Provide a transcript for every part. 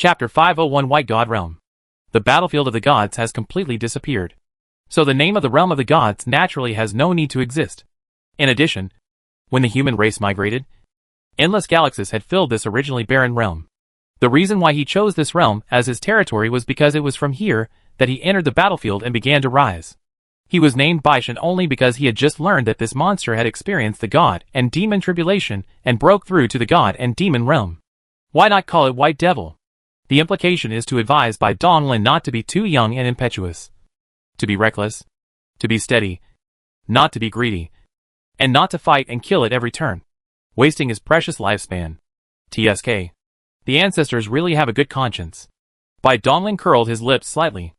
Chapter 501 White God Realm. The battlefield of the gods has completely disappeared. So the name of the realm of the gods naturally has no need to exist. In addition, when the human race migrated, endless galaxies had filled this originally barren realm. The reason why he chose this realm as his territory was because it was from here that he entered the battlefield and began to rise. He was named Baishan only because he had just learned that this monster had experienced the god and demon tribulation and broke through to the god and demon realm. Why not call it White Devil? The implication is to advise Bai Donglin not to be too young and impetuous, to be reckless, to be steady, not to be greedy, and not to fight and kill at every turn, wasting his precious lifespan. TSK. The ancestors really have a good conscience. Bai Donglin curled his lips slightly.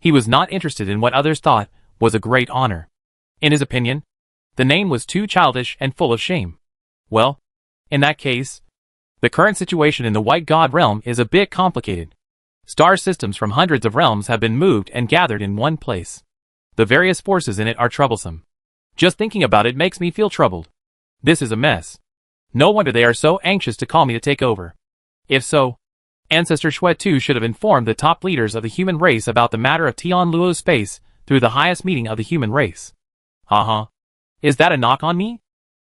He was not interested in what others thought was a great honor. In his opinion, the name was too childish and full of shame. Well, in that case, the current situation in the White God realm is a bit complicated. Star systems from hundreds of realms have been moved and gathered in one place. The various forces in it are troublesome. Just thinking about it makes me feel troubled. This is a mess. No wonder they are so anxious to call me to take over. If so, Ancestor Shuetu should have informed the top leaders of the human race about the matter of Tian Luo's space through the highest meeting of the human race. Haha. Is that a knock on me?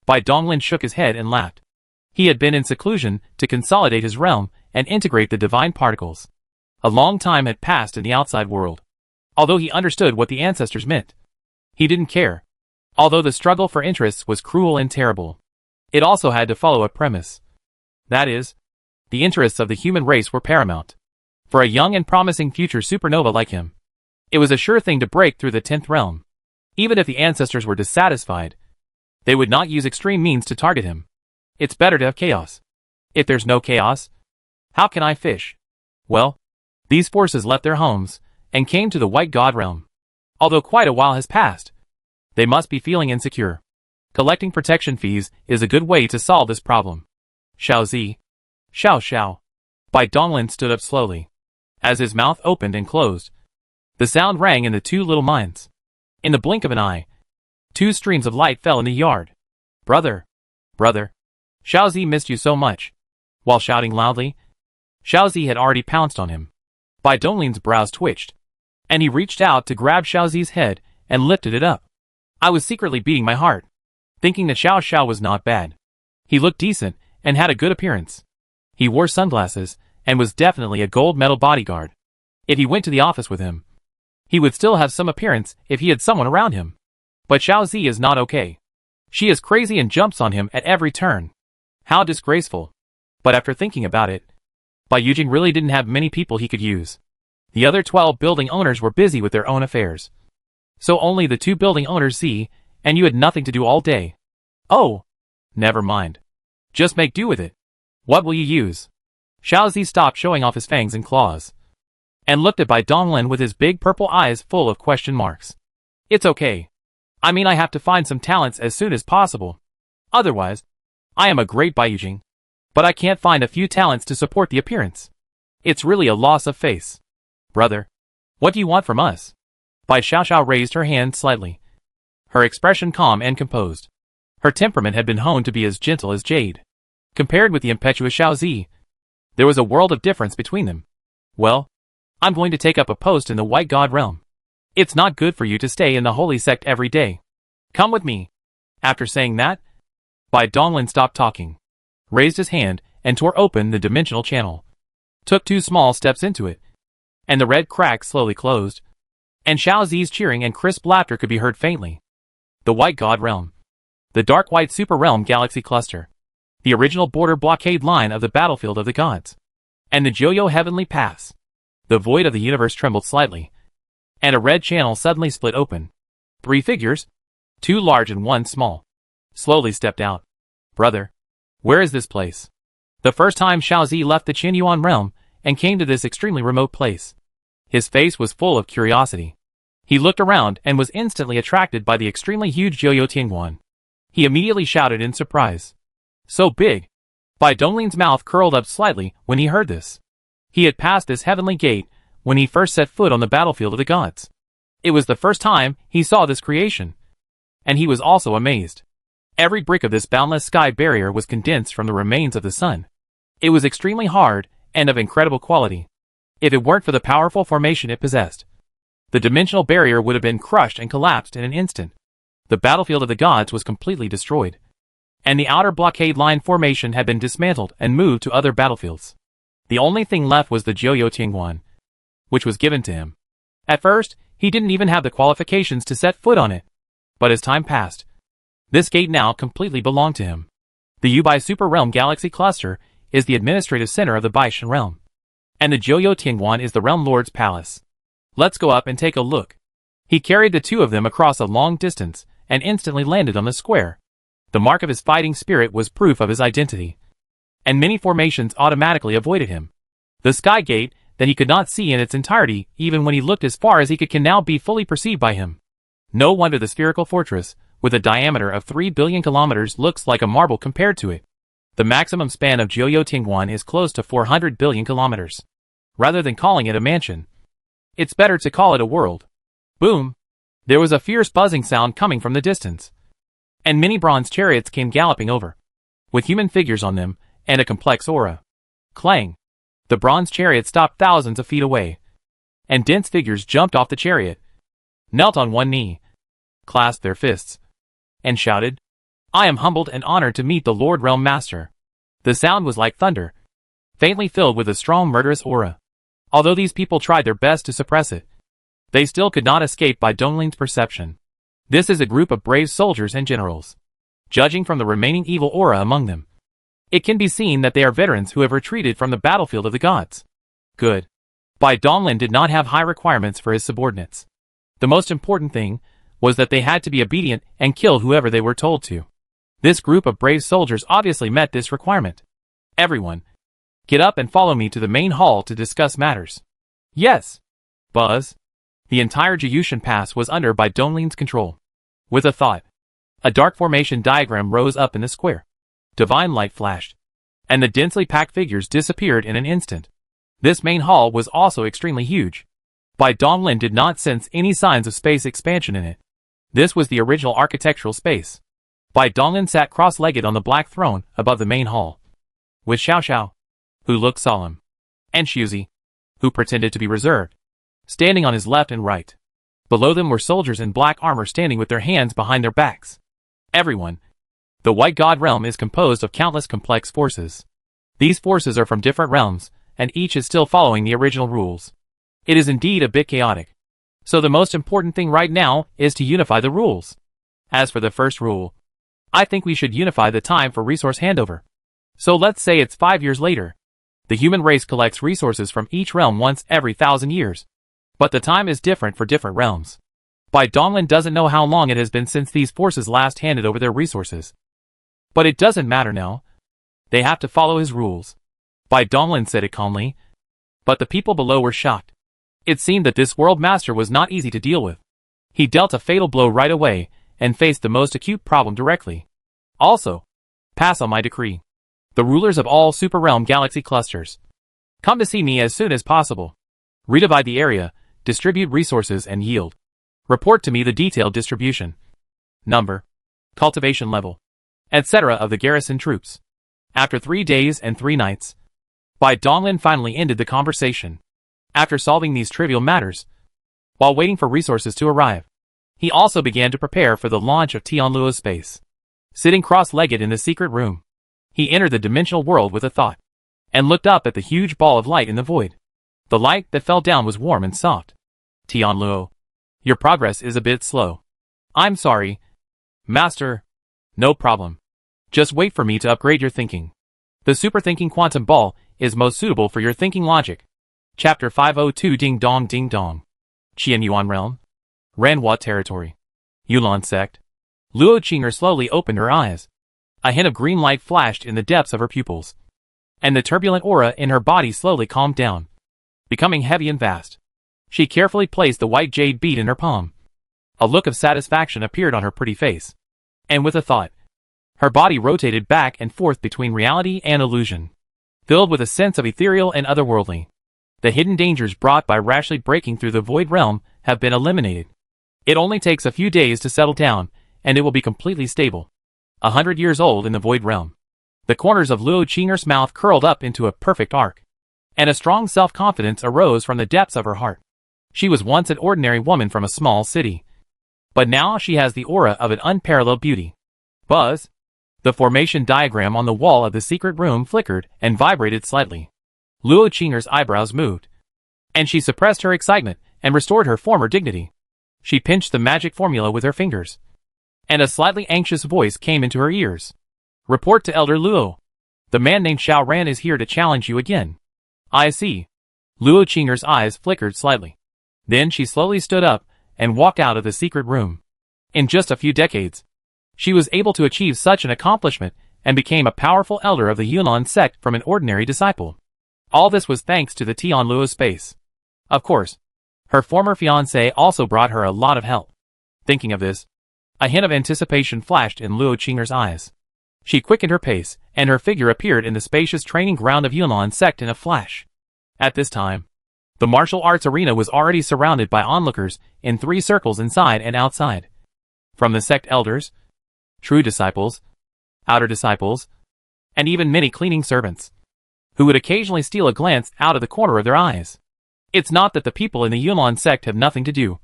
Bai Donglin shook his head and laughed. He had been in seclusion to consolidate his realm and integrate the divine particles. A long time had passed in the outside world. Although he understood what the ancestors meant, he didn't care. Although the struggle for interests was cruel and terrible, it also had to follow a premise. That is, the interests of the human race were paramount. For a young and promising future supernova like him, it was a sure thing to break through the 10th realm. Even if the ancestors were dissatisfied, they would not use extreme means to target him. It's better to have chaos. If there's no chaos, how can I fish? Well, these forces left their homes and came to the White God realm. Although quite a while has passed, they must be feeling insecure. Collecting protection fees is a good way to solve this problem. Xiaozi. Xiao. Bai Donglin stood up slowly. As his mouth opened and closed, the sound rang in the two little minds. In the blink of an eye, two streams of light fell in the yard. Brother. Xiaozi missed you so much. While shouting loudly, Xiaozi had already pounced on him. Bai Donglin's brows twitched, and he reached out to grab Xiaozi's head and lifted it up. I was secretly beating my heart, thinking that Xiao was not bad. He looked decent and had a good appearance. He wore sunglasses and was definitely a gold medal bodyguard. If he went to the office with him, he would still have some appearance if he had someone around him. But Xiaozi is not okay. She is crazy and jumps on him at every turn. How disgraceful. But after thinking about it, Bai Yujing really didn't have many people he could use. The other 12 building owners were busy with their own affairs. So only the 2 building owners Z, and you had nothing to do all day. Oh, never mind. Just make do with it. What will you use? Xiaozi stopped showing off his fangs and claws, and looked at Bai Donglin with his big purple eyes full of question marks. It's okay. I mean, I have to find some talents as soon as possible. Otherwise, I am a great Bai Yujing, but I can't find a few talents to support the appearance. It's really a loss of face. Brother, what do you want from us? Bai Xiao raised her hand slightly, her expression calm and composed. Her temperament had been honed to be as gentle as jade. Compared with the impetuous Xiaozi, there was a world of difference between them. Well, I'm going to take up a post in the White God realm. It's not good for you to stay in the holy sect every day. Come with me. After saying that, Bai Donglin stopped talking, raised his hand, and tore open the dimensional channel. Took 2 small steps into it, and the red crack slowly closed, and Xiaozi's cheering and crisp laughter could be heard faintly. The White God realm. The dark white super realm galaxy cluster. The original border blockade line of the battlefield of the gods. And the Joyo heavenly pass. The void of the universe trembled slightly, and a red channel suddenly split open. 3 figures, 2 large and 1 small, slowly stepped out. Brother, where is this place? The first time Xiaozi left the Qinyuan realm and came to this extremely remote place, his face was full of curiosity. He looked around and was instantly attracted by the extremely huge Joyo Tianguan. He immediately shouted in surprise. So big. Bai Donglin's mouth curled up slightly when he heard this. He had passed this heavenly gate when he first set foot on the battlefield of the gods. It was the first time he saw this creation, and he was also amazed. Every brick of this boundless sky barrier was condensed from the remains of the sun. It was extremely hard and of incredible quality. If it weren't for the powerful formation it possessed, the dimensional barrier would have been crushed and collapsed in an instant. The battlefield of the gods was completely destroyed, and the outer blockade line formation had been dismantled and moved to other battlefields. The only thing left was the Jiuyou, which was given to him. At first, he didn't even have the qualifications to set foot on it. But as time passed, this gate now completely belonged to him. The Yubai Super Realm Galaxy Cluster is the administrative center of the Baishan Realm, and the Jiuyou is the Realm Lord's palace. Let's go up and take a look. He carried the two of them across a long distance and instantly landed on the square. The mark of his fighting spirit was proof of his identity, and many formations automatically avoided him. The Sky Gate, that he could not see in its entirety even when he looked as far as he could, can now be fully perceived by him. No wonder the spherical fortress, with a diameter of 3 billion kilometers, looks like a marble compared to it. The maximum span of Jiuyou is close to 400 billion kilometers. Rather than calling it a mansion, it's better to call it a world. Boom! There was a fierce buzzing sound coming from the distance, and many bronze chariots came galloping over, with human figures on them and a complex aura. Clang! The bronze chariot stopped thousands of feet away, and dense figures jumped off the chariot, knelt on one knee, clasped their fists, and shouted, "I am humbled and honored to meet the Lord Realm Master." The sound was like thunder, faintly filled with a strong murderous aura. Although these people tried their best to suppress it, they still could not escape Bai Donglin's perception. This is a group of brave soldiers and generals. Judging from the remaining evil aura among them, it can be seen that they are veterans who have retreated from the battlefield of the gods. Good. Bai Donglin did not have high requirements for his subordinates. The most important thing was that they had to be obedient and kill whoever they were told to. This group of brave soldiers obviously met this requirement. Everyone, get up and follow me to the main hall to discuss matters. Yes. Buzz. The entire Jiyushan Pass was under Bai Donglin's control. With a thought, a dark formation diagram rose up in the square. Divine light flashed, and the densely packed figures disappeared in an instant. This main hall was also extremely huge. Bai Donglin did not sense any signs of space expansion in it. This was the original architectural space. Bai Donglin sat cross-legged on the black throne above the main hall, with Xiao Xiao, who looked solemn, and Shuzi, who pretended to be reserved, standing on his left and right. Below them were soldiers in black armor standing with their hands behind their backs. Everyone. The White God Realm is composed of countless complex forces. These forces are from different realms, and each is still following the original rules. It is indeed a bit chaotic. So the most important thing right now is to unify the rules. As for the first rule, I think we should unify the time for resource handover. So let's say it's 5 years later. The human race collects resources from each realm once every 1,000 years. But the time is different for different realms. Bai Donglin doesn't know how long it has been since these forces last handed over their resources. But it doesn't matter now. They have to follow his rules. Bai Donglin said it calmly. But the people below were shocked. It seemed that this world master was not easy to deal with. He dealt a fatal blow right away, and faced the most acute problem directly. Also, pass on my decree. The rulers of all Super Realm Galaxy clusters, come to see me as soon as possible. Redivide the area, distribute resources and yield. Report to me the detailed distribution, number, cultivation level, etc. of the garrison troops. After 3 days and 3 nights, Bai Donglin finally ended the conversation. After solving these trivial matters, while waiting for resources to arrive, he also began to prepare for the launch of Tianluo's space. Sitting cross-legged in the secret room, he entered the dimensional world with a thought, and looked up at the huge ball of light in the void. The light that fell down was warm and soft. Tianluo, your progress is a bit slow. I'm sorry, Master. No problem. Just wait for me to upgrade your thinking. The super thinking quantum ball is most suitable for your thinking logic. Chapter 502 Ding Dong Ding Dong. Qian Yuan Realm. Ranhua Territory. Yulan Sect. Luo Qinger slowly opened her eyes. A hint of green light flashed in the depths of her pupils, and the turbulent aura in her body slowly calmed down, becoming heavy and vast. She carefully placed the white jade bead in her palm. A look of satisfaction appeared on her pretty face, and with a thought, her body rotated back and forth between reality and illusion, filled with a sense of ethereal and otherworldly. The hidden dangers brought by rashly breaking through the void realm have been eliminated. It only takes a few days to settle down, and it will be completely stable. 100 years old in the void realm. The corners of Luo Qinger's mouth curled up into a perfect arc. and a strong self-confidence arose from the depths of her heart. She was once an ordinary woman from a small city, but now she has the aura of an unparalleled beauty. Buzz! The formation diagram on the wall of the secret room flickered and vibrated slightly. Luo Qing'er's eyebrows moved, and she suppressed her excitement and restored her former dignity. She pinched the magic formula with her fingers, and a slightly anxious voice came into her ears. Report to Elder Luo. The man named Xiao Ran is here to challenge you again. I see. Luo Qing'er's eyes flickered slightly. Then she slowly stood up and walked out of the secret room. In just a few decades, she was able to achieve such an accomplishment and became a powerful elder of the Yunnan sect from an ordinary disciple. All this was thanks to the Tian Luo's space. Of course, her former fiancé also brought her a lot of help. Thinking of this, a hint of anticipation flashed in Luo Qing'er's eyes. She quickened her pace, and her figure appeared in the spacious training ground of Yunnan sect in a flash. At this time, the martial arts arena was already surrounded by onlookers in 3 circles inside and outside. From the sect elders, true disciples, outer disciples, and even many cleaning servants, who would occasionally steal a glance out of the corner of their eyes. It's not that the people in the Yunnan sect have nothing to do,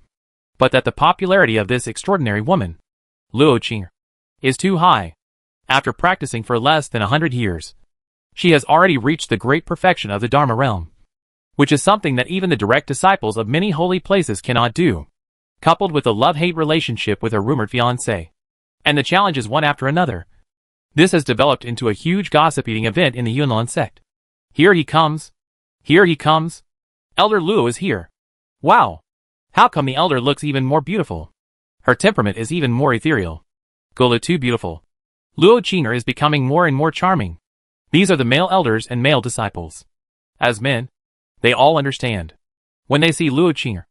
but that the popularity of this extraordinary woman, Luo Qing'er, is too high. After practicing for less than 100 years, she has already reached the great perfection of the Dharma realm, which is something that even the direct disciples of many holy places cannot do. Coupled with a love-hate relationship with her rumored fiancé, and the challenges one after another, this has developed into a huge gossip-eating event in the Yunnan sect. Here he comes. Here he comes. Elder Luo is here. Wow. How come the elder looks even more beautiful? Her temperament is even more ethereal. Gula too beautiful. Luo Qing'er is becoming more and more charming. These are the male elders and male disciples. As men, they all understand. When they see Luo Qing'er,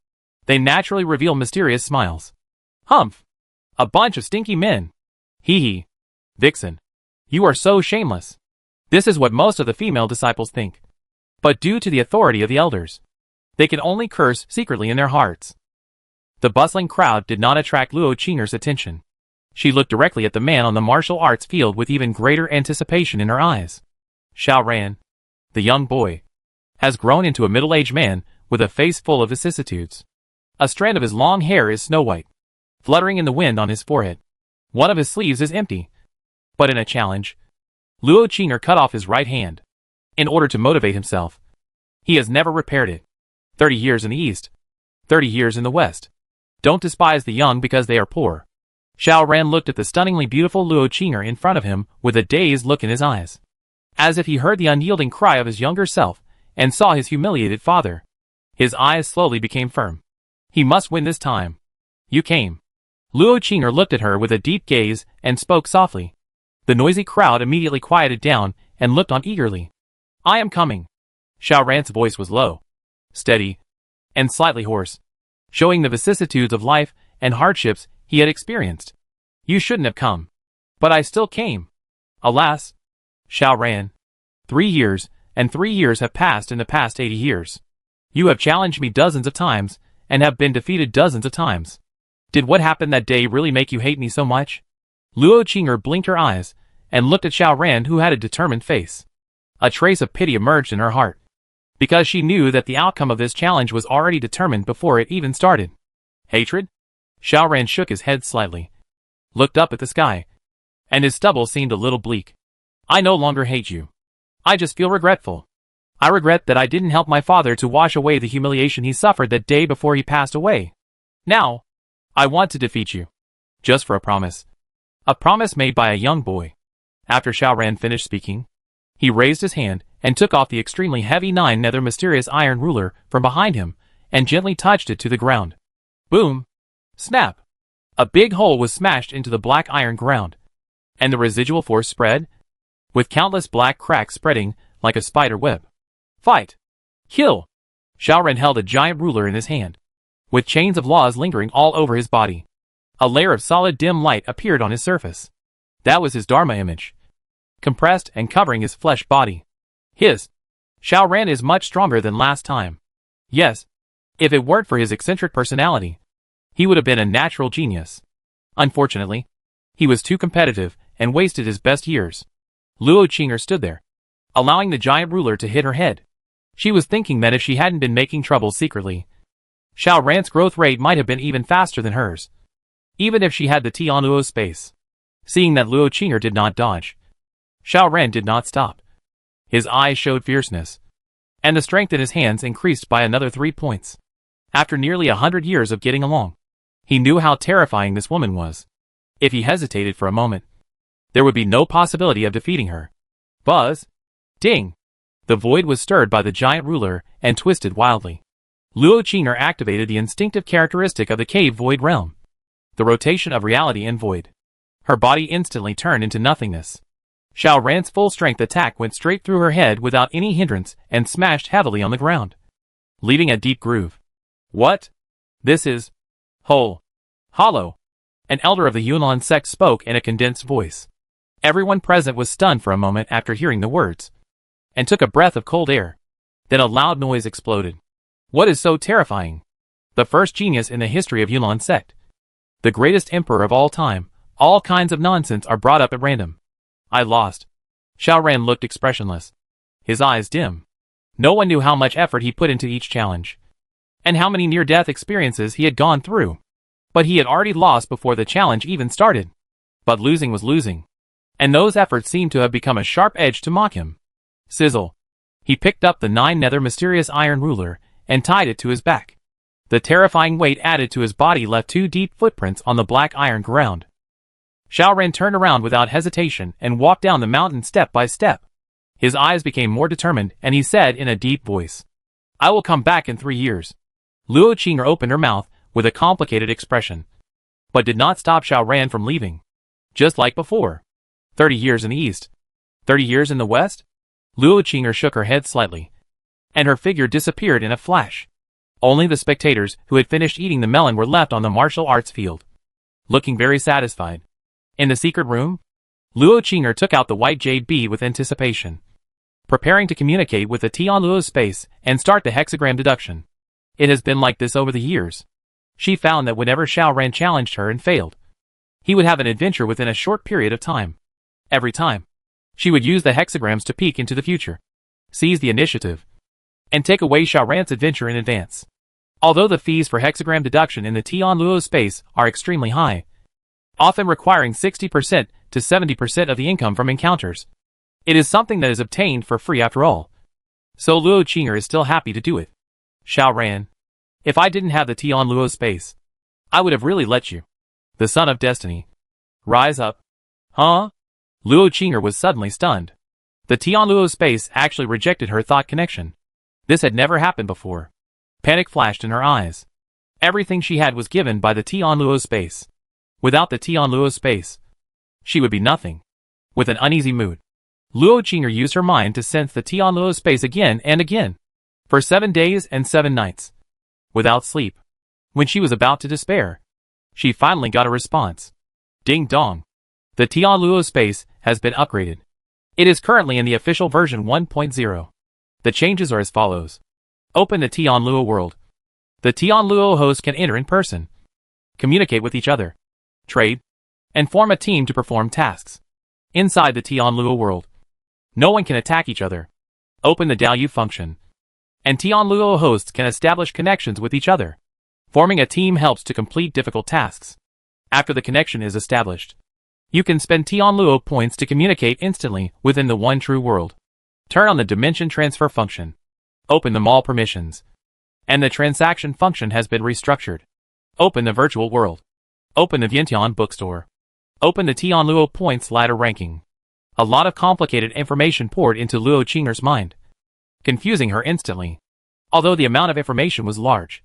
they naturally reveal mysterious smiles. Humph! A bunch of stinky men. Hee hee. Vixen. You are so shameless. This is what most of the female disciples think. But due to the authority of the elders, they can only curse secretly in their hearts. The bustling crowd did not attract Luo Qing'er's attention. She looked directly at the man on the martial arts field with even greater anticipation in her eyes. Xiao Ran, the young boy, has grown into a middle-aged man with a face full of vicissitudes. A strand of his long hair is snow-white, fluttering in the wind on his forehead. One of his sleeves is empty. But in a challenge, Luo Qing'er cut off his right hand, in order to motivate himself. He has never repaired it. 30 years in the east, 30 years in the west. Don't despise the young because they are poor. Xiao Ran looked at the stunningly beautiful Luo Qing'er in front of him with a dazed look in his eyes, as if he heard the unyielding cry of his younger self and saw his humiliated father. His eyes slowly became firm. He must win this time. You came. Luo Qing'er looked at her with a deep gaze and spoke softly. The noisy crowd immediately quieted down and looked on eagerly. I am coming. Xiao Ran's voice was low, steady, and slightly hoarse, showing the vicissitudes of life and hardships he had experienced. You shouldn't have come. But I still came. Alas. Xiao Ran. 3 years, and 3 years have passed in the past 80 years. You have challenged me dozens of times, and have been defeated dozens of times. Did what happened that day really make you hate me so much? Luo Qing'er blinked her eyes, and looked at Xiao Ran, who had a determined face. A trace of pity emerged in her heart, because she knew that the outcome of this challenge was already determined before it even started. Hatred? Xiao Ran shook his head slightly, looked up at the sky, and his stubble seemed a little bleak. I no longer hate you. I just feel regretful. I regret that I didn't help my father to wash away the humiliation he suffered that day before he passed away. Now, I want to defeat you. Just for a promise. A promise made by a young boy. After Xiao Ran finished speaking, he raised his hand and took off the extremely heavy 9-nether mysterious iron ruler from behind him and gently touched it to the ground. Boom! Snap! A big hole was smashed into the black iron ground, and the residual force spread, with countless black cracks spreading like a spider web. Fight! Kill! Xiao Ran held a giant ruler in his hand, with chains of laws lingering all over his body. A layer of solid dim light appeared on his surface. That was his Dharma image, compressed and covering his flesh body. Xiao Ran is much stronger than last time. Yes, if it weren't for his eccentric personality, he would have been a natural genius. Unfortunately, he was too competitive and wasted his best years. Luo Qing'er stood there, allowing the giant ruler to hit her head. She was thinking that if she hadn't been making trouble secretly, Xiao Ran's growth rate might have been even faster than hers, even if she had the Tian Luo space. Seeing that Luo Qing'er did not dodge, Xiao Ran did not stop. His eyes showed fierceness, and the strength in his hands increased by another 3 points. After nearly 100 years of getting along, he knew how terrifying this woman was. If he hesitated for a moment, there would be no possibility of defeating her. Buzz! Ding! The void was stirred by the giant ruler and twisted wildly. Luo Qing'er activated the instinctive characteristic of the cave void realm, the rotation of reality and void. Her body instantly turned into nothingness. Xiao Ran's full-strength attack went straight through her head without any hindrance and smashed heavily on the ground, leaving a deep groove. What? This is hollow. An elder of the Yunnan sect spoke in a condensed voice. Everyone present was stunned for a moment after hearing the words, and took a breath of cold air. Then a loud noise exploded. What is so terrifying? The first genius in the history of Yunnan sect. The greatest emperor of all time. All kinds of nonsense are brought up at random. I lost. Xiao Ran looked expressionless, his eyes dim. No one knew how much effort he put into each challenge, and how many near-death experiences he had gone through. But he had already lost before the challenge even started. But losing was losing, and those efforts seemed to have become a sharp edge to mock him. Sizzle. He picked up the 9-nether mysterious iron ruler and tied it to his back. The terrifying weight added to his body left 2 deep footprints on the black iron ground. Xiao Ran turned around without hesitation and walked down the mountain step by step. His eyes became more determined and he said in a deep voice, I will come back in 3 years. Luo Qing'er opened her mouth with a complicated expression, but did not stop Xiao Ran from leaving. Just like before. 30 years in the east. 30 years in the west? Luo Qing'er shook her head slightly, and her figure disappeared in a flash. Only the spectators who had finished eating the melon were left on the martial arts field, looking very satisfied. In the secret room, Luo Qing'er took out the white jade bead with anticipation, preparing to communicate with the Tian Luo space and start the hexagram deduction. It has been like this over the years. She found that whenever Xiao Ran challenged her and failed, he would have an adventure within a short period of time. Every time, she would use the hexagrams to peek into the future, seize the initiative, and take away Xiao Ran's adventure in advance. Although the fees for hexagram deduction in the Tian Luo space are extremely high, often requiring 60% to 70% of the income from encounters, it is something that is obtained for free after all. So Luo Qing'er is still happy to do it. Xiao Ran, if I didn't have the Tian Luo space, I would have really let you, the son of destiny, rise up. Huh? Luo Qing'er was suddenly stunned. The Tian Luo space actually rejected her thought connection. This had never happened before. Panic flashed in her eyes. Everything she had was given by the Tian Luo space. Without the Tian Luo space, she would be nothing. With an uneasy mood, Luo Qing'er used her mind to sense the Tian Luo space again and again, for 7 days and 7 nights, without sleep. When she was about to despair, she finally got a response. Ding dong. The Tian Luo space has been upgraded. It is currently in the official version 1.0. The changes are as follows. Open the Tian Luo world. The Tian Luo hosts can enter in person, communicate with each other, trade, and form a team to perform tasks. Inside the Tian Luo world, no one can attack each other. Open the Dalyu function, and Tian Luo hosts can establish connections with each other. Forming a team helps to complete difficult tasks. After the connection is established, you can spend Tian Luo points to communicate instantly within the one true world. Turn on the dimension transfer function. Open the mall permissions, and the transaction function has been restructured. Open the virtual world. Open the Vientiane bookstore. Open the Tian Luo points ladder ranking. A lot of complicated information poured into Luo Qing'er's mind, confusing her instantly. Although the amount of information was large,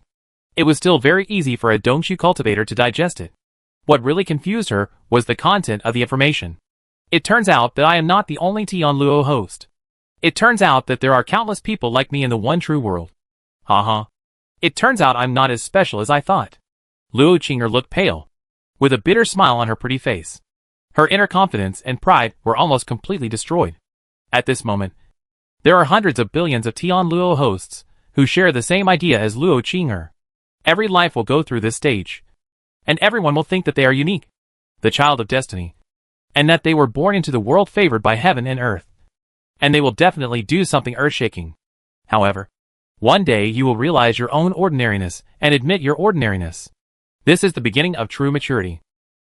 it was still very easy for a Dongshu cultivator to digest it. What really confused her was the content of the information. It turns out that I am not the only Tian Luo host. It turns out that there are countless people like me in the one true world. Haha. It turns out I'm not as special as I thought. Luo Qing'er looked pale, with a bitter smile on her pretty face. Her inner confidence and pride were almost completely destroyed. At this moment, there are hundreds of billions of Tian Luo hosts who share the same idea as Luo Qing'er. Every life will go through this stage, and everyone will think that they are unique, the child of destiny, and that they were born into the world favored by heaven and earth. And they will definitely do something earth-shaking. However, one day you will realize your own ordinariness and admit your ordinariness. This is the beginning of true maturity.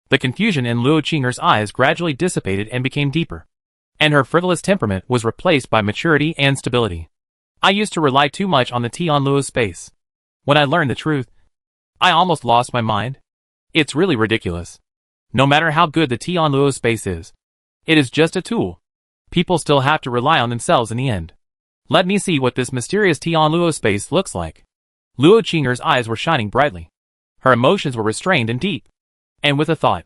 The confusion in Luo Qing'er's eyes gradually dissipated and became deeper, and her frivolous temperament was replaced by maturity and stability. I used to rely too much on the Tian Luo space. When I learned the truth, I almost lost my mind. It's really ridiculous. No matter how good the Tian Luo space is, it is just a tool. People still have to rely on themselves in the end. Let me see what this mysterious Tian Luo space looks like. Luo Qing'er's eyes were shining brightly. Her emotions were restrained and deep. And with a thought,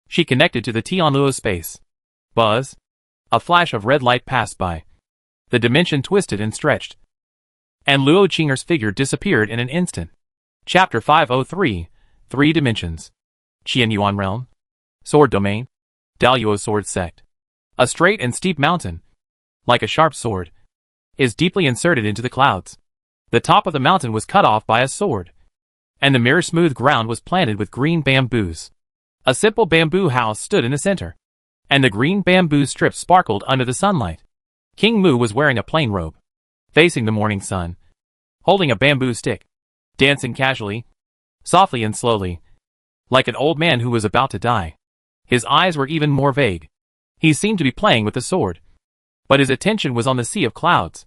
she connected to the Tian Luo space. Buzz. A flash of red light passed by. The dimension twisted and stretched, and Luo Qing'er's figure disappeared in an instant. Chapter 503, 3 Dimensions. Qianyuan Realm. Sword Domain. Daluo Sword Sect. A straight and steep mountain, like a sharp sword, is deeply inserted into the clouds. The top of the mountain was cut off by a sword, and the mirror-smooth ground was planted with green bamboos. A simple bamboo house stood in the center, and the green bamboo strips sparkled under the sunlight. King Mu was wearing a plain robe, facing the morning sun, holding a bamboo stick, dancing casually, softly and slowly, like an old man who was about to die. His eyes were even more vague. He seemed to be playing with the sword, but his attention was on the sea of clouds.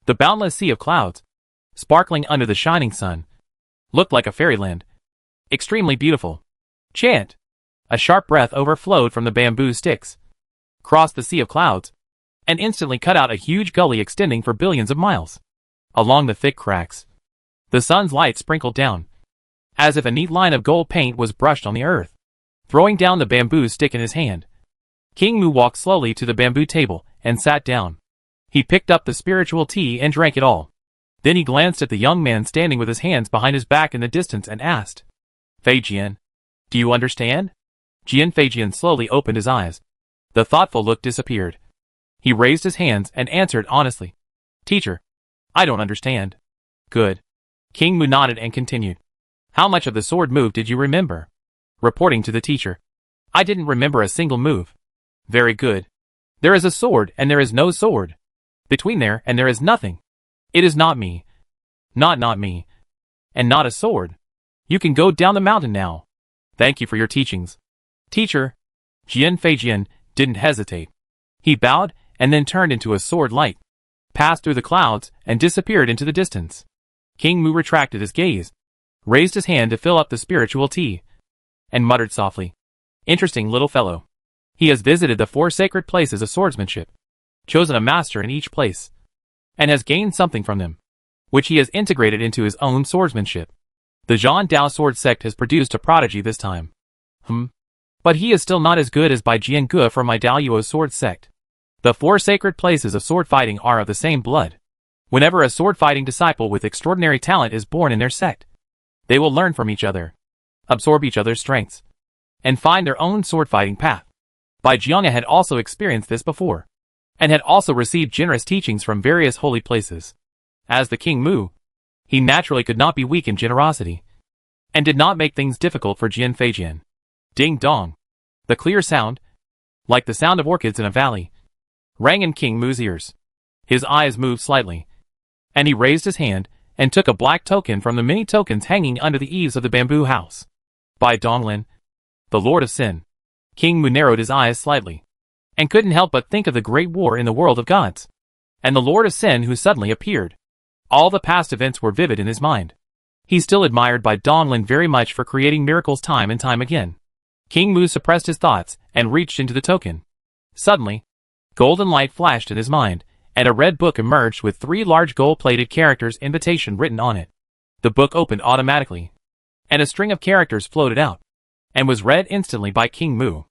The boundless sea of clouds, sparkling under the shining sun, looked like a fairyland. Extremely beautiful. Chant! A sharp breath overflowed from the bamboo sticks, crossed the sea of clouds, and instantly cut out a huge gully extending for billions of miles. Along the thick cracks, the sun's light sprinkled down, as if a neat line of gold paint was brushed on the earth. Throwing down the bamboo stick in his hand, King Mu walked slowly to the bamboo table and sat down. He picked up the spiritual tea and drank it all. Then he glanced at the young man standing with his hands behind his back in the distance and asked, "Fei Jian, do you understand?" Jian Feijian slowly opened his eyes. The thoughtful look disappeared. He raised his hands and answered honestly, "Teacher, I don't understand." "Good." King Mu nodded and continued. "How much of the sword move did you remember?" Reporting to the teacher, "I didn't remember a single move." "Very good. There is a sword and there is no sword. Between there and there is nothing. It is not me. Not me. And not a sword. You can go down the mountain now. Thank you for your teachings." "Teacher." Jian Feijian didn't hesitate. He bowed and then turned into a sword light, passed through the clouds, and disappeared into the distance. King Mu retracted his gaze, raised his hand to fill up the spiritual tea, and muttered softly, "Interesting little fellow. He has visited the 4 sacred places of swordsmanship, chosen a master in each place, and has gained something from them, which he has integrated into his own swordsmanship. The Zhan Dao sword sect has produced a prodigy this time. But he is still not as good as Bai Jian Ge from my Daluo sword sect. The 4 sacred places of sword fighting are of the same blood. Whenever a sword fighting disciple with extraordinary talent is born in their sect, they will learn from each other, absorb each other's strengths, and find their own sword fighting path. Bai Jiang had also experienced this before, and had also received generous teachings from various holy places. As the King Mu, he naturally could not be weak in generosity, and did not make things difficult for Jian Feijian. Ding dong. The clear sound, like the sound of orchids in a valley, rang in King Mu's ears. His eyes moved slightly, and he raised his hand and took a black token from the many tokens hanging under the eaves of the bamboo house. By Donglin, the Lord of Sin. King Mu narrowed his eyes slightly, and couldn't help but think of the great war in the world of gods, and the Lord of Sin who suddenly appeared. All the past events were vivid in his mind. He still admired Bai Donglin very much for creating miracles time and time again. King Mu suppressed his thoughts and reached into the token. Suddenly, golden light flashed in his mind, and a red book emerged with 3 large gold-plated characters invitation written on it. The book opened automatically, and a string of characters floated out, and was read instantly by King Mu.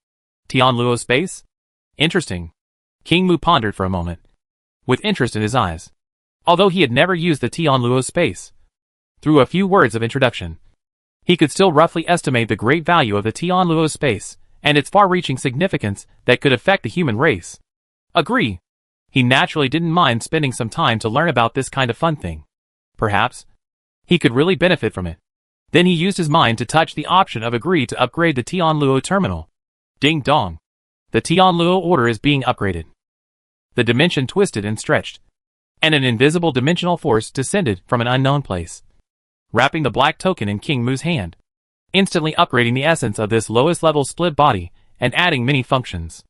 Tian Luo space? Interesting. King Mu pondered for a moment, with interest in his eyes. Although he had never used the Tian Luo space, through a few words of introduction, he could still roughly estimate the great value of the Tian Luo space, and its far-reaching significance that could affect the human race. Agree. He naturally didn't mind spending some time to learn about this kind of fun thing. Perhaps he could really benefit from it. Then he used his mind to touch the option of agree to upgrade the Tian Luo terminal. Ding dong. The Tian Luo order is being upgraded. The dimension twisted and stretched, and an invisible dimensional force descended from an unknown place, wrapping the black token in King Mu's hand, instantly upgrading the essence of this lowest level split body and adding many functions.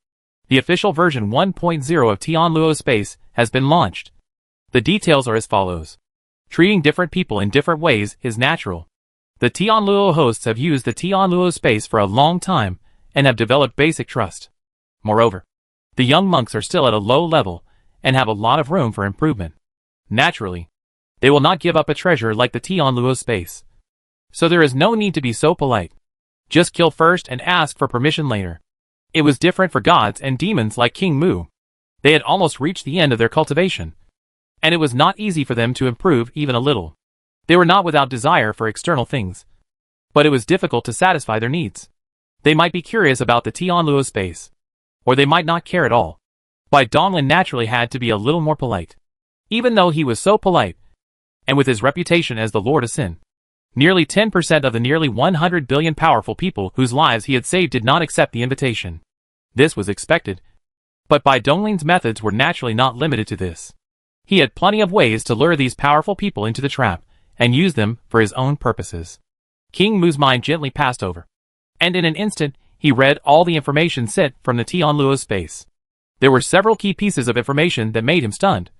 The official version 1.0 of Tianluo Space has been launched. The details are as follows. Treating different people in different ways is natural. The Tianluo hosts have used the Tianluo Space for a long time and have developed basic trust. Moreover, the young monks are still at a low level and have a lot of room for improvement. Naturally, they will not give up a treasure like the Tianluo Space. So there is no need to be so polite. Just kill first and ask for permission later. It was different for gods and demons like King Mu. They had almost reached the end of their cultivation, and it was not easy for them to improve even a little. They were not without desire for external things, but it was difficult to satisfy their needs. They might be curious about the Tianluo Space, or they might not care at all. Bai Donglin naturally had to be a little more polite. Even though he was so polite, and with his reputation as the Lord of Sin, nearly 10% of the nearly 100 billion powerful people whose lives he had saved did not accept the invitation. This was expected. But Bai Donglin's methods were naturally not limited to this. He had plenty of ways to lure these powerful people into the trap, and use them for his own purposes. King Mu's mind gently passed over, and in an instant, he read all the information sent from the Tianluo Space. There were several key pieces of information that made him stunned,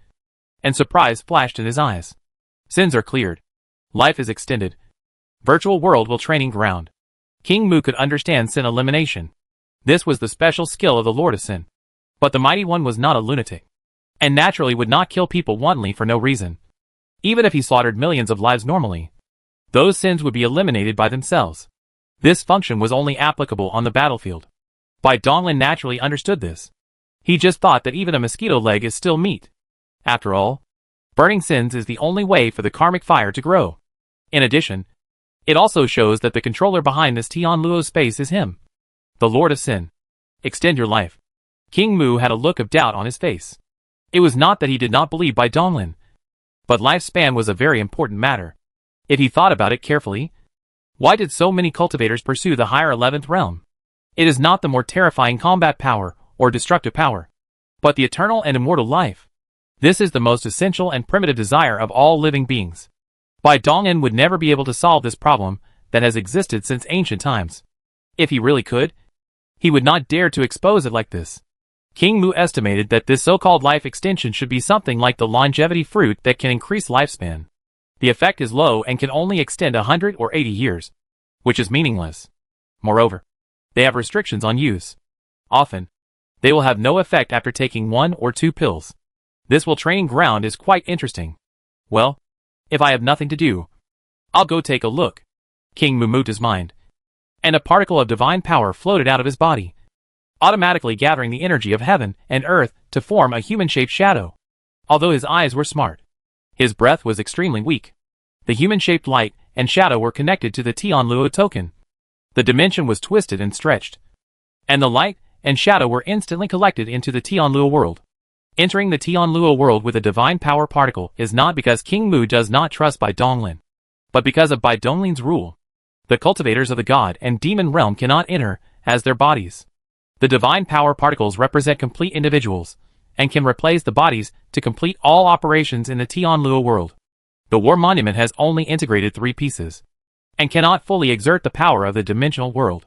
and surprise flashed in his eyes. Sins are cleared. Life is extended. Virtual world will training ground. King Mu could understand sin elimination. This was the special skill of the Lord of Sin. But the Mighty One was not a lunatic, and naturally would not kill people wantonly for no reason. Even if he slaughtered millions of lives normally, those sins would be eliminated by themselves. This function was only applicable on the battlefield. Bai Donglin naturally understood this. He just thought that even a mosquito leg is still meat. After all, burning sins is the only way for the karmic fire to grow. In addition, it also shows that the controller behind this Tianluo Space is him, the Lord of Sin. Extend your life. King Mu had a look of doubt on his face. It was not that he did not believe Bai Donglin, but lifespan was a very important matter. If he thought about it carefully, why did so many cultivators pursue the higher 11th realm? It is not the more terrifying combat power or destructive power, but the eternal and immortal life. This is the most essential and primitive desire of all living beings. Bai Donglin would never be able to solve this problem that has existed since ancient times. If he really could, he would not dare to expose it like this. King Mu estimated that this so-called life extension should be something like the longevity fruit that can increase lifespan. The effect is low and can only extend 100 or 80 years, which is meaningless. Moreover, they have restrictions on use. Often, they will have no effect after taking 1 or 2 pills. This will training ground is quite interesting. Well, if I have nothing to do, I'll go take a look. King Mu moved his mind, and a particle of divine power floated out of his body, automatically gathering the energy of heaven and earth to form a human-shaped shadow. Although his eyes were smart, his breath was extremely weak. The human-shaped light and shadow were connected to the Tianluo token. The dimension was twisted and stretched, and the light and shadow were instantly collected into the Tianluo world. Entering the Tianluo world with a divine power particle is not because King Mu does not trust Bai Donglin, but because of Bai Donglin's rule. The cultivators of the god and demon realm cannot enter as their bodies. The divine power particles represent complete individuals, and can replace the bodies to complete all operations in the Tianluo world. The war monument has only integrated 3 pieces, and cannot fully exert the power of the dimensional world.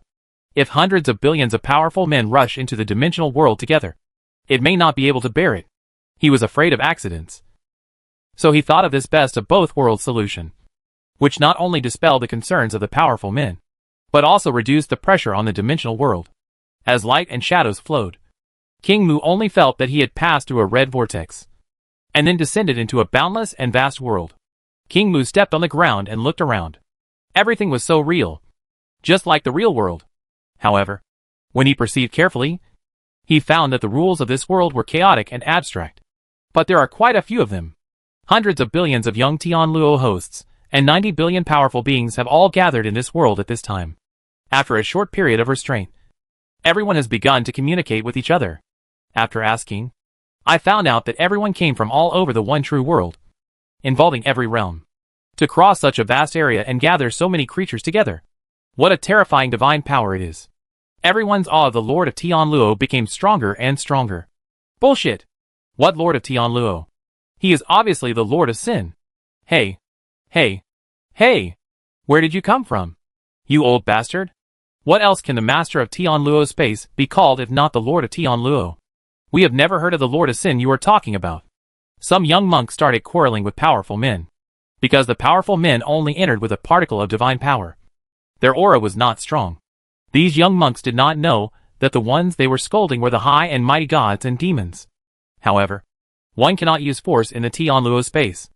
If hundreds of billions of powerful men rush into the dimensional world together, it may not be able to bear it. He was afraid of accidents. So he thought of this best of both worlds solution, which not only dispelled the concerns of the powerful men, but also reduced the pressure on the dimensional world. As light and shadows flowed, King Mu only felt that he had passed through a red vortex, and then descended into a boundless and vast world. King Mu stepped on the ground and looked around. Everything was so real, just like the real world. However, when he perceived carefully, he found that the rules of this world were chaotic and abstract. But there are quite a few of them. Hundreds of billions of young Tianluo hosts, and 90 billion powerful beings have all gathered in this world at this time. After a short period of restraint, everyone has begun to communicate with each other. After asking, I found out that everyone came from all over the one true world, involving every realm, to cross such a vast area and gather so many creatures together. What a terrifying divine power it is. Everyone's awe of the Lord of Tianluo became stronger and stronger. Bullshit! What Lord of Tianluo? He is obviously the Lord of Sin. Hey! Hey! Hey! Where did you come from? You old bastard? What else can the Master of Tianluo Space be called if not the Lord of Tianluo? We have never heard of the Lord of Sin you are talking about. Some young monks started quarreling with powerful men. Because the powerful men only entered with a particle of divine power. Their aura was not strong. These young monks did not know that the ones they were scolding were the high and mighty gods and demons. However, one cannot use force in the Tianluo space.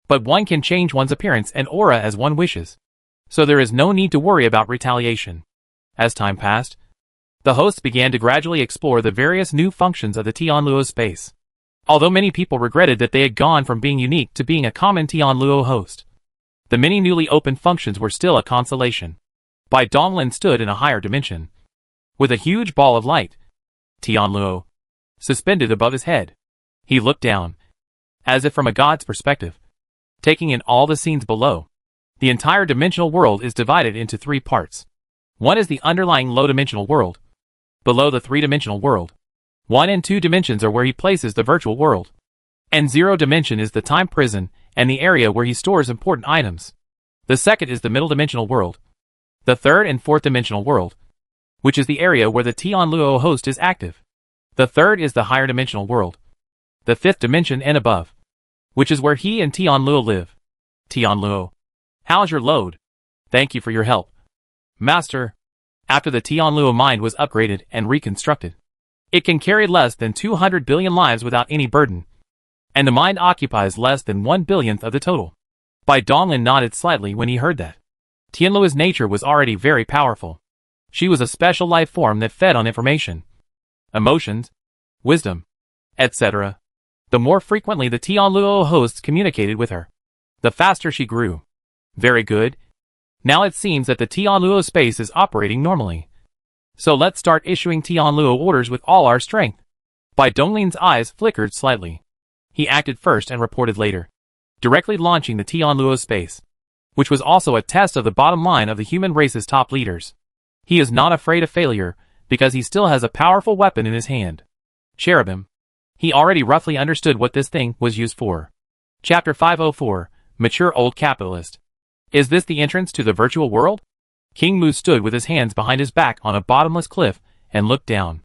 But one can change one's appearance and aura as one wishes. So there is no need to worry about retaliation. As time passed, the hosts began to gradually explore the various new functions of the Tianluo space. Although many people regretted that they had gone from being unique to being a common Tianluo host, the many newly opened functions were still a consolation. Bai Donglin stood in a higher dimension, with a huge ball of light, Tianluo, suspended above his head. He looked down, as if from a god's perspective, taking in all the scenes below. The entire dimensional world is divided into three parts. One is the underlying low-dimensional world, below the three-dimensional world. 1 and 2 dimensions are where he places the virtual world. And 0 dimension is the time prison and the area where he stores important items. The second is the middle dimensional world. The third and fourth dimensional world, which is the area where the Tianluo host is active. The third is the higher dimensional world. The fifth dimension and above, which is where he and Tianluo live. Tianluo, how's your load? Thank you for your help, Master. After the Tianluo mind was upgraded and reconstructed, it can carry less than 200 billion lives without any burden. And the mind occupies less than 1/1000th of the total. Bai Donglin nodded slightly when he heard that. Tianluo's nature was already very powerful. She was a special life form that fed on information, emotions, wisdom, etc. The more frequently the Tianluo hosts communicated with her, the faster she grew. Very good. Now it seems that the Tianluo space is operating normally. So let's start issuing Tianluo orders with all our strength. Bai Donglin's eyes flickered slightly. He acted first and reported later, directly launching the Tianluo space, which was also a test of the bottom line of the human race's top leaders. He is not afraid of failure, because he still has a powerful weapon in his hand. Cherubim. He already roughly understood what this thing was used for. Chapter 504, Mature Old Capitalist. Is this the entrance to the virtual world? King Mu stood with his hands behind his back on a bottomless cliff and looked down.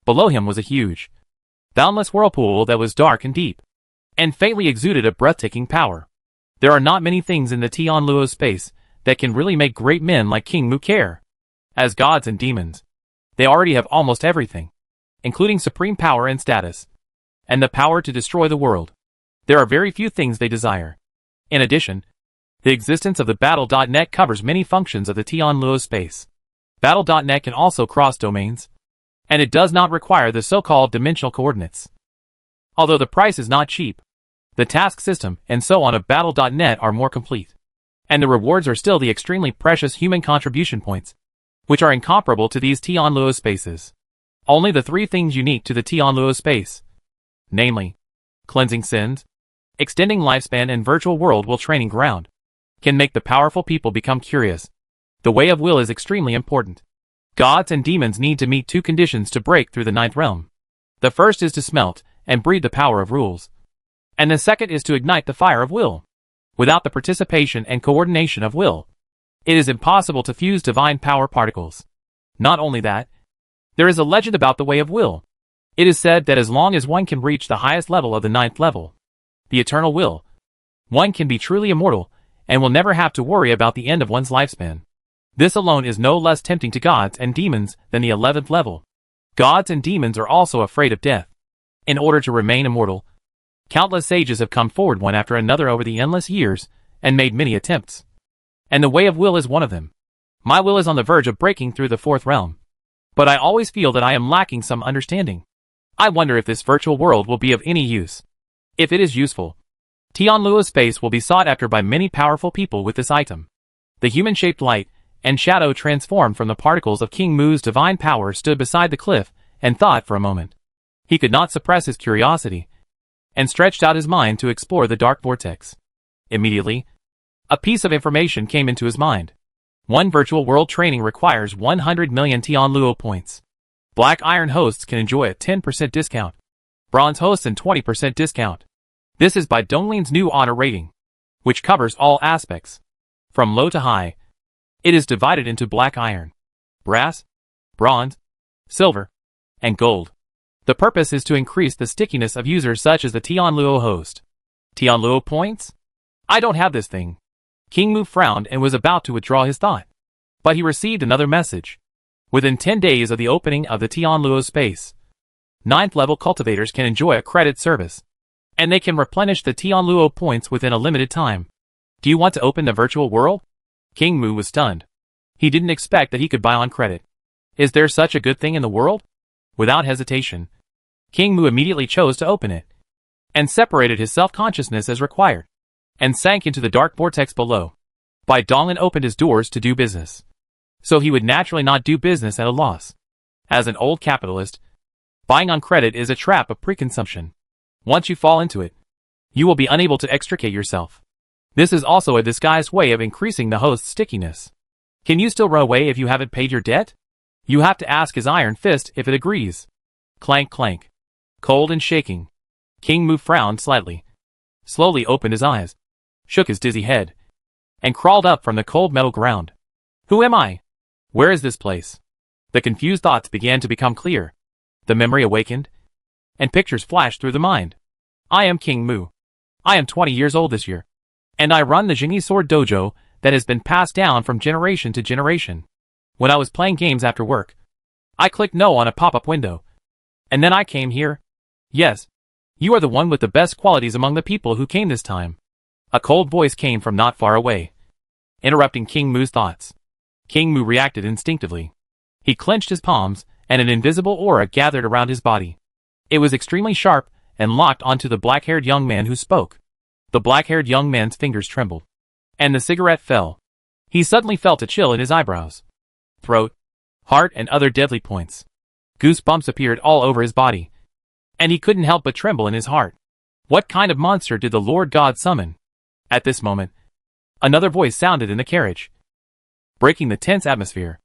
Below him was a huge, boundless whirlpool that was dark and deep, and faintly exuded a breathtaking power. There are not many things in the Tianluo space that can really make great men like King Mu care. As gods and demons, they already have almost everything, including supreme power and status, and the power to destroy the world. There are very few things they desire. In addition, the existence of the Battle.net covers many functions of the Tianluo space. Battle.net can also cross domains, and it does not require the so-called dimensional coordinates. Although the price is not cheap, the task system and so on of Battle.net are more complete. And the rewards are still the extremely precious human contribution points, which are incomparable to these Tianluo spaces. Only the three things unique to the Tianluo space, namely, cleansing sins, extending lifespan and virtual world will training ground, can make the powerful people become curious. The way of will is extremely important. Gods and demons need to meet two conditions to break through the ninth realm. The first is to smelt and breed the power of rules. And the second is to ignite the fire of will. Without the participation and coordination of will, it is impossible to fuse divine power particles. Not only that, there is a legend about the way of will. It is said that as long as one can reach the highest level of the ninth level, the eternal will, one can be truly immortal and will never have to worry about the end of one's lifespan. This alone is no less tempting to gods and demons than the 11th level. Gods and demons are also afraid of death. In order to remain immortal, countless sages have come forward one after another over the endless years and made many attempts. And the way of will is one of them. My will is on the verge of breaking through the fourth realm. But I always feel that I am lacking some understanding. I wonder if this virtual world will be of any use. If it is useful, Tianluo space will be sought after by many powerful people with this item. The human-shaped light and shadow transformed from the particles of King Mu's divine power stood beside the cliff and thought for a moment. He could not suppress his curiosity and stretched out his mind to explore the dark vortex. Immediately, a piece of information came into his mind. One virtual world training requires 100 million Tianluo points. Black Iron hosts can enjoy a 10% discount. Bronze hosts a 20% discount. This is by Donglin's new honor rating, which covers all aspects, from low to high. It is divided into black iron, brass, bronze, silver, and gold. The purpose is to increase the stickiness of users such as the Tianluo host. Tianluo points? I don't have this thing. King Mu frowned and was about to withdraw his thought. But he received another message. Within 10 days of the opening of the Tianluo space, 9th level cultivators can enjoy a credit service, and they can replenish the Tianluo points within a limited time. Do you want to open the virtual world? King Mu was stunned. He didn't expect that he could buy on credit. Is there such a good thing in the world? Without hesitation, King Mu immediately chose to open it, and separated his self-consciousness as required, and sank into the dark vortex below. Bai Donglin opened his doors to do business, so he would naturally not do business at a loss. As an old capitalist, buying on credit is a trap of pre-consumption. Once you fall into it, you will be unable to extricate yourself. This is also a disguised way of increasing the host's stickiness. Can you still run away if you haven't paid your debt? You have to ask his iron fist if it agrees. Clank clank. Cold and shaking, King Mu frowned slightly, slowly opened his eyes, shook his dizzy head, and crawled up from the cold metal ground. Who am I? Where is this place? The confused thoughts began to become clear. The memory awakened, and pictures flashed through the mind. I am King Mu. I am 20 years old this year, and I run the Jingyi Sword Dojo that has been passed down from generation to generation. When I was playing games after work, I clicked no on a pop-up window, and then I came here. Yes, you are the one with the best qualities among the people who came this time. A cold voice came from not far away, interrupting King Mu's thoughts. King Mu reacted instinctively. He clenched his palms, and an invisible aura gathered around his body. It was extremely sharp, and locked onto the black-haired young man who spoke. The black-haired young man's fingers trembled, and the cigarette fell. He suddenly felt a chill in his eyebrows, throat, heart, and other deadly points. Goosebumps appeared all over his body, and he couldn't help but tremble in his heart. What kind of monster did the Lord God summon? At this moment, another voice sounded in the carriage, breaking the tense atmosphere.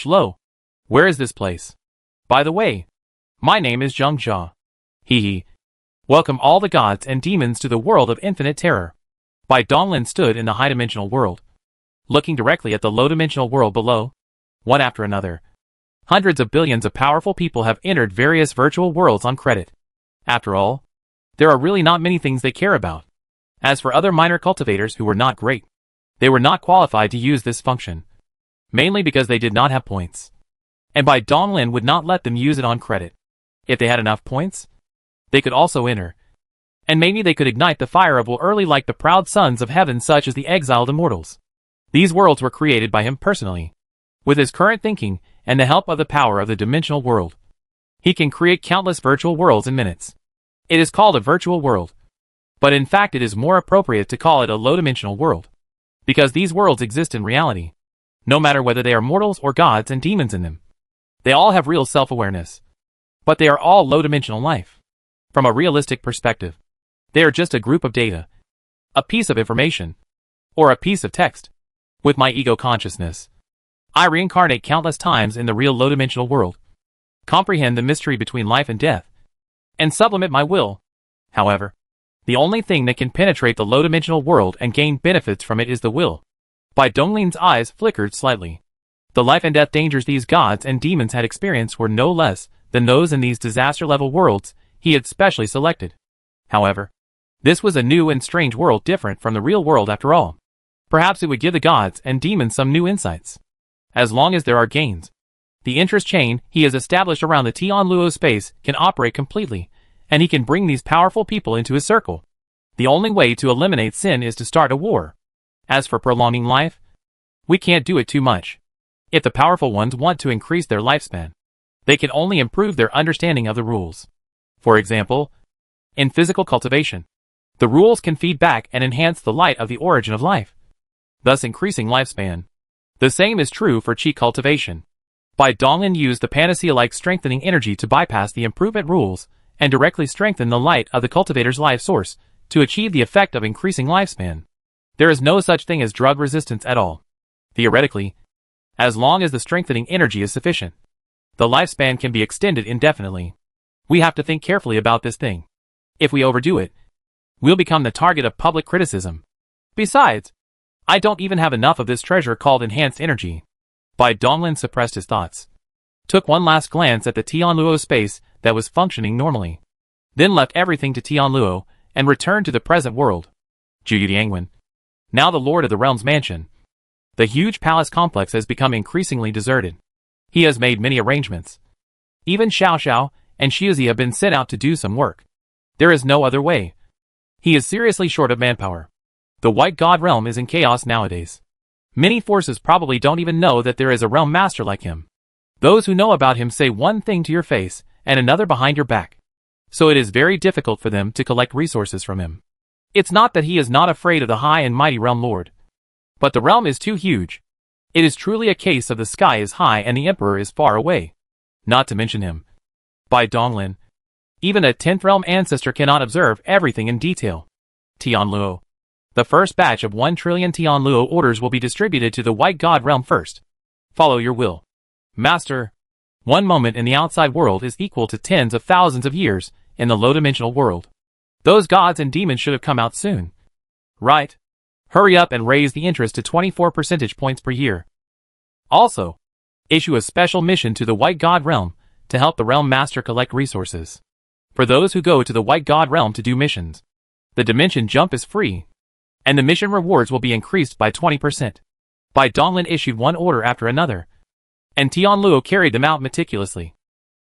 Lo. Where is this place? By the way, my name is Zheng Jia. Hee. Welcome all the gods and demons to the world of infinite terror. Bai Donglin stood in the high-dimensional world, looking directly at the low-dimensional world below. One after another, hundreds of billions of powerful people have entered various virtual worlds on credit. After all, there are really not many things they care about. As for other minor cultivators who were not great, they were not qualified to use this function, mainly because they did not have points. And Bai Donglin would not let them use it on credit. If they had enough points, they could also enter, and maybe they could ignite the fire of will early like the proud sons of heaven such as the exiled immortals. These worlds were created by him personally. With his current thinking, and the help of the power of the dimensional world, he can create countless virtual worlds in minutes. It is called a virtual world, but in fact it is more appropriate to call it a low-dimensional world, because these worlds exist in reality, no matter whether they are mortals or gods and demons in them. They all have real self-awareness, but they are all low-dimensional life. From a realistic perspective, they are just a group of data, a piece of information, or a piece of text. With my ego consciousness, I reincarnate countless times in the real low-dimensional world, comprehend the mystery between life and death, and sublimate my will. However, the only thing that can penetrate the low-dimensional world and gain benefits from it is the will. Bai Donglin's eyes flickered slightly. The life and death dangers these gods and demons had experienced were no less than those in these disaster-level worlds he had specially selected. However, this was a new and strange world different from the real world after all. Perhaps it would give the gods and demons some new insights. As long as there are gains, the interest chain he has established around the Tianluo space can operate completely, and he can bring these powerful people into his circle. The only way to eliminate sin is to start a war. As for prolonging life, we can't do it too much. If the powerful ones want to increase their lifespan, they can only improve their understanding of the rules. For example, in physical cultivation, the rules can feed back and enhance the light of the origin of life, thus increasing lifespan. The same is true for qi cultivation. Bai Donglin used the panacea-like strengthening energy to bypass the improvement rules and directly strengthen the light of the cultivator's life source to achieve the effect of increasing lifespan. There is no such thing as drug resistance at all. Theoretically, as long as the strengthening energy is sufficient, the lifespan can be extended indefinitely. We have to think carefully about this thing. If we overdo it, we'll become the target of public criticism. Besides, I don't even have enough of this treasure called enhanced energy. Bai Donglin suppressed his thoughts, took one last glance at the Tianluo space that was functioning normally, then left everything to Tianluo and returned to the present world. Zhu Yangwen, now the lord of the realm's mansion. The huge palace complex has become increasingly deserted. He has made many arrangements. Even Xiao Xiao and Xiuzi have been sent out to do some work. There is no other way. He is seriously short of manpower. The White God realm is in chaos nowadays. Many forces probably don't even know that there is a realm master like him. Those who know about him say one thing to your face and another behind your back. So it is very difficult for them to collect resources from him. It's not that he is not afraid of the high and mighty realm lord, but the realm is too huge. It is truly a case of the sky is high and the emperor is far away. Not to mention him. Bai Donglin, even a 10th realm ancestor cannot observe everything in detail. Tianluo. The first batch of 1 trillion Tianluo orders will be distributed to the White God realm first. Follow your will. Master. 1 moment in the outside world is equal to tens of thousands of years in the low-dimensional world. Those gods and demons should have come out soon. Right. Hurry up and raise the interest to 24 percentage points per year. Also, issue a special mission to the White God realm to help the realm master collect resources. For those who go to the White God realm to do missions, the dimension jump is free, and the mission rewards will be increased by 20%. Bai Donglin issued one order after another, and Tianluo carried them out meticulously,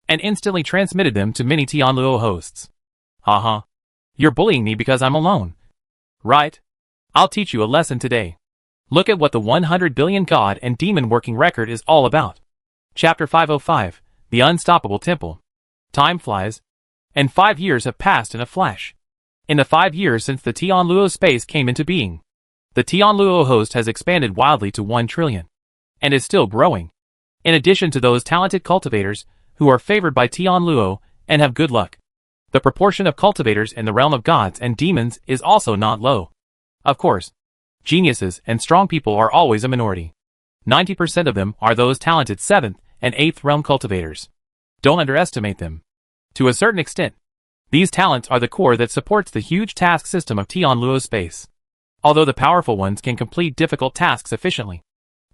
and instantly transmitted them to many Tianluo hosts. Haha. You're bullying me because I'm alone. Right? I'll teach you a lesson today. Look at what the 100 billion god and demon working record is all about. Chapter 505, The Unstoppable Temple. Time flies, and 5 years have passed in a flash. In the 5 years since the Tianluo space came into being, the Tianluo host has expanded wildly to 1 trillion, and is still growing. In addition to those talented cultivators, who are favored by Tianluo and have good luck, the proportion of cultivators in the realm of gods and demons is also not low. Of course, geniuses and strong people are always a minority. 90% of them are those talented 7th and 8th realm cultivators. Don't underestimate them. To a certain extent, these talents are the core that supports the huge task system of Tianluo space. Although the powerful ones can complete difficult tasks efficiently,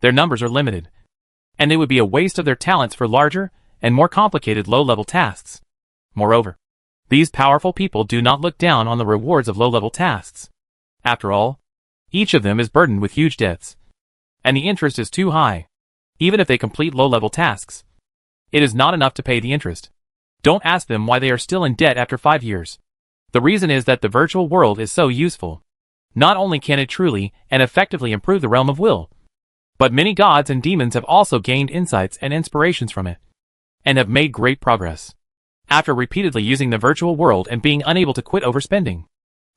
their numbers are limited, and it would be a waste of their talents for larger and more complicated low-level tasks. Moreover, these powerful people do not look down on the rewards of low-level tasks. After all, each of them is burdened with huge debts, and the interest is too high. Even if they complete low-level tasks, it is not enough to pay the interest. Don't ask them why they are still in debt after 5 years. The reason is that the virtual world is so useful. Not only can it truly and effectively improve the realm of will, but many gods and demons have also gained insights and inspirations from it, and have made great progress. After repeatedly using the virtual world and being unable to quit overspending,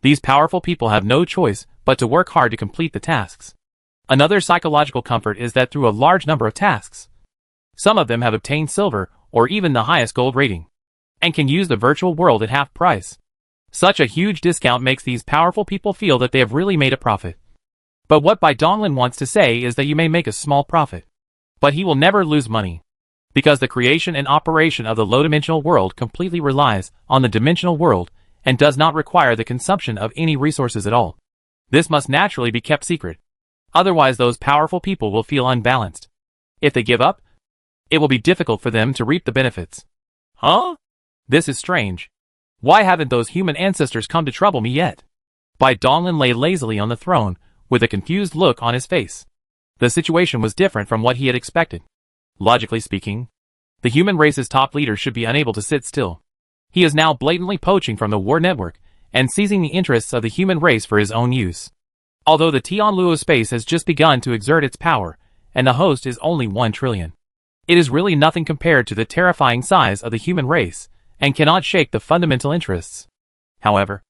these powerful people have no choice but to work hard to complete the tasks. Another psychological comfort is that through a large number of tasks, some of them have obtained silver or even the highest gold rating, and can use the virtual world at half price. Such a huge discount makes these powerful people feel that they have really made a profit. But what Bai Donglin wants to say is that you may make a small profit, but he will never lose money, because the creation and operation of the low-dimensional world completely relies on the dimensional world and does not require the consumption of any resources at all. This must naturally be kept secret. Otherwise those powerful people will feel unbalanced. If they give up, it will be difficult for them to reap the benefits. Huh? This is strange. Why haven't those human ancestors come to trouble me yet? Bai Donglin lay lazily on the throne, with a confused look on his face. The situation was different from what he had expected. Logically speaking, the human race's top leader should be unable to sit still. He is now blatantly poaching from the war network and seizing the interests of the human race for his own use. Although the Tianluo space has just begun to exert its power, and the host is only 1 trillion. It is really nothing compared to the terrifying size of the human race, and cannot shake the fundamental interests. However,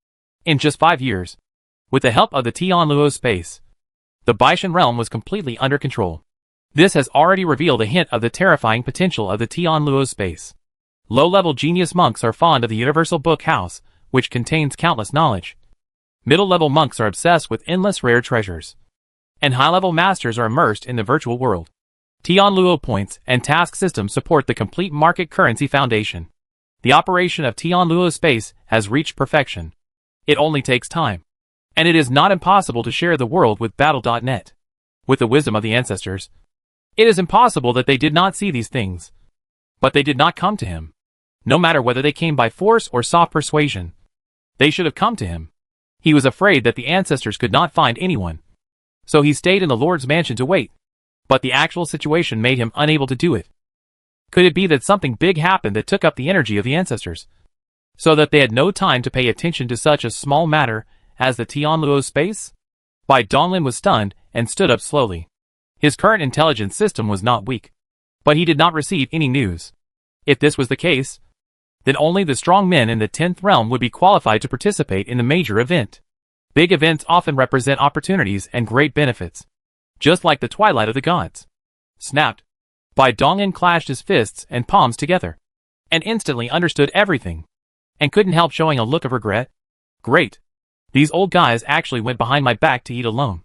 in just 5 years, with the help of the Tianluo space, the Baishan realm was completely under control. This has already revealed a hint of the terrifying potential of the Tianluo space. Low-level genius monks are fond of the universal book house, which contains countless knowledge. Middle-level monks are obsessed with endless rare treasures, and high-level masters are immersed in the virtual world. Tianluo points and task systems support the complete market currency foundation. The operation of Tianluo space has reached perfection. It only takes time. And it is not impossible to share the world with Battle.net. With the wisdom of the ancestors, it is impossible that they did not see these things. But they did not come to him. No matter whether they came by force or soft persuasion, they should have come to him. He was afraid that the ancestors could not find anyone. So he stayed in the Lord's mansion to wait. But the actual situation made him unable to do it. Could it be that something big happened that took up the energy of the ancestors, so that they had no time to pay attention to such a small matter as the Tianluo space? Bai Donglin was stunned and stood up slowly. His current intelligence system was not weak, but he did not receive any news. If this was the case, then only the strong men in the 10th realm would be qualified to participate in the major event. Big events often represent opportunities and great benefits, just like the twilight of the gods. Snapped. Bai Donglin clashed his fists and palms together, and instantly understood everything, and couldn't help showing a look of regret. Great. These old guys actually went behind my back to eat alone.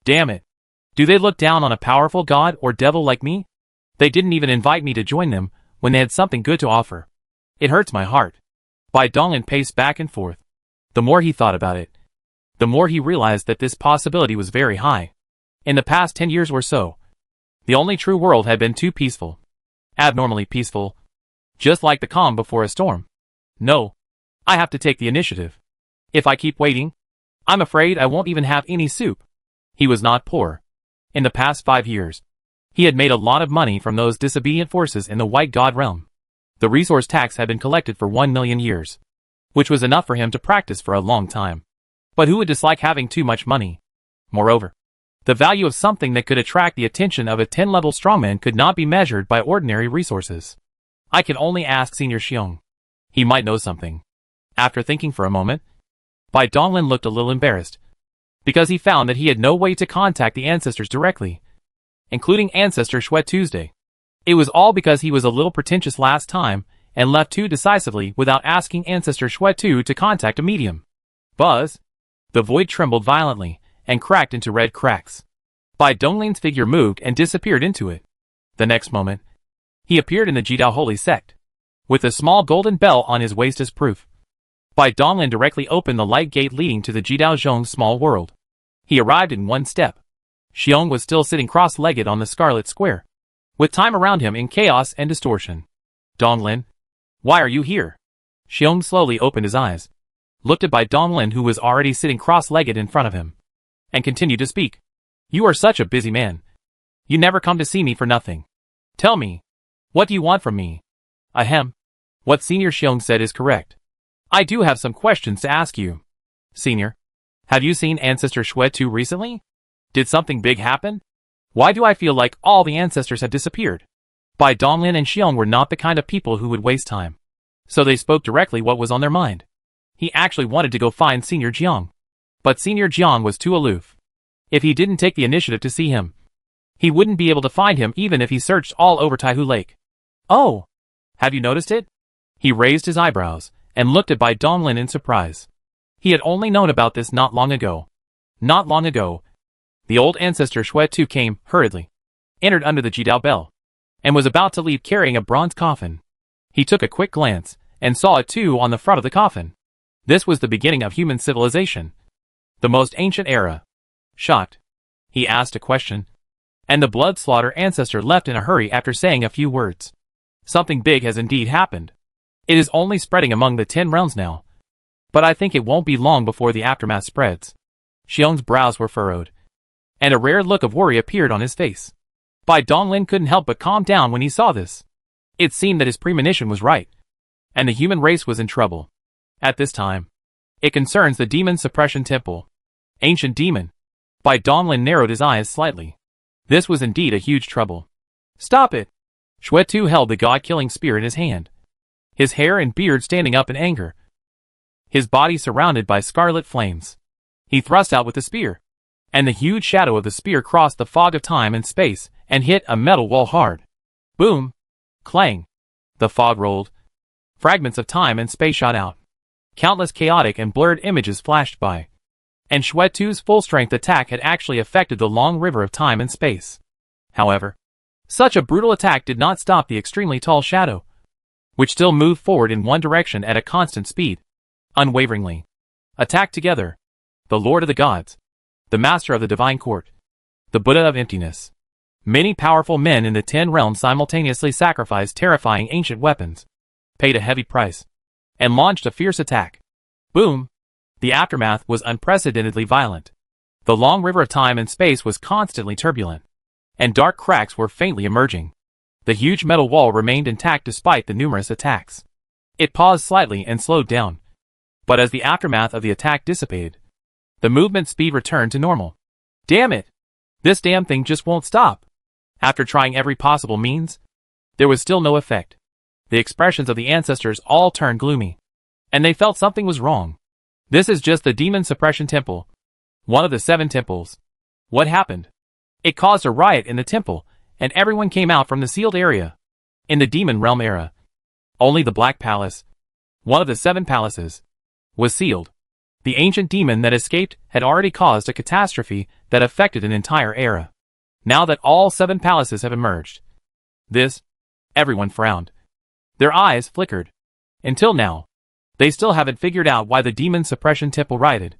Damn it. Do they look down on a powerful god or devil like me? They didn't even invite me to join them when they had something good to offer. It hurts my heart. Bai Donglin paced back and forth. The more he thought about it, the more he realized that this possibility was very high. In the past 10 years or so, the only true world had been too peaceful. Abnormally peaceful. Just like the calm before a storm. No. I have to take the initiative. If I keep waiting, I'm afraid I won't even have any soup. He was not poor. In the past 5 years, he had made a lot of money from those disobedient forces in the White God realm. The resource tax had been collected for 1 million years, which was enough for him to practice for a long time. But who would dislike having too much money? Moreover, the value of something that could attract the attention of a 10-level strongman could not be measured by ordinary resources. I can only ask Senior Xiong. He might know something. After thinking for a moment, Bai Donglin looked a little embarrassed, because he found that he had no way to contact the ancestors directly, including Ancestor Shui Tuesday. It was all because he was a little pretentious last time and left too decisively without asking Ancestor Shui Tu to contact a medium. Buzz! The void trembled violently and cracked into red cracks. Bai Donglin's figure moved and disappeared into it. The next moment, he appeared in the Jidao Holy Sect, with a small golden bell on his waist as proof. Bai Donglin directly opened the light gate leading to the Jidao Zhong's small world. He arrived in one step. Xiong was still sitting cross-legged on the scarlet square, with time around him in chaos and distortion. Donglin, why are you here? Xiong slowly opened his eyes, looked at Bai Donglin who was already sitting cross-legged in front of him, and continued to speak. You are such a busy man. You never come to see me for nothing. Tell me, what do you want from me? Ahem. What Senior Xiong said is correct. I do have some questions to ask you. Senior, have you seen Ancestor Shui Tu recently? Did something big happen? Why do I feel like all the ancestors have disappeared? Bai Donglin and Xiong were not the kind of people who would waste time, so they spoke directly what was on their mind. He actually wanted to go find Senior Jiang, but Senior Jiang was too aloof. If he didn't take the initiative to see him, he wouldn't be able to find him even if he searched all over Taihu Lake. Oh, have you noticed it? He raised his eyebrows and looked at Bai Donglin in surprise. He had only known about this not long ago. Not long ago, the old ancestor Shui Tu came, hurriedly, entered under the Jidao bell, and was about to leave carrying a bronze coffin. He took a quick glance, and saw a 2 on the front of the coffin. This was the beginning of human civilization. The most ancient era. Shocked, he asked a question, and the blood slaughter ancestor left in a hurry after saying a few words. Something big has indeed happened. It is only spreading among the 10 realms now, but I think it won't be long before the aftermath spreads. Xiong's brows were furrowed, and a rare look of worry appeared on his face. Bai Donglin couldn't help but calm down when he saw this. It seemed that his premonition was right, and the human race was in trouble. At this time, it concerns the Demon Suppression Temple. Ancient demon. Bai Donglin narrowed his eyes slightly. This was indeed a huge trouble. Stop it! Shui Tu held the god-killing spear in his hand, his hair and beard standing up in anger, his body surrounded by scarlet flames. He thrust out with the spear, and the huge shadow of the spear crossed the fog of time and space and hit a metal wall hard. Boom! Clang! The fog rolled. Fragments of time and space shot out. Countless chaotic and blurred images flashed by. And Shui Tu's full-strength attack had actually affected the long river of time and space. However, such a brutal attack did not stop the extremely tall shadow. which still moved forward in one direction at a constant speed, unwaveringly. Attack together. The Lord of the Gods, the Master of the Divine Court, the Buddha of Emptiness. Many powerful men in the 10 realms simultaneously sacrificed terrifying ancient weapons, paid a heavy price, and launched a fierce attack. Boom! The aftermath was unprecedentedly violent. The long river of time and space was constantly turbulent, and dark cracks were faintly emerging. The huge metal wall remained intact despite the numerous attacks. It paused slightly and slowed down, but as the aftermath of the attack dissipated, the movement speed returned to normal. Damn it! This damn thing just won't stop. After trying every possible means, there was still no effect. The expressions of the ancestors all turned gloomy, and they felt something was wrong. This is just the Demon Suppression Temple, one of the 7 temples. What happened? It caused a riot in the temple, and everyone came out from the sealed area. In the Demon Realm era, only the Black Palace, one of the 7 palaces, was sealed. The ancient demon that escaped had already caused a catastrophe that affected an entire era. Now that all 7 palaces have emerged, everyone frowned. Their eyes flickered. Until now, they still haven't figured out why the Demon Suppression Temple rioted.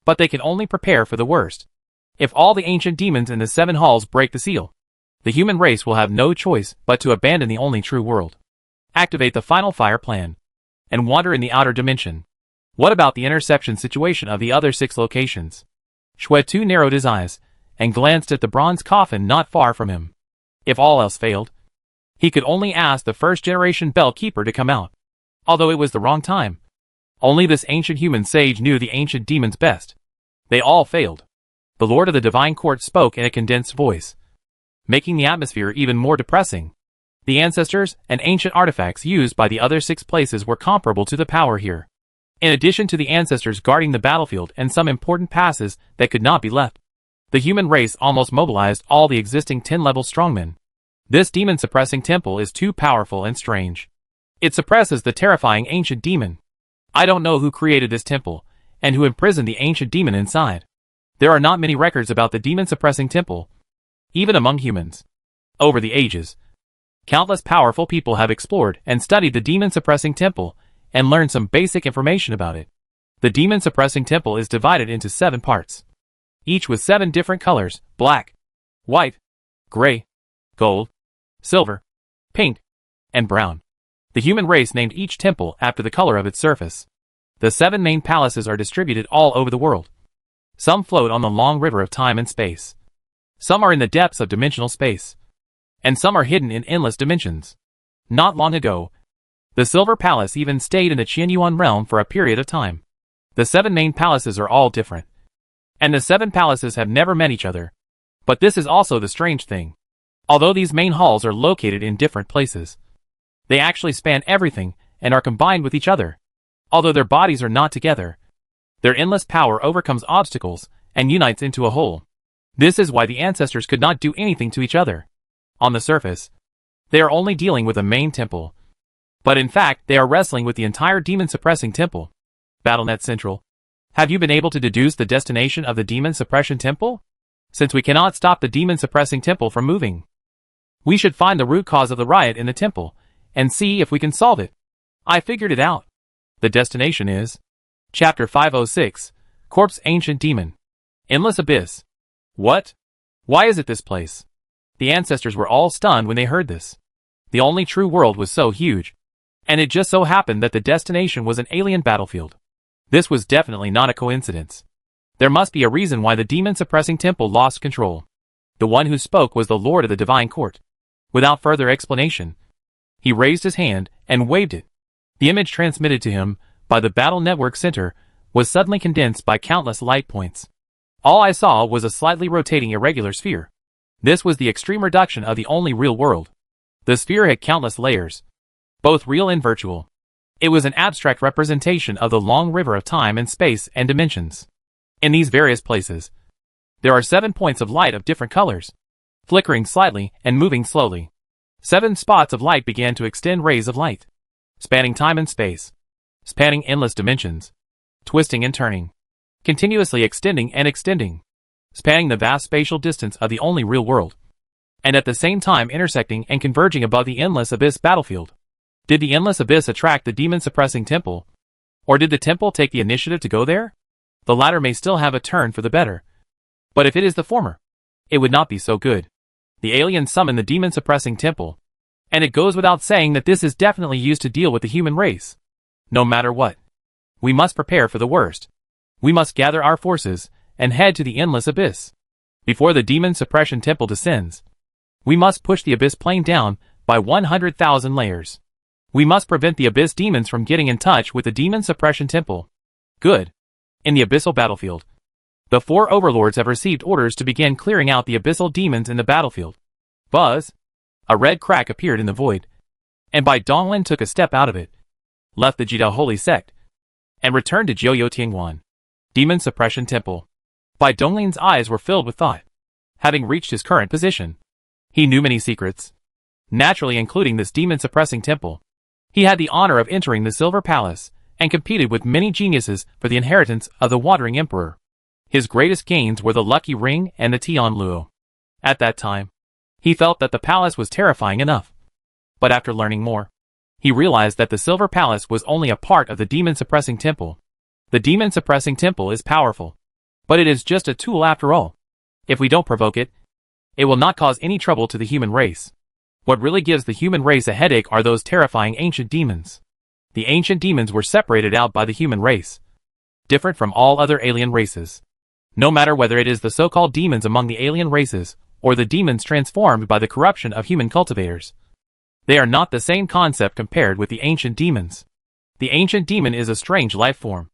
But they can only prepare for the worst. If all the ancient demons in the 7 halls break the seal, the human race will have no choice but to abandon the only true world, activate the final fire plan, and wander in the outer dimension. What about the interception situation of the other 6 locations? Shuetu narrowed his eyes and glanced at the bronze coffin not far from him. If all else failed, he could only ask the first-generation Bell Keeper to come out. Although it was the wrong time. Only this ancient human sage knew the ancient demons best. They all failed. The Lord of the Divine Court spoke in a condensed voice, making the atmosphere even more depressing. The ancestors and ancient artifacts used by the other 6 places were comparable to the power here. In addition to the ancestors guarding the battlefield and some important passes that could not be left, the human race almost mobilized all the existing 10-level strongmen. This demon-suppressing temple is too powerful and strange. It suppresses the terrifying ancient demon. I don't know who created this temple, and who imprisoned the ancient demon inside. There are not many records about the demon-suppressing temple, even among humans. Over the ages, countless powerful people have explored and studied the demon-suppressing temple, and learned some basic information about it. The demon-suppressing temple is divided into 7 parts, each with 7 different colors: black, white, gray, gold, silver, pink, and brown. The human race named each temple after the color of its surface. The 7 main palaces are distributed all over the world. Some float on the long river of time and space. Some are in the depths of dimensional space. And some are hidden in endless dimensions. Not long ago, the Silver Palace even stayed in the Qianyuan realm for a period of time. The 7 main palaces are all different. And the 7 palaces have never met each other. But this is also the strange thing. Although these main halls are located in different places, they actually span everything and are combined with each other. Although their bodies are not together, their endless power overcomes obstacles and unites into a whole. This is why the ancestors could not do anything to each other. On the surface, they are only dealing with a main temple. But in fact, they are wrestling with the entire demon-suppressing temple. BattleNet Central. Have you been able to deduce the destination of the Demon Suppression Temple? Since we cannot stop the Demon Suppressing Temple from moving, we should find the root cause of the riot in the temple, and see if we can solve it. I figured it out. The destination is Chapter 506, Corpse Ancient Demon. Endless Abyss. What? Why is it this place? The ancestors were all stunned when they heard this. The only true world was so huge, and it just so happened that the destination was an alien battlefield. This was definitely not a coincidence. There must be a reason why the demon-suppressing temple lost control. The one who spoke was the Lord of the Divine Court. Without further explanation, he raised his hand and waved it. The image transmitted to him by the Battle Network Center was suddenly condensed by countless light points. All I saw was a slightly rotating irregular sphere. This was the extreme reduction of the only real world. The sphere had countless layers, both real and virtual. It was an abstract representation of the long river of time and space and dimensions. In these various places, there are 7 points of light of different colors, flickering slightly and moving slowly. 7 spots of light began to extend rays of light, spanning time and space, spanning endless dimensions, twisting and turning, continuously extending and extending, spanning the vast spatial distance of the only real world, and at the same time intersecting and converging above the endless abyss battlefield. Did the endless abyss attract the demon-suppressing temple? Or did the temple take the initiative to go there? The latter may still have a turn for the better. But if it is the former, it would not be so good. The aliens summoned the demon-suppressing temple. And it goes without saying that this is definitely used to deal with the human race. No matter what, we must prepare for the worst. We must gather our forces and head to the endless abyss. Before the demon suppression temple descends, we must push the abyss plane down by 100,000 layers. We must prevent the abyss demons from getting in touch with the demon suppression temple. Good. In the abyssal battlefield, the 4 overlords have received orders to begin clearing out the abyssal demons in the battlefield. Buzz! A red crack appeared in the void, and Bai Donglin took a step out of it, left the Jidao Holy Sect, and returned to Jiuyo Tiangwan, Demon Suppression Temple. Bai Donglin's eyes were filled with thought. Having reached his current position, he knew many secrets, naturally including this demon-suppressing temple. He had the honor of entering the Silver Palace, and competed with many geniuses for the inheritance of the Wandering Emperor. His greatest gains were the Lucky Ring and the Tian Luo. At that time, he felt that the palace was terrifying enough. But after learning more, he realized that the Silver Palace was only a part of the demon-suppressing temple. The demon-suppressing temple is powerful, but it is just a tool after all. If we don't provoke it, it will not cause any trouble to the human race. What really gives the human race a headache are those terrifying ancient demons. The ancient demons were separated out by the human race, different from all other alien races. No matter whether it is the so-called demons among the alien races, or the demons transformed by the corruption of human cultivators, they are not the same concept compared with the ancient demons. The ancient demon is a strange life form.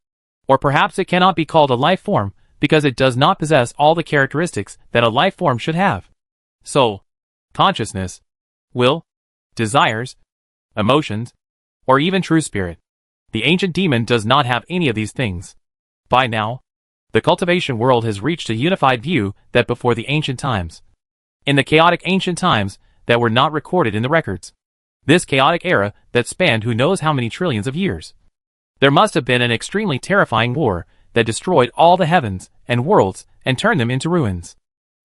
Or perhaps it cannot be called a life form, because it does not possess all the characteristics that a life form should have. Soul, consciousness, will, desires, emotions, or even true spirit. The ancient demon does not have any of these things. By now, the cultivation world has reached a unified view that before the ancient times, in the chaotic ancient times that were not recorded in the records, this chaotic era that spanned who knows how many trillions of years, there must have been an extremely terrifying war that destroyed all the heavens and worlds and turned them into ruins.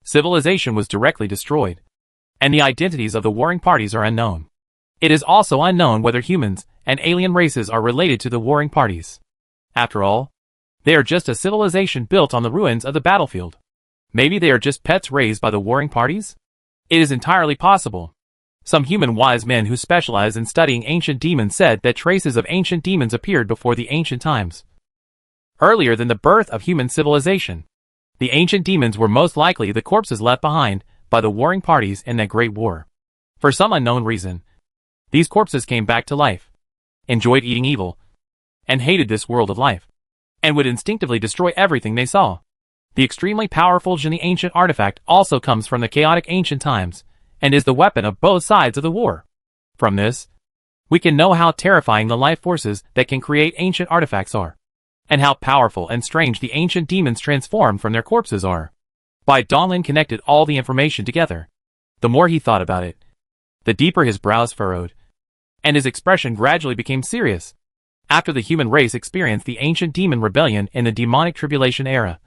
Civilization was directly destroyed, and the identities of the warring parties are unknown. It is also unknown whether humans and alien races are related to the warring parties. After all, they are just a civilization built on the ruins of the battlefield. Maybe they are just pets raised by the warring parties? It is entirely possible. Some human wise men who specialize in studying ancient demons said that traces of ancient demons appeared before the ancient times, earlier than the birth of human civilization. The ancient demons were most likely the corpses left behind by the warring parties in that great war. For some unknown reason, these corpses came back to life, enjoyed eating evil, and hated this world of life, and would instinctively destroy everything they saw. The extremely powerful Jin ancient artifact also comes from the chaotic ancient times, and is the weapon of both sides of the war. From this, we can know how terrifying the life forces that can create ancient artifacts are, and how powerful and strange the ancient demons transformed from their corpses are. Bai Donglin connected all the information together. The more he thought about it, the deeper his brows furrowed, and his expression gradually became serious. After the human race experienced the ancient demon rebellion in the demonic tribulation era,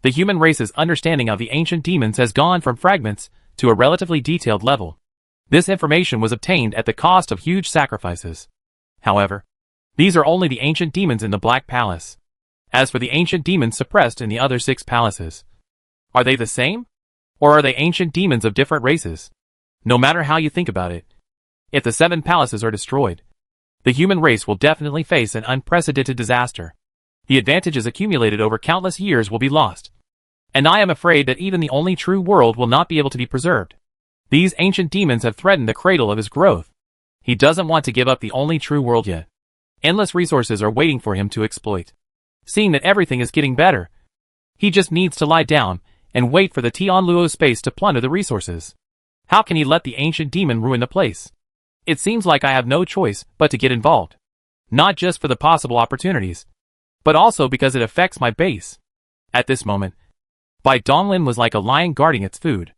the human race's understanding of the ancient demons has gone from fragments to a relatively detailed level. This information was obtained at the cost of huge sacrifices. However, these are only the ancient demons in the Black Palace. As for the ancient demons suppressed in the other 6 palaces, are they the same? Or are they ancient demons of different races? No matter how you think about it, if the 7 palaces are destroyed, the human race will definitely face an unprecedented disaster. The advantages accumulated over countless years will be lost. And I am afraid that even the only true world will not be able to be preserved. These ancient demons have threatened the cradle of his growth. He doesn't want to give up the only true world yet. Endless resources are waiting for him to exploit. Seeing that everything is getting better, he just needs to lie down and wait for the Tianluo space to plunder the resources. How can he let the ancient demon ruin the place? It seems like I have no choice but to get involved. Not just for the possible opportunities, but also because it affects my base. At this moment, Bai Donglin was like a lion guarding its food.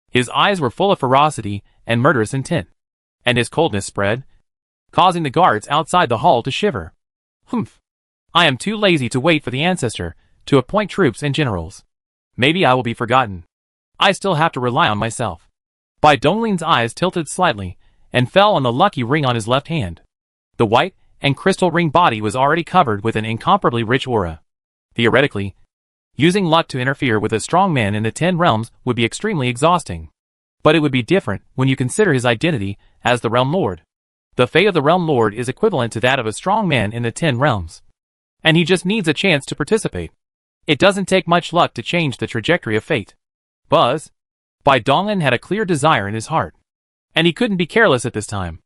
His eyes were full of ferocity and murderous intent, and his coldness spread, causing the guards outside the hall to shiver. Humph. I am too lazy to wait for the ancestor to appoint troops and generals. Maybe I will be forgotten. I still have to rely on myself. Bai Donglin's eyes tilted slightly, and fell on the lucky ring on his left hand. The white and crystal ring body was already covered with an incomparably rich aura. Theoretically, using luck to interfere with a strong man in the 10 realms would be extremely exhausting. But it would be different when you consider his identity as the Realm Lord. The fate of the Realm Lord is equivalent to that of a strong man in the 10 realms. And he just needs a chance to participate. It doesn't take much luck to change the trajectory of fate. Buzz, Bai Donglin had a clear desire in his heart. And he couldn't be careless at this time.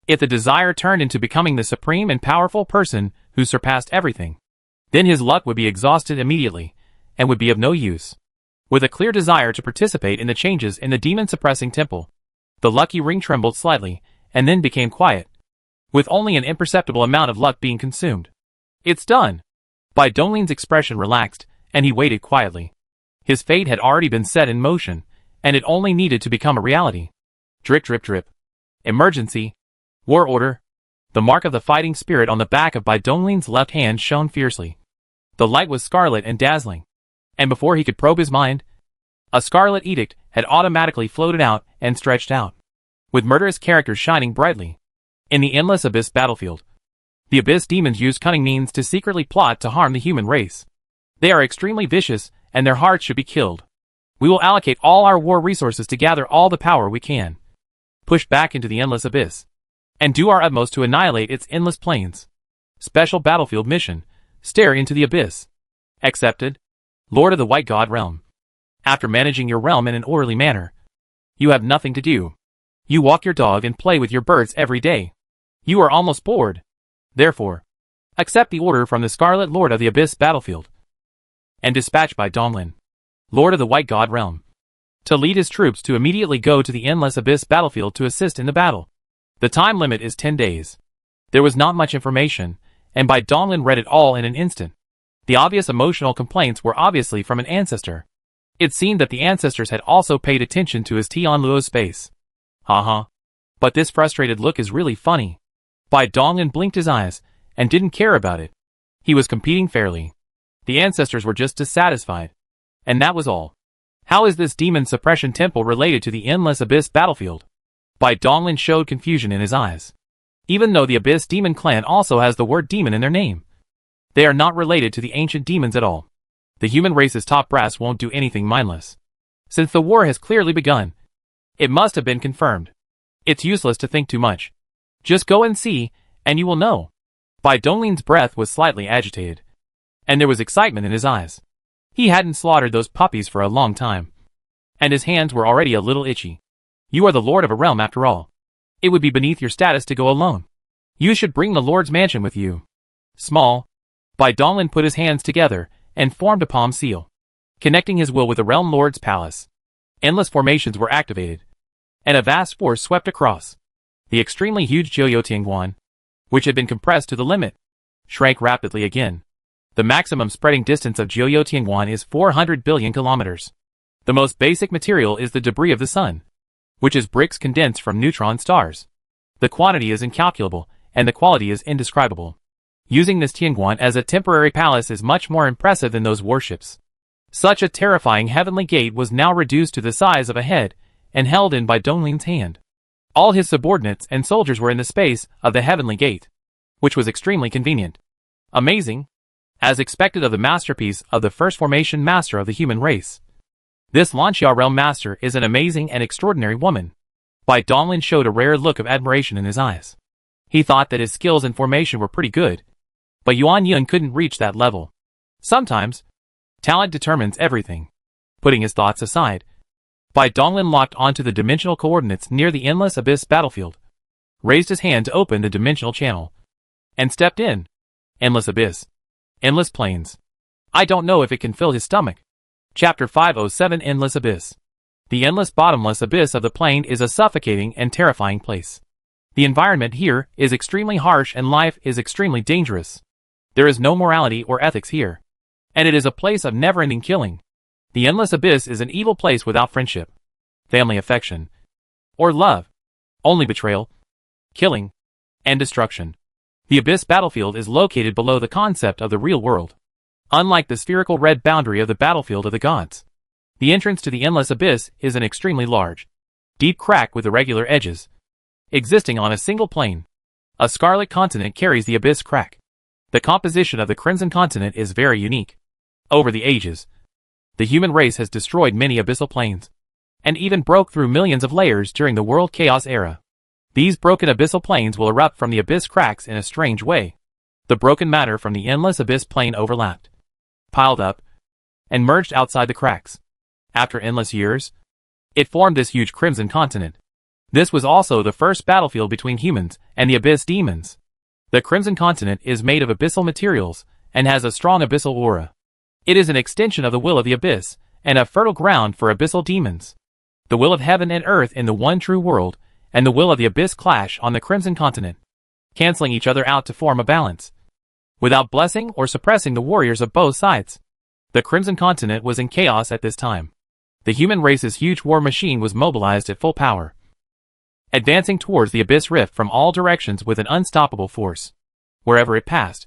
If the desire turned into becoming the supreme and powerful person who surpassed everything, then his luck would be exhausted immediately, and would be of no use. With a clear desire to participate in the changes in the demon-suppressing temple, the lucky ring trembled slightly, and then became quiet, with only an imperceptible amount of luck being consumed. It's done! Bai Donglin's expression relaxed, and he waited quietly. His fate had already been set in motion, and it only needed to become a reality. Drip drip drip. Emergency. War order. The mark of the fighting spirit on the back of Bai Donglin's left hand shone fiercely. The light was scarlet and dazzling. And before he could probe his mind, a scarlet edict had automatically floated out and stretched out, with murderous characters shining brightly. In the endless abyss battlefield, the abyss demons use cunning means to secretly plot to harm the human race. They are extremely vicious, and their hearts should be killed. We will allocate all our war resources to gather all the power we can, push back into the endless abyss, and do our utmost to annihilate its endless plains. Special battlefield mission: stare into the abyss. Accepted. Lord of the White God Realm. After managing your realm in an orderly manner, you have nothing to do. You walk your dog and play with your birds every day. You are almost bored. Therefore, accept the order from the Scarlet Lord of the Abyss battlefield, and dispatch Bai Donglin, Lord of the White God Realm, to lead his troops to immediately go to the endless abyss battlefield to assist in the battle. The time limit is 10 days. There was not much information, and Bai Donglin read it all in an instant. The obvious emotional complaints were obviously from an ancestor. It seemed that the ancestors had also paid attention to his Tianluo's space. Haha. But this frustrated look is really funny. Bai Donglin blinked his eyes, and didn't care about it. He was competing fairly. The ancestors were just dissatisfied. And that was all. How is this demon suppression temple related to the endless abyss battlefield? Bai Donglin showed confusion in his eyes. Even though the abyss demon clan also has the word demon in their name, they are not related to the ancient demons at all. The human race's top brass won't do anything mindless. Since the war has clearly begun, it must have been confirmed. It's useless to think too much. Just go and see, and you will know. Bai Donglin's breath was slightly agitated, and there was excitement in his eyes. He hadn't slaughtered those puppies for a long time, and his hands were already a little itchy. You are the lord of a realm after all. It would be beneath your status to go alone. You should bring the lord's mansion with you. Small. Bai Donglin put his hands together and formed a palm seal, connecting his will with the realm lord's palace. Endless formations were activated, and a vast force swept across. The extremely huge Jiuyotianguan, which had been compressed to the limit, shrank rapidly again. The maximum spreading distance of Jiuyotianguan is 400 billion kilometers. The most basic material is the debris of the sun, which is bricks condensed from neutron stars. The quantity is incalculable, and the quality is indescribable. Using this Tianguan as a temporary palace is much more impressive than those warships. Such a terrifying heavenly gate was now reduced to the size of a head, and held in Bai Donglin's hand. All his subordinates and soldiers were in the space of the heavenly gate, which was extremely convenient. Amazing. As expected of the masterpiece of the first formation master of the human race. This Lanxia realm master is an amazing and extraordinary woman. Bai Donglin showed a rare look of admiration in his eyes. He thought that his skills in formation were pretty good, but Yuan Yun couldn't reach that level. Sometimes, talent determines everything. Putting his thoughts aside, Bai Donglin locked onto the dimensional coordinates near the endless abyss battlefield, raised his hand to open the dimensional channel, and stepped in. Endless abyss. Endless plains. I don't know if it can fill his stomach. Chapter 507 Endless Abyss. The endless bottomless abyss of the plain is a suffocating and terrifying place. The environment here is extremely harsh and life is extremely dangerous. There is no morality or ethics here, and it is a place of never-ending killing. The endless abyss is an evil place without friendship, family affection, or love. Only betrayal, killing, and destruction. The abyss battlefield is located below the concept of the real world. Unlike the spherical red boundary of the battlefield of the gods, the entrance to the endless abyss is an extremely large, deep crack with irregular edges, existing on a single plane. A scarlet continent carries the abyss crack. The composition of the crimson continent is very unique. Over the ages, the human race has destroyed many abyssal planes, and even broke through millions of layers during the world chaos era. These broken abyssal planes will erupt from the abyss cracks in a strange way. The broken matter from the endless abyss plane overlapped, piled up, and merged outside the cracks. After endless years, it formed this huge crimson continent. This was also the first battlefield between humans and the abyss demons. The crimson continent is made of abyssal materials and has a strong abyssal aura. It is an extension of the will of the abyss and a fertile ground for abyssal demons. The will of heaven and earth in the one true world and the will of the abyss clash on the crimson continent, canceling each other out to form a balance, without blessing or suppressing the warriors of both sides. The crimson continent was in chaos at this time. The human race's huge war machine was mobilized at full power, advancing towards the abyss rift from all directions with an unstoppable force. Wherever it passed,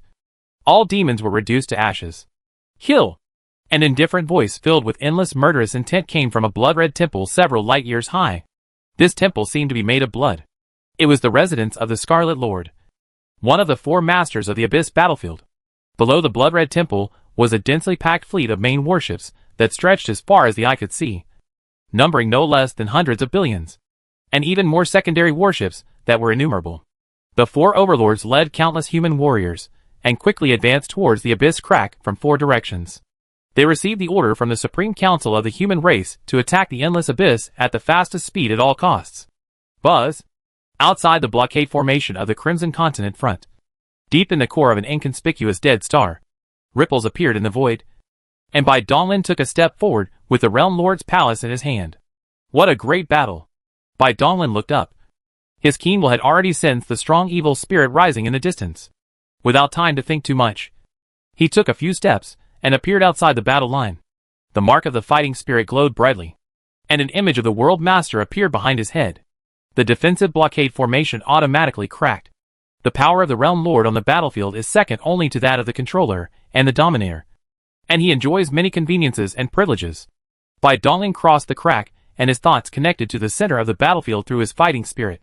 all demons were reduced to ashes. Kill! An indifferent voice filled with endless murderous intent came from a blood-red temple several light years high. This temple seemed to be made of blood. It was the residence of the Scarlet Lord, one of the four masters of the abyss battlefield. Below the blood-red temple was a densely packed fleet of main warships that stretched as far as the eye could see, numbering no less than hundreds of billions, and even more secondary warships that were innumerable. The four overlords led countless human warriors, and quickly advanced towards the abyss crack from four directions. They received the order from the Supreme Council of the human race to attack the endless abyss at the fastest speed at all costs. Buzz! Outside the blockade formation of the Crimson Continent front, deep in the core of an inconspicuous dead star, ripples appeared in the void, and Bai Donglin took a step forward with the Realm Lord's palace in his hand. What a great battle! Bai Donglin looked up. His keen will had already sensed the strong evil spirit rising in the distance. Without time to think too much, he took a few steps and appeared outside the battle line. The mark of the fighting spirit glowed brightly, and an image of the World Master appeared behind his head. The defensive blockade formation automatically cracked. The power of the Realm Lord on the battlefield is second only to that of the Controller and the Dominator, and he enjoys many conveniences and privileges. Bai Donglin crossed the crack, and his thoughts connected to the center of the battlefield through his fighting spirit.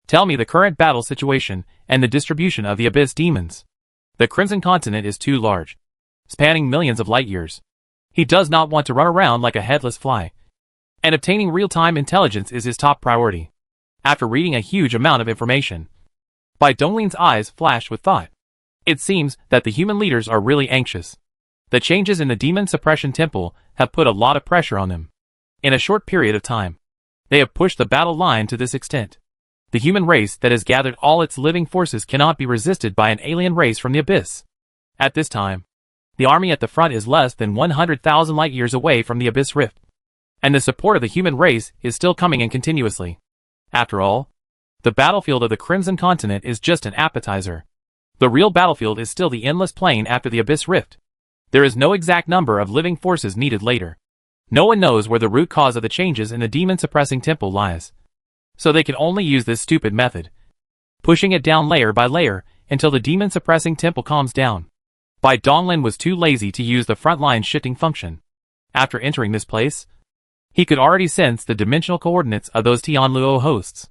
Tell me the current battle situation and the distribution of the abyss demons. The Crimson Continent is too large, spanning millions of light years. He does not want to run around like a headless fly, and obtaining real-time intelligence is his top priority. After reading a huge amount of information, Bai Donglin's eyes flashed with thought. It seems that the human leaders are really anxious. The changes in the Demon Suppression Temple have put a lot of pressure on them. In a short period of time, they have pushed the battle line to this extent. The human race that has gathered all its living forces cannot be resisted by an alien race from the abyss. At this time, the army at the front is less than 100,000 light years away from the abyss rift, and the support of the human race is still coming in continuously. After all, the battlefield of the Crimson Continent is just an appetizer. The real battlefield is still the endless plain after the abyss rift. There is no exact number of living forces needed later. No one knows where the root cause of the changes in the demon-suppressing temple lies, so they can only use this stupid method, pushing it down layer by layer until the demon-suppressing temple calms down. Bai Donglin was too lazy to use the frontline shifting function. After entering this place, he could already sense the dimensional coordinates of those Tianluo hosts.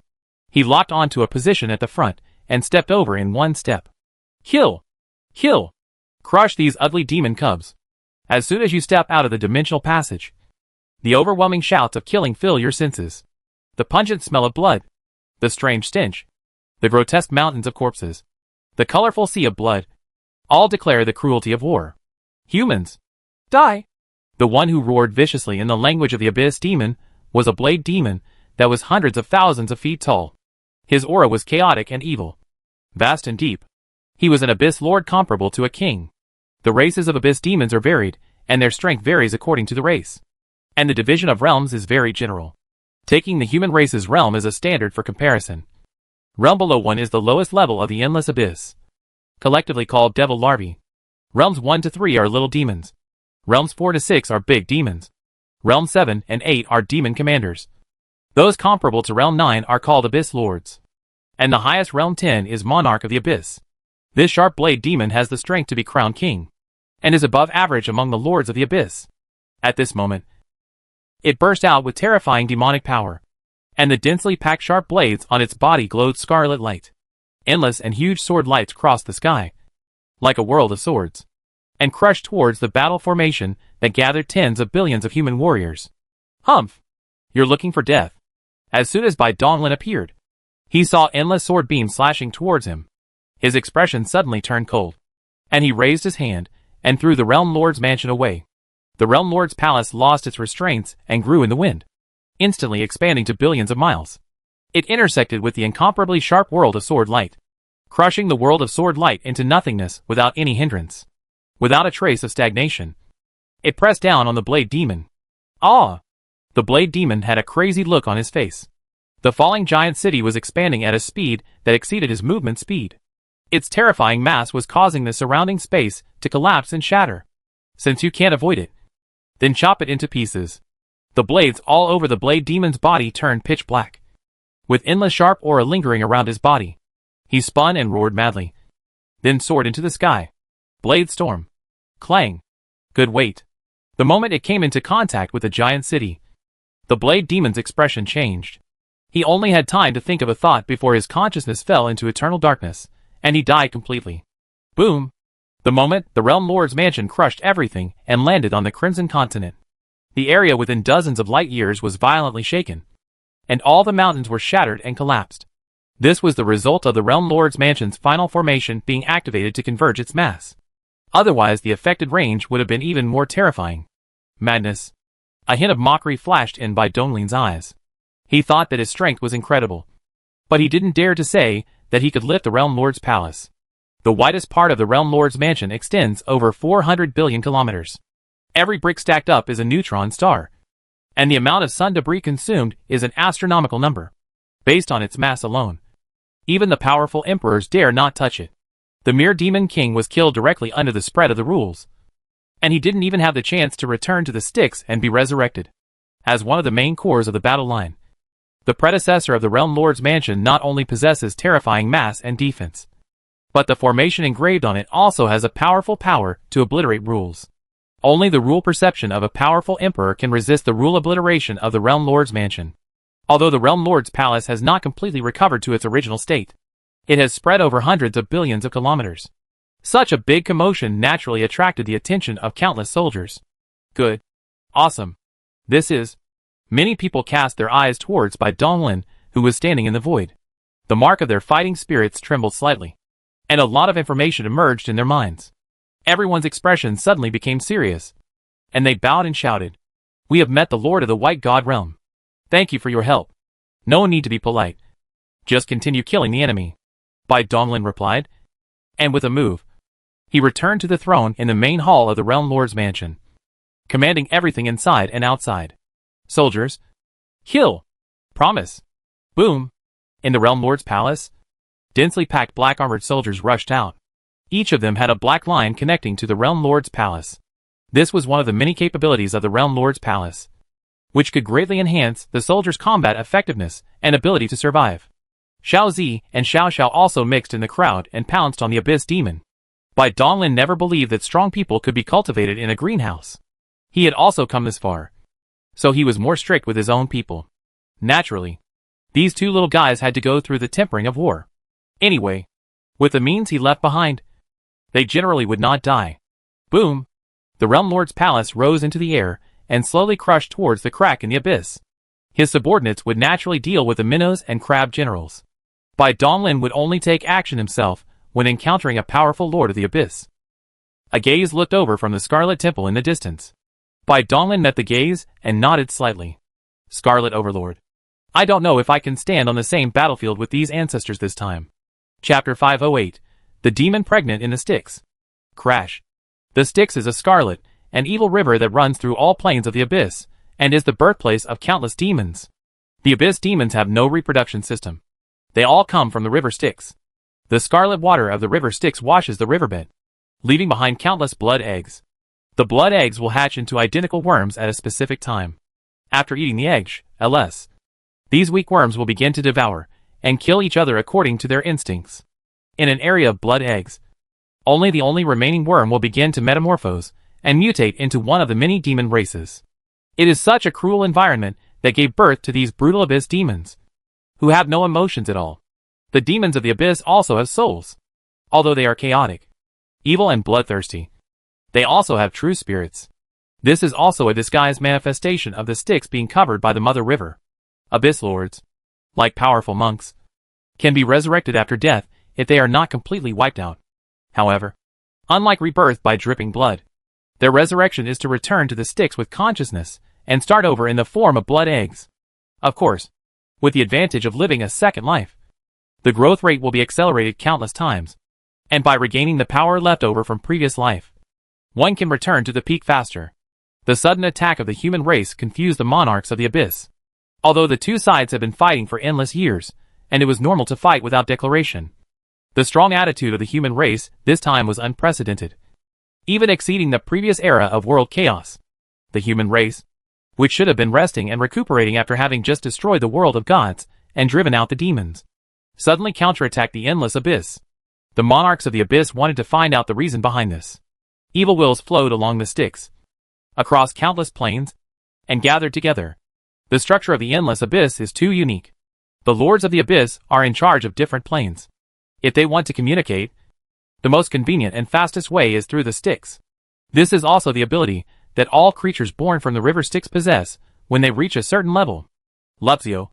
He locked onto a position at the front and stepped over in one step. Kill! Kill! Crush these ugly demon cubs. As soon as you step out of the dimensional passage, the overwhelming shouts of killing fill your senses. The pungent smell of blood, the strange stench, the grotesque mountains of corpses, the colorful sea of blood, all declare the cruelty of war. Humans, die! The one who roared viciously in the language of the abyss demon was a blade demon that was hundreds of thousands of feet tall. His aura was chaotic and evil, vast and deep. He was an abyss lord comparable to a king. The races of abyss demons are varied, and their strength varies according to the race. And the division of realms is very general, taking the human race's realm as a standard for comparison. Realm below 1 is the lowest level of the endless abyss, collectively called devil larvae. Realms 1 to 3 are little demons. Realms 4 to 6 are big demons. Realms 7 and 8 are demon commanders. Those comparable to Realm 9 are called abyss lords. And the highest Realm 10 is monarch of the abyss. This sharp blade demon has the strength to be crowned king, and is above average among the lords of the abyss. At this moment, it burst out with terrifying demonic power, and the densely packed sharp blades on its body glowed scarlet light. Endless and huge sword lights crossed the sky, like a world of swords, and crushed towards the battle formation that gathered tens of billions of human warriors. Humph! You're looking for death. As soon as Bai Donglin appeared, he saw endless sword beams slashing towards him. His expression suddenly turned cold, and he raised his hand and threw the Realm Lord's mansion away. The Realm Lord's palace lost its restraints and grew in the wind, instantly expanding to billions of miles. It intersected with the incomparably sharp world of sword light, crushing the world of sword light into nothingness without any hindrance, without a trace of stagnation. It pressed down on the Blade Demon. Ah! The Blade Demon had a crazy look on his face. The falling giant city was expanding at a speed that exceeded his movement speed. Its terrifying mass was causing the surrounding space to collapse and shatter. Since you can't avoid it, then chop it into pieces. The blades all over the Blade Demon's body turned pitch black, with endless sharp aura lingering around his body. He spun and roared madly, then soared into the sky. Blade storm. Clang. Good wait. The moment it came into contact with the giant city, the Blade Demon's expression changed. He only had time to think of a thought before his consciousness fell into eternal darkness, and he died completely. Boom! The moment, the Realm Lord's mansion crushed everything and landed on the Crimson Continent. The area within dozens of light years was violently shaken, and all the mountains were shattered and collapsed. This was the result of the Realm Lord's mansion's final formation being activated to converge its mass. Otherwise, the affected range would have been even more terrifying. Madness. A hint of mockery flashed in Bai Donglin's eyes. He thought that his strength was incredible, but he didn't dare to say that he could lift the Realm Lord's palace. The widest part of the Realm Lord's mansion extends over 400 billion kilometers. Every brick stacked up is a neutron star, and the amount of sun debris consumed is an astronomical number, based on its mass alone. Even the powerful emperors dare not touch it. The mere demon king was killed directly under the spread of the rules, and he didn't even have the chance to return to the Styx and be resurrected as one of the main cores of the battle line. The predecessor of the Realm Lord's mansion not only possesses terrifying mass and defense, but the formation engraved on it also has a powerful power to obliterate rules. Only the rule perception of a powerful emperor can resist the rule obliteration of the Realm Lord's mansion. Although the Realm Lord's palace has not completely recovered to its original state, it has spread over hundreds of billions of kilometers. Such a big commotion naturally attracted the attention of countless soldiers. Good. Awesome. This is... Many people cast their eyes towards Bai Donglin, who was standing in the void. The mark of their fighting spirits trembled slightly, and a lot of information emerged in their minds. Everyone's expression suddenly became serious, and they bowed and shouted, "We have met the Lord of the White God Realm. Thank you for your help. No need to be polite. Just continue killing the enemy," Bai Donglin replied, and with a move, he returned to the throne in the main hall of the Realm Lord's mansion, commanding everything inside and outside. Soldiers, kill! Promise! Boom! In the Realm Lord's palace, densely packed black-armored soldiers rushed out. Each of them had a black line connecting to the Realm Lord's palace. This was one of the many capabilities of the Realm Lord's palace, which could greatly enhance the soldiers' combat effectiveness and ability to survive. Xiao Zi and Xiao Xiao also mixed in the crowd and pounced on the Abyss Demon. Bai Donglin never believed that strong people could be cultivated in a greenhouse. He had also come this far, so he was more strict with his own people. Naturally, these two little guys had to go through the tempering of war. Anyway, with the means he left behind, they generally would not die. Boom! The Realm Lord's palace rose into the air and slowly crushed towards the crack in the abyss. His subordinates would naturally deal with the minnows and crab generals. Bai Donglin would only take action himself when encountering a powerful Lord of the Abyss. A gaze looked over from the Scarlet Temple in the distance. Bai Donglin met the gaze and nodded slightly. Scarlet Overlord. I don't know if I can stand on the same battlefield with these ancestors this time. Chapter 508. The Demon Pregnant in the Styx. Crash. The Styx is a scarlet, an evil river that runs through all planes of the Abyss, and is the birthplace of countless demons. The Abyss demons have no reproduction system. They all come from the river Styx. The scarlet water of the river Styx washes the riverbed, leaving behind countless blood eggs. The blood eggs will hatch into identical worms at a specific time. After eating the eggs, ls. These weak worms will begin to devour and kill each other according to their instincts. In an area of blood eggs, only the remaining worm will begin to metamorphose and mutate into one of the many demon races. It is such a cruel environment that gave birth to these brutal abyss demons, who have no emotions at all. The demons of the abyss also have souls. Although they are chaotic, evil and bloodthirsty, they also have true spirits. This is also a disguised manifestation of the Styx being covered by the Mother River. Abyss lords, like powerful monks, can be resurrected after death if they are not completely wiped out. However, unlike rebirth by dripping blood, their resurrection is to return to the Styx with consciousness and start over in the form of blood eggs. Of course, with the advantage of living a second life. The growth rate will be accelerated countless times, and by regaining the power left over from previous life, one can return to the peak faster. The sudden attack of the human race confused the monarchs of the abyss. Although the two sides have been fighting for endless years, and it was normal to fight without declaration, the strong attitude of the human race this time was unprecedented, even exceeding the previous era of world chaos. The human race, which should have been resting and recuperating after having just destroyed the world of gods and driven out the demons, suddenly counterattacked the endless abyss. The monarchs of the abyss wanted to find out the reason behind this. Evil wills flowed along the Styx, across countless planes, and gathered together. The structure of the endless abyss is too unique. The lords of the abyss are in charge of different planes. If they want to communicate, the most convenient and fastest way is through the Styx. This is also the ability that all creatures born from the river Styx possess when they reach a certain level. Lupzio,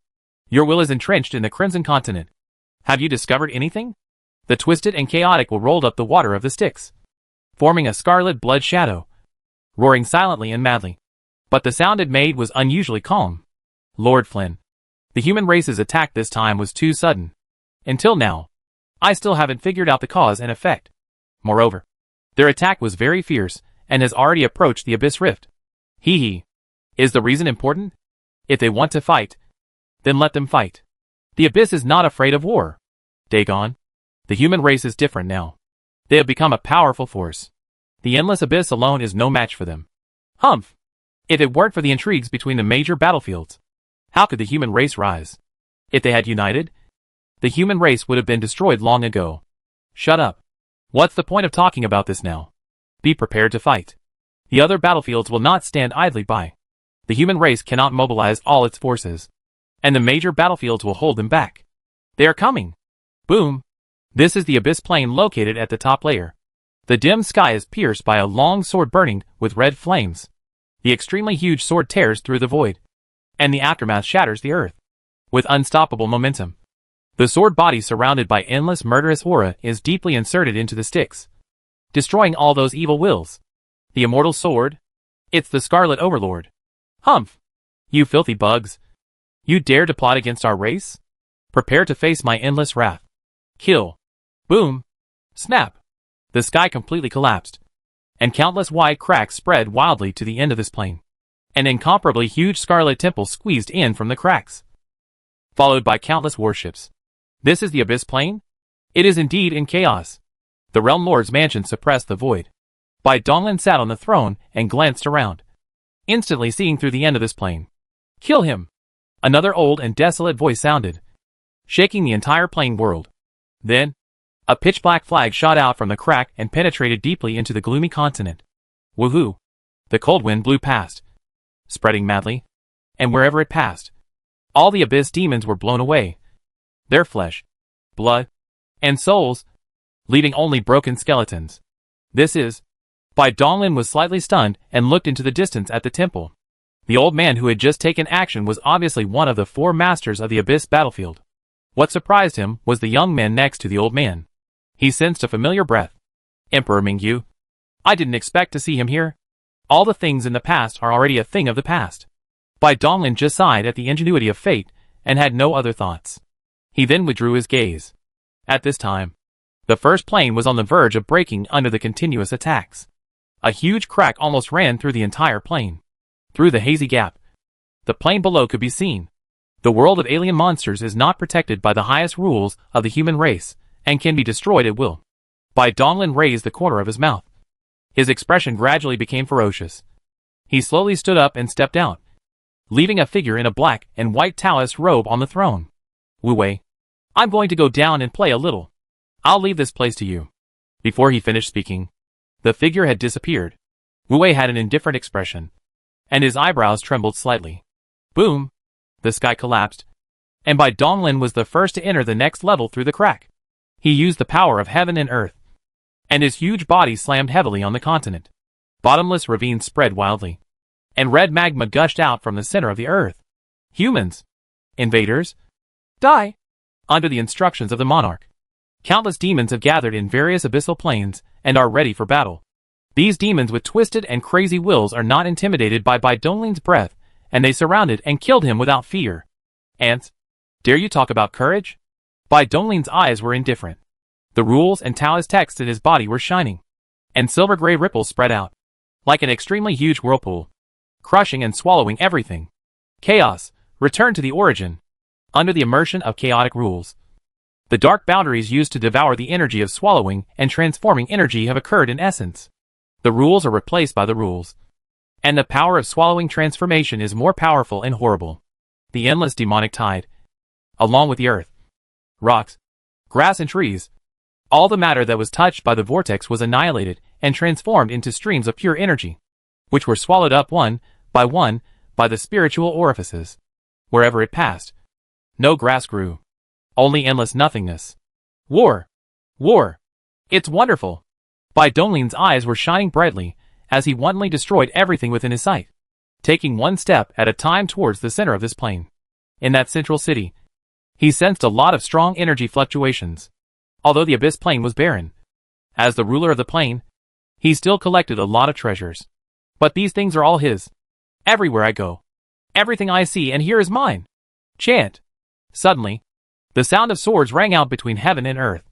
your will is entrenched in the Crimson Continent. Have you discovered anything? The twisted and chaotic will rolled up the water of the Styx, forming a scarlet blood shadow, roaring silently and madly. But the sound it made was unusually calm. Lord Flynn, the human race's attack this time was too sudden. Until now, I still haven't figured out the cause and effect. Moreover, their attack was very fierce and has already approached the Abyss Rift. Hee. Is the reason important? If they want to fight, then let them fight. The Abyss is not afraid of war. Dagon, the human race is different now. They have become a powerful force. The endless abyss alone is no match for them. Humph! If it weren't for the intrigues between the major battlefields, how could the human race rise? If they had united, the human race would have been destroyed long ago. Shut up. What's the point of talking about this now? Be prepared to fight. The other battlefields will not stand idly by. The human race cannot mobilize all its forces, and the major battlefields will hold them back. They are coming. Boom. This is the abyss plane located at the top layer. The dim sky is pierced by a long sword burning with red flames. The extremely huge sword tears through the void, and the aftermath shatters the earth. With unstoppable momentum, the sword body surrounded by endless murderous aura is deeply inserted into the Styx, destroying all those evil wills. The immortal sword? It's the Scarlet Overlord. Humph! You filthy bugs. You dare to plot against our race? Prepare to face my endless wrath. Kill. Boom. Snap. The sky completely collapsed, and countless wide cracks spread wildly to the end of this plane. An incomparably huge scarlet temple squeezed in from the cracks, followed by countless warships. This is the abyss plane? It is indeed in chaos. The Realm Lord's mansion suppressed the void. Bai Donglin sat on the throne and glanced around, instantly seeing through the end of this plane. Kill him! Another old and desolate voice sounded, shaking the entire plane world. Then, a pitch-black flag shot out from the crack and penetrated deeply into the gloomy continent. Woohoo! The cold wind blew past, spreading madly, and wherever it passed, all the abyss demons were blown away. Their flesh, blood, and souls, leaving only broken skeletons. This is... Bai Donglin was slightly stunned and looked into the distance at the temple. The old man who had just taken action was obviously one of the 4 masters of the abyss battlefield. What surprised him was the young man next to the old man. He sensed a familiar breath. Emperor Mingyu. I didn't expect to see him here. All the things in the past are already a thing of the past. Bai Donglin just sighed at the ingenuity of fate and had no other thoughts. He then withdrew his gaze. At this time, the first plane was on the verge of breaking under the continuous attacks. A huge crack almost ran through the entire plane. Through the hazy gap, the plane below could be seen. The world of alien monsters is not protected by the highest rules of the human race, and can be destroyed at will. Bai Donglin raised the corner of his mouth. His expression gradually became ferocious. He slowly stood up and stepped out, leaving a figure in a black and white Taoist robe on the throne. Wu Wei, I'm going to go down and play a little. I'll leave this place to you. Before he finished speaking, the figure had disappeared. Wu Wei had an indifferent expression, and his eyebrows trembled slightly. Boom! The sky collapsed, and Bai Donglin was the first to enter the next level through the crack. He used the power of heaven and earth, and his huge body slammed heavily on the continent. Bottomless ravines spread wildly, and red magma gushed out from the center of the earth. Humans, invaders, die! Under the instructions of the monarch. Countless demons have gathered in various abyssal planes and are ready for battle. These demons with twisted and crazy wills are not intimidated by Bai Donglin's breath, and they surrounded and killed him without fear. Ants, dare you talk about courage? Bai Donglin's eyes were indifferent. The rules and Taoist texts in his body were shining, and silver-gray ripples spread out, like an extremely huge whirlpool, crushing and swallowing everything. Chaos, return to the origin. Under the immersion of chaotic rules, the dark boundaries used to devour the energy of swallowing and transforming energy have occurred in essence. The rules are replaced by the rules, and the power of swallowing transformation is more powerful and horrible. The endless demonic tide, along with the earth, rocks, grass and trees, all the matter that was touched by the vortex was annihilated and transformed into streams of pure energy, which were swallowed up one by the spiritual orifices. Wherever it passed, no grass grew, only endless nothingness. War! War! It's wonderful! Bai Donglin's eyes were shining brightly as he wantonly destroyed everything within his sight, taking one step at a time towards the center of this plane. In that central city, he sensed a lot of strong energy fluctuations. Although the abyss plane was barren, as the ruler of the plane, he still collected a lot of treasures. But these things are all his. Everywhere I go, everything I see and hear is mine. Chant. Suddenly, the sound of swords rang out between heaven and earth,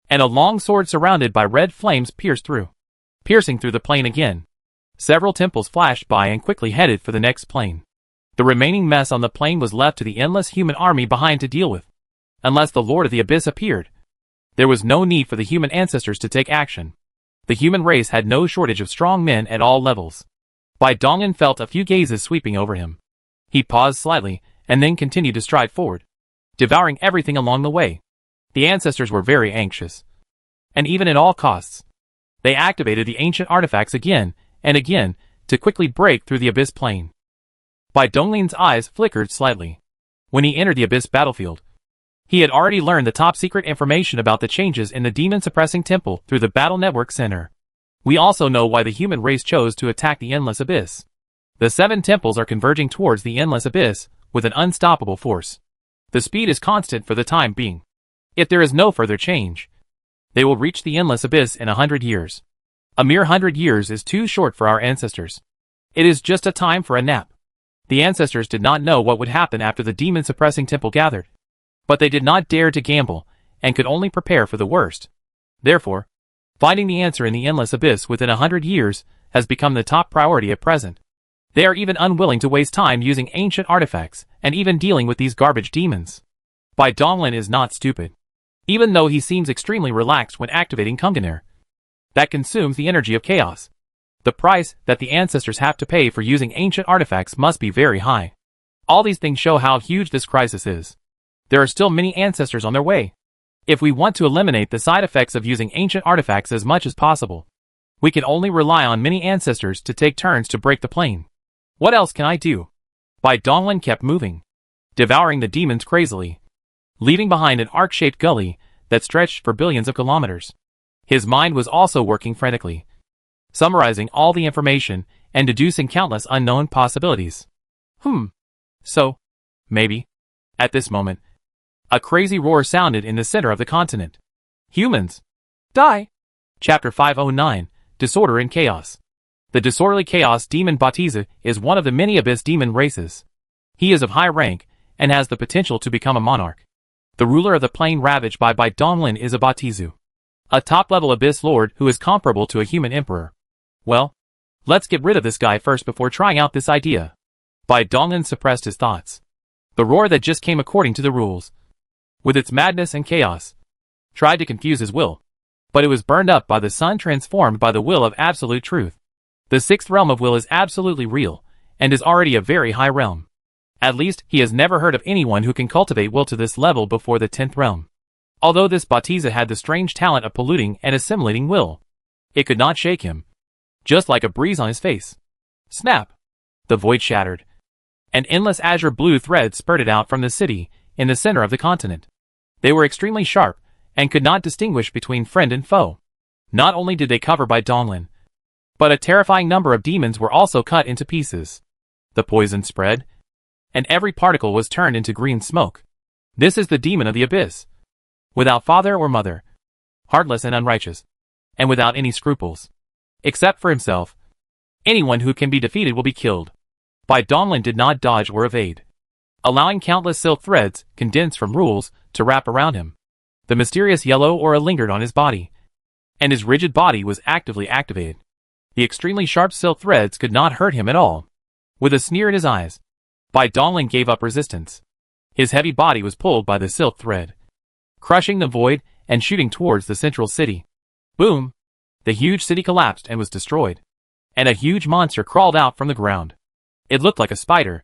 and a long sword surrounded by red flames piercing through the plane again. Several temples flashed by and quickly headed for the next plane. The remaining mess on the plane was left to the endless human army behind to deal with. Unless the Lord of the Abyss appeared, there was no need for the human ancestors to take action. The human race had no shortage of strong men at all levels. Bai Donglin felt a few gazes sweeping over him. He paused slightly, and then continued to stride forward, devouring everything along the way. The ancestors were very anxious, and even at all costs, they activated the ancient artifacts again and again to quickly break through the abyss plane. Bai Donglin's eyes flickered slightly. When he entered the abyss battlefield, he had already learned the top-secret information about the changes in the demon-suppressing temple through the Battle Network Center. We also know why the human race chose to attack the Endless Abyss. The 7 temples are converging towards the Endless Abyss with an unstoppable force. The speed is constant for the time being. If there is no further change, they will reach the Endless Abyss in 100 years. A mere 100 years is too short for our ancestors. It is just a time for a nap. The ancestors did not know what would happen after the demon-suppressing temple gathered, but they did not dare to gamble and could only prepare for the worst. Therefore, finding the answer in the Endless Abyss within 100 years has become the top priority at present. They are even unwilling to waste time using ancient artifacts and even dealing with these garbage demons. Bai Donglin is not stupid, even though he seems extremely relaxed when activating Kunganer. That consumes the energy of chaos. The price that the ancestors have to pay for using ancient artifacts must be very high. All these things show how huge this crisis is. There are still many ancestors on their way. If we want to eliminate the side effects of using ancient artifacts as much as possible, we can only rely on many ancestors to take turns to break the plane. What else can I do? Bai Donglin kept moving, devouring the demons crazily, leaving behind an arc-shaped gully that stretched for billions of kilometers. His mind was also working frantically, summarizing all the information and deducing countless unknown possibilities. So, maybe, at this moment, a crazy roar sounded in the center of the continent. Humans, die! Chapter 509, Disorder and Chaos. The disorderly chaos demon Batiza is one of the many abyss demon races. He is of high rank and has the potential to become a monarch. The ruler of the plane ravaged by Bai Donglin is a Batizu, a top-level abyss lord who is comparable to a human emperor. Well, let's get rid of this guy first before trying out this idea. Bai Donglin suppressed his thoughts. The roar that just came according to the rules, with its madness and chaos, tried to confuse his will, but it was burned up by the sun, transformed by the will of absolute truth. The 6th realm of will is absolutely real, and is already a very high realm. At least, he has never heard of anyone who can cultivate will to this level before the 10th realm. Although this Batiza had the strange talent of polluting and assimilating will, it could not shake him, just like a breeze on his face. Snap! The void shattered. An endless azure blue thread spurted out from the city, in the center of the continent. They were extremely sharp, and could not distinguish between friend and foe. Not only did they cover Bai Donglin, but a terrifying number of demons were also cut into pieces. The poison spread, and every particle was turned into green smoke. This is the demon of the abyss. Without father or mother, heartless and unrighteous, and without any scruples. Except for himself, anyone who can be defeated will be killed. Bai Donglin did not dodge or evade, allowing countless silk threads, condensed from rules, to wrap around him. The mysterious yellow aura lingered on his body, and his rigid body was actively activated. The extremely sharp silk threads could not hurt him at all. With a sneer in his eyes, Bai Donglin gave up resistance. His heavy body was pulled by the silk thread, crushing the void and shooting towards the central city. Boom! The huge city collapsed and was destroyed, and a huge monster crawled out from the ground. It looked like a spider,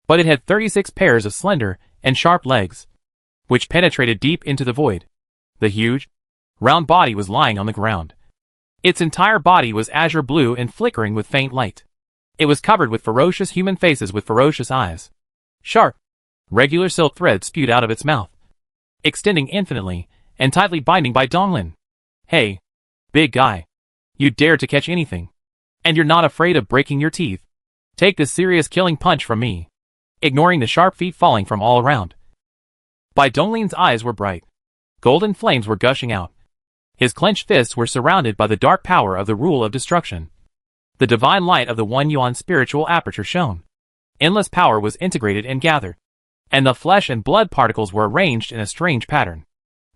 but it had 36 pairs of slender and sharp legs, which penetrated deep into the void. The huge, round body was lying on the ground. Its entire body was azure blue and flickering with faint light. It was covered with ferocious human faces with ferocious eyes. Sharp, regular silk threads spewed out of its mouth, extending infinitely and tightly binding Bai Donglin. Hey, big guy. You dare to catch anything, and you're not afraid of breaking your teeth. Take this serious killing punch from me. Ignoring the sharp feet falling from all around, Bai Donglin's eyes were bright. Golden flames were gushing out. His clenched fists were surrounded by the dark power of the rule of destruction. The divine light of the One Yuan spiritual aperture shone. Endless power was integrated and gathered, and the flesh and blood particles were arranged in a strange pattern.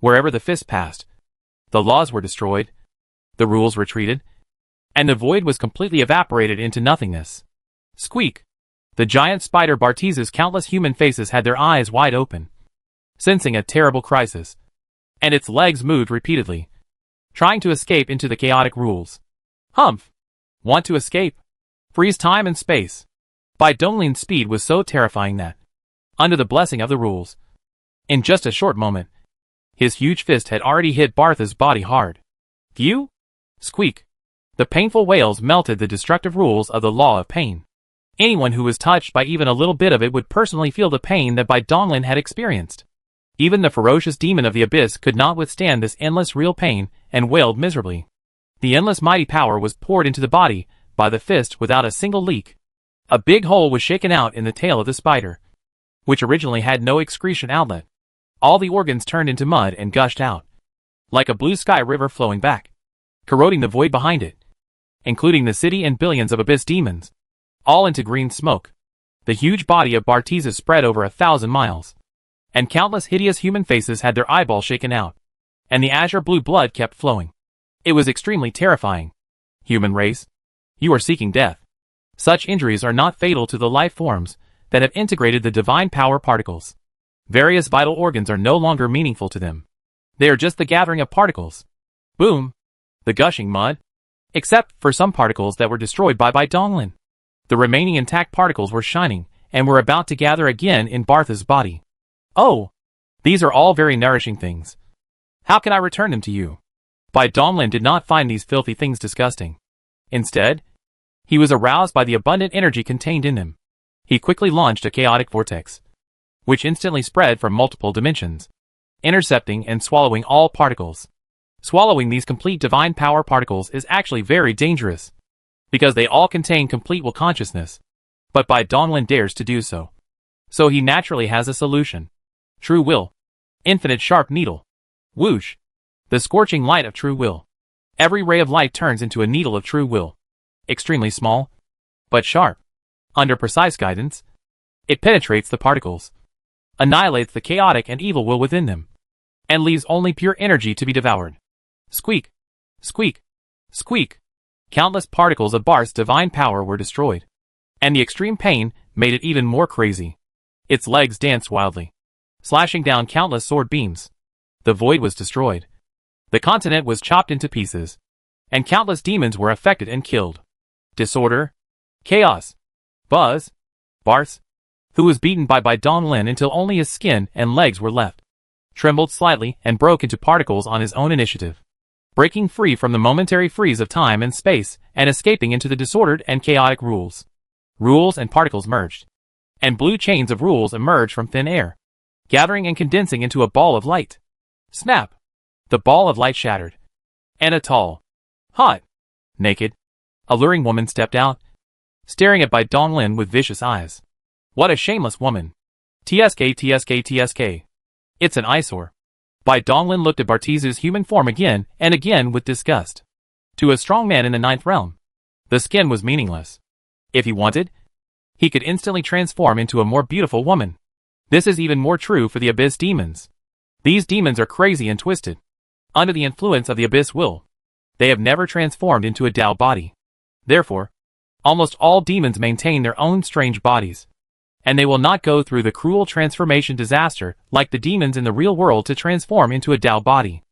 Wherever the fist passed, the laws were destroyed, the rules retreated, and the void was completely evaporated into nothingness. Squeak! The giant spider Bartiz's countless human faces had their eyes wide open, sensing a terrible crisis, and its legs moved repeatedly, trying to escape into the chaotic rules. Humph! Want to escape? Freeze time and space. Bai Donglin's speed was so terrifying that, under the blessing of the rules, in just a short moment, his huge fist had already hit Bartha's body hard. Phew! Squeak! The painful wails melted the destructive rules of the law of pain. Anyone who was touched by even a little bit of it would personally feel the pain that Bai Donglin had experienced. Even the ferocious demon of the abyss could not withstand this endless real pain and wailed miserably. The endless mighty power was poured into the body by the fist without a single leak. A big hole was shaken out in the tail of the spider, which originally had no excretion outlet. All the organs turned into mud and gushed out, like a blue sky river flowing back, corroding the void behind it, including the city and billions of abyss demons, all into green smoke. The huge body of Bartiza spread over 1,000 miles, and countless hideous human faces had their eyeballs shaken out, and the azure blue blood kept flowing. It was extremely terrifying. Human race, you are seeking death. Such injuries are not fatal to the life forms that have integrated the divine power particles. Various vital organs are no longer meaningful to them. They are just the gathering of particles. Boom! The gushing mud. Except for some particles that were destroyed by Bai Donglin. The remaining intact particles were shining, and were about to gather again in Bartha's body. Oh! These are all very nourishing things. How can I return them to you? Bai Donglin did not find these filthy things disgusting. Instead, he was aroused by the abundant energy contained in them. He quickly launched a chaotic vortex, which instantly spread from multiple dimensions, intercepting and swallowing all particles. Swallowing these complete divine power particles is actually very dangerous, because they all contain complete will consciousness. But Bai Donglin dares to do so. So he naturally has a solution. True will. Infinite sharp needle. Whoosh. The scorching light of true will. Every ray of light turns into a needle of true will. Extremely small, but sharp. Under precise guidance, it penetrates the particles, annihilates the chaotic and evil will within them, and leaves only pure energy to be devoured. Squeak. Squeak. Squeak. Countless particles of Barth's divine power were destroyed, and the extreme pain made it even more crazy. Its legs danced wildly, slashing down countless sword beams. The void was destroyed. The continent was chopped into pieces, and countless demons were affected and killed. Disorder. Chaos. Buzz. Barth, who was beaten by Bai Donglin until only his skin and legs were left, trembled slightly and broke into particles on his own initiative, breaking free from the momentary freeze of time and space and escaping into the disordered and chaotic rules. Rules and particles merged, and blue chains of rules emerged from thin air. gathering and condensing into a ball of light. Snap! The ball of light shattered. And a tall, hot, naked, alluring woman stepped out, staring at Bai Donglin with vicious eyes. What a shameless woman. TSK TSK TSK. It's an eyesore. Bai Donglin looked at Bartizu's human form again and again with disgust. To a strong man in the 9th realm, the skin was meaningless. If he wanted, he could instantly transform into a more beautiful woman. This is even more true for the Abyss demons. These demons are crazy and twisted. Under the influence of the Abyss will, they have never transformed into a Tao body. Therefore, almost all demons maintain their own strange bodies. And they will not go through the cruel transformation disaster like the demons in the real world to transform into a Tao body.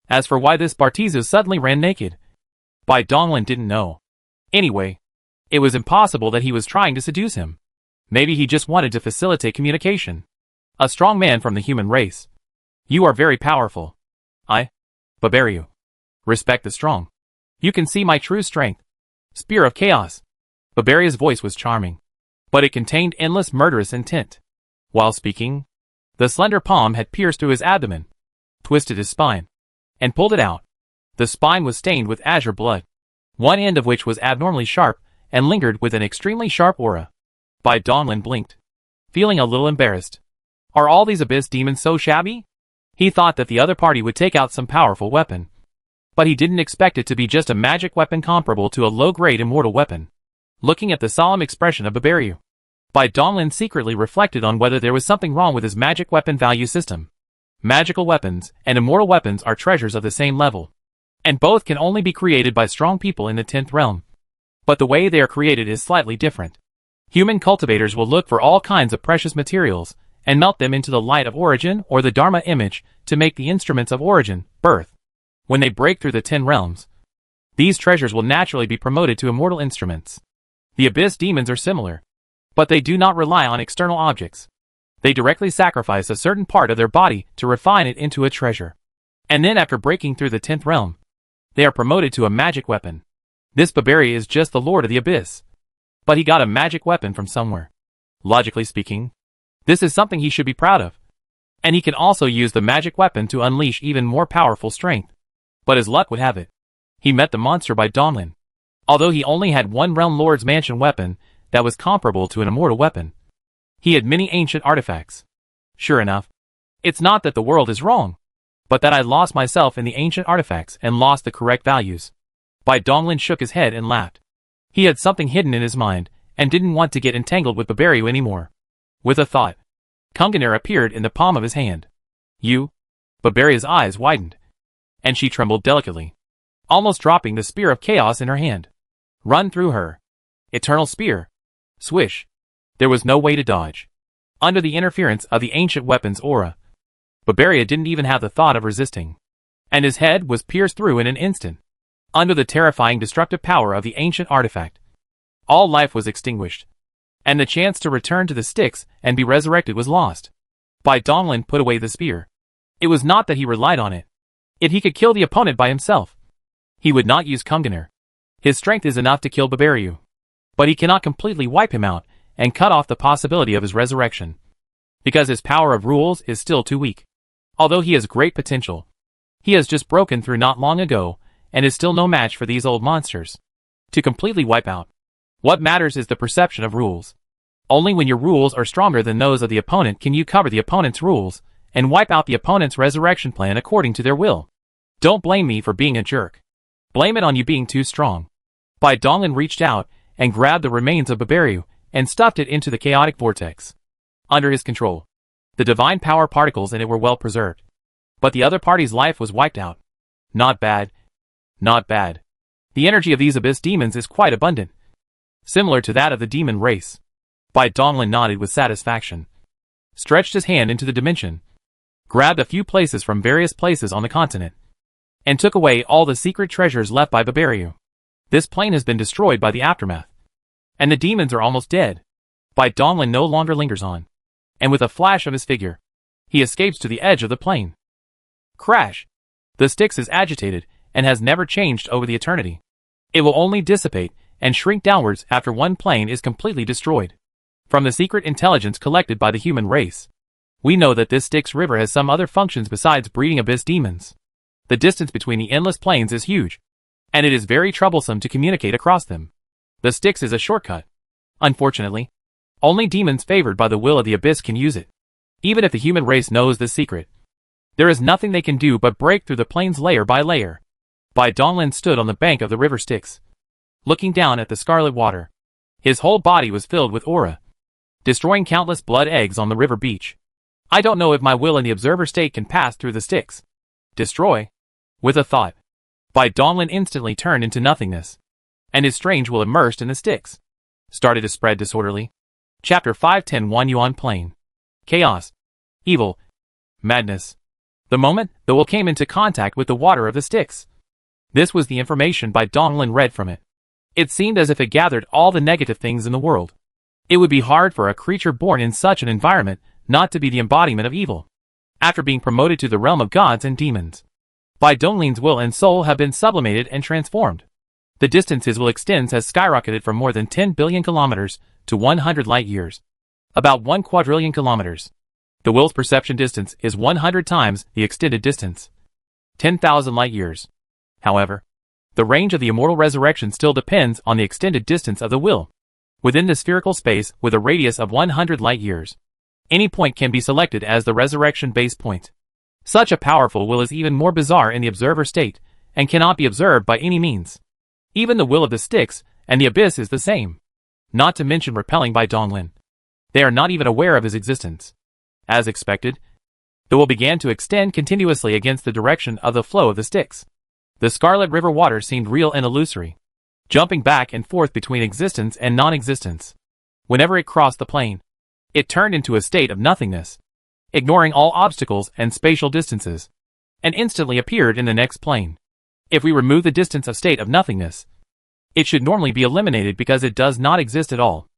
As for why this Bartizu suddenly ran naked, Bai Donglin didn't know. Anyway, it was impossible that he was trying to seduce him. Maybe he just wanted to facilitate communication. A strong man from the human race. You are very powerful. I, Babariu, respect the strong. You can see my true strength. Spear of Chaos. Babaria's voice was charming, but it contained endless murderous intent. While speaking, the slender palm had pierced through his abdomen, twisted his spine, and pulled it out. The spine was stained with azure blood, one end of which was abnormally sharp and lingered with an extremely sharp aura. Bai Donglin blinked, feeling a little embarrassed. Are all these Abyss demons so shabby? He thought that the other party would take out some powerful weapon, but he didn't expect it to be just a magic weapon comparable to a low-grade immortal weapon. Looking at the solemn expression of Babariu, Bai Donglin secretly reflected on whether there was something wrong with his magic weapon value system. Magical weapons and immortal weapons are treasures of the same level, and both can only be created by strong people in the 10th realm. But the way they are created is slightly different. Human cultivators will look for all kinds of precious materials and melt them into the light of origin or the Dharma image to make the instruments of origin, birth. When they break through the 10 realms, these treasures will naturally be promoted to immortal instruments. The Abyss demons are similar, but they do not rely on external objects. They directly sacrifice a certain part of their body to refine it into a treasure. And then after breaking through the 10th realm, they are promoted to a magic weapon. This Babari is just the Lord of the Abyss, but he got a magic weapon from somewhere. Logically speaking, this is something he should be proud of. And he can also use the magic weapon to unleash even more powerful strength. But as luck would have it, he met the monster Bai Donglin. Although he only had one Realm Lord's Mansion weapon that was comparable to an immortal weapon, he had many ancient artifacts. Sure enough, it's not that the world is wrong, but that I lost myself in the ancient artifacts and lost the correct values. Bai Donglin shook his head and laughed. He had something hidden in his mind and didn't want to get entangled with Babariu anymore. With a thought, Kunganer appeared in the palm of his hand. You? Babaria's eyes widened, and she trembled delicately, almost dropping the Spear of Chaos in her hand. Run through her. Eternal Spear. Swish. There was no way to dodge. Under the interference of the ancient weapon's aura, Babaria didn't even have the thought of resisting, and his head was pierced through in an instant. Under the terrifying destructive power of the ancient artifact, all life was extinguished, and the chance to return to the Styx and be resurrected was lost. Bai Donglin put away the spear. It was not that he relied on it. He could kill the opponent by himself. He would not use Kunganer. His strength is enough to kill Babariu, but he cannot completely wipe him out and cut off the possibility of his resurrection, because his power of rules is still too weak. Although he has great potential, he has just broken through not long ago and is still no match for these old monsters. To completely wipe out, what matters is the perception of rules. Only when your rules are stronger than those of the opponent can you cover the opponent's rules and wipe out the opponent's resurrection plan according to their will. Don't blame me for being a jerk. Blame it on you being too strong. Bai Donglin reached out and grabbed the remains of Babariu and stuffed it into the chaotic vortex. Under his control, the divine power particles in it were well preserved, but the other party's life was wiped out. Not bad. Not bad. The energy of these Abyss demons is quite abundant, similar to that of the demon race. Bai Donglin nodded with satisfaction, stretched his hand into the dimension, grabbed a few places from various places on the continent, and took away all the secret treasures left by Babariu. This plane has been destroyed by the aftermath, and the demons are almost dead. Bai Donglin no longer lingers on, and with a flash of his figure, he escapes to the edge of the plane. Crash! The Styx is agitated and has never changed over the eternity. It will only dissipate and shrink downwards after one plane is completely destroyed. From the secret intelligence collected by the human race, We know that this Styx river has some other functions besides breeding abyss demons. The distance between the endless plains is huge, and it is very troublesome to communicate across them. The Styx is a shortcut. Unfortunately, only demons favored by the will of the abyss can use it. Even if the human race knows this secret, there is nothing they can do but break through the plains layer by layer. Bai Donglin stood on the bank of the river Styx, looking down at the scarlet water. His whole body was filled with aura, destroying countless blood eggs on the river beach. I don't know if my will in the observer state can pass through the Styx. Destroy? With a thought, Bai Donglin instantly turned into nothingness, and his strange will immersed in the Styx started to spread disorderly. Chapter 510 Yuan Plain. Chaos. Evil. Madness. The moment the will came into contact with the water of the Styx, this was the information Bai Donglin read from it. It seemed as if it gathered all the negative things in the world. It would be hard for a creature born in such an environment not to be the embodiment of evil. After being promoted to the realm of gods and demons, Bai Donglin's will and soul have been sublimated and transformed. The distance his will extends has skyrocketed from more than 10 billion kilometers to 100 light years. About 1 quadrillion kilometers. The will's perception distance is 100 times the extended distance. 10,000 light years. However, the range of the immortal resurrection still depends on the extended distance of the will. Within the spherical space with a radius of 100 light years, any point can be selected as the resurrection base point. Such a powerful will is even more bizarre in the observer state, and cannot be observed by any means. Even the will of the Styx and the abyss is the same. Not to mention repelling Bai Donglin. They are not even aware of his existence. As expected, the will began to extend continuously against the direction of the flow of the Styx. The scarlet river water seemed real and illusory, jumping back and forth between existence and non-existence. Whenever it crossed the plane, it turned into a state of nothingness, ignoring all obstacles and spatial distances, and instantly appeared in the next plane. If we remove the distance of state of nothingness, it should normally be eliminated because it does not exist at all.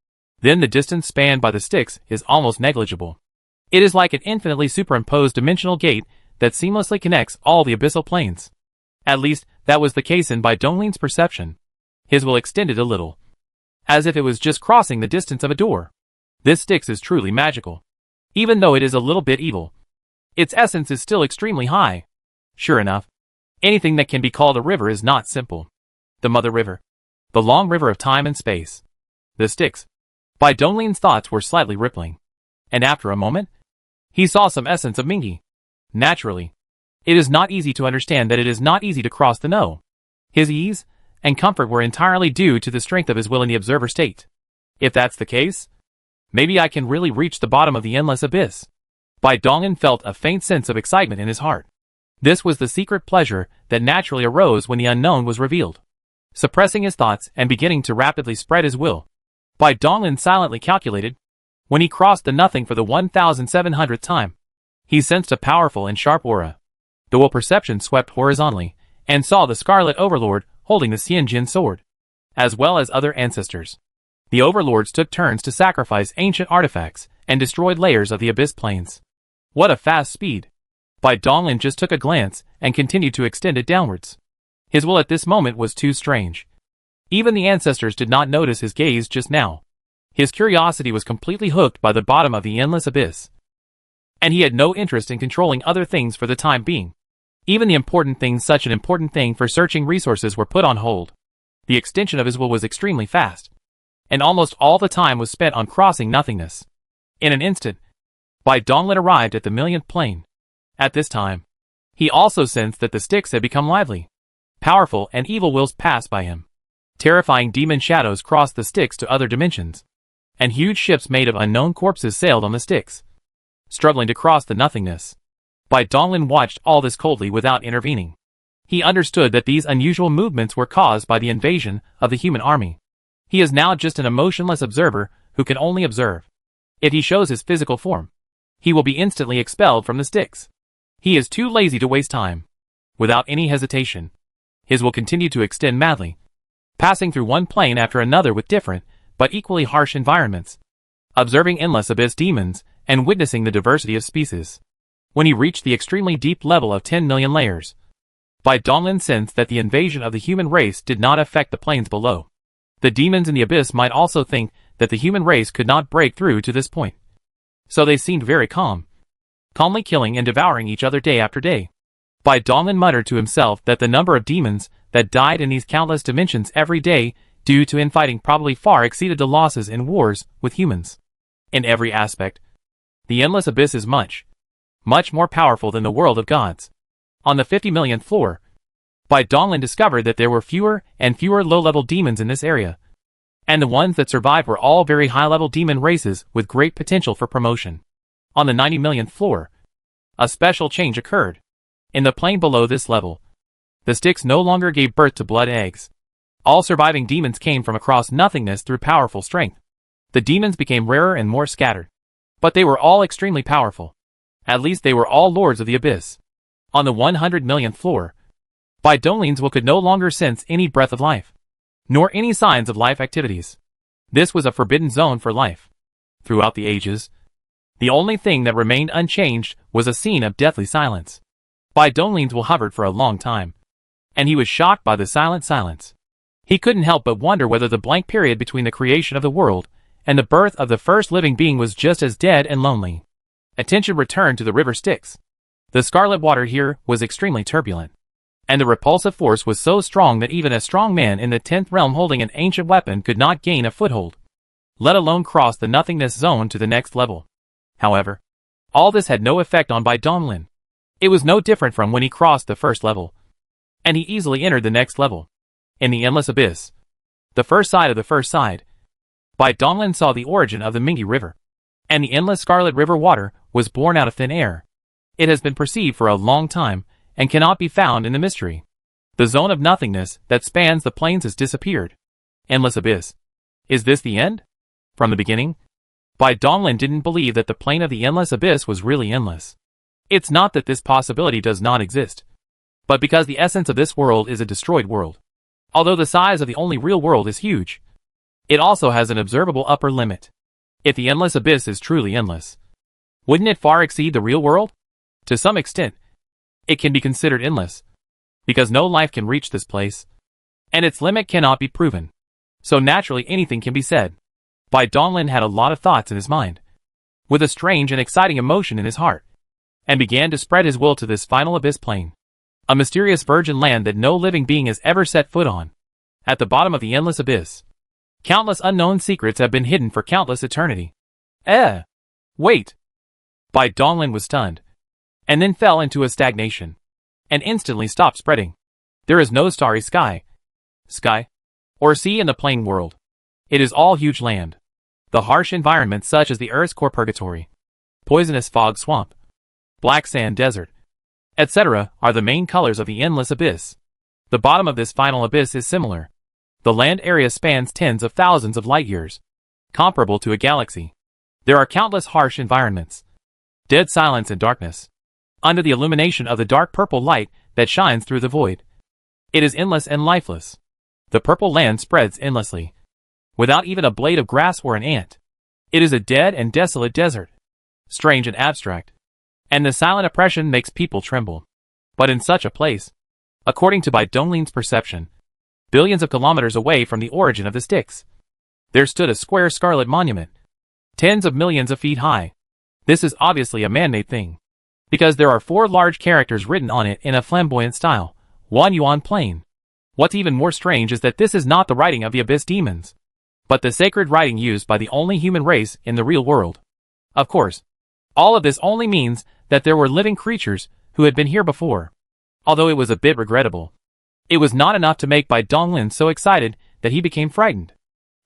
Then the distance spanned by the Styx is almost negligible. It is like an infinitely superimposed dimensional gate that seamlessly connects all the abyssal planes. At least, that was the case in Bai Donglin's perception. His will extended a little, as if it was just crossing the distance of a door. This Styx is truly magical. Even though it is a little bit evil, its essence is still extremely high. Sure enough, anything that can be called a river is not simple. The mother river. The long river of time and space. The Styx. Bai Donglin's thoughts were slightly rippling, and after a moment, he saw some essence of Mingi. Naturally, it is not easy to understand that it is not easy to cross the no. His ease and comfort were entirely due to the strength of his will in the observer state. If that's the case, maybe I can really reach the bottom of the endless abyss. Bai Donglin felt a faint sense of excitement in his heart. This was the secret pleasure that naturally arose when the unknown was revealed. Suppressing his thoughts and beginning to rapidly spread his will, Bai Donglin silently calculated. When he crossed the nothing for the 1,700th time, he sensed a powerful and sharp aura. The will perception swept horizontally, and saw the Scarlet Overlord holding the Xianjin sword, as well as other ancestors. The overlords took turns to sacrifice ancient artifacts and destroyed layers of the abyss planes. What a fast speed! Bai Donglin just took a glance and continued to extend it downwards. His will at this moment was too strange. Even the ancestors did not notice his gaze just now. His curiosity was completely hooked by the bottom of the endless abyss, and he had no interest in controlling other things for the time being. Even the important things, such an important thing for searching resources, were put on hold. The extension of his will was extremely fast, and almost all the time was spent on crossing nothingness. In an instant, Bai Donglin arrived at the millionth plane. At this time, he also sensed that the Styx had become lively. Powerful and evil wills passed by him. Terrifying demon shadows crossed the Styx to other dimensions, and huge ships made of unknown corpses sailed on the Styx, struggling to cross the nothingness. Bai Donglin watched all this coldly without intervening. He understood that these unusual movements were caused by the invasion of the human army. He is now just an emotionless observer who can only observe. If he shows his physical form, he will be instantly expelled from the Styx. He is too lazy to waste time. Without any hesitation, his will continued to extend madly, passing through one plane after another with different, but equally harsh environments, observing endless abyss demons, and witnessing the diversity of species. When he reached the extremely deep level of 10 million layers, Bai Donglin sensed that the invasion of the human race did not affect the planes below. The demons in the abyss might also think that the human race could not break through to this point, so they seemed very calm. calmly killing and devouring each other day after day. Bai Donglan muttered to himself that the number of demons that died in these countless dimensions every day due to infighting probably far exceeded the losses in wars with humans. In every aspect, the endless abyss is much more powerful than the world of gods. On the 50 millionth floor, Bai Donglan discovered that there were fewer and fewer low-level demons in this area, and the ones that survived were all very high-level demon races with great potential for promotion. On the 90 millionth floor, a special change occurred. In the plane below this level, the sticks no longer gave birth to blood eggs. All surviving demons came from across nothingness through powerful strength. The demons became rarer and more scattered, but they were all extremely powerful. At least they were all lords of the abyss. On the 100 millionth floor, Bai Donglin's will could no longer sense any breath of life, nor any signs of life activities. This was a forbidden zone for life. Throughout the ages, the only thing that remained unchanged was a scene of deathly silence. Bai Donglin's will hovered for a long time, and he was shocked by the silent silence. He couldn't help but wonder whether the blank period between the creation of the world and the birth of the first living being was just as dead and lonely. Attention returned to the river Styx. The scarlet water here was extremely turbulent, and the repulsive force was so strong that even a strong man in the 10th realm holding an ancient weapon could not gain a foothold, let alone cross the nothingness zone to the next level. However, all this had no effect on Bai Donglan. It was no different from when he crossed the first level, and he easily entered the next level. In the endless abyss, the first side of the first side, Bai Donglan saw the origin of the Mingi River, and the endless scarlet river water was born out of thin air. It has been perceived for a long time, and cannot be found in the mystery. The zone of nothingness that spans the plains has disappeared. Endless abyss. Is this the end? From the beginning, Bai Donglan didn't believe that the plane of the endless abyss was really endless. It's not that this possibility does not exist, but because the essence of this world is a destroyed world. Although the size of the only real world is huge, it also has an observable upper limit. If the endless abyss is truly endless, wouldn't it far exceed the real world? To some extent, it can be considered endless, because no life can reach this place, and its limit cannot be proven. So naturally anything can be said. Bai Donglan had a lot of thoughts in his mind, with a strange and exciting emotion in his heart, and began to spread his will to this final abyss plane. A mysterious virgin land that no living being has ever set foot on. At the bottom of the endless abyss, countless unknown secrets have been hidden for countless eternity. Wait! Bai Donglan was stunned, and then fell into a stagnation, and instantly stopped spreading. There is no starry sky, or sea in the plain world. It is all huge land. The harsh environments such as the Earth's core purgatory, poisonous fog swamp, black sand desert, etc. are the main colors of the endless abyss. The bottom of this final abyss is similar. The land area spans tens of thousands of light years, comparable to a galaxy. There are countless harsh environments, dead silence and darkness, under the illumination of the dark purple light that shines through the void. It is endless and lifeless. The purple land spreads endlessly, without even a blade of grass or an ant. It is a dead and desolate desert, strange and abstract, and the silent oppression makes people tremble. But in such a place, according to Bai Donglin's perception, billions of kilometers away from the origin of the Styx, there stood a square scarlet monument, tens of millions of feet high. This is obviously a man-made thing, because there are 4 large characters written on it in a flamboyant style, 1 yuan plain. What's even more strange is that this is not the writing of the abyss demons, but the sacred writing used by the only human race in the real world. Of course, all of this only means that there were living creatures who had been here before. Although it was a bit regrettable, it was not enough to make Bai Donglan so excited that he became frightened.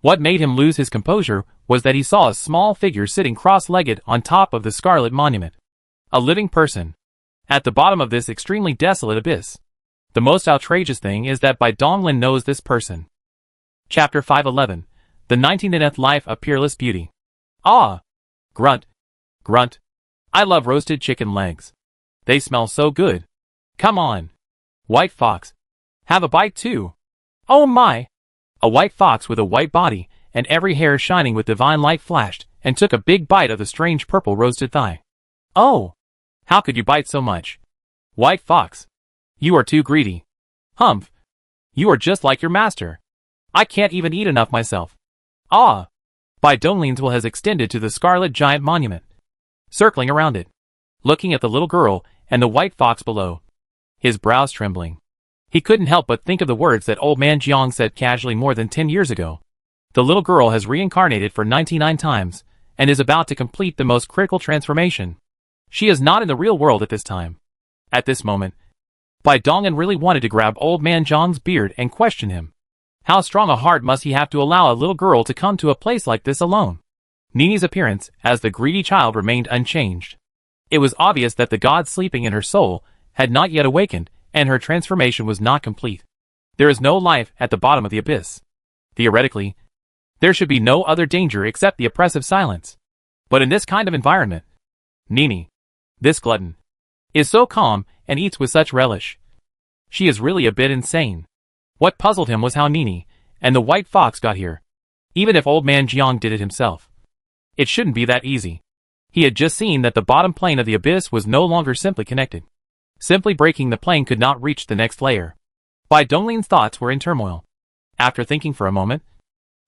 What made him lose his composure was that he saw a small figure sitting cross-legged on top of the scarlet monument. A living person, at the bottom of this extremely desolate abyss. The most outrageous thing is that Bai Donglan knows this person. Chapter 511, The 19th Life of Peerless Beauty. Ah! Grunt. Grunt. I love roasted chicken legs. They smell so good. Come on. White fox. Have a bite too. Oh my! A white fox with a white body, and every hair shining with divine light flashed, and took a big bite of the strange purple roasted thigh. Oh! How could you bite so much? White fox. You are too greedy. Humph. You are just like your master. I can't even eat enough myself. Ah! Bai Donglin's will has extended to the scarlet giant monument, circling around it. looking at the little girl and the white fox below, his brows trembling. He couldn't help but think of the words that old man Jiang said casually more than 10 years ago. The little girl has reincarnated for 99 times, and is about to complete the most critical transformation. She is not in the real world at this time. At this moment, Bai Donglan really wanted to grab old man Jiang's beard and question him. How strong a heart must he have to allow a little girl to come to a place like this alone? Nini's appearance, as the greedy child, remained unchanged. It was obvious that the god sleeping in her soul had not yet awakened, and her transformation was not complete. There is no life at the bottom of the abyss. Theoretically, there should be no other danger except the oppressive silence. But in this kind of environment, Nini, this glutton, is so calm and eats with such relish. She is really a bit insane. What puzzled him was how Nini and the white fox got here. Even if old man Jiang did it himself, it shouldn't be that easy. He had just seen that the bottom plane of the abyss was no longer simply connected. Simply breaking the plane could not reach the next layer. Bai Donglin's thoughts were in turmoil. After thinking for a moment,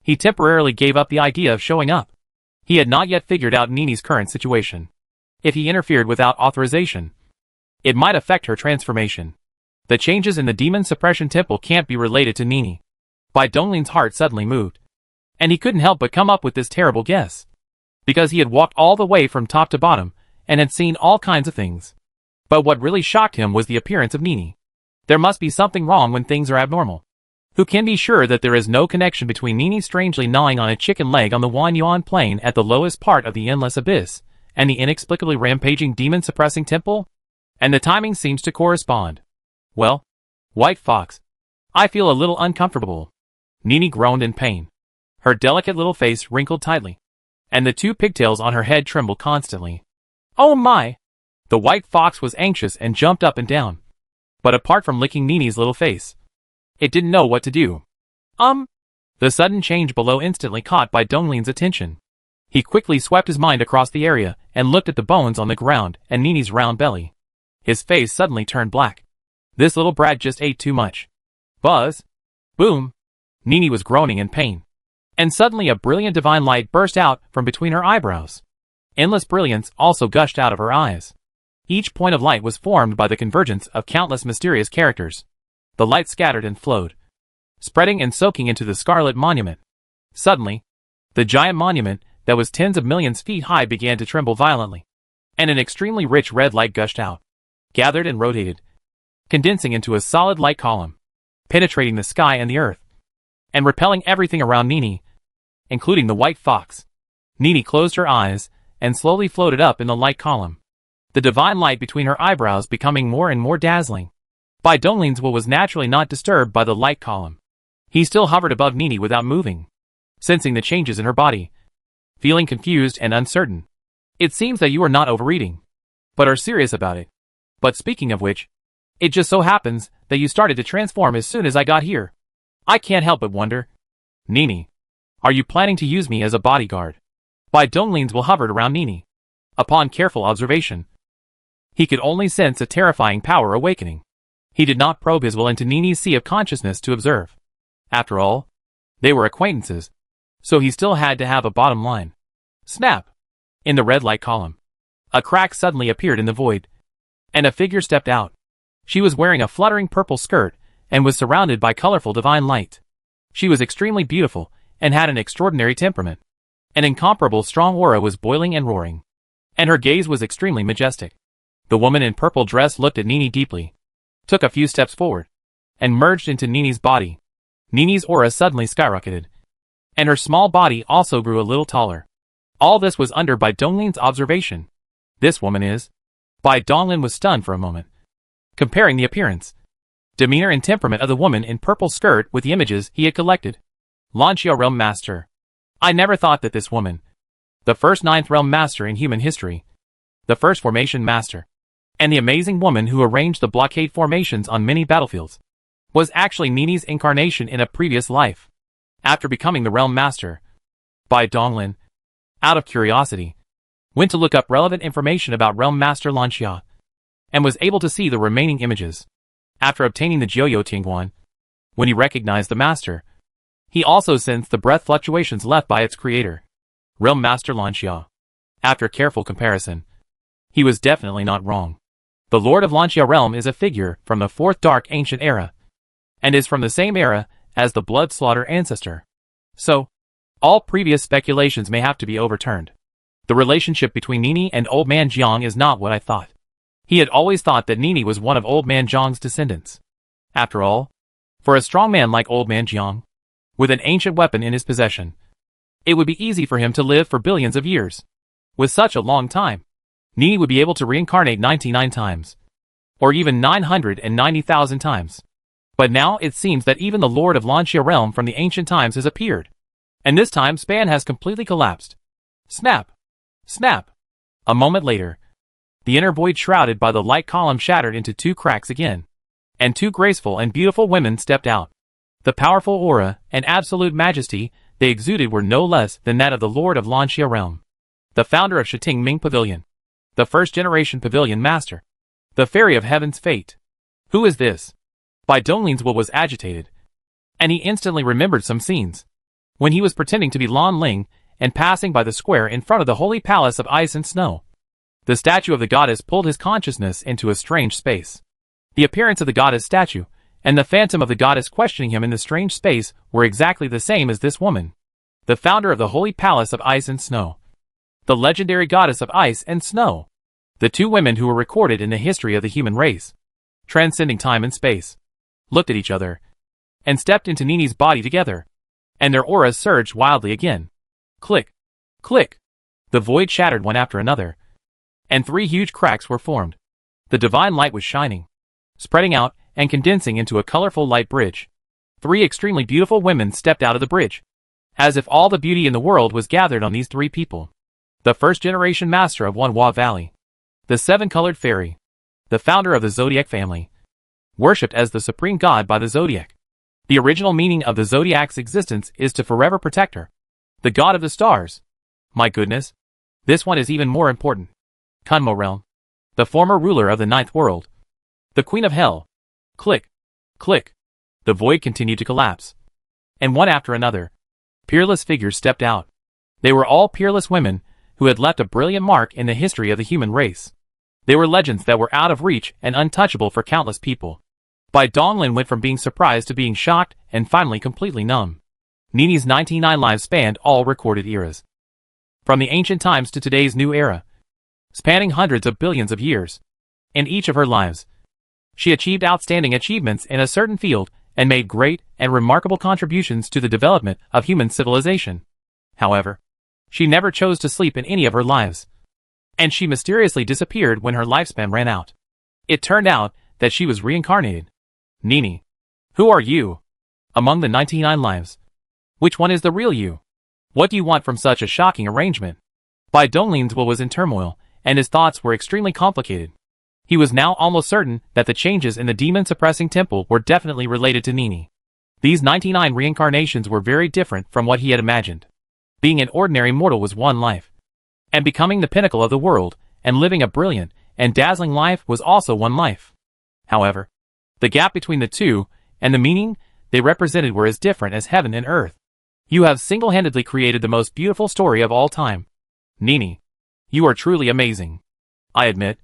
he temporarily gave up the idea of showing up. He had not yet figured out Nini's current situation. If he interfered without authorization, it might affect her transformation. The changes in the demon suppression temple can't be related to Nini. Bai Donglin's heart suddenly moved, and he couldn't help but come up with this terrible guess. Because he had walked all the way from top to bottom, and had seen all kinds of things. But what really shocked him was the appearance of Nini. There must be something wrong when things are abnormal. Who can be sure that there is no connection between Nini strangely gnawing on a chicken leg on the Wanyuan plain at the lowest part of the endless abyss, and the inexplicably rampaging demon-suppressing temple? And the timing seems to correspond. Well, White Fox, I feel a little uncomfortable. Nini groaned in pain. Her delicate little face wrinkled tightly, and the two pigtails on her head trembled constantly. Oh my! The white fox was anxious and jumped up and down. But apart from licking Nini's little face, it didn't know what to do. The sudden change below instantly caught Bai Donglin's attention. He quickly swept his mind across the area and looked at the bones on the ground and Nini's round belly. His face suddenly turned black. This little brat just ate too much. Buzz! Boom! Nini was groaning in pain. And suddenly a brilliant divine light burst out from between her eyebrows. Endless brilliance also gushed out of her eyes. Each point of light was formed by the convergence of countless mysterious characters. The light scattered and flowed, spreading and soaking into the scarlet monument. Suddenly, the giant monument that was tens of millions feet high began to tremble violently, and an extremely rich red light gushed out, gathered and rotated, condensing into a solid light column, penetrating the sky and the earth, and repelling everything around Nini, including the white fox. Nini closed her eyes and slowly floated up in the light column, the divine light between her eyebrows becoming more and more dazzling. Bai Donglin's will was naturally not disturbed by the light column. He still hovered above Nini without moving, sensing the changes in her body, feeling confused and uncertain. It seems that you are not overeating, but are serious about it. But speaking of which, it just so happens that you started to transform as soon as I got here. I can't help but wonder. Nini, are you planning to use me as a bodyguard? Bai Donglin's will hovered around Nini. Upon careful observation, he could only sense a terrifying power awakening. He did not probe his will into Nini's sea of consciousness to observe. After all, they were acquaintances, so he still had to have a bottom line. Snap! In the red light column, a crack suddenly appeared in the void, and a figure stepped out. She was wearing a fluttering purple skirt and was surrounded by colorful divine light. She was extremely beautiful and had an extraordinary temperament. An incomparable strong aura was boiling and roaring, and her gaze was extremely majestic. The woman in purple dress looked at Nini deeply, took a few steps forward, and merged into Nini's body. Nini's aura suddenly skyrocketed, and her small body also grew a little taller. All this was under Bai Donglin's observation. This woman is... Bai Donglin was stunned for a moment, comparing the appearance, demeanor and temperament of the woman in purple skirt with the images he had collected. Lanxia Realm Master. I never thought that this woman, the first 9th Realm Master in human history, the first Formation Master, and the amazing woman who arranged the blockade formations on many battlefields, was actually Nini's incarnation in a previous life. After becoming the Realm Master, Bai Donglin, out of curiosity, went to look up relevant information about Realm Master Lanxia, and was able to see the remaining images. After obtaining the Jiuyo Tingguan, when he recognized the Master, he also sensed the breath fluctuations left by its creator, Realm Master Lanxia. After careful comparison, He was definitely not wrong. The Lord of Lancia realm is a figure from the fourth dark ancient era, and is from the same era as the blood slaughter ancestor. So, all previous speculations may have to be overturned. The relationship between Nini and Old Man Jiang is not what I thought. He had always thought that Nini was one of Old Man Jiang's descendants. After all, for a strong man like Old Man Jiang, with an ancient weapon in his possession, it would be easy for him to live for billions of years. With such a long time, Nini would be able to reincarnate 99 times, or even 990,000 times. But now it seems that even the Lord of Lancia realm from the ancient times has appeared, and this time span has completely collapsed. Snap! Snap! A moment later, the inner void shrouded by the light column shattered into two cracks again, and two graceful and beautiful women stepped out. The powerful aura and absolute majesty they exuded were no less than that of the Lord of Lancia realm, the founder of Shiting Ming Pavilion, the first-generation pavilion master, the fairy of heaven's fate. Who is this? Bai Donglin's will was agitated, and he instantly remembered some scenes, when he was pretending to be Lan Ling and passing by the square in front of the holy palace of ice and snow. The statue of the goddess pulled his consciousness into a strange space. The appearance of the goddess statue, and the phantom of the goddess questioning him in the strange space were exactly the same as this woman, the founder of the holy palace of ice and snow, the legendary goddess of ice and snow. The two women who were recorded in the history of the human race, transcending time and space, looked at each other, and stepped into Nini's body together, and their auras surged wildly again. Click! Click! The void shattered one after another, and three huge cracks were formed. The divine light was shining, spreading out and condensing into a colorful light bridge. Three extremely beautiful women stepped out of the bridge, as if all the beauty in the world was gathered on these three people. The first-generation master of Wanhua Valley, the seven-colored fairy, the founder of the Zodiac family, worshipped as the supreme god by the Zodiac. The original meaning of the Zodiac's existence is to forever protect her. The god of the stars. My goodness, this one is even more important. Kunmo realm, the former ruler of the ninth world, the queen of hell. Click, click. The void continued to collapse, and one after another, peerless figures stepped out. They were all peerless women who had left a brilliant mark in the history of the human race. They were legends that were out of reach and untouchable for countless people. Bai Donglin went from being surprised to being shocked and finally completely numb. Nini's 99 lives spanned all recorded eras, from the ancient times to today's new era, spanning hundreds of billions of years. In each of her lives, she achieved outstanding achievements in a certain field and made great and remarkable contributions to the development of human civilization. However, she never chose to sleep in any of her lives, and she mysteriously disappeared when her lifespan ran out. It turned out that she was reincarnated. Nini, who are you? Among the 99 lives, which one is the real you? What do you want from such a shocking arrangement? Bai Donglin's will was in turmoil, and his thoughts were extremely complicated. He was now almost certain that the changes in the demon-suppressing temple were definitely related to Nini. These 99 reincarnations were very different from what he had imagined. Being an ordinary mortal was one life, and becoming the pinnacle of the world and living a brilliant and dazzling life was also one life. However, the gap between the two and the meaning they represented were as different as heaven and earth. You have single-handedly created the most beautiful story of all time. Nini, you are truly amazing. I admit,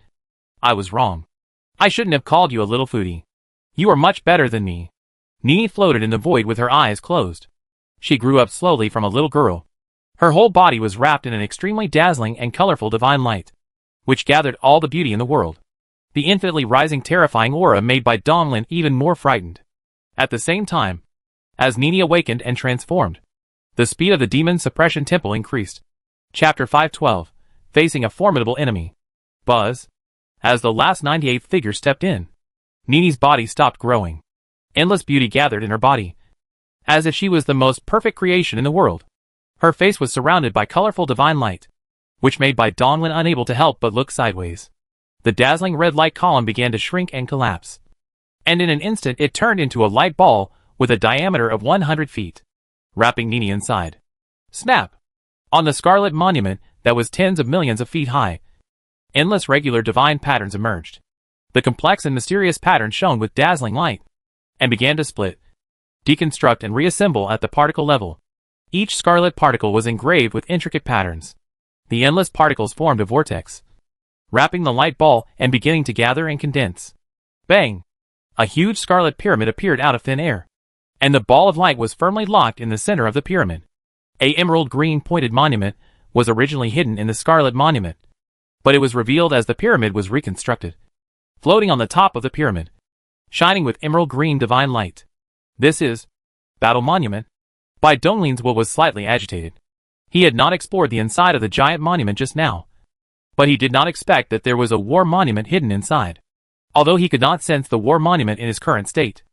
I was wrong. I shouldn't have called you a little foodie. You are much better than me. Nini floated in the void with her eyes closed. She grew up slowly from a little girl. Her whole body was wrapped in an extremely dazzling and colorful divine light, which gathered all the beauty in the world. The infinitely rising terrifying aura made Bai Donglin even more frightened. At the same time, as Nini awakened and transformed, the speed of the demon suppression temple increased. Chapter 512, Facing a Formidable Enemy. Buzz. As the last 98th figure stepped in, Nini's body stopped growing. Endless beauty gathered in her body, as if she was the most perfect creation in the world. Her face was surrounded by colorful divine light, which made Bai Donglin unable to help but look sideways. The dazzling red light column began to shrink and collapse, and in an instant it turned into a light ball with a diameter of 100 feet, wrapping Nini inside. Snap! On the scarlet monument that was tens of millions of feet high, endless regular divine patterns emerged. The complex and mysterious pattern shone with dazzling light, and began to split, deconstruct and reassemble at the particle level. Each scarlet particle was engraved with intricate patterns. The endless particles formed a vortex, wrapping the light ball and beginning to gather and condense. Bang! A huge scarlet pyramid appeared out of thin air. And the ball of light was firmly locked in the center of the pyramid. A emerald green pointed monument was originally hidden in the scarlet monument, but it was revealed as the pyramid was reconstructed, floating on the top of the pyramid, shining with emerald green divine light. This is Battle Monument. Bai Donglin's will was slightly agitated. He had not explored the inside of the giant monument just now, but he did not expect that there was a war monument hidden inside. Although he could not sense the war monument in his current state,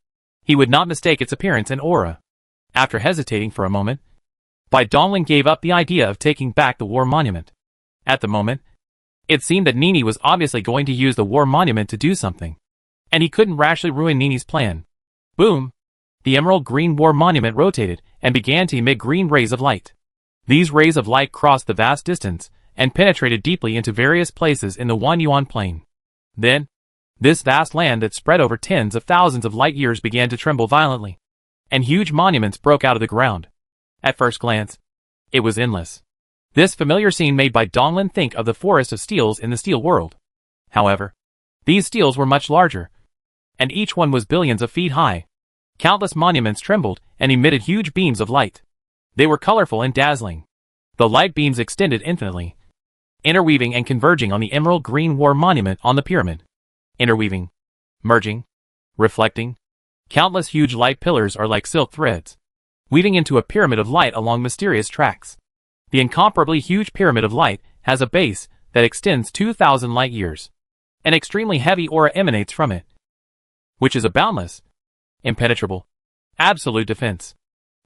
he would not mistake its appearance and aura. After hesitating for a moment, Bai Donglin gave up the idea of taking back the war monument. At the moment, it seemed that Nini was obviously going to use the war monument to do something, and he couldn't rashly ruin Nini's plan. Boom! The emerald green war monument rotated and began to emit green rays of light. These rays of light crossed the vast distance and penetrated deeply into various places in the Wanyuan plain. Then, this vast land that spread over tens of thousands of light years began to tremble violently, and huge monuments broke out of the ground. At first glance, it was endless. This familiar scene made Bai Donglin think of the forest of steels in the steel world. However, these steels were much larger, and each one was billions of feet high. Countless monuments trembled and emitted huge beams of light. They were colorful and dazzling. The light beams extended infinitely, interweaving and converging on the emerald green war monument on the pyramid. Interweaving, merging, reflecting. Countless huge light pillars are like silk threads, weaving into a pyramid of light along mysterious tracks. The incomparably huge pyramid of light has a base that extends 2,000 light years. An extremely heavy aura emanates from it, which is a boundless, impenetrable, absolute defense.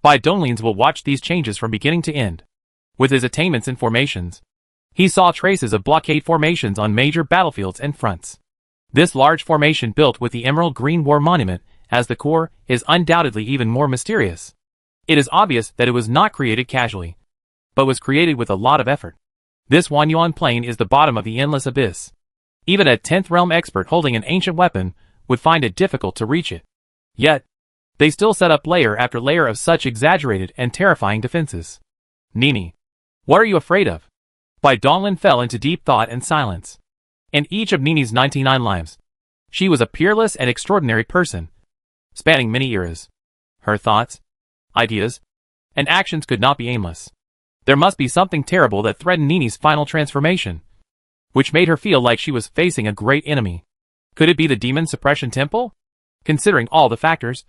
Bai Donglin's will watch these changes from beginning to end. With his attainments and formations, he saw traces of blockade formations on major battlefields and fronts. This large formation built with the emerald green war monument as the core is undoubtedly even more mysterious. It is obvious that it was not created casually, but was created with a lot of effort. This Wanyuan plain is the bottom of the endless abyss. Even a 10th realm expert holding an ancient weapon would find it difficult to reach it. Yet, they still set up layer after layer of such exaggerated and terrifying defenses. Nini, what are you afraid of? Bai Donglin fell into deep thought and silence. In each of Nini's 99 lives, she was a peerless and extraordinary person, spanning many eras. Her thoughts, ideas, and actions could not be aimless. There must be something terrible that threatened Nini's final transformation, which made her feel like she was facing a great enemy. Could it be the Demon Suppression Temple? Considering all the factors,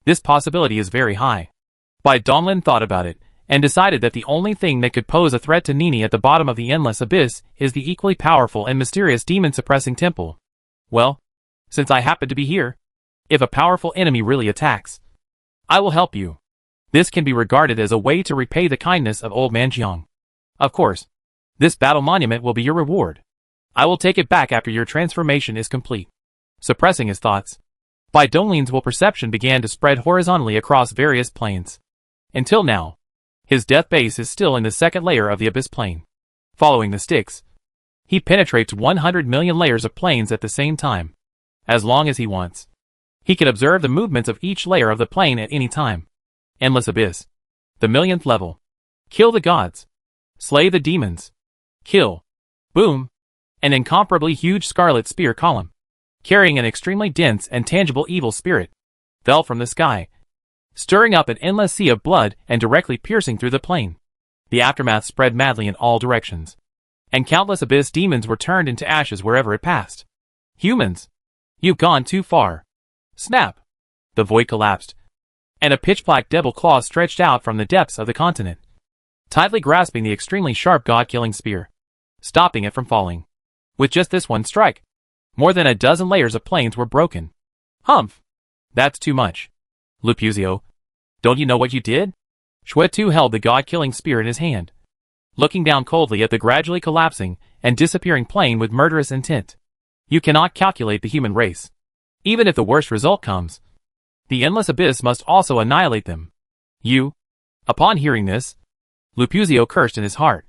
this possibility is very high. Bai Donglin thought about it, and decided that the only thing that could pose a threat to Nini at the bottom of the endless abyss is the equally powerful and mysterious demon-suppressing temple. Well, since I happen to be here, if a powerful enemy really attacks, I will help you. This can be regarded as a way to repay the kindness of old man Jiang. Of course, this battle monument will be your reward. I will take it back after your transformation is complete. Suppressing his thoughts, Bai Donglin's will perception began to spread horizontally across various planes. Until now, his death base is still in the second layer of the abyss plane. Following the sticks, he penetrates 100 million layers of planes at the same time. As long as he wants, he can observe the movements of each layer of the plane at any time. Endless abyss. The millionth level. Kill the gods. Slay the demons. Kill. Boom. An incomparably huge scarlet spear column, carrying an extremely dense and tangible evil spirit, fell from the sky, stirring up an endless sea of blood and directly piercing through the plane. The aftermath spread madly in all directions, and countless abyss demons were turned into ashes wherever it passed. Humans! You've gone too far. Snap! The void collapsed, and a pitch-black devil claw stretched out from the depths of the continent, tightly grasping the extremely sharp god-killing spear, stopping it from falling. With just this one strike, more than a dozen layers of planes were broken. Humph! That's too much. Lupuzio, don't you know what you did? Shuetu held the god-killing spear in his hand, looking down coldly at the gradually collapsing and disappearing plane with murderous intent. You cannot calculate the human race. Even if the worst result comes, the endless abyss must also annihilate them. You? Upon hearing this, Lupuzio cursed in his heart.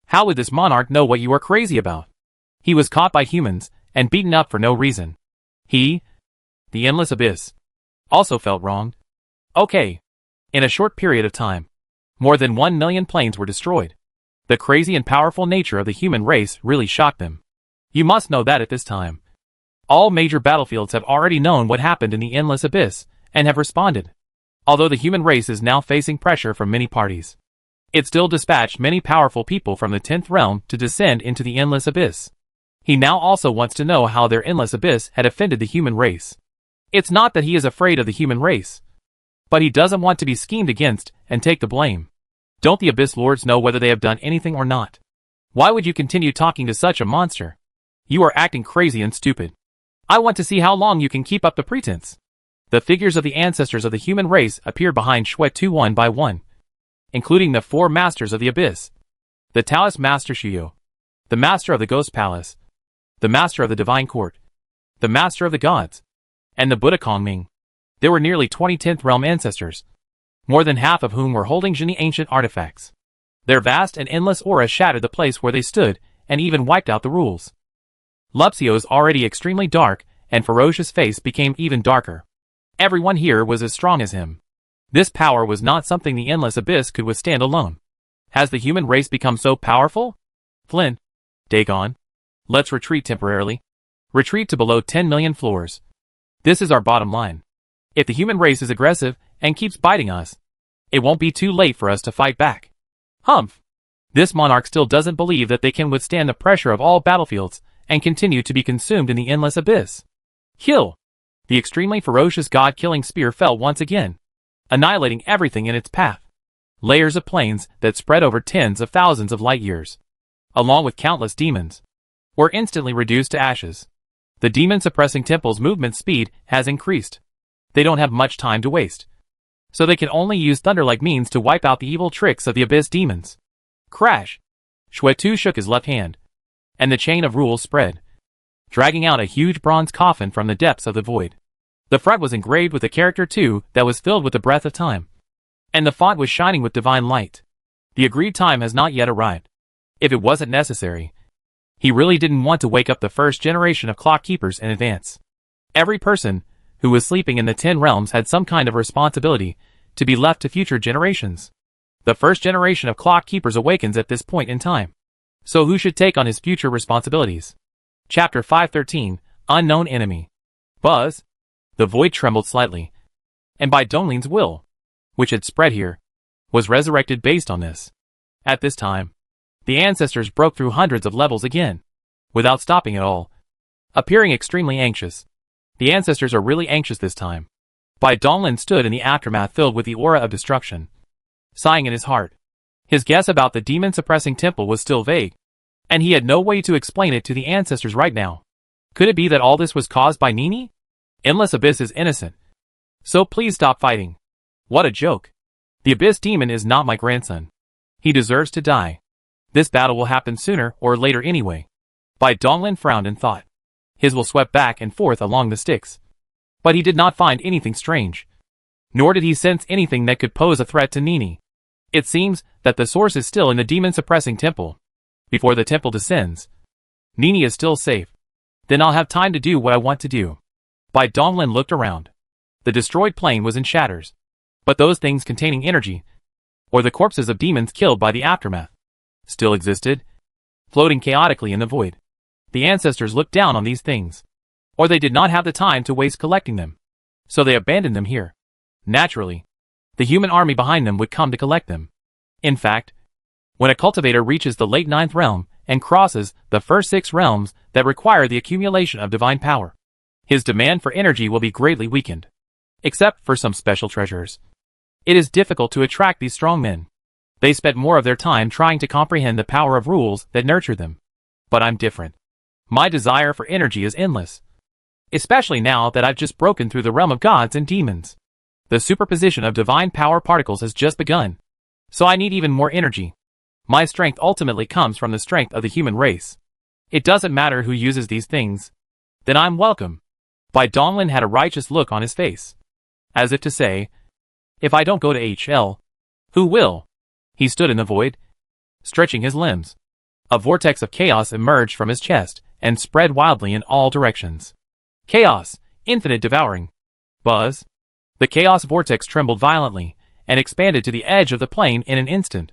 How would this monarch know what you are crazy about? He was caught by humans and beaten up for no reason. He, the endless abyss, also felt wronged. Okay. In a short period of time, more than 1 million planes were destroyed. The crazy and powerful nature of the human race really shocked them. You must know that at this time, all major battlefields have already known what happened in the endless abyss, and have responded. Although the human race is now facing pressure from many parties, it still dispatched many powerful people from the 10th realm to descend into the endless abyss. He now also wants to know how their endless abyss had offended the human race. It's not that he is afraid of the human race, but he doesn't want to be schemed against and take the blame. Don't the Abyss Lords know whether they have done anything or not? Why would you continue talking to such a monster? You are acting crazy and stupid. I want to see how long you can keep up the pretense. The figures of the ancestors of the human race appear behind Shwetu one by one, including the 4 masters of the abyss. The Taoist Master Shuyo, the Master of the Ghost Palace, the Master of the Divine Court, the Master of the Gods, and the Buddha Kongming. There were nearly 20 10th realm ancestors, more than half of whom were holding Jinni ancient artifacts. Their vast and endless aura shattered the place where they stood, and even wiped out the rules. Lupsio's already extremely dark and ferocious face became even darker. Everyone here was as strong as him. This power was not something the endless abyss could withstand alone. Has the human race become so powerful? Flynn, Dagon, let's retreat temporarily. Retreat to below 10 million floors. This is our bottom line. If the human race is aggressive and keeps biting us, it won't be too late for us to fight back. Humph! This monarch still doesn't believe that they can withstand the pressure of all battlefields and continue to be consumed in the endless abyss. Kill! The extremely ferocious god-killing spear fell once again, annihilating everything in its path. Layers of planes that spread over tens of thousands of light years, along with countless demons, were instantly reduced to ashes. The demon-suppressing temple's movement speed has increased. They don't have much time to waste, so they can only use thunder-like means to wipe out the evil tricks of the abyss demons. Crash! Shwetu shook his left hand, and the chain of rules spread, dragging out a huge bronze coffin from the depths of the void. The front was engraved with a character too that was filled with the breath of time, and the font was shining with divine light. The agreed time has not yet arrived. If it wasn't necessary, he really didn't want to wake up the first generation of clock keepers in advance. Every person who was sleeping in the 10 realms had some kind of responsibility to be left to future generations. The first generation of clock keepers awakens at this point in time. So who should take on his future responsibilities? Chapter 513, Unknown Enemy. Buzz. The void trembled slightly, and by Donglin's will, which had spread here, was resurrected based on this. At this time, the ancestors broke through hundreds of levels again, without stopping at all, appearing extremely anxious. The ancestors are really anxious this time. Bai Donglin stood in the aftermath filled with the aura of destruction, sighing in his heart. His guess about the demon-suppressing temple was still vague, and he had no way to explain it to the ancestors right now. Could it be that all this was caused by Nini? Endless Abyss is innocent, so please stop fighting. What a joke. The Abyss Demon is not my grandson. He deserves to die. This battle will happen sooner or later anyway. Bai Donglin frowned and thought. His will swept back and forth along the sticks. But he did not find anything strange. Nor did he sense anything that could pose a threat to Nini. It seems that the source is still in the demon-suppressing temple. Before the temple descends, Nini is still safe. Then I'll have time to do what I want to do. Bai Donglin looked around. The destroyed plane was in shatters. But those things containing energy, or the corpses of demons killed by the aftermath, still existed, floating chaotically in the void. The ancestors looked down on these things, or they did not have the time to waste collecting them, so they abandoned them here. Naturally, the human army behind them would come to collect them. In fact, when a cultivator reaches the late 9th realm and crosses the first 6 realms that require the accumulation of divine power, his demand for energy will be greatly weakened. Except for some special treasures, it is difficult to attract these strong men. They spent more of their time trying to comprehend the power of rules that nurture them. But I'm different. My desire for energy is endless. Especially now that I've just broken through the realm of gods and demons. The superposition of divine power particles has just begun. So I need even more energy. My strength ultimately comes from the strength of the human race. It doesn't matter who uses these things. Then I'm welcome. Bai Donglin had a righteous look on his face, as if to say, if I don't go to HL, who will? He stood in the void, stretching his limbs. A vortex of chaos emerged from his chest and spread wildly in all directions. Chaos, infinite devouring. Buzz. The chaos vortex trembled violently and expanded to the edge of the plane in an instant.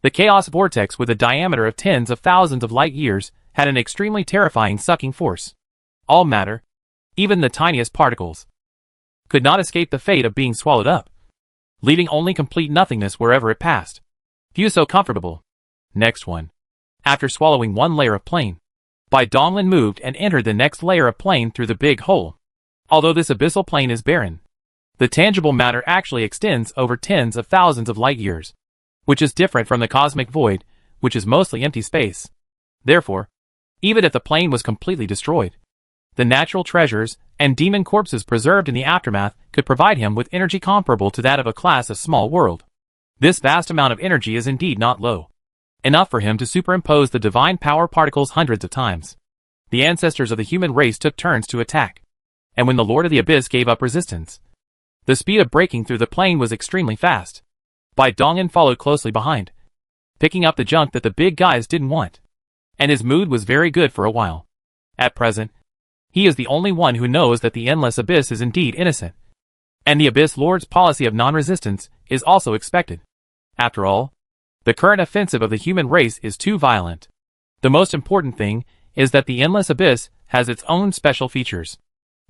The chaos vortex, with a diameter of tens of thousands of light years, had an extremely terrifying sucking force. All matter, even the tiniest particles, could not escape the fate of being swallowed up, leaving only complete nothingness wherever it passed. Few so comfortable. Next one. After swallowing one layer of plane, Bai Donglin moved and entered the next layer of plane through the big hole. Although this abyssal plane is barren, the tangible matter actually extends over tens of thousands of light years, which is different from the cosmic void, which is mostly empty space. Therefore, even if the plane was completely destroyed, the natural treasures and demon corpses preserved in the aftermath could provide him with energy comparable to that of a class of small world. This vast amount of energy is indeed not low, enough for him to superimpose the divine power particles hundreds of times. The ancestors of the human race took turns to attack, and when the Lord of the Abyss gave up resistance, the speed of breaking through the plane was extremely fast. Bai Donglin followed closely behind, picking up the junk that the big guys didn't want, and his mood was very good for a while. At present, he is the only one who knows that the Endless Abyss is indeed innocent, and the Abyss Lord's policy of non-resistance is also expected. After all, the current offensive of the human race is too violent. The most important thing is that the Endless Abyss has its own special features.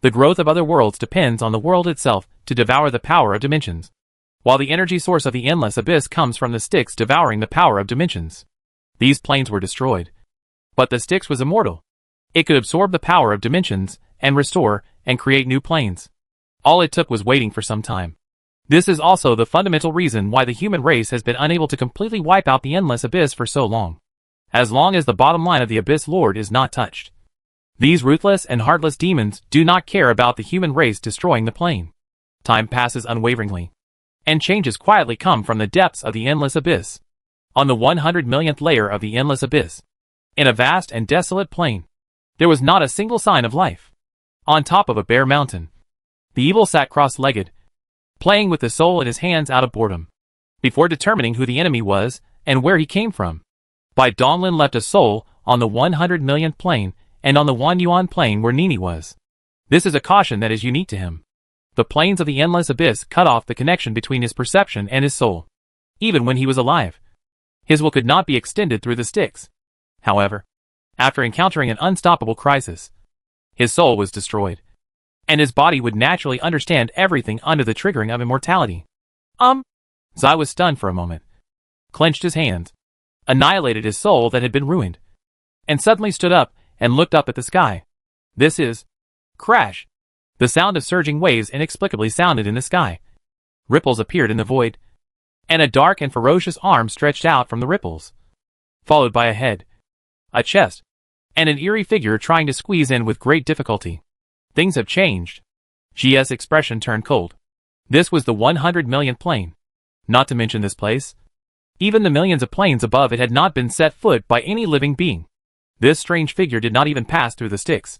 The growth of other worlds depends on the world itself to devour the power of dimensions, while the energy source of the Endless Abyss comes from the Styx devouring the power of dimensions. These planes were destroyed, but the Styx was immortal. It could absorb the power of dimensions and restore and create new planes. All it took was waiting for some time. This is also the fundamental reason why the human race has been unable to completely wipe out the Endless Abyss for so long as the bottom line of the Abyss Lord is not touched. These ruthless and heartless demons do not care about the human race destroying the plane. Time passes unwaveringly, and changes quietly come from the depths of the Endless Abyss. On the 100 millionth layer of the Endless Abyss, in a vast and desolate plain, there was not a single sign of life. On top of a bare mountain, the evil sat cross-legged, playing with the soul in his hands out of boredom. Before determining who the enemy was and where he came from, Bai Donglin left a soul on the 100 millionth plane and on the 1 yuan plane where Nini was. This is a caution that is unique to him. The planes of the Endless Abyss cut off the connection between his perception and his soul. Even when he was alive, his will could not be extended through the Styx. However, after encountering an unstoppable crisis, his soul was destroyed, and his body would naturally understand everything under the triggering of immortality. Zai was stunned for a moment, clenched his hands, annihilated his soul that had been ruined, and suddenly stood up and looked up at the sky. This is... Crash! The sound of surging waves inexplicably sounded in the sky. Ripples appeared in the void, and a dark and ferocious arm stretched out from the ripples, followed by a head, a chest, and an eerie figure trying to squeeze in with great difficulty. Things have changed. Jia's expression turned cold. This was the 100 millionth plane. Not to mention this place. Even the millions of planes above it had not been set foot by any living being. This strange figure did not even pass through the Styx,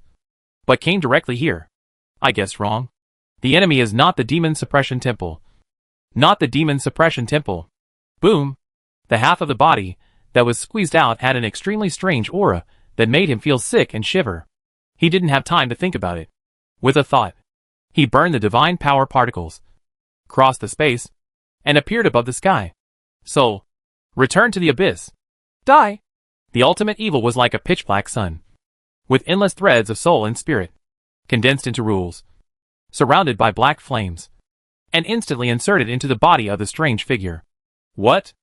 but came directly here. I guessed wrong. The enemy is not the Demon Suppression Temple. Not the Demon Suppression Temple. Boom! The half of the body that was squeezed out had an extremely strange aura that made him feel sick and shiver. He didn't have time to think about it. With a thought, he burned the divine power particles, crossed the space, and appeared above the sky. Soul, return to the abyss. Die! The ultimate evil was like a pitch-black sun, with endless threads of soul and spirit, condensed into rules, surrounded by black flames, and instantly inserted into the body of the strange figure. What?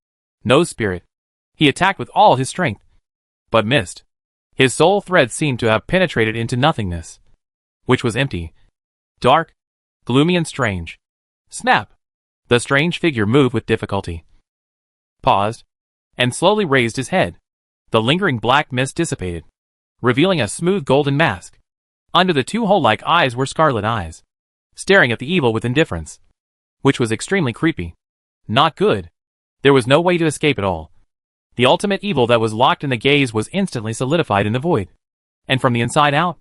No spirit. He attacked with all his strength, but missed. His soul threads seemed to have penetrated into nothingness, which was empty, dark, gloomy and strange. Snap! The strange figure moved with difficulty, paused, and slowly raised his head. The lingering black mist dissipated, revealing a smooth golden mask. Under the two hole-like eyes were scarlet eyes, staring at the evil with indifference, which was extremely creepy. Not good. There was no way to escape at all. The ultimate evil that was locked in the gaze was instantly solidified in the void, and from the inside out,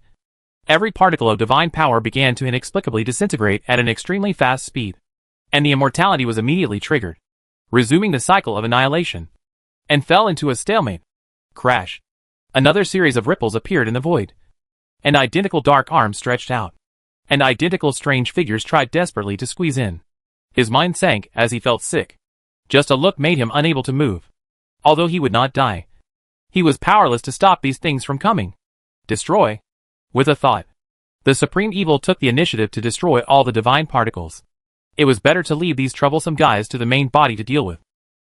every particle of divine power began to inexplicably disintegrate at an extremely fast speed, and the immortality was immediately triggered, resuming the cycle of annihilation, and fell into a stalemate. Crash! Another series of ripples appeared in the void. An identical dark arm stretched out, and identical strange figures tried desperately to squeeze in. His mind sank as he felt sick. Just a look made him unable to move. Although he would not die, He was powerless to stop these things from coming. Destroy. With a thought, the supreme evil took the initiative to destroy all the divine particles. It was better to leave these troublesome guys to the main body to deal with.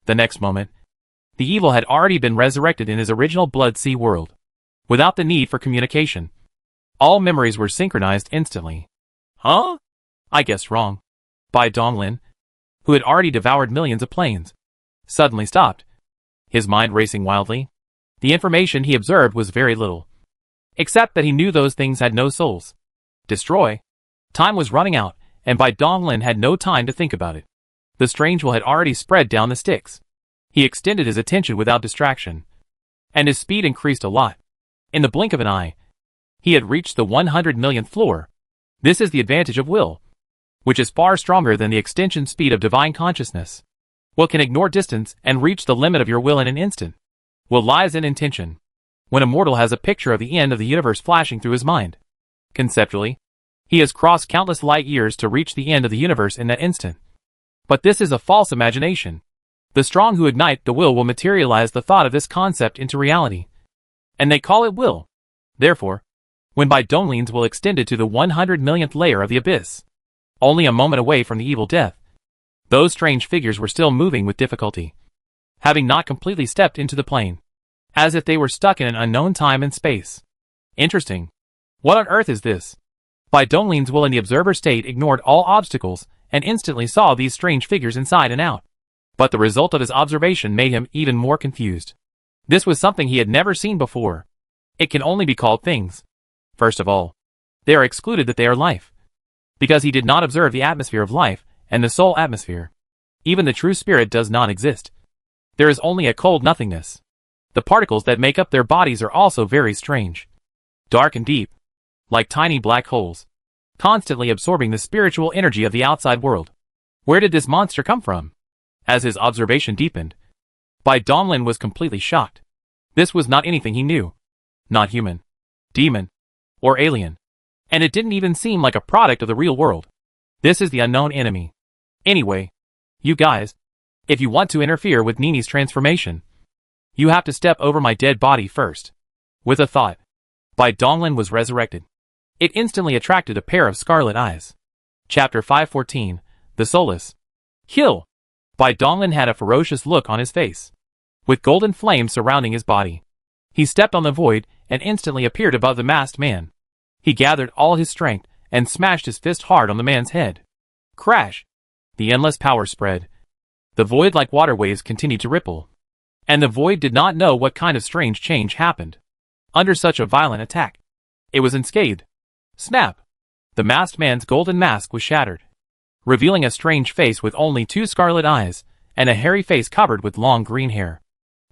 The next moment, the evil had already been resurrected in his original Blood Sea world. Without the need for communication. All memories were synchronized instantly. Huh? I guessed wrong. Bai Donglin, who had already devoured millions of planes, suddenly stopped, his mind racing wildly. The information he observed was very little, except that he knew those things had no souls. Destroy. Time was running out, and Bai Donglin had no time to think about it. The strange will had already spread down the sticks. He extended his attention without distraction, and his speed increased a lot. In the blink of an eye, he had reached the 100 millionth floor. This is the advantage of will, which is far stronger than the extension speed of divine consciousness. Will can ignore distance and reach the limit of your will in an instant. Will lies in intention. When a mortal has a picture of the end of the universe flashing through his mind, conceptually, he has crossed countless light years to reach the end of the universe in that instant. But this is a false imagination. The strong who ignite the will materialize the thought of this concept into reality, and they call it will. Therefore, when Bai Donglin's will extended to the 100 millionth layer of the abyss, only a moment away from the evil death, those strange figures were still moving with difficulty, having not completely stepped into the plane, as if they were stuck in an unknown time and space. Interesting. What on earth is this? Bai Donglin's will in the observer state ignored all obstacles and instantly saw these strange figures inside and out. But the result of his observation made him even more confused. This was something he had never seen before. It can only be called things. First of all, they are excluded that they are life, because he did not observe the atmosphere of life and the soul atmosphere. Even the true spirit does not exist. There is only a cold nothingness. The particles that make up their bodies are also very strange. Dark and deep, like tiny black holes, constantly absorbing the spiritual energy of the outside world. Where did this monster come from? As his observation deepened, Bai Donglin was completely shocked. This was not anything he knew. Not human, demon, or alien. And it didn't even seem like a product of the real world. This is the unknown enemy. Anyway, you guys, if you want to interfere with Nini's transformation, you have to step over my dead body first. With a thought, Bai Donglin was resurrected. It instantly attracted a pair of scarlet eyes. Chapter 514, The Soulless. Kill! Bai Donglin had a ferocious look on his face, with golden flames surrounding his body. He stepped on the void and instantly appeared above the masked man. He gathered all his strength and smashed his fist hard on the man's head. Crash! The endless power spread. The void like water waves continued to ripple. And the void did not know what kind of strange change happened under such a violent attack. It was unscathed. Snap! The masked man's golden mask was shattered, revealing a strange face with only 2 scarlet eyes and a hairy face covered with long green hair.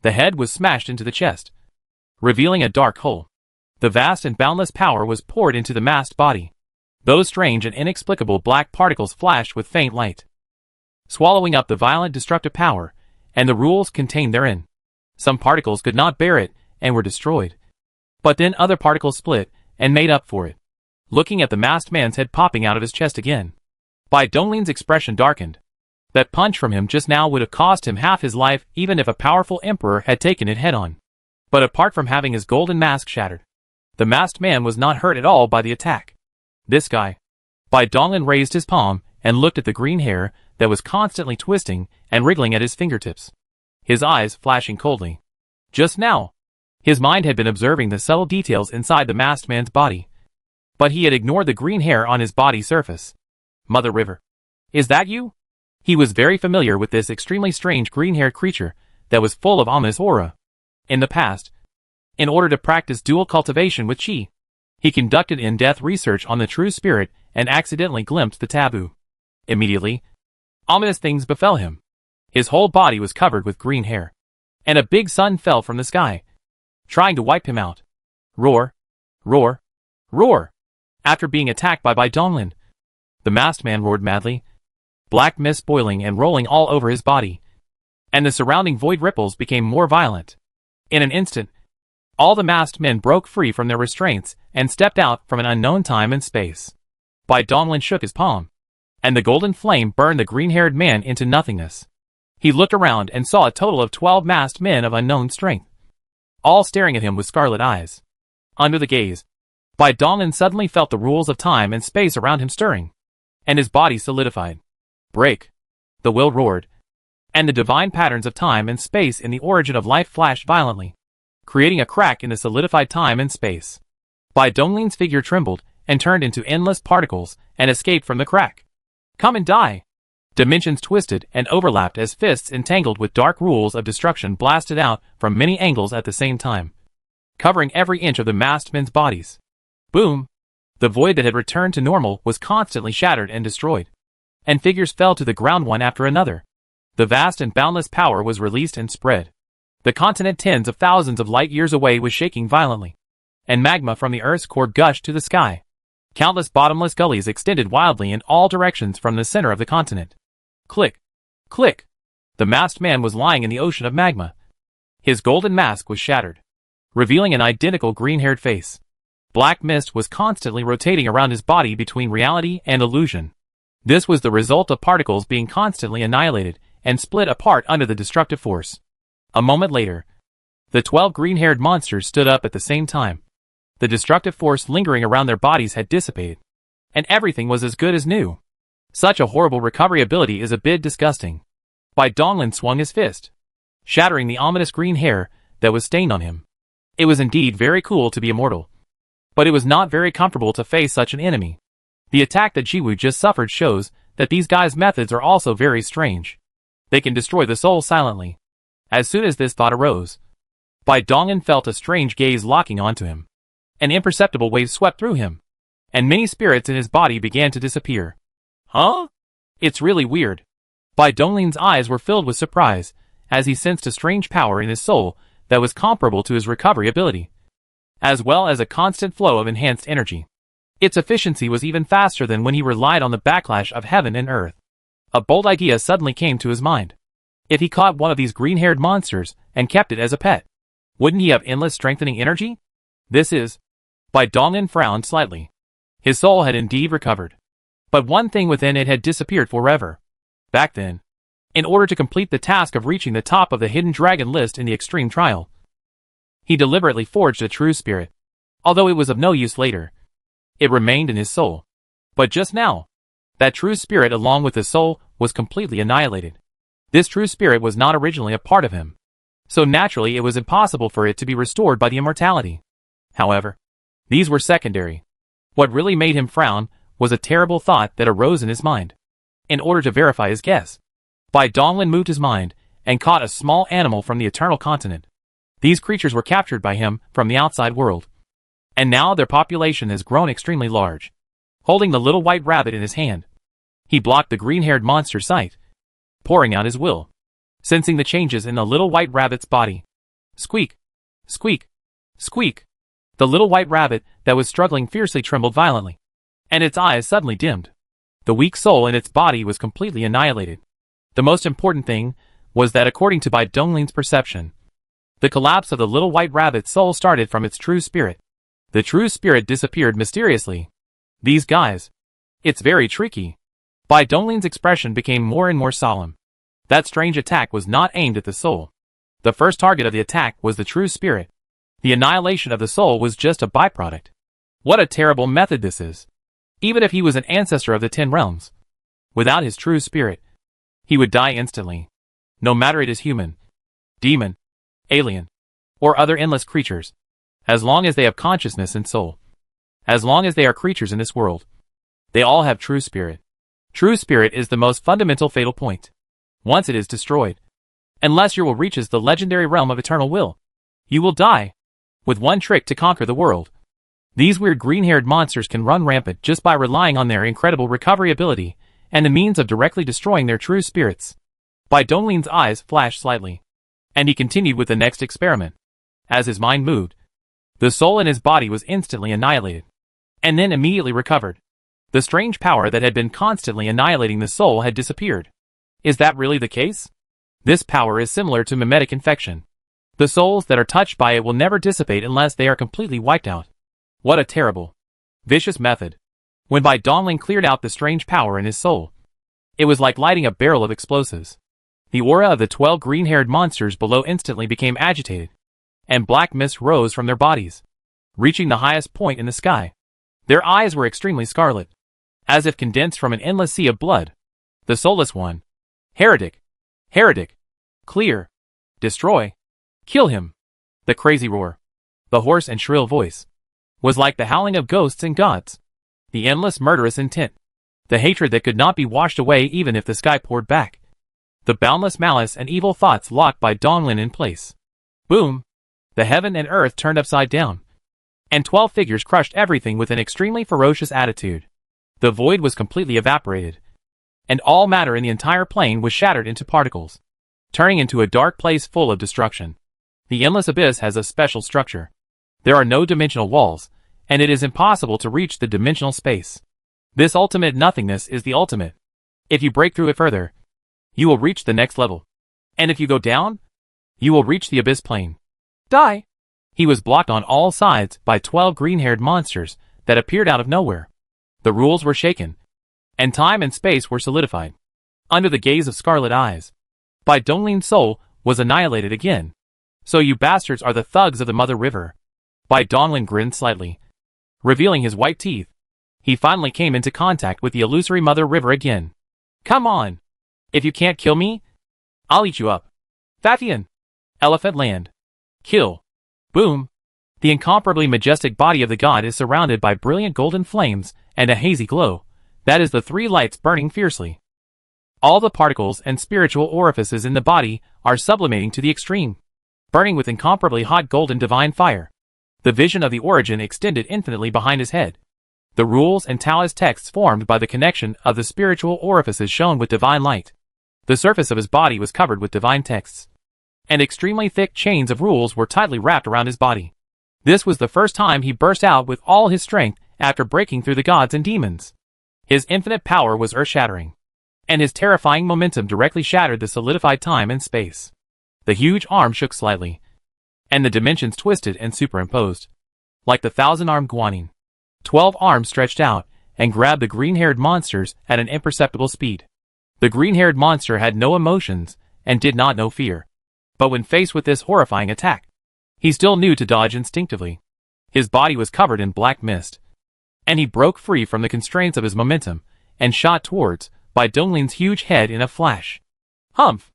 The head was smashed into the chest, revealing a dark hole. The vast and boundless power was poured into the masked body. Those strange and inexplicable black particles flashed with faint light, swallowing up the violent destructive power and the rules contained therein. Some particles could not bear it and were destroyed. But then other particles split and made up for it. Looking at the masked man's head popping out of his chest again, Bai Donglin's expression darkened. That punch from him just now would have cost him half his life even if a powerful emperor had taken it head on. But apart from having his golden mask shattered, the masked man was not hurt at all by the attack. This guy. Bai Donglin raised his palm and looked at the green hair that was constantly twisting and wriggling at his fingertips, his eyes flashing coldly. Just now, his mind had been observing the subtle details inside the masked man's body, but he had ignored the green hair on his body surface. Mother River. Is that you? He was very familiar with this extremely strange green-haired creature that was full of ominous aura. In the past, in order to practice dual cultivation with Qi, he conducted in-depth research on the true spirit and accidentally glimpsed the taboo. Immediately, ominous things befell him. His whole body was covered with green hair, and a big sun fell from the sky, trying to wipe him out. Roar! Roar! Roar! After being attacked by Bai Donglin, the masked man roared madly, black mist boiling and rolling all over his body, and the surrounding void ripples became more violent. In an instant, all the masked men broke free from their restraints and stepped out from an unknown time and space. Bai Donglin shook his palm, and the golden flame burned the green-haired man into nothingness. He looked around and saw a total of 12 masked men of unknown strength, all staring at him with scarlet eyes. Under the gaze, Bai Donglin suddenly felt the rules of time and space around him stirring, and his body solidified. Break! The will roared, and the divine patterns of time and space in the origin of life flashed violently, creating a crack in the solidified time and space. Bai Donglin's figure trembled and turned into endless particles and escaped from the crack. Come and die! Dimensions twisted and overlapped as fists entangled with dark rules of destruction blasted out from many angles at the same time, covering every inch of the masked men's bodies. Boom! The void that had returned to normal was constantly shattered and destroyed, and figures fell to the ground one after another. The vast and boundless power was released and spread. The continent tens of thousands of light years away was shaking violently, and magma from the Earth's core gushed to the sky. Countless bottomless gullies extended wildly in all directions from the center of the continent. Click! Click! The masked man was lying in the ocean of magma. His golden mask was shattered, revealing an identical green-haired face. Black mist was constantly rotating around his body between reality and illusion. This was the result of particles being constantly annihilated and split apart under the destructive force. A moment later, the 12 green-haired monsters stood up at the same time. The destructive force lingering around their bodies had dissipated, and everything was as good as new. Such a horrible recovery ability is a bit disgusting. Bai Donglin swung his fist, shattering the ominous green hair that was stained on him. It was indeed very cool to be immortal, but it was not very comfortable to face such an enemy. The attack that Jiwu just suffered shows that these guys' methods are also very strange. They can destroy the soul silently. As soon as this thought arose, Bai Donglin felt a strange gaze locking onto him. An imperceptible wave swept through him, and many spirits in his body began to disappear. Huh? It's really weird. Bai Donglin's eyes were filled with surprise, as he sensed a strange power in his soul that was comparable to his recovery ability, as well as a constant flow of enhanced energy. Its efficiency was even faster than when he relied on the backlash of heaven and earth. A bold idea suddenly came to his mind. If he caught one of these green-haired monsters and kept it as a pet, wouldn't he have endless strengthening energy? Bai Donglin frowned slightly. His soul had indeed recovered, but one thing within it had disappeared forever. Back then, in order to complete the task of reaching the top of the hidden dragon list in the extreme trial, he deliberately forged a true spirit. Although it was of no use later, it remained in his soul. But just now, that true spirit along with his soul was completely annihilated. This true spirit was not originally a part of him, so naturally it was impossible for it to be restored by the immortality. However, these were secondary. What really made him frown was a terrible thought that arose in his mind. In order to verify his guess, Bai Donglin moved his mind and caught a small animal from the eternal continent. These creatures were captured by him from the outside world, and now their population has grown extremely large. Holding the little white rabbit in his hand, he blocked the green-haired monster's sight, pouring out his will, sensing the changes in the little white rabbit's body. Squeak! Squeak! Squeak! The little white rabbit that was struggling fiercely trembled violently, and its eyes suddenly dimmed. The weak soul in its body was completely annihilated. The most important thing was that according to Bai Donglin's perception, the collapse of the little white rabbit's soul started from its true spirit. The true spirit disappeared mysteriously. These guys. It's very tricky. Bai Donglin's expression became more and more solemn. That strange attack was not aimed at the soul. The first target of the attack was the true spirit. The annihilation of the soul was just a byproduct. What a terrible method this is. Even if he was an ancestor of the 10 realms, without his true spirit, he would die instantly. No matter it is human, demon, alien, or other endless creatures, as long as they have consciousness and soul, as long as they are creatures in this world, they all have true spirit. True spirit is the most fundamental fatal point. Once it is destroyed, unless your will reaches the legendary realm of eternal will, you will die. With one trick to conquer the world, these weird green-haired monsters can run rampant just by relying on their incredible recovery ability and the means of directly destroying their true spirits. Bai Donglin's eyes flashed slightly, and he continued with the next experiment. As his mind moved, the soul in his body was instantly annihilated, and then immediately recovered. The strange power that had been constantly annihilating the soul had disappeared. Is that really the case? This power is similar to mimetic infection. The souls that are touched by it will never dissipate unless they are completely wiped out. What a terrible, vicious method. When Bai Donglin cleared out the strange power in his soul, it was like lighting a barrel of explosives. The aura of the 12 green-haired monsters below instantly became agitated, and black mist rose from their bodies, reaching the highest point in the sky. Their eyes were extremely scarlet, as if condensed from an endless sea of blood. The soulless one. Heretic! Heretic! Clear! Destroy! Kill him! The crazy roar, the hoarse and shrill voice, was like the howling of ghosts and gods. The endless murderous intent, the hatred that could not be washed away even if the sky poured back. The boundless malice and evil thoughts locked by Donglin in place. Boom! The heaven and earth turned upside down, and 12 figures crushed everything with an extremely ferocious attitude. The void was completely evaporated, and all matter in the entire plane was shattered into particles, turning into a dark place full of destruction. The endless abyss has a special structure. There are no dimensional walls, and it is impossible to reach the dimensional space. This ultimate nothingness is the ultimate. If you break through it further, you will reach the next level. And if you go down, you will reach the abyss plane. Die! He was blocked on all sides by 12 green-haired monsters that appeared out of nowhere. The rules were shaken, and time and space were solidified. Under the gaze of scarlet eyes, Bai Donglin's soul was annihilated again. So you bastards are the thugs of the Mother River. Bai Donglin grinned slightly, revealing his white teeth. He finally came into contact with the illusory Mother River again. Come on! If you can't kill me, I'll eat you up. Fathian! Elephant Land. Kill. Boom! The incomparably majestic body of the god is surrounded by brilliant golden flames and a hazy glow. That is the 3 lights burning fiercely. All the particles and spiritual orifices in the body are sublimating to the extreme, burning with incomparably hot golden divine fire. The vision of the origin extended infinitely behind his head. The rules and Taoist texts formed by the connection of the spiritual orifices shone with divine light. The surface of his body was covered with divine texts, and extremely thick chains of rules were tightly wrapped around his body. This was the first time he burst out with all his strength after breaking through the gods and demons. His infinite power was earth-shattering, and his terrifying momentum directly shattered the solidified time and space. The huge arm shook slightly, and the dimensions twisted and superimposed. Like the 1,000-armed Guanyin, 12 arms stretched out and grabbed the green-haired monsters at an imperceptible speed. The green-haired monster had no emotions and did not know fear. But when faced with this horrifying attack, he still knew to dodge instinctively. His body was covered in black mist, and he broke free from the constraints of his momentum and shot towards Bai Donglin's huge head in a flash. Humph!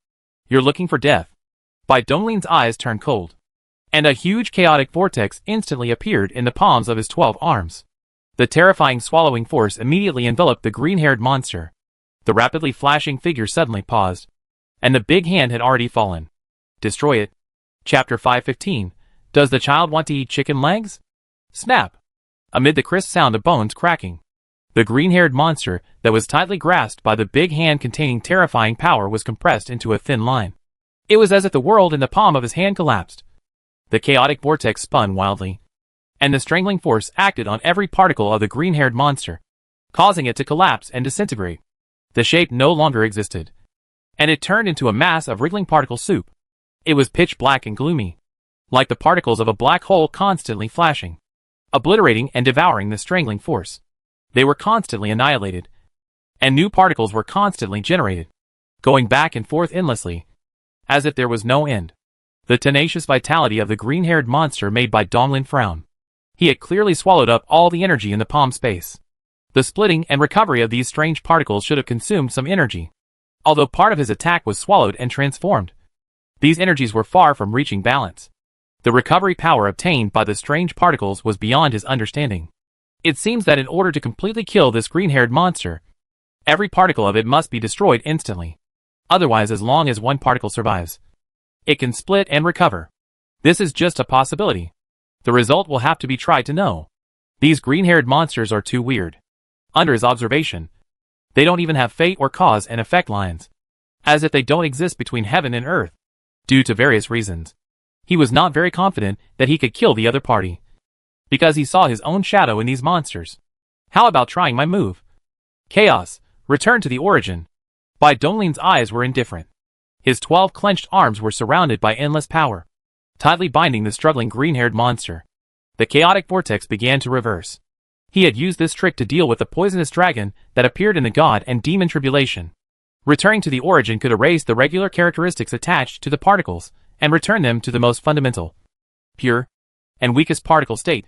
You're looking for death. Bai Donglin's eyes turned cold, and a huge chaotic vortex instantly appeared in the palms of his 12 arms. The terrifying swallowing force immediately enveloped the green-haired monster. The rapidly flashing figure suddenly paused, and the big hand had already fallen. Destroy it. Chapter 515. Does the child want to eat chicken legs? Snap! Amid the crisp sound of bones cracking, the green-haired monster that was tightly grasped by the big hand containing terrifying power was compressed into a thin line. It was as if the world in the palm of his hand collapsed. The chaotic vortex spun wildly, and the strangling force acted on every particle of the green-haired monster, causing it to collapse and disintegrate. The shape no longer existed, and it turned into a mass of wriggling particle soup. It was pitch black and gloomy, like the particles of a black hole constantly flashing, obliterating and devouring the strangling force. They were constantly annihilated, and new particles were constantly generated, going back and forth endlessly, as if there was no end. The tenacious vitality of the green-haired monster made Bai Donglin frown. He had clearly swallowed up all the energy in the palm space. The splitting and recovery of these strange particles should have consumed some energy. Although part of his attack was swallowed and transformed, these energies were far from reaching balance. The recovery power obtained by the strange particles was beyond his understanding. It seems that in order to completely kill this green-haired monster, every particle of it must be destroyed instantly. Otherwise, as long as one particle survives, it can split and recover. This is just a possibility. The result will have to be tried to know. These green-haired monsters are too weird. Under his observation, they don't even have fate or cause and effect lines, as if they don't exist between heaven and earth. Due to various reasons, he was not very confident that he could kill the other party, because he saw his own shadow in these monsters. How about trying my move? Chaos, return to the origin. Bai Donglin's eyes were indifferent. His 12 clenched arms were surrounded by endless power, tightly binding the struggling green-haired monster. The chaotic vortex began to reverse. He had used this trick to deal with the poisonous dragon that appeared in the god and demon tribulation. Returning to the origin could erase the regular characteristics attached to the particles and return them to the most fundamental. pure, and weakest particle state.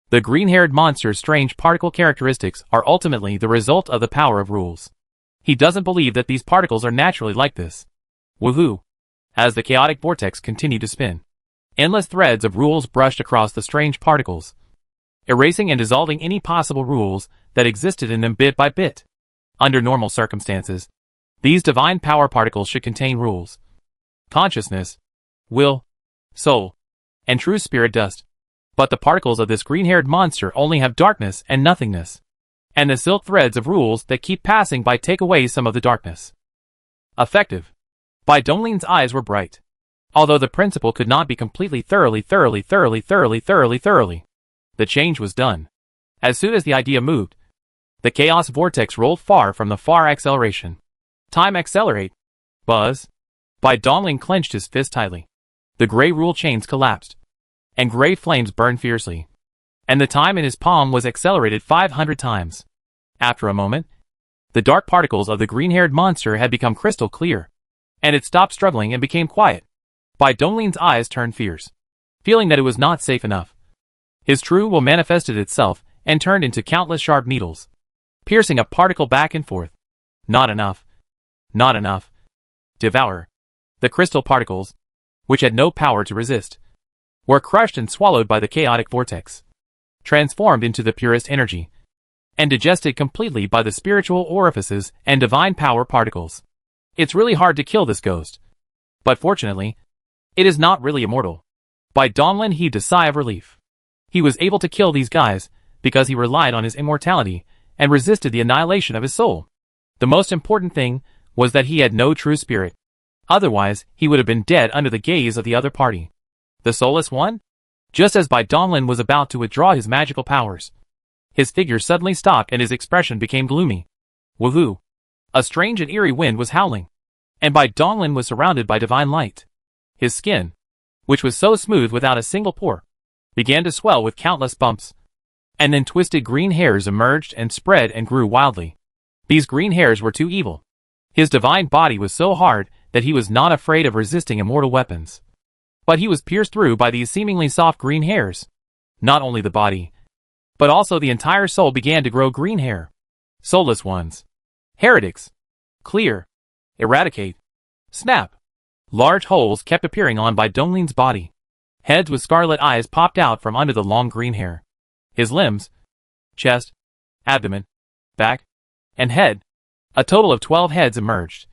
The green-haired monster's strange particle characteristics are ultimately the result of the power of rules. He doesn't believe that these particles are naturally like this. Woohoo! As the chaotic vortex continued to spin, endless threads of rules brushed across the strange particles, erasing and dissolving any possible rules that existed in them bit by bit. Under normal circumstances, these divine power particles should contain rules. Consciousness, will, soul, and true spirit dust. But the particles of this green-haired monster only have darkness and nothingness. And the silk threads of rules that keep passing by take away some of the darkness. Effective. Bai Dongling's eyes were bright. Although the principle could not be completely thoroughly. The change was done. As soon as the idea moved, the chaos vortex rolled far from the far acceleration. Time accelerate. Buzz. Bai Dongling clenched his fist tightly. The gray rule chains collapsed, and gray flames burned fiercely. And the time in his palm was accelerated 500 times. After a moment, the dark particles of the green-haired monster had become crystal clear, and it stopped struggling and became quiet. Bai Dongling's eyes turned fierce, feeling that it was not safe enough. His true will manifested itself and turned into countless sharp needles, piercing a particle back and forth. Not enough. Not enough. Devour. The crystal particles, which had no power to resist, were crushed and swallowed by the chaotic vortex, transformed into the purest energy, and digested completely by the spiritual orifices and divine power particles. It's really hard to kill this ghost. But fortunately, it is not really immortal. Bai Dongling heaved a sigh of relief. He was able to kill these guys because he relied on his immortality and resisted the annihilation of his soul. The most important thing was that he had no true spirit. Otherwise, he would have been dead under the gaze of the other party. The soulless one? Just as Bai Dongling was about to withdraw his magical powers, his figure suddenly stopped and his expression became gloomy. Woohoo! A strange and eerie wind was howling, and Bai Dongling was surrounded by divine light. His skin, which was so smooth without a single pore, began to swell with countless bumps. And then twisted green hairs emerged and spread and grew wildly. These green hairs were too evil. His divine body was so hard that he was not afraid of resisting immortal weapons. But he was pierced through by these seemingly soft green hairs. Not only the body, but also the entire soul began to grow green hair. Soulless ones. Heretics. Clear. Eradicate. Snap. Large holes kept appearing on Bai Dongling's body. Heads with scarlet eyes popped out from under the long green hair. His limbs, chest, abdomen, back, and head, a total of 12 heads emerged,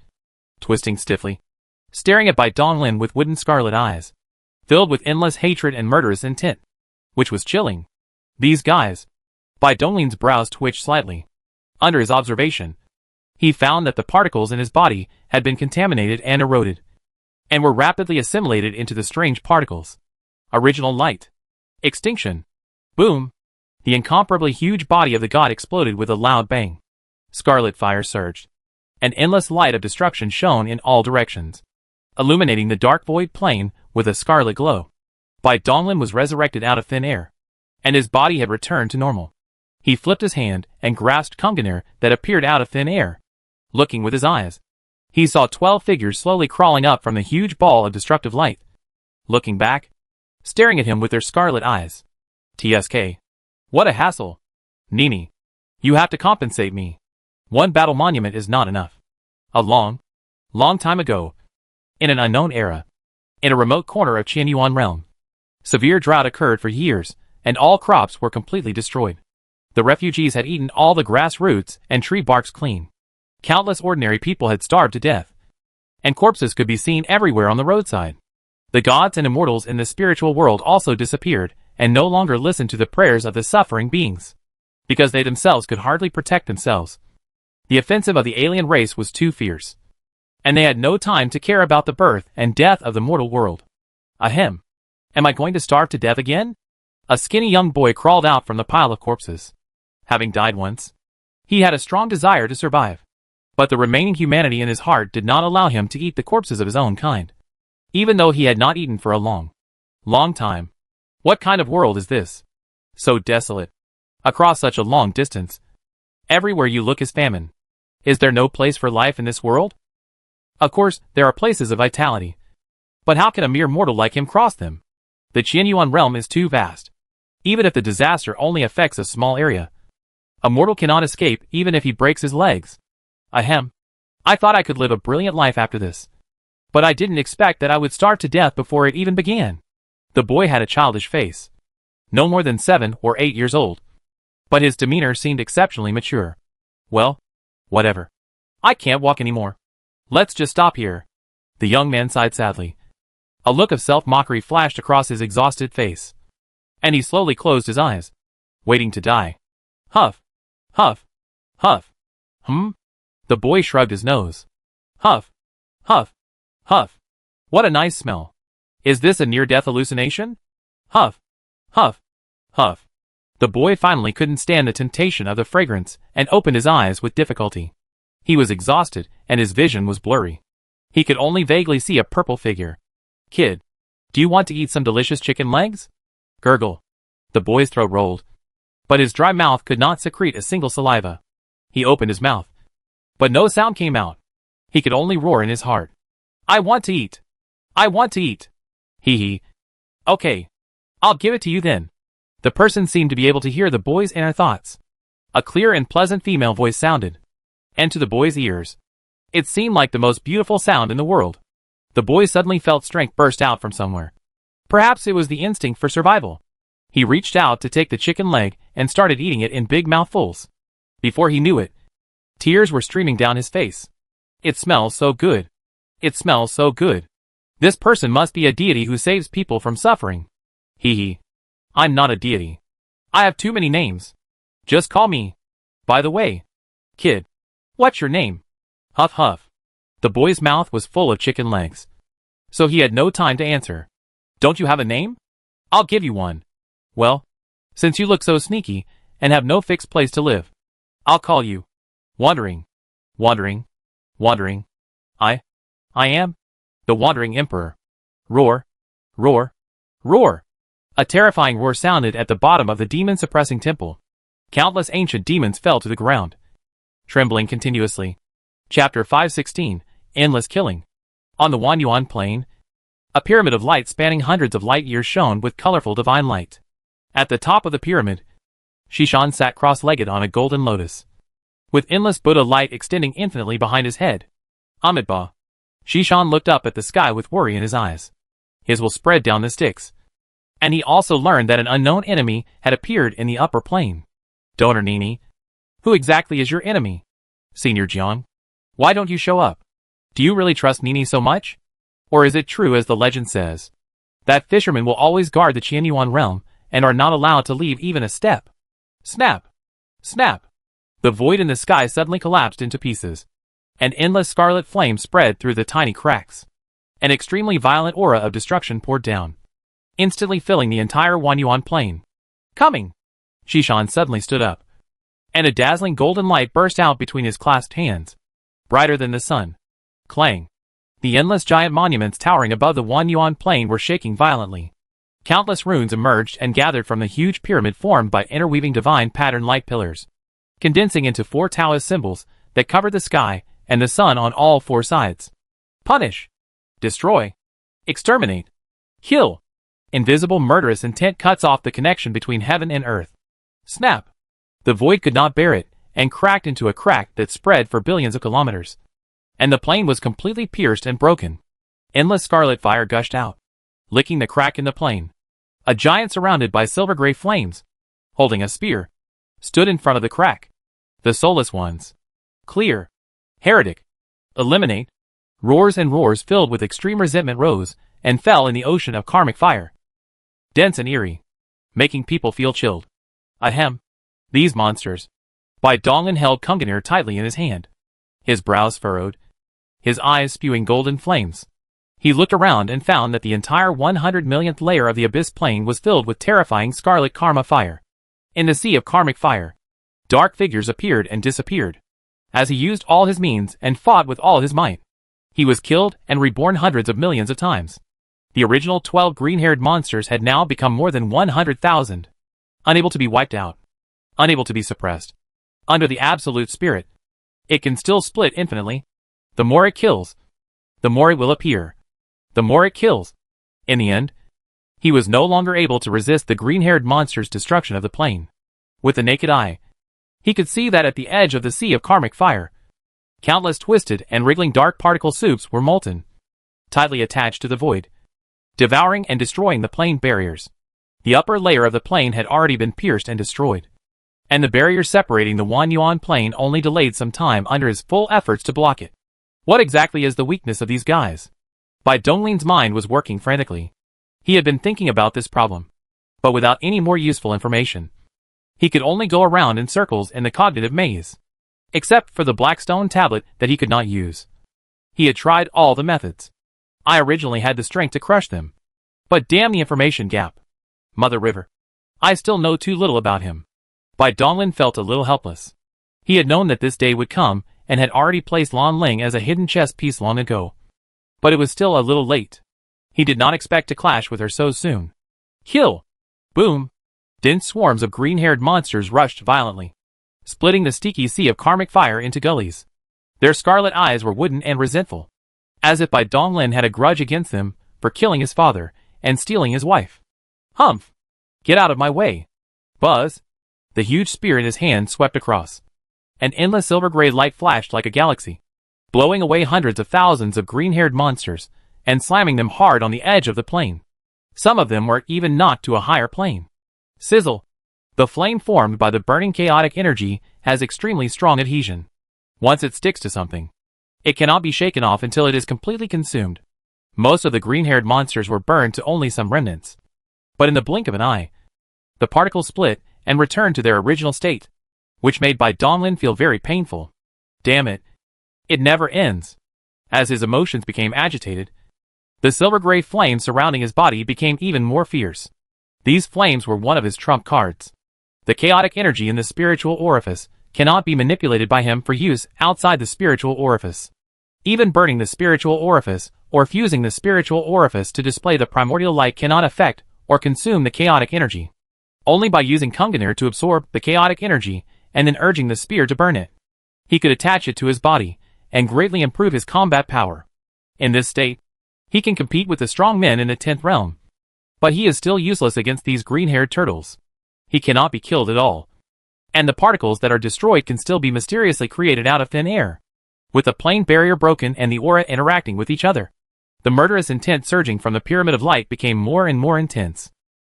twisting stiffly, staring at Bai Dongling with wooden scarlet eyes, filled with endless hatred and murderous intent, which was chilling. These guys. Bai Dongling's brows twitched slightly. Under his observation, he found that the particles in his body had been contaminated and eroded, and were rapidly assimilated into the strange particles. Original light. Extinction. Boom. The incomparably huge body of the god exploded with a loud bang. Scarlet fire surged. An endless light of destruction shone in all directions, illuminating the dark void plane with a scarlet glow. Bai Dongling was resurrected out of thin air, and his body had returned to normal. He flipped his hand and grasped Kunganer that appeared out of thin air. Looking with his eyes, he saw 12 figures slowly crawling up from the huge ball of destructive light. Looking back, staring at him with their scarlet eyes. TSK. What a hassle. Nini. You have to compensate me. One battle monument is not enough. A long time ago, in an unknown era, in a remote corner of Qianyuan realm, severe drought occurred for years, and all crops were completely destroyed. The refugees had eaten all the grass roots and tree barks clean. Countless ordinary people had starved to death, and corpses could be seen everywhere on the roadside. The gods and immortals in the spiritual world also disappeared, and no longer listened to the prayers of the suffering beings, because they themselves could hardly protect themselves. The offensive of the alien race was too fierce, and they had no time to care about the birth and death of the mortal world. Ahem. Am I going to starve to death again? A skinny young boy crawled out from the pile of corpses. Having died once, he had a strong desire to survive, but the remaining humanity in his heart did not allow him to eat the corpses of his own kind, even though he had not eaten for a long time. What kind of world is this? So desolate. Across such a long distance. Everywhere you look is famine. Is there no place for life in this world? Of course, there are places of vitality. But how can a mere mortal like him cross them? The Qianyuan realm is too vast. Even if the disaster only affects a small area, a mortal cannot escape even if he breaks his legs. Ahem. I thought I could live a brilliant life after this. But I didn't expect that I would starve to death before it even began. The boy had a childish face. No more than 7 or 8 years old. But his demeanor seemed exceptionally mature. Well, whatever. I can't walk anymore. Let's just stop here. The young man sighed sadly. A look of self-mockery flashed across his exhausted face. And he slowly closed his eyes, waiting to die. Huff. Huff. Huff. The boy shrugged his nose. Huff. Huff. Huff. What a nice smell. Is this a near-death hallucination? Huff. Huff. Huff. The boy finally couldn't stand the temptation of the fragrance and opened his eyes with difficulty. He was exhausted and his vision was blurry. He could only vaguely see a purple figure. Kid, do you want to eat some delicious chicken legs? Gurgle. The boy's throat rolled. But his dry mouth could not secrete a single saliva. He opened his mouth. But no sound came out. He could only roar in his heart. I want to eat. I want to eat. Hee. Okay. I'll give it to you then. The person seemed to be able to hear the boy's inner thoughts. A clear and pleasant female voice sounded. And to the boy's ears, it seemed like the most beautiful sound in the world. The boy suddenly felt strength burst out from somewhere. Perhaps it was the instinct for survival. He reached out to take the chicken leg and started eating it in big mouthfuls. Before he knew it, tears were streaming down his face. It smells so good. It smells so good. This person must be a deity who saves people from suffering. Hee. I'm not a deity. I have too many names. Just call me. By the way, kid, what's your name? Huff huff. The boy's mouth was full of chicken legs. So he had no time to answer. Don't you have a name? I'll give you one. Well, since you look so sneaky and have no fixed place to live, I'll call you Wandering. Wandering. Wandering. I am the Wandering Emperor. Roar. Roar. Roar. A terrifying roar sounded at the bottom of the demon-suppressing temple. Countless ancient demons fell to the ground, trembling continuously. Chapter 516, Endless Killing. On the Wanyuan Plain, a pyramid of light spanning hundreds of light years shone with colorful divine light. At the top of the pyramid, Shishan sat cross-legged on a golden lotus, with endless Buddha light extending infinitely behind his head. Amitabha. Shishan looked up at the sky with worry in his eyes. His will spread down the Styx. And he also learned that an unknown enemy had appeared in the upper plane. Donor Nini. Who exactly is your enemy? Senior Jiang. Why don't you show up? Do you really trust Nini so much? Or is it true as the legend says, that fishermen will always guard the Qianyuan realm and are not allowed to leave even a step? Snap! Snap! The void in the sky suddenly collapsed into pieces. An endless scarlet flame spread through the tiny cracks. An extremely violent aura of destruction poured down, instantly filling the entire Wanyuan plain. Coming! Shishan suddenly stood up, and a dazzling golden light burst out between his clasped hands, brighter than the sun. Clang! The endless giant monuments towering above the Wanyuan plain were shaking violently. Countless runes emerged and gathered from the huge pyramid formed by interweaving divine pattern light pillars, condensing into 4 Taoist symbols that covered the sky and the sun on all 4 sides. Punish! Destroy! Exterminate! Kill! Invisible murderous intent cuts off the connection between heaven and earth. Snap! The void could not bear it, and cracked into a crack that spread for billions of kilometers. And the plane was completely pierced and broken. Endless scarlet fire gushed out, licking the crack in the plane. A giant surrounded by silver-gray flames, holding a spear, stood in front of the crack. The soulless ones. Clear. Heretic. Eliminate. Roars and roars filled with extreme resentment rose and fell in the ocean of karmic fire. Dense and eerie, making people feel chilled. Ahem. These monsters. Bai Donglin held Kunganir tightly in his hand. His brows furrowed, his eyes spewing golden flames. He looked around and found that the entire 100 millionth layer of the abyss plane was filled with terrifying scarlet karma fire. In the sea of karmic fire, dark figures appeared and disappeared. As he used all his means and fought with all his might, he was killed and reborn hundreds of millions of times. The original 12 green-haired monsters had now become more than 100,000. Unable to be wiped out. Unable to be suppressed. Under the absolute spirit, it can still split infinitely. The more it kills, the more it will appear. The more it kills. In the end, He was no longer able to resist the green-haired monster's destruction of the plane. With the naked eye, he could see that at the edge of the sea of karmic fire, countless twisted and wriggling dark particle soups were molten, tightly attached to the void, devouring and destroying the plane barriers. The upper layer of the plane had already been pierced and destroyed, and the barrier separating the Wanyuan plane only delayed some time under his full efforts to block it. What exactly is the weakness of these guys? Bai Donglin's mind was working frantically. He had been thinking about this problem, but without any more useful information. He could only go around in circles in the cognitive maze, except for the black stone tablet that he could not use. He had tried all the methods. I originally had the strength to crush them, but damn the information gap. Mother River. I still know too little about him. Bai Donglin felt a little helpless. He had known that this day would come, and had already placed Lan Ling as a hidden chess piece long ago. But it was still a little late. He did not expect to clash with her so soon. Kill! Boom! Dense swarms of green-haired monsters rushed violently, splitting the sticky sea of karmic fire into gullies. Their scarlet eyes were wooden and resentful, as if Bai Donglin had a grudge against them for killing his father and stealing his wife. Humph! Get out of my way! Buzz! The huge spear in his hand swept across. An endless silver-gray light flashed like a galaxy, blowing away hundreds of thousands of green-haired monsters and slamming them hard on the edge of the plane. Some of them were even knocked to a higher plane. Sizzle! The flame formed by the burning chaotic energy has extremely strong adhesion. Once it sticks to something, it cannot be shaken off until it is completely consumed. Most of the green-haired monsters were burned to only some remnants. But in the blink of an eye, the particles split and returned to their original state, which made Bai Donglin feel very painful. Damn it. It never ends. As his emotions became agitated, the silver-gray flame surrounding his body became even more fierce. These flames were one of his trump cards. The chaotic energy in the spiritual orifice cannot be manipulated by him for use outside the spiritual orifice. Even burning the spiritual orifice or fusing the spiritual orifice to display the primordial light cannot affect or consume the chaotic energy. Only by using Kunganir to absorb the chaotic energy and then urging the spear to burn it, he could attach it to his body and greatly improve his combat power. In this state, he can compete with the strong men in the 10th realm. But he is still useless against these green-haired turtles. He cannot be killed at all. And the particles that are destroyed can still be mysteriously created out of thin air, with the plane barrier broken and the aura interacting with each other. The murderous intent surging from the pyramid of light became more and more intense.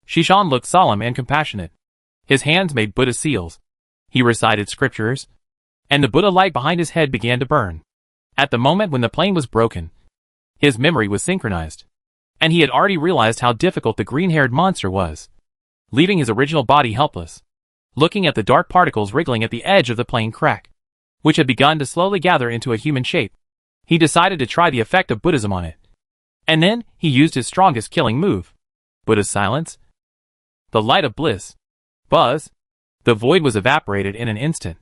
Shishan looked solemn and compassionate. His hands made Buddha seals. He recited scriptures, and the Buddha light behind his head began to burn. At the moment when the plane was broken, his memory was synchronized, and he had already realized how difficult the green-haired monster was, leaving his original body helpless, looking at the dark particles wriggling at the edge of the plane crack, which had begun to slowly gather into a human shape. He decided to try the effect of Buddhism on it. And then, he used his strongest killing move. Buddha's silence. The light of bliss. Buzz. The void was evaporated in an instant.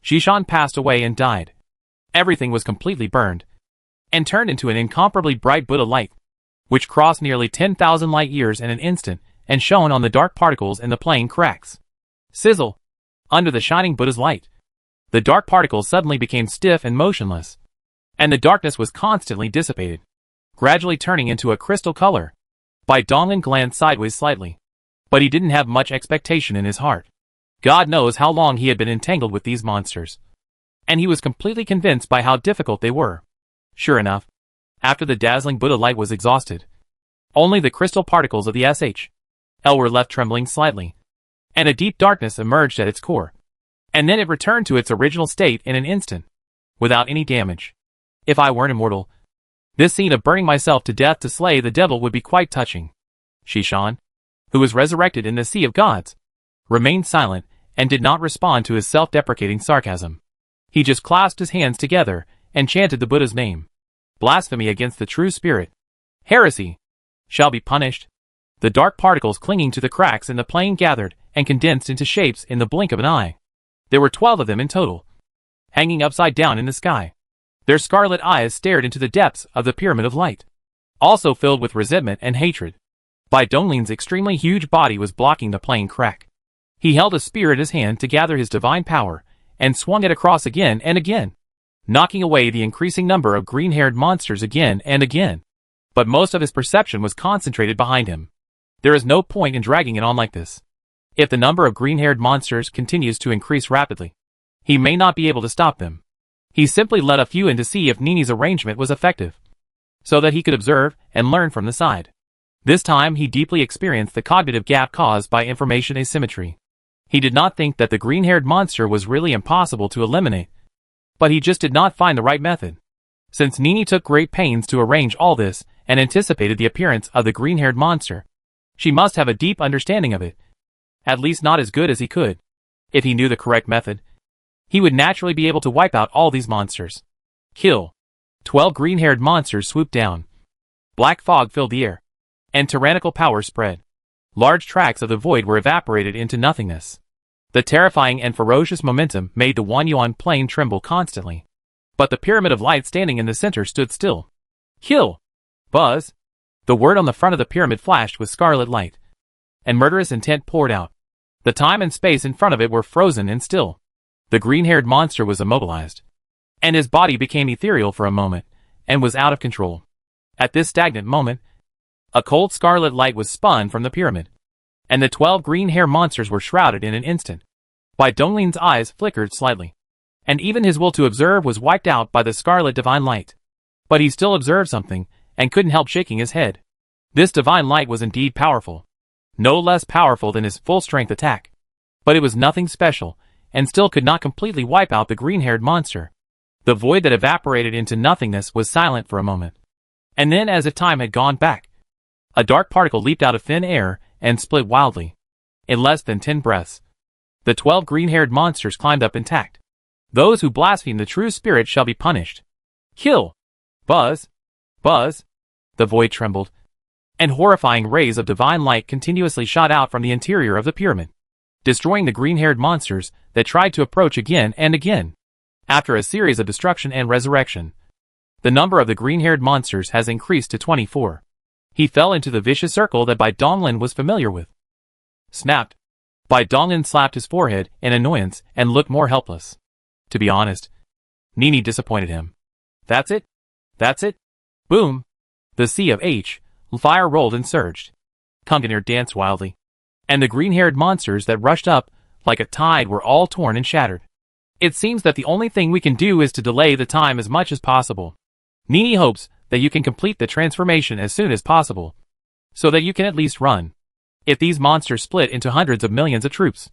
Shishan passed away and died. Everything was completely burned, and turned into an incomparably bright Buddha light, which crossed nearly 10,000 light years in an instant and shone on the dark particles in the plane cracks. Sizzle! Under the shining Buddha's light, the dark particles suddenly became stiff and motionless, and the darkness was constantly dissipated, gradually turning into a crystal color. Bai Donglin glanced sideways slightly, but he didn't have much expectation in his heart. God knows how long he had been entangled with these monsters, and he was completely convinced by how difficult they were. Sure enough, after the dazzling Buddha light was exhausted, only the crystal particles of the SHL were left trembling slightly, and a deep darkness emerged at its core. And then it returned to its original state in an instant, without any damage. If I weren't immortal, this scene of burning myself to death to slay the devil would be quite touching. Shishan, who was resurrected in the Sea of Gods, remained silent and did not respond to his self-deprecating sarcasm. He just clasped his hands together and chanted the Buddha's name. Blasphemy against the true spirit, heresy, shall be punished. The dark particles clinging to the cracks in the plane gathered and condensed into shapes in the blink of an eye. There were 12 of them in total, hanging upside down in the sky. Their scarlet eyes stared into the depths of the pyramid of light, also filled with resentment and hatred. Bai Donglin's extremely huge body was blocking the plane crack. He held a spear in his hand to gather his divine power, and swung it across again and again, knocking away the increasing number of green-haired monsters again and again. But most of his perception was concentrated behind him. There is no point in dragging it on like this. If the number of green-haired monsters continues to increase rapidly, he may not be able to stop them. He simply let a few in to see if Nini's arrangement was effective, so that he could observe and learn from the side. This time he deeply experienced the cognitive gap caused by information asymmetry. He did not think that the green-haired monster was really impossible to eliminate, but he just did not find the right method. Since Nini took great pains to arrange all this and anticipated the appearance of the green-haired monster, she must have a deep understanding of it, at least not as good as he could. If he knew the correct method, he would naturally be able to wipe out all these monsters. Kill. 12 green-haired monsters swooped down. Black fog filled the air, and tyrannical power spread. Large tracts of the void were evaporated into nothingness. The terrifying and ferocious momentum made the Wanyuan plane tremble constantly. But the pyramid of light standing in the center stood still. Kill! Buzz! The word on the front of the pyramid flashed with scarlet light, and murderous intent poured out. The time and space in front of it were frozen and still. The green-haired monster was immobilized, and his body became ethereal for a moment, and was out of control. At this stagnant moment, a cold scarlet light was spun from the pyramid, and the 12 green-hair monsters were shrouded in an instant. Bai Donglin's eyes flickered slightly, and even his will to observe was wiped out by the scarlet divine light. But he still observed something, and couldn't help shaking his head. This divine light was indeed powerful, no less powerful than his full-strength attack. But it was nothing special, and still could not completely wipe out the green-haired monster. The void that evaporated into nothingness was silent for a moment. And then, as if time had gone back, a dark particle leaped out of thin air and split wildly. In less than 10 breaths, the 12 green-haired monsters climbed up intact. Those who blaspheme the true spirit shall be punished. Kill! Buzz! Buzz! The void trembled, and horrifying rays of divine light continuously shot out from the interior of the pyramid, destroying the green-haired monsters that tried to approach again and again. After a series of destruction and resurrection, the number of the green-haired monsters has increased to 24. He fell into the vicious circle that Bai Donglin was familiar with. Snapped. Bai Donglin slapped his forehead in annoyance and looked more helpless. To be honest, Nini disappointed him. That's it? That's it? Boom! The sea of fire rolled and surged. Congener danced wildly, and the green-haired monsters that rushed up like a tide were all torn and shattered. It seems that the only thing we can do is to delay the time as much as possible. Nini hopes that you can complete the transformation as soon as possible, so that you can at least run. If these monsters split into hundreds of millions of troops,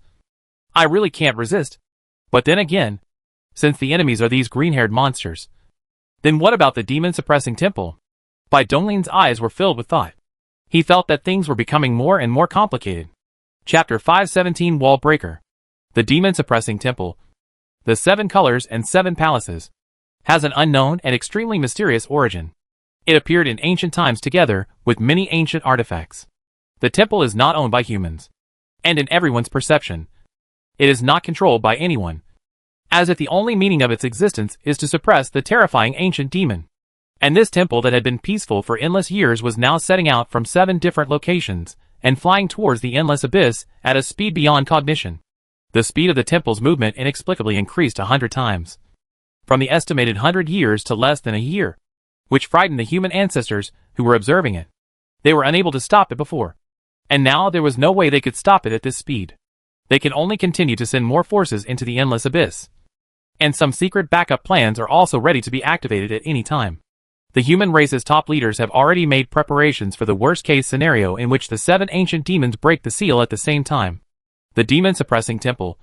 I really can't resist. But then again, since the enemies are these green-haired monsters, then what about the demon-suppressing temple? Bai Donglin's eyes were filled with thought. He felt that things were becoming more and more complicated. Chapter 517 Wall Breaker. The demon-suppressing temple, the 7 colors and 7 palaces, has an unknown and extremely mysterious origin. It appeared in ancient times together with many ancient artifacts. The temple is not owned by humans, and in everyone's perception, it is not controlled by anyone, as if the only meaning of its existence is to suppress the terrifying ancient demon. And this temple that had been peaceful for endless years was now setting out from 7 different locations and flying towards the endless abyss at a speed beyond cognition. The speed of the temple's movement inexplicably increased 100 times, from the estimated 100 years to less than a year, which frightened the human ancestors who were observing it. They were unable to stop it before, and now there was no way they could stop it at this speed. They can only continue to send more forces into the endless abyss. And some secret backup plans are also ready to be activated at any time. The human race's top leaders have already made preparations for the worst-case scenario in which the 7 ancient demons break the seal at the same time. The demon-suppressing temple,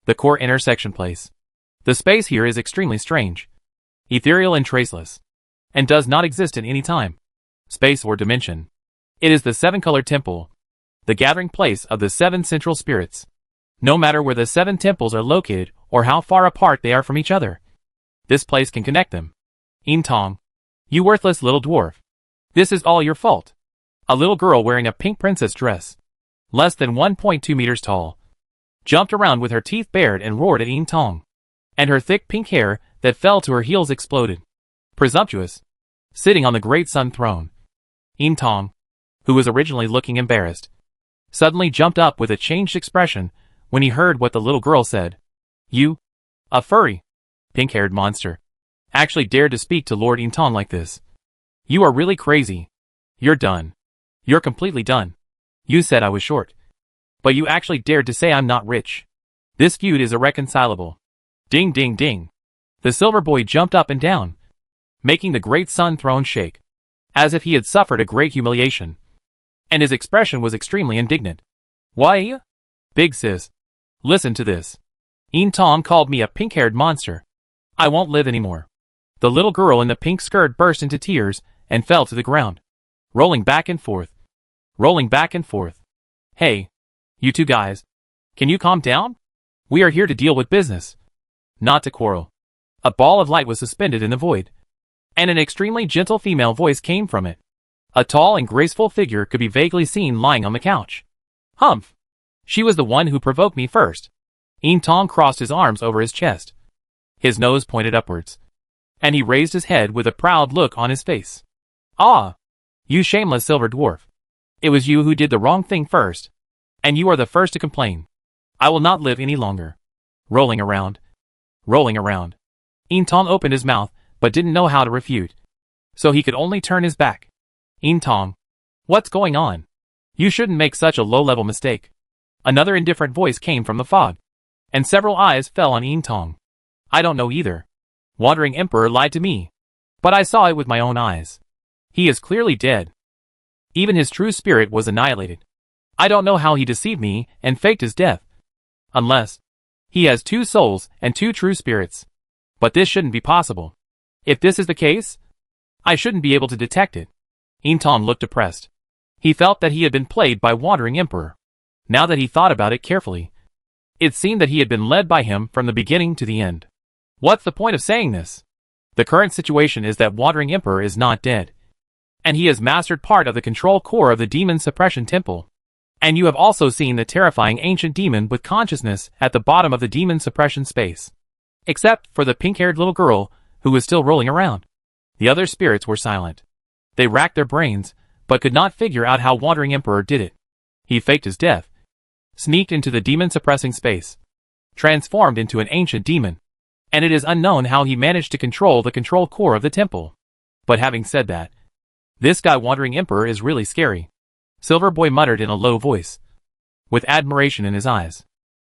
the core intersection place. The space here is extremely strange, ethereal and traceless, and does not exist in any time, space or dimension. It is the 7-colored temple, the gathering place of the 7 central spirits. No matter where the 7 temples are located or how far apart they are from each other, this place can connect them. Tong, you worthless little dwarf. This is all your fault. A little girl wearing a pink princess dress, less than 1.2 meters tall, jumped around with her teeth bared and roared at Tong, and her thick pink hair that fell to her heels exploded. Presumptuous, sitting on the great sun throne. Tong, who was originally looking embarrassed, suddenly jumped up with a changed expression when he heard what the little girl said. You, a furry, pink-haired monster, actually dared to speak to Lord Tong like this. You are really crazy. You're done. You're completely done. You said I was short. But you actually dared to say I'm not rich. This feud is irreconcilable. Ding ding ding. The silver boy jumped up and down, making the great sun throne shake, as if he had suffered a great humiliation. And his expression was extremely indignant. Why? Big sis. Listen to this. Tom called me a pink-haired monster. I won't live anymore. The little girl in the pink skirt burst into tears and fell to the ground, rolling back and forth. Rolling back and forth. Hey, you two guys. Can you calm down? We are here to deal with business, not to quarrel. A ball of light was suspended in the void, and an extremely gentle female voice came from it. A tall and graceful figure could be vaguely seen lying on the couch. Humph! She was the one who provoked me first. Tom crossed his arms over his chest. His nose pointed upwards, and he raised his head with a proud look on his face. Ah! You shameless silver dwarf. It was you who did the wrong thing first, and you are the first to complain. I will not live any longer. Rolling around. Rolling around. Tom opened his mouth, but didn't know how to refute, so he could only turn his back. Tom. What's going on? You shouldn't make such a low-level mistake. Another indifferent voice came from the fog, and several eyes fell on Tom. I don't know either. Wandering Emperor lied to me, but I saw it with my own eyes. He is clearly dead. Even his true spirit was annihilated. I don't know how he deceived me and faked his death. Unless he has two souls and two true spirits. But this shouldn't be possible. If this is the case, I shouldn't be able to detect it. Tom looked depressed. He felt that he had been played by Wandering Emperor. Now that he thought about it carefully, it seemed that he had been led by him from the beginning to the end. What's the point of saying this? The current situation is that Wandering Emperor is not dead, and he has mastered part of the control core of the Demon Suppression Temple. And you have also seen the terrifying ancient demon with consciousness at the bottom of the Demon Suppression space. Except for the pink-haired little girl who was still rolling around. The other spirits were silent. They racked their brains, but could not figure out how Wandering Emperor did it. He faked his death, sneaked into the demon-suppressing space, transformed into an ancient demon, and it is unknown how he managed to control the control core of the temple. But having said that, this guy Wandering Emperor is really scary. Silver Boy muttered in a low voice, with admiration in his eyes.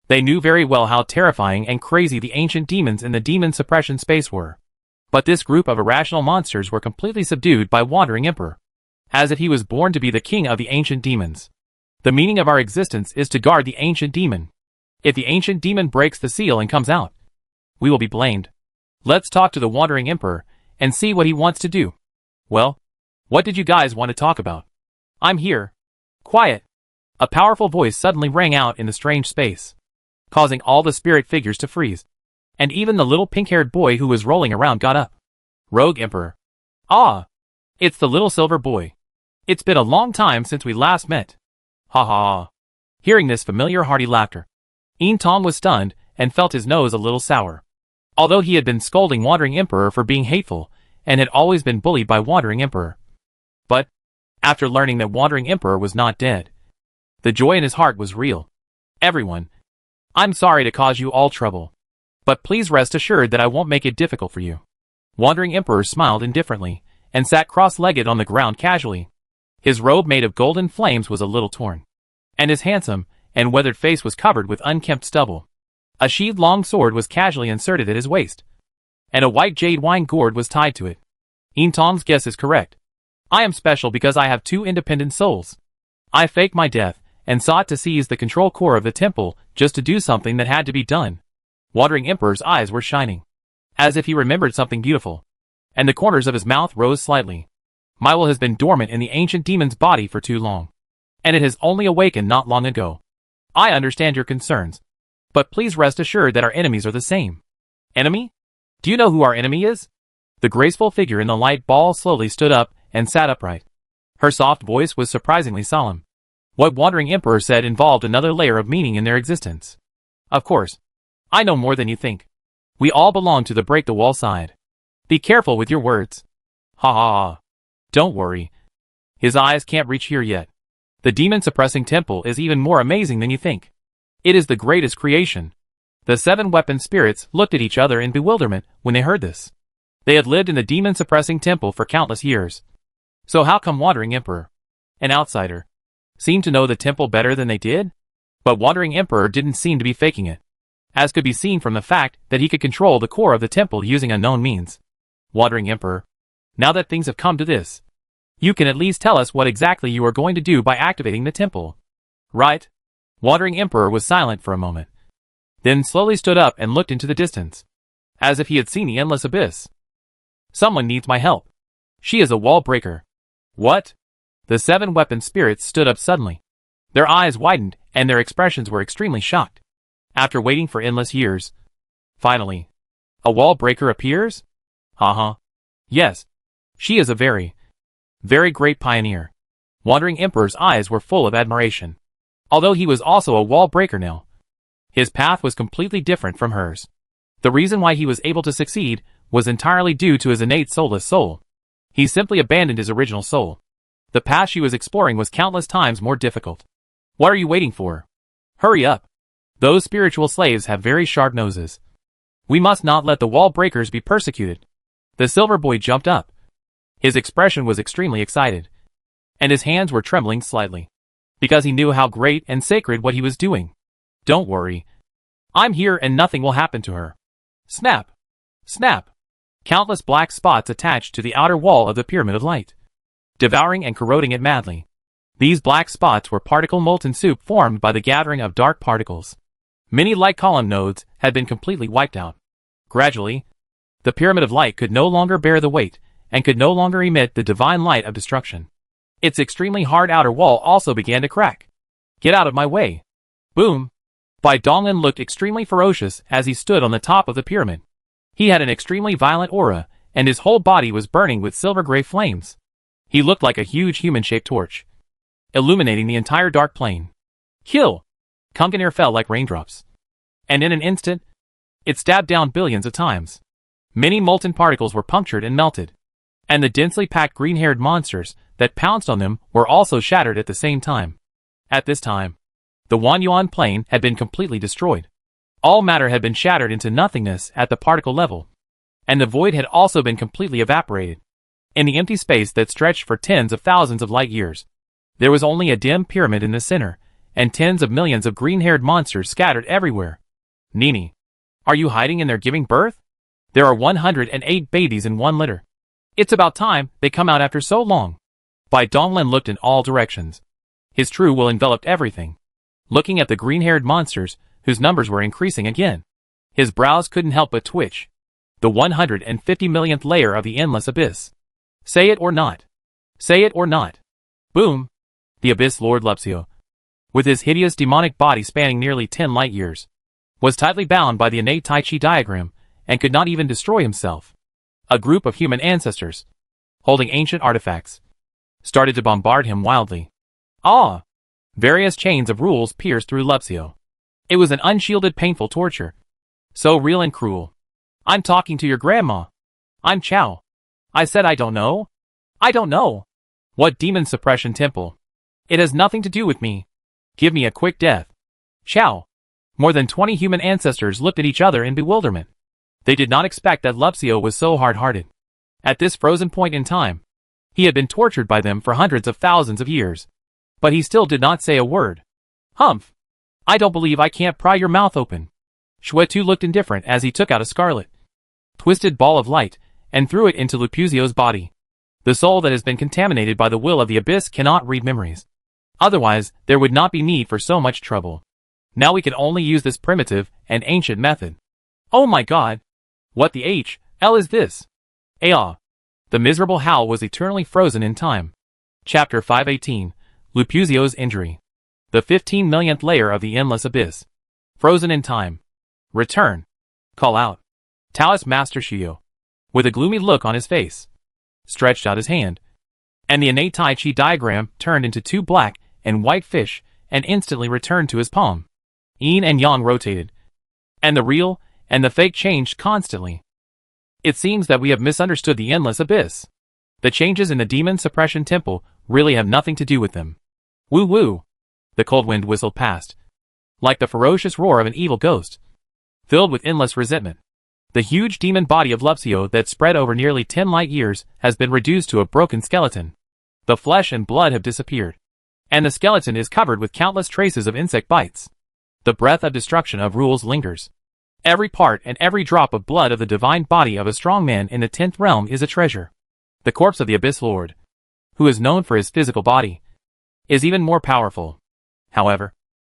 They knew very well how terrifying and crazy the ancient demons in the demon suppression space were. But this group of irrational monsters were completely subdued by Wandering Emperor, as if he was born to be the king of the ancient demons. The meaning of our existence is to guard the ancient demon. If the ancient demon breaks the seal and comes out, we will be blamed. Let's talk to the Wandering Emperor and see what he wants to do. Well, what did you guys want to talk about? I'm here. Quiet. A powerful voice suddenly rang out in the strange space, causing all the spirit figures to freeze. And even the little pink-haired boy who was rolling around got up. Rogue Emperor. Ah! It's the little silver boy. It's been a long time since we last met. Ha ha. Hearing this familiar hearty laughter, Tom was stunned and felt his nose a little sour. Although he had been scolding Wandering Emperor for being hateful, and had always been bullied by Wandering Emperor. But, after learning that Wandering Emperor was not dead, the joy in his heart was real. Everyone, I'm sorry to cause you all trouble, but please rest assured that I won't make it difficult for you. Wandering Emperor smiled indifferently, and sat cross-legged on the ground casually. His robe made of golden flames was a little torn, and his handsome and weathered face was covered with unkempt stubble. A sheathed long sword was casually inserted at his waist, and a white jade wine gourd was tied to it. Tom's guess is correct. I am special because I have two independent souls. I faked my death, and sought to seize the control core of the temple just to do something that had to be done. Wandering Emperor's eyes were shining, as if he remembered something beautiful, and the corners of his mouth rose slightly. My will has been dormant in the ancient demon's body for too long, and it has only awakened not long ago. I understand your concerns, but please rest assured that our enemies are the same. Enemy? Do you know who our enemy is? The graceful figure in the light ball slowly stood up and sat upright. Her soft voice was surprisingly solemn. What Wandering Emperor said involved another layer of meaning in their existence. Of course, I know more than you think. We all belong to the Break the Wall side. Be careful with your words. Ha ha ha. Don't worry. His eyes can't reach here yet. The demon-suppressing temple is even more amazing than you think. It is the greatest creation. The seven weapon spirits looked at each other in bewilderment when they heard this. They had lived in the demon-suppressing temple for countless years. So how come Wandering Emperor, an outsider, seemed to know the temple better than they did? But Wandering Emperor didn't seem to be faking it, as could be seen from the fact that he could control the core of the temple using unknown means. Wandering Emperor, now that things have come to this, you can at least tell us what exactly you are going to do by activating the temple. Right? Wandering Emperor was silent for a moment, then slowly stood up and looked into the distance, as if he had seen the endless abyss. Someone needs my help. She is a wall breaker. What? The 7-weapon spirits stood up suddenly. Their eyes widened and their expressions were extremely shocked. After waiting for endless years, finally, a wall breaker appears? Yes. She is a very, very great pioneer. Wandering Emperor's eyes were full of admiration. Although he was also a wall breaker now, his path was completely different from hers. The reason why he was able to succeed was entirely due to his innate soulless soul. He simply abandoned his original soul. The path she was exploring was countless times more difficult. What are you waiting for? Hurry up. Those spiritual slaves have very sharp noses. We must not let the wall breakers be persecuted. The silver boy jumped up. His expression was extremely excited, and his hands were trembling slightly, because he knew how great and sacred what he was doing. Don't worry. I'm here and nothing will happen to her. Snap! Snap! Countless black spots attached to the outer wall of the Pyramid of Light, devouring and corroding it madly. These black spots were particle molten soup formed by the gathering of dark particles. Many light column nodes had been completely wiped out. Gradually, the Pyramid of Light could no longer bear the weight, and could no longer emit the divine light of destruction. Its extremely hard outer wall also began to crack. Get out of my way! Boom! Bai Donglin looked extremely ferocious as he stood on the top of the pyramid. He had an extremely violent aura, and his whole body was burning with silver-gray flames. He looked like a huge human-shaped torch, illuminating the entire dark plane. Kill! Kunganir fell like raindrops. And in an instant, it stabbed down billions of times. Many molten particles were punctured and melted, and the densely packed green-haired monsters that pounced on them were also shattered at the same time. At this time, the Wanyuan plane had been completely destroyed. All matter had been shattered into nothingness at the particle level, and the void had also been completely evaporated. In the empty space that stretched for tens of thousands of light years, there was only a dim pyramid in the center, and tens of millions of green-haired monsters scattered everywhere. Nini, are you hiding in there giving birth? There are 108 babies in one litter. It's about time they come out after so long. Bai Donglin looked in all directions. His true will enveloped everything. Looking at the green-haired monsters, whose numbers were increasing again, his brows couldn't help but twitch. The 150 millionth layer of the endless abyss. Say it or not. Say it or not. Boom! The Abyss Lord Lupsio, with his hideous demonic body spanning nearly 10 light years, was tightly bound by the innate Tai Chi diagram, and could not even destroy himself. A group of human ancestors, holding ancient artifacts, started to bombard him wildly. Various chains of rules pierced through Lupsio. It was an unshielded painful torture. So real and cruel. I'm talking to your grandma. I'm Chow. I said I don't know. I don't know. What demon suppression temple? It has nothing to do with me. Give me a quick death. Chow. More than 20 human ancestors looked at each other in bewilderment. They did not expect that Lupsio was so hard-hearted. At this frozen point in time, he had been tortured by them for hundreds of thousands of years. But he still did not say a word. Humph! I don't believe I can't pry your mouth open. Shuetu looked indifferent as he took out a scarlet, twisted ball of light, and threw it into Lupuzio's body. The soul that has been contaminated by the will of the abyss cannot read memories. Otherwise, there would not be need for so much trouble. Now we can only use this primitive and ancient method. Oh my god! What the H.L. is this? The miserable howl was eternally frozen in time. Chapter 518, Lupuzio's Injury. The 15 millionth layer of the endless abyss. Frozen in time. Return. Call out. Taoist Master Shio, with a gloomy look on his face, stretched out his hand, and the innate Tai Chi diagram turned into 2 black and white fish and instantly returned to his palm. Yin and Yang rotated, and the real and the fake changed constantly. It seems that we have misunderstood the endless abyss. The changes in the demon suppression temple really have nothing to do with them. Woo woo! The cold wind whistled past, like the ferocious roar of an evil ghost, filled with endless resentment. The huge demon body of Lupsio that spread over nearly 10 light years has been reduced to a broken skeleton. The flesh and blood have disappeared, and the skeleton is covered with countless traces of insect bites. The breath of destruction of rules lingers. Every part and every drop of blood of the divine body of a strong man in the 10th realm is a treasure. The corpse of the Abyss Lord, who is known for his physical body, is even more powerful. However,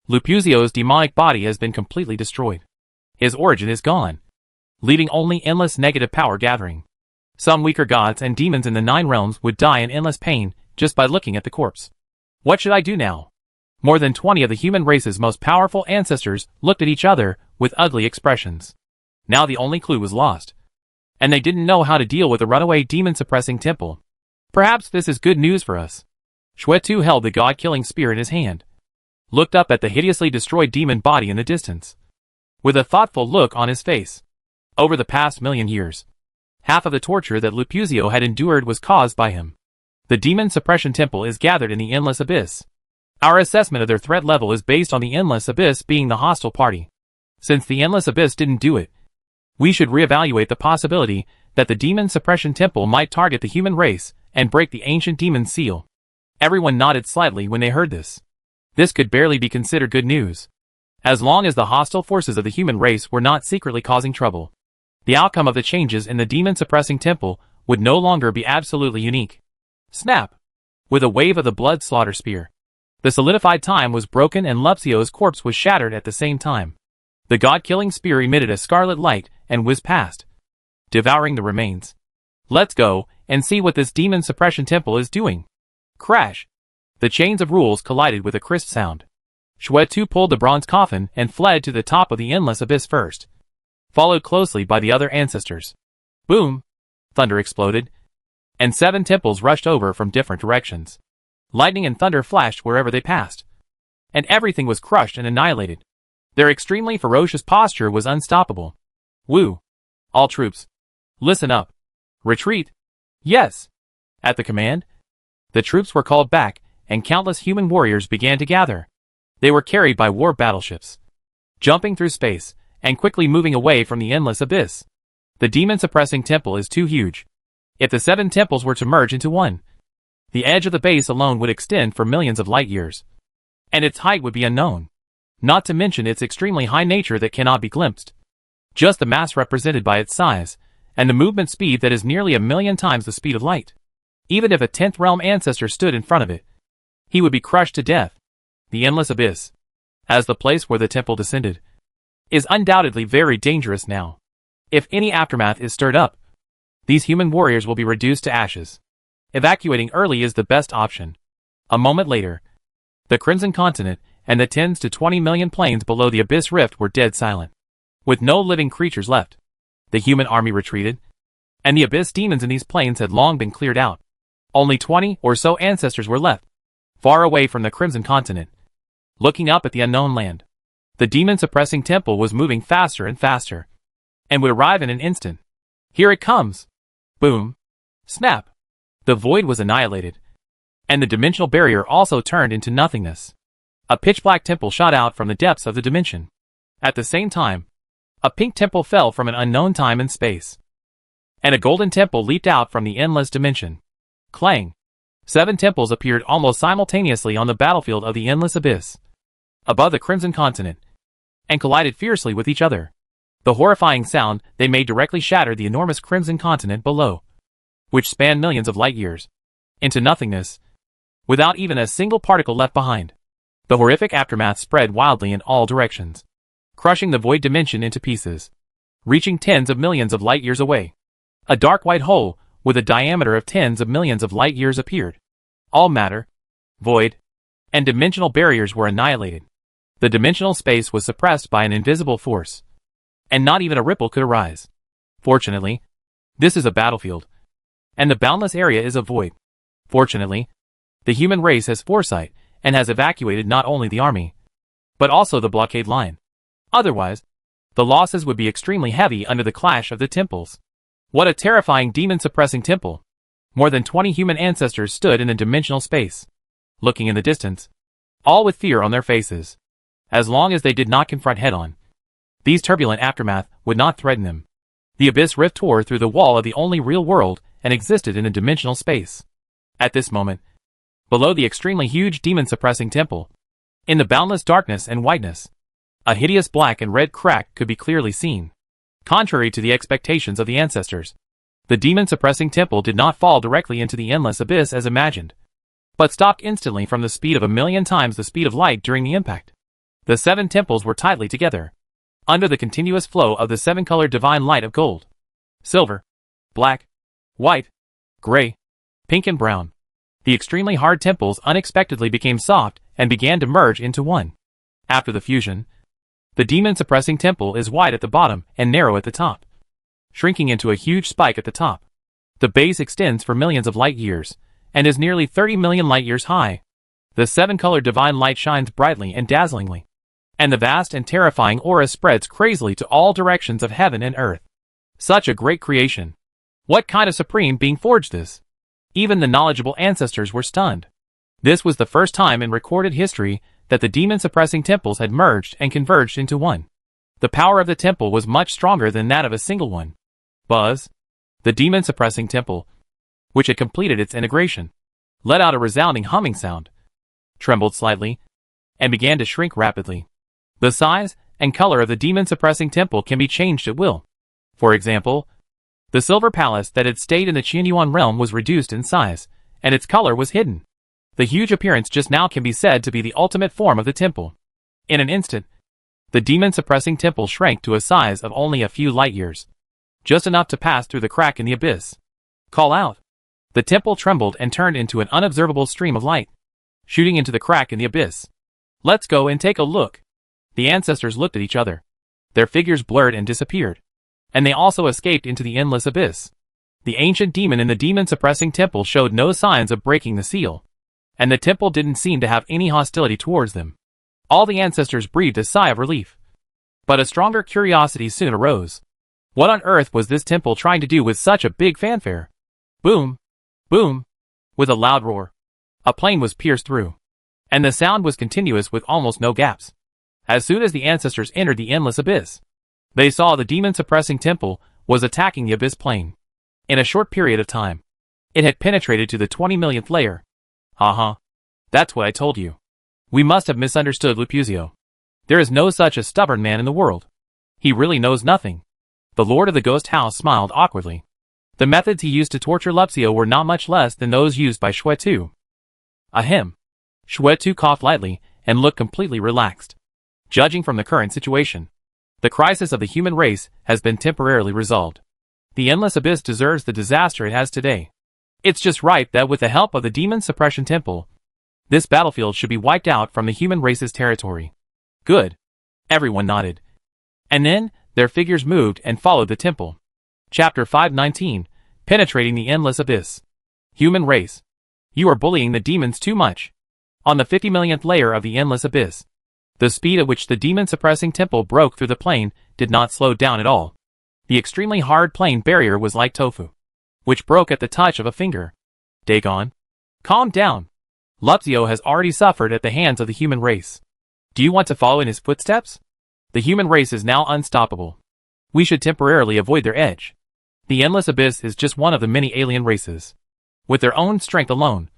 Lupuzio's demonic body has been completely destroyed. His origin is gone, leaving only endless negative power gathering. Some weaker gods and demons in the 9 realms would die in endless pain just by looking at the corpse. What should I do now? More than 20 of the human race's most powerful ancestors looked at each other with ugly expressions. Now the only clue was lost, and they didn't know how to deal with a runaway demon-suppressing temple. Perhaps this is good news for us. Shuetu held the god-killing spear in his hand, looked up at the hideously destroyed demon body in the distance, with a thoughtful look on his face. Over the past 1,000,000 years, half of the torture that Lupuzio had endured was caused by him. The demon suppression temple is gathered in the Endless Abyss. Our assessment of their threat level is based on the Endless Abyss being the hostile party. Since the Endless Abyss didn't do it, we should reevaluate the possibility that the demon suppression temple might target the human race and break the ancient demon's seal. Everyone nodded slightly when they heard this. This could barely be considered good news, as long as the hostile forces of the human race were not secretly causing trouble. The outcome of the changes in the demon-suppressing temple would no longer be absolutely unique. Snap! With a wave of the blood slaughter spear, the solidified time was broken and Lupuzio's corpse was shattered at the same time. The god-killing spear emitted a scarlet light and whizzed past, devouring the remains. Let's go and see what this demon suppression temple is doing. Crash! The chains of rules collided with a crisp sound. Shuetu pulled the bronze coffin and fled to the top of the endless abyss first, followed closely by the other ancestors. Boom! Thunder exploded, and 7 temples rushed over from different directions. Lightning and thunder flashed wherever they passed, and everything was crushed and annihilated. Their extremely ferocious posture was unstoppable. Woo! All troops, listen up. Retreat! Yes! At the command, the troops were called back, and countless human warriors began to gather. They were carried by war battleships, jumping through space, and quickly moving away from the endless abyss. The demon-suppressing temple is too huge. If the 7 temples were to merge into one, the edge of the base alone would extend for millions of light years, and its height would be unknown, not to mention its extremely high nature that cannot be glimpsed. Just the mass represented by its size, and the movement speed that is nearly 1,000,000 times the speed of light. Even if a 10th realm ancestor stood in front of it, he would be crushed to death. The endless abyss, as the place where the temple descended, is undoubtedly very dangerous now. If any aftermath is stirred up, these human warriors will be reduced to ashes. Evacuating early is the best option. A moment later, the Crimson Continent and the 10 to 20 million planes below the Abyss Rift were dead silent. With no living creatures left, the human army retreated, and the Abyss demons in these planes had long been cleared out. Only 20 or so ancestors were left, far away from the Crimson Continent, looking up at the unknown land. The demon-suppressing temple was moving faster and faster, and would arrive in an instant. Here it comes! Boom! Snap! The void was annihilated, and the dimensional barrier also turned into nothingness. A pitch-black temple shot out from the depths of the dimension. At the same time, a pink temple fell from an unknown time and space, and a golden temple leaped out from the endless dimension. Clang! 7 temples appeared almost simultaneously on the battlefield of the endless abyss, above the Crimson Continent, and collided fiercely with each other. The horrifying sound they made directly shattered the enormous Crimson Continent below, which spanned millions of light years, into nothingness, without even a single particle left behind. The horrific aftermath spread wildly in all directions, crushing the void dimension into pieces, reaching tens of millions of light years away. A dark white hole with a diameter of tens of millions of light years appeared. All matter, void, and dimensional barriers were annihilated. The dimensional space was suppressed by an invisible force, and not even a ripple could arise. Fortunately, this is a battlefield, and the boundless area is a void. Fortunately, the human race has foresight and has evacuated not only the army, but also the blockade line. Otherwise, the losses would be extremely heavy under the clash of the temples. What a terrifying demon-suppressing temple! More than 20 human ancestors stood in the dimensional space, looking in the distance, all with fear on their faces. As long as they did not confront head-on, these turbulent aftermath would not threaten them. The Abyss Rift tore through the wall of the only real world and existed in a dimensional space. At this moment, below the extremely huge demon-suppressing temple, in the boundless darkness and whiteness, a hideous black and red crack could be clearly seen. Contrary to the expectations of the ancestors, the demon-suppressing temple did not fall directly into the endless abyss as imagined, but stopped instantly from the speed of 1,000,000 times the speed of light during the impact. The 7 temples were tightly together, under the continuous flow of the 7-colored divine light of gold, silver, black, white, gray, pink and brown. The extremely hard temples unexpectedly became soft and began to merge into one. After the fusion, the demon-suppressing temple is wide at the bottom and narrow at the top, shrinking into a huge spike at the top. The base extends for millions of light years, and is nearly 30 million light years high. The 7-colored divine light shines brightly and dazzlingly, and the vast and terrifying aura spreads crazily to all directions of heaven and earth. Such a great creation. What kind of supreme being forged this? Even the knowledgeable ancestors were stunned. This was the first time in recorded history that the demon-suppressing temples had merged and converged into one. The power of the temple was much stronger than that of a single one. Buzz. The demon-suppressing temple, which had completed its integration, let out a resounding humming sound, trembled slightly, and began to shrink rapidly. The size and color of the demon-suppressing temple can be changed at will. For example, the silver palace that had stayed in the Qianyuan realm was reduced in size, and its color was hidden. The huge appearance just now can be said to be the ultimate form of the temple. In an instant, the demon-suppressing temple shrank to a size of only a few light years, just enough to pass through the crack in the abyss. Call out. The temple trembled and turned into an unobservable stream of light, shooting into the crack in the abyss. Let's go and take a look. The ancestors looked at each other. Their figures blurred and disappeared, and they also escaped into the endless abyss. The ancient demon in the demon-suppressing temple showed no signs of breaking the seal, and the temple didn't seem to have any hostility towards them. All the ancestors breathed a sigh of relief. But a stronger curiosity soon arose. What on earth was this temple trying to do with such a big fanfare? Boom! Boom! With a loud roar, a plane was pierced through, and the sound was continuous with almost no gaps. As soon as the ancestors entered the endless abyss, they saw the demon-suppressing temple was attacking the abyss plane. In a short period of time, it had penetrated to the 20 millionth layer. Haha. That's what I told you. We must have misunderstood Lupuzio. There is no such a stubborn man in the world. He really knows nothing. The lord of the ghost house smiled awkwardly. The methods he used to torture Lupuzio were not much less than those used by Xuetu. Ahem. Xuetu coughed lightly and looked completely relaxed. Judging from the current situation, the crisis of the human race has been temporarily resolved. The endless abyss deserves the disaster it has today. It's just right that with the help of the demon suppression temple, this battlefield should be wiped out from the human race's territory. Good. Everyone nodded. And then, their figures moved and followed the temple. Chapter 519, Penetrating the Endless Abyss. Human race. You are bullying the demons too much. On the 50 millionth layer of the endless abyss, the speed at which the demon-suppressing temple broke through the plane did not slow down at all. The extremely hard plane barrier was like tofu, which broke at the touch of a finger. Dagon. Calm down. Lupuzio has already suffered at the hands of the human race. Do you want to follow in his footsteps? The human race is now unstoppable. We should temporarily avoid their edge. The endless abyss is just one of the many alien races. With their own strength alone,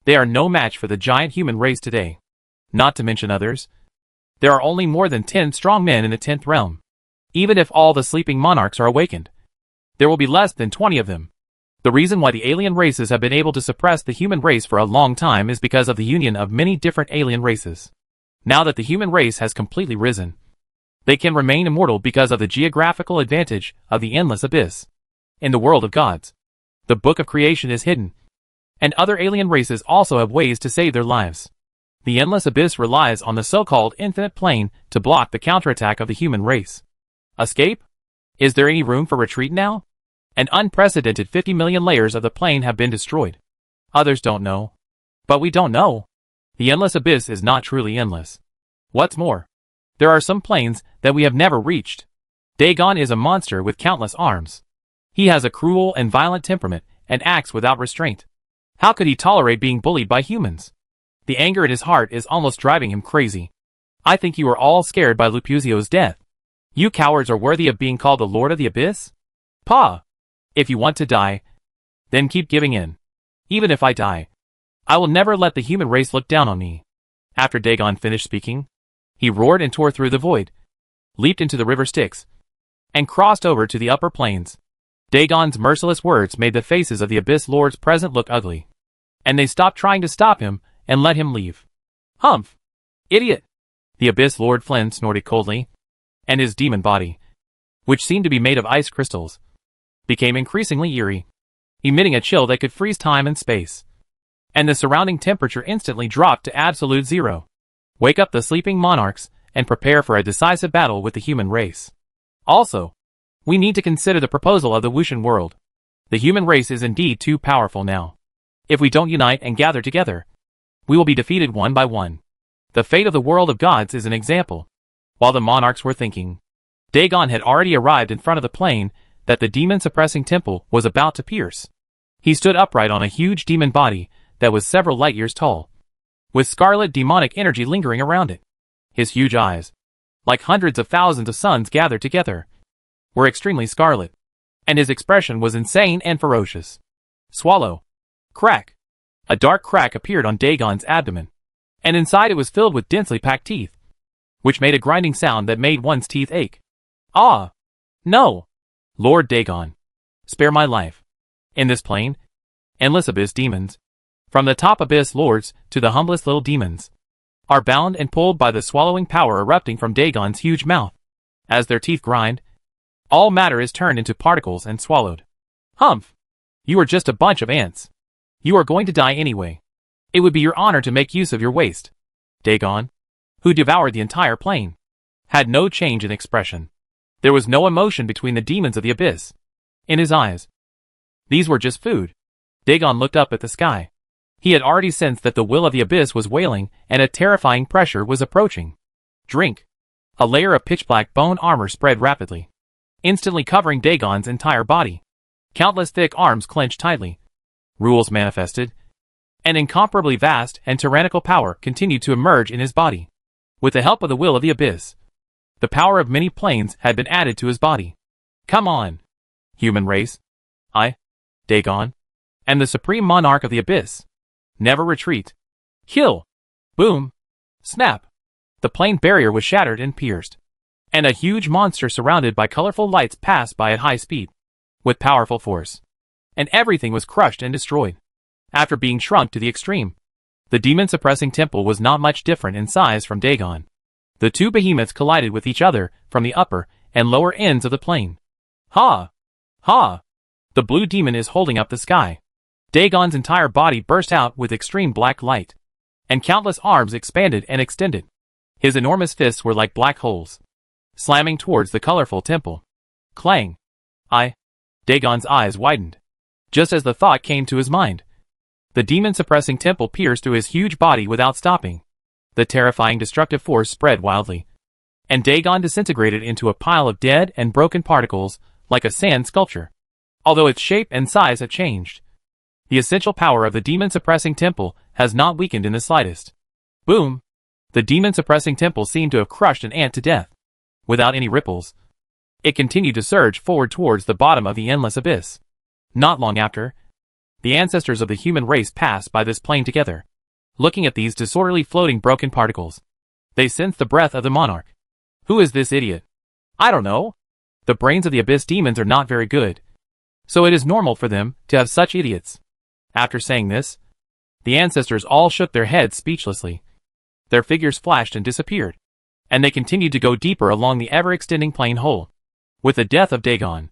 they are no match for the giant human race today. Not to mention others. There are only more than 10 strong men in the 10th realm. Even if all the sleeping monarchs are awakened, there will be less than 20 of them. The reason why the alien races have been able to suppress the human race for a long time is because of the union of many different alien races. Now that the human race has completely risen, they can remain immortal because of the geographical advantage of the endless abyss. In the world of gods, the book of creation is hidden, and other alien races also have ways to save their lives. The endless abyss relies on the so-called infinite plane to block the counterattack of the human race. Escape? Is there any room for retreat now? An unprecedented 50 million layers of the plane have been destroyed. Others don't know. But we don't know. The endless abyss is not truly endless. What's more, there are some planes that we have never reached. Dagon is a monster with countless arms. He has a cruel and violent temperament and acts without restraint. How could he tolerate being bullied by humans? The anger in his heart is almost driving him crazy. I think you are all scared by Lupuzio's death. You cowards are worthy of being called the Lord of the Abyss? Pa! If you want to die, then keep giving in. Even if I die, I will never let the human race look down on me. After Dagon finished speaking, he roared and tore through the void, leaped into the river Styx, and crossed over to the upper plains. Dagon's merciless words made the faces of the Abyss Lords present look ugly, and they stopped trying to stop him and let him leave. Humph! Idiot! The Abyss Lord Flynn snorted coldly, and his demon body, which seemed to be made of ice crystals, became increasingly eerie, emitting a chill that could freeze time and space. And the surrounding temperature instantly dropped to absolute zero. Wake up the sleeping monarchs and prepare for a decisive battle with the human race. Also, we need to consider the proposal of the Wushan world. The human race is indeed too powerful now. If we don't unite and gather together, we will be defeated one by one. The fate of the world of gods is an example. While the monarchs were thinking, Dagon had already arrived in front of the plane that the demon-suppressing temple was about to pierce. He stood upright on a huge demon body that was several light years tall, with scarlet demonic energy lingering around it. His huge eyes, like hundreds of thousands of suns gathered together, were extremely scarlet, and his expression was insane and ferocious. Swallow. Crack. A dark crack appeared on Dagon's abdomen, and inside it was filled with densely packed teeth, which made a grinding sound that made one's teeth ache. Ah! No! Lord Dagon, spare my life. In this plane, endless abyss demons, from the top abyss lords to the humblest little demons, are bound and pulled by the swallowing power erupting from Dagon's huge mouth. As their teeth grind, all matter is turned into particles and swallowed. Humph! You are just a bunch of ants. You are going to die anyway. It would be your honor to make use of your waste. Dagon, who devoured the entire plane, had no change in expression. There was no emotion between the demons of the abyss. In his eyes, these were just food. Dagon looked up at the sky. He had already sensed that the will of the abyss was wailing and a terrifying pressure was approaching. Drink. A layer of pitch-black bone armor spread rapidly, instantly covering Dagon's entire body. Countless thick arms clenched tightly. Rules manifested. An incomparably vast and tyrannical power continued to emerge in his body. With the help of the will of the abyss, the power of many planes had been added to his body. Come on, human race. I, Dagon, am the supreme monarch of the abyss. Never retreat. Kill. Boom. Snap. The plane barrier was shattered and pierced, and a huge monster surrounded by colorful lights passed by at high speed, with powerful force. And everything was crushed and destroyed. After being shrunk to the extreme, the demon-suppressing temple was not much different in size from Dagon. The two behemoths collided with each other from the upper and lower ends of the plane. Ha! Ha! The blue demon is holding up the sky. Dagon's entire body burst out with extreme black light, and countless arms expanded and extended. His enormous fists were like black holes, slamming towards the colorful temple. Clang! Dagon's eyes widened, just as the thought came to his mind. The demon-suppressing temple pierced through his huge body without stopping. The terrifying destructive force spread wildly, and Dagon disintegrated into a pile of dead and broken particles like a sand sculpture. Although its shape and size have changed, the essential power of the demon-suppressing temple has not weakened in the slightest. Boom! The demon-suppressing temple seemed to have crushed an ant to death. Without any ripples, it continued to surge forward towards the bottom of the endless abyss. Not long after, the ancestors of the human race passed by this plane together. Looking at these disorderly floating broken particles, they sensed the breath of the monarch. Who is this idiot? I don't know. The brains of the abyss demons are not very good, so it is normal for them to have such idiots. After saying this, the ancestors all shook their heads speechlessly. Their figures flashed and disappeared, and they continued to go deeper along the ever-extending plane hole. With the death of Dagon,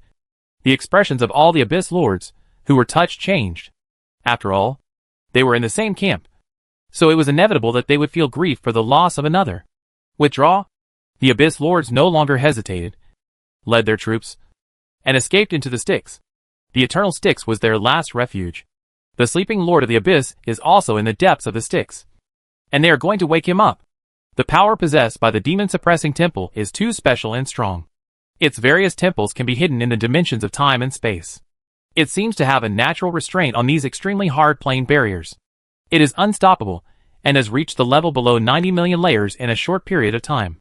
the expressions of all the abyss lords who were touched changed. After all, they were in the same camp, so it was inevitable that they would feel grief for the loss of another. Withdraw? The abyss lords no longer hesitated, led their troops, and escaped into the Styx. The eternal Styx was their last refuge. The sleeping lord of the abyss is also in the depths of the Styx, and they are going to wake him up. The power possessed by the demon-suppressing temple is too special and strong. Its various temples can be hidden in the dimensions of time and space. It seems to have a natural restraint on these extremely hard plane barriers. It is unstoppable, and has reached the level below 90 million layers in a short period of time.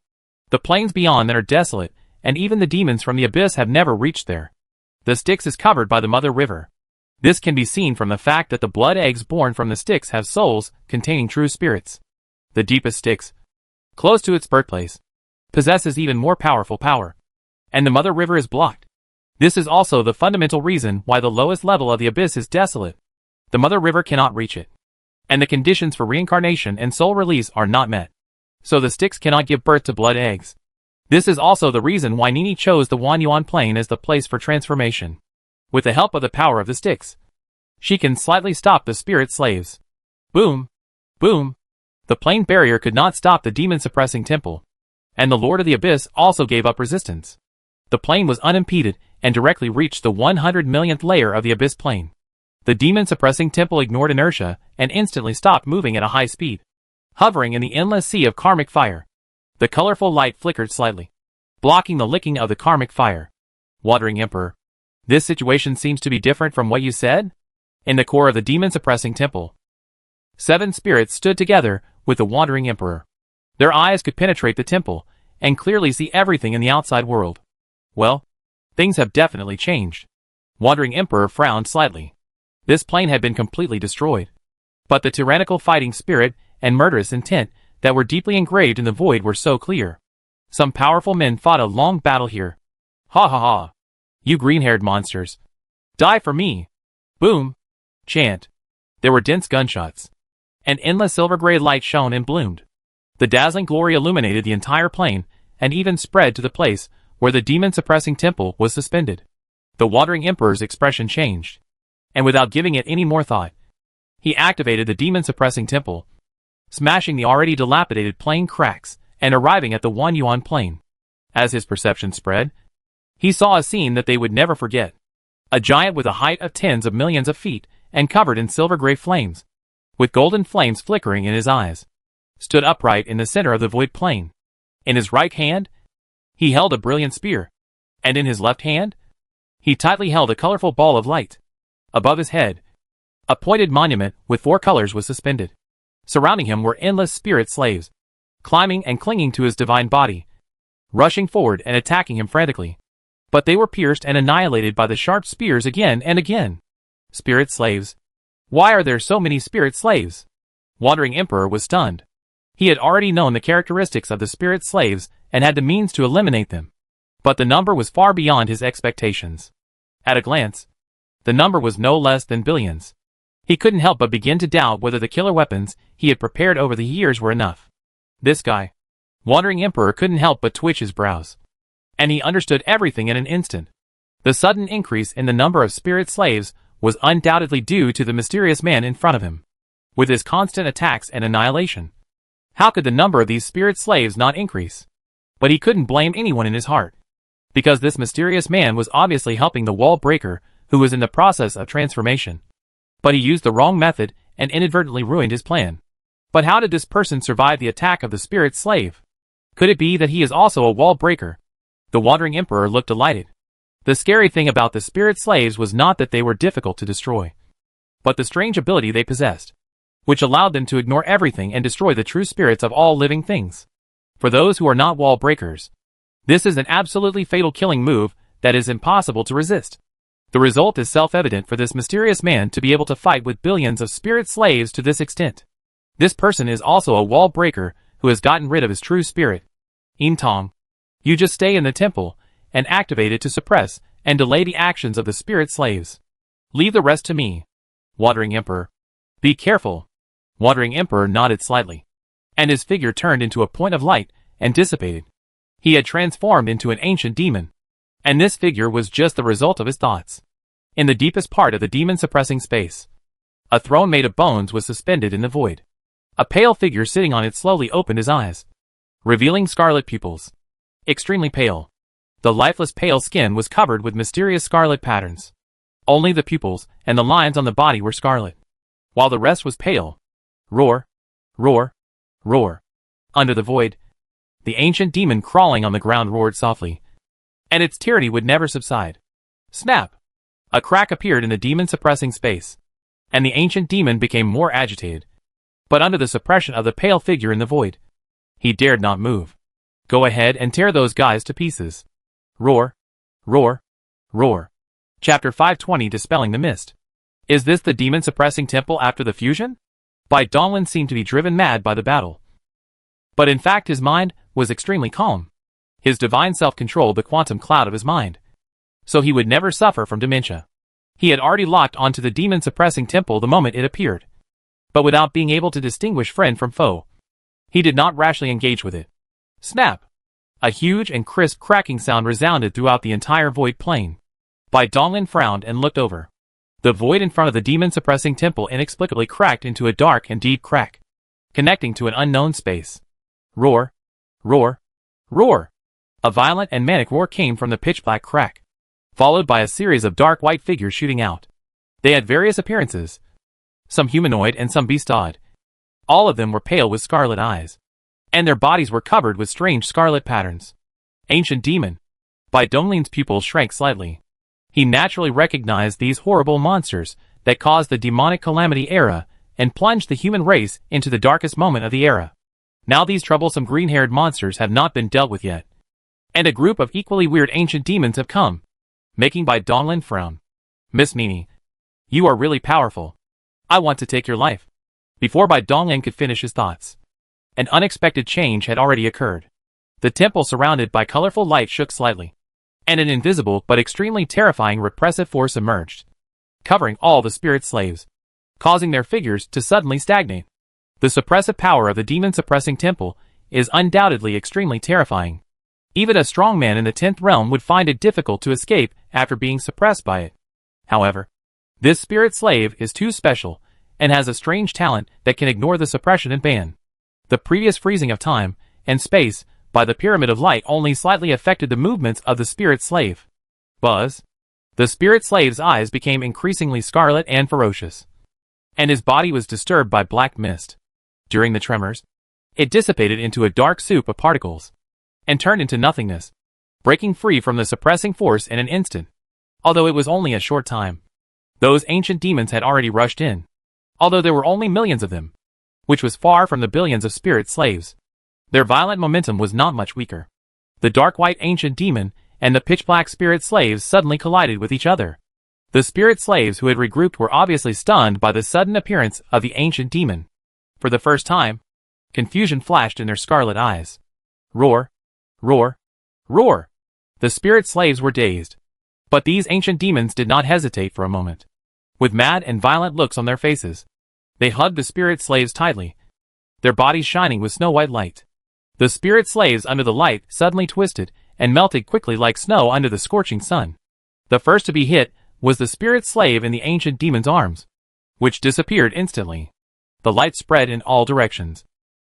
The plains beyond that are desolate, and even the demons from the abyss have never reached there. The Styx is covered by the Mother River. This can be seen from the fact that the blood eggs born from the Styx have souls containing true spirits. The deepest Styx, close to its birthplace, possesses even more powerful power, and the mother river is blocked. This is also the fundamental reason why the lowest level of the abyss is desolate. The mother river cannot reach it, and the conditions for reincarnation and soul release are not met. So the Styx cannot give birth to blood eggs. This is also the reason why Nini chose the Wanyuan Plain as the place for transformation. With the help of the power of the Styx, she can slightly stop the spirit slaves. Boom! Boom! The plain barrier could not stop the demon-suppressing temple, and the Lord of the Abyss also gave up resistance. The plane was unimpeded and directly reached the 100 millionth layer of the Abyss plane. The demon-suppressing temple ignored inertia and instantly stopped moving at a high speed, hovering in the endless sea of karmic fire. The colorful light flickered slightly, blocking the licking of the karmic fire. Wandering Emperor, this situation seems to be different from what you said? In the core of the demon-suppressing temple, 7 spirits stood together with the Wandering Emperor. Their eyes could penetrate the temple and clearly see everything in the outside world. Well, things have definitely changed. Wandering Emperor frowned slightly. This plane had been completely destroyed, but the tyrannical fighting spirit and murderous intent that were deeply engraved in the void were so clear. Some powerful men fought a long battle here. Ha ha ha! You green-haired monsters! Die for me! Boom! Chant. There were dense gunshots. An endless silver-gray light shone and bloomed. The dazzling glory illuminated the entire plain and even spread to the place where the demon-suppressing temple was suspended. The Wandering Emperor's expression changed, and without giving it any more thought, he activated the demon-suppressing temple, smashing the already dilapidated plain cracks and arriving at the Wanyuan Plain. As his perception spread, he saw a scene that they would never forget. A giant with a height of tens of millions of feet and covered in silver-gray flames, with golden flames flickering in his eyes, stood upright in the center of the void plain. In his right hand, he held a brilliant spear, and in his left hand, he tightly held a colorful ball of light. Above his head, a pointed monument with 4 colors was suspended. Surrounding him were endless spirit slaves, climbing and clinging to his divine body, rushing forward and attacking him frantically. But they were pierced and annihilated by the sharp spears again and again. Spirit slaves. Why are there so many spirit slaves? Wandering Emperor was stunned. He had already known the characteristics of the spirit slaves and had the means to eliminate them. But the number was far beyond his expectations. At a glance, the number was no less than billions. He couldn't help but begin to doubt whether the killer weapons he had prepared over the years were enough. This guy, Wandering Emperor, couldn't help but twitch his brows. And he understood everything in an instant. The sudden increase in the number of spirit slaves was undoubtedly due to the mysterious man in front of him. With his constant attacks and annihilation, how could the number of these spirit slaves not increase? But he couldn't blame anyone in his heart, because this mysterious man was obviously helping the wall breaker who was in the process of transformation. But he used the wrong method and inadvertently ruined his plan. But how did this person survive the attack of the spirit slave? Could it be that he is also a wall breaker? The Wandering Emperor looked delighted. The scary thing about the spirit slaves was not that they were difficult to destroy, but the strange ability they possessed, which allowed them to ignore everything and destroy the true spirits of all living things. For those who are not wall breakers, this is an absolutely fatal killing move that is impossible to resist. The result is self-evident for this mysterious man to be able to fight with billions of spirit slaves to this extent. This person is also a wall breaker who has gotten rid of his true spirit. Yin Tong, you just stay in the temple and activate it to suppress and delay the actions of the spirit slaves. Leave the rest to me. Wandering Emperor, be careful. Wandering Emperor nodded slightly, and his figure turned into a point of light and dissipated. He had transformed into an ancient demon, and this figure was just the result of his thoughts. In the deepest part of the demon-suppressing space, a throne made of bones was suspended in the void. A pale figure sitting on it slowly opened his eyes, revealing scarlet pupils. Extremely pale. The lifeless pale skin was covered with mysterious scarlet patterns. Only the pupils and the lines on the body were scarlet, while the rest was pale. Roar, roar, roar. Under the void, the ancient demon crawling on the ground roared softly, and its tyranny would never subside. Snap! A crack appeared in the demon-suppressing space, and the ancient demon became more agitated. But under the suppression of the pale figure in the void, he dared not move. Go ahead and tear those guys to pieces. Roar, roar, roar. Chapter 520, Dispelling the Mist. Is this the demon-suppressing temple after the fusion? Bai Donglin seemed to be driven mad by the battle. But in fact his mind was extremely calm. His divine self controlled the quantum cloud of his mind. So he would never suffer from dementia. He had already locked onto the demon-suppressing temple the moment it appeared. But without being able to distinguish friend from foe, he did not rashly engage with it. Snap! A huge and crisp cracking sound resounded throughout the entire void plane. Bai Donglin frowned and looked over. The void in front of the demon-suppressing temple inexplicably cracked into a dark and deep crack, connecting to an unknown space. Roar! Roar! Roar! A violent and manic roar came from the pitch-black crack, followed by a series of dark white figures shooting out. They had various appearances, some humanoid and some beast-odd. All of them were pale with scarlet eyes, and their bodies were covered with strange scarlet patterns. Ancient demon. Bai Donglin's pupils shrank slightly. He naturally recognized these horrible monsters that caused the demonic calamity era and plunged the human race into the darkest moment of the era. Now these troublesome green-haired monsters have not been dealt with yet, and a group of equally weird ancient demons have come, making Bai Donglin frown. Miss Mimi, you are really powerful. I want to take your life. Before Bai Donglin could finish his thoughts, an unexpected change had already occurred. The temple surrounded by colorful light shook slightly, and an invisible but extremely terrifying repressive force emerged, covering all the spirit slaves, causing their figures to suddenly stagnate. The suppressive power of the demon-suppressing temple is undoubtedly extremely terrifying. Even a strong man in the 10th realm would find it difficult to escape after being suppressed by it. However, this spirit slave is too special and has a strange talent that can ignore the suppression and ban. The previous freezing of time and space by the Pyramid of Light only slightly affected the movements of the spirit slave. Buzz. The spirit slave's eyes became increasingly scarlet and ferocious, and his body was disturbed by black mist. During the tremors, it dissipated into a dark soup of particles, and turned into nothingness, breaking free from the suppressing force in an instant. Although it was only a short time, those ancient demons had already rushed in, although there were only millions of them, which was far from the billions of spirit slaves. Their violent momentum was not much weaker. The dark white ancient demon and the pitch-black spirit slaves suddenly collided with each other. The spirit slaves who had regrouped were obviously stunned by the sudden appearance of the ancient demon. For the first time, confusion flashed in their scarlet eyes. Roar! Roar! Roar! The spirit slaves were dazed. But these ancient demons did not hesitate for a moment. With mad and violent looks on their faces, they hugged the spirit slaves tightly, their bodies shining with snow-white light. The spirit slaves under the light suddenly twisted and melted quickly like snow under the scorching sun. The first to be hit was the spirit slave in the ancient demon's arms, which disappeared instantly. The light spread in all directions,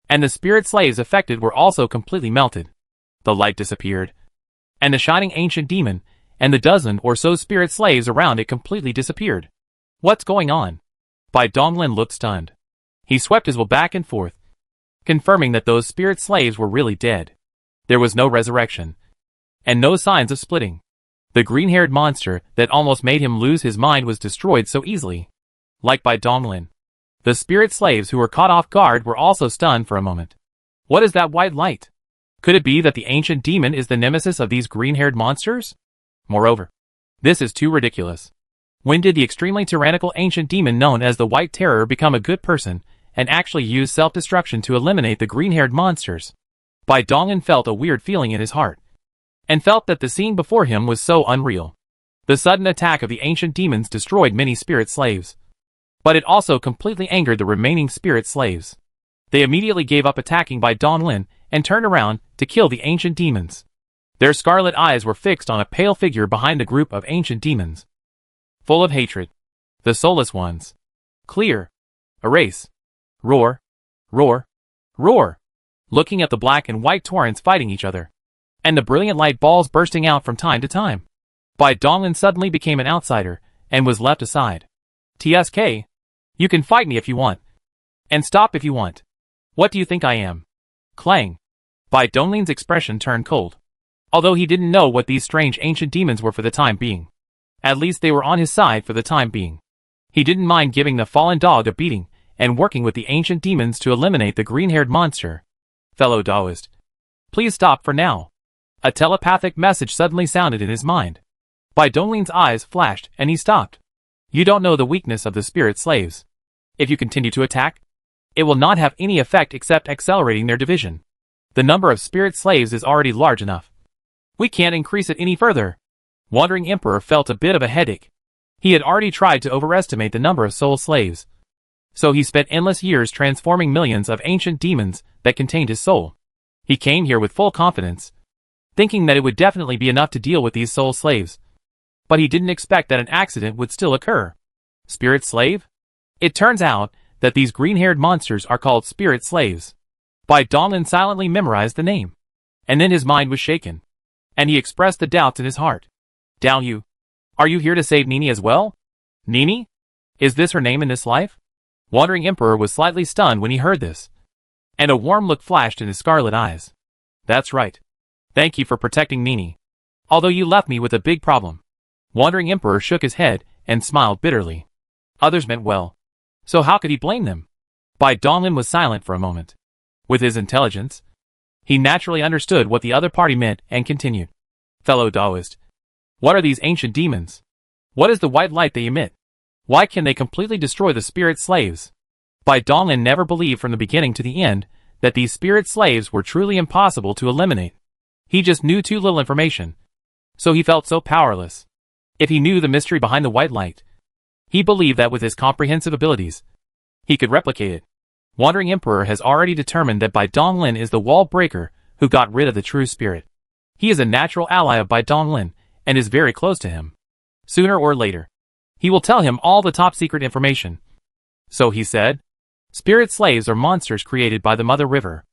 and the spirit slaves affected were also completely melted. The light disappeared, and the shining ancient demon and the dozen or so spirit slaves around it completely disappeared. What's going on? Bai Donglin looked stunned. He swept his will back and forth, confirming that those spirit slaves were really dead. There was no resurrection, and no signs of splitting. The green-haired monster that almost made him lose his mind was destroyed so easily. Like Bai Donglin, the spirit slaves who were caught off guard were also stunned for a moment. What is that white light? Could it be that the ancient demon is the nemesis of these green-haired monsters? Moreover, this is too ridiculous. When did the extremely tyrannical ancient demon known as the White Terror become a good person and actually use self-destruction to eliminate the green-haired monsters? Bai Donglin felt a weird feeling in his heart, and felt that the scene before him was so unreal. The sudden attack of the ancient demons destroyed many spirit slaves, but it also completely angered the remaining spirit slaves. They immediately gave up attacking Bai Donglin and turned around to kill the ancient demons. Their scarlet eyes were fixed on a pale figure behind the group of ancient demons, full of hatred. The soulless ones. Clear. Erase. Roar. Roar. Roar. Looking at the black and white torrents fighting each other, and the brilliant light balls bursting out from time to time, Bai Donglin suddenly became an outsider and was left aside. TSK. You can fight me if you want, and stop if you want. What do you think I am? Clang. Bai Donglin's expression turned cold. Although he didn't know what these strange ancient demons were for the time being, at least they were on his side for the time being. He didn't mind giving the fallen dog a beating and working with the ancient demons to eliminate the green-haired monster. Fellow Taoist, please stop for now. A telepathic message suddenly sounded in his mind. Bai Donglin's eyes flashed and he stopped. You don't know the weakness of the spirit slaves. If you continue to attack, it will not have any effect except accelerating their division. The number of spirit slaves is already large enough. We can't increase it any further. Wandering Emperor felt a bit of a headache. He had already tried to overestimate the number of soul slaves. So he spent endless years transforming millions of ancient demons that contained his soul. He came here with full confidence, thinking that it would definitely be enough to deal with these soul slaves. But he didn't expect that an accident would still occur. Spirit slave? It turns out that these green-haired monsters are called spirit slaves. Bai Donglin silently memorized the name. And then his mind was shaken. And he expressed the doubts in his heart. Dao Yu, are you here to save Nini as well? Nini? Is this her name in this life? Wandering Emperor was slightly stunned when he heard this. And a warm look flashed in his scarlet eyes. That's right. Thank you for protecting Nini. Although you left me with a big problem. Wandering Emperor shook his head and smiled bitterly. Others meant well. So how could he blame them? Bai Donglin was silent for a moment. With his intelligence, he naturally understood what the other party meant and continued. Fellow Taoist, what are these ancient demons? What is the white light they emit? Why can they completely destroy the spirit slaves? Bai Donglin never believed from the beginning to the end that these spirit slaves were truly impossible to eliminate. He just knew too little information. So he felt so powerless. If he knew the mystery behind the white light, he believed that with his comprehensive abilities, he could replicate it. Wandering Emperor has already determined that Bai Donglin is the wall breaker who got rid of the true spirit. He is a natural ally of Bai Donglin and is very close to him. Sooner or later, he will tell him all the top secret information. So he said, spirit slaves are monsters created by the Mother River.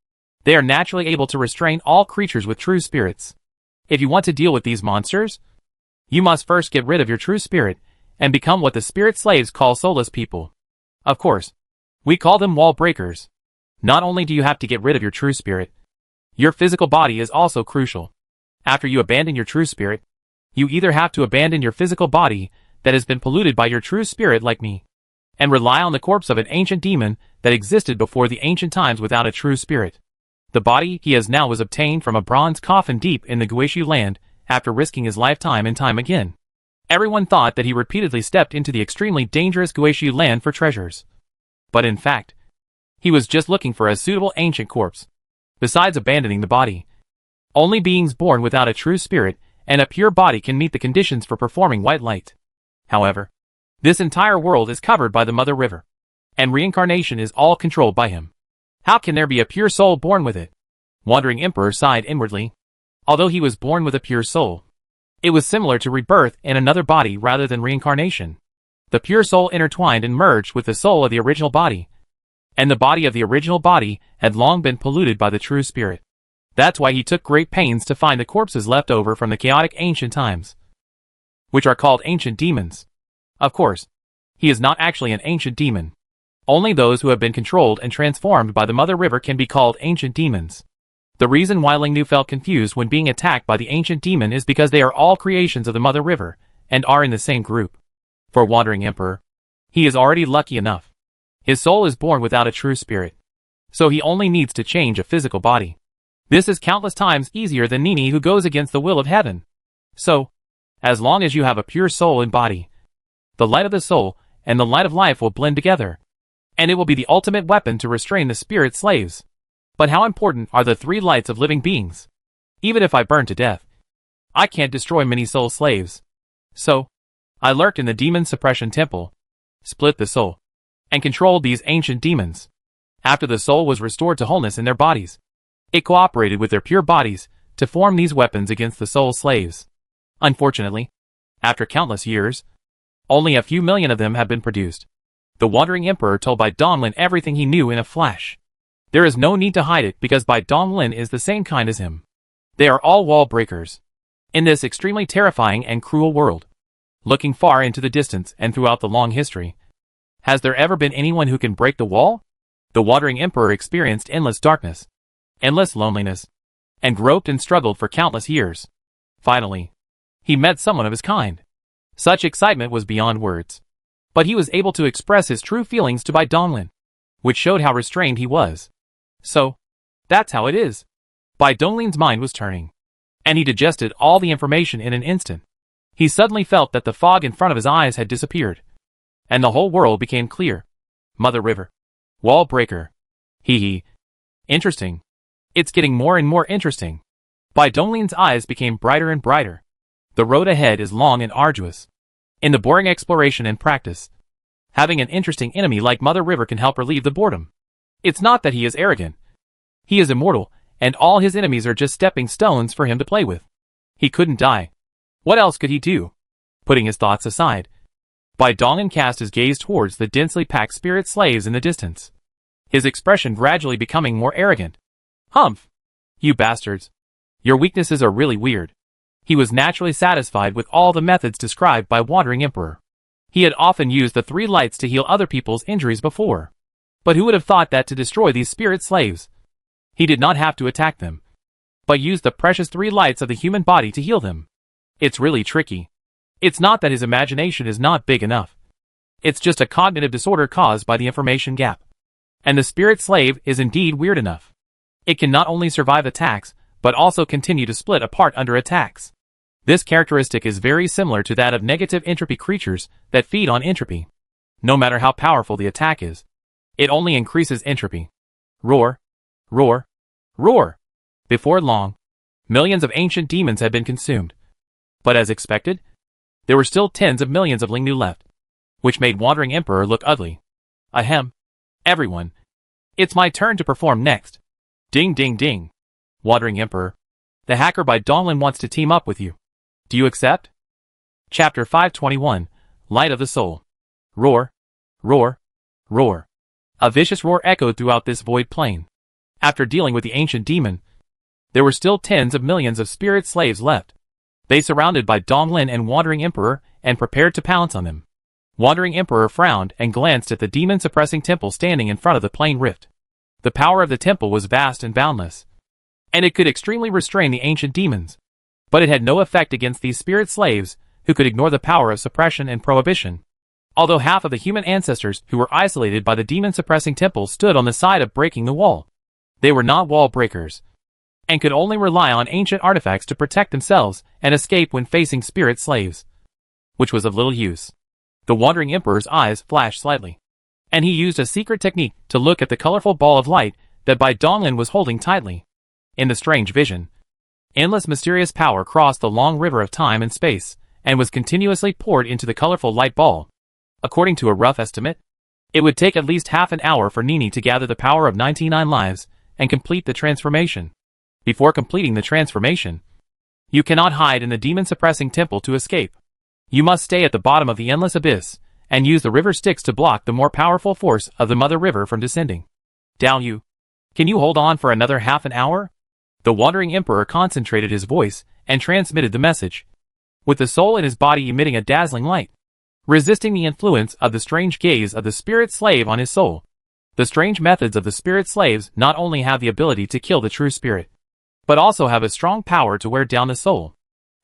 They are naturally able to restrain all creatures with true spirits. If you want to deal with these monsters, you must first get rid of your true spirit and become what the spirit slaves call soulless people. Of course, we call them wall breakers. Not only do you have to get rid of your true spirit, your physical body is also crucial. After you abandon your true spirit, you either have to abandon your physical body that has been polluted by your true spirit like me, and rely on the corpse of an ancient demon that existed before the ancient times without a true spirit. The body he has now was obtained from a bronze coffin deep in the Guishu land after risking his lifetime and time again. Everyone thought that he repeatedly stepped into the extremely dangerous Guishu land for treasures. But in fact, he was just looking for a suitable ancient corpse. Besides abandoning the body, only beings born without a true spirit and a pure body can meet the conditions for performing white light. However, this entire world is covered by the Mother River, and reincarnation is all controlled by him. How can there be a pure soul born with it? Wandering Emperor sighed inwardly. Although he was born with a pure soul, it was similar to rebirth in another body rather than reincarnation. The pure soul intertwined and merged with the soul of the original body, and the body of the original body had long been polluted by the true spirit. That's why he took great pains to find the corpses left over from the chaotic ancient times, which are called ancient demons. Of course, he is not actually an ancient demon. Only those who have been controlled and transformed by the Mother River can be called ancient demons. The reason why Ling Nu felt confused when being attacked by the ancient demon is because they are all creations of the Mother River, and are in the same group. For Wandering Emperor, he is already lucky enough. His soul is born without a true spirit, so he only needs to change a physical body. This is countless times easier than Nini who goes against the will of heaven. So, as long as you have a pure soul and body, the light of the soul and the light of life will blend together, and it will be the ultimate weapon to restrain the spirit slaves. But how important are the three lights of living beings? Even if I burn to death, I can't destroy many soul slaves. So, I lurked in the demon suppression temple, split the soul, and controlled these ancient demons. After the soul was restored to wholeness in their bodies, it cooperated with their pure bodies to form these weapons against the soul slaves. Unfortunately, after countless years, only a few million of them have been produced. The Wandering Emperor told Bai Donglin everything he knew in a flash. There is no need to hide it because Bai Donglin is the same kind as him. They are all wall breakers. In this extremely terrifying and cruel world, looking far into the distance and throughout the long history, has there ever been anyone who can break the wall? The Wandering Emperor experienced endless darkness, endless loneliness, and groped and struggled for countless years. Finally, he met someone of his kind. Such excitement was beyond words. But he was able to express his true feelings to Bai Donglin, which showed how restrained he was. So, that's how it is. Bai Donglin's mind was turning, and he digested all the information in an instant. He suddenly felt that the fog in front of his eyes had disappeared, and the whole world became clear. Mother River. Wall breaker. Hee hee. Interesting. It's getting more and more interesting. Bai Donglin's eyes became brighter and brighter. The road ahead is long and arduous. In the boring exploration and practice, having an interesting enemy like Mother River can help relieve the boredom. It's not that he is arrogant. He is immortal, and all his enemies are just stepping stones for him to play with. He couldn't die. What else could he do? Putting his thoughts aside, Bai Donglin cast his gaze towards the densely packed spirit slaves in the distance. His expression gradually becoming more arrogant. Humph! You bastards. Your weaknesses are really weird. He was naturally satisfied with all the methods described by Wandering Emperor. He had often used the 3 lights to heal other people's injuries before. But who would have thought that to destroy these spirit slaves, he did not have to attack them, but use the precious 3 lights of the human body to heal them? It's really tricky. It's not that his imagination is not big enough. It's just a cognitive disorder caused by the information gap. And the spirit slave is indeed weird enough. It can not only survive attacks, but also continue to split apart under attacks. This characteristic is very similar to that of negative entropy creatures that feed on entropy. No matter how powerful the attack is, it only increases entropy. Roar, roar, roar. Before long, millions of ancient demons had been consumed. But as expected, there were still tens of millions of Lingnu left, which made Wandering Emperor look ugly. Ahem. Everyone. It's my turn to perform next. Ding ding ding. Wandering Emperor. The hacker Bai Donglin wants to team up with you. Do you accept? Chapter 521, Light of the Soul. Roar, roar, roar. A vicious roar echoed throughout this void plain. After dealing with the ancient demon, there were still tens of millions of spirit slaves left. They surrounded Bai Donglin and Wandering Emperor and prepared to pounce on them. Wandering Emperor frowned and glanced at the demon-suppressing temple standing in front of the plain rift. The power of the temple was vast and boundless, and it could extremely restrain the ancient demons. But it had no effect against these spirit slaves, who could ignore the power of suppression and prohibition. Although half of the human ancestors who were isolated by the demon-suppressing temple stood on the side of breaking the wall, they were not wall breakers, and could only rely on ancient artifacts to protect themselves and escape when facing spirit slaves, which was of little use. The Wandering Emperor's eyes flashed slightly, and he used a secret technique to look at the colorful ball of light that Bai Donglin was holding tightly. In the strange vision, endless mysterious power crossed the long river of time and space, and was continuously poured into the colorful light ball. According to a rough estimate, it would take at least half an hour for Nini to gather the power of 99 lives and complete the transformation. Before completing the transformation, you cannot hide in the demon-suppressing temple to escape. You must stay at the bottom of the endless abyss, and use the river Styx to block the more powerful force of the Mother River from descending. Down you. Can you hold on for another half an hour? The Wandering Emperor concentrated his voice and transmitted the message, with the soul in his body emitting a dazzling light, resisting the influence of the strange gaze of the spirit slave on his soul. The strange methods of the spirit slaves not only have the ability to kill the true spirit, but also have a strong power to wear down the soul.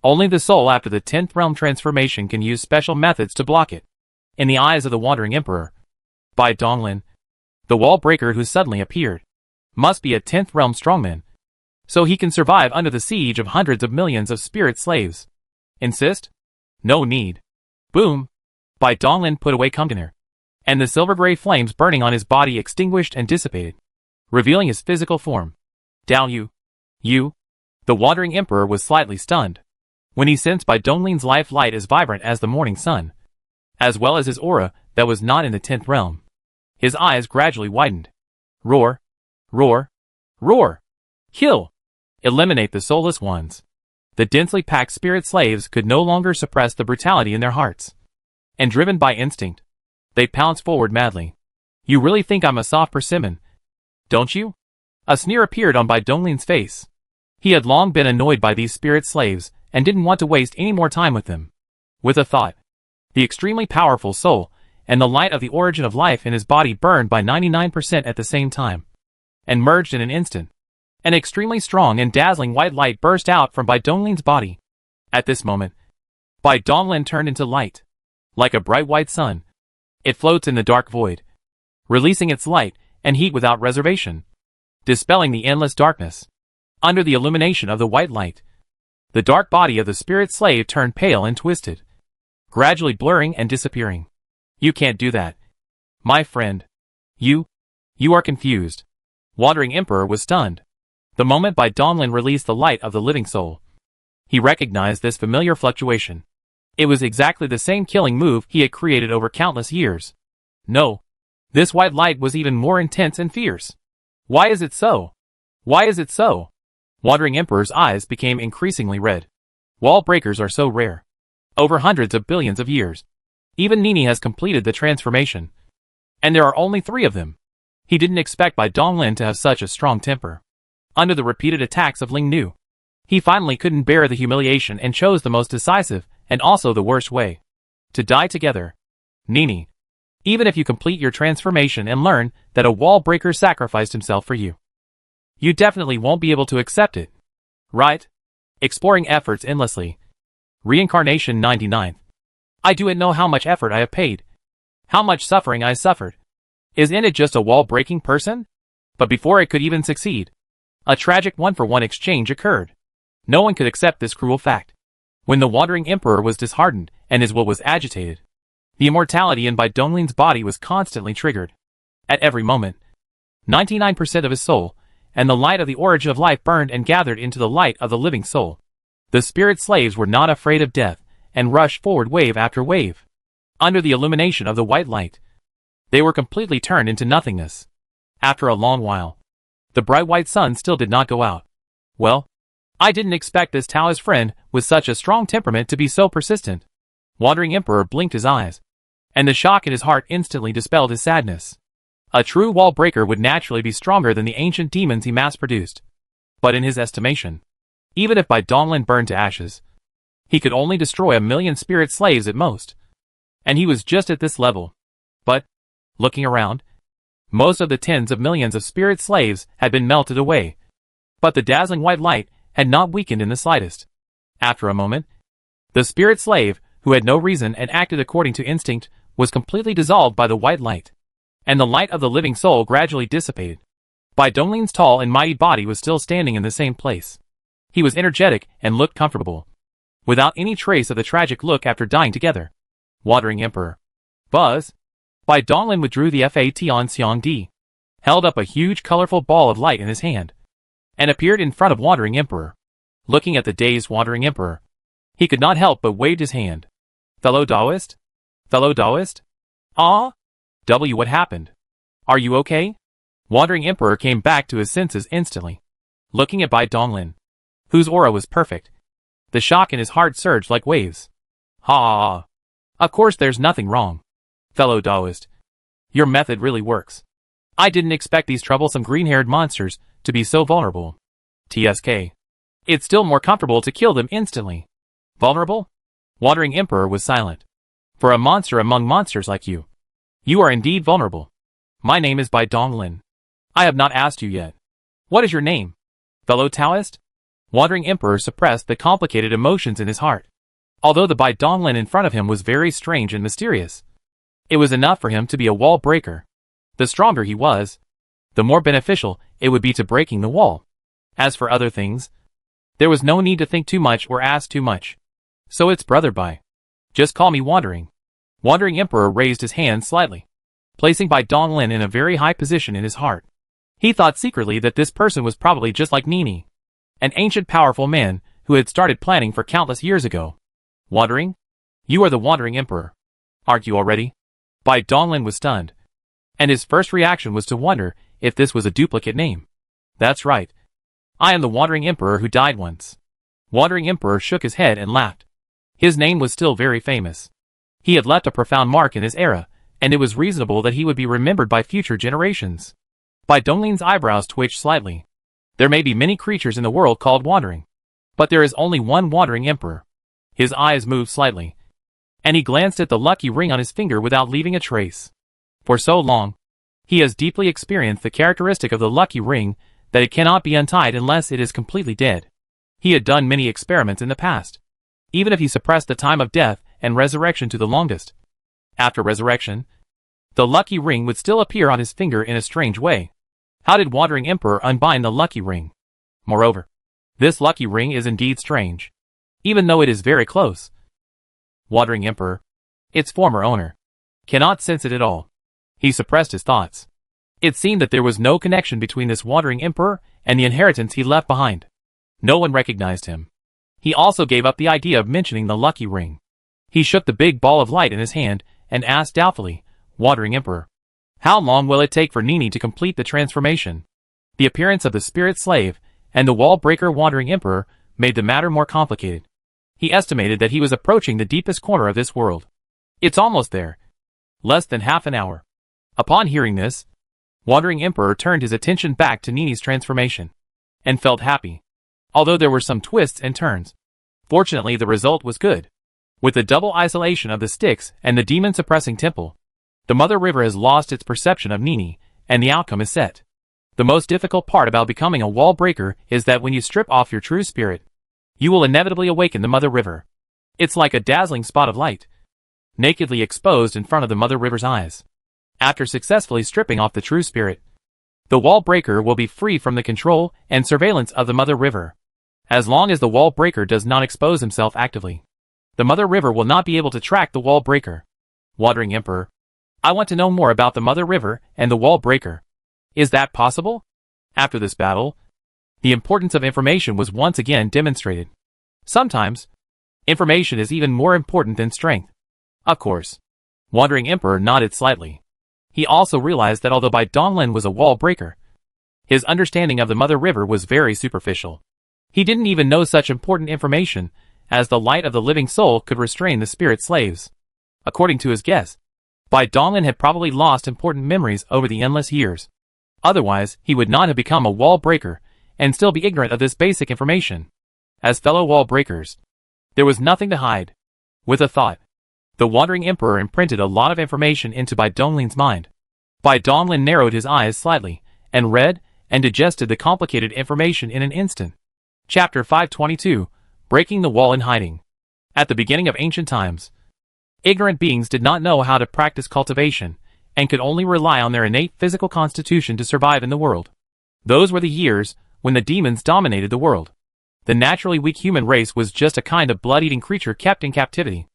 Only the soul after the 10th realm transformation can use special methods to block it. In the eyes of the Wandering Emperor, Bai Donglin, the wall breaker who suddenly appeared, must be a 10th realm strongman, so he can survive under the siege of hundreds of millions of spirit slaves. Insist? No need. Boom! Bai Donglin put away container, and the silver-gray flames burning on his body extinguished and dissipated, revealing his physical form. Down you. You. The Wandering Emperor was slightly stunned when he sensed Bai Donglin's life light as vibrant as the morning sun, as well as his aura that was not in the 10th realm. His eyes gradually widened. Roar, roar, roar. Kill. Eliminate the soulless ones. The densely packed spirit slaves could no longer suppress the brutality in their hearts, and driven by instinct, they pounced forward madly. You really think I'm a soft persimmon, don't you? A sneer appeared on Bai Donglin's face. He had long been annoyed by these spirit slaves and didn't want to waste any more time with them. With a thought, the extremely powerful soul and the light of the origin of life in his body burned by 99% at the same time, and merged in an instant. An extremely strong and dazzling white light burst out from Bai Donglin's body. At this moment, Bai Donglin turned into light. Like a bright white sun, it floats in the dark void, releasing its light and heat without reservation, dispelling the endless darkness. Under the illumination of the white light, the dark body of the spirit slave turned pale and twisted, gradually blurring and disappearing. You can't do that. My friend. You are confused. Wandering Emperor was stunned. The moment Bai Donglin released the light of the living soul, he recognized this familiar fluctuation. It was exactly the same killing move he had created over countless years. No. This white light was even more intense and fierce. Why is it so? Why is it so? Wandering Emperor's eyes became increasingly red. Wall breakers are so rare. Over hundreds of billions of years. Even Nini has completed the transformation. And there are only 3 of them. He didn't expect Bai Donglin to have such a strong temper. Under the repeated attacks of Ling Nu, he finally couldn't bear the humiliation and chose the most decisive, and also the worst way. To die together. Nini. Even if you complete your transformation and learn that a wall breaker sacrificed himself for you, you definitely won't be able to accept it. Right? Exploring efforts endlessly. Reincarnation 99. I don't know how much effort I have paid. How much suffering I suffered. Isn't it just a wall-breaking person? But before it could even succeed, a tragic one-for-one exchange occurred. No one could accept this cruel fact. When the Wandering Emperor was disheartened and his will was agitated, the immortality in Bai Donglin's body was constantly triggered. At every moment, 99% of his soul and the light of the origin of life burned and gathered into the light of the living soul. The spirit slaves were not afraid of death and rushed forward wave after wave. Under the illumination of the white light, they were completely turned into nothingness. After a long while, the bright white sun still did not go out. Well, I didn't expect this Taoist friend with such a strong temperament to be so persistent. Wandering Emperor blinked his eyes, and the shock in his heart instantly dispelled his sadness. A true wall breaker would naturally be stronger than the ancient demons he mass-produced. But in his estimation, even if Bai Donglin burned to ashes, he could only destroy 1,000,000 spirit slaves at most. And he was just at this level. But, looking around, most of the tens of millions of spirit slaves had been melted away. But the dazzling white light had not weakened in the slightest. After a moment, the spirit slave, who had no reason and acted according to instinct, was completely dissolved by the white light. And the light of the living soul gradually dissipated. Bai Donglin's tall and mighty body was still standing in the same place. He was energetic and looked comfortable, without any trace of the tragic look after dying together. Wandering Emperor. Buzz. Bai Donglin withdrew the Fat Xiang Di, held up a huge colorful ball of light in his hand, and appeared in front of Wandering Emperor. Looking at the dazed Wandering Emperor, he could not help but waved his hand. Fellow Taoist? Fellow Taoist? Ah? What happened? Are you okay? Wandering Emperor came back to his senses instantly, looking at Bai Donglin, whose aura was perfect. The shock in his heart surged like waves. Ha! Of course there's nothing wrong. Fellow Taoist, your method really works. I didn't expect these troublesome green-haired monsters to be so vulnerable. TSK. It's still more comfortable to kill them instantly. Vulnerable? Wandering Emperor was silent. For a monster among monsters like you, you are indeed vulnerable. My name is Bai Donglin. I have not asked you yet. What is your name? Fellow Taoist? Wandering Emperor suppressed the complicated emotions in his heart. Although the Bai Donglin in front of him was very strange and mysterious, it was enough for him to be a wall breaker. The stronger he was, the more beneficial it would be to breaking the wall. As for other things, there was no need to think too much or ask too much. So it's Brother Bai. Just call me Wandering. Wandering Emperor raised his hand slightly, placing Bai Donglin in a very high position in his heart. He thought secretly that this person was probably just like Nini, an ancient powerful man who had started planning for countless years ago. Wandering? You are the Wandering Emperor. Aren't you already? Bai Donglin was stunned, and his first reaction was to wonder if this was a duplicate name. That's right. I am the Wandering Emperor who died once. Wandering Emperor shook his head and laughed. His name was still very famous. He had left a profound mark in his era, and it was reasonable that he would be remembered by future generations. Bai Donglin's eyebrows twitched slightly. There may be many creatures in the world called Wandering, but there is only one Wandering Emperor. His eyes moved slightly, and he glanced at the lucky ring on his finger without leaving a trace. For so long, he has deeply experienced the characteristic of the lucky ring that it cannot be untied unless it is completely dead. He had done many experiments in the past, even if he suppressed the time of death and resurrection to the longest. After resurrection, the lucky ring would still appear on his finger in a strange way. How did Wandering Emperor unbind the lucky ring? Moreover, this lucky ring is indeed strange, even though it is very close. Wandering Emperor, its former owner, cannot sense it at all. He suppressed his thoughts. It seemed that there was no connection between this wandering emperor and the inheritance he left behind. No one recognized him. He also gave up the idea of mentioning the lucky ring. He shook the big ball of light in his hand and asked doubtfully, "Wandering Emperor, how long will it take for Nini to complete the transformation?" The appearance of the spirit slave and the wall-breaker Wandering Emperor made the matter more complicated. He estimated that he was approaching the deepest corner of this world. "It's almost there. Less than half an hour." Upon hearing this, Wandering Emperor turned his attention back to Nini's transformation and felt happy, although there were some twists and turns. Fortunately, the result was good. With the double isolation of the Styx and the demon-suppressing temple, the Mother River has lost its perception of Nini, and the outcome is set. The most difficult part about becoming a wall breaker is that when you strip off your true spirit, you will inevitably awaken the Mother River. It's like a dazzling spot of light, nakedly exposed in front of the Mother River's eyes. After successfully stripping off the true spirit, the wall breaker will be free from the control and surveillance of the Mother River. As long as the wall breaker does not expose himself actively, the Mother River will not be able to track the wall breaker. Wandering Emperor, I want to know more about the Mother River and the wall breaker. Is that possible? After this battle, the importance of information was once again demonstrated. Sometimes, information is even more important than strength. Of course. Wandering Emperor nodded slightly. He also realized that although Bai Donglin was a wall breaker, his understanding of the Mother River was very superficial. He didn't even know such important information as the light of the living soul could restrain the spirit slaves. According to his guess, Bai Donglin had probably lost important memories over the endless years. Otherwise, he would not have become a wall breaker and still be ignorant of this basic information. As fellow wall breakers, there was nothing to hide. With a thought, the Wandering Emperor imprinted a lot of information into Bai Donglin's mind. Bai Donglin narrowed his eyes slightly and read and digested the complicated information in an instant. Chapter 522, Breaking the Wall and Hiding. At the beginning of ancient times, ignorant beings did not know how to practice cultivation and could only rely on their innate physical constitution to survive in the world. Those were the years when the demons dominated the world. The naturally weak human race was just a kind of blood-eating creature kept in captivity.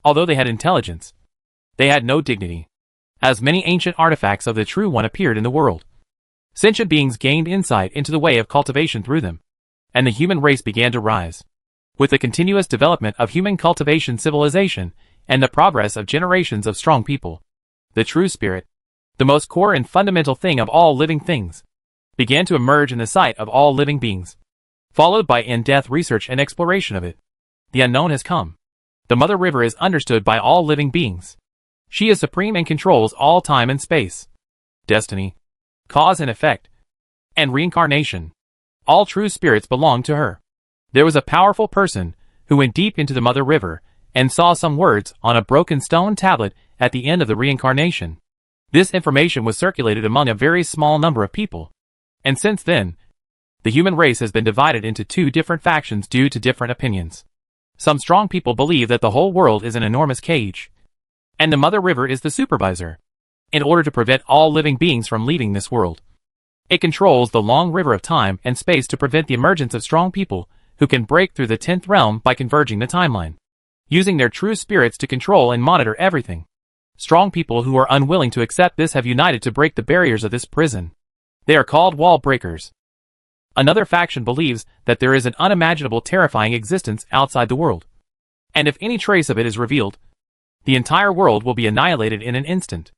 Although they had intelligence, they had no dignity. As many ancient artifacts of the True One appeared in the world, sentient beings gained insight into the way of cultivation through them, and the human race began to rise. With the continuous development of human cultivation civilization and the progress of generations of strong people, the true spirit, the most core and fundamental thing of all living things, began to emerge in the sight of all living beings, followed by in-depth research and exploration of it. The unknown has come. The Mother River is understood by all living beings. She is supreme and controls all time and space, destiny, cause and effect, and reincarnation. All true spirits belong to her. There was a powerful person who went deep into the Mother River and saw some words on a broken stone tablet at the end of the reincarnation. This information was circulated among a very small number of people, and since then, the human race has been divided into two different factions due to different opinions. Some strong people believe that the whole world is an enormous cage, and the Mother River is the supervisor, in order to prevent all living beings from leaving this world. It controls the long river of time and space to prevent the emergence of strong people who can break through the 10th realm by converging the timeline, using their true spirits to control and monitor everything. Strong people who are unwilling to accept this have united to break the barriers of this prison. They are called wall breakers. Another faction believes that there is an unimaginable terrifying existence outside the world, and if any trace of it is revealed, the entire world will be annihilated in an instant.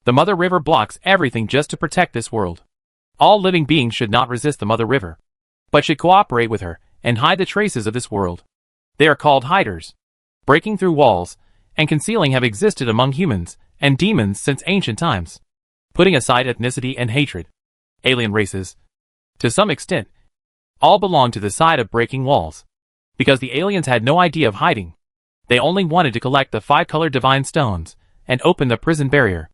The Mother River blocks everything just to protect this world. All living beings should not resist the Mother River, but should cooperate with her and hide the traces of this world. They are called hiders. Breaking through walls and concealing have existed among humans and demons since ancient times. Putting aside ethnicity and hatred, alien races, to some extent, all belong to the side of breaking walls. Because the aliens had no idea of hiding, they only wanted to collect the 5-colored divine stones and open the prison barrier.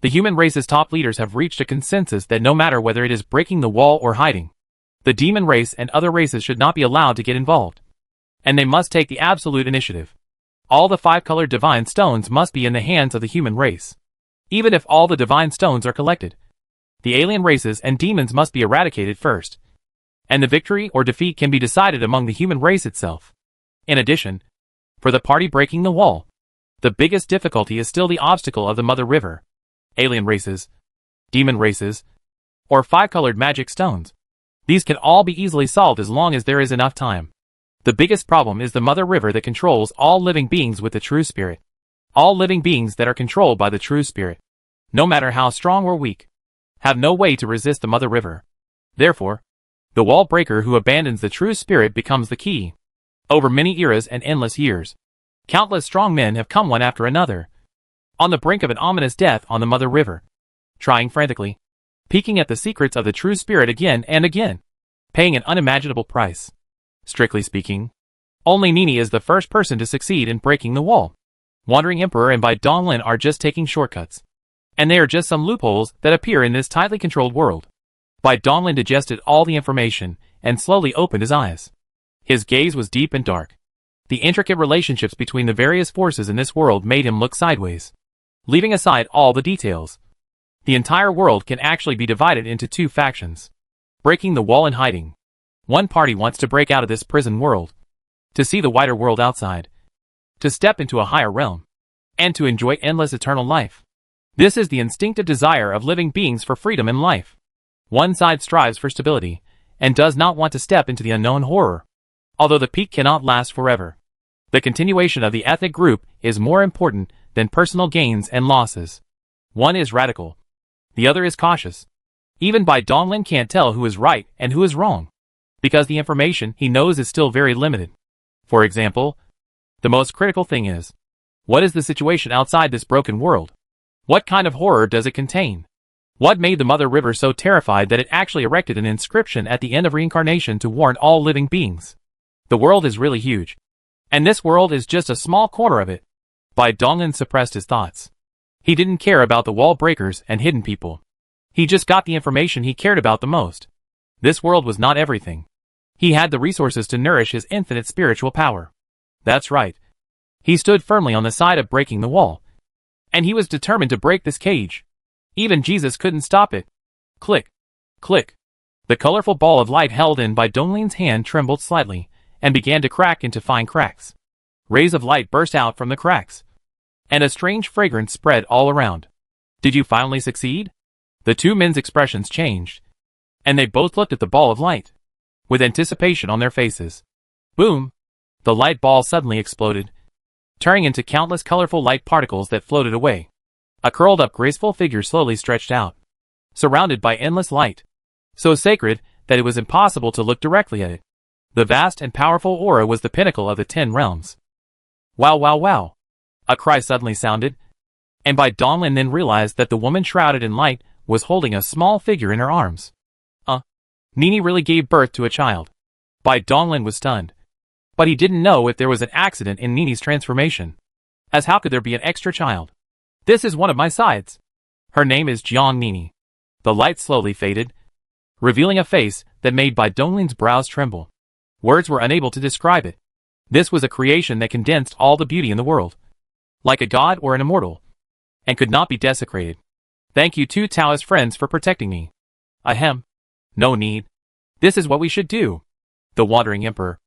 The human race's top leaders have reached a consensus that no matter whether it is breaking the wall or hiding, the demon race and other races should not be allowed to get involved, and they must take the absolute initiative. All the 5-colored divine stones must be in the hands of the human race. Even if all the divine stones are collected, the alien races and demons must be eradicated first, and the victory or defeat can be decided among the human race itself. In addition, for the party breaking the wall, The biggest difficulty is still the obstacle of the Mother River. Alien races, demon races, or 5-colored magic stones. These can all be easily solved as long as there is enough time. The biggest problem is the Mother River that controls all living beings with the true spirit. All living beings that are controlled by the true spirit, no matter how strong or weak, have no way to resist the Mother River. Therefore, the wall breaker who abandons the true spirit becomes the key. Over many eras and endless years, countless strong men have come one after another, on the brink of an ominous death on the Mother River, trying frantically, peeking at the secrets of the true spirit again and again, paying an unimaginable price. Strictly speaking, only Nini is the first person to succeed in breaking the wall. Wandering Emperor and Bai Donglin are just taking shortcuts. And they are just some loopholes that appear in this tightly controlled world. Bai Donglin digested all the information and slowly opened his eyes. His gaze was deep and dark. The intricate relationships between the various forces in this world made him look sideways. Leaving aside all the details, the entire world can actually be divided into 2 factions. Breaking the wall and hiding. One party wants to break out of this prison world, to see the wider world outside, to step into a higher realm, and to enjoy endless eternal life. This is the instinctive desire of living beings for freedom in life. One side strives for stability, and does not want to step into the unknown horror. Although the peak cannot last forever, the continuation of the ethnic group is more important than personal gains and losses. One is radical, the other is cautious. Even Bai Donglin can't tell who is right and who is wrong, because the information he knows is still very limited. For example, the most critical thing is, what is the situation outside this broken world? What kind of horror does it contain? What made the Mother River so terrified that it actually erected an inscription at the end of reincarnation to warn all living beings? The world is really huge, and this world is just a small corner of it. Bai Donglin suppressed his thoughts. He didn't care about the wall breakers and hidden people. He just got the information he cared about the most. This world was not everything. He had the resources to nourish his infinite spiritual power. That's right. He stood firmly on the side of breaking the wall. And he was determined to break this cage. Even Jesus couldn't stop it. Click. Click. The colorful ball of light held in Bai Donglin's hand trembled slightly, and began to crack into fine cracks. Rays of light burst out from the cracks, and a strange fragrance spread all around. Did you finally succeed? The 2 men's expressions changed, and they both looked at the ball of light, with anticipation on their faces. Boom! The light ball suddenly exploded, turning into countless colorful light particles that floated away. A curled-up graceful figure slowly stretched out, surrounded by endless light, so sacred that it was impossible to look directly at it. The vast and powerful aura was the pinnacle of the 10 realms. Wow, wow, wow! A cry suddenly sounded, and Bai Donglin then realized that the woman shrouded in light was holding a small figure in her arms. Nini really gave birth to a child. Bai Donglin was stunned. But he didn't know if there was an accident in Nini's transformation. As how could there be an extra child? This is one of my sides. Her name is Jiang Nini. The light slowly faded, revealing a face that made Bai Donglin's brows tremble. Words were unable to describe it. This was a creation that condensed all the beauty in the world, like a god or an immortal, and could not be desecrated. Thank you 2 Taoist friends for protecting me. Ahem. No need. This is what we should do. The wandering emperor,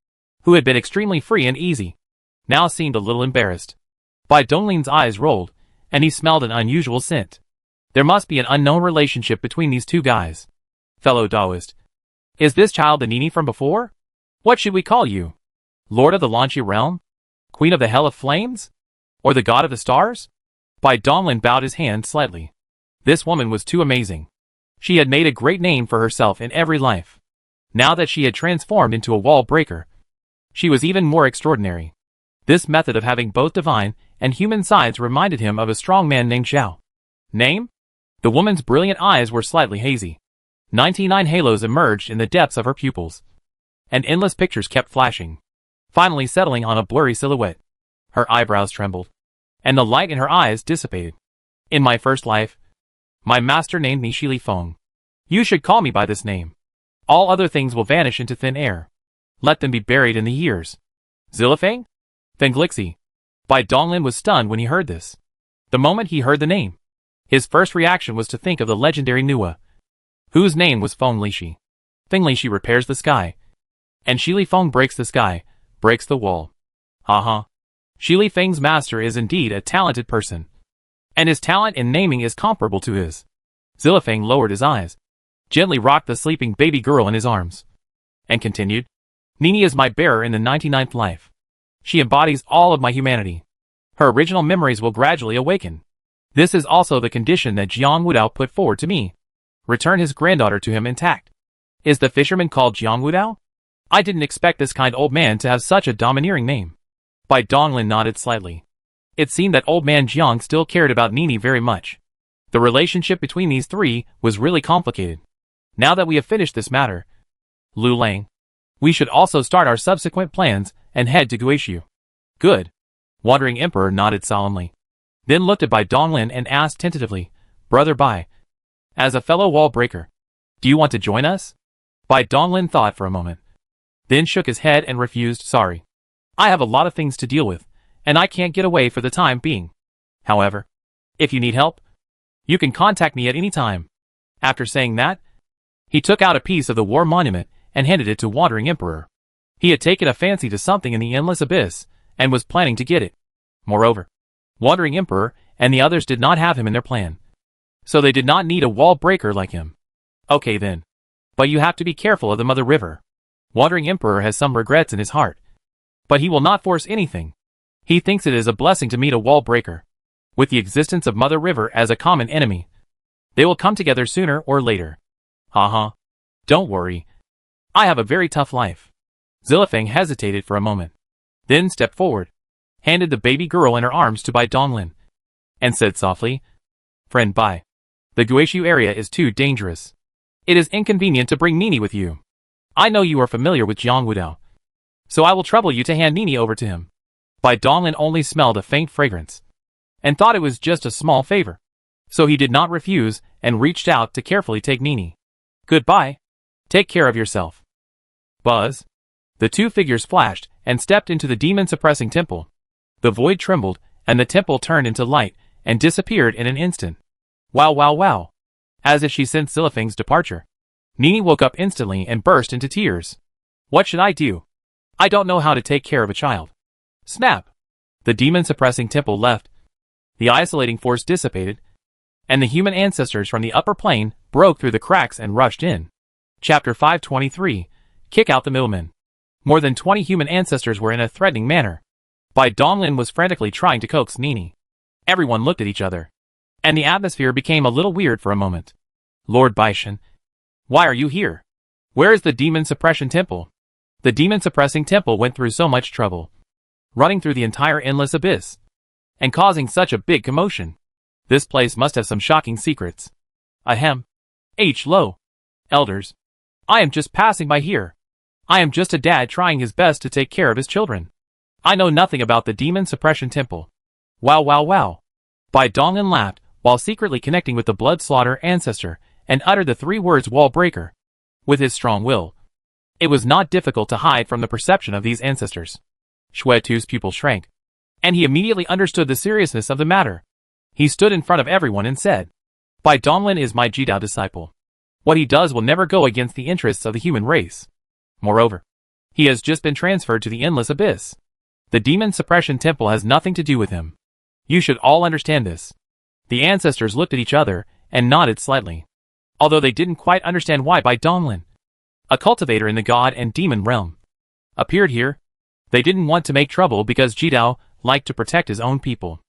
who had been extremely free and easy, now seemed a little embarrassed. Bai Donglin's eyes rolled, and he smelled an unusual scent. There must be an unknown relationship between these 2 guys. Fellow Taoist, is this child the Nini from before? What should we call you? Lord of the Lanchi realm? Queen of the Hell of Flames? Or the God of the Stars? Bai Donglin bowed his hand slightly. This woman was too amazing. She had made a great name for herself in every life. Now that she had transformed into a wall breaker, she was even more extraordinary. This method of having both divine and human sides reminded him of a strong man named Zhao. Name? The woman's brilliant eyes were slightly hazy. 99 halos emerged in the depths of her pupils, and endless pictures kept flashing, finally settling on a blurry silhouette. Her eyebrows trembled, and the light in her eyes dissipated. In my first life, my master named me Shi Feng. You should call me by this name. All other things will vanish into thin air. Let them be buried in the years. Zilifeng? Fenglixi. Bai Donglin was stunned when he heard this. The moment he heard the name, his first reaction was to think of the legendary Nua, whose name was Feng Lishi. Feng Lishi repairs the sky, and Shi Feng breaks the sky, breaks the wall. Haha. Shi Li Feng's master is indeed a talented person, and his talent in naming is comparable to his. Zilifeng lowered his eyes, gently rocked the sleeping baby girl in his arms, and continued, Nini is my bearer in the 99th life. She embodies all of my humanity. Her original memories will gradually awaken. This is also the condition that Jiang Wudao put forward to me. Return his granddaughter to him intact. Is the fisherman called Jiang Wudao? I didn't expect this kind old man to have such a domineering name. Bai Donglin nodded slightly. It seemed that old man Jiang still cared about Nini very much. The relationship between these three was really complicated. Now that we have finished this matter, Lu Lang, we should also start our subsequent plans and head to Guishu. Good. Wandering Emperor nodded solemnly. Then looked at Bai Donglin and asked tentatively, Brother Bai, as a fellow wall breaker, do you want to join us? Bai Donglin thought for a moment, then shook his head and refused. Sorry. I have a lot of things to deal with, and I can't get away for the time being. However, if you need help, you can contact me at any time. After saying that, he took out a piece of the war monument and handed it to Wandering Emperor. He had taken a fancy to something in the endless abyss, and was planning to get it. Moreover, Wandering Emperor and the others did not have him in their plan, so they did not need a wall breaker like him. Okay then. But you have to be careful of the Mother River. Wandering Emperor has some regrets in his heart, but he will not force anything. He thinks it is a blessing to meet a wall breaker. With the existence of Mother River as a common enemy, they will come together sooner or later. Haha. Don't worry. I have a very tough life. Zilifeng hesitated for a moment, then stepped forward, handed the baby girl in her arms to Bai Donglin, and said softly, Friend Bai, the Guishu area is too dangerous. It is inconvenient to bring Nini with you. I know you are familiar with Jiang Wudao, so I will trouble you to hand Nini over to him. Bai Donglin only smelled a faint fragrance, and thought it was just a small favor, so he did not refuse and reached out to carefully take Nini. Goodbye. Take care of yourself. Buzz. The two figures flashed and stepped into the demon-suppressing temple. The void trembled, and the temple turned into light and disappeared in an instant. Wow wow wow. As if she sensed Zilifeng's departure, Nini woke up instantly and burst into tears. What should I do? I don't know how to take care of a child. Snap. The demon-suppressing temple left. The isolating force dissipated, and the human ancestors from the upper plane broke through the cracks and rushed in. Chapter 523. Kick out the middlemen. More than 20 human ancestors were in a threatening manner. Bai Donglin was frantically trying to coax Nini. Everyone looked at each other, and the atmosphere became a little weird for a moment. Lord Baishan, why are you here? Where is the demon suppression temple? The demon suppressing temple went through so much trouble, running through the entire endless abyss, and causing such a big commotion. This place must have some shocking secrets. Ahem. H. Lo. Elders. I am just passing by here. I am just a dad trying his best to take care of his children. I know nothing about the demon suppression temple. Wow wow wow. Bai Donglin laughed, while secretly connecting with the blood slaughter ancestor, and uttered the 3 words wall breaker. With his strong will, it was not difficult to hide from the perception of these ancestors. Xue Tu's pupil shrank, and he immediately understood the seriousness of the matter. He stood in front of everyone and said, Bai Donglin is my Jidao disciple. What he does will never go against the interests of the human race. Moreover, he has just been transferred to the endless abyss. The demon suppression temple has nothing to do with him. You should all understand this. The ancestors looked at each other and nodded slightly, although they didn't quite understand why Bai Donglin, a cultivator in the god and demon realm, appeared here. They didn't want to make trouble because Jidao liked to protect his own people.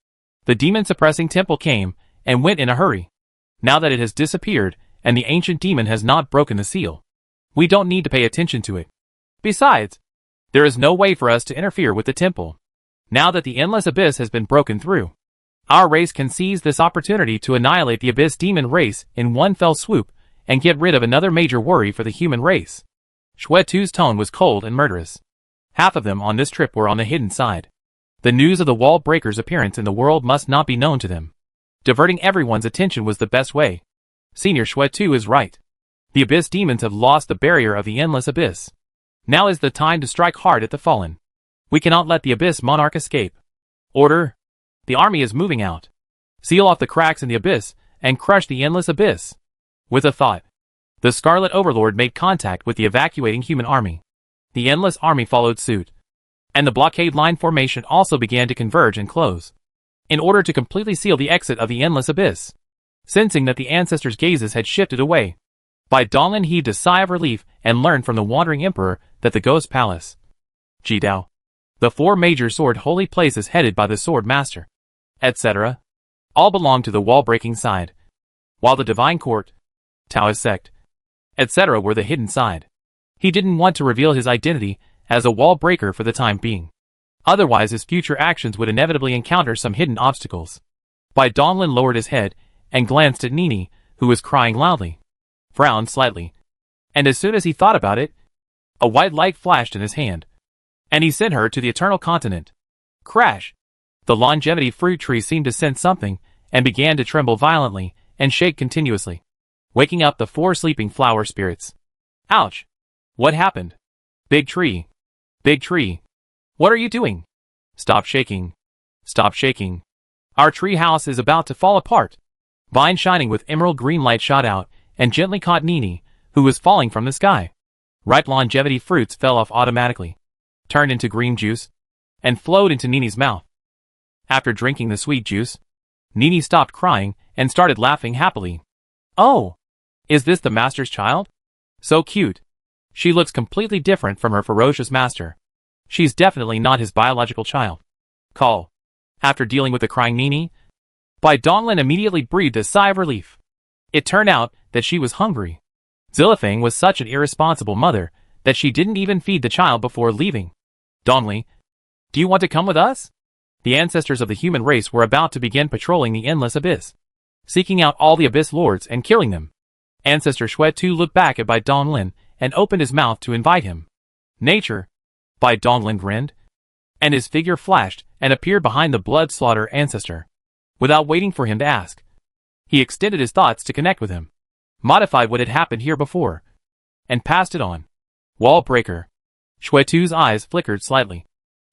The demon suppressing temple came and went in a hurry. Now that it has disappeared and the ancient demon has not broken the seal, we don't need to pay attention to it. Besides, there is no way for us to interfere with the temple. Now that the endless abyss has been broken through, our race can seize this opportunity to annihilate the abyss demon race in one fell swoop and get rid of another major worry for the human race. Xue Tu's tone was cold and murderous. Half of them on this trip were on the hidden side. The news of the wall breaker's appearance in the world must not be known to them. Diverting everyone's attention was the best way. Senior Xue Tu is right. The abyss demons have lost the barrier of the endless abyss. Now is the time to strike hard at the fallen. We cannot let the abyss monarch escape. Order! The army is moving out. Seal off the cracks in the abyss and crush the endless abyss. With a thought, the Scarlet Overlord made contact with the evacuating human army. The endless army followed suit. and the blockade line formation also began to converge and close, in order to completely seal the exit of the endless abyss. Sensing that the ancestors' gazes had shifted away, Bai Donglin heaved a sigh of relief and learned from the wandering emperor that the Ghost Palace, Jidao, the 4 major sword holy places headed by the Sword Master, etc., all belonged to the wall-breaking side, while the Divine Court, Taoist sect, etc. were the hidden side. He didn't want to reveal his identity as a wall breaker for the time being. Otherwise his future actions would inevitably encounter some hidden obstacles. Bai Donglin lowered his head and glanced at Nini, who was crying loudly, frowned slightly, and as soon as he thought about it, a white light flashed in his hand, and he sent her to the Eternal Continent. Crash! The longevity fruit tree seemed to sense something, and began to tremble violently and shake continuously, waking up the 4 sleeping flower spirits. Ouch! What happened? Big tree. Big tree. What are you doing? Stop shaking. Stop shaking. Our tree house is about to fall apart. Vine shining with emerald green light shot out and gently caught Nini, who was falling from the sky. Ripe longevity fruits fell off automatically, turned into green juice, and flowed into Nini's mouth. After drinking the sweet juice, Nini stopped crying and started laughing happily. Oh! Is this the master's child? So cute. She looks completely different from her ferocious master. She's definitely not his biological child. Call. After dealing with the crying Nini, Bai Donglin immediately breathed a sigh of relief. It turned out that she was hungry. Zilifang was such an irresponsible mother that she didn't even feed the child before leaving. Dongli, do you want to come with us? The ancestors of the human race were about to begin patrolling the endless abyss, seeking out all the abyss lords and killing them. Ancestor Xuetu looked back at Bai Donglin and opened his mouth to invite him. Nature, Bai Donglin grinned, and his figure flashed and appeared behind the blood slaughter ancestor. Without waiting for him to ask, he extended his thoughts to connect with him, modified what had happened here before, and passed it on. Wall breaker. Xuetu's eyes flickered slightly,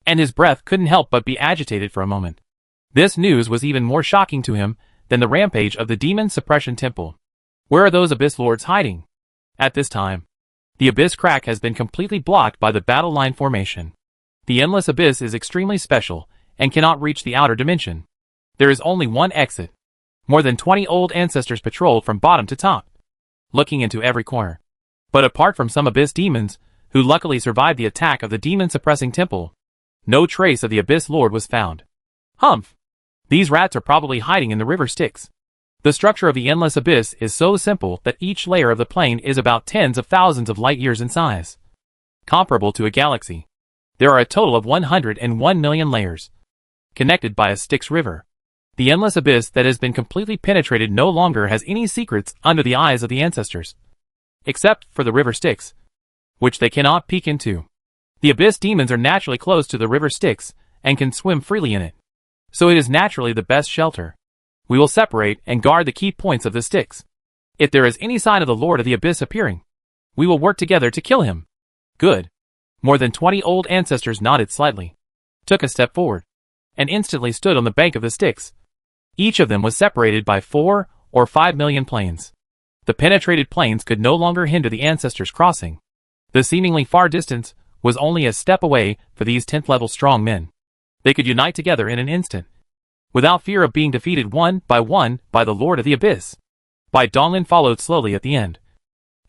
and his breath couldn't help but be agitated for a moment. This news was even more shocking to him than the rampage of the Demon Suppression Temple. Where are those Abyss Lords hiding? At this time, the Abyss Crack has been completely blocked by the battle line formation. The Endless Abyss is extremely special and cannot reach the outer dimension. There is only one exit. More than 20 old ancestors patrolled from bottom to top, looking into every corner. But apart from some Abyss demons, who luckily survived the attack of the demon-suppressing temple, no trace of the Abyss Lord was found. Humph! These rats are probably hiding in the river Styx. The structure of the Endless Abyss is so simple that each layer of the plane is about tens of thousands of light years in size, comparable to a galaxy. There are a total of 101 million layers, connected by a Styx river. The Endless Abyss that has been completely penetrated no longer has any secrets under the eyes of the ancestors, except for the river Styx, which they cannot peek into. The Abyss demons are naturally close to the river Styx and can swim freely in it, so it is naturally the best shelter. We will separate and guard the key points of the Styx. If there is any sign of the Lord of the Abyss appearing, we will work together to kill him. Good. More than 20 old ancestors nodded slightly, took a step forward, and instantly stood on the bank of the Styx. Each of them was separated by 4 or 5 million planes. The penetrated planes could no longer hinder the ancestors crossing. The seemingly far distance was only a step away for these 10th level strong men. They could unite together in an instant, without fear of being defeated one by the Lord of the Abyss. Bai Donglin followed slowly at the end,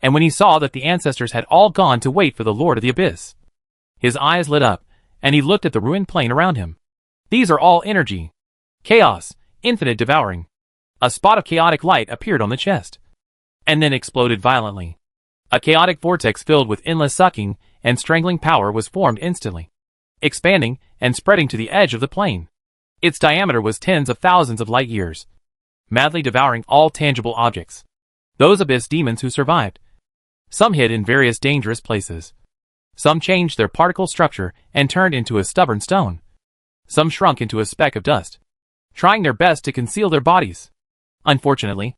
and when he saw that the ancestors had all gone to wait for the Lord of the Abyss, his eyes lit up, and he looked at the ruined plane around him. These are all energy. Chaos, infinite devouring. A spot of chaotic light appeared on the chest, and then exploded violently. A chaotic vortex filled with endless sucking and strangling power was formed instantly, expanding and spreading to the edge of the plane. Its diameter was tens of thousands of light years, madly devouring all tangible objects. Those Abyss demons who survived, some hid in various dangerous places. Some changed their particle structure and turned into a stubborn stone. Some shrunk into a speck of dust, trying their best to conceal their bodies. Unfortunately,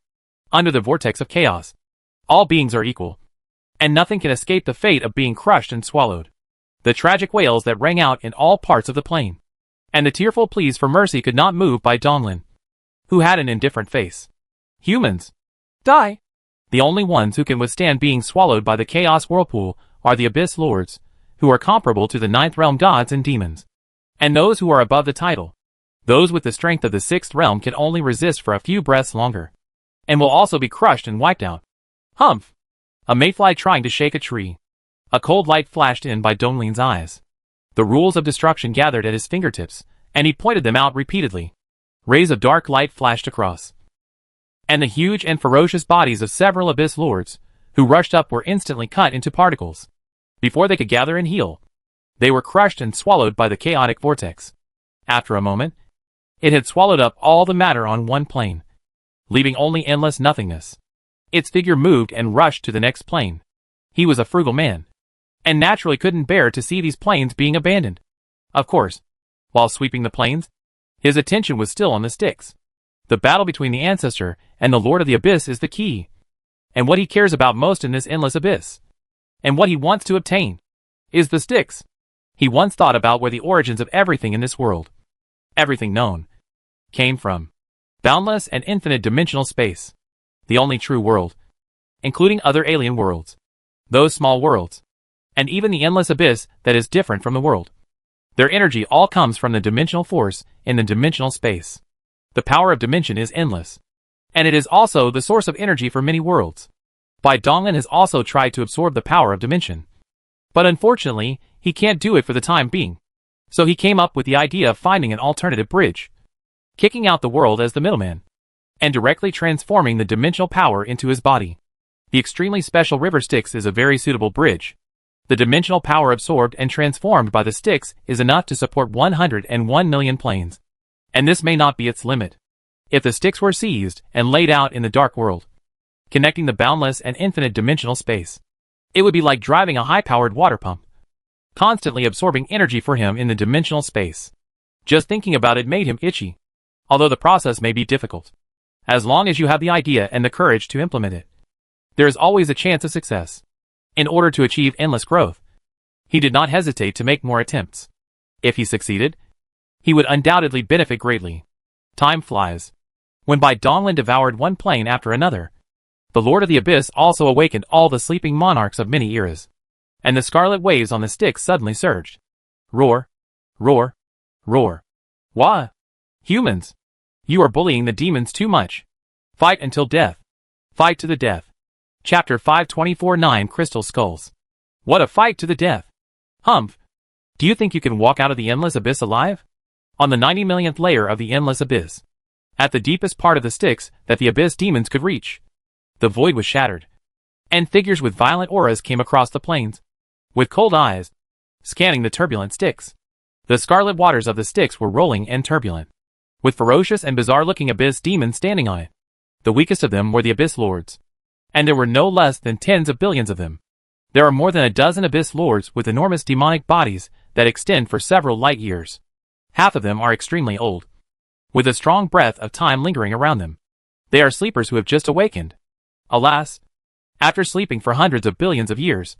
under the vortex of chaos, all beings are equal, and nothing can escape the fate of being crushed and swallowed. The tragic wails that rang out in all parts of the plane, and the tearful pleas for mercy could not move Bai Donglin, who had an indifferent face. Humans, die! The only ones who can withstand being swallowed by the chaos whirlpool are the Abyss Lords, who are comparable to the ninth realm gods and demons, and those who are above the title. Those with the strength of the sixth realm can only resist for a few breaths longer, and will also be crushed and wiped out. Humph! A mayfly trying to shake a tree. A cold light flashed in by Donglin's eyes. The rules of destruction gathered at his fingertips, and he pointed them out repeatedly. Rays of dark light flashed across, and the huge and ferocious bodies of several abyss lords, who rushed up, were instantly cut into particles. Before they could gather and heal, they were crushed and swallowed by the chaotic vortex. After a moment, it had swallowed up all the matter on one plane, leaving only endless nothingness. Its figure moved and rushed to the next plane. He was a frugal man, and naturally couldn't bear to see these planes being abandoned. Of course, while sweeping the planes, his attention was still on the sticks. The battle between the ancestor and the Lord of the Abyss is the key, and what he cares about most in this endless abyss, and what he wants to obtain, is the sticks. He once thought about where the origins of everything in this world, everything known, came from. Boundless and infinite dimensional space. The only true world, including other alien worlds, those small worlds, and even the endless abyss that is different from the world. Their energy all comes from the dimensional force in the dimensional space. The power of dimension is endless, and it is also the source of energy for many worlds. Bai Donglin has also tried to absorb the power of dimension, but unfortunately, he can't do it for the time being. So he came up with the idea of finding an alternative bridge, kicking out the world as the middleman, and directly transforming the dimensional power into his body. The extremely special river Styx is a very suitable bridge. The dimensional power absorbed and transformed by the Styx is enough to support 101 million planes. And this may not be its limit. If the Styx were seized and laid out in the dark world, connecting the boundless and infinite dimensional space, it would be like driving a high-powered water pump, constantly absorbing energy for him in the dimensional space. Just thinking about it made him itchy. Although the process may be difficult, as long as you have the idea and the courage to implement it, there is always a chance of success. In order to achieve endless growth, he did not hesitate to make more attempts. If he succeeded, he would undoubtedly benefit greatly. Time flies. When Bai Donglin devoured one plane after another, the Lord of the Abyss also awakened all the sleeping monarchs of many eras, and the scarlet waves on the Styx suddenly surged. Roar! Roar! Roar! Wah! Humans! You are bullying the demons too much. Fight until death. Fight to the death. Chapter 524 9 Crystal Skulls. What a fight to the death. Humph! Do you think you can walk out of the endless abyss alive? On the 90 millionth layer of the endless abyss, at the deepest part of the Styx that the abyss demons could reach, the void was shattered, and figures with violent auras came across the plains, with cold eyes, scanning the turbulent Styx. The scarlet waters of the Styx were rolling and turbulent, with ferocious and bizarre-looking abyss demons standing on it. The weakest of them were the abyss lords, and there were no less than tens of billions of them. There are more than a dozen abyss lords with enormous demonic bodies that extend for several light years. Half of them are extremely old, with a strong breath of time lingering around them. They are sleepers who have just awakened. Alas, after sleeping for hundreds of billions of years,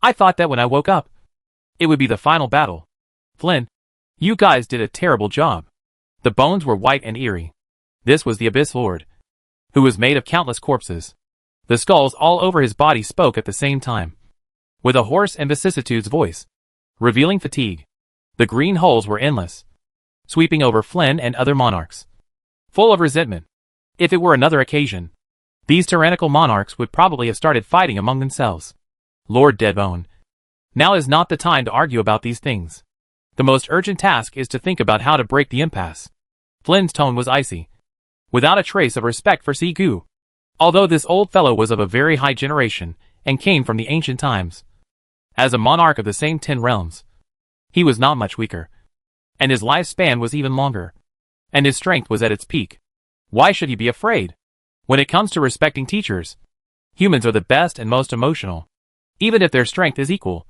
I thought that when I woke up, it would be the final battle. Flynn, you guys did a terrible job. The bones were white and eerie. This was the Abyss Lord, who was made of countless corpses. The skulls all over his body spoke at the same time, with a hoarse and vicissitudes voice, revealing fatigue. The green holes were endless, sweeping over Flynn and other monarchs, full of resentment. If it were another occasion, these tyrannical monarchs would probably have started fighting among themselves. Lord Deadbone, now is not the time to argue about these things. The most urgent task is to think about how to break the impasse. Flynn's tone was icy, without a trace of respect for Sigu. Although this old fellow was of a very high generation and came from the ancient times, as a monarch of the same 10 realms, he was not much weaker, and his lifespan was even longer, and his strength was at its peak. Why should he be afraid? When it comes to respecting teachers, humans are the best and most emotional, even if their strength is equal.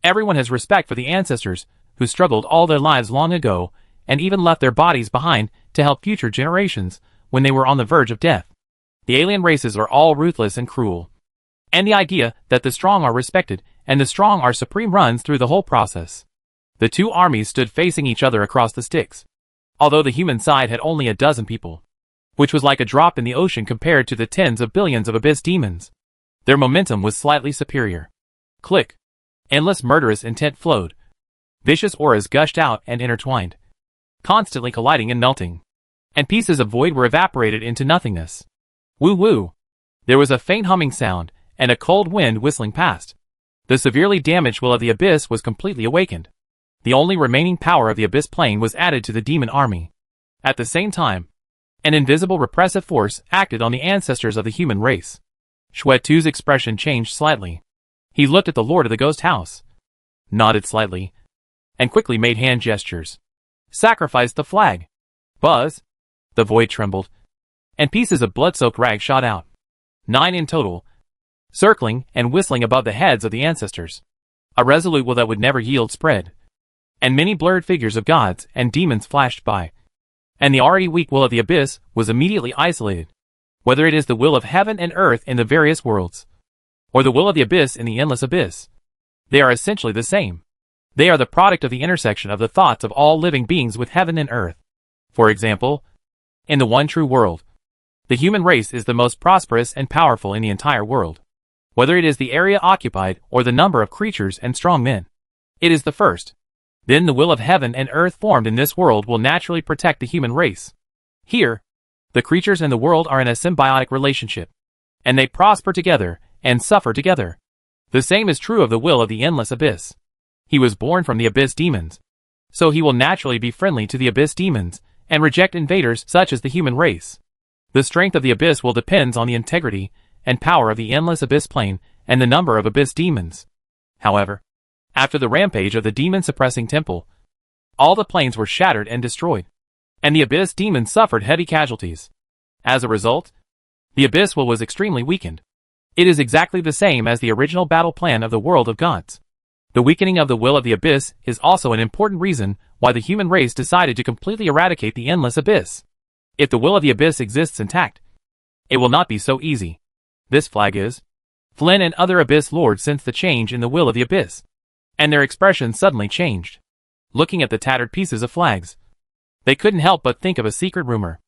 Everyone has respect for the ancestors who struggled all their lives long ago and even left their bodies behind to help future generations when they were on the verge of death. The alien races are all ruthless and cruel, and the idea that the strong are respected and the strong are supreme runs through the whole process. The two armies stood facing each other across the Styx, although the human side had only a dozen people, which was like a drop in the ocean compared to the tens of billions of abyss demons. Their momentum was slightly superior. Click. Endless murderous intent flowed. Vicious auras gushed out and intertwined, constantly colliding and melting. And pieces of void were evaporated into nothingness. Woo-woo! There was a faint humming sound, and a cold wind whistling past. The severely damaged will of the abyss was completely awakened. The only remaining power of the abyss plane was added to the demon army. At the same time, an invisible repressive force acted on the ancestors of the human race. Shuetu's expression changed slightly. He looked at the lord of the ghost house, nodded slightly, and quickly made hand gestures. Sacrifice the flag. Buzz! The void trembled, and pieces of blood-soaked rag shot out. 9 in total, circling and whistling above the heads of the ancestors. A resolute will that would never yield spread, and many blurred figures of gods and demons flashed by. And the already weak will of the abyss was immediately isolated. Whether it is the will of heaven and earth in the various worlds, or the will of the abyss in the endless abyss, they are essentially the same. They are the product of the intersection of the thoughts of all living beings with heaven and earth. For example, in the one true world, the human race is the most prosperous and powerful in the entire world. Whether it is the area occupied or the number of creatures and strong men, it is the first. Then the will of heaven and earth formed in this world will naturally protect the human race. Here, the creatures and the world are in a symbiotic relationship, and they prosper together and suffer together. The same is true of the will of the endless abyss. He was born from the abyss demons, so he will naturally be friendly to the abyss demons and reject invaders such as the human race. The strength of the abyss will depend on the integrity and power of the endless abyss plane and the number of abyss demons. However, after the rampage of the demon-suppressing temple, all the planes were shattered and destroyed, and the abyss demons suffered heavy casualties. As a result, the abyss will was extremely weakened. It is exactly the same as the original battle plan of the world of gods. The weakening of the will of the abyss is also an important reason why the human race decided to completely eradicate the endless abyss. If the will of the abyss exists intact, it will not be so easy. This flag is Flynn and other abyss lords sensed the change in the will of the abyss, and their expression suddenly changed. Looking at the tattered pieces of flags, they couldn't help but think of a secret rumor.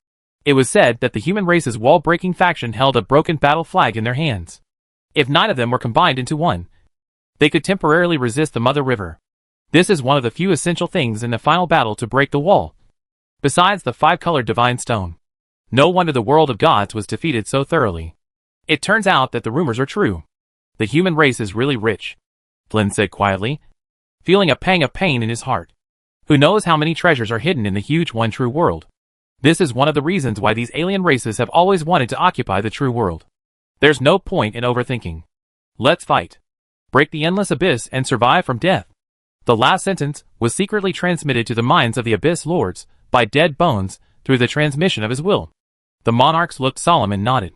It was said that the human race's wall-breaking faction held a broken battle flag in their hands. If 9 of them were combined into one, they could temporarily resist the Mother River. This is one of the few essential things in the final battle to break the wall. Besides the 5-colored divine stone, no wonder the world of gods was defeated so thoroughly. It turns out that the rumors are true. The human race is really rich, Flynn said quietly, feeling a pang of pain in his heart. Who knows how many treasures are hidden in the huge one true world? This is one of the reasons why these alien races have always wanted to occupy the true world. There's no point in overthinking. Let's fight. Break the endless abyss and survive from death. The last sentence was secretly transmitted to the minds of the abyss lords by Dead Bones through the transmission of his will. The monarchs looked solemn and nodded.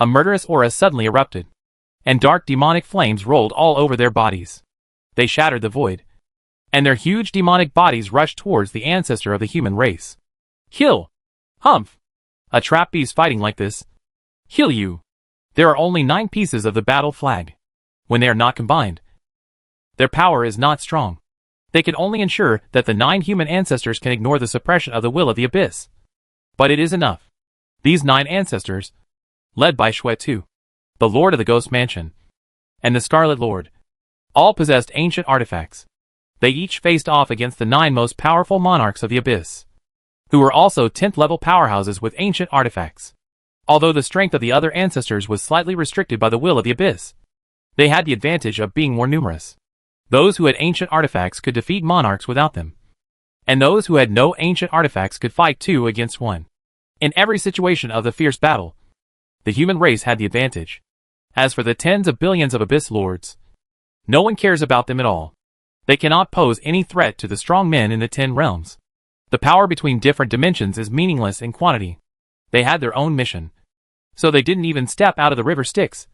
A murderous aura suddenly erupted, and dark demonic flames rolled all over their bodies. They shattered the void, and their huge demonic bodies rushed towards the ancestor of the human race. Kill! Humph! A trap beast fighting like this. Kill you! There are only 9 pieces of the battle flag. When they are not combined, their power is not strong. They can only ensure that the 9 human ancestors can ignore the suppression of the will of the abyss. But it is enough. These 9 ancestors, led by Shuetu, the Lord of the Ghost Mansion, and the Scarlet Lord, all possessed ancient artifacts. They each faced off against the 9 most powerful monarchs of the abyss, who were also 10th level powerhouses with ancient artifacts. Although the strength of the other ancestors was slightly restricted by the will of the abyss, they had the advantage of being more numerous. Those who had ancient artifacts could defeat monarchs without them, and those who had no ancient artifacts could fight 2 against 1. In every situation of the fierce battle, the human race had the advantage. As for the tens of billions of abyss lords, no one cares about them at all. They cannot pose any threat to the strong men in the 10 realms. The power between different dimensions is meaningless in quantity. They had their own mission, so they didn't even step out of the river Styx,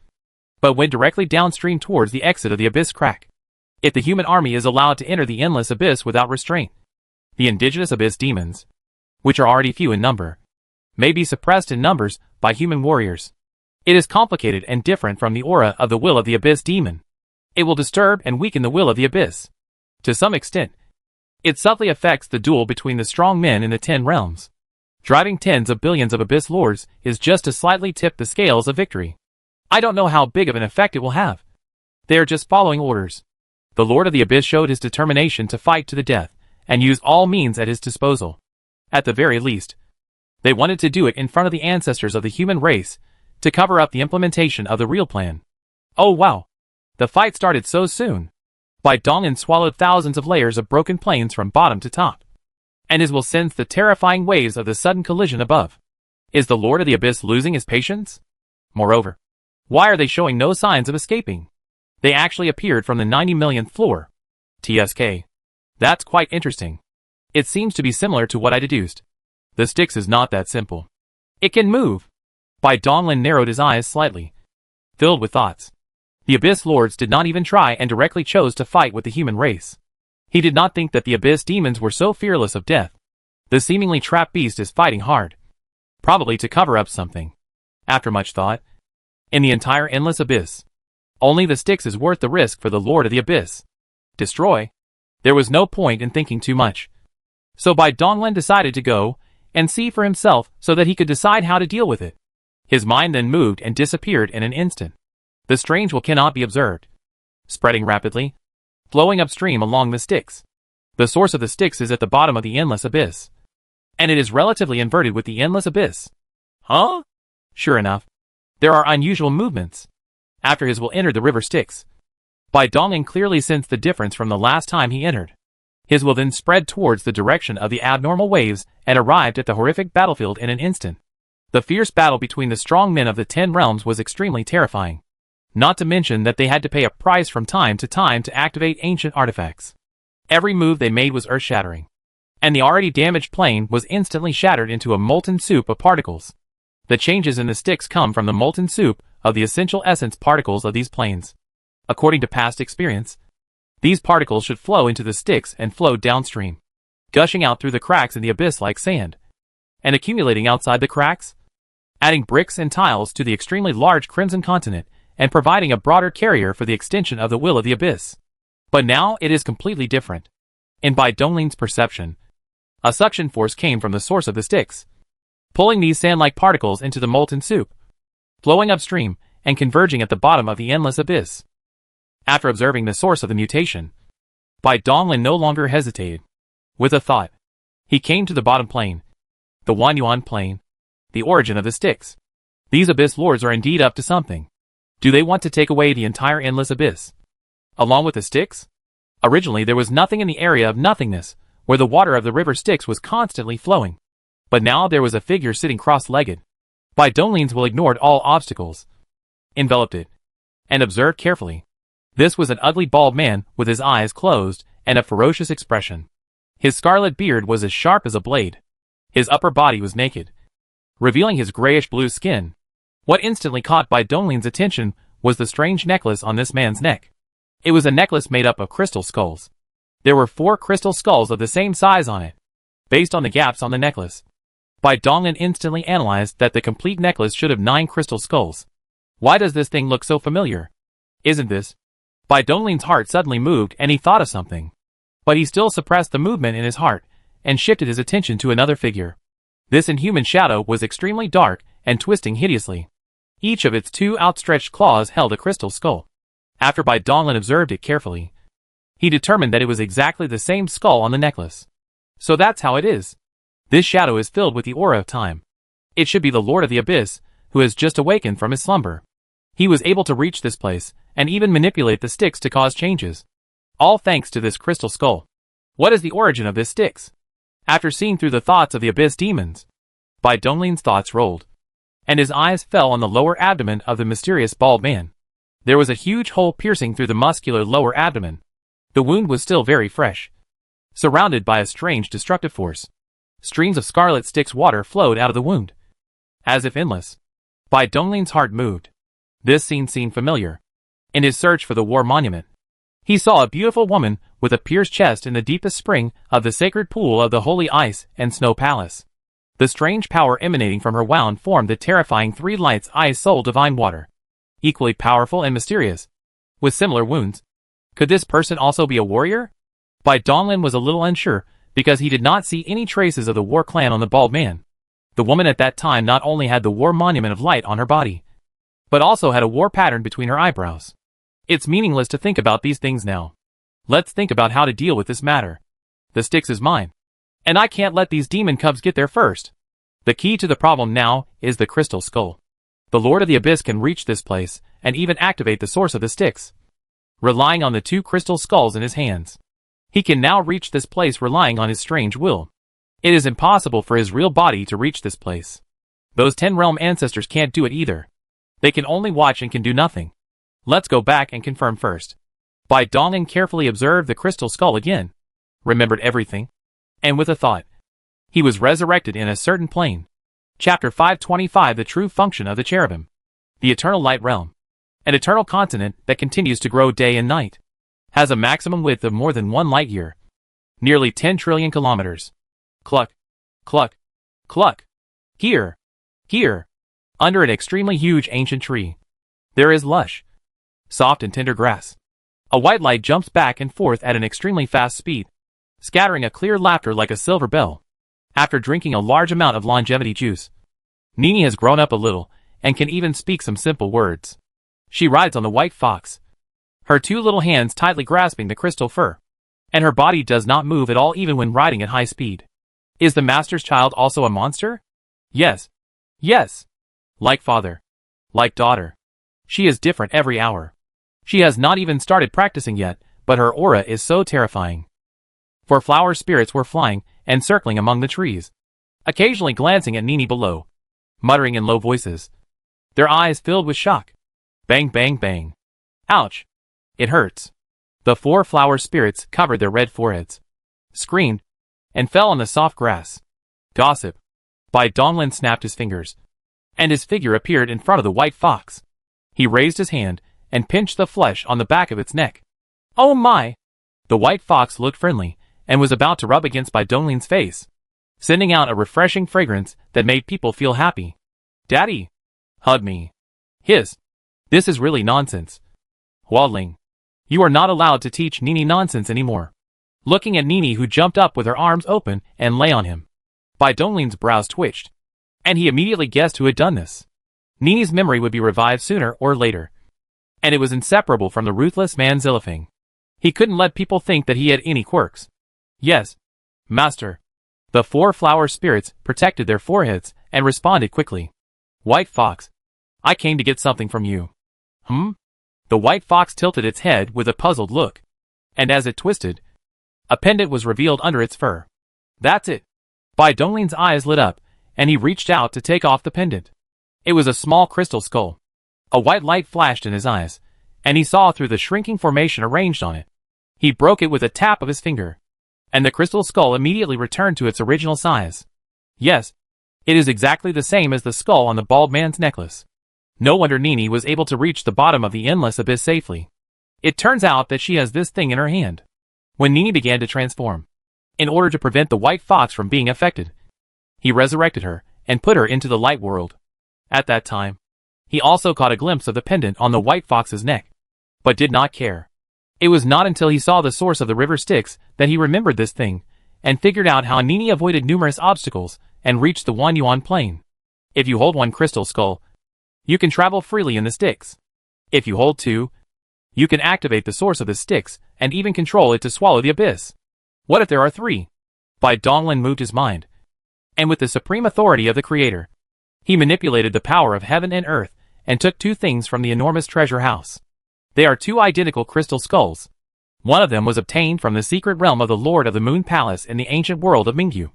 but went directly downstream towards the exit of the abyss crack. If the human army is allowed to enter the endless abyss without restraint, the indigenous abyss demons, which are already few in number, may be suppressed in numbers by human warriors. It is complicated and different from the aura of the will of the abyss demon. It will disturb and weaken the will of the abyss. To some extent, it subtly affects the duel between the strong men in the 10 realms. Driving tens of billions of abyss lords is just to slightly tip the scales of victory. I don't know how big of an effect it will have. They are just following orders. The Lord of the Abyss showed his determination to fight to the death, and use all means at his disposal. At the very least, they wanted to do it in front of the ancestors of the human race, to cover up the implementation of the real plan. Oh wow! The fight started so soon. Bai Donglin swallowed thousands of layers of broken planes from bottom to top, and his will sensed the terrifying waves of the sudden collision above. Is the Lord of the Abyss losing his patience? Moreover, why are they showing no signs of escaping? They actually appeared from the 90 millionth floor. TSK. That's quite interesting. It seems to be similar to what I deduced. The Styx is not that simple. It can move. Bai Donglin narrowed his eyes slightly, filled with thoughts. The Abyss Lords did not even try and directly chose to fight with the human race. He did not think that the Abyss demons were so fearless of death. The seemingly trapped beast is fighting hard. Probably to cover up something. After much thought, in the entire endless abyss, only the Styx is worth the risk for the Lord of the Abyss. Destroy? There was no point in thinking too much. So Bai Donglin decided to go and see for himself so that he could decide how to deal with it. His mind then moved and disappeared in an instant. The strange will cannot be observed. Spreading rapidly, flowing upstream along the Styx. The source of the Styx is at the bottom of the endless abyss, and it is relatively inverted with the endless abyss. Huh? Sure enough, there are unusual movements. After his will entered the river Styx, Bai Donglin clearly sensed the difference from the last time he entered. His will then spread towards the direction of the abnormal waves and arrived at the horrific battlefield in an instant. The fierce battle between the strong men of the 10 realms was extremely terrifying. Not to mention that they had to pay a price from time to activate ancient artifacts. Every move they made was earth-shattering, and the already damaged plane was instantly shattered into a molten soup of particles. The changes in the Styx come from the molten soup of the essential essence particles of these planes. According to past experience, these particles should flow into the Styx and flow downstream, gushing out through the cracks in the abyss like sand, and accumulating outside the cracks, adding bricks and tiles to the extremely large Crimson Continent, and providing a broader carrier for the extension of the will of the abyss. But now it is completely different. In Bai Donglin's perception, a suction force came from the source of the Styx, pulling these sand-like particles into the molten soup, flowing upstream and converging at the bottom of the endless abyss. After observing the source of the mutation, Bai Donglin no longer hesitated. With a thought, he came to the bottom plane, the Wanyuan plane, the origin of the Styx. These abyss lords are indeed up to something. Do they want to take away the entire endless abyss, along with the Styx? Originally there was nothing in the area of nothingness, where the water of the river Styx was constantly flowing. But now there was a figure sitting cross-legged. Bai Donglin's will ignored all obstacles, enveloped it, and observed carefully. This was an ugly bald man with his eyes closed and a ferocious expression. His scarlet beard was as sharp as a blade. His upper body was naked, revealing his grayish-blue skin. What instantly caught Bai Donglin's attention was the strange necklace on this man's neck. It was a necklace made up of crystal skulls. There were 4 crystal skulls of the same size on it. Based on the gaps on the necklace, Bai Donglin instantly analyzed that the complete necklace should have 9 crystal skulls. Why does this thing look so familiar? Isn't this? Bai Donglin's heart suddenly moved and he thought of something. But he still suppressed the movement in his heart and shifted his attention to another figure. This inhuman shadow was extremely dark and twisting hideously. Each of its 2 outstretched claws held a crystal skull. After Bai Donglin observed it carefully, he determined that it was exactly the same skull on the necklace. So that's how it is. This shadow is filled with the aura of time. It should be the Lord of the Abyss, who has just awakened from his slumber. He was able to reach this place, and even manipulate the Styx to cause changes. All thanks to this crystal skull. What is the origin of this Styx? After seeing through the thoughts of the Abyss demons, Bai Donglin's thoughts rolled, and his eyes fell on the lower abdomen of the mysterious bald man. There was a huge hole piercing through the muscular lower abdomen. The wound was still very fresh, surrounded by a strange destructive force. Streams of scarlet Styx water flowed out of the wound, as if endless. Bai Donglin's heart moved. This scene seemed familiar. In his search for the war monument, he saw a beautiful woman with a pierced chest in the deepest spring of the sacred pool of the holy ice and snow palace. The strange power emanating from her wound formed the terrifying 3 lights ice soul divine water. Equally powerful and mysterious, with similar wounds. Could this person also be a warrior? Bai Donglin was a little unsure, because he did not see any traces of the war clan on the bald man. The woman at that time not only had the war monument of light on her body, but also had a war pattern between her eyebrows. It's meaningless to think about these things now. Let's think about how to deal with this matter. The Styx is mine. And I can't let these demon cubs get there first. The key to the problem now is the crystal skull. The Lord of the Abyss can reach this place, and even activate the source of the Styx. Relying on the 2 crystal skulls in his hands. He can now reach this place relying on his strange will. It is impossible for his real body to reach this place. Those 10 realm ancestors can't do it either. They can only watch and can do nothing. Let's go back and confirm first. Bai Donglin carefully observed the crystal skull again. Remembered everything. And with a thought. He was resurrected in a certain plane. Chapter 525 The True Function of the Cherubim. The Eternal Light Realm. An eternal continent that continues to grow day and night. Has a maximum width of more than 1 light year. Nearly 10 trillion kilometers. Cluck. Cluck. Cluck. Here. Here. Under an extremely huge ancient tree. There is lush, soft and tender grass. A white light jumps back and forth at an extremely fast speed, scattering a clear laughter like a silver bell. After drinking a large amount of longevity juice, Nini has grown up a little, and can even speak some simple words. She rides on the white fox, her 2 little hands tightly grasping the crystal fur, and her body does not move at all even when riding at high speed. Is the master's child also a monster? Yes. Yes. Like father. Like daughter. She is different every hour. She has not even started practicing yet, but her aura is so terrifying. 4 flower spirits were flying and circling among the trees, occasionally glancing at Nini below, muttering in low voices, their eyes filled with shock. Bang, bang, bang. Ouch. It hurts. The 4 flower spirits covered their red foreheads, screamed, and fell on the soft grass. Gossip. Bai Donglin snapped his fingers, and his figure appeared in front of the white fox. He raised his hand and pinched the flesh on the back of its neck. Oh my! The white fox looked friendly, and was about to rub against Bai Donglin's face, sending out a refreshing fragrance that made people feel happy. Daddy! Hug me. Hiss. This is really nonsense. Hualing. You are not allowed to teach Nini nonsense anymore. Looking at Nini, who jumped up with her arms open and lay on him, Bai Donglin's brows twitched, and he immediately guessed who had done this. Nini's memory would be revived sooner or later, and it was inseparable from the ruthless man Zilifeng. He couldn't let people think that he had any quirks. Yes, master. The 4 flower spirits protected their foreheads and responded quickly. White fox, I came to get something from you. The white fox tilted its head with a puzzled look, and as it twisted, a pendant was revealed under its fur. That's it. Bai Donglin's eyes lit up, and he reached out to take off the pendant. It was a small crystal skull. A white light flashed in his eyes, and he saw through the shrinking formation arranged on it. He broke it with a tap of his finger, and the crystal skull immediately returned to its original size. Yes, it is exactly the same as the skull on the bald man's necklace. No wonder Nini was able to reach the bottom of the endless abyss safely. It turns out that she has this thing in her hand. When Nini began to transform, in order to prevent the white fox from being affected, he resurrected her and put her into the light world. At that time, he also caught a glimpse of the pendant on the white fox's neck, but did not care. It was not until he saw the source of the river Styx that he remembered this thing, and figured out how Nini avoided numerous obstacles and reached the 1 yuan plane. If you hold 1 crystal skull, you can travel freely in the Styx. If you hold 2, you can activate the source of the Styx and even control it to swallow the abyss. What if there are 3? Bai Donglin moved his mind, and with the supreme authority of the Creator, he manipulated the power of heaven and earth and took 2 things from the enormous treasure house. They are 2 identical crystal skulls. One of them was obtained from the secret realm of the Lord of the Moon Palace in the ancient world of Mingyu.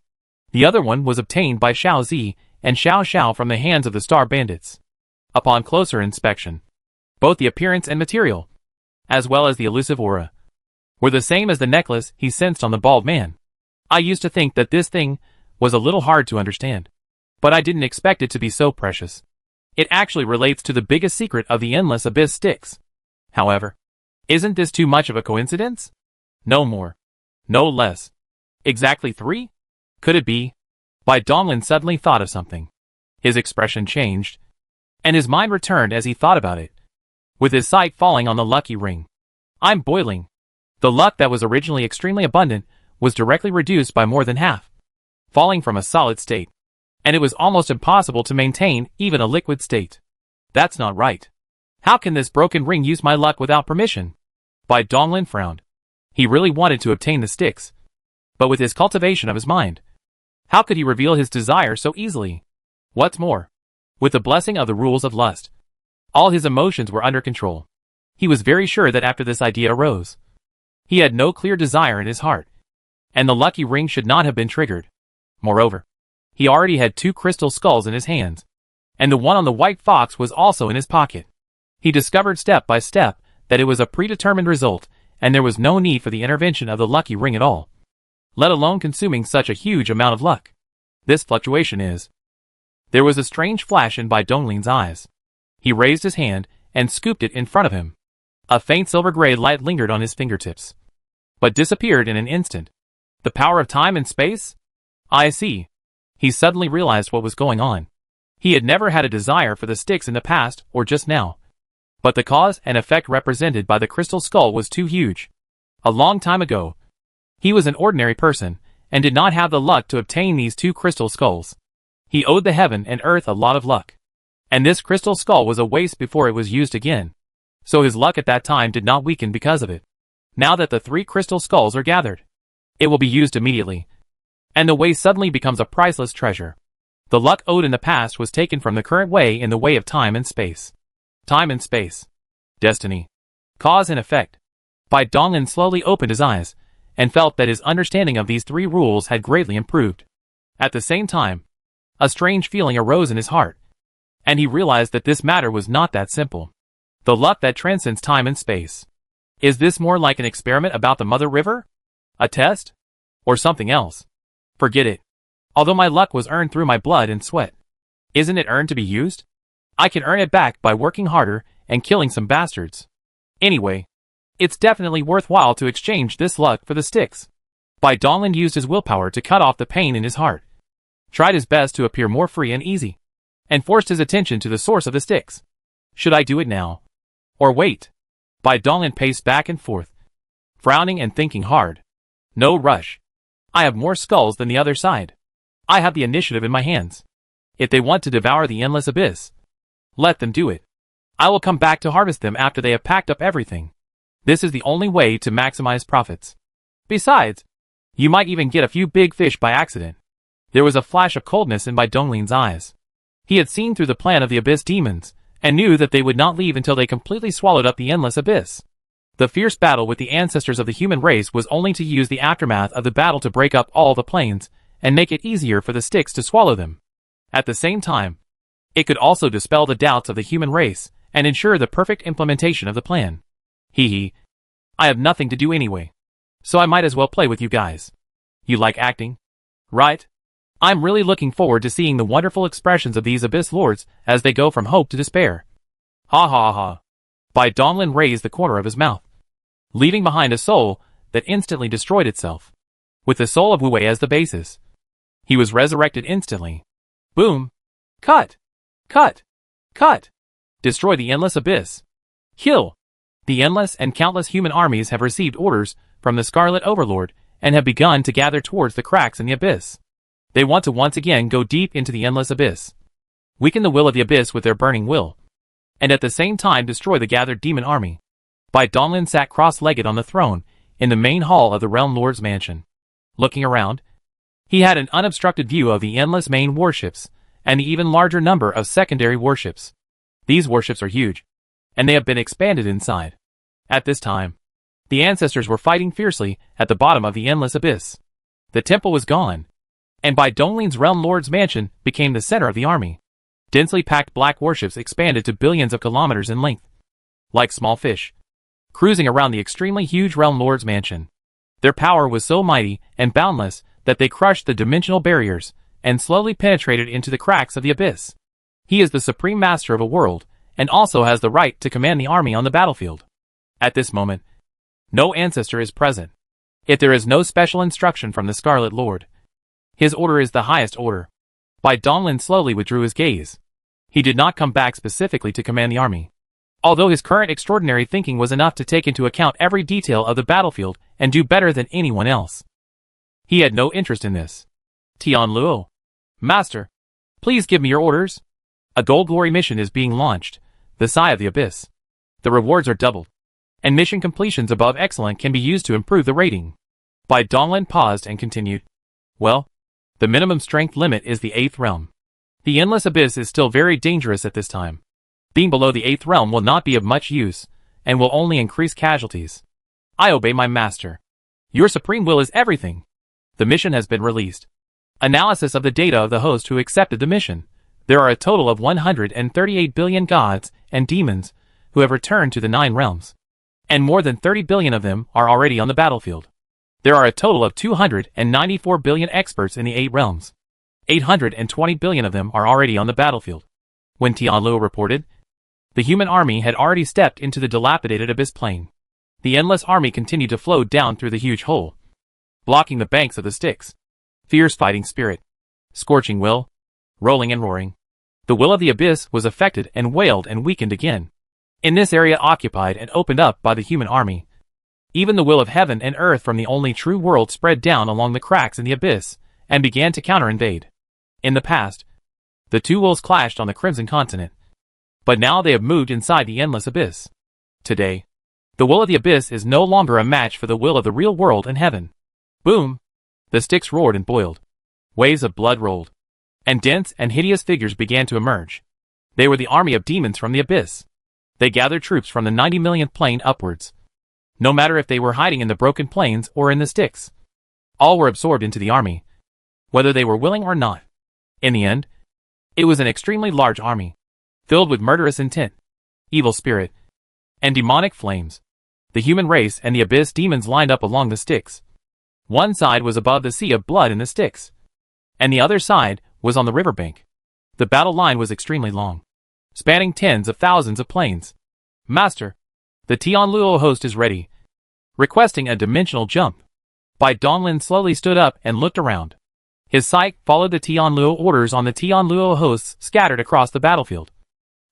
The other one was obtained by Xiao Zi and Xiao Xiao from the hands of the Star Bandits. Upon closer inspection, both the appearance and material, as well as the elusive aura, were the same as the necklace he sensed on the bald man. I used to think that this thing was a little hard to understand, but I didn't expect it to be so precious. It actually relates to the biggest secret of the endless abyss Styx. However, isn't this too much of a coincidence? No more. No less. Exactly 3? Could it be? Bai Donglin suddenly thought of something. His expression changed, and his mind returned as he thought about it, with his sight falling on the lucky ring. I'm boiling. The luck that was originally extremely abundant was directly reduced by more than half, falling from a solid state, and it was almost impossible to maintain even a liquid state. That's not right. How can this broken ring use my luck without permission? Bai Donglin frowned. He really wanted to obtain the sticks. But with his cultivation of his mind, how could he reveal his desire so easily? What's more, with the blessing of the rules of lust, all his emotions were under control. He was very sure that after this idea arose, he had no clear desire in his heart, and the lucky ring should not have been triggered. Moreover, he already had 2 crystal skulls in his hands, and the one on the white fox was also in his pocket. He discovered step by step that it was a predetermined result, and there was no need for the intervention of the lucky ring at all, let alone consuming such a huge amount of luck. This fluctuation is. There was a strange flash in Bai Donglin's eyes. He raised his hand and scooped it in front of him. A faint silver-gray light lingered on his fingertips, but disappeared in an instant. The power of time and space? I see. He suddenly realized what was going on. He had never had a desire for the sticks in the past or just now. But the cause and effect represented by the crystal skull was too huge. A long time ago, he was an ordinary person, and did not have the luck to obtain these 2 crystal skulls. He owed the heaven and earth a lot of luck. And this crystal skull was a waste before it was used again. So his luck at that time did not weaken because of it. Now that the 3 crystal skulls are gathered, it will be used immediately. And the way suddenly becomes a priceless treasure. The luck owed in the past was taken from the current way in the way of time and space. Time and space. Destiny. Cause and effect. Bai Donglin slowly opened his eyes, and felt that his understanding of these 3 rules had greatly improved. At the same time, a strange feeling arose in his heart, and he realized that this matter was not that simple. The luck that transcends time and space. Is this more like an experiment about the Mother River? A test? Or something else? Forget it. Although my luck was earned through my blood and sweat, isn't it earned to be used? I can earn it back by working harder and killing some bastards. Anyway, it's definitely worthwhile to exchange this luck for the sticks. Bai Donglin used his willpower to cut off the pain in his heart, tried his best to appear more free and easy, and forced his attention to the source of the sticks. Should I do it now? Or wait? Bai Donglin paced back and forth, frowning and thinking hard. No rush. I have more skulls than the other side. I have the initiative in my hands. If they want to devour the endless abyss, let them do it. I will come back to harvest them after they have packed up everything. This is the only way to maximize profits. Besides, you might even get a few big fish by accident. There was a flash of coldness in Bai Donglin's eyes. He had seen through the plan of the abyss demons, and knew that they would not leave until they completely swallowed up the endless abyss. The fierce battle with the ancestors of the human race was only to use the aftermath of the battle to break up all the planes, and make it easier for the sticks to swallow them. At the same time, it could also dispel the doubts of the human race, and ensure the perfect implementation of the plan. Hee. I have nothing to do anyway, so I might as well play with you guys. You like acting? Right? I'm really looking forward to seeing the wonderful expressions of these abyss lords as they go from hope to despair. Ha ha ha. Bai Donglin raised the corner of his mouth, leaving behind a soul that instantly destroyed itself. With the soul of Wu Wei as the basis, he was resurrected instantly. Boom. Cut. Cut. Cut. Destroy the endless abyss. Kill. The endless and countless human armies have received orders from the Scarlet Overlord and have begun to gather towards the cracks in the abyss. They want to once again go deep into the endless abyss, weaken the will of the abyss with their burning will, and at the same time destroy the gathered demon army. Bai Donglin sat cross-legged on the throne in the main hall of the Realm Lord's mansion. Looking around, he had an unobstructed view of the endless main warships and the even larger number of secondary warships. These warships are huge, and they have been expanded inside. At this time, the ancestors were fighting fiercely at the bottom of the endless abyss. The temple was gone, and Bai Donglin's Realm Lord's mansion became the center of the army. Densely packed black warships expanded to billions of kilometers in length, like small fish, cruising around the extremely huge Realm Lord's mansion. Their power was so mighty and boundless that they crushed the dimensional barriers and slowly penetrated into the cracks of the abyss. He is the supreme master of a world, and also has the right to command the army on the battlefield. At this moment, no ancestor is present. If there is no special instruction from the Scarlet Lord, his order is the highest order. Bai Donglin slowly withdrew his gaze. He did not come back specifically to command the army, although his current extraordinary thinking was enough to take into account every detail of the battlefield and do better than anyone else. He had no interest in this. Tian Luo. Master, please give me your orders. A Gold Glory mission is being launched, the Sigh of the Abyss. The rewards are doubled. and mission completions above excellent can be used to improve the rating. Bai Donglin paused and continued. Well, the minimum strength limit is the 8th realm. The endless abyss is still very dangerous at this time. Being below the 8th realm will not be of much use, and will only increase casualties. I obey my master. Your supreme will is everything. The mission has been released. Analysis of the data of the host who accepted the mission. There are a total of 138 billion gods and demons who have returned to the 9 realms. And more than 30 billion of them are already on the battlefield. There are a total of 294 billion experts in the 8 realms. 820 billion of them are already on the battlefield. When Tianluo reported, the human army had already stepped into the dilapidated abyss plain. The endless army continued to flow down through the huge hole, blocking the banks of the Styx. Fierce fighting spirit, scorching will, rolling and roaring. The will of the abyss was affected and wailed and weakened again. In this area occupied and opened up by the human army, even the will of heaven and earth from the only true world spread down along the cracks in the abyss and began to counter-invade. In the past, the two wills clashed on the Crimson Continent, but now they have moved inside the endless abyss. Today, the will of the abyss is no longer a match for the will of the real world and heaven. Boom! The Styx roared and boiled. Waves of blood rolled, and dense and hideous figures began to emerge. They were the army of demons from the abyss. They gathered troops from the 90 millionth plane upwards. No matter if they were hiding in the broken plains or in the Styx, all were absorbed into the army, whether they were willing or not. In the end, it was an extremely large army, filled with murderous intent, evil spirit, and demonic flames. The human race and the abyss demons lined up along the Styx. One side was above the sea of blood in the Styx, and the other side was on the riverbank. The battle line was extremely long, spanning tens of thousands of planes. Master, the Tianluo host is ready, requesting a dimensional jump. Bai Donglin slowly stood up and looked around. His sight followed the Tianluo orders on the Tianluo hosts scattered across the battlefield,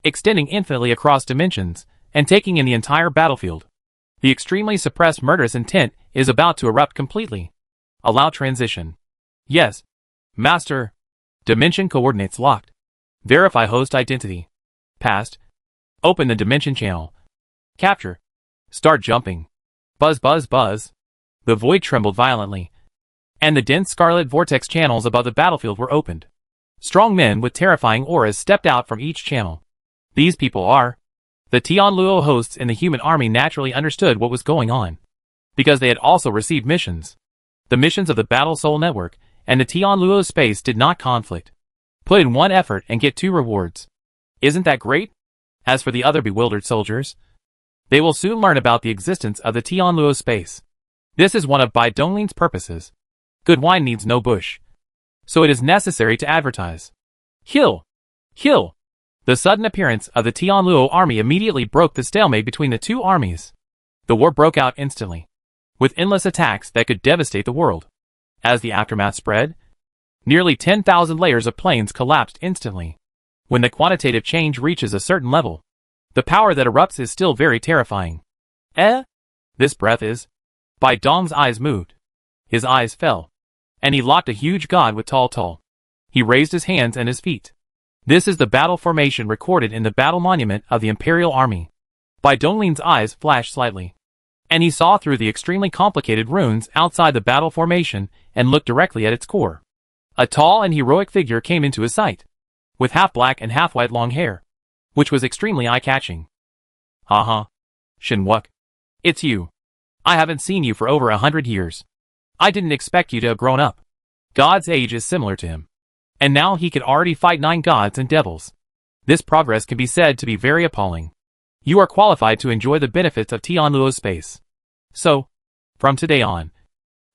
extending infinitely across dimensions and taking in the entire battlefield. The extremely suppressed murderous intent is about to erupt completely. Allow transition. Yes. Master. Dimension coordinates locked. Verify host identity. Past. Open the dimension channel. Capture. Start jumping. Buzz buzz buzz. The void trembled violently, and the dense scarlet vortex channels above the battlefield were opened. Strong men with terrifying auras stepped out from each channel. These people are the Tianluo hosts in the human army. Naturally understood what was going on, because they had also received missions. The missions of the Battle Soul Network and the Tianluo space did not conflict. Put in one effort and get 2 rewards. Isn't that great? As for the other bewildered soldiers, they will soon learn about the existence of the Tianluo space. This is one of Bai Donglin's purposes. Good wine needs no bush, so it is necessary to advertise. Hill! Hill! The sudden appearance of the Tianluo army immediately broke the stalemate between the two armies. The war broke out instantly, with endless attacks that could devastate the world. As the aftermath spread, nearly 10,000 layers of planes collapsed instantly. When the quantitative change reaches a certain level, the power that erupts is still very terrifying. This breath is... Bai Dong's eyes moved. His eyes fell, and he locked a huge god with Tal. He raised his hands and his feet. This is the battle formation recorded in the battle monument of the Imperial Army. Bai Donglin's eyes flashed slightly, and he saw through the extremely complicated runes outside the battle formation and looked directly at its core. A tall and heroic figure came into his sight, with half black and half white long hair, which was extremely eye-catching. Haha. Shinwuk. It's you. I haven't seen you for over 100 years. I didn't expect you to have grown up. God's age is similar to him, and now he could already fight 9 gods and devils. This progress can be said to be very appalling. You are qualified to enjoy the benefits of Tianluo's space. So, from today on,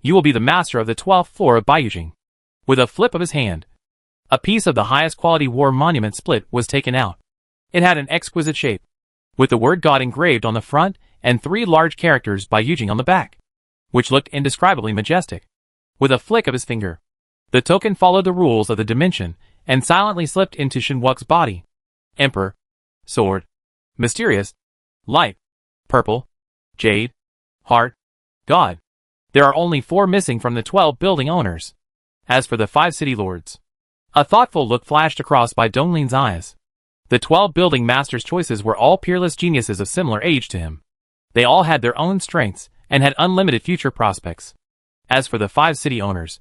you will be the master of the 12th floor of Baiyujing. With a flip of his hand, a piece of the highest quality war monument split was taken out. It had an exquisite shape, with the word God engraved on the front and 3 large characters Baiyujing on the back, which looked indescribably majestic. With a flick of his finger, the token followed the rules of the dimension and silently slipped into Shinwuk's body. Emperor, sword, mysterious, light, purple, jade, heart, God. There are only 4 missing from the 12 building owners. As for the 5 city lords, a thoughtful look flashed across Bai Donglin's eyes. The 12 building masters' choices were all peerless geniuses of similar age to him. They all had their own strengths and had unlimited future prospects. As for the 5 city owners,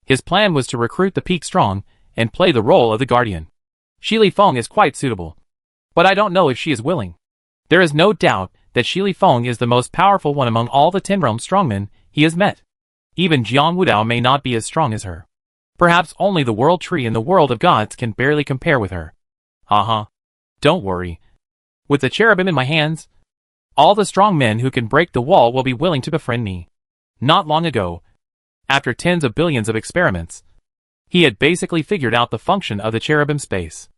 his plan was to recruit the peak strong and play the role of the guardian. Shi Li Feng is quite suitable, but I don't know if she is willing. There is no doubt that Shi Li Feng is the most powerful one among all the 10 realm strongmen he has met. Even Jiang Wudao may not be as strong as her. Perhaps only the world tree in the world of gods can barely compare with her. Haha. Don't worry. With the cherubim in my hands, all the strong men who can break the wall will be willing to befriend me. Not long ago, after tens of billions of experiments, he had basically figured out the function of the cherubim space.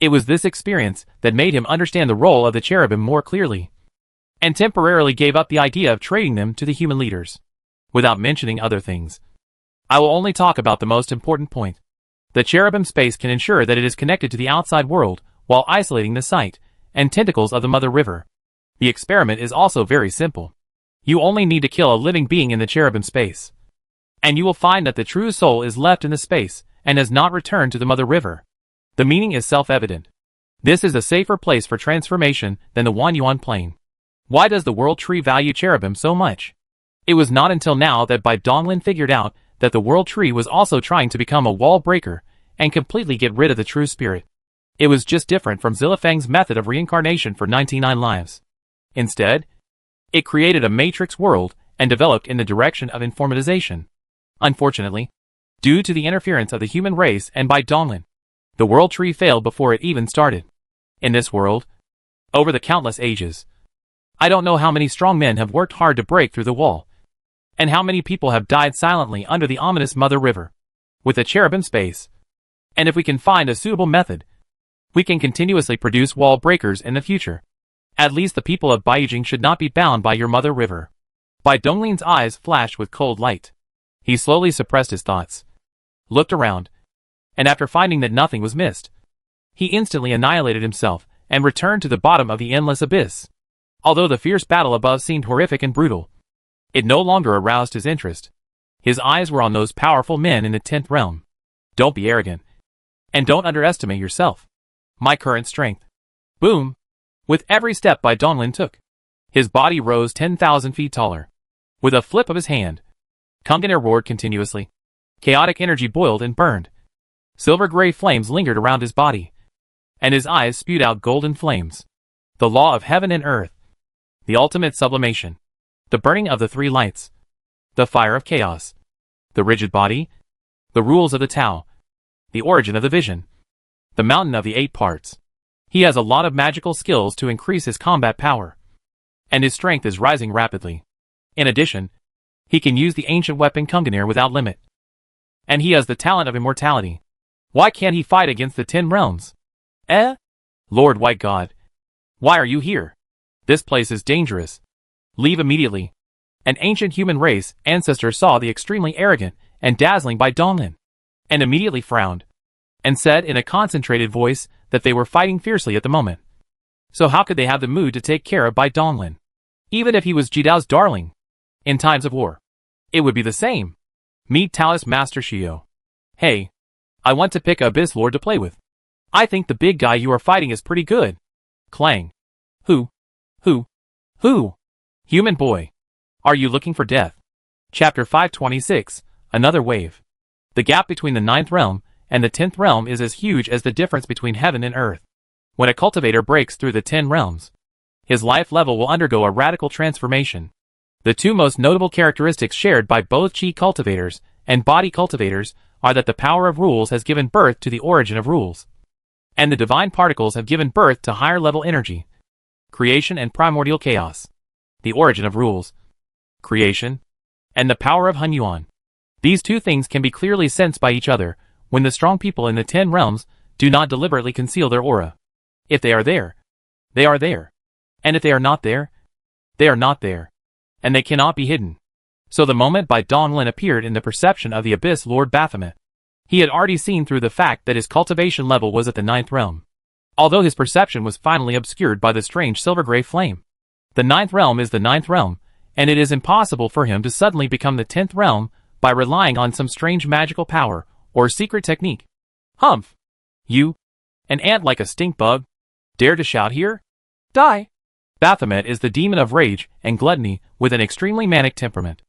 It was this experience that made him understand the role of the cherubim more clearly, and temporarily gave up the idea of trading them to the human leaders. Without mentioning other things, I will only talk about the most important point. The cherubim space can ensure that it is connected to the outside world while isolating the sight and tentacles of the mother river. The experiment is also very simple. You only need to kill a living being in the cherubim space, and you will find that the true soul is left in the space and has not returned to the mother river. The meaning is self-evident. This is a safer place for transformation than the Wanyuan plane. Why does the world tree value cherubim so much? It was not until now that Bai Donglin figured out that the world tree was also trying to become a wall breaker and completely get rid of the true spirit. It was just different from Zilifang's method of reincarnation for 99 lives. Instead, it created a matrix world and developed in the direction of informatization. Unfortunately, due to the interference of the human race and Bai Donglin, the world tree failed before it even started. In this world, over the countless ages, I don't know how many strong men have worked hard to break through the wall, and how many people have died silently under the ominous mother river. With the cherubim space, and if we can find a suitable method, we can continuously produce wall breakers in the future. At least the people of Baijing should not be bound by your mother river. Bai Donglin's eyes flashed with cold light. He slowly suppressed his thoughts, looked around, and after finding that nothing was missed, he instantly annihilated himself and returned to the bottom of the endless abyss. Although the fierce battle above seemed horrific and brutal, it no longer aroused his interest. His eyes were on those powerful men in the 10th realm. Don't be arrogant, and don't underestimate yourself. My current strength. Boom! With every step Bai Donglin took, his body rose 10,000 feet taller. With a flip of his hand, Kunganer roared continuously. Chaotic energy boiled and burned. Silver-gray flames lingered around his body, and his eyes spewed out golden flames. The law of heaven and earth. The ultimate sublimation. The burning of the 3 lights. The fire of chaos. The rigid body. The rules of the Tao. The origin of the vision. The mountain of the 8 parts. He has a lot of magical skills to increase his combat power, and his strength is rising rapidly. In addition, he can use the ancient weapon Kunganer without limit. And he has the talent of immortality. Why can't he fight against the 10 realms? Lord White God, why are you here? This place is dangerous. Leave immediately. An ancient human race ancestor saw the extremely arrogant and dazzling Bai Donglin, and immediately frowned, and said in a concentrated voice that they were fighting fiercely at the moment. So how could they have the mood to take care of Bai Donglin? Even if he was Jidao's darling, in times of war, it would be the same. Meet Taoist Master Shio. Hey, I want to pick Abyss Lord to play with. I think the big guy you are fighting is pretty good. Clang. Who? Human boy. Are you looking for death? Chapter 526, Another Wave. The gap between the 9th realm and the 10th realm is as huge as the difference between heaven and earth. When a cultivator breaks through the 10 realms, his life level will undergo a radical transformation. The 2 most notable characteristics shared by both chi cultivators and body cultivators are that the power of rules has given birth to the origin of rules, and the divine particles have given birth to higher level energy, creation and primordial chaos. The origin of rules, creation, and the power of Hunyuan. These 2 things can be clearly sensed by each other when the strong people in the 10 realms do not deliberately conceal their aura. If they are there, they are there. And if they are not there, they are not there. And they cannot be hidden. So the moment Bai Donglin appeared in the perception of the Abyss Lord Baphomet, he had already seen through the fact that his cultivation level was at the 9th realm. Although his perception was finally obscured by the strange silver-gray flame. The 9th realm is the 9th realm, and it is impossible for him to suddenly become the 10th realm by relying on some strange magical power or secret technique. Humph! You, an ant like a stink bug, dare to shout here? Die! Baphomet is the demon of rage and gluttony with an extremely manic temperament.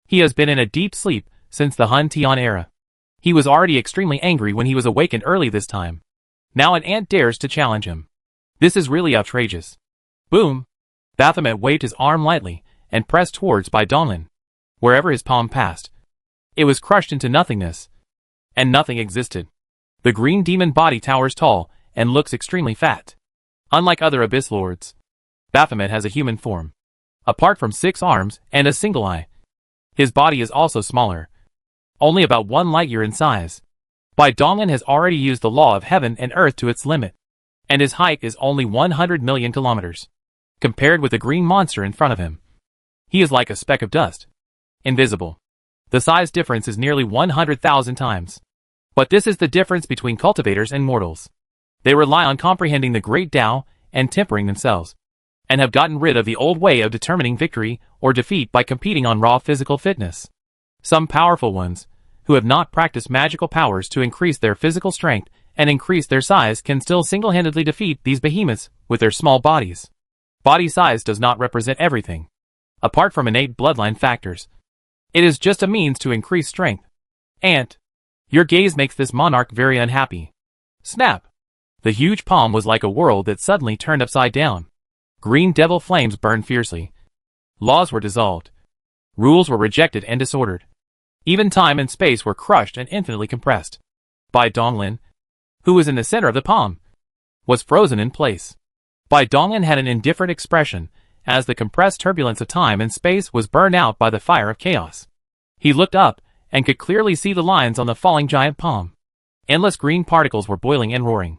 He has been in a deep sleep since the Hun Tian era. He was already extremely angry when he was awakened early this time. Now an ant dares to challenge him. This is really outrageous. Boom! Baphomet waved his arm lightly and pressed towards Bai Donglin. Wherever his palm passed, it was crushed into nothingness, and nothing existed. The green demon body towers tall and looks extremely fat. Unlike other Abyss Lords, Baphomet has a human form. Apart from 6 arms and a single eye, his body is also smaller, only about 1 light year in size. Bai Donglin has already used the law of heaven and earth to its limit, and his height is only 100 million kilometers. Compared with the green monster in front of him, he is like a speck of dust. Invisible. The size difference is nearly 100,000 times. But this is the difference between cultivators and mortals. They rely on comprehending the great Tao and tempering themselves, and have gotten rid of the old way of determining victory or defeat by competing on raw physical fitness. Some powerful ones, who have not practiced magical powers to increase their physical strength and increase their size, can still single-handedly defeat these behemoths with their small bodies. Body size does not represent everything. Apart from innate bloodline factors, it is just a means to increase strength. Ant, your gaze makes this monarch very unhappy. Snap! The huge palm was like a world that suddenly turned upside down. Green devil flames burned fiercely. Laws were dissolved. Rules were rejected and disordered. Even time and space were crushed and infinitely compressed. Bai Donglin, who was in the center of the palm, was frozen in place. Bai Donglin had an indifferent expression, as the compressed turbulence of time and space was burned out by the fire of chaos. He looked up, and could clearly see the lines on the falling giant palm. Endless green particles were boiling and roaring,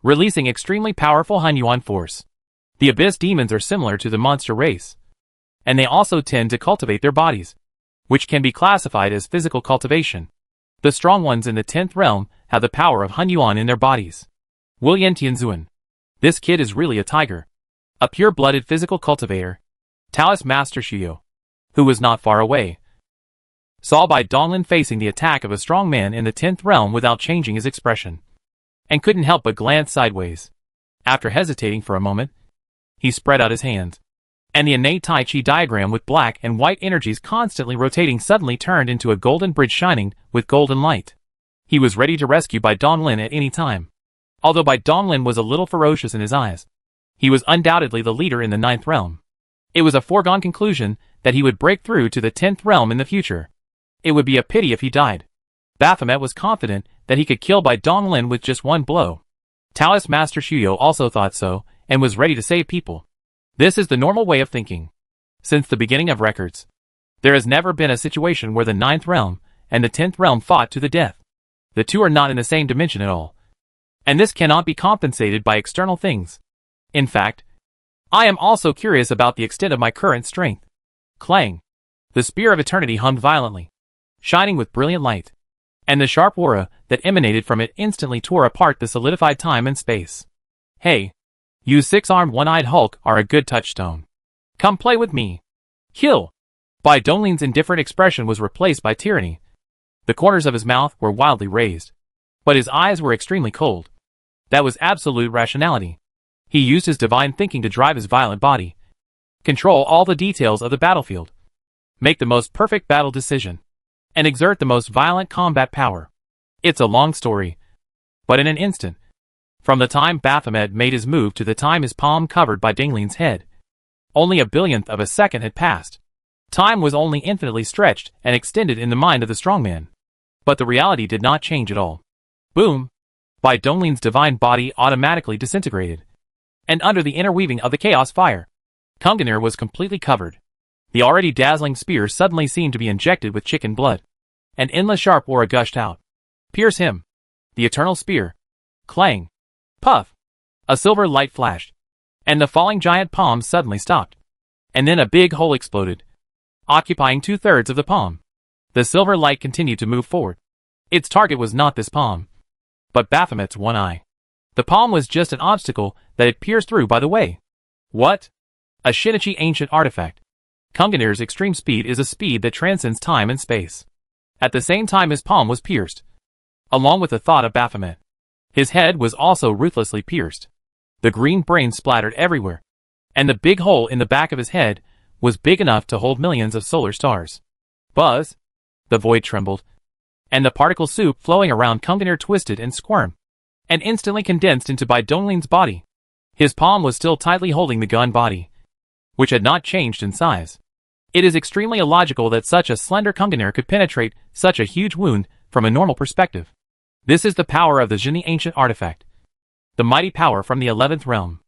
releasing extremely powerful Hun Yuan force. The Abyss demons are similar to the monster race, and they also tend to cultivate their bodies, which can be classified as physical cultivation. The strong ones in the 10th realm have the power of Hun Yuan in their bodies. Willian Tianzuan. This kid is really a tiger. A pure-blooded physical cultivator. Taoist Master Shuyo, who was not far away, saw Bai Donglin facing the attack of a strong man in the 10th realm without changing his expression, and couldn't help but glance sideways. After hesitating for a moment, he spread out his hands, and the innate Tai Chi diagram with black and white energies constantly rotating suddenly turned into a golden bridge shining with golden light. He was ready to rescue Bai Donglin at any time. Although Bai Donglin was a little ferocious in his eyes, he was undoubtedly the leader in the 9th realm. It was a foregone conclusion that he would break through to the 10th realm in the future. It would be a pity if he died. Baphomet was confident that he could kill Bai Donglin with just one blow. Taoist Master Shuyo also thought so, and was ready to save people. This is the normal way of thinking. Since the beginning of records, there has never been a situation where the 9th realm and the 10th realm fought to the death. The two are not in the same dimension at all, and this cannot be compensated by external things. In fact, I am also curious about the extent of my current strength. Clang! The spear of eternity hummed violently, shining with brilliant light, and the sharp aura that emanated from it instantly tore apart the solidified time and space. Hey, you 6-armed one-eyed Hulk are a good touchstone. Come play with me. Kill! Bai Donglin's indifferent expression was replaced by tyranny. The corners of his mouth were wildly raised, but his eyes were extremely cold. That was absolute rationality. He used his divine thinking to drive his violent body, control all the details of the battlefield, make the most perfect battle decision, and exert the most violent combat power. It's a long story, but in an instant, from the time Baphomet made his move to the time his palm covered Bai Donglin's head, only a billionth of a second had passed. Time was only infinitely stretched and extended in the mind of the strongman. But the reality did not change at all. Boom! Bai Donglin's divine body automatically disintegrated, and under the interweaving of the chaos fire, Kunganir was completely covered. The already dazzling spear suddenly seemed to be injected with chicken blood. An endless sharp aura gushed out. Pierce him! The eternal spear. Clang! Puff! A silver light flashed, and the falling giant palm suddenly stopped. And then a big hole exploded, occupying 2/3 of the palm. The silver light continued to move forward. Its target was not this palm, but Baphomet's one eye. The palm was just an obstacle that it pierced through by the way. What? A Shinichi ancient artifact. Kunganir's extreme speed is a speed that transcends time and space. At the same time his palm was pierced, along with the thought of Baphomet, his head was also ruthlessly pierced. The green brain splattered everywhere, And the big hole in the back of his head was big enough to hold millions of solar stars. Buzz! The void trembled, and the particle soup flowing around Kunganir twisted and squirmed, and instantly condensed into Bai Donglin's body. His palm was still tightly holding the gun body, which had not changed in size. It is extremely illogical that such a slender Kunganir could penetrate such a huge wound from a normal perspective. This is the power of the Zhini ancient artifact. The mighty power from the 11th realm.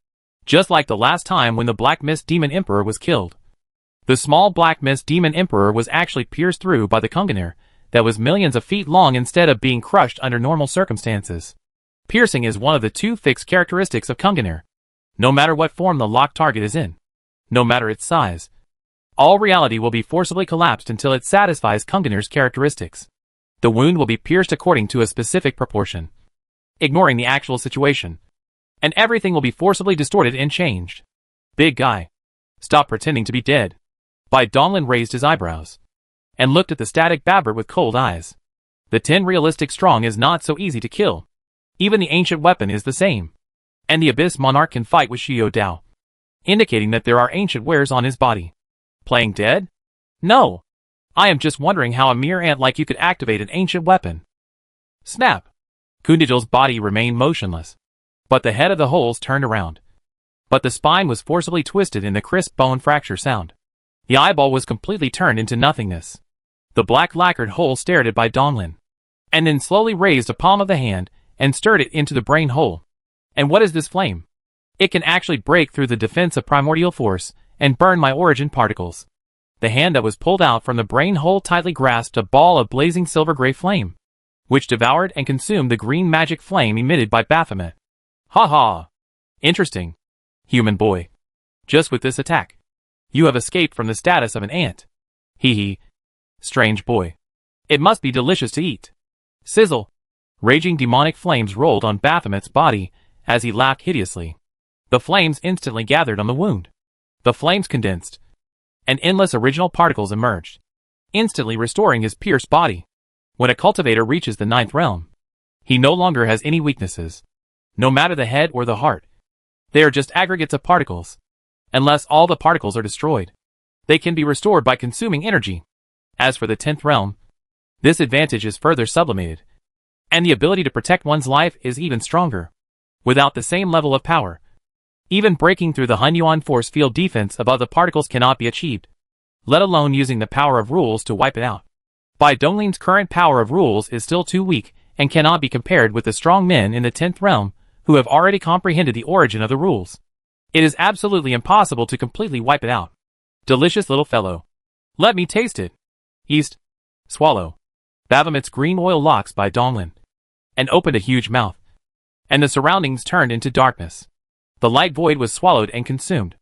Just like the last time when the Black Mist Demon Emperor was killed. The small Black Mist Demon Emperor was actually pierced through by the Kunganir that was millions of feet long instead of being crushed under normal circumstances. Piercing is one of the two fixed characteristics of Kunganir. No matter what form the locked target is in, no matter its size, all reality will be forcibly collapsed until it satisfies Kunganir's characteristics. The wound will be pierced according to a specific proportion, ignoring the actual situation, and everything will be forcibly distorted and changed. Big guy, stop pretending to be dead. Bai Donglin raised his eyebrows and looked at the static Babber with cold eyes. The 10 realistic strong is not so easy to kill. Even the ancient weapon is the same. And the Abyss Monarch can fight with Xiao Dao, indicating that there are ancient wares on his body. Playing dead? No. I am just wondering how a mere ant like you could activate an ancient weapon. Snap! Kundijil's body remained motionless, but the head of the holes turned around. But the spine was forcibly twisted in the crisp bone fracture sound. The eyeball was completely turned into nothingness. The black lacquered hole stared at Bai Donglin, and then slowly raised a palm of the hand and stirred it into the brain hole. And what is this flame? It can actually break through the defense of primordial force and burn my origin particles. The hand that was pulled out from the brain hole tightly grasped a ball of blazing silver-gray flame, which devoured and consumed the green magic flame emitted by Baphomet. Ha ha! Interesting, human boy. Just with this attack, you have escaped from the status of an ant. Hee hee. Strange boy. It must be delicious to eat. Sizzle. Raging demonic flames rolled on Baphomet's body as he laughed hideously. The flames instantly gathered on the wound. The flames condensed, and endless original particles emerged, instantly restoring his pierced body. When a cultivator reaches the 9th realm, he no longer has any weaknesses, no matter the head or the heart. They are just aggregates of particles. Unless all the particles are destroyed, they can be restored by consuming energy. As for the 10th realm, this advantage is further sublimated, and the ability to protect one's life is even stronger. Without the same level of power, even breaking through the Hunyuan force field defense above the particles cannot be achieved, let alone using the power of rules to wipe it out. Bai Donglin's current power of rules is still too weak and cannot be compared with the strong men in the 10th realm who have already comprehended the origin of the rules. It is absolutely impossible to completely wipe it out. Delicious little fellow. Let me taste it. East. Swallow. Baphomet's green oil locks Bai Donglin, and opened a huge mouth, and the surroundings turned into darkness. The light void was swallowed and consumed.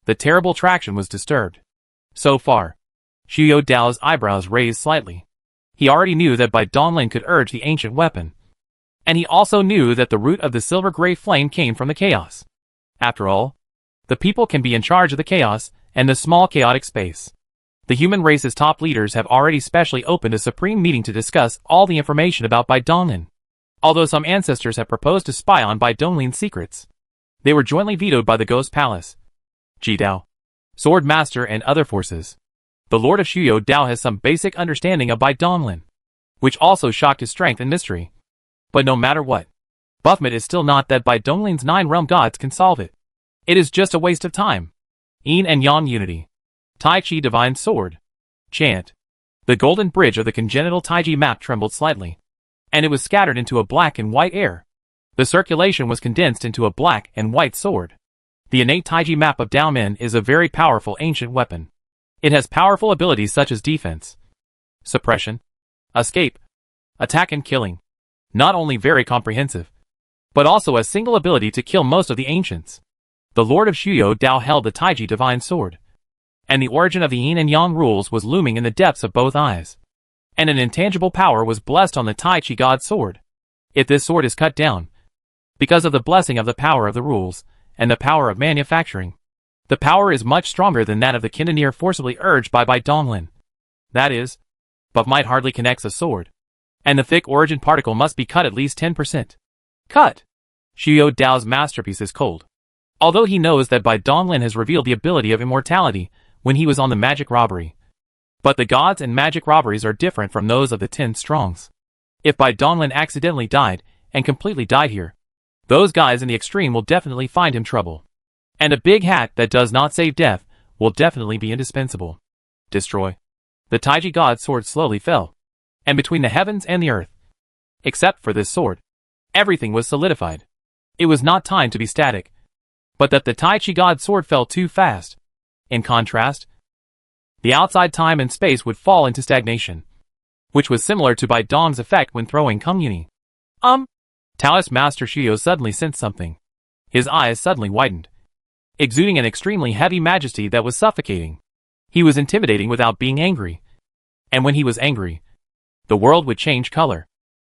The terrible traction was disturbed. So far, Xiao Dao's eyebrows raised slightly. He already knew that Bai Donglin could urge the ancient weapon, and he also knew that the root of the silver-gray flame came from the chaos. After all, the people can be in charge of the chaos and the small chaotic space. The human race's top leaders have already specially opened a supreme meeting to discuss all the information about Bai Donglin. Although some ancestors have proposed to spy on Bai Donglin's secrets, they were jointly vetoed by the Ghost Palace, Ji Dao, Sword Master and other forces. The Lord of Xiao Dao has some basic understanding of Bai Donglin, which also shocked his strength and mystery. But no matter what, Baphomet is still not that Bai Donglin's 9 realm gods can solve it. It is just a waste of time. Yin and Yang unity. Tai Chi divine sword. Chant. The golden bridge of the congenital Taiji map trembled slightly, and it was scattered into a black and white air. The circulation was condensed into a black and white sword. The innate Taiji map of Daomen is a very powerful ancient weapon. It has powerful abilities such as defense, suppression, escape, attack and killing. Not only very comprehensive, but also a single ability to kill most of the ancients. The Lord of Xiao Dao held the Taiji divine sword, and the origin of the Yin and Yang rules was looming in the depths of both eyes. And an intangible power was blessed on the Tai Chi God sword. If this sword is cut down, because of the blessing of the power of the rules, and the power of manufacturing, the power is much stronger than that of the Kindanir forcibly urged by Bai Donglin. That is, but might hardly connects a sword, and the thick origin particle must be cut at least 10%. Cut! Xiao Dao's masterpiece is cold. Although he knows that Bai Donglin has revealed the ability of immortality when he was on the magic robbery. But the gods and magic robberies are different from those of the 10 Strongs. If Bai Donglin accidentally died, and completely died here, those guys in the extreme will definitely find him trouble. And a big hat that does not save death will definitely be indispensable. Destroy. The Taiji god's sword slowly fell. And between the heavens and the earth, except for this sword, everything was solidified. It was not time to be static, but that the Taiji god's sword fell too fast. In contrast, the outside time and space would fall into stagnation, which was similar to Bai Dong's effect when throwing Kung Yuni. Taoist Master Shuyo suddenly sensed something. His eyes suddenly widened, exuding an extremely heavy majesty that was suffocating. He was intimidating without being angry. And when he was angry, the world would change color.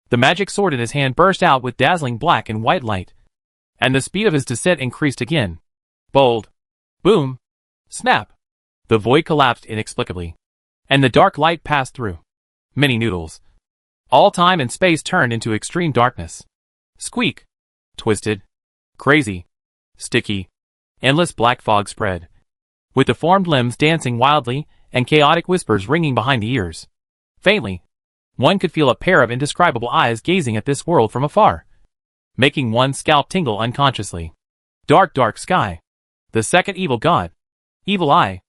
The magic sword in his hand burst out with dazzling black and white light. And the speed of his descent increased again. Bold. Boom. Snap. The void collapsed inexplicably. And the dark light passed through. Many noodles. All time and space turned into extreme darkness. Squeak. Twisted. Crazy. Sticky. Endless black fog spread, with deformed limbs dancing wildly and chaotic whispers ringing behind the ears. Faintly, one could feel a pair of indescribable eyes gazing at this world from afar, making one's scalp tingle unconsciously. Dark, dark sky. The second evil god. Evil eye.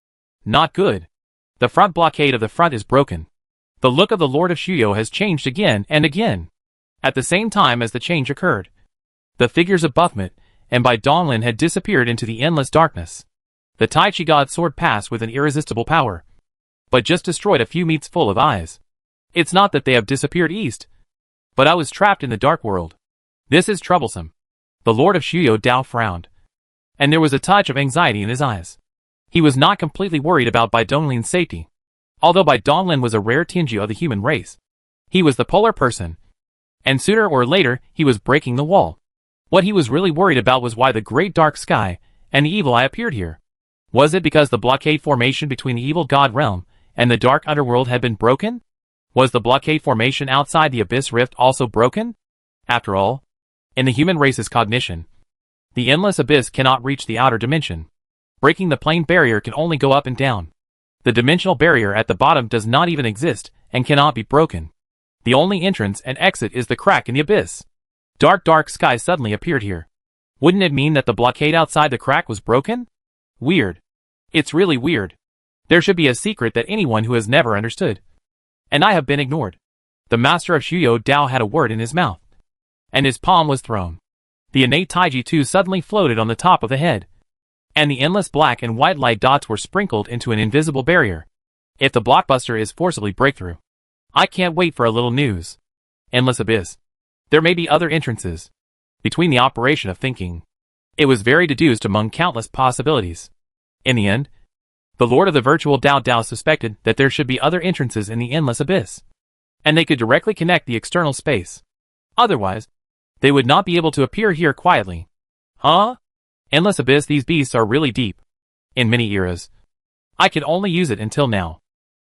Not good. The front blockade of the front is broken. The look of the Lord of Shuyo has changed again and again. At the same time as the change occurred, the figures of Baphomet and Bai Donglin had disappeared into the endless darkness. The Taiji god's sword passed with an irresistible power, but just destroyed a few meats full of eyes. It's not that they have disappeared east, but I was trapped in the dark world. This is troublesome. The Lord of Shuyo Dao frowned, and there was a touch of anxiety in his eyes. He was not completely worried about Bai Donglin's safety. Although Bai Donglin was a rare Tinju of the human race, he was the polar person, and sooner or later he was breaking the wall. What he was really worried about was why the great dark sky and the evil eye appeared here. Was it because the blockade formation between the evil god realm and the dark underworld had been broken? Was the blockade formation outside the abyss rift also broken? After all, in the human race's cognition, the endless abyss cannot reach the outer dimension. Breaking the plane barrier can only go up and down. The dimensional barrier at the bottom does not even exist and cannot be broken. The only entrance and exit is the crack in the abyss. Dark, dark sky suddenly appeared here. Wouldn't it mean that the blockade outside the crack was broken? Weird. It's really weird. There should be a secret that anyone who has never understood. And I have been ignored. The master of Shuyo Dao had a word in his mouth, and his palm was thrown. The innate Taiji too suddenly floated on the top of the head, and the endless black and white light dots were sprinkled into an invisible barrier. If the blockbuster is forcibly breakthrough, I can't wait for a little news. Endless abyss. There may be other entrances. Between the operation of thinking, it was very deduced among countless possibilities. In the end, the Lord of the Virtual Dao Dao suspected that there should be other entrances in the endless abyss, and they could directly connect the external space. Otherwise, they would not be able to appear here quietly. Huh? Endless abyss, these beasts are really deep. In many eras, I could only use it until now.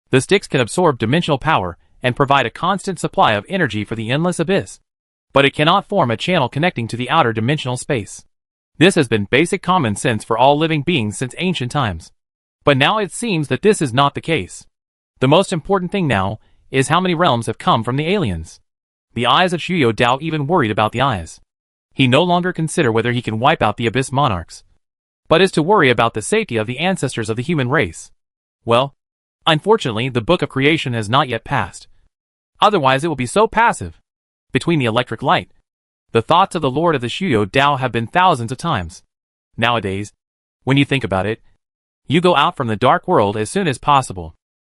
The sticks can absorb dimensional power and provide a constant supply of energy for the endless abyss, but it cannot form a channel connecting to the outer dimensional space. This has been basic common sense for all living beings since ancient times. But now it seems that this is not the case. The most important thing now is how many realms have come from the aliens. The eyes of Shuyo Dao even worried about the eyes. He no longer consider whether he can wipe out the abyss monarchs, but is to worry about the safety of the ancestors of the human race. Well, unfortunately the book of creation has not yet passed. Otherwise it will be so passive. Between the electric light, the thoughts of the Lord of the Shuyo Dao have been thousands of times. Nowadays, when you think about it, you go out from the dark world as soon as possible.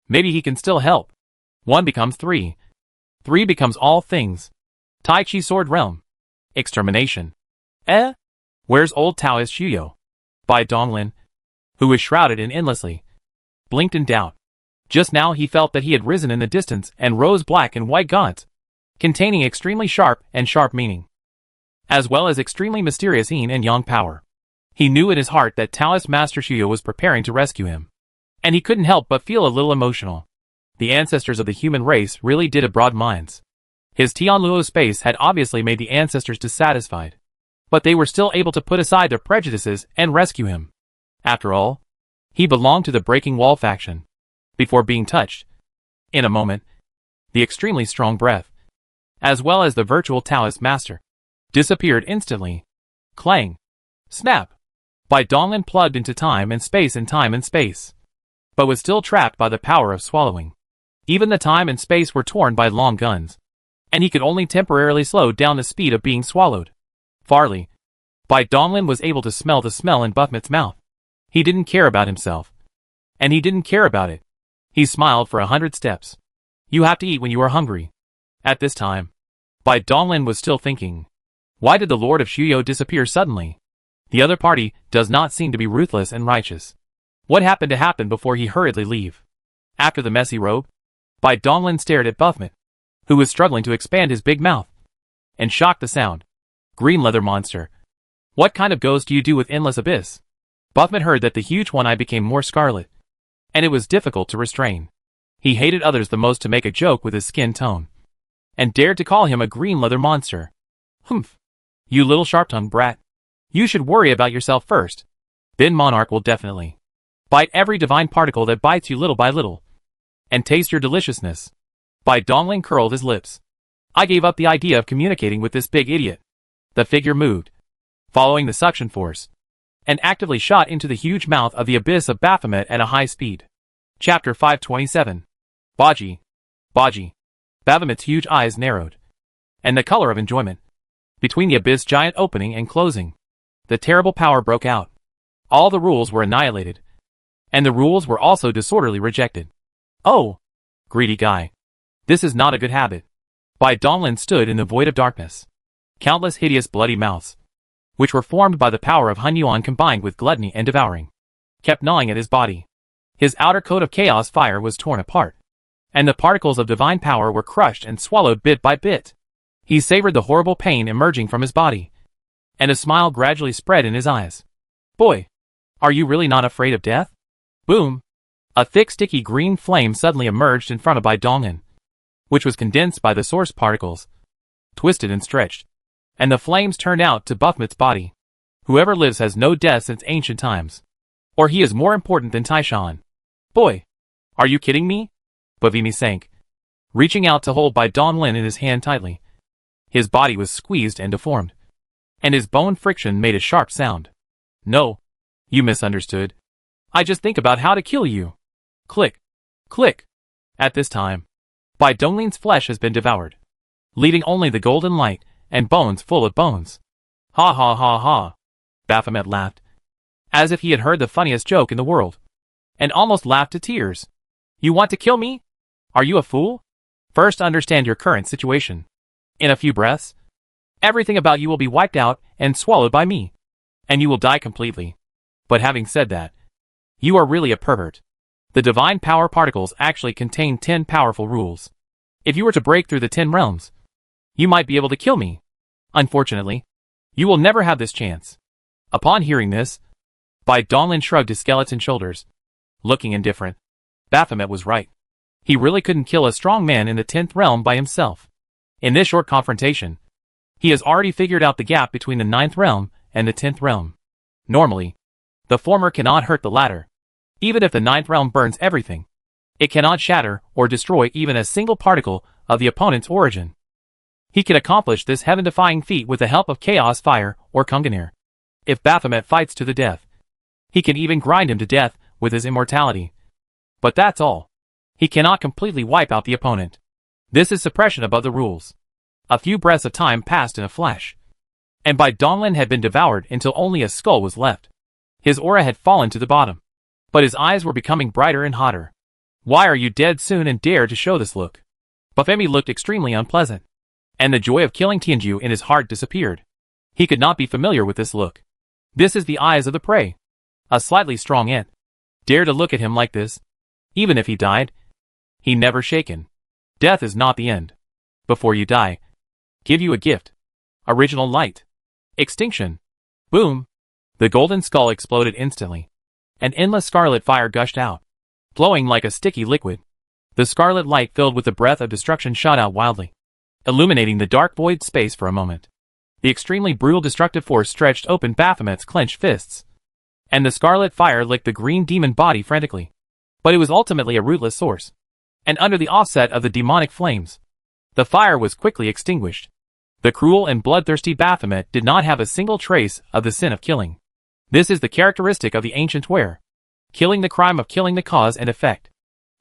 Maybe he can still help. 1 becomes 3. 3 becomes all things. Tai Chi Sword Realm. Extermination. Where's old Taoist Shuyo? Bai Donglin, who was shrouded in endlessly, blinked in doubt. Just now he felt that he had risen in the distance and rose black and white gods, containing extremely sharp and sharp meaning, as well as extremely mysterious yin and yang power. He knew in his heart that Taoist Master Shuyo was preparing to rescue him, and he couldn't help but feel a little emotional. The ancestors of the human race really did have broad minds. His Tianluo space had obviously made the ancestors dissatisfied. but they were still able to put aside their prejudices and rescue him. After all, he belonged to the Breaking Wall faction. Before being touched, in a moment, the extremely strong breath, as well as the virtual Taoist master, disappeared instantly. Clang! Snap! Bai Donglin plugged into time and space and time and space, but was still trapped by the power of swallowing. Even the time and space were torn by long guns, and he could only temporarily slow down the speed of being swallowed. Farley. Bai Donglin was able to smell the smell in Baphomet's mouth. He didn't care about himself, and he didn't care about it. He smiled for 100 steps. You have to eat when you are hungry. At this time, Bai Donglin was still thinking. Why did the Lord of Shuyo disappear suddenly? The other party does not seem to be ruthless and righteous. What happened to happen before he hurriedly leave? After the messy robe, Bai Donglin stared at Baphomet, who was struggling to expand his big mouth, and shocked the sound. Green leather monster. What kind of ghost do you do with endless abyss? Baphomet heard that the huge one-eye became more scarlet, and it was difficult to restrain. He hated others the most to make a joke with his skin tone, and dared to call him a green leather monster. Humph. You little sharp-tongued brat. You should worry about yourself first. Then Monarch will definitely bite every divine particle that bites you little by little, and taste your deliciousness. Bai Donglin curled his lips. I gave up the idea of communicating with this big idiot. The figure moved, following the suction force, and actively shot into the huge mouth of the abyss of Baphomet at a high speed. Chapter 527. Baji. Baji. Baphomet's huge eyes narrowed, and the color of enjoyment. Between the abyss giant opening and closing, the terrible power broke out. All the rules were annihilated, and the rules were also disorderly rejected. Oh! Greedy guy. This is not a good habit. Bai Donglin stood in the void of darkness. Countless hideous bloody mouths, which were formed by the power of Hun Yuan combined with gluttony and devouring, kept gnawing at his body. His outer coat of chaos fire was torn apart, and the particles of divine power were crushed and swallowed bit by bit. He savored the horrible pain emerging from his body, and a smile gradually spread in his eyes. Boy, are you really not afraid of death? Boom! A thick sticky green flame suddenly emerged in front of Bai Donglin, which was condensed by the source particles, twisted and stretched, and the flames turned out to Baphomet's body. Whoever lives has no death since ancient times, or he is more important than Taishan. Boy, are you kidding me? Bavimi sank, reaching out to hold Bai Donglin in his hand tightly. His body was squeezed and deformed, and his bone friction made a sharp sound. No, you misunderstood. I just think about how to kill you. Click. Click. At this time, Bai Donglin's flesh has been devoured, leaving only the golden light and bones full of bones. Ha ha ha ha. Baphomet laughed, as if he had heard the funniest joke in the world, and almost laughed to tears. You want to kill me? Are you a fool? First understand your current situation. In a few breaths, everything about you will be wiped out and swallowed by me, and you will die completely. But having said that, you are really a pervert. The divine power particles actually contain 10 powerful rules. If you were to break through the 10 realms, you might be able to kill me. Unfortunately, you will never have this chance. Upon hearing this, Bai Donglin shrugged his skeleton shoulders, looking indifferent. Baphomet was right. He really couldn't kill a strong man in the 10th realm by himself. In this short confrontation, he has already figured out the gap between the 9th realm and the 10th realm. Normally, the former cannot hurt the latter. Even if the 9th realm burns everything, it cannot shatter or destroy even a single particle of the opponent's origin. He can accomplish this heaven-defying feat with the help of Chaos Fire or Kunganir. If Baphomet fights to the death, he can even grind him to death with his immortality. But that's all. He cannot completely wipe out the opponent. This is suppression above the rules. A few breaths of time passed in a flash, and Bai Donglin had been devoured until only a skull was left. His aura had fallen to the bottom, but his eyes were becoming brighter and hotter. Why are you dead soon and dare to show this look? Baphomet looked extremely unpleasant, and the joy of killing Tianju in his heart disappeared. He could not be familiar with this look. This is the eyes of the prey. A slightly strong ant. Dare to look at him like this? Even if he died, he never shaken. Death is not the end. Before you die, give you a gift. Original light. Extinction. Boom. The golden skull exploded instantly. An endless scarlet fire gushed out, flowing like a sticky liquid. The scarlet light filled with the breath of destruction shot out wildly, illuminating the dark void space for a moment. The extremely brutal destructive force stretched open Baphomet's clenched fists, and the scarlet fire licked the green demon body frantically. But it was ultimately a rootless source, and under the offset of the demonic flames, the fire was quickly extinguished. The cruel and bloodthirsty Baphomet did not have a single trace of the sin of killing. This is the characteristic of the ancient were. Killing the crime of killing the cause and effect.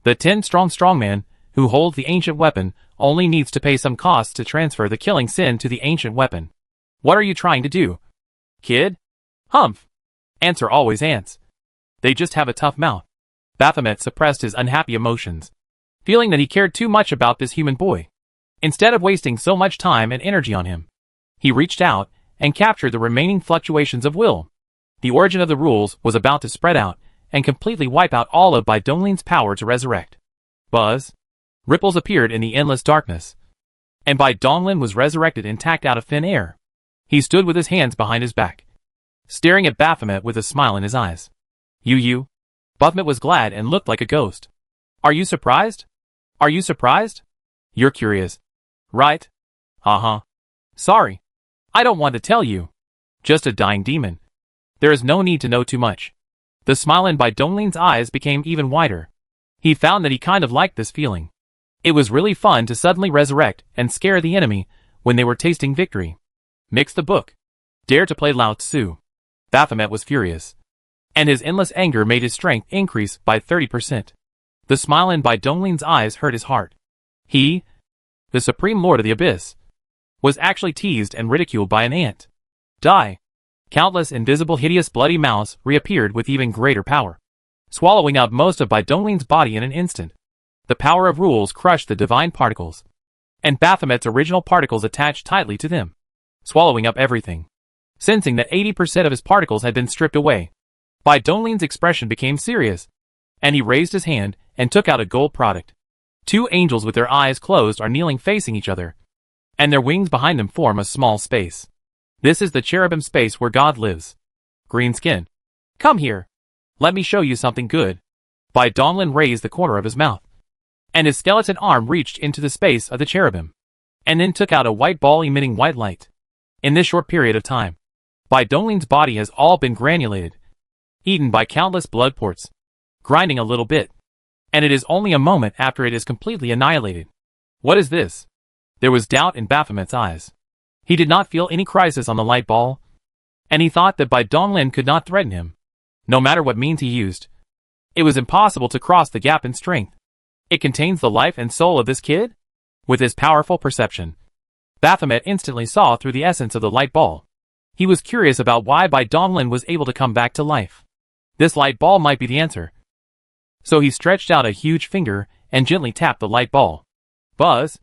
The 10-strong strongman, who holds the ancient weapon, only needs to pay some costs to transfer the killing sin to the ancient weapon. What are you trying to do, kid? Humph. Ants are always ants. They just have a tough mouth. Baphomet suppressed his unhappy emotions, feeling that he cared too much about this human boy. Instead of wasting so much time and energy on him, he reached out and captured the remaining fluctuations of will. The origin of the rules was about to spread out and completely wipe out all of Bai Dongling's power to resurrect. Buzz. Ripples appeared in the endless darkness, and Bai Dongling was resurrected intact out of thin air. He stood with his hands behind his back, staring at Baphomet with a smile in his eyes. You. Baphomet was glad and looked like a ghost. Are you surprised? Are you surprised? You're curious, right? Uh-huh. Sorry. I don't want to tell you. Just a dying demon. There is no need to know too much. The smile in Bai Dongling's eyes became even wider. He found that he kind of liked this feeling. It was really fun to suddenly resurrect and scare the enemy when they were tasting victory. Mix the book. Dare to play Lao Tzu. Baphomet was furious, and his endless anger made his strength increase by 30%. The smile in Bai Dongling's eyes hurt his heart. He, the supreme lord of the abyss, was actually teased and ridiculed by an ant. Die. Countless invisible hideous bloody mouths reappeared with even greater power, swallowing up most of Bai Dongling's body in an instant. The power of rules crushed the divine particles, and Baphomet's original particles attached tightly to them, swallowing up everything. Sensing that 80% of his particles had been stripped away, Bai Dongling's expression became serious, and he raised his hand and took out a gold product. Two angels with their eyes closed are kneeling facing each other, and their wings behind them form a small space. This is the cherubim space where God lives. Green skin. Come here. Let me show you something good. Bai Dongling raised the corner of his mouth, and his skeleton arm reached into the space of the cherubim, and then took out a white ball emitting white light. In this short period of time, Bai Dongling's body has all been granulated, eaten by countless blood ports, grinding a little bit, and it is only a moment after it is completely annihilated. What is this? There was doubt in Baphomet's eyes. He did not feel any crisis on the light ball, and he thought that Bai Dongling could not threaten him, no matter what means he used. It was impossible to cross the gap in strength. It contains the life and soul of this kid? With his powerful perception, Baphomet instantly saw through the essence of the light ball. He was curious about why Bai Dongling was able to come back to life. This light ball might be the answer. So he stretched out a huge finger and gently tapped the light ball. Buzz!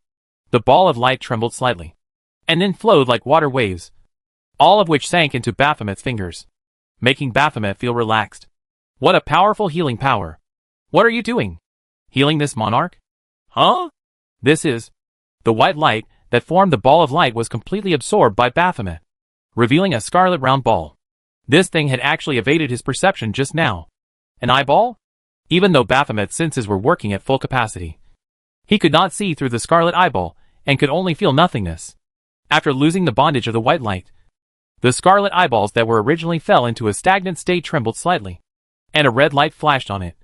The ball of light trembled slightly, and then flowed like water waves, all of which sank into Baphomet's fingers, making Baphomet feel relaxed. What a powerful healing power. What are you doing? Healing this monarch? Huh? This is... The white light that formed the ball of light was completely absorbed by Baphomet, revealing a scarlet round ball. This thing had actually evaded his perception just now. An eyeball? Even though Baphomet's senses were working at full capacity, he could not see through the scarlet eyeball and could only feel nothingness. After losing the bondage of the white light, the scarlet eyeballs that were originally fell into a stagnant state trembled slightly, and a red light flashed on it,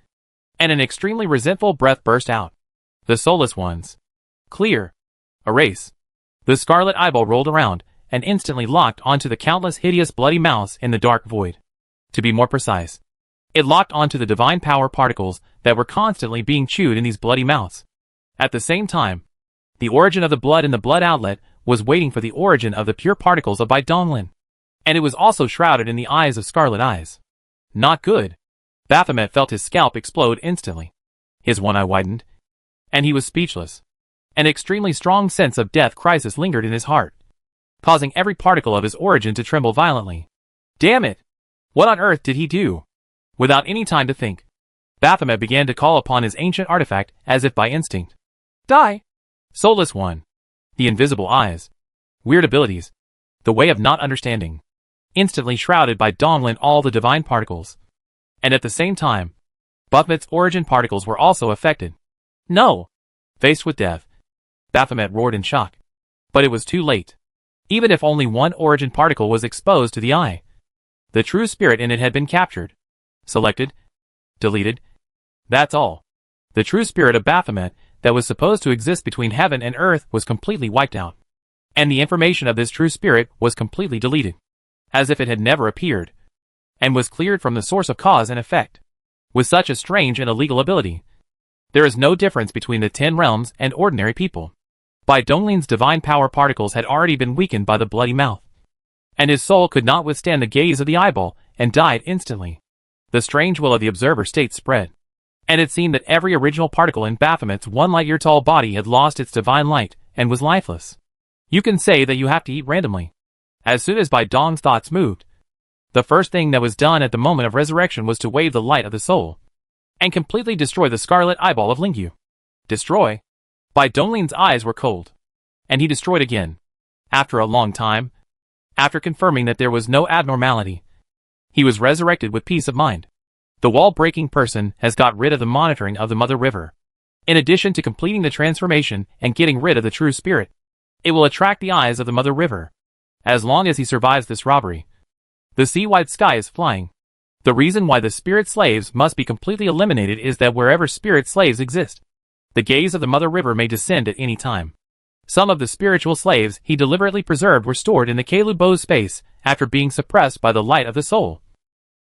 and an extremely resentful breath burst out. The soulless ones. Clear. Erase. The scarlet eyeball rolled around and instantly locked onto the countless hideous bloody mouths in the dark void. To be more precise, it locked onto the divine power particles that were constantly being chewed in these bloody mouths. At the same time, the origin of the blood in the blood outlet was waiting for the origin of the pure particles of Bai Dongling, and it was also shrouded in the eyes of scarlet eyes. Not good. Baphomet felt his scalp explode instantly. His one eye widened, and he was speechless. An extremely strong sense of death crisis lingered in his heart, causing every particle of his origin to tremble violently. Damn it! What on earth did he do? Without any time to think, Baphomet began to call upon his ancient artifact as if by instinct. Die! Soulless one. The invisible eyes. Weird abilities. The way of not understanding. Instantly shrouded by Dongling all the divine particles. And at the same time, Baphomet's origin particles were also affected. No! Faced with death, Baphomet roared in shock. But it was too late. even if only one origin particle was exposed to the eye. The true spirit in it had been captured, selected, deleted. That's all. The true spirit of Baphomet that was supposed to exist between heaven and earth was completely wiped out. And the information of this true spirit was completely deleted, as if it had never appeared, and was cleared from the source of cause and effect. With such a strange and illegal ability, there is no difference between the 10 realms and ordinary people. Bai Donglin's divine power particles had already been weakened by the bloody mouth, and his soul could not withstand the gaze of the eyeball and died instantly. The strange will of the observer state spread, and it seemed that every original particle in Baphomet's 1 light-year tall body had lost its divine light and was lifeless. You can say that you have to eat randomly. As soon as Bai Dong's thoughts moved, the first thing that was done at the moment of resurrection was to wave the light of the soul and completely destroy the scarlet eyeball of Lingyu. Destroy? Bai Donglin's eyes were cold, and he destroyed again. After a long time, after confirming that there was no abnormality, he was resurrected with peace of mind. The wall-breaking person has got rid of the monitoring of the Mother River. In addition to completing the transformation and getting rid of the true spirit, it will attract the eyes of the Mother River. As long as he survives this robbery, the sea-wide sky is flying. The reason why the spirit slaves must be completely eliminated is that wherever spirit slaves exist, the gaze of the Mother River may descend at any time. Some of the spiritual slaves he deliberately preserved were stored in the Kalubo space after being suppressed by the light of the soul,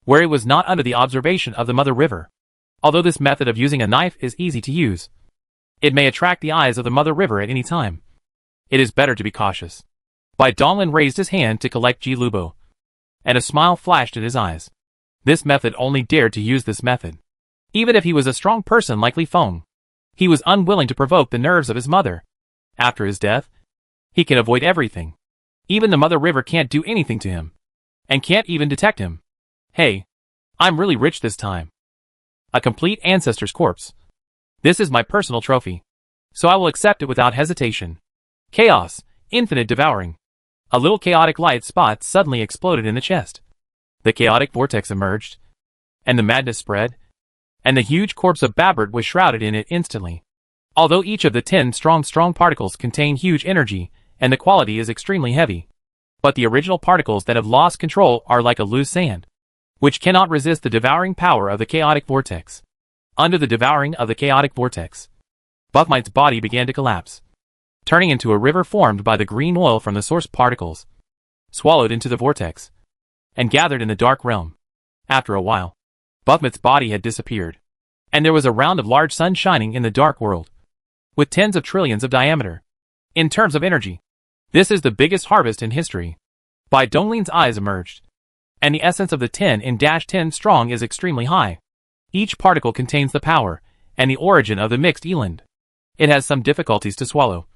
where it was not under the observation of the Mother River. Although this method of using a knife is easy to use, it may attract the eyes of the Mother River at any time. It is better to be cautious. Bai Donglin raised his hand to collect Ji Lubo, and a smile flashed in his eyes. This method only dared to use this method. Even if he was a strong person like Li Feng, he was unwilling to provoke the nerves of his mother. After his death, he can avoid everything. Even the Mother River can't do anything to him, and can't even detect him. Hey, I'm really rich this time. A complete ancestor's corpse. This is my personal trophy, so I will accept it without hesitation. Chaos, infinite devouring. A little chaotic light spot suddenly exploded in the chest. The chaotic vortex emerged, and the madness spread, and the huge corpse of Babbert was shrouded in it instantly. Although each of the 10 strong particles contain huge energy, and the quality is extremely heavy, but the original particles that have lost control are like a loose sand, which cannot resist the devouring power of the chaotic vortex. Under the devouring of the chaotic vortex, Baphomet's body began to collapse, turning into a river formed by the green oil from the source particles, swallowed into the vortex, and gathered in the dark realm. After a while, Baphomet's body had disappeared, and there was a round of large sun shining in the dark world, with tens of trillions of diameter. In terms of energy, this is the biggest harvest in history. Bai Donglin's eyes emerged, and the essence of the 10 in -10 strong is extremely high. Each particle contains the power and the origin of the mixed eland. It has some difficulties to swallow,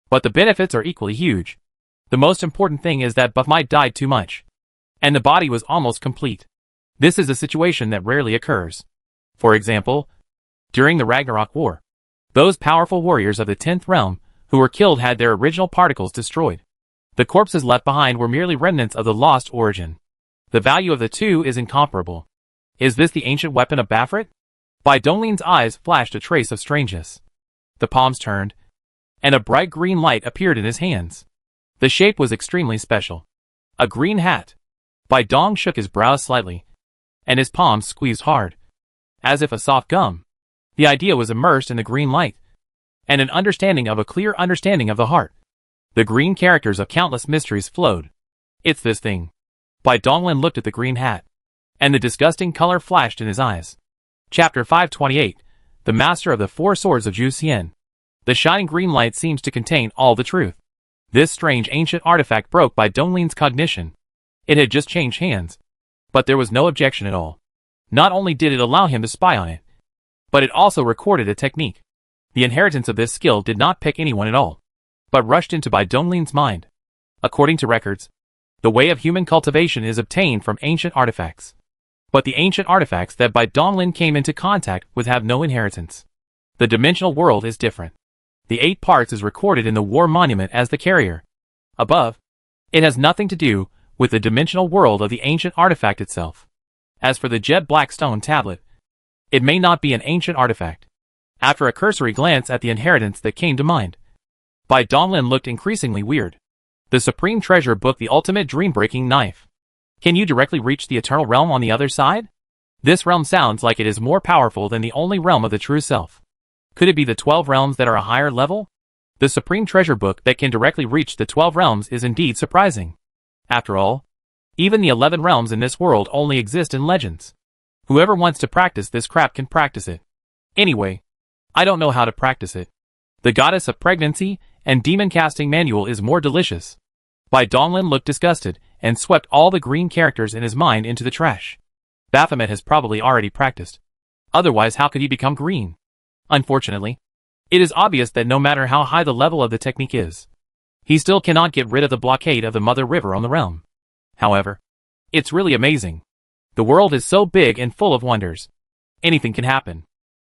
but the benefits are equally huge. The most important thing is that Baphomet died too much, and the body was almost complete. This is a situation that rarely occurs. For example, during the Ragnarok War, those powerful warriors of the 10th realm who were killed had their original particles destroyed. The corpses left behind were merely remnants of the lost origin. The value of the two is incomparable. Is this the ancient weapon of Baphomet? Bai Donglin's eyes flashed a trace of strangeness. The palms turned, and a bright green light appeared in his hands. The shape was extremely special. A green hat. Bai Dong shook his brows slightly, and his palms squeezed hard, as if a soft gum. The idea was immersed in the green light, and an understanding of a clear understanding of the heart. The green characters of countless mysteries flowed. It's this thing. Bai Donglin looked at the green hat, and the disgusting color flashed in his eyes. Chapter 528, The Master of the Four Swords of Zhu Xian. The shining green light seems to contain all the truth. This strange ancient artifact broke Bai Donglin's cognition. It had just changed hands, but there was no objection at all. Not only did it allow him to spy on it, but it also recorded a technique. The inheritance of this skill did not pick anyone at all, but rushed into Bai Donglin's mind. According to records, the way of human cultivation is obtained from ancient artifacts. But the ancient artifacts that Bai Donglin came into contact with have no inheritance. The dimensional world is different. The 8 parts is recorded in the war monument as the carrier. Above, it has nothing to do with the dimensional world of the ancient artifact itself. As for the jet black stone tablet, it may not be an ancient artifact. After a cursory glance at the inheritance that came to mind, Bai Donglin looked increasingly weird. The Supreme Treasure Book, the ultimate dream-breaking knife. Can you directly reach the eternal realm on the other side? This realm sounds like it is more powerful than the only realm of the true self. Could it be the 12 realms that are a higher level? The Supreme Treasure Book that can directly reach the 12 realms is indeed surprising. After all, even the 11 realms in this world only exist in legends. Whoever wants to practice this crap can practice it. Anyway, I don't know how to practice it. The Goddess of Pregnancy and Demon Casting Manual is more delicious. Bai Donglin looked disgusted and swept all the green characters in his mind into the trash. Baphomet has probably already practiced. Otherwise, how could he become green? Unfortunately, it is obvious that no matter how high the level of the technique is, he still cannot get rid of the blockade of the Mother River on the realm. However, it's really amazing. The world is so big and full of wonders. Anything can happen.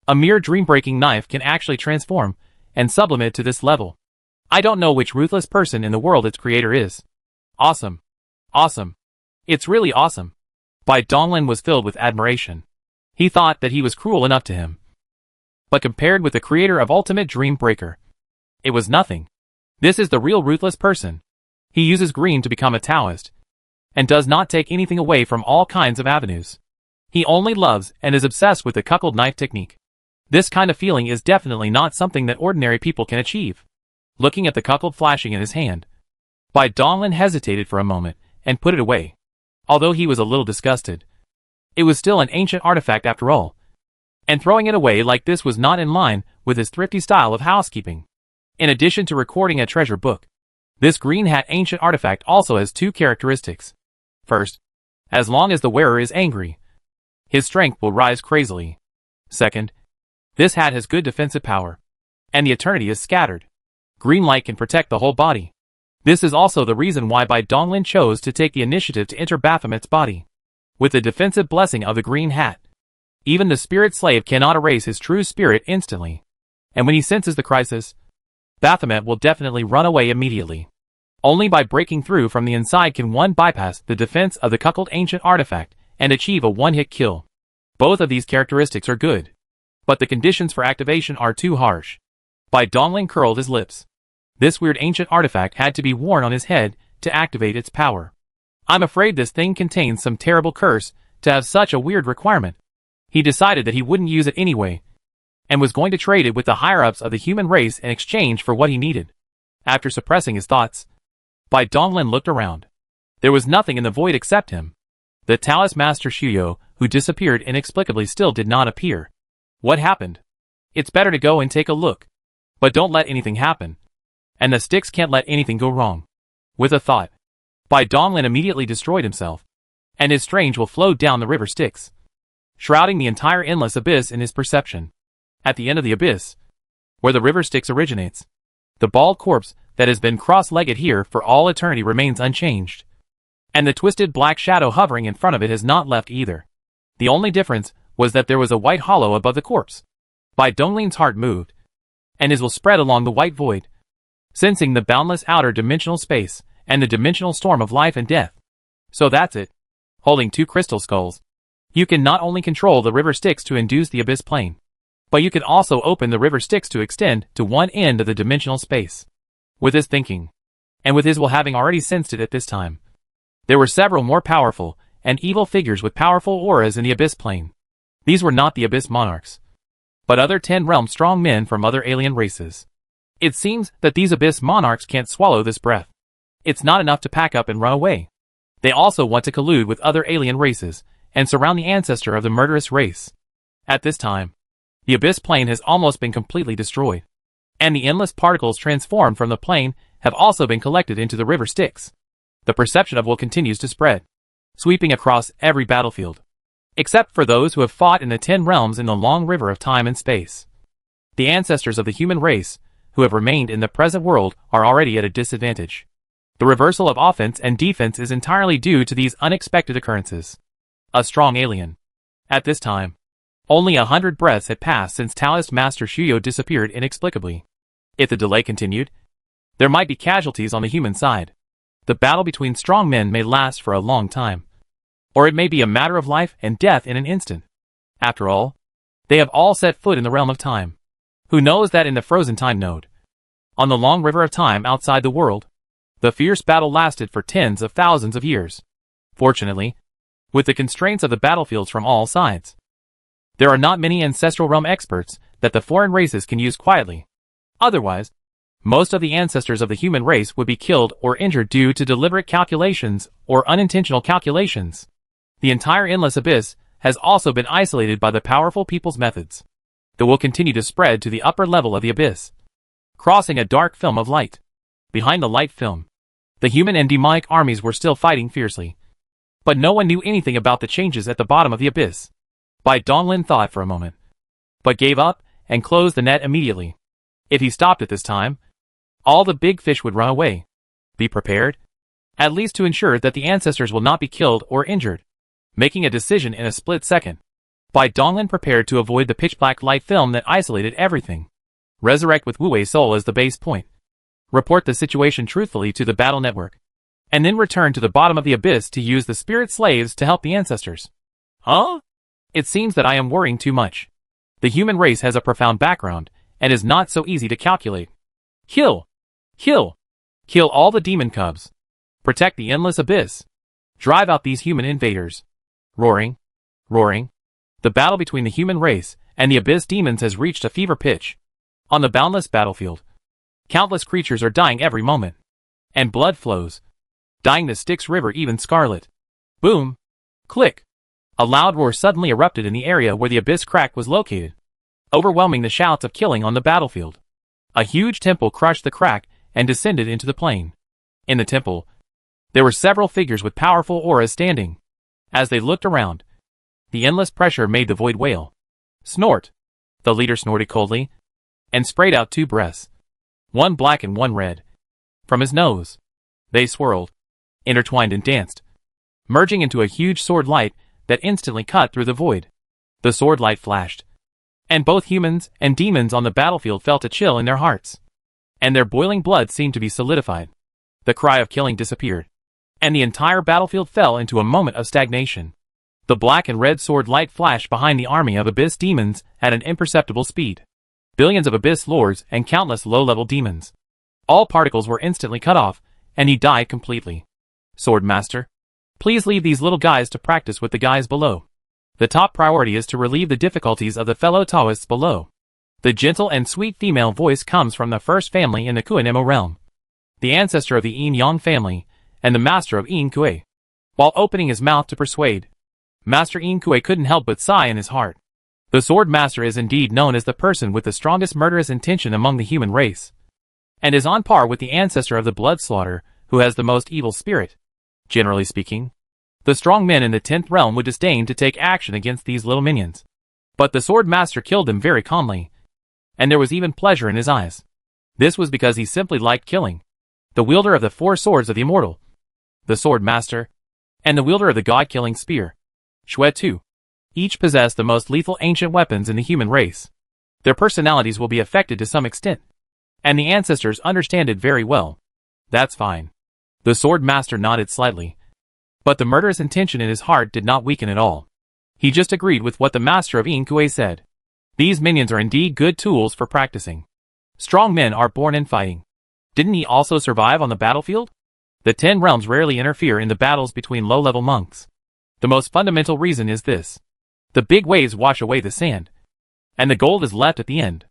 A mere dream-breaking knife can actually transform and sublimate to this level. I don't know which ruthless person in the world its creator is. Awesome. Awesome. It's really awesome. Bai Donglin was filled with admiration. He thought that he was cruel enough to him. But compared with the creator of Ultimate Dream Breaker, it was nothing. This is the real ruthless person. He uses green to become a Taoist, and does not take anything away from all kinds of avenues. He only loves and is obsessed with the cuckold knife technique. This kind of feeling is definitely not something that ordinary people can achieve. Looking at the cuckold flashing in his hand, Bai Donglin hesitated for a moment and put it away. Although he was a little disgusted, it was still an ancient artifact after all, and throwing it away like this was not in line with his thrifty style of housekeeping. In addition to recording a treasure book, this green hat ancient artifact also has two characteristics. First, as long as the wearer is angry, his strength will rise crazily. Second, this hat has good defensive power, and the eternity is scattered. Green light can protect the whole body. This is also the reason why Bai Donglin chose to take the initiative to enter Baphomet's body. With the defensive blessing of the green hat, even the spirit slave cannot erase his true spirit instantly. And when he senses the crisis, Baphomet will definitely run away immediately. Only by breaking through from the inside can one bypass the defense of the cuckold ancient artifact and achieve a one-hit kill. Both of these characteristics are good, but the conditions for activation are too harsh. Bai Donglin curled his lips. This weird ancient artifact had to be worn on his head to activate its power. I'm afraid this thing contains some terrible curse to have such a weird requirement. He decided that he wouldn't use it anyway, and was going to trade it with the higher-ups of the human race in exchange for what he needed. After suppressing his thoughts, Bai Donglin looked around. There was nothing in the void except him. The Taoist Master Shuyo, who disappeared inexplicably, still did not appear. What happened? It's better to go and take a look. But don't let anything happen. And the sticks can't let anything go wrong. With a thought, Bai Donglin immediately destroyed himself, and his strange will flowed down the river Styx, shrouding the entire endless abyss in his perception. At the end of the abyss, where the river Styx originates, the bald corpse that has been cross-legged here for all eternity remains unchanged, and the twisted black shadow hovering in front of it has not left either. The only difference was that there was a white hollow above the corpse. Bai Donglin's heart moved, and his will spread along the white void, sensing the boundless outer dimensional space and the dimensional storm of life and death. So that's it. Holding two crystal skulls, you can not only control the river Styx to induce the abyss plane, but you can also open the river Styx to extend to one end of the dimensional space. With his thinking, and with his will having already sensed it at this time, there were several more powerful and evil figures with powerful auras in the abyss plane. These were not the abyss monarchs, but other 10-realm strong men from other alien races. It seems that these abyss monarchs can't swallow this breath. It's not enough to pack up and run away. They also want to collude with other alien races and surround the ancestor of the murderous race. At this time, the abyss plane has almost been completely destroyed, and the endless particles transformed from the plane have also been collected into the river Styx. The perception of will continues to spread, sweeping across every battlefield, except for those who have fought in the 10 realms in the long river of time and space. The ancestors of the human race, who have remained in the present world, are already at a disadvantage. The reversal of offense and defense is entirely due to these unexpected occurrences. A strong alien. At this time, only 100 breaths had passed since Taoist Master Shuyo disappeared inexplicably. If the delay continued, there might be casualties on the human side. The battle between strong men may last for a long time, or it may be a matter of life and death in an instant. After all, they have all set foot in the realm of time. Who knows that in the frozen time node, on the long river of time outside the world, The fierce battle lasted for tens of thousands of years. Fortunately, with the constraints of the battlefields from all sides, there are not many ancestral realm experts that the foreign races can use quietly. Otherwise, most of the ancestors of the human race would be killed or injured due to deliberate calculations or unintentional calculations. The entire endless abyss has also been isolated by the powerful people's methods that will continue to spread to the upper level of the abyss, crossing a dark film of light. Behind the light film, the human and demonic armies were still fighting fiercely. But no one knew anything about the changes at the bottom of the abyss. Bai Donglin thought for a moment, but gave up and closed the net immediately. If he stopped at this time, all the big fish would run away. Be prepared, at least to ensure that the ancestors will not be killed or injured. Making a decision in a split second, Bai Donglin prepared to avoid the pitch-black light film that isolated everything. Resurrect with Wu Wei's soul as the base point. Report the situation truthfully to the battle network, and then return to the bottom of the abyss to use the spirit slaves to help the ancestors. Huh? It seems that I am worrying too much. The human race has a profound background, and is not so easy to calculate. Kill! Kill! Kill all the demon cubs. Protect the endless abyss. Drive out these human invaders. Roaring. Roaring. The battle between the human race and the abyss demons has reached a fever pitch. On the boundless battlefield, countless creatures are dying every moment. And blood flows, dyeing the Styx River even scarlet. Boom! Click! A loud roar suddenly erupted in the area where the abyss crack was located, overwhelming the shouts of killing on the battlefield. A huge temple crushed the crack and descended into the plain. In the temple, there were several figures with powerful auras standing. As they looked around, the endless pressure made the void wail. Snort! The leader snorted coldly, and sprayed out 2 breaths, one black and one red, from his nose. They swirled, intertwined and danced, merging into a huge sword light that instantly cut through the void. The sword light flashed, and both humans and demons on the battlefield felt a chill in their hearts, and their boiling blood seemed to be solidified. The cry of killing disappeared, and the entire battlefield fell into a moment of stagnation. The black and red sword light flashed behind the army of abyss demons at an imperceptible speed. Billions of abyss lords and countless low-level demons. All particles were instantly cut off, and he died completely. Sword Master, please leave these little guys to practice with the guys below. The top priority is to relieve the difficulties of the fellow Taoists below. The gentle and sweet female voice comes from the first family in the Kuanemo realm, the ancestor of the Yin Yang family, and the master of Yin Kuei. While opening his mouth to persuade, Master Yin Kuei couldn't help but sigh in his heart. The Sword Master is indeed known as the person with the strongest murderous intention among the human race, and is on par with the ancestor of the blood slaughter, who has the most evil spirit. Generally speaking, the strong men in the 10th realm would disdain to take action against these little minions. But the Sword Master killed them very calmly, and there was even pleasure in his eyes. This was because he simply liked killing. The wielder of the 4 swords of the Immortal, the Sword Master, and the wielder of the god-killing spear, Shui Tu, each possess the most lethal ancient weapons in the human race. Their personalities will be affected to some extent, and the ancestors understand it very well. That's fine. The Sword Master nodded slightly, but the murderous intention in his heart did not weaken at all. He just agreed with what the master of Yin Kuei said. These minions are indeed good tools for practicing. Strong men are born in fighting. Didn't he also survive on the battlefield? The 10 realms rarely interfere in the battles between low-level monks. The most fundamental reason is this. The big waves wash away the sand, and the gold is left at the end.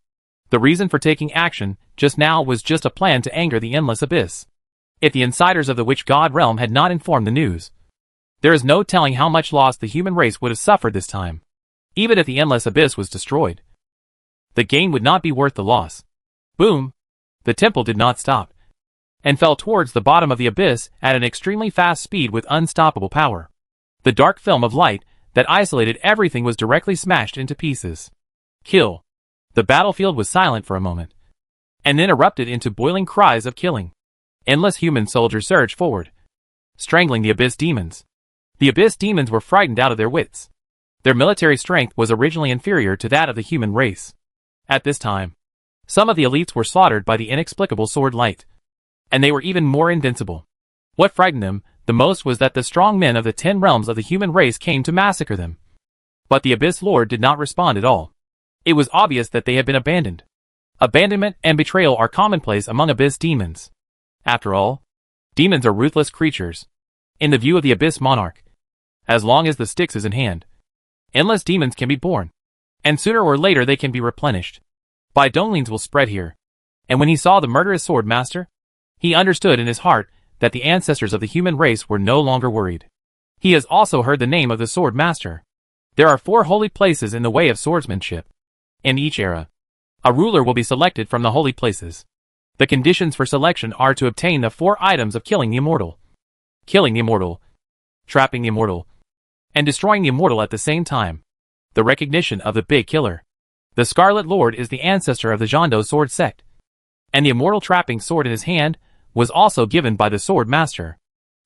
The reason for taking action just now was just a plan to anger the endless abyss. If the insiders of the Witch God realm had not informed the news, there is no telling how much loss the human race would have suffered this time. Even if the endless abyss was destroyed, the gain would not be worth the loss. Boom! The temple did not stop, and fell towards the bottom of the abyss at an extremely fast speed with unstoppable power. The dark film of light that isolated everything was directly smashed into pieces. Kill! The battlefield was silent for a moment, and then erupted into boiling cries of killing. Endless human soldiers surged forward, strangling the abyss demons. The abyss demons were frightened out of their wits. Their military strength was originally inferior to that of the human race. At this time, some of the elites were slaughtered by the inexplicable sword light, and they were even more invincible. What frightened them the most was that the strong men of the 10 realms of the human race came to massacre them. But the Abyss Lord did not respond at all. It was obvious that they had been abandoned. Abandonment and betrayal are commonplace among Abyss demons. After all, Demons are ruthless creatures. In the view of the Abyss Monarch, as long as the Styx is in hand, endless demons can be born, and sooner or later they can be replenished. Donglins will spread here. And when he saw the murderous sword master, he understood in his heart that the ancestors of the human race were no longer worried. He has also heard the name of the sword master. There are 4 holy places in the way of swordsmanship. In each era, a ruler will be selected from the holy places. The conditions for selection are to obtain the 4 items of killing the immortal, trapping the immortal, and destroying the immortal at the same time. The recognition of the big killer. The Scarlet Lord is the ancestor of the Jondo sword sect, and the immortal trapping sword in his hand was also given by the sword master.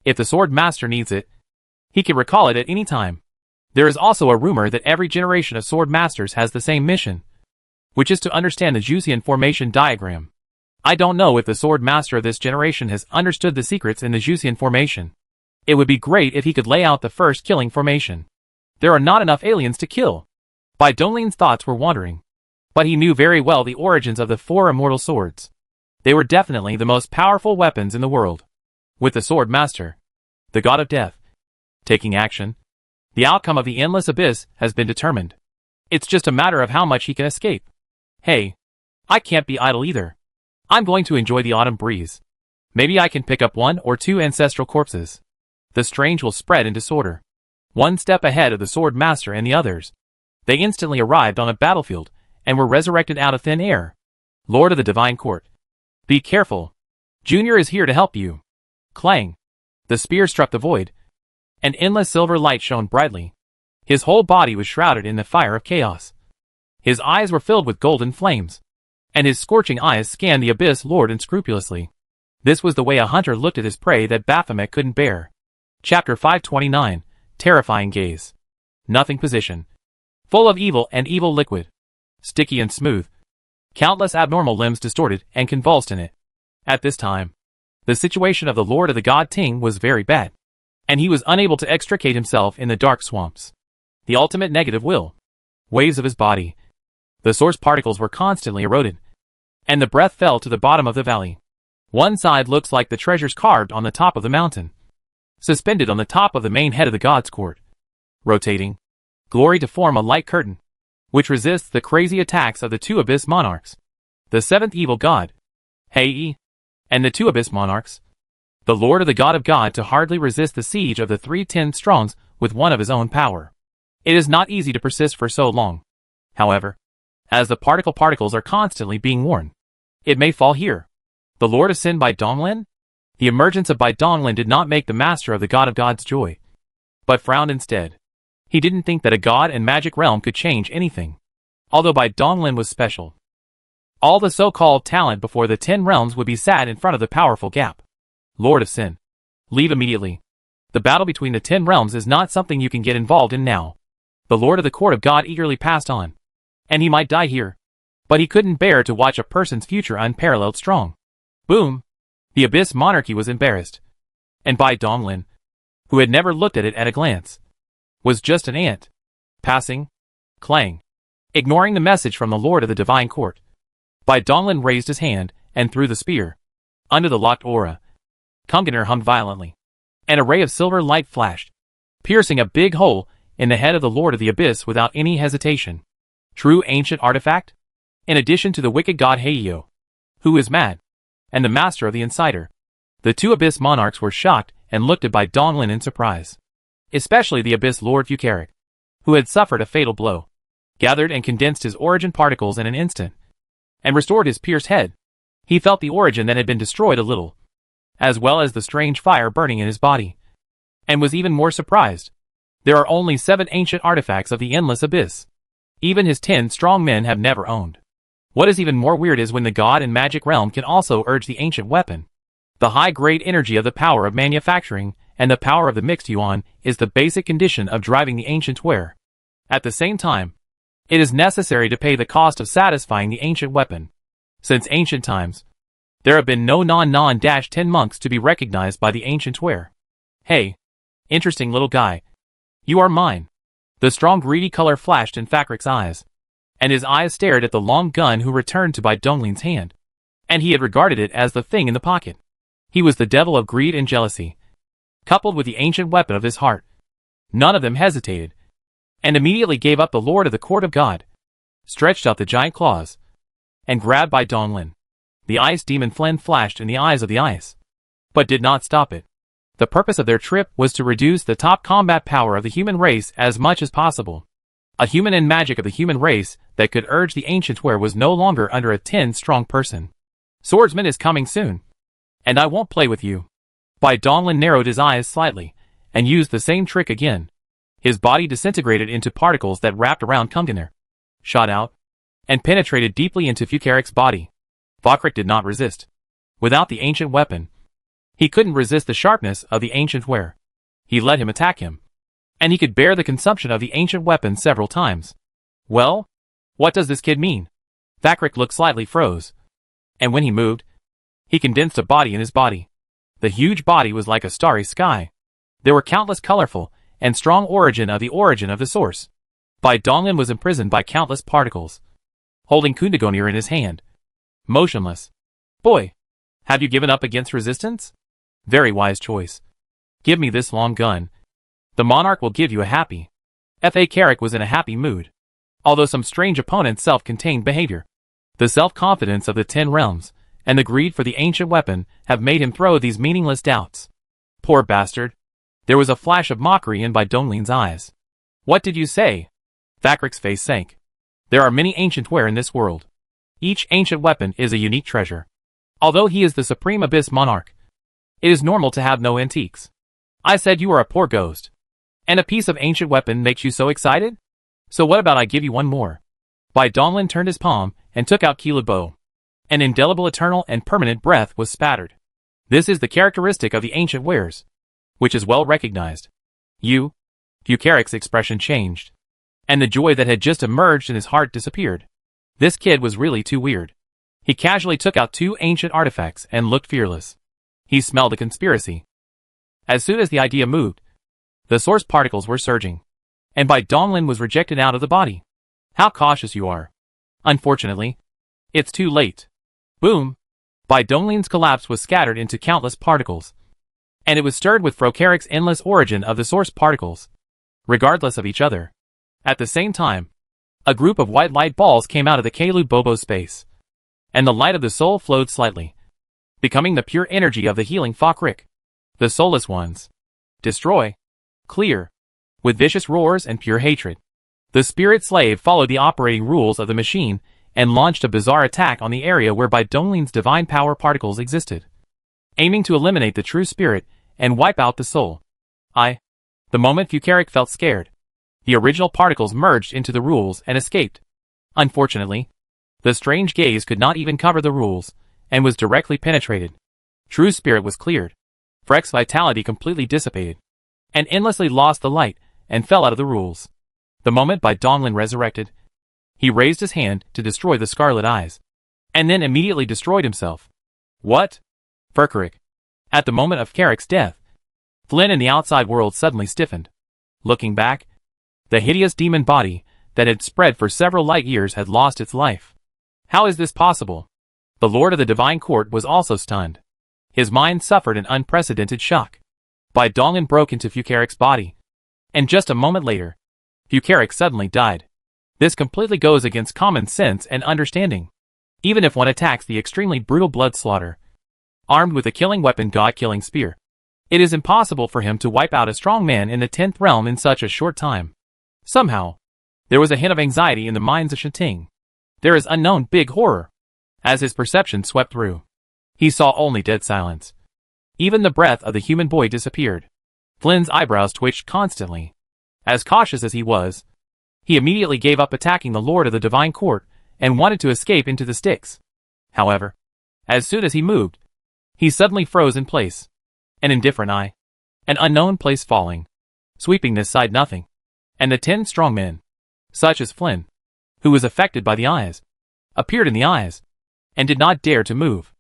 If the sword master needs it, he can recall it at any time. There is also a rumor that every generation of sword masters has the same mission, which is to understand the Jusian formation diagram. I don't know if the sword master of this generation has understood the secrets in the Jusian formation. It would be great if he could lay out the first killing formation. There are not enough aliens to kill. Donglin's thoughts were wandering, but he knew very well the origins of the 4 immortal swords. They were definitely the most powerful weapons in the world. With the sword master, the god of death, taking action, the outcome of the endless abyss has been determined. It's just a matter of how much he can escape. Hey, I can't be idle either. I'm going to enjoy the autumn breeze. Maybe I can pick up 1 or 2 ancestral corpses. The strange will spread in disorder. 1 step ahead of the sword master and the others. They instantly arrived on a battlefield and were resurrected out of thin air. Lord of the Divine Court, be careful. Junior is here to help you. Clang. The spear struck the void. An endless silver light shone brightly. His whole body was shrouded in the fire of chaos. His eyes were filled with golden flames, and his scorching eyes scanned the Abyss Lord unscrupulously. This was the way a hunter looked at his prey that Baphomet couldn't bear. Chapter 529, Terrifying Gaze. Nothing position. Full of evil and evil liquid. Sticky and smooth. Countless abnormal limbs distorted and convulsed in it. At this time, the situation of the Lord of the God Ting was very bad, and he was unable to extricate himself in the dark swamps. The ultimate negative will. Waves of his body. The source particles were constantly eroded, and the breath fell to the bottom of the valley. One side looks like the treasures carved on the top of the mountain, suspended on the top of the main head of the God's Court. Rotating. Glory to form a light curtain, which resists the crazy attacks of the 2 Abyss Monarchs. The 7th evil god, Hei, and the 2 Abyss Monarchs. The Lord of the God of God to hardly resist the siege of the 310 Strongs with 1 of his own power. It is not easy to persist for so long. However, as the particles are constantly being worn, it may fall here. The Lord of Sin Donglin? The emergence of Donglin did not make the master of the God of Gods joy, but frowned instead. He didn't think that a god and magic realm could change anything. Although Donglin was special, all the so-called talent before the 10 realms would be sat in front of the powerful gap. Lord of Sin, leave immediately. The battle between the 10 realms is not something you can get involved in now. The Lord of the Court of God eagerly passed on, and he might die here, but he couldn't bear to watch a person's future unparalleled strong. Boom! The Abyss Monarchy was embarrassed, and Donglin, who had never looked at it at a glance, was just an ant. Passing. Clang. Ignoring the message from the Lord of the Divine Court, Donglin raised his hand and threw the spear. Under the locked aura, Kunganer hummed violently. An array of silver light flashed, piercing a big hole in the head of the Lord of the Abyss without any hesitation. True ancient artifact? In addition to the wicked god Heio, who is mad, and the master of the Insider, the 2 Abyss Monarchs were shocked and looked at Donglin in surprise. Especially the Abyss Lord Fukarik, who had suffered a fatal blow, gathered and condensed his origin particles in an instant, and restored his pierced head. He felt the origin that had been destroyed a little, as well as the strange fire burning in his body, and was even more surprised. There are only 7 ancient artifacts of the Endless Abyss. Even his 10 strong men have never owned. What is even more weird is when the god and magic realm can also urge the ancient weapon. The high-grade energy of the power of manufacturing and the power of the mixed yuan is the basic condition of driving the ancient ware. At the same time, it is necessary to pay the cost of satisfying the ancient weapon. Since ancient times, there have been no non-10 monks to be recognized by the ancient ware. Hey, interesting little guy. You are mine. The strong greedy color flashed in Fakrik's eyes, and his eyes stared at the long gun who returned to Donglin's hand, and he had regarded it as the thing in the pocket. He was the devil of greed and jealousy, coupled with the ancient weapon of his heart. None of them hesitated, and immediately gave up the Lord of the Court of God, stretched out the giant claws, and grabbed by Donglin. The ice demon Flynn flashed in the eyes of the ice, but did not stop it. The purpose of their trip was to reduce the top combat power of the human race as much as possible. A human and magic of the human race that could urge the ancient where was no longer under a 10-strong person. Swordsman is coming soon, and I won't play with you. By Donglin narrowed his eyes slightly, and used the same trick again. His body disintegrated into particles that wrapped around Kunganer, shot out, and penetrated deeply into Fukaric's body. Vakrik did not resist. Without the ancient weapon, he couldn't resist the sharpness of the ancient wear. He let him attack him, and he could bear the consumption of the ancient weapon several times. Well, what does this kid mean? Vakrik looked slightly froze, and when he moved, he condensed a body in his body. The huge body was like a starry sky. There were countless colorful and strong origin of the source. By Donglin was imprisoned by countless particles, holding Kundagonir in his hand, motionless. Boy, have you given up against resistance? Very wise choice. Give me this long gun. The monarch will give you a happy. F.A. Carrick was in a happy mood, although some strange opponent's self-contained behavior. The self-confidence of the 10 realms, and the greed for the ancient weapon have made him throw these meaningless doubts. Poor bastard. There was a flash of mockery in by Donglin's eyes. What did you say? Vakrik's face sank. There are many ancient ware in this world. Each ancient weapon is a unique treasure. Although he is the supreme abyss monarch, it is normal to have no antiques. I said you are a poor ghost. And a piece of ancient weapon makes you so excited? So what about I give you one more? By Donglin turned his palm and took out Keeled bow. An indelible eternal and permanent breath was spattered. This is the characteristic of the ancient wares, which is well recognized. Fukaric's expression changed, and the joy that had just emerged in his heart disappeared. This kid was really too weird. He casually took out 2 ancient artifacts and looked fearless. He smelled a conspiracy. As soon as the idea moved, the source particles were surging, and by Donglin was rejected out of the body. How cautious you are. Unfortunately, it's too late. Boom! By Donglin's collapse was scattered into countless particles, and it was stirred with Fukaric's endless origin of the source particles, regardless of each other. At the same time, a group of white light balls came out of the Keeled Bobo space, and the light of the soul flowed slightly, becoming the pure energy of the healing Vakrik. The soulless ones. Destroy. Clear. With vicious roars and pure hatred, the spirit slave followed the operating rules of the machine and launched a bizarre attack on the area whereby Donglin's divine power particles existed, aiming to eliminate the true spirit and wipe out the soul. The moment Fukaric felt scared, the original particles merged into the rules and escaped. Unfortunately, the strange gaze could not even cover the rules, and was directly penetrated. True spirit was cleared. Frek's vitality completely dissipated, and endlessly lost the light, and fell out of the rules. The moment by Donglin resurrected, he raised his hand to destroy the scarlet eyes, and then immediately destroyed himself. What? Fukaric. At the moment of Carrick's death, Flynn in the outside world suddenly stiffened. Looking back, the hideous demon body that had spread for several light years had lost its life. How is this possible? The Lord of the Divine Court was also stunned. His mind suffered an unprecedented shock. By Donglin broke into Fukaric's body, and just a moment later, Fukaric suddenly died. This completely goes against common sense and understanding. Even if one attacks the extremely brutal blood slaughter, armed with a killing weapon God-killing spear, it is impossible for him to wipe out a strong man in the 10th realm in such a short time. Somehow, there was a hint of anxiety in the minds of Shanting. There is unknown big horror. As his perception swept through, he saw only dead silence. Even the breath of the human boy disappeared. Flynn's eyebrows twitched constantly. As cautious as he was, he immediately gave up attacking the Lord of the Divine Court and wanted to escape into the sticks. However, as soon as he moved, he suddenly froze in place. An indifferent eye. An unknown place falling. Sweeping this side nothing. And the 10 strong men, such as Flynn, who was affected by the eyes, appeared in the eyes, and did not dare to move.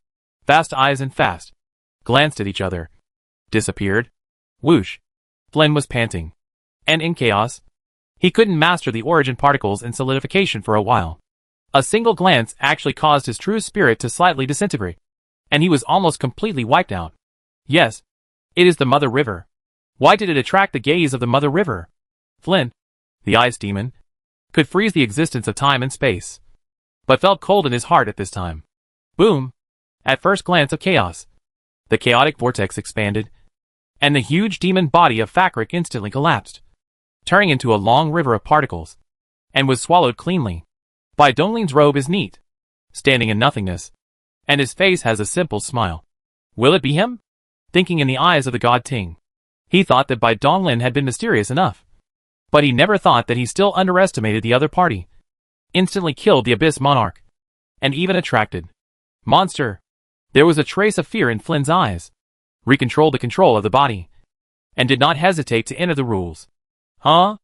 Fast eyes and fast, glanced at each other, disappeared. Whoosh. Flynn was panting. And in chaos, he couldn't master the origin particles in solidification for a while. A single glance actually caused his true spirit to slightly disintegrate, and he was almost completely wiped out. Yes, it is the Mother River. Why did it attract the gaze of the Mother River? Flynn, the ice demon, could freeze the existence of time and space, but felt cold in his heart at this time. Boom! At first glance of chaos, the chaotic vortex expanded, and the huge demon body of Fakrik instantly collapsed, turning into a long river of particles, and was swallowed cleanly. Bai Donglin's robe is neat, standing in nothingness, and his face has a simple smile. Will it be him? Thinking in the eyes of the god Ting, he thought that Bai Donglin had been mysterious enough, but he never thought that he still underestimated the other party, instantly killed the Abyss Monarch, and even attracted monster. There was a trace of fear in Flynn's eyes, recontrolled the control of the body, and did not hesitate to enter the rules. Huh?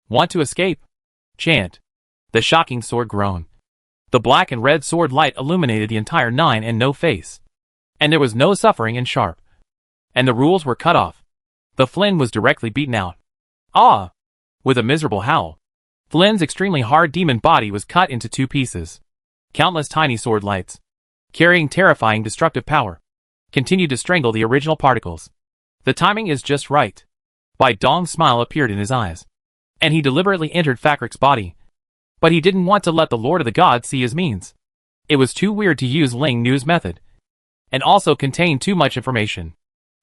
Want to escape? Chant. The shocking sword groan. The black and red sword light illuminated the entire nine and no face, and there was no suffering in sharp, and the rules were cut off. The Flynn was directly beaten out. Ah! With a miserable howl, Flynn's extremely hard demon body was cut into two pieces. Countless tiny sword lights, carrying terrifying destructive power, continued to strangle the original particles. The timing is just right. Bai Dong's smile appeared in his eyes, and he deliberately entered Fakrik's body. But he didn't want to let the Lord of the Gods see his means. It was too weird to use Ling Nu's method, and also contained too much information.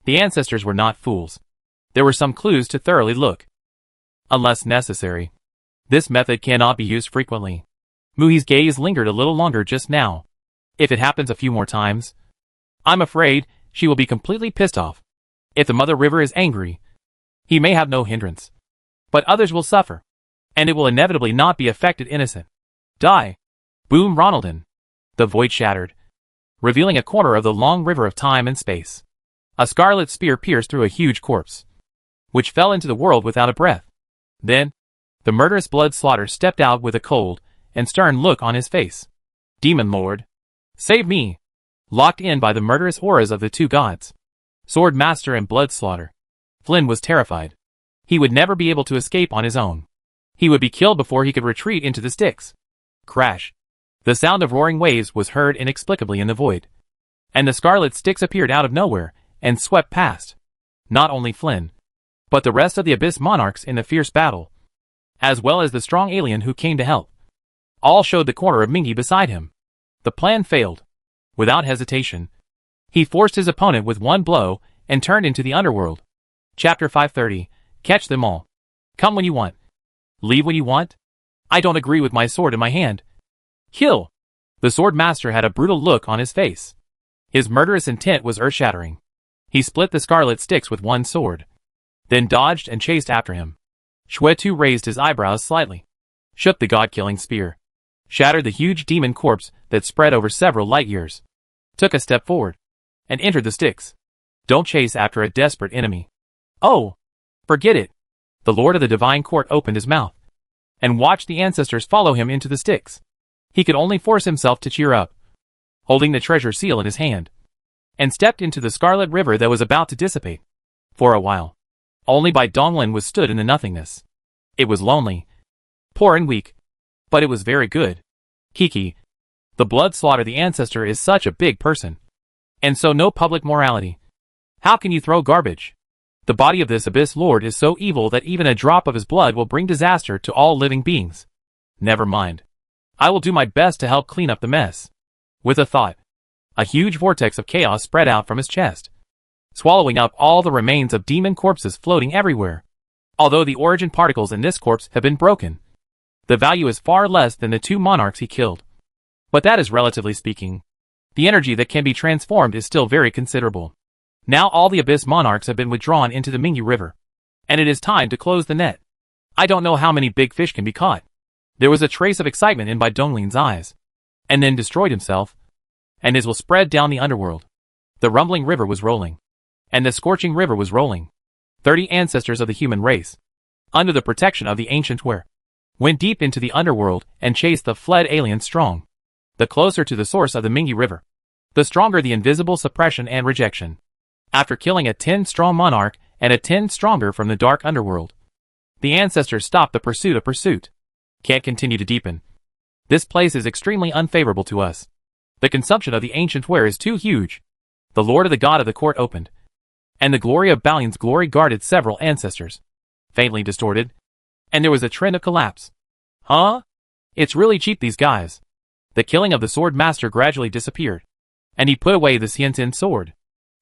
The ancestors were not fools. There were some clues to thoroughly look. Unless necessary, this method cannot be used frequently. Muhi's gaze lingered a little longer just now. If it happens a few more times, I'm afraid she will be completely pissed off. If the Mother River is angry, he may have no hindrance, but others will suffer, and it will inevitably not be affected innocent. Die! Boom Ronaldin. The void shattered, revealing a corner of the long river of time and space. A scarlet spear pierced through a huge corpse, which fell into the world without a breath. Then, the murderous blood slaughter stepped out with a cold and stern look on his face. Demon Lord, save me! Locked in by the murderous auras of the two gods, Sword Master and Blood Slaughter, Flynn was terrified. He would never be able to escape on his own. He would be killed before he could retreat into the Styx. Crash! The sound of roaring waves was heard inexplicably in the void, and the scarlet Styx appeared out of nowhere and swept past not only Flynn, but the rest of the Abyss Monarchs in the fierce battle, as well as the strong alien who came to help. All showed the corner of Mingy beside him. The plan failed. Without hesitation, he forced his opponent with one blow and turned into the underworld. Chapter 530. Catch them all. Come when you want. Leave when you want. I don't agree with my sword in my hand. Kill! The Sword Master had a brutal look on his face. His murderous intent was earth-shattering. He split the scarlet Styx with one sword, then dodged and chased after him. Shuetu raised his eyebrows slightly, shook the god-killing spear, shattered the huge demon corpse that spread over several light years, took a step forward, and entered the Styx. Don't chase after a desperate enemy. Oh! Forget it! The Lord of the Divine Court opened his mouth, and watched the ancestors follow him into the Styx. He could only force himself to cheer up, holding the treasure seal in his hand, and stepped into the scarlet river that was about to dissipate. For a while, only Bai Donglin was stood in the nothingness. It was lonely, poor and weak, but it was very good. Kiki, the blood slaughter the ancestor is such a big person, and so no public morality. How can you throw garbage? The body of this Abyss Lord is so evil that even a drop of his blood will bring disaster to all living beings. Never mind. I will do my best to help clean up the mess. With a thought, a huge vortex of chaos spread out from his chest, swallowing up all the remains of demon corpses floating everywhere. Although the origin particles in this corpse have been broken, the value is far less than the two monarchs he killed. But that is relatively speaking. The energy that can be transformed is still very considerable. Now all the Abyss Monarchs have been withdrawn into the Mingyu River, and it is time to close the net. I don't know how many big fish can be caught. There was a trace of excitement in Bai Donglin's eyes, and then destroyed himself, and his will spread down the underworld. The rumbling river was rolling, and the scorching river was rolling. 30 ancestors of the human race, under the protection of the ancient Were, went deep into the underworld and chased the fled aliens strong. The closer to the source of the Mingyu River, the stronger the invisible suppression and rejection. After killing a 10-strong monarch and a 10 stronger from the dark underworld, the ancestors stopped the pursuit. Can't continue to deepen. This place is extremely unfavorable to us. The consumption of the ancient Were is too huge. The Lord of the God of the Court opened, and the glory of Balin's glory guarded several ancestors. Faintly distorted. And there was a trend of collapse. Huh? It's really cheap, these guys. The killing of the sword master gradually disappeared. And he put away the Xiantin sword.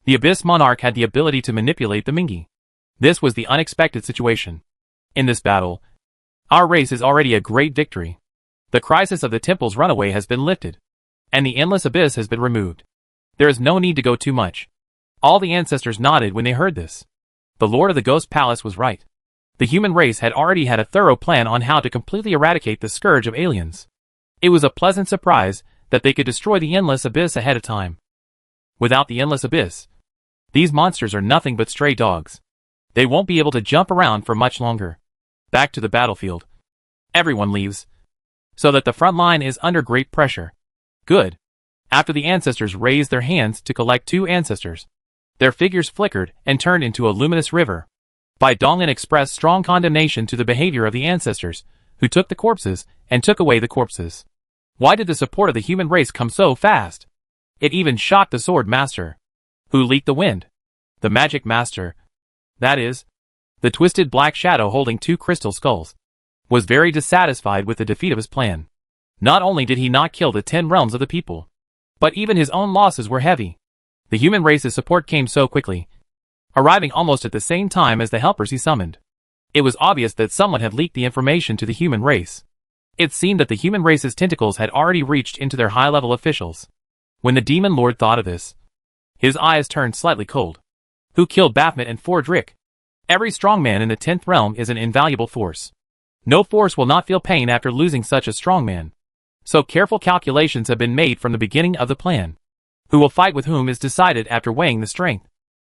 The Abyss Monarch had the ability to manipulate the Mingi. This was the unexpected situation. In this battle, our race is already a great victory. The crisis of the temple's runaway has been lifted. And the endless abyss has been removed. There is no need to go too much. All the ancestors nodded when they heard this. The Lord of the Ghost Palace was right. The human race had already had a thorough plan on how to completely eradicate the scourge of aliens. It was a pleasant surprise that they could destroy the endless abyss ahead of time. Without the endless abyss, these monsters are nothing but stray dogs. They won't be able to jump around for much longer. Back to the battlefield. Everyone leaves, so that the front line is under great pressure. Good. After the ancestors raised their hands to collect 2 ancestors, their figures flickered and turned into a luminous river. Bai Donglin expressed strong condemnation to the behavior of the ancestors, who took the corpses and took away the corpses. Why did the support of the human race come so fast? It even shocked the sword master. Who leaked the wind? The magic master. That is, the twisted black shadow holding 2 crystal skulls, was very dissatisfied with the defeat of his plan. Not only did he not kill the 10 realms of the people, but even his own losses were heavy. The human race's support came so quickly, arriving almost at the same time as the helpers he summoned. It was obvious that someone had leaked the information to the human race. It seemed that the human race's tentacles had already reached into their high-level officials. When the demon lord thought of this, his eyes turned slightly cold. Who killed Baphomet and Fordrick? Every strong man in the 10th realm is an invaluable force. No force will not feel pain after losing such a strong man. So careful calculations have been made from the beginning of the plan. Who will fight with whom is decided after weighing the strength.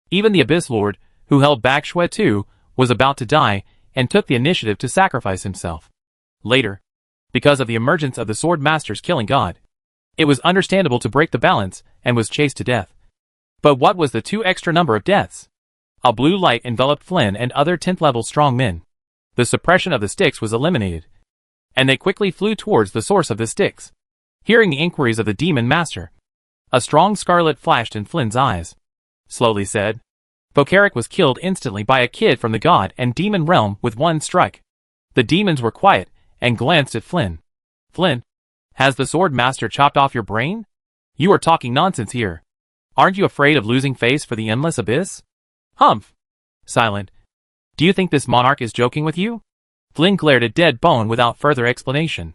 Even the Abyss Lord, who held back Shui Tu, was about to die, and took the initiative to sacrifice himself. Later, because of the emergence of the Sword Master's killing god, it was understandable to break the balance, and was chased to death. But what was the 2 extra number of deaths? A blue light enveloped Flynn and other 10th level strong men. The suppression of the sticks was eliminated, and they quickly flew towards the source of the sticks. Hearing the inquiries of the demon master, a strong scarlet flashed in Flynn's eyes. Slowly said, Bokaric was killed instantly by a kid from the god and demon realm with 1 strike. The demons were quiet, and glanced at Flynn. Flynn, has the sword master chopped off your brain? You are talking nonsense here. Aren't you afraid of losing face for the endless abyss? Humph. Silent. Do you think this monarch is joking with you? Flynn glared at Dead Bone without further explanation.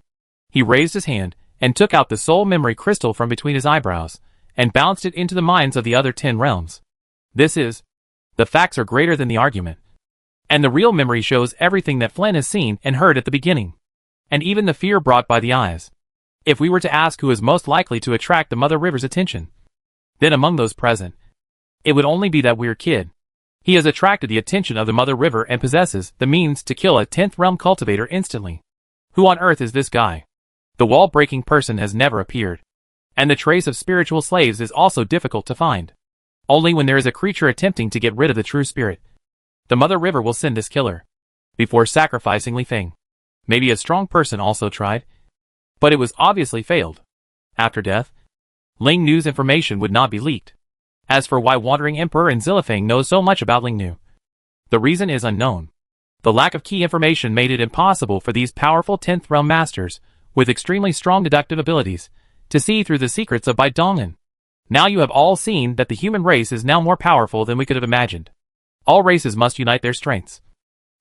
He raised his hand, and took out the soul memory crystal from between his eyebrows, and bounced it into the minds of the other 10 realms. This is, the facts are greater than the argument. And the real memory shows everything that Flynn has seen and heard at the beginning. And even the fear brought by the eyes. If we were to ask who is most likely to attract the Mother River's attention, then among those present, it would only be that weird kid. He has attracted the attention of the Mother River and possesses the means to kill a 10th realm cultivator instantly. Who on earth is this guy? The wall-breaking person has never appeared. And the trace of spiritual slaves is also difficult to find. Only when there is a creature attempting to get rid of the true spirit, the Mother River will send this killer. Before sacrificing Li Feng. Maybe a strong person also tried. But it was obviously failed. After death, Ling Nu's information would not be leaked. As for why Wandering Emperor and Zilifeng knows so much about Ling Nu, the reason is unknown. The lack of key information made it impossible for these powerful 10th realm masters, with extremely strong deductive abilities, to see through the secrets of Bai Donglin. Now you have all seen that the human race is now more powerful than we could have imagined. All races must unite their strengths,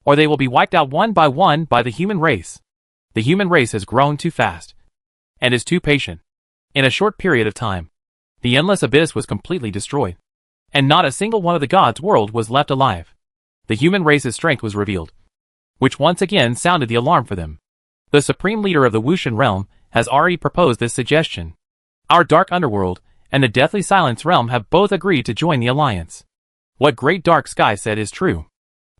or they will be wiped out one by the human race. The human race has grown too fast, and is too patient. In a short period of time, the endless abyss was completely destroyed, and not a single one of the gods' world was left alive. The human race's strength was revealed, which once again sounded the alarm for them. The supreme leader of the Wushan realm has already proposed this suggestion. Our dark underworld and the deathly silence realm have both agreed to join the alliance. What Great Dark Sky said is true.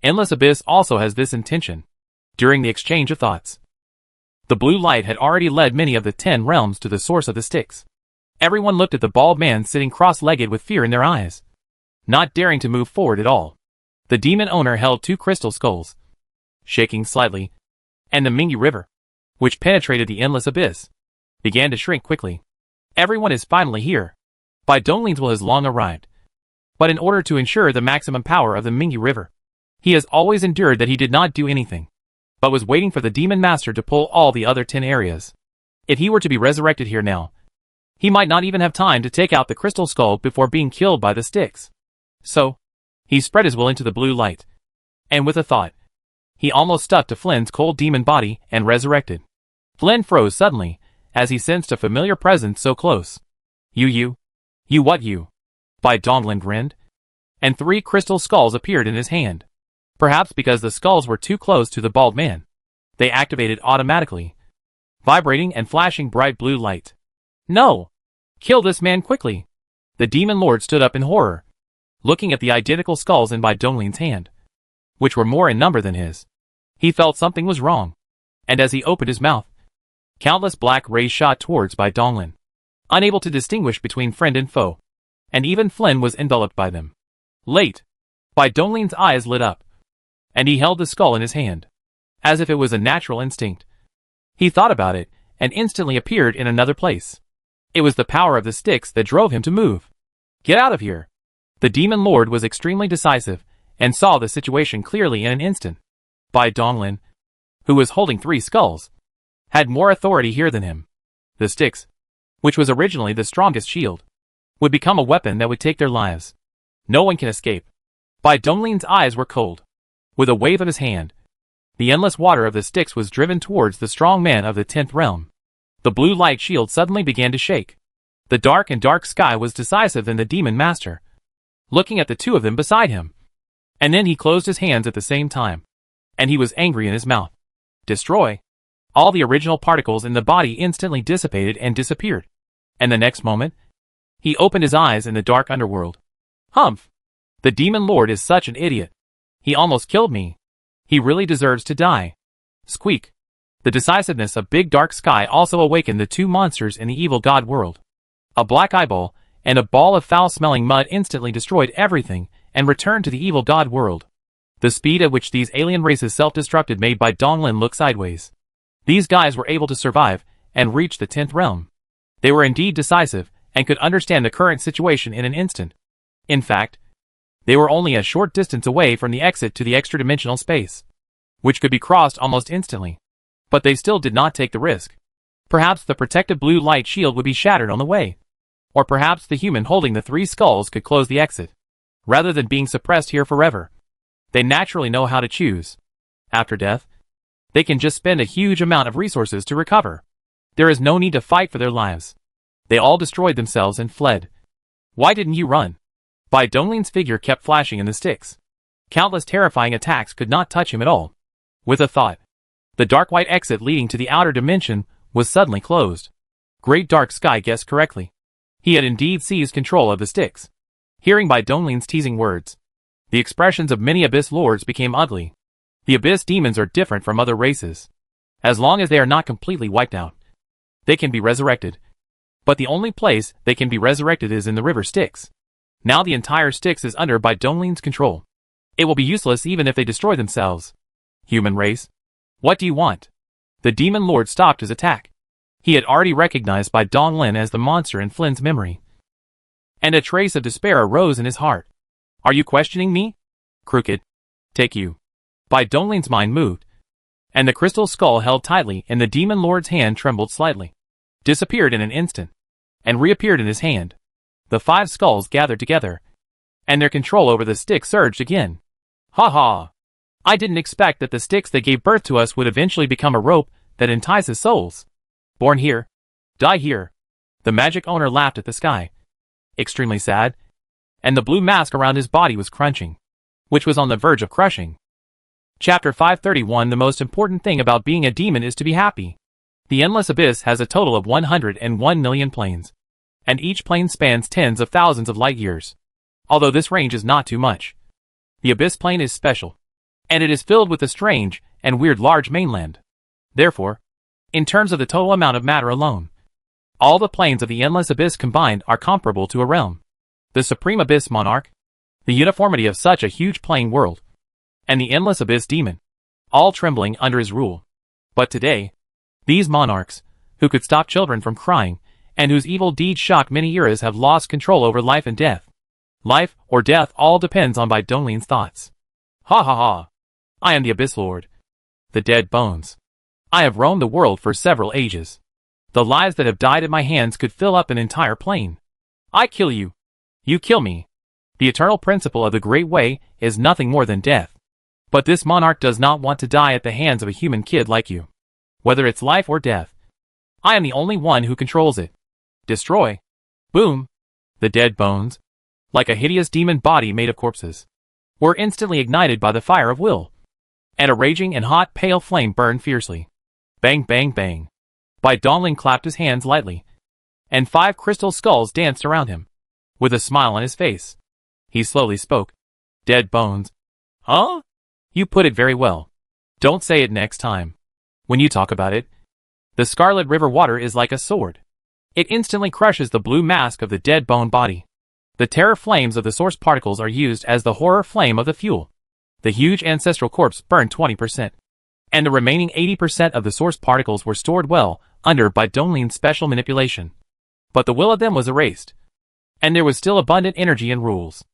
Endless Abyss also has this intention. During the exchange of thoughts, the blue light had already led many of the 10 realms to the source of the sticks. Everyone looked at the bald man sitting cross-legged with fear in their eyes, not daring to move forward at all. The demon owner held 2 crystal skulls, shaking slightly, and the Mingi River, which penetrated the endless abyss, began to shrink quickly. Everyone is finally here. Bai Donglin's will has long arrived. but in order to ensure the maximum power of the Mingi River, he has always endured that he did not do anything, but was waiting for the Demon Master to pull all the other 10 areas. If he were to be resurrected here now, he might not even have time to take out the crystal skull before being killed by the sticks. So, he spread his will into the blue light, and with a thought, he almost stuck to Flynn's cold demon body and resurrected. Flynn froze suddenly, as he sensed a familiar presence so close. You what you? By Donglin grinned, and 3 crystal skulls appeared in his hand. Perhaps because the skulls were too close to the bald man, they activated automatically, vibrating and flashing bright blue light. No! Kill this man quickly! The Demon Lord stood up in horror, looking at the identical skulls in Bai Donglin's hand, which were more in number than his. He felt something was wrong, and as he opened his mouth, countless black rays shot towards Bai Donglin, unable to distinguish between friend and foe, and even Flynn was enveloped by them. Late! Bai Donglin's eyes lit up, and he held the skull in his hand, as if it was a natural instinct. He thought about it, and instantly appeared in another place. It was the power of the sticks that drove him to move. Get out of here! The Demon Lord was extremely decisive, and saw the situation clearly in an instant. Bai Donglin, who was holding 3 skulls, had more authority here than him. The sticks, which was originally the strongest shield, would become a weapon that would take their lives. No one can escape. Bai Donglin's eyes were cold. With a wave of his hand, the endless water of the sticks was driven towards the strong man of the 10th realm. The blue light shield suddenly began to shake. The dark sky was decisive in the Demon Master, looking at the 2 of them beside him. And then he closed his hands at the same time, and he was angry in his mouth. Destroy! All the original particles in the body instantly dissipated and disappeared. And the next moment, he opened his eyes in the dark underworld. Humph! The Demon Lord is such an idiot. He almost killed me. He really deserves to die. Squeak! The decisiveness of Big Dark Sky also awakened the 2 monsters in the evil god world. A black eyeball and a ball of foul-smelling mud instantly destroyed everything and returned to the evil god world. The speed at which these alien races self-destructed made Bai Donglin look sideways. These guys were able to survive and reach the 10th realm. They were indeed decisive and could understand the current situation in an instant. In fact, they were only a short distance away from the exit to the extra-dimensional space, which could be crossed almost instantly. But they still did not take the risk. Perhaps the protective blue light shield would be shattered on the way. Or perhaps the human holding the 3 skulls could close the exit, rather than being suppressed here forever. They naturally know how to choose. After death, they can just spend a huge amount of resources to recover. There is no need to fight for their lives. They all destroyed themselves and fled. Why didn't you run? Bai Donglin's figure kept flashing in the sticks. Countless terrifying attacks could not touch him at all. With a thought, the dark white exit leading to the outer dimension was suddenly closed. Great Dark Sky guessed correctly. He had indeed seized control of the sticks. Hearing Bai Donglin's teasing words, the expressions of many Abyss Lords became ugly. The Abyss demons are different from other races. As long as they are not completely wiped out, they can be resurrected. But the only place they can be resurrected is in the river Styx. Now the entire Styx is under Bai Donglin's control. It will be useless even if they destroy themselves. Human race, what do you want? The Demon Lord stopped his attack. He had already recognized Bai Donglin as the monster in Flynn's memory, and a trace of despair arose in his heart. Are you questioning me? Crooked. Take you. Bai Donglin's mind moved, and the crystal skull held tightly in the Demon Lord's hand trembled slightly, disappeared in an instant, and reappeared in his hand. The 5 skulls gathered together, and their control over the stick surged again. Ha ha! I didn't expect that the sticks that gave birth to us would eventually become a rope that entices souls. Born here, die here. The magic owner laughed at the sky, extremely sad, and the blue mask around his body was crunching, which was on the verge of crushing. Chapter 531. The most important thing about being a demon is to be happy. The Endless Abyss has a total of 101 million planes, and each plane spans tens of thousands of light years. Although this range is not too much, the Abyss plane is special, and it is filled with a strange and weird large mainland. Therefore, in terms of the total amount of matter alone, all the planes of the Endless Abyss combined are comparable to a realm. The Supreme Abyss Monarch, the uniformity of such a huge plane world, and the Endless Abyss Demon, all trembling under his rule. But today, these monarchs, who could stop children from crying, and whose evil deeds shocked many eras, have lost control over life and death. Life or death all depends on Bai Donglin's thoughts. Ha ha ha. I am the Abyss Lord. The dead bones. I have roamed the world for several ages. The lives that have died at my hands could fill up an entire plane. I kill you. You kill me. The eternal principle of the Great Way is nothing more than death. But this monarch does not want to die at the hands of a human kid like you. Whether it's life or death, I am the only one who controls it. Destroy. Boom. The dead bones, like a hideous demon body made of corpses, were instantly ignited by the fire of will. And a raging and hot pale flame burned fiercely. Bang bang bang. Bai Dongling clapped his hands lightly, and 5 crystal skulls danced around him. With a smile on his face, he slowly spoke. Dead bones. Huh? You put it very well. Don't say it next time. When you talk about it, the Scarlet River water is like a sword. It instantly crushes the blue mask of the dead bone body. The terror flames of the source particles are used as the horror flame of the fuel. The huge ancestral corpse burned 20%. And the remaining 80% of the source particles were stored well under Bai Donglin's special manipulation. But the will of them was erased. And there was still abundant energy and rules.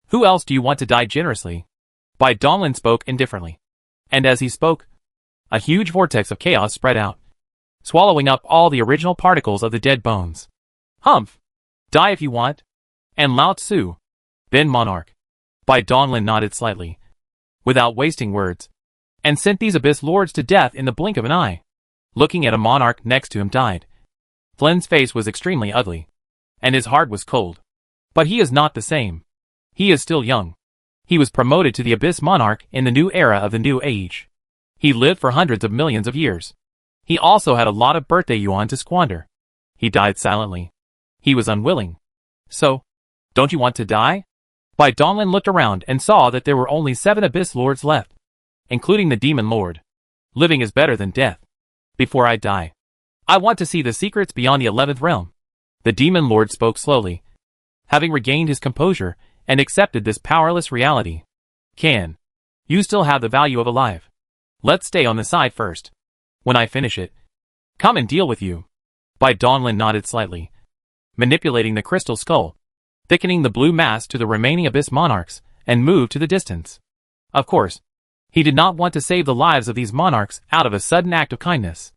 Who else do you want to die generously? Bai Donglin spoke indifferently. And as he spoke, a huge vortex of chaos spread out, swallowing up all the original particles of the dead bones. Humph! Die if you want. And Lao Tzu, then monarch. Bai Donglin nodded slightly, without wasting words, and sent these abyss lords to death in the blink of an eye. Looking at a monarch next to him died. Flynn's face was extremely ugly, and his heart was cold. But he is not the same. He is still young. He was promoted to the Abyss Monarch in the new era of the New Age. He lived for hundreds of millions of years. He also had a lot of birthday yuan to squander. He died silently. He was unwilling. So, don't you want to die? Bai Donglin looked around and saw that there were only 7 Abyss Lords left, including the Demon Lord. Living is better than death. Before I die, I want to see the secrets beyond the 11th realm. The Demon Lord spoke slowly, having regained his composure and accepted this powerless reality. Can you still have the value of alive? Let's stay on the side first. When I finish it, come and deal with you. Bai Donglin nodded slightly, manipulating the crystal skull, thickening the blue mass to the remaining Abyss Monarchs, and moved to the distance. Of course, he did not want to save the lives of these monarchs out of a sudden act of kindness.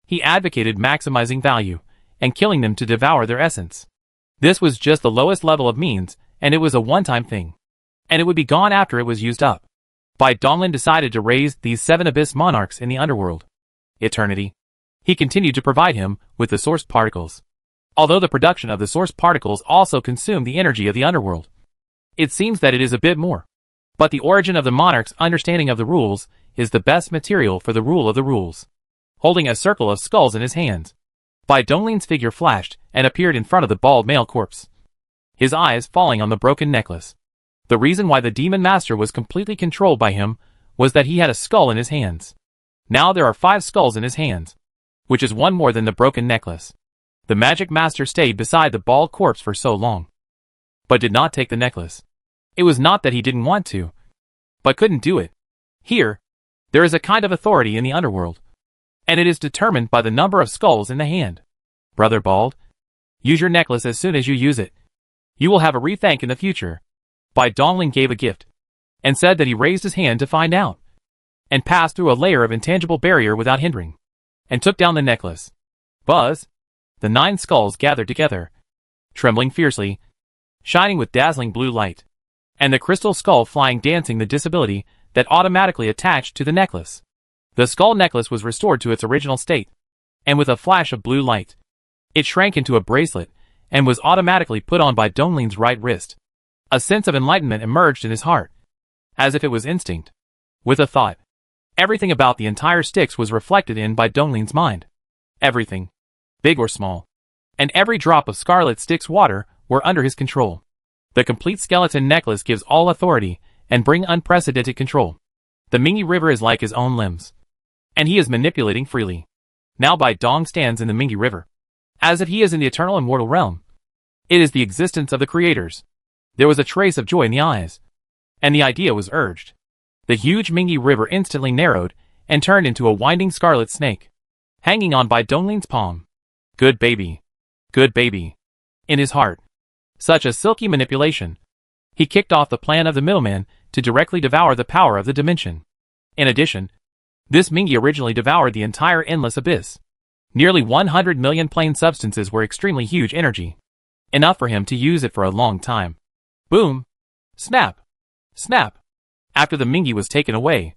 He advocated maximizing value and killing them to devour their essence. This was just the lowest level of means, and it was a one-time thing. And it would be gone after it was used up. Bai Donglin decided to raise these 7 Abyss Monarchs in the underworld. Eternity. He continued to provide him with the source particles. Although the production of the source particles also consumed the energy of the underworld. It seems that it is a bit more. But the origin of the monarch's understanding of the rules is the best material for the rule of the rules. Holding a circle of skulls in his hands, Bai Donglin's figure flashed and appeared in front of the bald male corpse, his eyes falling on the broken necklace. The reason why the Demon Master was completely controlled by him was that he had a skull in his hands. Now there are 5 skulls in his hands, which is 1 more than the broken necklace. The Magic Master stayed beside the bald corpse for so long, but did not take the necklace. It was not that he didn't want to, but couldn't do it. Here, there is a kind of authority in the underworld, and it is determined by the number of skulls in the hand. Brother Bald, use your necklace as soon as you use it. You will have a rethank in the future. Bai Donglin gave a gift, and said that he raised his hand to find out, and passed through a layer of intangible barrier without hindering, and took down the necklace. Buzz! The 9 skulls gathered together, trembling fiercely, shining with dazzling blue light, and the crystal skull flying dancing the disability that automatically attached to the necklace. The skull necklace was restored to its original state, and with a flash of blue light, it shrank into a bracelet and was automatically put on by Donglin's right wrist. A sense of enlightenment emerged in his heart, as if it was instinct. With a thought, everything about the entire Styx was reflected in Bai Donglin's mind. Everything, big or small, and every drop of scarlet Styx water were under his control. The complete skeleton necklace gives all authority and bring unprecedented control. The Mingi River is like his own limbs, and he is manipulating freely. Now Bai Dong stands in the Mingi River, as if he is in the eternal immortal realm. It is the existence of the creators. There was a trace of joy in the eyes, and the idea was urged. The huge Mingi River instantly narrowed and turned into a winding scarlet snake, hanging on Bai Donglin's palm. Good baby. Good baby. In his heart. Such a silky manipulation. He kicked off the plan of the middleman to directly devour the power of the dimension. In addition, this Mingi originally devoured the entire endless abyss. Nearly 100 million plane substances were extremely huge energy. Enough for him to use it for a long time. Boom! Snap! Snap! After the Mingi was taken away,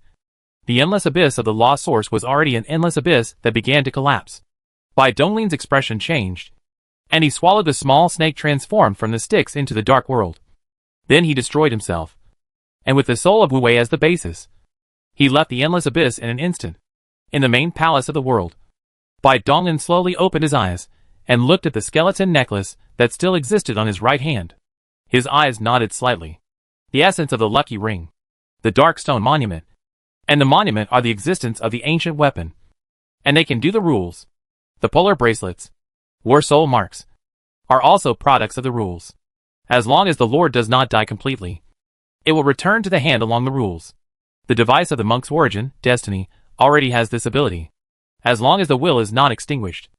the endless abyss of the lost source was already an endless abyss that began to collapse. Bai Donglin's expression changed, and he swallowed the small snake transformed from the sticks into the dark world. Then he destroyed himself, and with the soul of Wu Wei as the basis, he left the endless abyss in an instant. In the main palace of the world, Bai Donglin slowly opened his eyes and looked at the skeleton necklace that still existed on his right hand. His eyes nodded slightly. The essence of the lucky ring, the dark stone monument, and the monument are the existence of the ancient weapon. And they can do the rules. The polar bracelets, war soul marks, are also products of the rules. As long as the Lord does not die completely, it will return to the hand along the rules. The device of the monk's origin, destiny, already has this ability. As long as the will is not extinguished,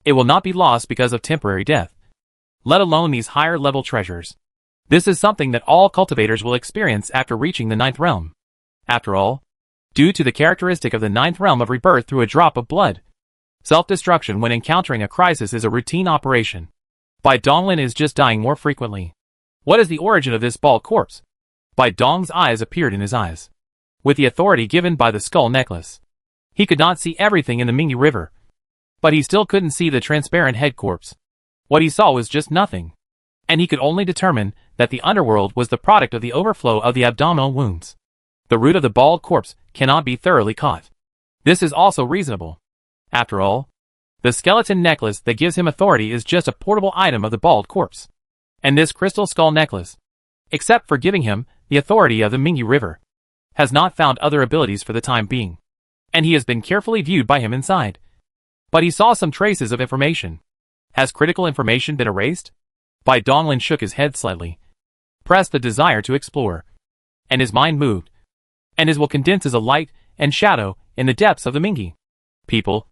it will not be lost because of temporary death, let alone these higher level treasures. This is something that all cultivators will experience after reaching the 9th realm. After all, due to the characteristic of the 9th realm of rebirth through a drop of blood, self-destruction when encountering a crisis is a routine operation. Bai Donglin is just dying more frequently. What is the origin of this bald corpse? Bai Dong's eyes appeared in his eyes. With the authority given by the skull necklace, he could not see everything in the Mingi River, but he still couldn't see the transparent head corpse. What he saw was just nothing, and he could only determine that the underworld was the product of the overflow of the abdominal wounds. The root of the bald corpse cannot be thoroughly caught. This is also reasonable. After all, the skeleton necklace that gives him authority is just a portable item of the bald corpse. And this crystal skull necklace, except for giving him the authority of the Mingi River, has not found other abilities for the time being. And he has been carefully viewed by him inside. But he saw some traces of information. Has critical information been erased? Bai Donglin shook his head slightly, pressed the desire to explore, and his mind moved, and his will condenses a light and shadow in the depths of the Mingi. People,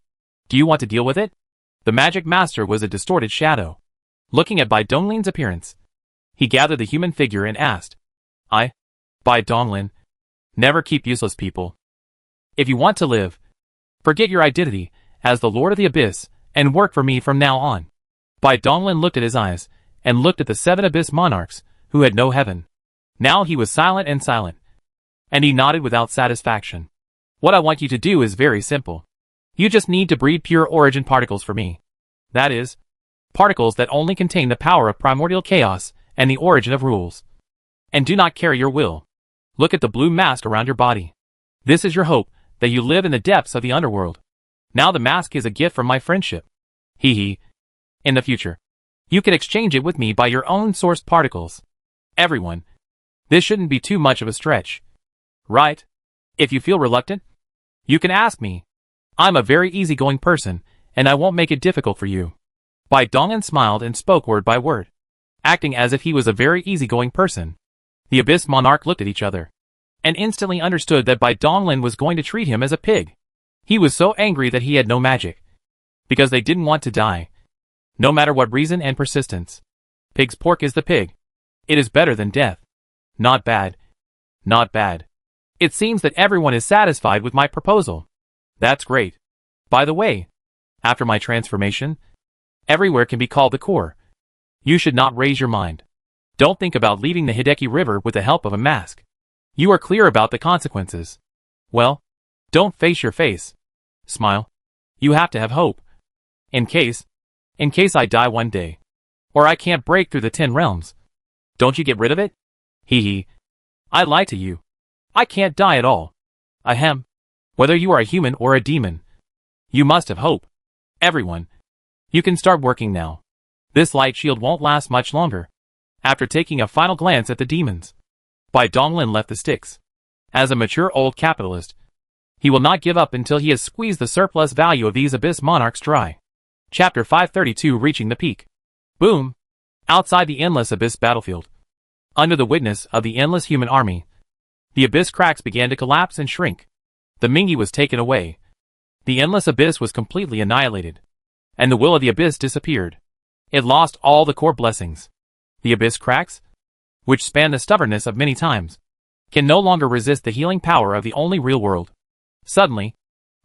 do you want to deal with it? The magic master was a distorted shadow. Looking at Bai Donglin's appearance, he gathered the human figure and asked, Bai Donglin, never keep useless people. If you want to live, forget your identity as the Lord of the Abyss and work for me from now on. Bai Donglin looked at his eyes and looked at the 7 Abyss monarchs who had no heaven. Now he was silent, and he nodded without satisfaction. What I want you to do is very simple. You just need to breed pure origin particles for me. That is, particles that only contain the power of primordial chaos and the origin of rules. And do not carry your will. Look at the blue mask around your body. This is your hope that you live in the depths of the underworld. Now the mask is a gift from my friendship. Hee. In the future, you can exchange it with me by your own sourced particles. Everyone, this shouldn't be too much of a stretch. Right? If you feel reluctant, you can ask me. I'm a very easygoing person, and I won't make it difficult for you. Bai Donglin smiled and spoke word by word, acting as if he was a very easygoing person. The Abyss monarch looked at each other, and instantly understood that Bai Donglin was going to treat him as a pig. He was so angry that he had no magic, because they didn't want to die. No matter what reason and persistence. Pig's pork is the pig. It is better than death. Not bad. Not bad. It seems that everyone is satisfied with my proposal. That's great. By the way, after my transformation, everywhere can be called the core. You should not raise your mind. Don't think about leaving the Hideki River with the help of a mask. You are clear about the consequences. Well, don't face your face. Smile. You have to have hope. In case I die one day, or I can't break through the 10 realms. Don't you get rid of it? Hee. I lie to you. I can't die at all. Ahem. Whether you are a human or a demon, you must have hope. Everyone, you can start working now. This light shield won't last much longer. After taking a final glance at the demons, Bai Donglin left the sticks. As a mature old capitalist, he will not give up until he has squeezed the surplus value of these Abyss monarchs dry. Chapter 532 Reaching the Peak. Boom! Outside the endless Abyss battlefield, under the witness of the endless human army, the Abyss cracks began to collapse and shrink. The Mingi was taken away. The endless Abyss was completely annihilated, and the will of the Abyss disappeared. It lost all the core blessings. The Abyss cracks? which span the stubbornness of many times, can no longer resist the healing power of the only real world. Suddenly,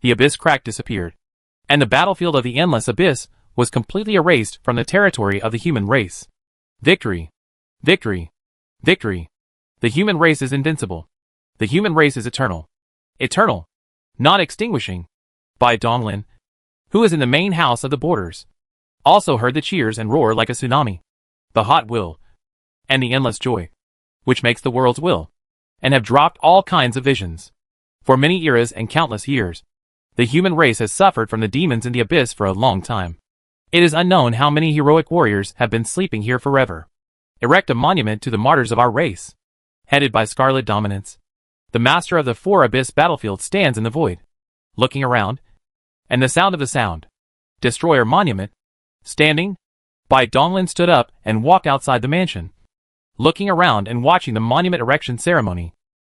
the abyss crack disappeared, and the battlefield of the endless abyss was completely erased from the territory of the human race. Victory! Victory! Victory! The human race is invincible. The human race is eternal. Eternal, not extinguishing. Bai Donglin, who is in the main house of the borders, also heard the cheers and roar like a tsunami. The hot will, and the endless joy, which makes the world's will, and have dropped all kinds of visions. For many eras and countless years, the human race has suffered from the demons in the abyss for a long time. It is unknown how many heroic warriors have been sleeping here forever. Erect a monument to the martyrs of our race. Headed by Scarlet Dominance, the master of the four abyss battlefield stands in the void, looking around, and the sound of the sound. Destroyer monument. Standing, Bai Donglin stood up and walked outside the mansion, looking around and watching the monument erection ceremony.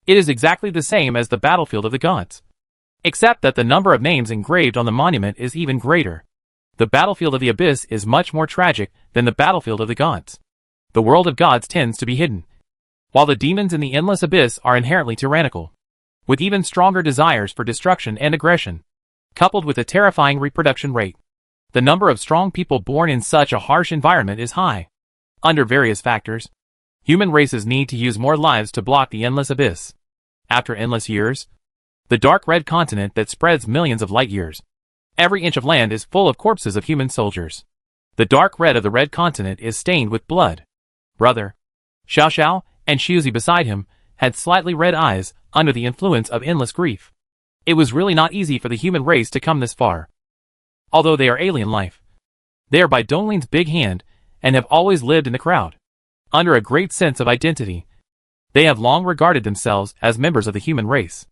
It is exactly the same as the battlefield of the gods, except that the number of names engraved on the monument is even greater. The battlefield of the abyss is much more tragic than the battlefield of the gods. The world of gods tends to be hidden, while the demons in the endless abyss are inherently tyrannical, with even stronger desires for destruction and aggression, coupled with a terrifying reproduction rate. The number of strong people born in such a harsh environment is high. Under various factors, human races need to use more lives to block the endless abyss. After endless years, the dark red continent that spreads millions of light years. Every inch of land is full of corpses of human soldiers. The dark red of the red continent is stained with blood. Brother Xiao Xiao and Shuzi beside him had slightly red eyes under the influence of endless grief. It was really not easy for the human race to come this far. Although they are alien life, they are by Donglin's big hand and have always lived in the crowd. Under a great sense of identity, they have long regarded themselves as members of the human race.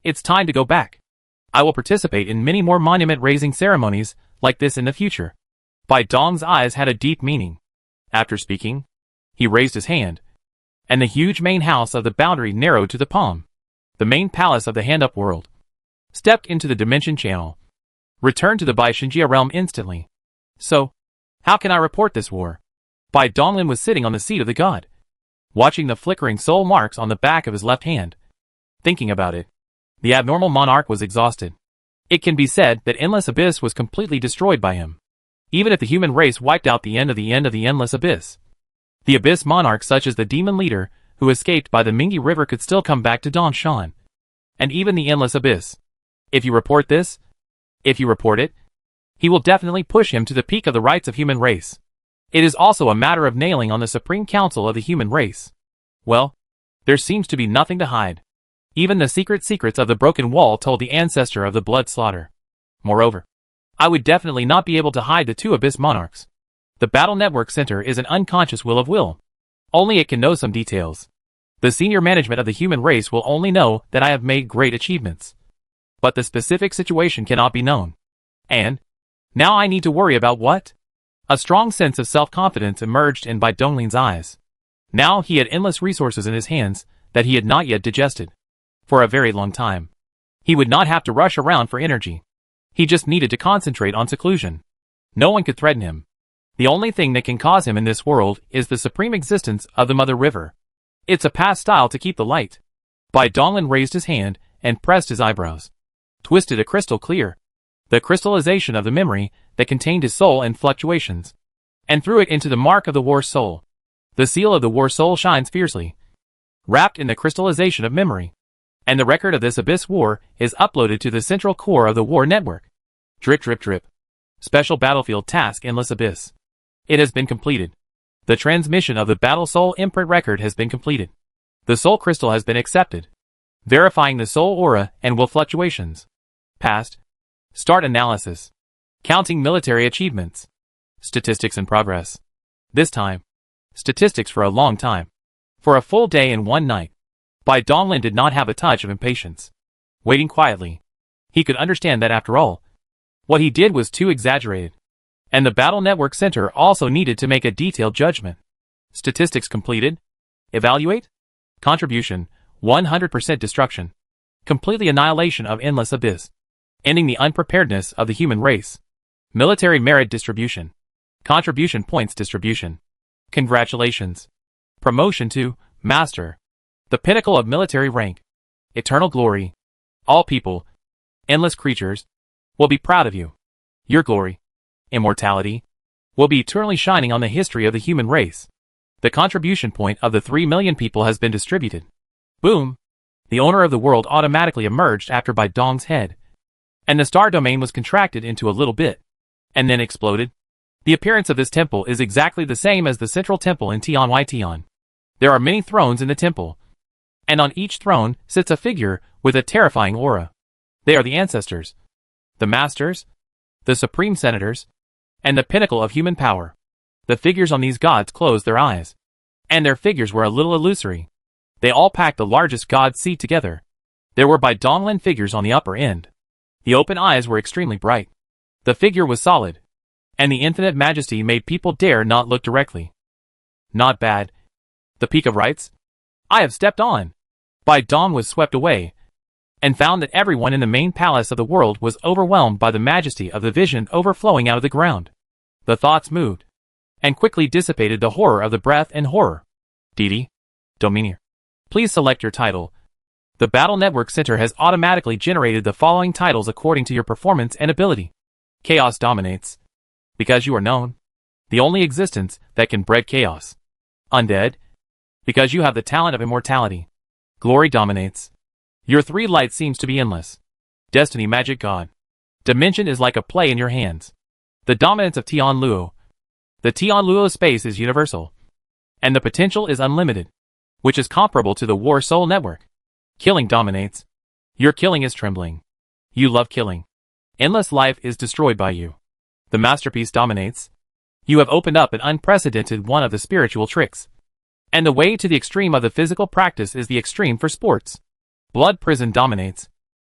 It's time to go back. I will participate in many more monument-raising ceremonies like this in the future. Bai Dong's eyes had a deep meaning. After speaking, he raised his hand, and the huge main house of the boundary narrowed to the palm. The main palace of the hand-up world stepped into the dimension channel. Returned to the Bai Shinjia realm instantly. So, how can I report this war? Bai Donglin was sitting on the seat of the god, watching the flickering soul marks on the back of his left hand. Thinking about it, the abnormal monarch was exhausted. It can be said that Endless Abyss was completely destroyed by him. Even if the human race wiped out the end of the Endless Abyss, the Abyss monarch such as the demon leader who escaped by the Mingi River could still come back to Dongshan. And even the Endless Abyss. If you report it, he will definitely push him to the peak of the rights of human race. It is also a matter of nailing on the Supreme Council of the human race. Well, there seems to be nothing to hide. Even the secrets of the broken wall told the ancestor of the blood slaughter. Moreover, I would definitely not be able to hide the two Abyss monarchs. The Battle Network Center is an unconscious will of will. Only it can know some details. The senior management of the human race will only know that I have made great achievements. But the specific situation cannot be known. And now I need to worry about what? A strong sense of self-confidence emerged in Bai Donglin's eyes. Now he had endless resources in his hands that he had not yet digested. For a very long time, he would not have to rush around for energy. He just needed to concentrate on seclusion. No one could threaten him. The only thing that can cause him in this world is the supreme existence of the Mother River. It's a past style to keep the light. Bai Donglin raised his hand and pressed his eyebrows. Twisted a crystal clear. The crystallization of the memory that contained his soul and fluctuations. And threw it into the mark of the war soul. The seal of the war soul shines fiercely, wrapped in the crystallization of memory. And the record of this Abyss war is uploaded to the central core of the war network. Drip drip drip. Special battlefield task Endless Abyss. It has been completed. The transmission of the Battle Soul imprint record has been completed. The soul crystal has been accepted. Verifying the soul aura and will fluctuations. Past. Start analysis. Counting military achievements. Statistics in progress. This time, statistics for a long time. For a full day and one night. Bai Donglin did not have a touch of impatience. Waiting quietly. He could understand that after all, what he did was too exaggerated. And the Battle Network Center also needed to make a detailed judgment. Statistics completed. Evaluate. Contribution, 100% destruction. Completely annihilation of Endless Abyss. Ending the unpreparedness of the human race. Military merit distribution. Contribution points distribution. Congratulations. promotion to Master, the pinnacle of military rank, eternal glory. All people, endless creatures, will be proud of you. Your glory, immortality, will be eternally shining on the history of the human race. The contribution point of the 3 million people has been distributed. Boom! The owner of the world automatically emerged after Bai Dong's head, and the star domain was contracted into a little bit, and then exploded. The appearance of this temple is exactly the same as the central temple in Tianyi. There are many thrones in the temple, and on each throne sits a figure with a terrifying aura. They are the ancestors, the masters, the supreme senators, and the pinnacle of human power. The figures on these gods closed their eyes, and their figures were a little illusory. They all packed the largest god's seat together. There were Bai Donglin figures on the upper end. The open eyes were extremely bright. The figure was solid, and the infinite majesty made people dare not look directly. Not bad. The peak of rights? I have stepped on. Bai Dong was swept away, and found that everyone in the main palace of the world was overwhelmed by the majesty of the vision overflowing out of the ground. The thoughts moved, and quickly dissipated the horror of the breath and horror. Didi, Dominier, please select your title. The Battle Network Center has automatically generated the following titles according to your performance and ability. Chaos dominates, because you are known, the only existence that can breed chaos. Undead, because you have the talent of immortality. Glory dominates. Your 3 light seems to be endless. Destiny magic god. Dimension is like a play in your hands. The dominance of Tianluo. The Tianluo space is universal, and the potential is unlimited, which is comparable to the War Soul Network. Killing dominates. Your killing is trembling. You love killing. Endless life is destroyed by you. The masterpiece dominates. You have opened up an unprecedented one of the spiritual tricks. And the way to the extreme of the physical practice is the extreme for sports. Blood prison dominates.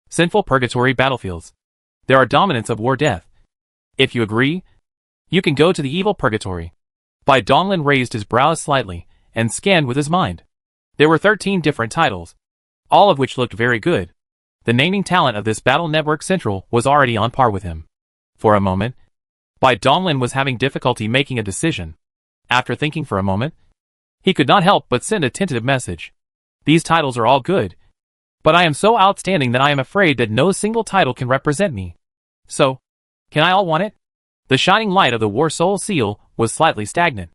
Sinful purgatory battlefields. There are dominants of war death. If you agree, you can go to the evil purgatory. Bai Donglin raised his brows slightly, and scanned with his mind. There were 13 different titles, all of which looked very good. The naming talent of this Battle Network Central was already on par with him. For a moment, Bai Donglin was having difficulty making a decision. After thinking for a moment, he could not help but send a tentative message. These titles are all good, but I am so outstanding that I am afraid that no single title can represent me. So, can I all want it? The shining light of the War Soul seal was slightly stagnant,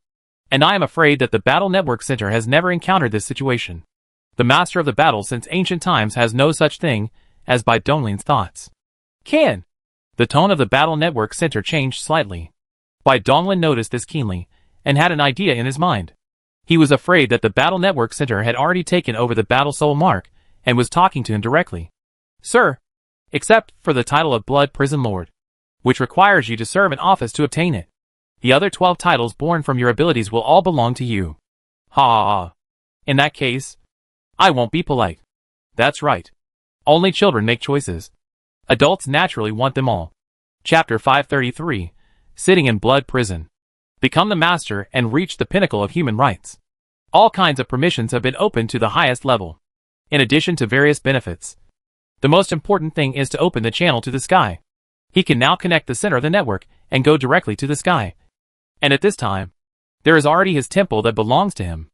and I am afraid that the Battle Network Center has never encountered this situation. The master of the battle since ancient times has no such thing as Bai Donglin's thoughts. Can! The tone of the Battle Network Center changed slightly. Bai Donglin noticed this keenly, and had an idea in his mind. He was afraid that the Battle Network Center had already taken over the Battle Soul Mark, and was talking to him directly. Sir, except for the title of Blood Prison Lord, which requires you to serve an office to obtain it. The other 12 titles born from your abilities will all belong to you. Ha ha ha. In that case, I won't be polite. That's right. Only children make choices. Adults naturally want them all. Chapter 533, Sitting in Blood Prison. Become the master and reach the pinnacle of human rights. All kinds of permissions have been opened to the highest level, in addition to various benefits. The most important thing is to open the channel to the sky. He can now connect the center of the network and go directly to the sky. And at this time, there is already his temple that belongs to him.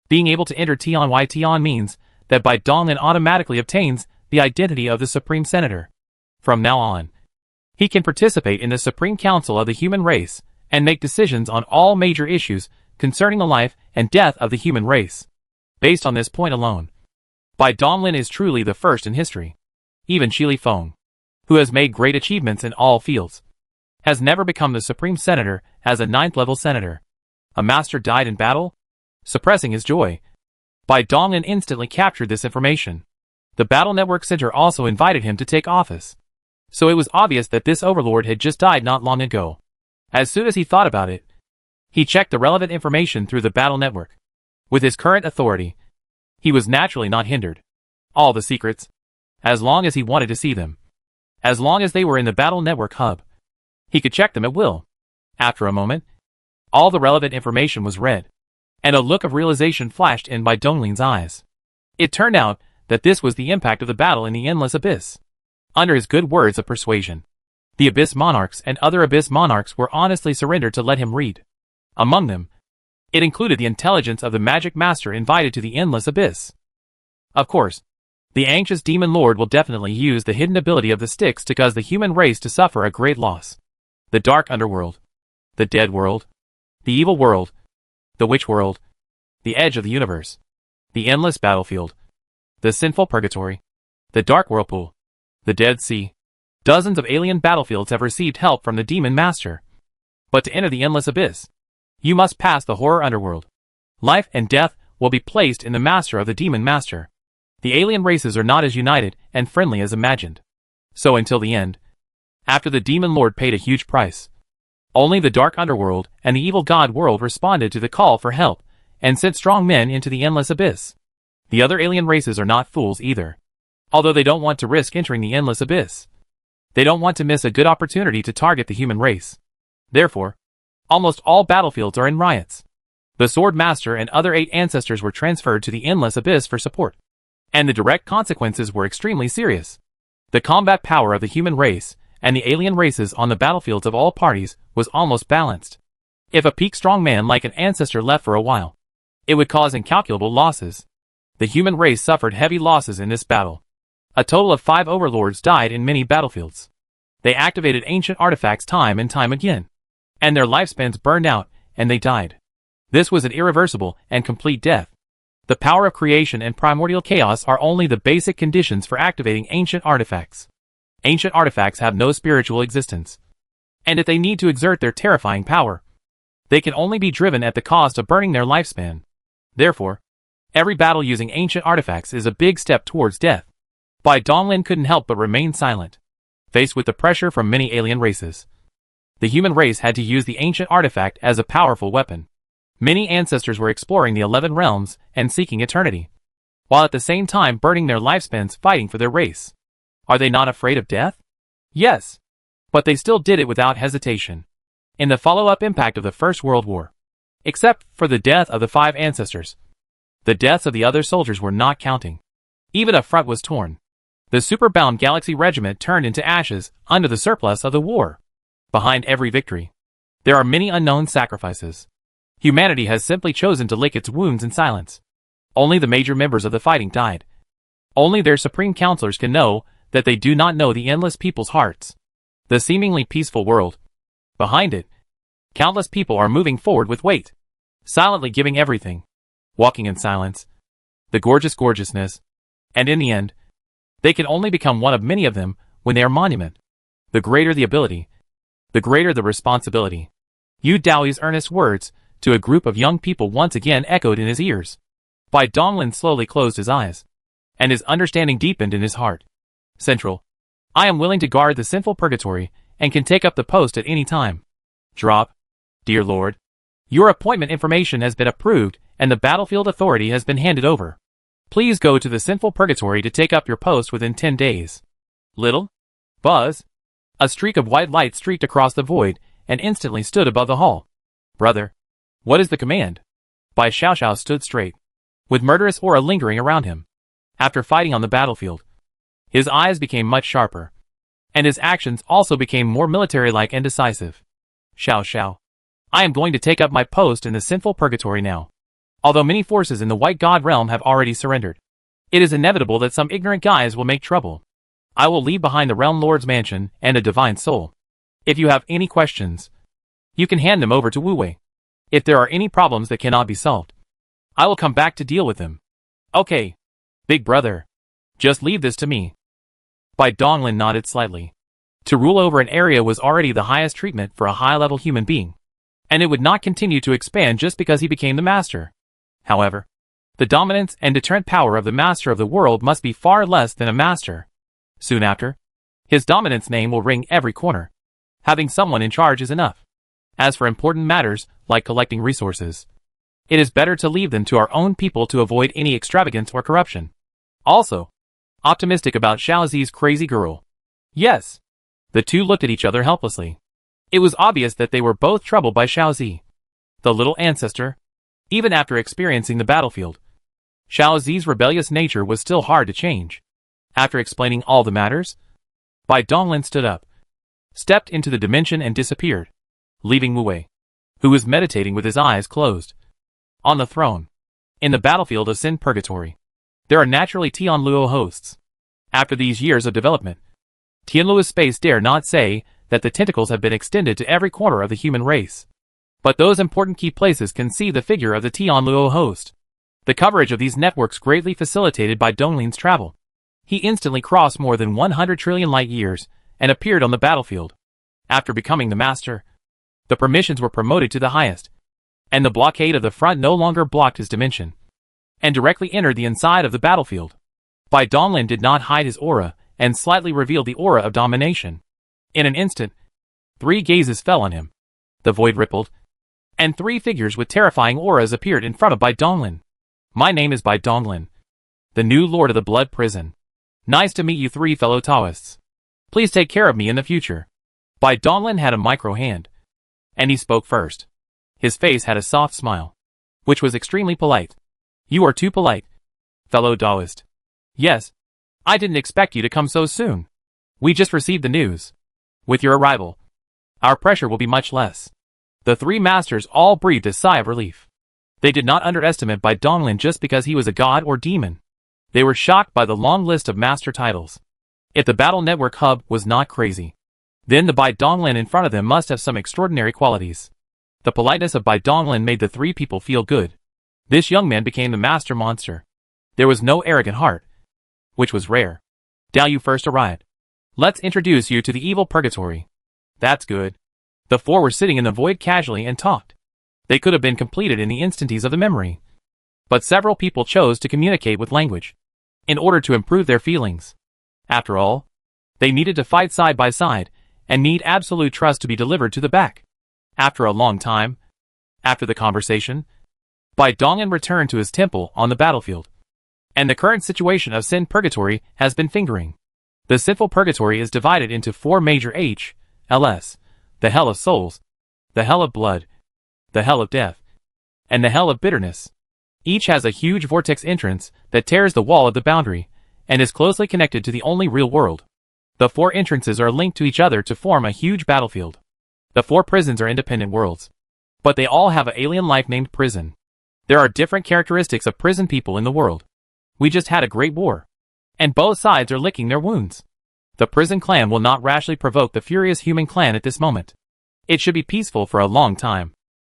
Being able to enter Tian means that Bai Donglin automatically obtains the identity of the Supreme Senator. From now on, he can participate in the Supreme Council of the human race and make decisions on all major issues concerning the life and death of the human race. Based on this point alone, Bai Donglin is truly the first in history. Even Shi Li Feng, who has made great achievements in all fields, has never become the Supreme Senator as a 9th-level senator. A master died in battle? Suppressing his joy, Bai Donglin instantly captured this information. The Battle Network Center also invited him to take office. So it was obvious that this overlord had just died not long ago. As soon as he thought about it, he checked the relevant information through the Battle Network. With his current authority, he was naturally not hindered. All the secrets, as long as he wanted to see them, as long as they were in the Battle Network hub, he could check them at will. After a moment, all the relevant information was read, and a look of realization flashed in Bai Donglin's eyes. It turned out that this was the impact of the battle in the Endless Abyss. Under his good words of persuasion, the Abyss Monarchs and other Abyss Monarchs were honestly surrendered to let him read. Among them, It included the intelligence of the magic master invited to the endless abyss. Of course, the anxious demon lord will definitely use the hidden ability of the sticks to cause the human race to suffer a great loss. The dark underworld, the dead world, the evil world, the witch world, the edge of the universe, the endless battlefield, the sinful purgatory, the dark whirlpool, the Dead Sea. Dozens of alien battlefields have received help from the demon master. But to enter the endless abyss, you must pass the horror underworld. Life and death will be placed in the master of the demon master. The alien races are not as united and friendly as imagined. So until the end, after the demon lord paid a huge price, only the dark underworld and the evil god world responded to the call for help and sent strong men into the endless abyss. The other alien races are not fools either. Although they don't want to risk entering the endless abyss, they don't want to miss a good opportunity to target the human race. Therefore, almost all battlefields are in riots. The Sword Master and other 8 ancestors were transferred to the endless abyss for support, and the direct consequences were extremely serious. The combat power of the human race and the alien races on the battlefields of all parties was almost balanced. If a peak strong man like an ancestor left for a while, it would cause incalculable losses. The human race suffered heavy losses in this battle. A total of 5 overlords died in many battlefields. They activated ancient artifacts time and time again, and their lifespans burned out, and they died. This was an irreversible and complete death. The power of creation and primordial chaos are only the basic conditions for activating ancient artifacts. Ancient artifacts have no spiritual existence, and if they need to exert their terrifying power, they can only be driven at the cost of burning their lifespan. Therefore, every battle using ancient artifacts is a big step towards death. Bai Donglin couldn't help but remain silent, faced with the pressure from many alien races. The human race had to use the ancient artifact as a powerful weapon. Many ancestors were exploring the 11 realms and seeking eternity, while at the same time burning their lifespans fighting for their race. Are they not afraid of death? Yes, but they still did it without hesitation. In the follow-up impact of the First World War, except for the death of the 5 ancestors, the deaths of the other soldiers were not counting. Even a front was torn. The super-bound Galaxy Regiment turned into ashes under the surplus of the war. Behind every victory, there are many unknown sacrifices. Humanity has simply chosen to lick its wounds in silence. Only the major members of the fighting died. Only their supreme counselors can know that they do not know the endless people's hearts. The seemingly peaceful world. Behind it, countless people are moving forward with weight, silently giving everything, walking in silence, the gorgeousness, and in the end, they can only become one of many of them when they are monument. The greater the ability, the greater the responsibility. Yu Daoi's earnest words to a group of young people once again echoed in his ears. Bai Donglin slowly closed his eyes, and his understanding deepened in his heart. Central. I am willing to guard the sinful purgatory and can take up the post at any time. Drop. Dear Lord, your appointment information has been approved and the battlefield authority has been handed over. Please go to the sinful purgatory to take up your post within 10 days. Little buzz. A streak of white light streaked across the void and instantly stood above the hall. Brother, what is the command? Bai Xiaoxiao stood straight, with murderous aura lingering around him. After fighting on the battlefield, his eyes became much sharper, and his actions also became more military-like and decisive. Xiao, I am going to take up my post in the sinful purgatory now. Although many forces in the White God realm have already surrendered, it is inevitable that some ignorant guys will make trouble. I will leave behind the Realm Lord's mansion and a divine soul. If you have any questions, you can hand them over to Wu Wei. If there are any problems that cannot be solved, I will come back to deal with them. Okay, big brother. Just leave this to me. Bai Donglin nodded slightly. To rule over an area was already the highest treatment for a high-level human being, and it would not continue to expand just because he became the master. However, the dominance and deterrent power of the master of the world must be far less than a master. Soon after, his dominance name will ring every corner. Having someone in charge is enough. As for important matters, like collecting resources, it is better to leave them to our own people to avoid any extravagance or corruption. Also, optimistic about Xiao Zi's crazy girl. Yes. The two looked at each other helplessly. It was obvious that they were both troubled by Xiao Zi, the little ancestor. Even after experiencing the battlefield, Xiao Zi's rebellious nature was still hard to change. After explaining all the matters, Bai Donglin stood up, stepped into the dimension and disappeared, leaving Wu Wei, who was meditating with his eyes closed. On the throne. In the battlefield of Sin Purgatory. There are naturally Tianluo hosts. After these years of development, Tianluo's space dare not say that the tentacles have been extended to every corner of the human race. But those important key places can see the figure of the Tianluo host. The coverage of these networks greatly facilitated by Donglin's travel. He instantly crossed more than 100 trillion light years and appeared on the battlefield. After becoming the master, the permissions were promoted to the highest, and the blockade of the front no longer blocked his dimension, and directly entered the inside of the battlefield. Bai Donglin did not hide his aura, and slightly revealed the aura of domination. In an instant, 3 gazes fell on him. The void rippled, and 3 figures with terrifying auras appeared in front of Bai Donglin. My name is Bai Donglin, the new lord of the blood prison. Nice to meet you 3 fellow Taoists. Please take care of me in the future. Bai Donglin had a micro hand, and he spoke first. His face had a soft smile, which was extremely polite. You are too polite, fellow Taoist. Yes, I didn't expect you to come so soon. We just received the news. With your arrival, our pressure will be much less. The 3 masters all breathed a sigh of relief. They did not underestimate Bai Donglin just because he was a god or demon. They were shocked by the long list of master titles. If the battle network hub was not crazy, then the Bai Donglin in front of them must have some extraordinary qualities. The politeness of Bai Donglin made the 3 people feel good. This young man became the master monster. There was no arrogant heart, which was rare. Dao Yu first arrived. Let's introduce you to the evil purgatory. That's good. The 4 were sitting in the void casually and talked. They could have been completed in the instantes of the memory. But several people chose to communicate with language, in order to improve their feelings. After all, they needed to fight side by side, and need absolute trust to be delivered to the back. After a long time, after the conversation, Bai Donglin returned to his temple on the battlefield. And the current situation of Sin Purgatory has been fingering. The sinful purgatory is divided into 4 major HLs, the Hell of Souls, the Hell of Blood, the Hell of Death, and the Hell of Bitterness. Each has a huge vortex entrance that tears the wall of the boundary, and is closely connected to the only real world. The 4 entrances are linked to each other to form a huge battlefield. The 4 prisons are independent worlds, but they all have an alien life named prison. There are different characteristics of prison people in the world. We just had a great war, and both sides are licking their wounds. The prison clan will not rashly provoke the furious human clan at this moment. It should be peaceful for a long time.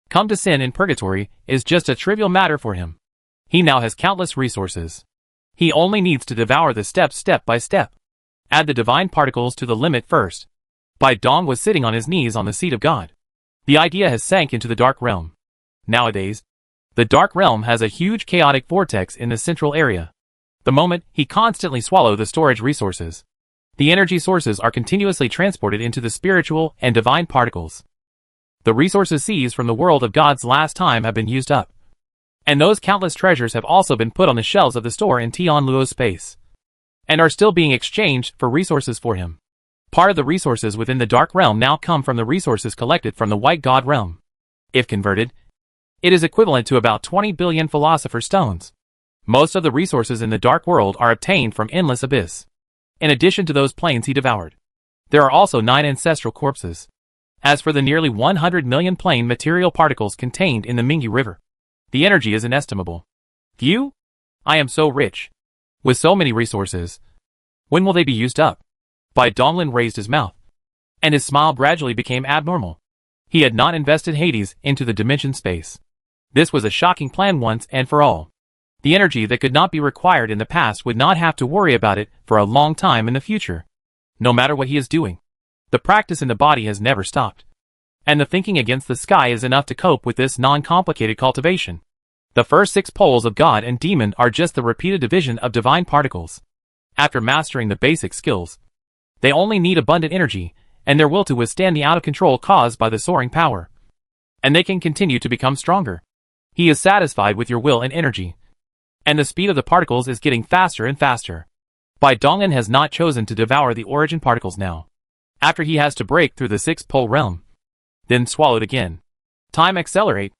Come to Sin in Purgatory is just a trivial matter for him. He now has countless resources. He only needs to devour the steps step by step. Add the divine particles to the limit first. Bai Dong was sitting on his knees on the seat of God. The idea has sank into the dark realm. Nowadays, the dark realm has a huge chaotic vortex in the central area. The moment he constantly swallows the storage resources, the energy sources are continuously transported into the spiritual and divine particles. The resources seized from the world of God's last time have been used up. And those countless treasures have also been put on the shelves of the store in Tianluo's space, and are still being exchanged for resources for him. Part of the resources within the dark realm now come from the resources collected from the white god realm. If converted, it is equivalent to about 20 billion philosopher's stones. Most of the resources in the dark world are obtained from Endless Abyss. In addition to those planes he devoured, there are also 9 ancestral corpses. As for the nearly 100 million plane material particles contained in the Mingyu River, the energy is inestimable. Phew! I am so rich. With so many resources, when will they be used up? Bai Donglin raised his mouth, and his smile gradually became abnormal. He had not invested Hades into the dimension space. This was a shocking plan once and for all. The energy that could not be required in the past would not have to worry about it for a long time in the future. No matter what he is doing, the practice in the body has never stopped. And the thinking against the sky is enough to cope with this non-complicated cultivation. The first 6 poles of God and demon are just the repeated division of divine particles. After mastering the basic skills, they only need abundant energy, and their will to withstand the out-of-control caused by the soaring power. And they can continue to become stronger. He is satisfied with your will and energy. And the speed of the particles is getting faster and faster. Bai Donglin has not chosen to devour the origin particles now. After he has to break through the 6th pole realm, then swallowed again. Time accelerate.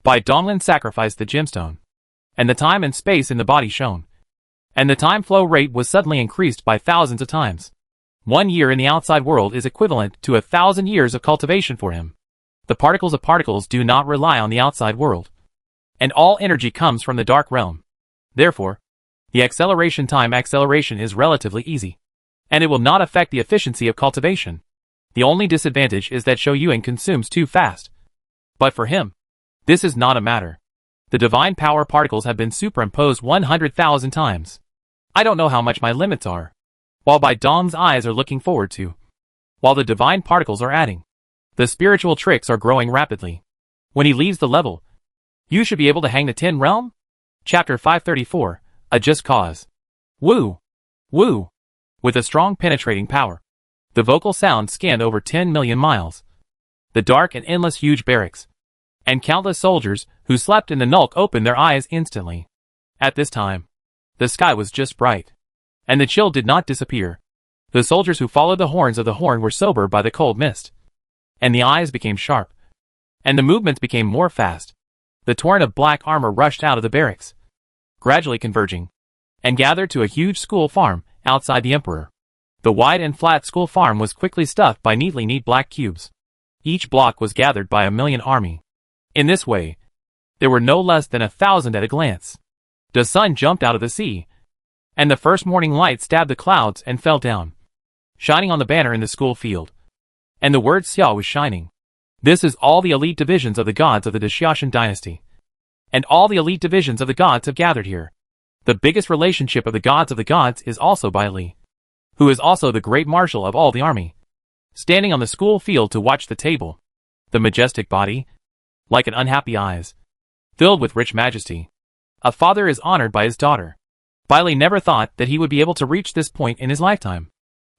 Bai Donglin sacrificed the gemstone, and the time and space in the body shone. And the time flow rate was suddenly increased by thousands of times. 1 year in the outside world is equivalent to 1,000 years of cultivation for him. The particles of particles do not rely on the outside world, and all energy comes from the dark realm. Therefore, the acceleration time acceleration is relatively easy, and it will not affect the efficiency of cultivation. The only disadvantage is that Shouyuan consumes too fast. But for him, this is not a matter. The divine power particles have been superimposed 100,000 times. I don't know how much my limits are. While Bai Dong's eyes are looking forward to. While the divine particles are adding. The spiritual tricks are growing rapidly. When he leaves the level, you should be able to hang the 10 realm? Chapter 534, A Just Cause. Woo! Woo! With a strong penetrating power. The vocal sound scanned over 10 million miles. The dark and endless huge barracks. And countless soldiers who slept in the Nulk opened their eyes instantly. At this time, the sky was just bright. And the chill did not disappear. The soldiers who followed the horns of the horn were sobered by the cold mist. And the eyes became sharp. And the movements became more fast. The torrent of black armor rushed out of the barracks, gradually converging, and gathered to a huge school farm outside the Emperor. The wide and flat school farm was quickly stuffed by neatly neat black cubes. Each block was gathered by 1,000,000 army. In this way, there were no less than 1,000 at a glance. The sun jumped out of the sea, and the first morning light stabbed the clouds and fell down, shining on the banner in the school field. And the word Xia was shining. This is all the elite divisions of the gods of the Daxiaoshan dynasty. And all the elite divisions of the gods have gathered here. The biggest relationship of the gods is also Bai Li, who is also the great marshal of all the army, standing on the school field to watch the table. The majestic body, like an unhappy eyes, filled with rich majesty. A father is honored by his daughter. Bai Li never thought that he would be able to reach this point in his lifetime.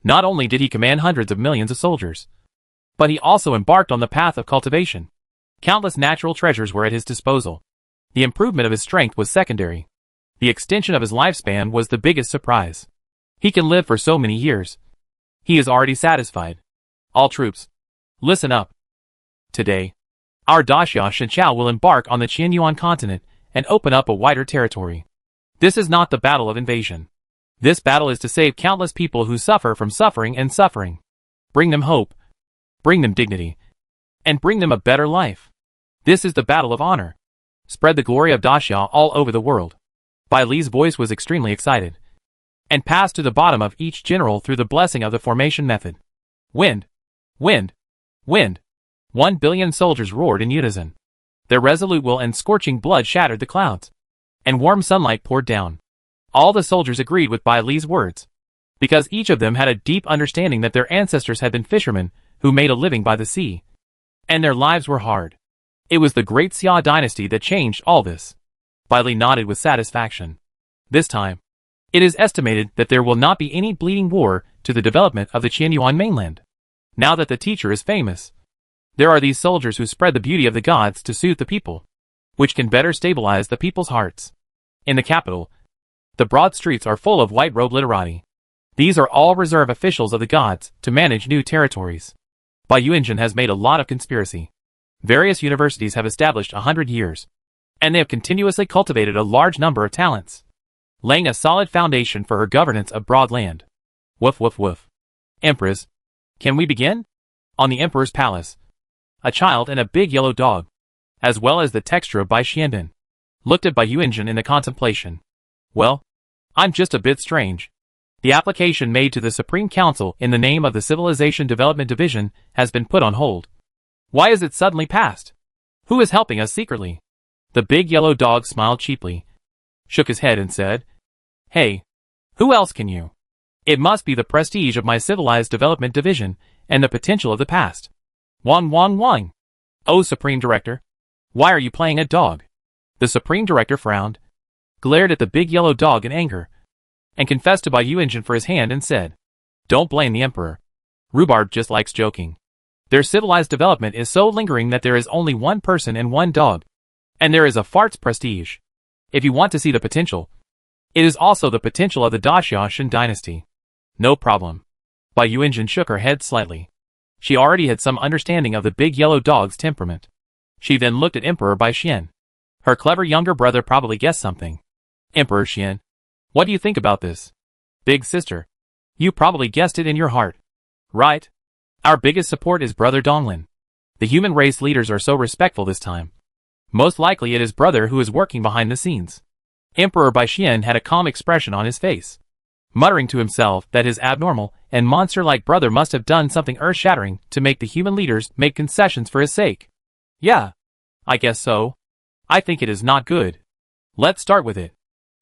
Not only did he command hundreds of millions of soldiers, but he also embarked on the path of cultivation. Countless natural treasures were at his disposal. The improvement of his strength was secondary. The extension of his lifespan was the biggest surprise. He can live for so many years. He is already satisfied. All troops, listen up. Today, our Daxia Shenqiao will embark on the Qianyuan continent and open up a wider territory. This is not the battle of invasion. This battle is to save countless people who suffer from suffering and suffering. Bring them hope. Bring them dignity. And bring them a better life. This is the battle of honor. Spread the glory of Daxia all over the world. Bai Li's voice was extremely excited, and passed to the bottom of each general through the blessing of the formation method. Wind! Wind! Wind! 1 billion soldiers roared in unison. Their resolute will and scorching blood shattered the clouds, and warm sunlight poured down. All the soldiers agreed with Bai Li's words, because each of them had a deep understanding that their ancestors had been fishermen who made a living by the sea, and their lives were hard. It was the great Xia dynasty that changed all this. Bai Li nodded with satisfaction. This time, it is estimated that there will not be any bleeding war to the development of the Qianyuan mainland. Now that the teacher is famous, there are these soldiers who spread the beauty of the gods to soothe the people, which can better stabilize the people's hearts. In the capital, the broad streets are full of white-robed literati. These are all reserve officials of the gods to manage new territories. Bai Yuanjun has made a lot of conspiracy. Various universities have established 100 years, and they have continuously cultivated a large number of talents, laying a solid foundation for her governance of broad land. Woof woof woof. Empress, can we begin? On the Emperor's palace, a child and a big yellow dog, as well as the texture of Bai Xianbin, looked at Bai Yuanjun in the contemplation. Well, I'm just a bit strange. The application made to the Supreme Council in the name of the Civilization Development Division has been put on hold. Why is it suddenly passed? Who is helping us secretly? The big yellow dog smiled cheaply, shook his head and said, Hey, who else can you? It must be the prestige of my Civilized Development Division and the potential of the past. Wang Wang Wang. Oh, Supreme Director, why are you playing a dog? The Supreme Director frowned, glared at the big yellow dog in anger, and confessed to Bai Yuanjun for his hand and said, Don't blame the Emperor. Rhubarb just likes joking. Their civilized development is so lingering that there is only one person and one dog. And there is a fart's prestige. If you want to see the potential, it is also the potential of the Daxiaoshan dynasty. No problem. Bai Yuanjun shook her head slightly. She already had some understanding of the big yellow dog's temperament. She then looked at Emperor Bai Xian. Her clever younger brother probably guessed something. Emperor Xian, what do you think about this? Big sister, you probably guessed it in your heart. Right? Our biggest support is Brother Donglin. The human race leaders are so respectful this time. Most likely it is brother who is working behind the scenes. Emperor Bai Xian had a calm expression on his face, muttering to himself that his abnormal and monster-like brother must have done something earth-shattering to make the human leaders make concessions for his sake. Yeah, I guess so. I think it is not good. Let's start with it.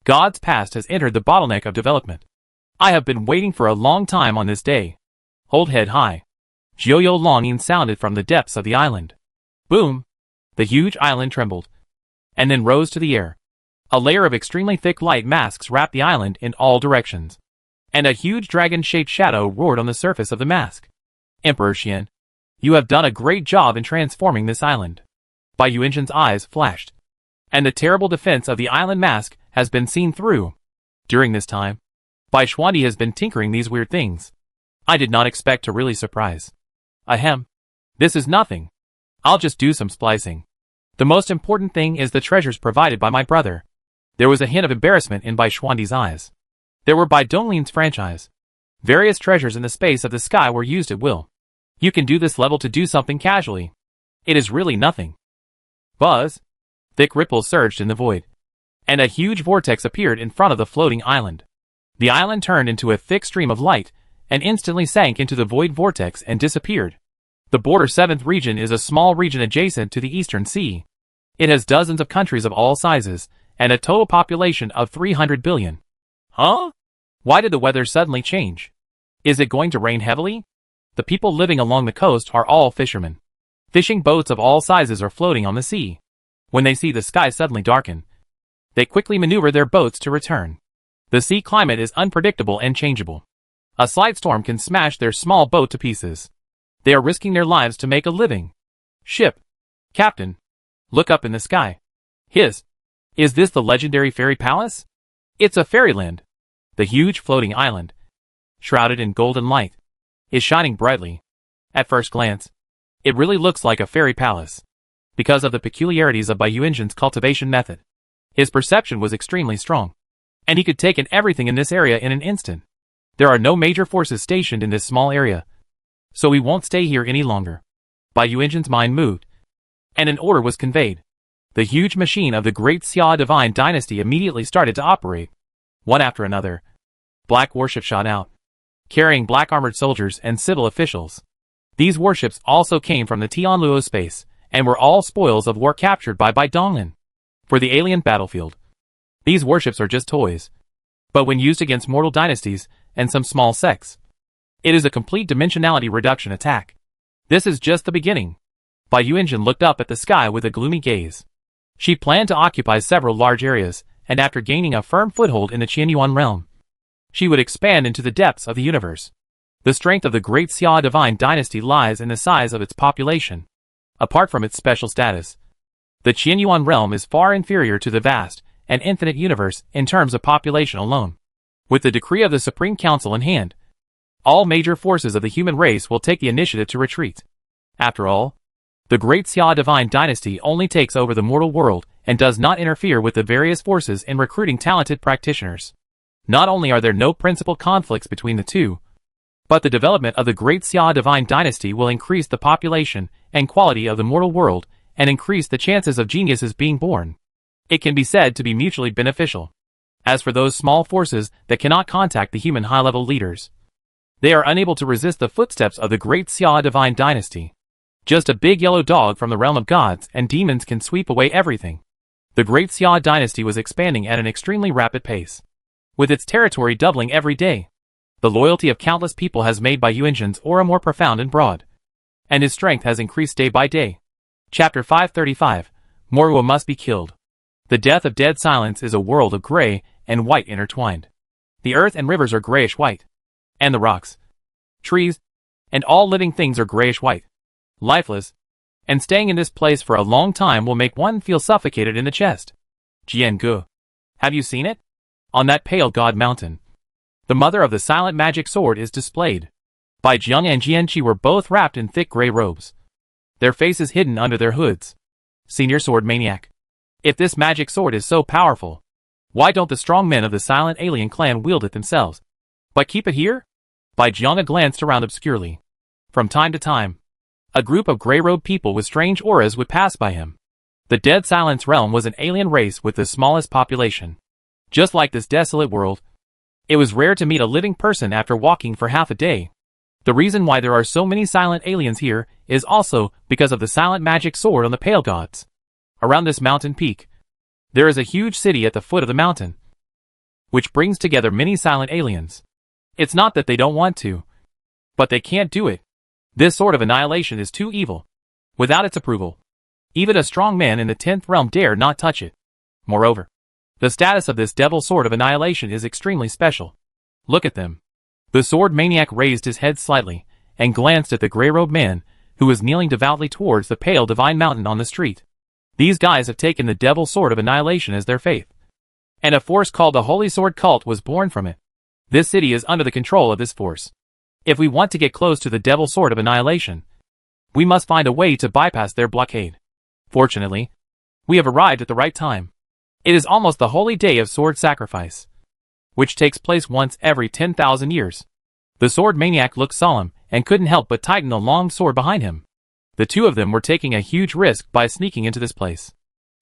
God's past has entered the bottleneck of development. I have been waiting for a long time on this day. Hold head high. Jiuyo longing sounded from the depths of the island. Boom! The huge island trembled, and then rose to the air. A layer of extremely thick light masks wrapped the island in all directions, and a huge dragon-shaped shadow roared on the surface of the mask. Emperor Xian, you have done a great job in transforming this island. Bai Yuanzhen's eyes flashed, and the terrible defense of the island mask has been seen through. During this time, Bai Xuandi has been tinkering these weird things. I did not expect to really surprise. Ahem. This is nothing. I'll just do some splicing. The most important thing is the treasures provided by my brother. There was a hint of embarrassment in Bai Xuandi's eyes. There were Bai Donglin's franchise. Various treasures in the space of the sky were used at will. You can do this level to do something casually. It is really nothing. Buzz. Thick ripples surged in the void, and a huge vortex appeared in front of the floating island. The island turned into a thick stream of light, and instantly sank into the void vortex and disappeared. The Border 7th region is a small region adjacent to the Eastern Sea. It has dozens of countries of all sizes, and a total population of 300 billion. Huh? Why did the weather suddenly change? Is it going to rain heavily? The people living along the coast are all fishermen. Fishing boats of all sizes are floating on the sea. When they see the sky suddenly darken, they quickly maneuver their boats to return. The sea climate is unpredictable and changeable. A slight storm can smash their small boat to pieces. They are risking their lives to make a living. Ship. Captain. Look up in the sky. Is this the legendary fairy palace? It's a fairyland. The huge floating island, shrouded in golden light, is shining brightly. At first glance, it really looks like a fairy palace. Because of the peculiarities of Bai Yuanzhen's cultivation method, his perception was extremely strong, and he could take in everything in this area in an instant. There are no major forces stationed in this small area, so we won't stay here any longer. Bai Yuanzhen's mind moved, and an order was conveyed. The huge machine of the Great Xia Divine Dynasty immediately started to operate. One after another, black warships shot out, carrying black armored soldiers and civil officials. These warships also came from the Tianluo space, and were all spoils of war captured by Bai Donglin for the alien battlefield. These warships are just toys, but when used against mortal dynasties and some small sects, it is a complete dimensionality reduction attack. This is just the beginning. Bai Yuanzhen looked up at the sky with a gloomy gaze. She planned to occupy several large areas, and after gaining a firm foothold in the Qianyuan realm, she would expand into the depths of the universe. The strength of the Great Xia Divine Dynasty lies in the size of its population. Apart from its special status, the Qianyuan realm is far inferior to the vast and infinite universe in terms of population alone. With the decree of the Supreme Council in hand, all major forces of the human race will take the initiative to retreat. After all, the Great Xia Divine Dynasty only takes over the mortal world and does not interfere with the various forces in recruiting talented practitioners. Not only are there no principal conflicts between the two, but the development of the Great Xia Divine Dynasty will increase the population and quality of the mortal world and increase the chances of geniuses being born. It can be said to be mutually beneficial. As for those small forces that cannot contact the human high-level leaders, they are unable to resist the footsteps of the Great Xia Divine Dynasty. Just a big yellow dog from the realm of gods and demons can sweep away everything. The Great Xia Dynasty was expanding at an extremely rapid pace, with its territory doubling every day. The loyalty of countless people has made Bai Yuanzhen's aura more profound and broad, and his strength has increased day by day. Chapter 535, Morua must be killed. The death of dead silence is a world of gray and white intertwined. The earth and rivers are grayish-white, and the rocks, trees, and all living things are grayish-white, lifeless, and staying in this place for a long time will make one feel suffocated in the chest. Jiangu, have you seen it? On that pale god mountain, the mother of the silent magic sword is displayed. Bai Jiang and Jianqi were both wrapped in thick gray robes, their faces hidden under their hoods. Senior sword maniac. If this magic sword is so powerful, why don't the strong men of the silent alien clan wield it themselves? But keep it here? Bai Jiang glanced around obscurely. From time to time, a group of gray-robed people with strange auras would pass by him. The Dead Silence Realm was an alien race with the smallest population. Just like this desolate world, it was rare to meet a living person after walking for half a day. The reason why there are so many silent aliens here is also because of the silent magic sword on the Pale Gods. Around this mountain peak, there is a huge city at the foot of the mountain, which brings together many silent aliens. It's not that they don't want to, but they can't do it. This sword of annihilation is too evil. Without its approval, even a strong man in the 10th realm dare not touch it. Moreover, the status of this devil sword of annihilation is extremely special. Look at them. The sword maniac raised his head slightly and glanced at the gray-robed man who was kneeling devoutly towards the pale divine mountain on the street. These guys have taken the devil sword of annihilation as their faith, and a force called the Holy Sword Cult was born from it. This city is under the control of this force. If we want to get close to the devil sword of annihilation, we must find a way to bypass their blockade. Fortunately, we have arrived at the right time. It is almost the holy day of sword sacrifice, which takes place once every 10,000 years. The sword maniac looked solemn and couldn't help but tighten the long sword behind him. The two of them were taking a huge risk by sneaking into this place.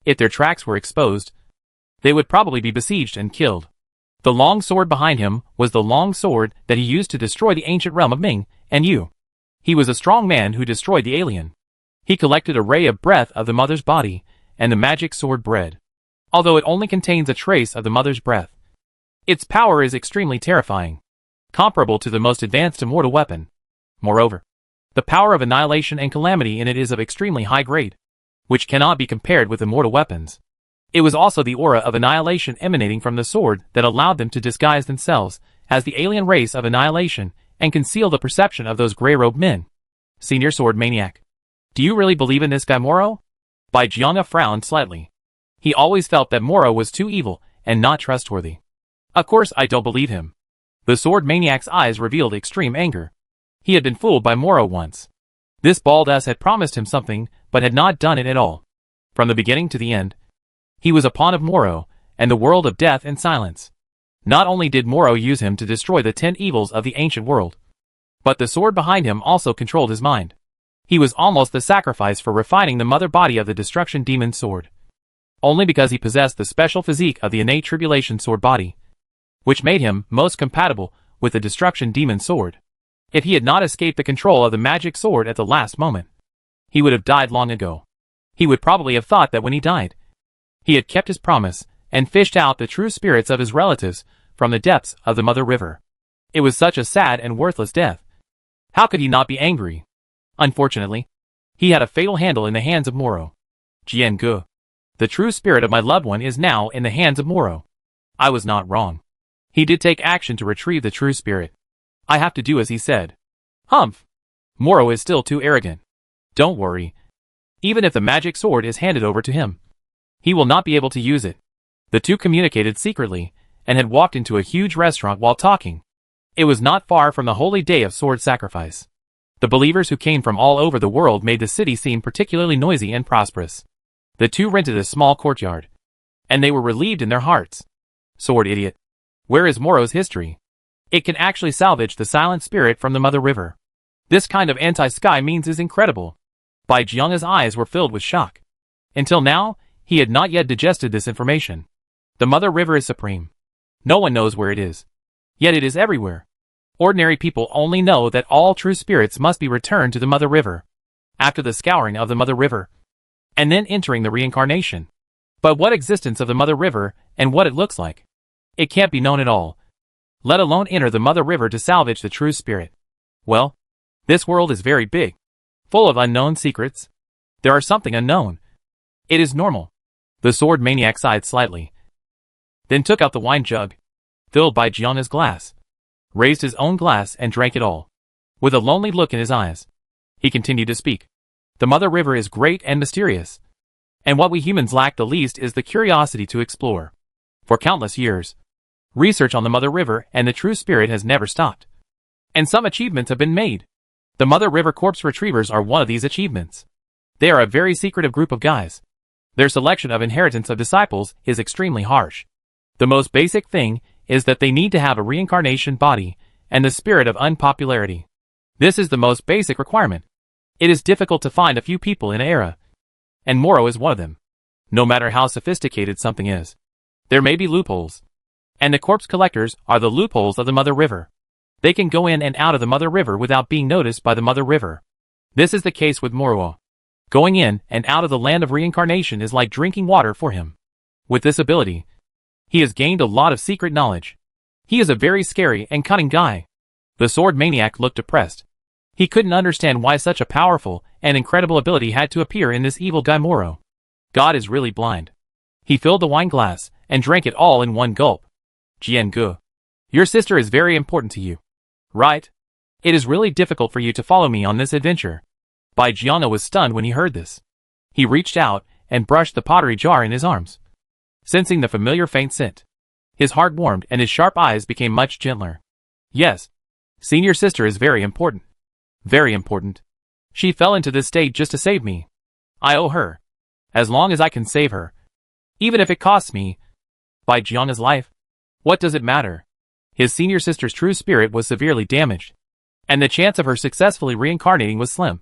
If their tracks were exposed, they would probably be besieged and killed. The long sword behind him was the long sword that he used to destroy the ancient realm of Ming and Yu. He was a strong man who destroyed the alien. He collected a ray of breath of the mother's body and the magic sword bred. Although it only contains a trace of the mother's breath, its power is extremely terrifying, comparable to the most advanced immortal weapon. Moreover, the power of annihilation and calamity in it is of extremely high grade, which cannot be compared with immortal weapons. It was also the aura of annihilation emanating from the sword that allowed them to disguise themselves as the alien race of annihilation and conceal the perception of those gray-robed men. Senior Sword Maniac. Do you really believe in this guy Moro? Bai Jianga frowned slightly. He always felt that Moro was too evil and not trustworthy. Of course I don't believe him. The Sword Maniac's eyes revealed extreme anger. He had been fooled by Moro once. This bald ass had promised him something, but had not done it at all. From the beginning to the end, he was a pawn of Moro, and the world of death and silence. Not only did Moro use him to destroy the 10 evils of the ancient world, but the sword behind him also controlled his mind. He was almost the sacrifice for refining the mother body of the destruction demon sword. Only because he possessed the special physique of the innate tribulation sword body, which made him most compatible with the destruction demon sword. If he had not escaped the control of the magic sword at the last moment, he would have died long ago. He would probably have thought that when he died, he had kept his promise and fished out the true spirits of his relatives from the depths of the Mother River. It was such a sad and worthless death. How could he not be angry? Unfortunately, he had a fatal handle in the hands of Moro. Jian Gu. The true spirit of my loved one is now in the hands of Moro. I was not wrong. He did take action to retrieve the true spirit. I have to do as he said. Humph! Moro is still too arrogant. Don't worry. Even if the magic sword is handed over to him, he will not be able to use it. The two communicated secretly, and had walked into a huge restaurant while talking. It was not far from the holy day of sword sacrifice. The believers who came from all over the world made the city seem particularly noisy and prosperous. The two rented a small courtyard, and they were relieved in their hearts. Sword idiot. Where is Moro's history? It can actually salvage the silent spirit from the Mother River. This kind of anti-sky means is incredible. Bai Jianga's eyes were filled with shock. Until now, he had not yet digested this information. The Mother River is supreme. No one knows where it is. Yet it is everywhere. Ordinary people only know that all true spirits must be returned to the Mother River, after the scouring of the Mother River, and then entering the reincarnation. But what existence of the Mother River and what it looks like? It can't be known at all, let alone enter the Mother River to salvage the true spirit. Well, this world is very big, full of unknown secrets. There are something unknown. It is normal. The sword maniac sighed slightly, then took out the wine jug, filled by Jianga's glass, raised his own glass and drank it all. With a lonely look in his eyes, he continued to speak. The Mother River is great and mysterious, and what we humans lack the least is the curiosity to explore. For countless years, research on the Mother River and the true spirit has never stopped, and some achievements have been made. The Mother River corpse retrievers are one of these achievements. They are a very secretive group of guys. Their selection of inheritance of disciples is extremely harsh. The most basic thing is that they need to have a reincarnation body and the spirit of unpopularity. This is the most basic requirement. It is difficult to find a few people in an era, and Moro is one of them. No matter how sophisticated something is, there may be loopholes. And the corpse collectors are the loopholes of the Mother River. They can go in and out of the Mother River without being noticed by the Mother River. This is the case with Moro. Going in and out of the land of reincarnation is like drinking water for him. With this ability, he has gained a lot of secret knowledge. He is a very scary and cunning guy. The sword maniac looked depressed. He couldn't understand why such a powerful and incredible ability had to appear in this evil guy Moro. God is really blind. He filled the wine glass and drank it all in one gulp. Jiangu, your sister is very important to you, right? It is really difficult for you to follow me on this adventure. Bai Jianga was stunned when he heard this. He reached out and brushed the pottery jar in his arms. Sensing the familiar faint scent, his heart warmed and his sharp eyes became much gentler. Yes, senior sister is very important. Very important. She fell into this state just to save me. I owe her. As long as I can save her. Even if it costs me Bai Jianga's life. What does it matter? His senior sister's true spirit was severely damaged, and the chance of her successfully reincarnating was slim.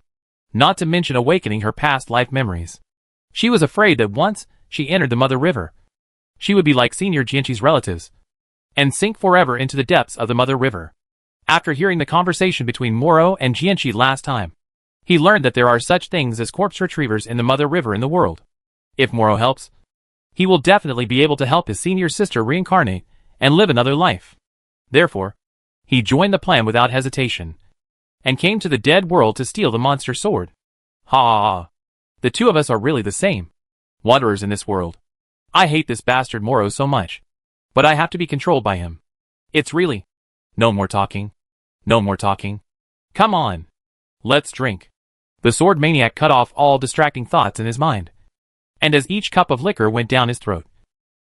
Not to mention awakening her past life memories. She was afraid that once she entered the Mother River, she would be like Senior Jianqi's relatives, and sink forever into the depths of the Mother River. After hearing the conversation between Moro and Jianqi last time, he learned that there are such things as corpse retrievers in the Mother River in the world. If Moro helps, he will definitely be able to help his senior sister reincarnate and live another life. Therefore, he joined the plan without hesitation, and came to the dead world to steal the monster sword. Ha ha ha. The two of us are really the same. Wanderers in this world. I hate this bastard Moro so much, but I have to be controlled by him. It's really... No more talking. No more talking. Come on. Let's drink. The sword maniac cut off all distracting thoughts in his mind. And as each cup of liquor went down his throat,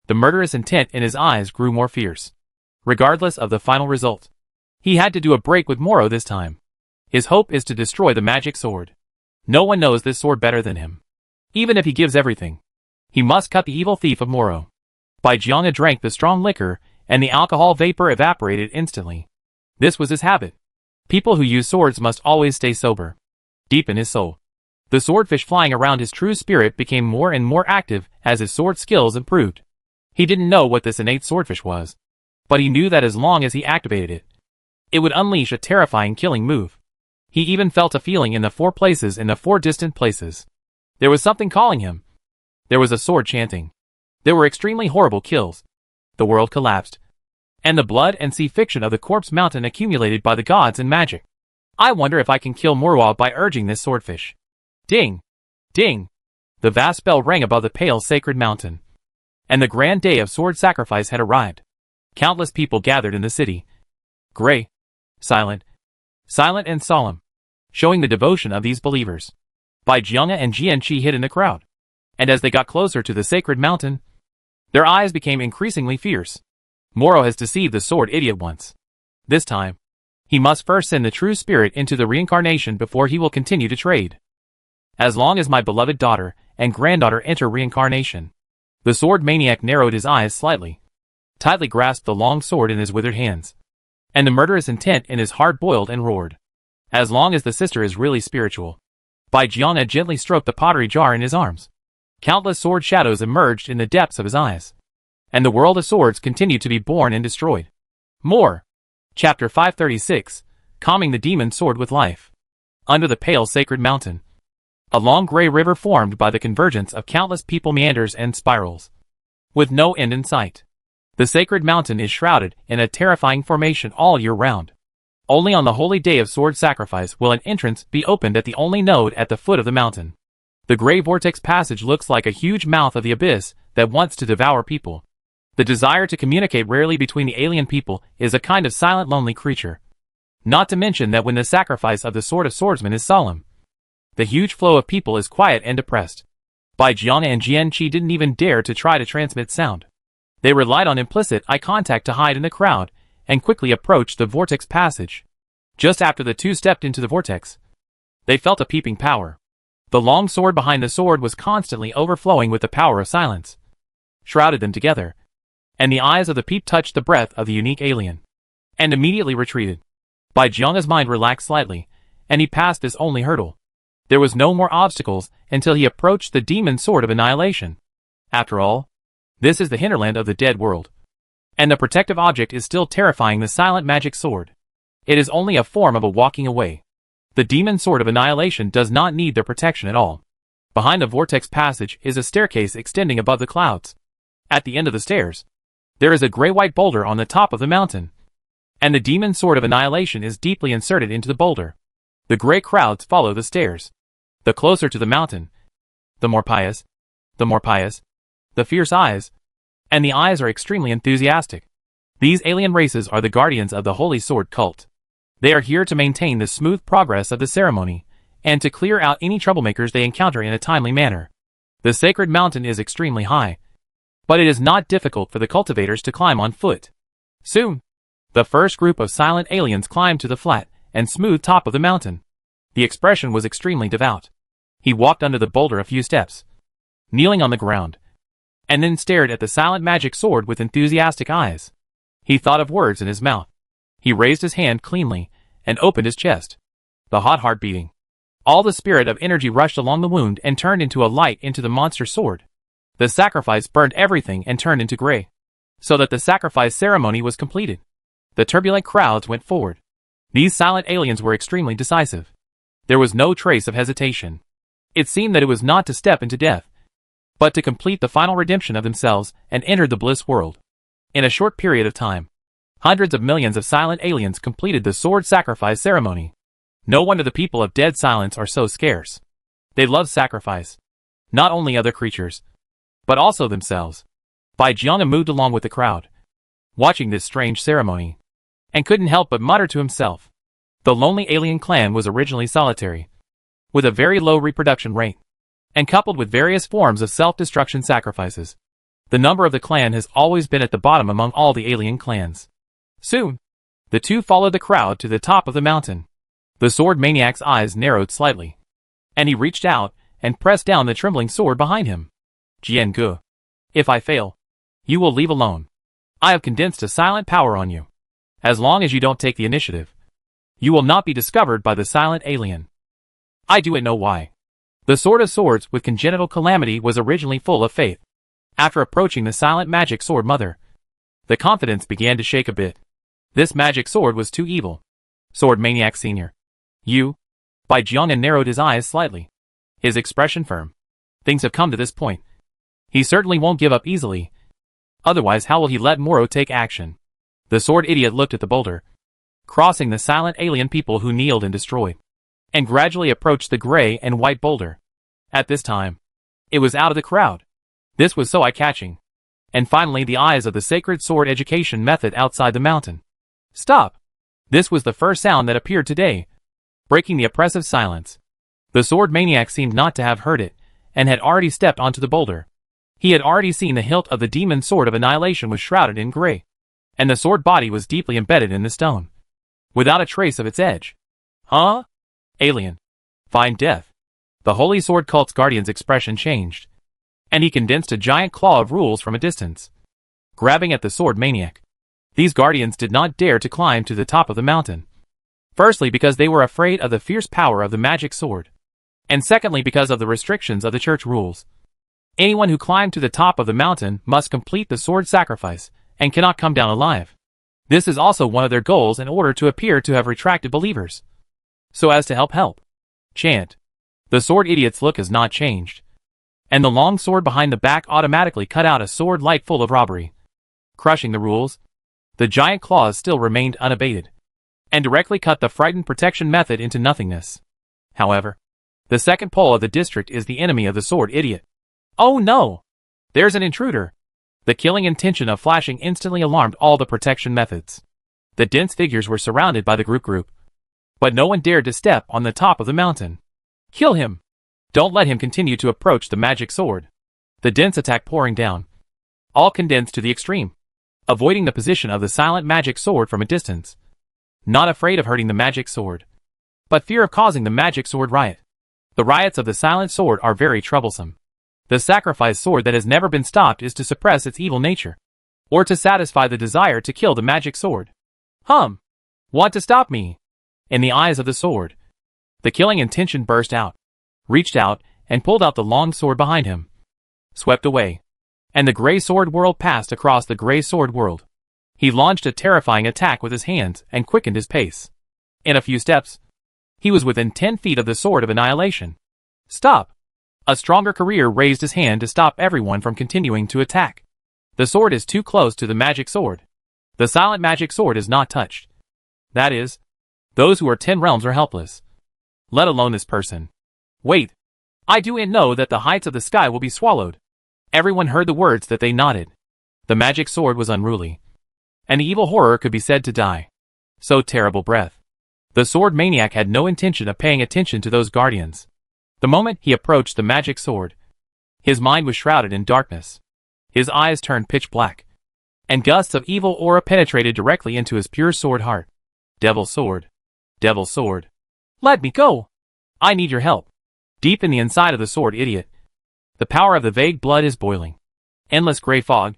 the murderous intent in his eyes grew more fierce. Regardless of the final result, he had to do a break with Moro this time. His hope is to destroy the magic sword. No one knows this sword better than him. Even if he gives everything, he must cut the evil thief of Moro. Bai Jianga drank the strong liquor, and the alcohol vapor evaporated instantly. This was his habit. People who use swords must always stay sober. Deep in his soul, the swordfish flying around his true spirit became more and more active as his sword skills improved. He didn't know what this innate swordfish was, but he knew that as long as he activated it, it would unleash a terrifying killing move. He even felt a feeling in the 4 places in the 4 distant places. There was something calling him. There was a sword chanting. There were extremely horrible kills. The world collapsed, and the blood and sea fiction of the corpse mountain accumulated by the gods in magic. I wonder if I can kill Murwa by urging this swordfish. Ding! Ding! The vast bell rang above the pale sacred mountain, and the grand day of sword sacrifice had arrived. Countless people gathered in the city. Gray, silent and solemn, showing the devotion of these believers. Bai Jianga and Jianqi hid in the crowd, and as they got closer to the sacred mountain, their eyes became increasingly fierce. Moro has deceived the sword idiot once. This time, he must first send the true spirit into the reincarnation before he will continue to trade. As long as my beloved daughter and granddaughter enter reincarnation. The sword maniac narrowed his eyes slightly, tightly grasped the long sword in his withered hands, and the murderous intent in his heart boiled and roared. As long as the sister is really spiritual. Bai Jianga gently stroked the pottery jar in his arms. Countless sword shadows emerged in the depths of his eyes, and the world of swords continued to be born and destroyed. More. Chapter 536, Calming the Demon Sword with Life. Under the pale sacred mountain, a long gray river formed by the convergence of countless people meanders and spirals, with no end in sight. The sacred mountain is shrouded in a terrifying formation all year round. Only on the holy day of sword sacrifice will an entrance be opened at the only node at the foot of the mountain. The gray vortex passage looks like a huge mouth of the abyss that wants to devour people. The desire to communicate rarely between the alien people is a kind of silent, lonely creature. Not to mention that when the sacrifice of the sword of swordsmen is solemn, the huge flow of people is quiet and depressed. Bai Jianga and Jianqi didn't even dare to try to transmit sound. They relied on implicit eye contact to hide in the crowd, and quickly approached the vortex passage. Just after the two stepped into the vortex, they felt a peeping power. The long sword behind the sword was constantly overflowing with the power of silence. Shrouded them together, and the eyes of the peep touched the breath of the unique alien, and immediately retreated. Bai Jianga's mind relaxed slightly, and he passed this only hurdle. There was no more obstacles until he approached the demon sword of annihilation. After all, this is the hinterland of the dead world. And the protective object is still terrifying, the silent magic sword. It is only a form of a walking away. The demon sword of annihilation does not need their protection at all. Behind the vortex passage is a staircase extending above the clouds. At the end of the stairs, there is a gray-white boulder on the top of the mountain. And the demon sword of annihilation is deeply inserted into the boulder. The gray crowds follow the stairs. The closer to the mountain, the more pious, the fierce eyes, and the eyes are extremely enthusiastic. These alien races are the guardians of the Holy Sword cult. They are here to maintain the smooth progress of the ceremony, and to clear out any troublemakers they encounter in a timely manner. The sacred mountain is extremely high, but it is not difficult for the cultivators to climb on foot. Soon, the first group of silent aliens climbed to the flat and smooth top of the mountain. The expression was extremely devout. He walked under the boulder a few steps, kneeling on the ground, and then stared at the silent magic sword with enthusiastic eyes. He thought of words in his mouth. He raised his hand cleanly and opened his chest. The hot heart beating. All the spirit of energy rushed along the wound and turned into a light into the monster sword. The sacrifice burned everything and turned into gray, so that the sacrifice ceremony was completed. The turbulent crowds went forward. These silent aliens were extremely decisive. There was no trace of hesitation. It seemed that it was not to step into death, but to complete the final redemption of themselves and enter the bliss world. In a short period of time, hundreds of millions of silent aliens completed the sword sacrifice ceremony. No wonder the people of dead silence are so scarce. They love sacrifice. Not only other creatures, but also themselves. Bai Jiang moved along with the crowd, watching this strange ceremony, and couldn't help but mutter to himself. The lonely alien clan was originally solitary, with a very low reproduction rate, and coupled with various forms of self-destruction sacrifices. The number of the clan has always been at the bottom among all the alien clans. Soon, the two followed the crowd to the top of the mountain. The sword maniac's eyes narrowed slightly, and he reached out and pressed down the trembling sword behind him. Jian Gu, if I fail, you will leave alone. I have condensed a silent power on you. As long as you don't take the initiative, you will not be discovered by the silent alien. I do know why. The Sword of Swords with congenital calamity was originally full of faith. After approaching the silent magic sword mother, the confidence began to shake a bit. This magic sword was too evil. Sword Maniac Senior. You? Bai Jiang narrowed his eyes slightly, his expression firm. Things have come to this point. He certainly won't give up easily. Otherwise, how will he let Moro take action? The sword idiot looked at the boulder, crossing the silent alien people who kneeled and destroyed, and gradually approached the gray and white boulder. At this time, it was out of the crowd. This was so eye-catching. And finally the eyes of the sacred sword education method outside the mountain. Stop! This was the first sound that appeared today, breaking the oppressive silence. The sword maniac seemed not to have heard it, and had already stepped onto the boulder. He had already seen the hilt of the demon sword of annihilation was shrouded in gray, and the sword body was deeply embedded in the stone, without a trace of its edge. Huh? Alien. Find death. The Holy Sword cult's guardian's expression changed, and he condensed a giant claw of rules from a distance, grabbing at the sword maniac. These guardians did not dare to climb to the top of the mountain. Firstly, because they were afraid of the fierce power of the magic sword, and secondly, because of the restrictions of the church rules. Anyone who climbed to the top of the mountain must complete the sword sacrifice, and cannot come down alive. This is also one of their goals in order to appear to have retracted believers, so as to help. Chant. The sword idiot's look has not changed, and the long sword behind the back automatically cut out a sword light full of robbery. Crushing the rules, the giant claws still remained unabated, and directly cut the frightened protection method into nothingness. However, the second pole of the district is the enemy of the sword idiot. Oh no! There's an intruder! The killing intention of flashing instantly alarmed all the protection methods. The dense figures were surrounded by the group, but no one dared to step on the top of the mountain. Kill him! Don't let him continue to approach the magic sword. The dense attack pouring down, all condensed to the extreme, avoiding the position of the silent magic sword from a distance. Not afraid of hurting the magic sword, but fear of causing the magic sword riot. The riots of the silent sword are very troublesome. The sacrifice sword that has never been stopped is to suppress its evil nature, or to satisfy the desire to kill the magic sword. Want to stop me? In the eyes of the sword, the killing intention burst out, reached out, and pulled out the long sword behind him. Swept away. and the gray sword whirled past across the gray sword world. He launched a terrifying attack with his hands and quickened his pace. In a few steps, he was within 10 feet of the sword of annihilation. Stop! A stronger career raised his hand to stop everyone from continuing to attack. The sword is too close to the magic sword. The silent magic sword is not touched. That is, those who are 10 realms are helpless. Let alone this person. Wait. I do know that the heights of the sky will be swallowed. Everyone heard the words that they nodded. The magic sword was unruly. And the evil horror could be said to die. So terrible breath. The sword maniac had no intention of paying attention to those guardians. The moment he approached the magic sword, his mind was shrouded in darkness. His eyes turned pitch black, and gusts of evil aura penetrated directly into his pure sword heart. Devil's sword. Devil's sword. Let me go! I need your help. Deep in the inside of the sword idiot, the power of the vague blood is boiling. Endless gray fog,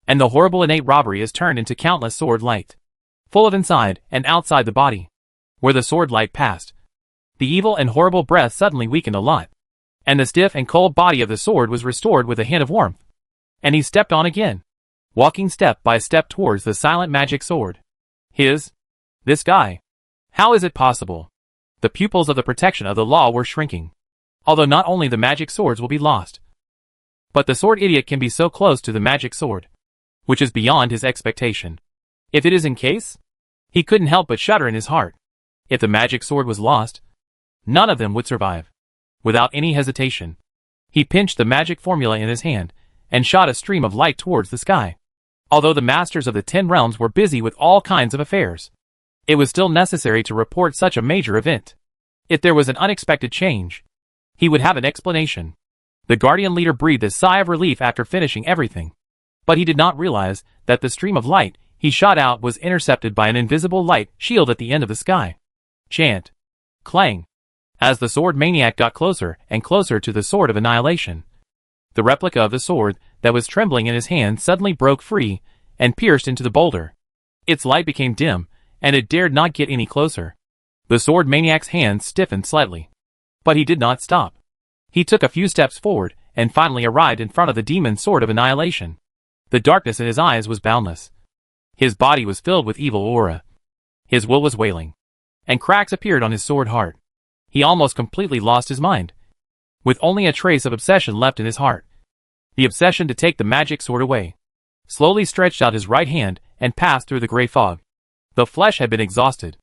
and the horrible innate robbery is turned into countless sword light, full of inside and outside the body. Where the sword light passed, the evil and horrible breath suddenly weakened a lot, and the stiff and cold body of the sword was restored with a hint of warmth. And he stepped on again, walking step by step towards the silent magic sword. This guy. How is it possible? The pupils of the protection of the law were shrinking. Although not only the magic swords will be lost, but the sword idiot can be so close to the magic sword, which is beyond his expectation. If it is in case, he couldn't help but shudder in his heart. If the magic sword was lost, none of them would survive. Without any hesitation, he pinched the magic formula in his hand and shot a stream of light towards the sky. Although the masters of the 10 realms were busy with all kinds of affairs, it was still necessary to report such a major event. If there was an unexpected change, he would have an explanation. The guardian leader breathed a sigh of relief after finishing everything. But he did not realize that the stream of light he shot out was intercepted by an invisible light shield at the end of the sky. Chant. Clang. As the sword maniac got closer and closer to the sword of annihilation, the replica of the sword that was trembling in his hand suddenly broke free and pierced into the boulder. Its light became dim, and it dared not get any closer. The sword maniac's hand stiffened slightly. But he did not stop. He took a few steps forward and finally arrived in front of the demon sword of annihilation. The darkness in his eyes was boundless. His body was filled with evil aura. His will was wailing, and cracks appeared on his sword heart. He almost completely lost his mind, with only a trace of obsession left in his heart. The obsession to take the magic sword away. Slowly stretched out his right hand and passed through the gray fog. The flesh had been exhausted,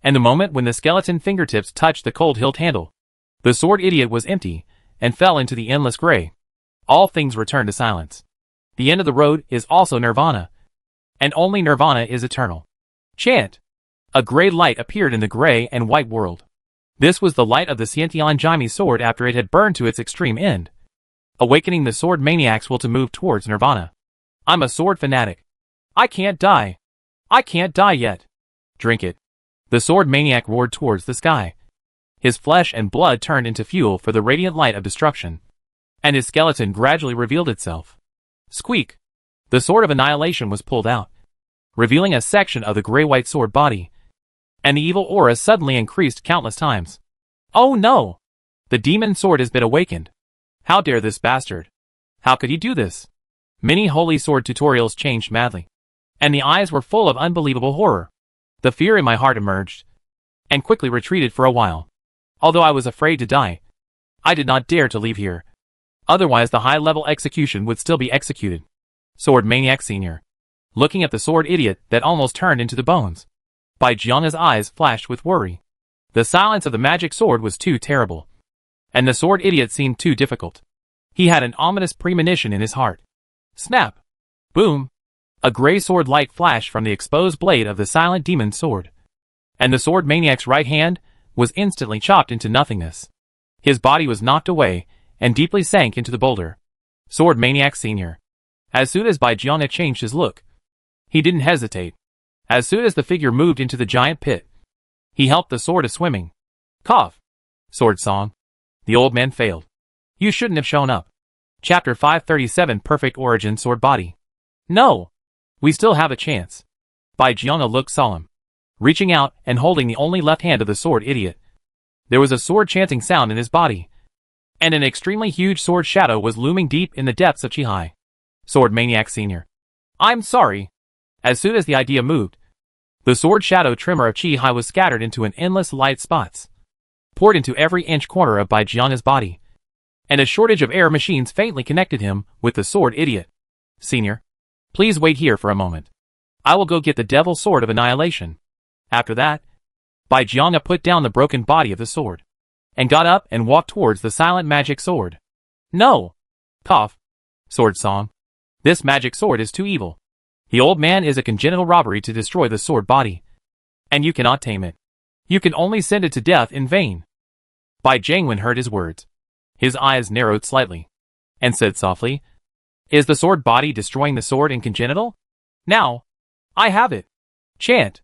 and the moment when the skeleton fingertips touched the cold hilt handle, the sword idiot was empty and fell into the endless gray. All things returned to silence. The end of the road is also nirvana, and only nirvana is eternal. Chant. A gray light appeared in the gray and white world. This was the light of the Xiantian Jaime sword after it had burned to its extreme end, awakening the sword maniac's will to move towards nirvana. I'm a sword fanatic. I can't die. I can't die yet. Drink it. The sword maniac roared towards the sky. His flesh and blood turned into fuel for the radiant light of destruction, and his skeleton gradually revealed itself. Squeak! The sword of annihilation was pulled out, revealing a section of the gray-white sword body, and the evil aura suddenly increased countless times. Oh no! The demon sword has been awakened. How dare this bastard? How could he do this? Many holy sword tutorials changed madly, and the eyes were full of unbelievable horror. The fear in my heart emerged, and quickly retreated for a while. Although I was afraid to die, I did not dare to leave here. Otherwise the high-level execution would still be executed. Sword Maniac Sr. Looking at the sword idiot that almost turned into the bones. Bai Jianga's eyes flashed with worry. The silence of the magic sword was too terrible, and the sword idiot seemed too difficult. He had an ominous premonition in his heart. Snap! Boom! A gray sword light flashed from the exposed blade of the silent demon sword, and the sword maniac's right hand was instantly chopped into nothingness. His body was knocked away and deeply sank into the boulder. Sword Maniac Sr. As soon as Bai Jianga changed his look, he didn't hesitate. As soon as the figure moved into the giant pit, he helped the sword to swimming. Cough. Sword Song. The old man failed. You shouldn't have shown up. Chapter 537 Perfect Origin Sword Body. No! We still have a chance. Bai Jianga looked solemn, reaching out and holding the only left hand of the sword idiot. There was a sword chanting sound in his body, and an extremely huge sword shadow was looming deep in the depths of Qihai. Sword Maniac Sr. I'm sorry. As soon as the idea moved, the sword shadow trimmer of Chi Hai was scattered into an endless light spots, poured into every inch corner of Bai Jianga's body, and a shortage of air machines faintly connected him with the sword idiot. Senior, please wait here for a moment. I will go get the Devil Sword of Annihilation. After that, Bai Jianga put down the broken body of the sword, and got up and walked towards the silent magic sword. No! Cough. Sword Song. This magic sword is too evil. The old man is a congenital robbery to destroy the sword body, and you cannot tame it. You can only send it to death in vain. Bai Jiangwen heard his words. His eyes narrowed slightly, and said softly, Is the sword body destroying the sword in congenital? Now, I have it. Chant.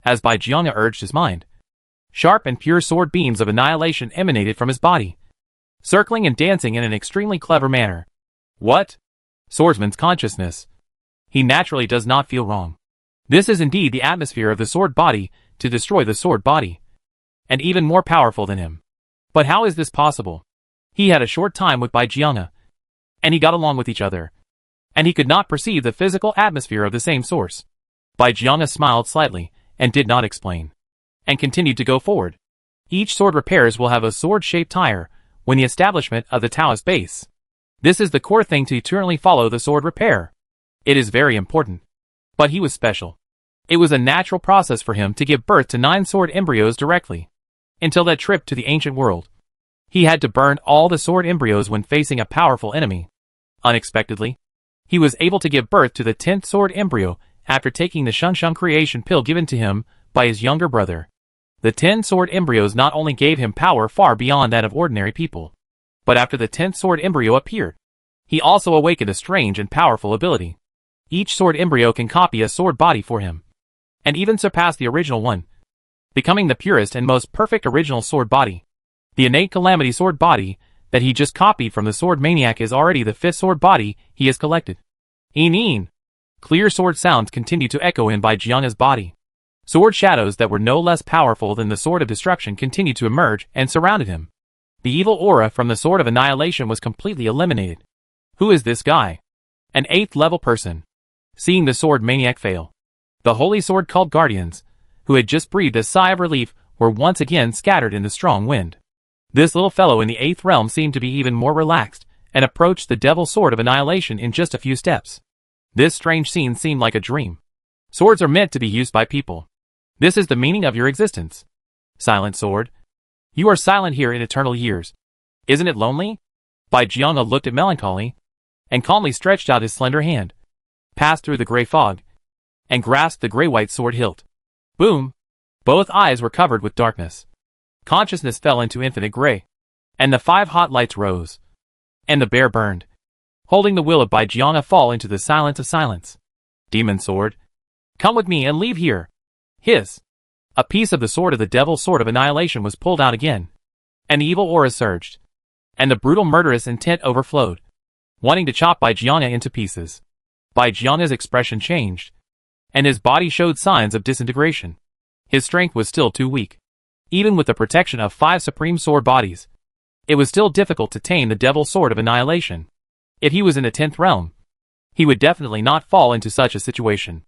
As Bai Jianga urged his mind, sharp and pure sword beams of annihilation emanated from his body, circling and dancing in an extremely clever manner. What? Swordsman's consciousness. He naturally does not feel wrong. This is indeed the atmosphere of the sword body to destroy the sword body, and even more powerful than him. But how is this possible? He had a short time with Bai Jianga, and he got along with each other, and he could not perceive the physical atmosphere of the same source. Bai Jianga smiled slightly, and did not explain, and continued to go forward. Each sword repairs will have a sword-shaped tire when the establishment of the Taoist base. This is the core thing to eternally follow the sword repair. It is very important. But he was special. It was a natural process for him to give birth to 9 sword embryos directly. Until that trip to the ancient world, he had to burn all the sword embryos when facing a powerful enemy. Unexpectedly, he was able to give birth to the 10th sword embryo after taking the Shunshun creation pill given to him by his younger brother. The 10 sword embryos not only gave him power far beyond that of ordinary people, but after the 10th sword embryo appeared, he also awakened a strange and powerful ability. Each sword embryo can copy a sword body for him, and even surpass the original one, becoming the purest and most perfect original sword body. The innate calamity sword body that he just copied from the sword maniac is already the 5th sword body he has collected. Een. Clear sword sounds continued to echo in Bai Jianga's body. Sword shadows that were no less powerful than the sword of destruction continued to emerge and surrounded him. The evil aura from the sword of annihilation was completely eliminated. Who is this guy? An 8th level person. Seeing the sword maniac fail, the holy sword cult guardians, who had just breathed a sigh of relief, were once again scattered in the strong wind. This little fellow in the 8th realm seemed to be even more relaxed, and approached the devil sword of annihilation in just a few steps. This strange scene seemed like a dream. Swords are meant to be used by people. This is the meaning of your existence. Silent sword. You are silent here in eternal years. Isn't it lonely? Bai Jianga looked at melancholy, and calmly stretched out his slender hand, passed through the gray fog, and grasped the gray-white sword hilt. Boom! Both eyes were covered with darkness. Consciousness fell into infinite gray, and the 5 hot lights rose, and the bear burned, holding the will of Bai Jianga fall into the silence of silence. Demon sword. Come with me and leave here. Hiss. A piece of the sword of the devil sword of annihilation was pulled out again. An evil aura surged, and the brutal murderous intent overflowed, wanting to chop Bai Jianga into pieces. Bai Jianga's expression changed, and his body showed signs of disintegration. His strength was still too weak. Even with the protection of 5 supreme sword bodies, it was still difficult to tame the devil sword of annihilation. If he was in the 10th realm, he would definitely not fall into such a situation.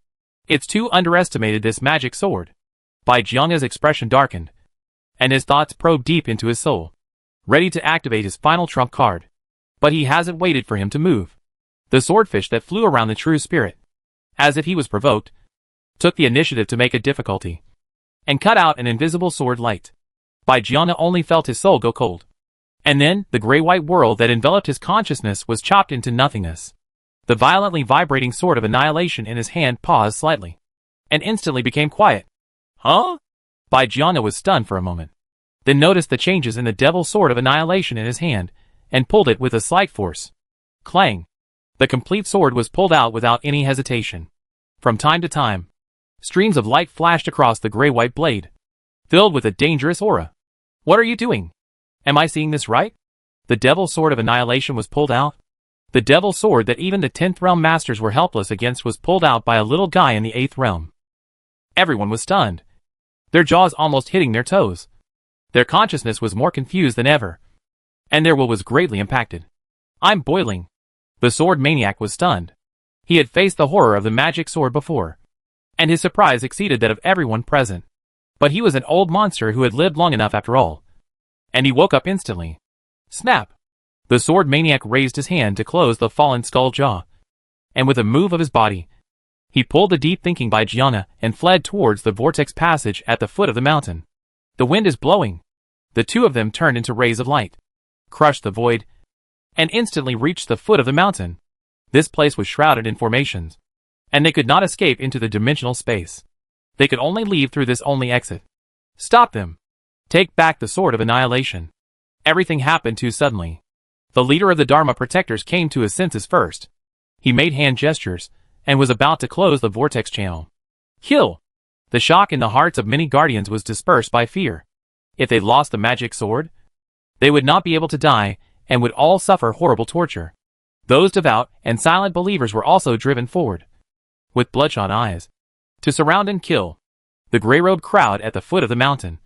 It's too underestimated this magic sword. Bai Jianga's expression darkened, and his thoughts probed deep into his soul, ready to activate his final trump card. But he hasn't waited for him to move. The swordfish that flew around the true spirit, as if he was provoked, took the initiative to make a difficulty, and cut out an invisible sword light. Bai Jianga only felt his soul go cold. And then, the gray-white world that enveloped his consciousness was chopped into nothingness. The violently vibrating sword of annihilation in his hand paused slightly, and instantly became quiet. Huh? Bai Jianga was stunned for a moment, then noticed the changes in the devil sword of annihilation in his hand, and pulled it with a slight force. Clang! The complete sword was pulled out without any hesitation. From time to time, streams of light flashed across the gray-white blade, filled with a dangerous aura. What are you doing? Am I seeing this right? The devil sword of annihilation was pulled out. The devil sword that even the 10th realm masters were helpless against was pulled out by a little guy in the 8th realm. Everyone was stunned, their jaws almost hitting their toes. Their consciousness was more confused than ever, and their will was greatly impacted. I'm boiling. The sword maniac was stunned. He had faced the horror of the magic sword before, and his surprise exceeded that of everyone present. But he was an old monster who had lived long enough after all. And he woke up instantly. Snap! The sword maniac raised his hand to close the fallen skull jaw, and with a move of his body, he pulled the deep thinking by Gianna and fled towards the vortex passage at the foot of the mountain. The wind is blowing. The two of them turned into rays of light, crushed the void, and instantly reached the foot of the mountain. This place was shrouded in formations, and they could not escape into the dimensional space. They could only leave through this only exit. Stop them! Take back the sword of annihilation. Everything happened too suddenly. The leader of the Dharma protectors came to his senses first. He made hand gestures, and was about to close the vortex channel. Kill! The shock in the hearts of many guardians was dispersed by fear. If they lost the magic sword, they would not be able to die, and would all suffer horrible torture. Those devout and silent believers were also driven forward, with bloodshot eyes, to surround and kill the gray-robed crowd at the foot of the mountain.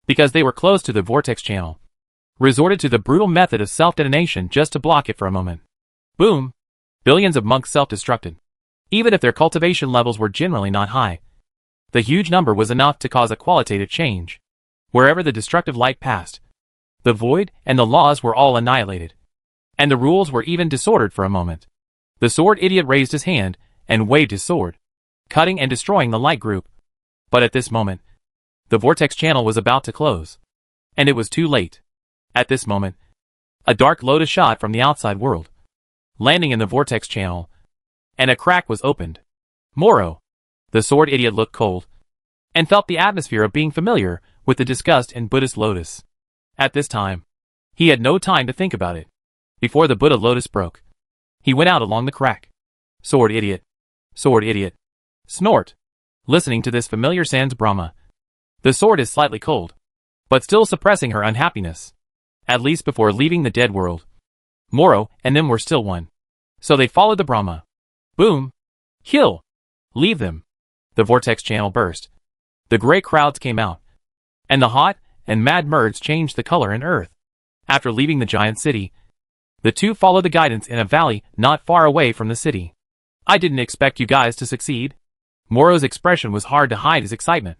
Because they were close to the vortex channel, resorted to the brutal method of self-detonation just to block it for a moment. Boom! Billions of monks self-destructed. Even if their cultivation levels were generally not high, the huge number was enough to cause a qualitative change. Wherever the destructive light passed, the void and the laws were all annihilated, and the rules were even disordered for a moment. The sword idiot raised his hand and waved his sword, cutting and destroying the light group. But at this moment, the vortex channel was about to close, and it was too late. At this moment, a dark lotus shot from the outside world, landing in the vortex channel, and a crack was opened. Moro, the sword idiot, looked cold, and felt the atmosphere of being familiar with the disgust in Buddhist lotus. At this time, he had no time to think about it. Before the Buddha lotus broke, he went out along the crack. Sword idiot. Sword idiot. Snort. Listening to this familiar sans Brahma. The sword is slightly cold, but still suppressing her unhappiness. At least before leaving the dead world, Moro and them were still one. So they followed the Brahma. Boom. Kill. Leave them. The vortex channel burst. The gray crowds came out, and the hot and mad merds changed the color in earth. After leaving the giant city, the two followed the guidance in a valley not far away from the city. I didn't expect you guys to succeed. Moro's expression was hard to hide his excitement.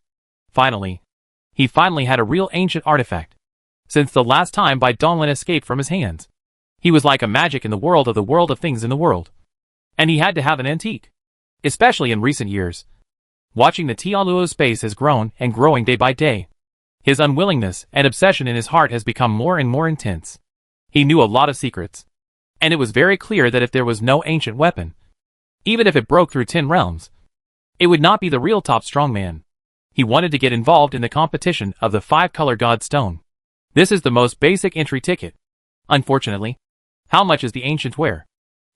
He finally had a real ancient artifact. Since the last time Bai Donglin escaped from his hands, he was like a magic in the world of things in the world. And he had to have an antique. Especially in recent years. Watching the Tialuo space has grown and growing day by day. His unwillingness and obsession in his heart has become more and more intense. He knew a lot of secrets, and it was very clear that if there was no ancient weapon, even if it broke through 10 realms, it would not be the real top strongman. He wanted to get involved in the competition of the 5-color god stone. This is the most basic entry ticket. Unfortunately, how much is the ancient wear?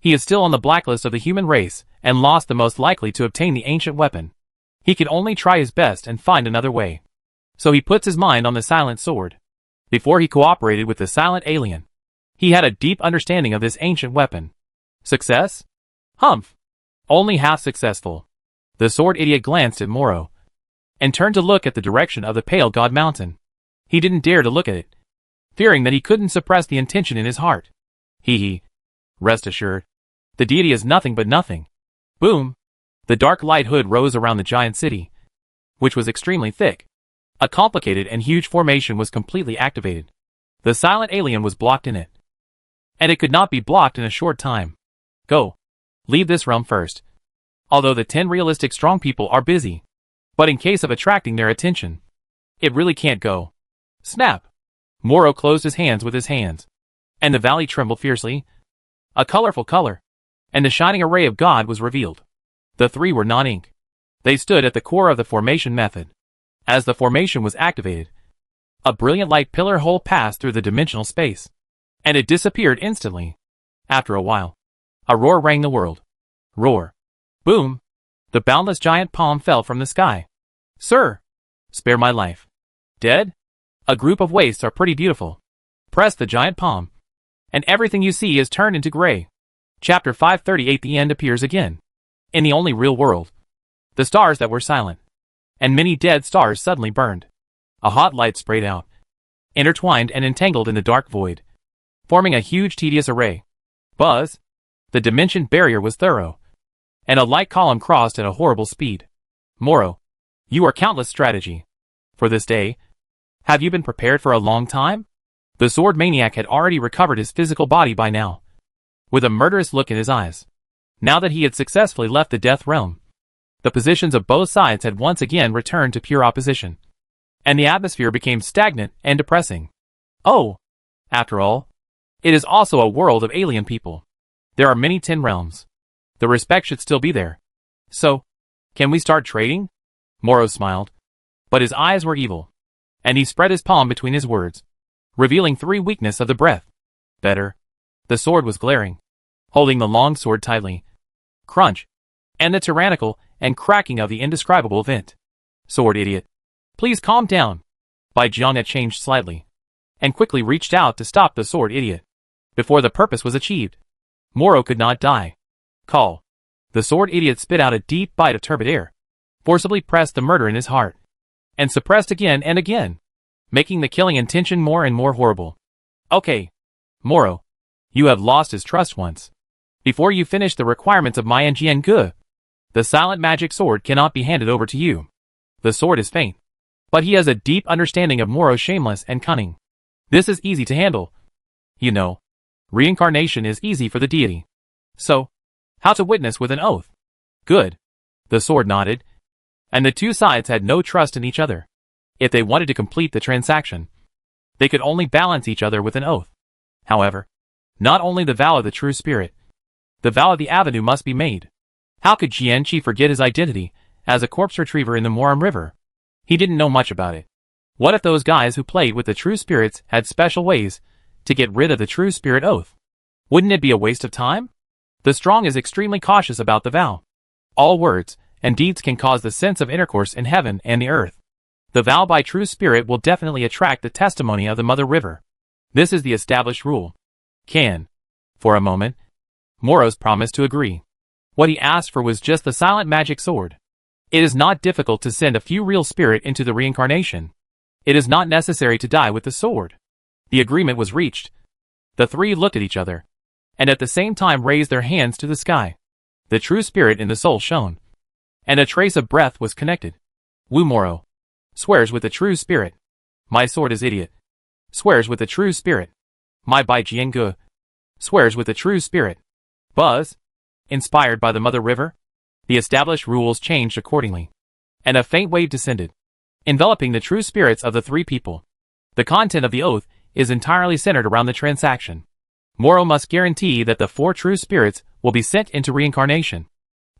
He is still on the blacklist of the human race and lost the most likely to obtain the ancient weapon. He can only try his best and find another way. So he puts his mind on the silent sword. Before he cooperated with the silent alien, he had a deep understanding of this ancient weapon. Success? Humph! Only half successful. The sword idiot glanced at Moro, and turned to look at the direction of the pale god mountain. He didn't dare to look at it, fearing that he couldn't suppress the intention in his heart. Hee. Rest assured, the deity is nothing but nothing. Boom! The dark light hood rose around the giant city, which was extremely thick. A complicated and huge formation was completely activated. The silent alien was blocked in it, and it could not be blocked in a short time. Go. Leave this realm first. Although the 10 realistic strong people are busy, but in case of attracting their attention, it really can't go. Snap! Moro closed his hands with his hands, and the valley trembled fiercely. A colorful color, and the shining array of God was revealed. The three were non-ink. They stood at the core of the formation method. As the formation was activated, a brilliant light pillar hole passed through the dimensional space, and it disappeared instantly. After a while, a roar rang the world. Roar. Boom! The boundless giant palm fell from the sky. Sir! Spare my life. Dead? A group of wastes are pretty beautiful. Press the giant palm, and everything you see is turned into gray. Chapter 538. The end appears again. In the only real world, the stars that were silent, and many dead stars suddenly burned. A hot light sprayed out, intertwined and entangled in the dark void, forming a huge tedious array. Buzz! The dimension barrier was thorough, and a light column crossed at a horrible speed. Moro, you are countless strategy. For this day, have you been prepared for a long time? The sword maniac had already recovered his physical body by now, with a murderous look in his eyes. Now that he had successfully left the death realm, the positions of both sides had once again returned to pure opposition, and the atmosphere became stagnant and depressing. Oh, after all, it is also a world of alien people. There are many 10 realms. The respect should still be there. So, can we start trading? Moro smiled, but his eyes were evil, and he spread his palm between his words, revealing 3 weakness of the breath. Better. The sword was glaring, holding the long sword tightly. Crunch, and the tyrannical and cracking of the indescribable vent. Sword idiot. Please calm down. Bai Jiang changed slightly, and quickly reached out to stop the sword idiot. Before the purpose was achieved, Moro could not die. Call. The sword idiot spit out a deep bite of turbid air, forcibly pressed the murder in his heart, and suppressed again and again, making the killing intention more and more horrible. Okay, Moro, you have lost his trust once. Before you finish the requirements of my Jian Ge, the silent magic sword cannot be handed over to you. The sword is faint, but he has a deep understanding of Moro's shameless and cunning. This is easy to handle. You know, reincarnation is easy for the deity. So, how to witness with an oath? Good. The sword nodded, and the two sides had no trust in each other. If they wanted to complete the transaction, they could only balance each other with an oath. However, not only the vow of the true spirit, the vow of the avenue must be made. How could Jianqi forget his identity as a corpse retriever in the Moram River? He didn't know much about it. What if those guys who played with the true spirits had special ways to get rid of the true spirit oath? Wouldn't it be a waste of time? The strong is extremely cautious about the vow. All words and deeds can cause the sense of intercourse in heaven and the earth. The vow by true spirit will definitely attract the testimony of the Mother River. This is the established rule. For a moment, Moro's promised to agree. What he asked for was just the silent magic sword. It is not difficult to send a few real spirit into the reincarnation. It is not necessary to die with the sword. The agreement was reached. The 3 looked at each other, and at the same time raised their hands to the sky. The true spirit in the soul shone, and a trace of breath was connected. Wu Moro swears with the true spirit. My sword is idiot. Swears with the true spirit. My Bai Jiange swears with the true spirit. Buzz, inspired by the Mother River, the established rules changed accordingly, and a faint wave descended, enveloping the true spirits of the 3 people. The content of the oath is entirely centered around the transaction. Moro must guarantee that the 4 true spirits will be sent into reincarnation,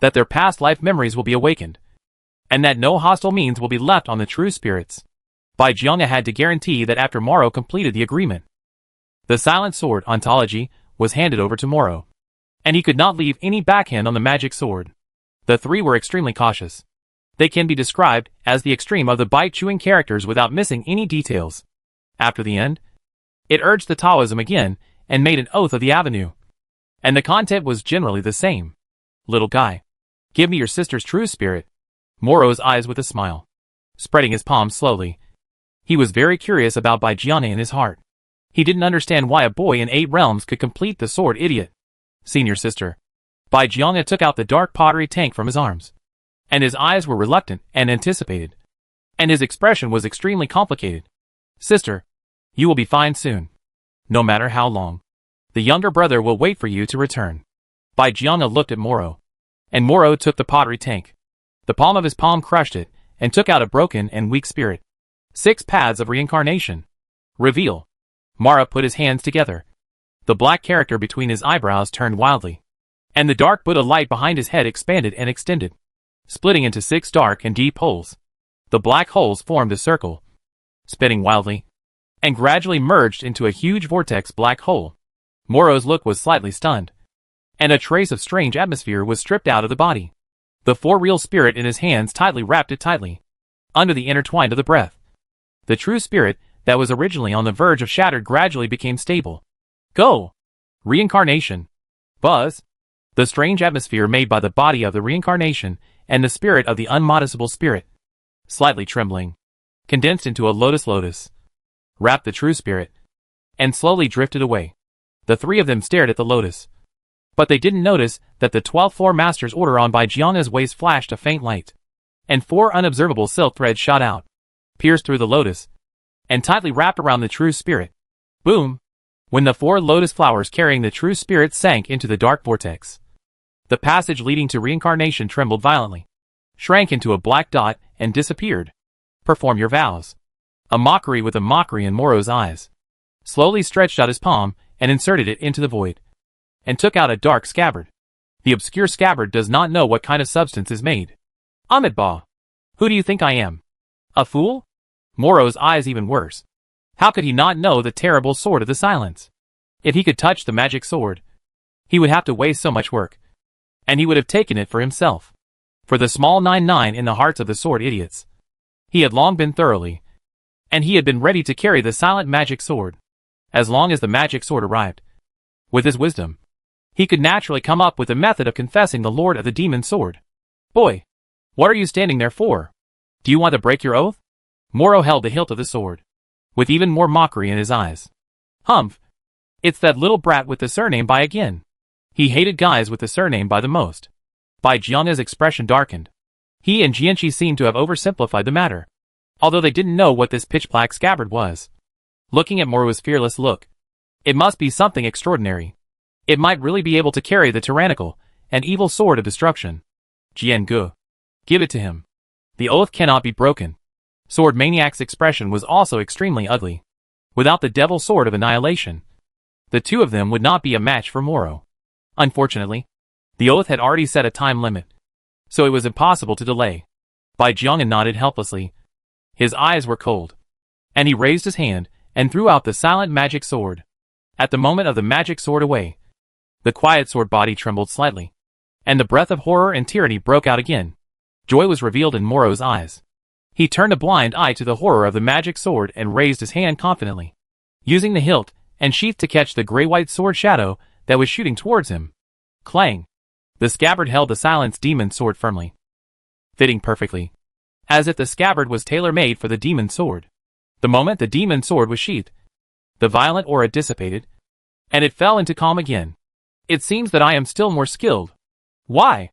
that their past life memories will be awakened, and that no hostile means will be left on the true spirits. Bai Jiang had to guarantee that after Moro completed the agreement, the silent sword ontology was handed over to Moro, and he could not leave any backhand on the magic sword. The 3 were extremely cautious. They can be described as the extreme of the bite-chewing characters without missing any details. After the end, it urged the Taoism again and made an oath of the avenue. And the content was generally the same. Little guy, give me your sister's true spirit. Moro's eyes with a smile, spreading his palms slowly. He was very curious about Bai Jiang in his heart. He didn't understand why a boy in 8 realms could complete the sword idiot. Senior sister. Bai Jiang took out the dark pottery tank from his arms, and his eyes were reluctant and anticipated, and his expression was extremely complicated. Sister, you will be fine soon. No matter how long, the younger brother will wait for you to return. Bai Jiang looked at Moro, and Moro took the pottery tank. The palm of his palm crushed it, and took out a broken and weak spirit. 6 paths of reincarnation. Reveal. Mara put his hands together. The black character between his eyebrows turned wildly, and the dark Buddha light behind his head expanded and extended, splitting into 6 dark and deep holes. The black holes formed a circle, spinning wildly, and gradually merged into a huge vortex black hole. Moro's look was slightly stunned, and a trace of strange atmosphere was stripped out of the body. The 4 real spirit in his hands tightly wrapped it tightly, under the intertwined of the breath. The true spirit that was originally on the verge of shattered gradually became stable. Go! Reincarnation. Buzz. The strange atmosphere made by the body of the reincarnation and the spirit of the unmodifiable spirit, slightly trembling, condensed into a lotus, wrapped the true spirit, and slowly drifted away. The 3 of them stared at the lotus. But they didn't notice that the 12th floor master's order on Bai Jiang's waist flashed a faint light, and 4 unobservable silk threads shot out, pierced through the lotus, and tightly wrapped around the true spirit. Boom! When the 4 lotus flowers carrying the true spirit sank into the dark vortex, the passage leading to reincarnation trembled violently, shrank into a black dot, and disappeared. Perform your vows. A mockery with a mockery in Moro's eyes. Slowly stretched out his palm, and inserted it into the void, and took out a dark scabbard. The obscure scabbard does not know what kind of substance is made. Amitabha! Who do you think I am? A fool? Moro's eyes even worse. How could he not know the terrible sword of the silence? If he could touch the magic sword, he would have to waste so much work, and he would have taken it for himself. For the small 99 in the hearts of the sword idiots, he had long been thoroughly, and he had been ready to carry the silent magic sword, as long as the magic sword arrived. With his wisdom, he could naturally come up with a method of confessing the lord of the demon sword. Boy, what are you standing there for? Do you want to break your oath? Moro held the hilt of the sword, with even more mockery in his eyes. Humph! It's that little brat with the surname Bai again. He hated guys with the surname Bai the most. Bai Jiang's expression darkened. He and Jianqi seemed to have oversimplified the matter, although they didn't know what this pitch-black scabbard was. Looking at Moro's fearless look, it must be something extraordinary. It might really be able to carry the tyrannical and evil sword of destruction. Jian Gu. Give it to him. The oath cannot be broken. Sword Maniac's expression was also extremely ugly. Without the devil sword of annihilation, the two of them would not be a match for Moro. Unfortunately, the oath had already set a time limit, so it was impossible to delay. Bai Jiang nodded helplessly. His eyes were cold, and he raised his hand and threw out the silent magic sword. At the moment of the magic sword away, the quiet sword body trembled slightly, and the breath of horror and tyranny broke out again. Joy was revealed in Moro's eyes. He turned a blind eye to the horror of the magic sword and raised his hand confidently, using the hilt and sheath to catch the gray-white sword shadow that was shooting towards him. Clang! The scabbard held the silenced demon sword firmly, fitting perfectly, as if the scabbard was tailor-made for the demon sword. The moment the demon sword was sheathed, the violent aura dissipated, and it fell into calm again. It seems that I am still more skilled. Why?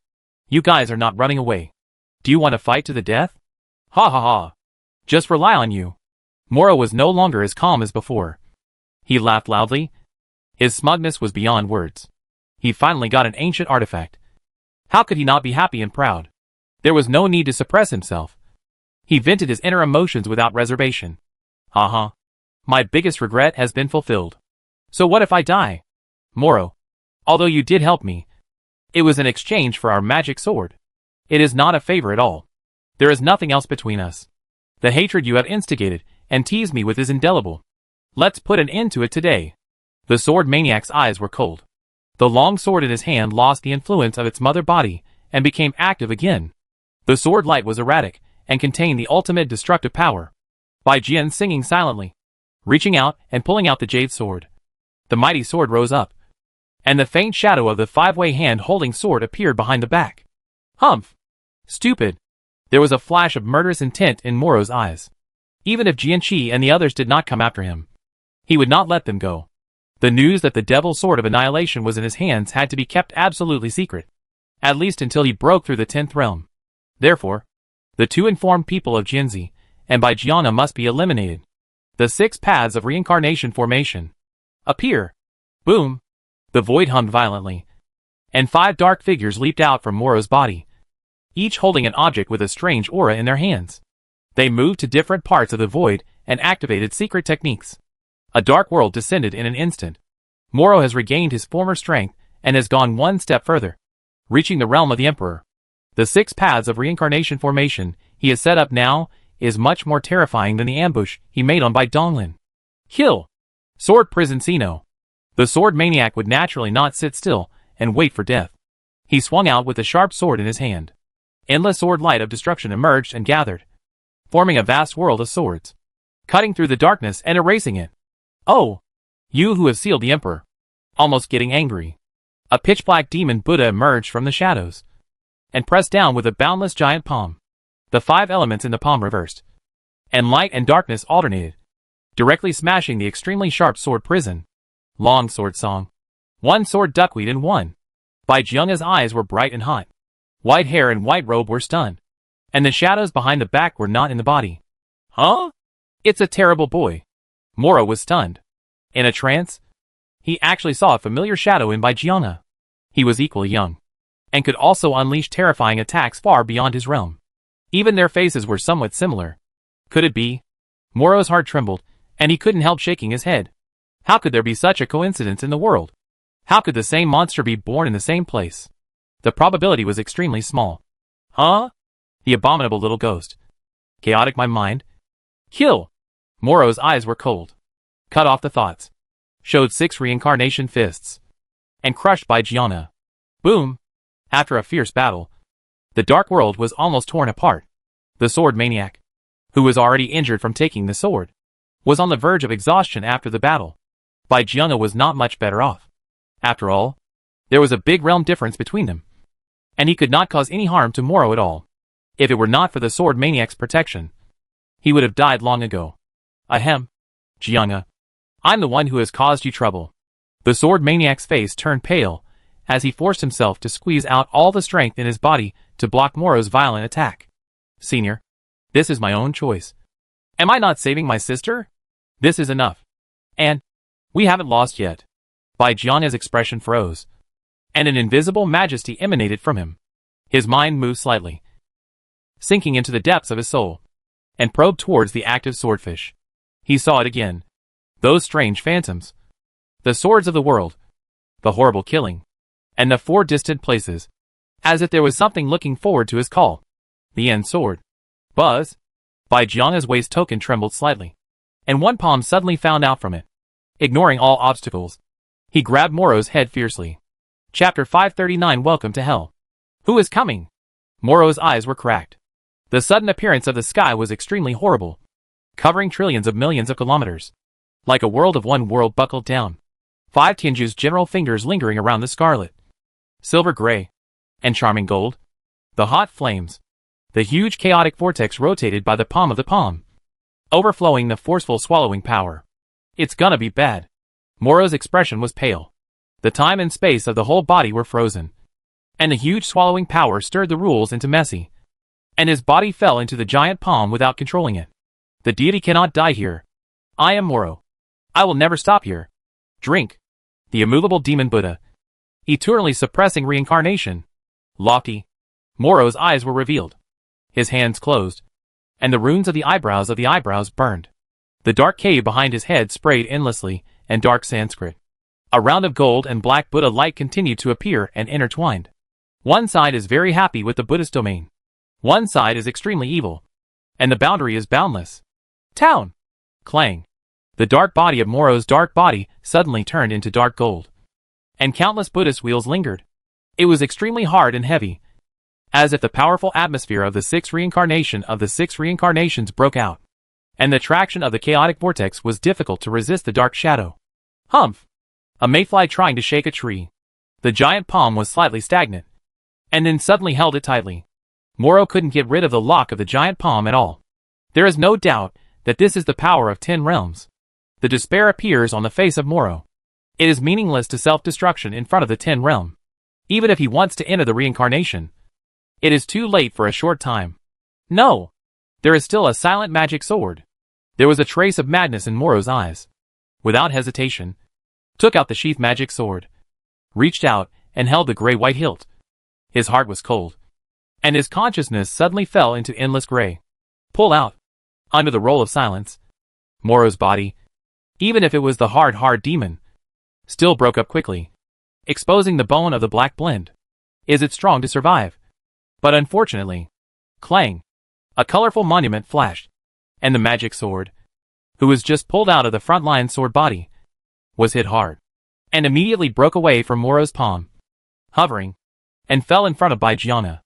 You guys are not running away. Do you want to fight to the death? Ha ha ha. Just rely on you. Moro was no longer as calm as before. He laughed loudly. His smugness was beyond words. He finally got an ancient artifact. How could he not be happy and proud? There was no need to suppress himself. He vented his inner emotions without reservation. Ha. My biggest regret has been fulfilled. So what if I die? Moro, although you did help me, it was in exchange for our magic sword. It is not a favor at all. There is nothing else between us. The hatred you have instigated and teased me with is indelible. Let's put an end to it today. The sword maniac's eyes were cold. The long sword in his hand lost the influence of its mother body and became active again. The sword light was erratic and contained the ultimate destructive power. Bai Jian singing silently, reaching out and pulling out the jade sword. The mighty sword rose up, and the faint shadow of the five-way hand holding sword appeared behind the back. Humph! Stupid! There was a flash of murderous intent in Moro's eyes. Even if Jianqi and the others did not come after him, he would not let them go. The news that the devil's sword of annihilation was in his hands had to be kept absolutely secret, at least until he broke through the 10th realm. Therefore, the two informed people of Jinzi and Bai Jiang must be eliminated. The 6 paths of reincarnation formation. Appear! Boom! The void hummed violently, and 5 dark figures leaped out from Moro's body, each holding an object with a strange aura in their hands. They moved to different parts of the void and activated secret techniques. A dark world descended in an instant. Moro has regained his former strength and has gone one step further, reaching the realm of the Emperor. The 6 paths of reincarnation formation he has set up now is much more terrifying than the ambush he made on Bai Donglin. Kill! Sword Prison Sino. The sword maniac would naturally not sit still and wait for death. He swung out with a sharp sword in his hand. Endless sword light of destruction emerged and gathered, forming a vast world of swords, cutting through the darkness and erasing it. Oh! You who have sealed the Emperor. Almost getting angry. A pitch-black demon Buddha emerged from the shadows and pressed down with a boundless giant palm. The 5 elements in the palm reversed, and light and darkness alternated, directly smashing the extremely sharp sword prison. Long sword song. 1 sword duckweed and 1 Bai Jianga's eyes were bright and hot. White hair and white robe were stunned. And the shadows behind the back were not in the body. Huh? It's a terrible boy. Moro was stunned. In a trance, he actually saw a familiar shadow in Bai Jianga. He was equally young, and could also unleash terrifying attacks far beyond his realm. Even their faces were somewhat similar. Could it be? Moro's heart trembled, and he couldn't help shaking his head. How could there be such a coincidence in the world? How could the same monster be born in the same place? The probability was extremely small. Huh? The abominable little ghost. Chaotic my mind. Kill! Moro's eyes were cold. Cut off the thoughts. Showed 6 reincarnation fists. And crushed Bai Jianga. Boom! After a fierce battle, the dark world was almost torn apart. The sword maniac, who was already injured from taking the sword, was on the verge of exhaustion after the battle. Bai Jianga was not much better off. After all, there was a big realm difference between them, and he could not cause any harm to Moro at all. If it were not for the sword maniac's protection, he would have died long ago. Ahem. Jianga, I'm the one who has caused you trouble. The sword maniac's face turned pale as he forced himself to squeeze out all the strength in his body to block Moro's violent attack. Senior, this is my own choice. Am I not saving my sister? This is enough. And we haven't lost yet. Bai Jianga's expression froze, and an invisible majesty emanated from him. His mind moved slightly, sinking into the depths of his soul, and probed towards the active swordfish. He saw it again. Those strange phantoms. The swords of the world. The horrible killing. And the 4 distant places. As if there was something looking forward to his call. The end sword. Buzz. Bai Jianga's waist token trembled slightly, and one palm suddenly found out from it. Ignoring all obstacles, he grabbed Moro's head fiercely. Chapter 539. Welcome to Hell. Who is coming? Moro's eyes were cracked. The sudden appearance of the sky was extremely horrible, covering trillions of millions of kilometers. Like a world of one world buckled down. 5 Tianju's general fingers lingering around the scarlet, silver gray, and charming gold. The hot flames. The huge chaotic vortex rotated by the palm of the palm, overflowing the forceful swallowing power. It's gonna be bad. Moro's expression was pale. The time and space of the whole body were frozen, and the huge swallowing power stirred the rules into messy, and his body fell into the giant palm without controlling it. The deity cannot die here. I am Moro. I will never stop here. Drink. The immovable demon Buddha, eternally suppressing reincarnation. Lofty. Moro's eyes were revealed. His hands closed, and the runes of the eyebrows burned. The dark cave behind his head sprayed endlessly, and dark Sanskrit. A round of gold and black Buddha light continued to appear and intertwined. One side is very happy with the Buddhist domain. One side is extremely evil, and the boundary is boundless. Town! Clang. The dark body of Moro's dark body suddenly turned into dark gold, and countless Buddhist wheels lingered. It was extremely hard and heavy, as if the powerful atmosphere of the 6th reincarnation of the 6 reincarnations broke out, and the traction of the chaotic vortex was difficult to resist the dark shadow. Humph! A mayfly trying to shake a tree. The giant palm was slightly stagnant, and then suddenly held it tightly. Moro couldn't get rid of the lock of the giant palm at all. There is no doubt that this is the power of 10 realms. The despair appears on the face of Moro. It is meaningless to self-destruction in front of the 10 realm. Even if he wants to enter the reincarnation, it is too late for a short time. No! There is still a silent magic sword. There was a trace of madness in Moro's eyes. Without hesitation, took out the sheath magic sword, reached out and held the gray-white hilt. His heart was cold, and his consciousness suddenly fell into endless gray. Pull out. Under the roll of silence, Moro's body, even if it was the hard demon, still broke up quickly, exposing the bone of the black blend. Is it strong to survive? But unfortunately, clang, a colorful monument flashed, and the magic sword, who was just pulled out of the front-line sword body, was hit hard, and immediately broke away from Moro's palm, hovering, and fell in front of Bai Jianga.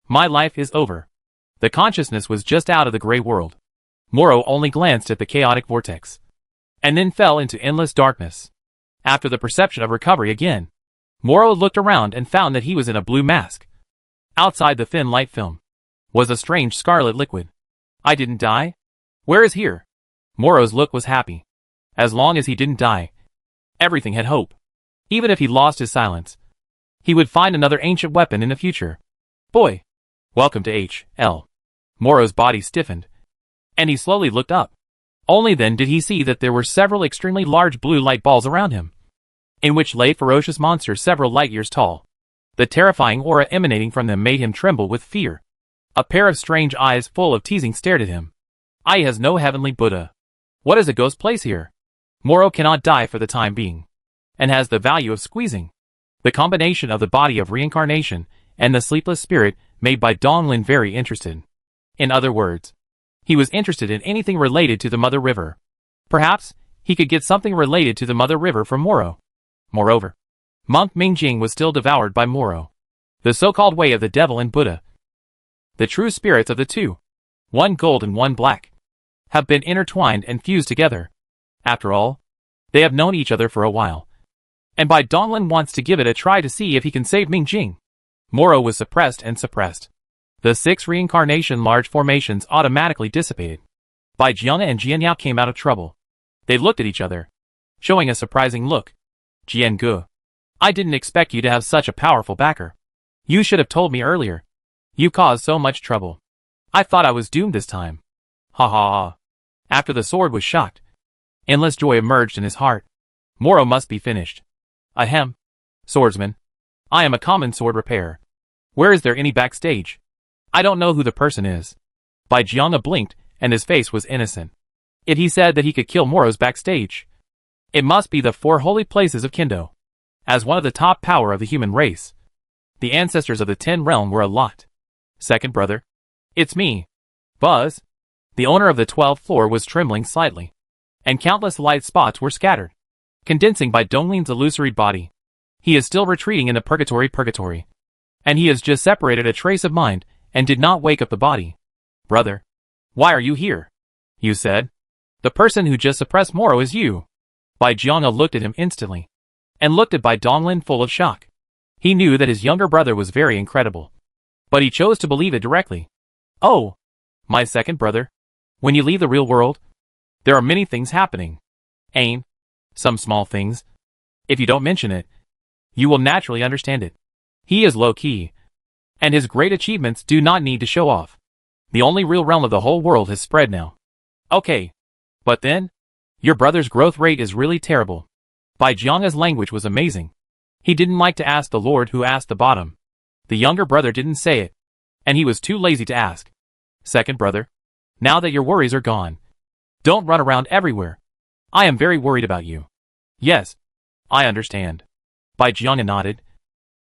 My life is over. The consciousness was just out of the gray world. Moro only glanced at the chaotic vortex, and then fell into endless darkness. After the perception of recovery again, Moro looked around and found that he was in a blue mask. Outside the thin light film was a strange scarlet liquid. I didn't die? Where is here? Moro's look was happy. As long as he didn't die, everything had hope. Even if he lost his silence, he would find another ancient weapon in the future. Boy! Welcome to H.L. Moro's body stiffened, and he slowly looked up. Only then did he see that there were several extremely large blue light balls around him, in which lay ferocious monsters several light years tall. The terrifying aura emanating from them made him tremble with fear. A pair of strange eyes full of teasing stared at him. "I has no heavenly Buddha. What is a ghost place here? Moro cannot die for the time being, and has the value of squeezing." The combination of the body of reincarnation and the sleepless spirit made by Donglin very interested. In other words, he was interested in anything related to the Mother River. Perhaps he could get something related to the Mother River from Moro. Moreover, Monk Mingjing was still devoured by Moro, the so-called way of the devil and Buddha. The true spirits of the two, one gold and one black, have been intertwined and fused together. After all, they have known each other for a while, and Bai Donglin wants to give it a try to see if he can save Mingjing. Moro was suppressed and suppressed. The 6 reincarnation large formations automatically dissipated. Bai Jiana and Jianyao came out of trouble. They looked at each other, showing a surprising look. "Jiangu, I didn't expect you to have such a powerful backer. You should have told me earlier. You caused so much trouble. I thought I was doomed this time." Ha ha ha. After the sword was shocked, endless joy emerged in his heart. Moro must be finished. Ahem. Swordsman. I am a common sword repairer. Where is there any backstage? I don't know who the person is. Bai Jiana blinked, and his face was innocent. If he said that he could kill Moro's backstage, it must be the 4 holy places of Kendo. As one of the top power of the human race, the ancestors of the 10 realm were a lot. "Second brother. It's me. Buzz." The owner of the 12th floor was trembling slightly, and countless light spots were scattered, condensing by Donglin's illusory body. He is still retreating in the purgatory, and he has just separated a trace of mind and did not wake up the body. "Brother, why are you here?" "You said. The person who just suppressed Moro is you." Bai Jiana looked at him instantly, and looked at Bai Donglin full of shock. He knew that his younger brother was very incredible, but he chose to believe it directly. "Oh, my second brother. When you leave the real world, there are many things happening. Ain't some small things. If you don't mention it, you will naturally understand it. He is low-key, and his great achievements do not need to show off. The only real realm of the whole world has spread now." "Okay. But then, your brother's growth rate is really terrible." Bai Jiana's language was amazing. He didn't like to ask the Lord who asked the bottom. The younger brother didn't say it, and he was too lazy to ask. "Second brother, now that your worries are gone, don't run around everywhere. I am very worried about you." "Yes, I understand." Bai Jiana nodded,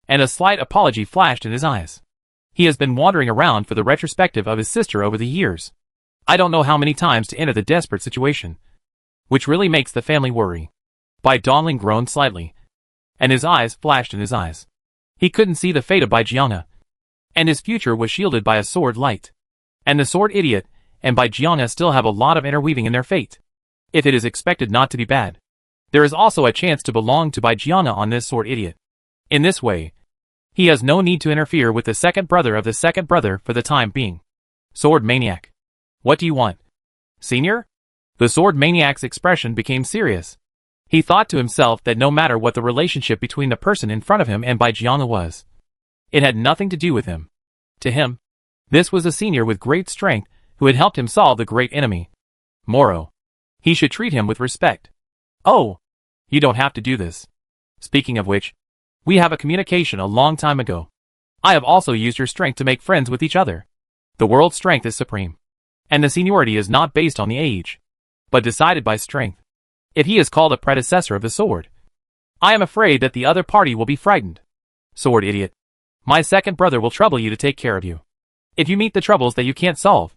and a slight apology flashed in his eyes. He has been wandering around for the retrospective of his sister over the years. I don't know how many times to enter the desperate situation, which really makes the family worry. Bai Donglin groaned slightly, and his eyes flashed in his eyes. He couldn't see the fate of Bai Jiana, and his future was shielded by a sword light. And the sword idiot and Bai Jiana still have a lot of interweaving in their fate. If it is expected not to be bad, there is also a chance to belong to Bai Jiana on this sword idiot. In this way, he has no need to interfere with the second brother of the second brother for the time being. Sword maniac. What do you want? Senior? The sword maniac's expression became serious. He thought to himself that no matter what the relationship between the person in front of him and Bai Jiana was, it had nothing to do with him. To him, this was a senior with great strength who had helped him solve the great enemy, Moro. He should treat him with respect. "Oh, you don't have to do this. Speaking of which, we have a communication a long time ago. I have also used your strength to make friends with each other. The world's strength is supreme, and the seniority is not based on the age, but decided by strength. If he is called a predecessor of the sword, I am afraid that the other party will be frightened. Sword idiot. My second brother will trouble you to take care of you. If you meet the troubles that you can't solve,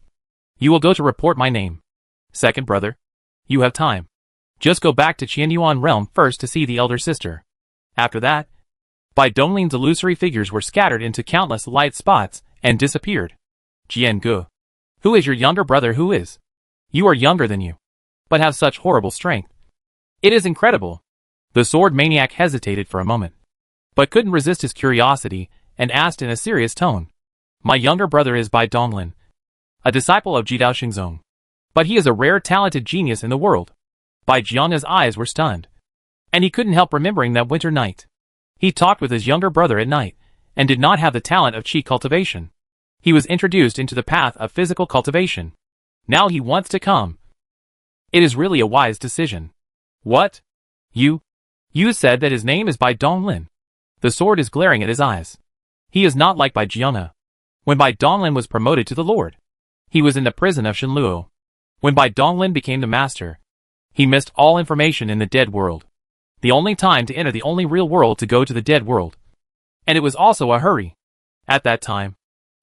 you will go to report my name. Second brother, you have time. Just go back to Qianyuan realm first to see the elder sister. After that, Bai Donglin's illusory figures were scattered into countless light spots and disappeared. Jiangu. Who is your younger brother who is? You are younger than you, but have such horrible strength. It is incredible. The sword maniac hesitated for a moment, but couldn't resist his curiosity and asked in a serious tone. My younger brother is Bai Donglin, a disciple of Jidao Xingzong, but he is a rare talented genius in the world. Bai Jiana's eyes were stunned, and he couldn't help remembering that winter night. He talked with his younger brother at night, and did not have the talent of chi cultivation. He was introduced into the path of physical cultivation. Now he wants to come. It is really a wise decision. What? You said that his name is Bai Donglin. The sword is glaring at his eyes. He is not like Bai Jiana. When Bai Donglin was promoted to the Lord, he was in the prison of Shenluo. When Bai Donglin became the master, he missed all information in the dead world. The only time to enter the only real world to go to the dead world. And it was also a hurry. At that time,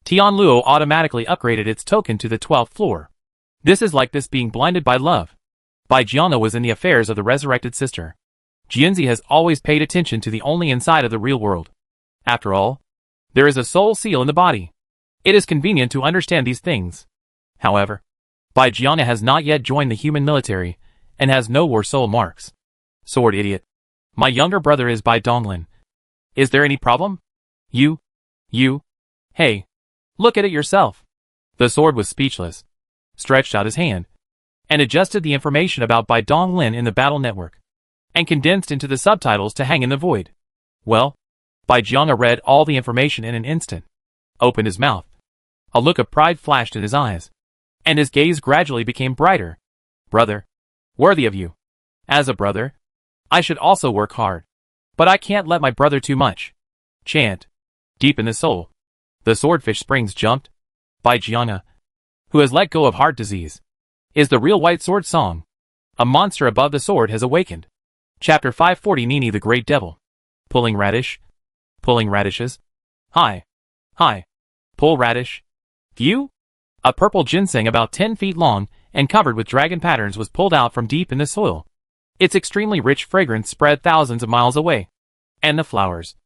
Tianluo automatically upgraded its token to the 12th floor. This is like this being blinded by love. Bai Jiana was in the affairs of the resurrected sister. Jianzi has always paid attention to the only inside of the real world. After all, there is a soul seal in the body. It is convenient to understand these things. However, Bai Jiana has not yet joined the human military, and has no war soul marks. Sword idiot. My younger brother is Bai Donglin. Is there any problem? Hey, look at it yourself. The sword was speechless, stretched out his hand, and adjusted the information about Bai Donglin in the battle network, and condensed into the subtitles to hang in the void. Well, Bai Jiana read all the information in an instant, opened his mouth. A look of pride flashed in his eyes, and his gaze gradually became brighter. Brother, worthy of you. As a brother, I should also work hard. But I can't let my brother too much. Chant. Deep in the soul. The swordfish springs jumped. Bai Jiana, who has let go of heart disease, is the real white sword song. A monster above the sword has awakened. Chapter 540 Nini the Great Devil. Pulling radish. Pulling radishes. Hi. Pull radish. View? A purple ginseng about 10 feet long and covered with dragon patterns was pulled out from deep in the soil. Its extremely rich fragrance spread thousands of miles away. And the flowers,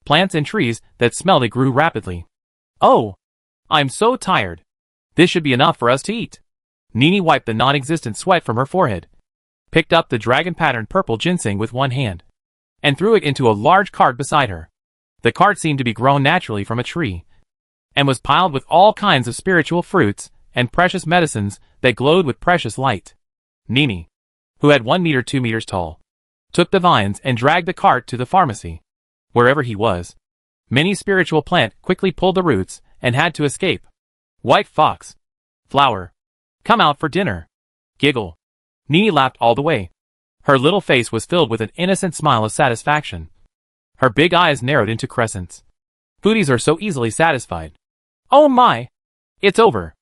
plants and trees that smelled it grew rapidly. Oh! I'm so tired. This should be enough for us to eat. Nini wiped the non-existent sweat from her forehead, picked up the dragon-patterned purple ginseng with one hand, and threw it into a large cart beside her. The cart seemed to be grown naturally from a tree, and was piled with all kinds of spiritual fruits and precious medicines that glowed with precious light. Nini, who had 1 meter 2 meters tall, took the vines and dragged the cart to the pharmacy. Wherever he was, many spiritual plant quickly pulled the roots and had to escape. White fox. Flower. Come out for dinner. Giggle. Nini laughed all the way. Her little face was filled with an innocent smile of satisfaction. Her big eyes narrowed into crescents. Foodies are so easily satisfied. Oh my! It's over.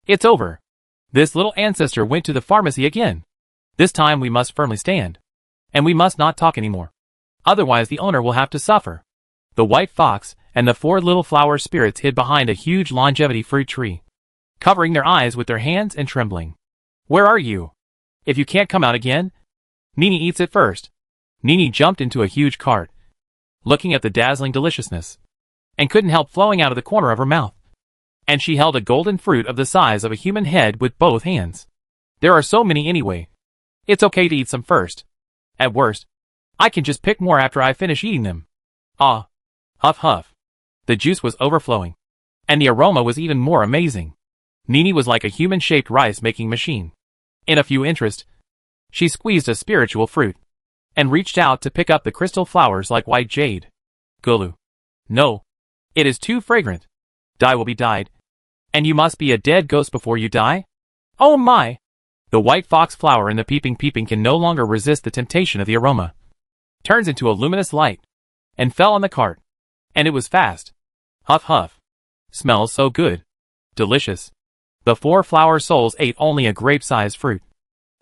It's over. This little ancestor went to the pharmacy again. This time we must firmly stand. And we must not talk anymore. Otherwise the owner will have to suffer. The white fox and the 4 little flower spirits hid behind a huge longevity fruit tree, covering their eyes with their hands and trembling. Where are you? If you can't come out again, Nini eats it first. Nini jumped into a huge cart, looking at the dazzling deliciousness, and couldn't help flowing out of the corner of her mouth. And she held a golden fruit of the size of a human head with both hands. There are so many anyway. It's okay to eat some first. At worst, I can just pick more after I finish eating them. Ah. Huff huff. The juice was overflowing, and the aroma was even more amazing. Nini was like a human-shaped rice-making machine. In a few interests, she squeezed a spiritual fruit, and reached out to pick up the crystal flowers like white jade. Gulu. No. It is too fragrant. Die will be died. And you must be a dead ghost before you die? Oh my! The white fox flower in the peeping can no longer resist the temptation of the aroma. Turns into a luminous light, and fell on the cart. And it was fast. Huff huff. Smells so good. Delicious. The 4 flower souls ate only a grape-sized fruit,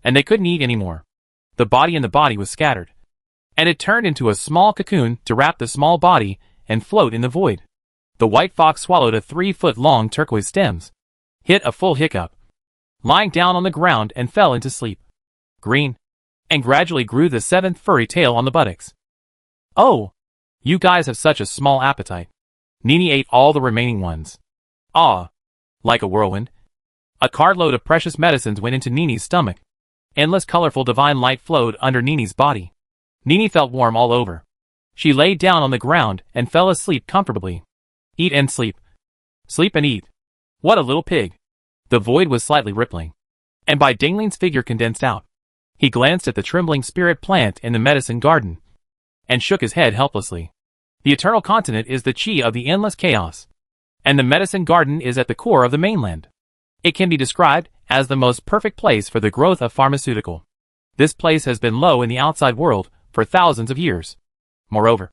and they couldn't eat anymore. The body in the body was scattered, and it turned into a small cocoon to wrap the small body and float in the void. The white fox swallowed a 3-foot-long turquoise stems, hit a full hiccup, lying down on the ground and fell into sleep. Green, and gradually grew the 7th furry tail on the buttocks. Oh! You guys have such a small appetite. Nini ate all the remaining ones. Ah! Like a whirlwind, a cartload of precious medicines went into Nini's stomach. Endless colorful divine light flowed under Nini's body. Nini felt warm all over. She lay down on the ground and fell asleep comfortably. Eat and sleep. Sleep and eat. What a little pig. The void was slightly rippling, and Bai Dingling's figure condensed out. He glanced at the trembling spirit plant in the medicine garden, and shook his head helplessly. The eternal continent is the chi of the endless chaos, and the medicine garden is at the core of the mainland. It can be described as the most perfect place for the growth of pharmaceutical. This place has been low in the outside world for thousands of years. Moreover,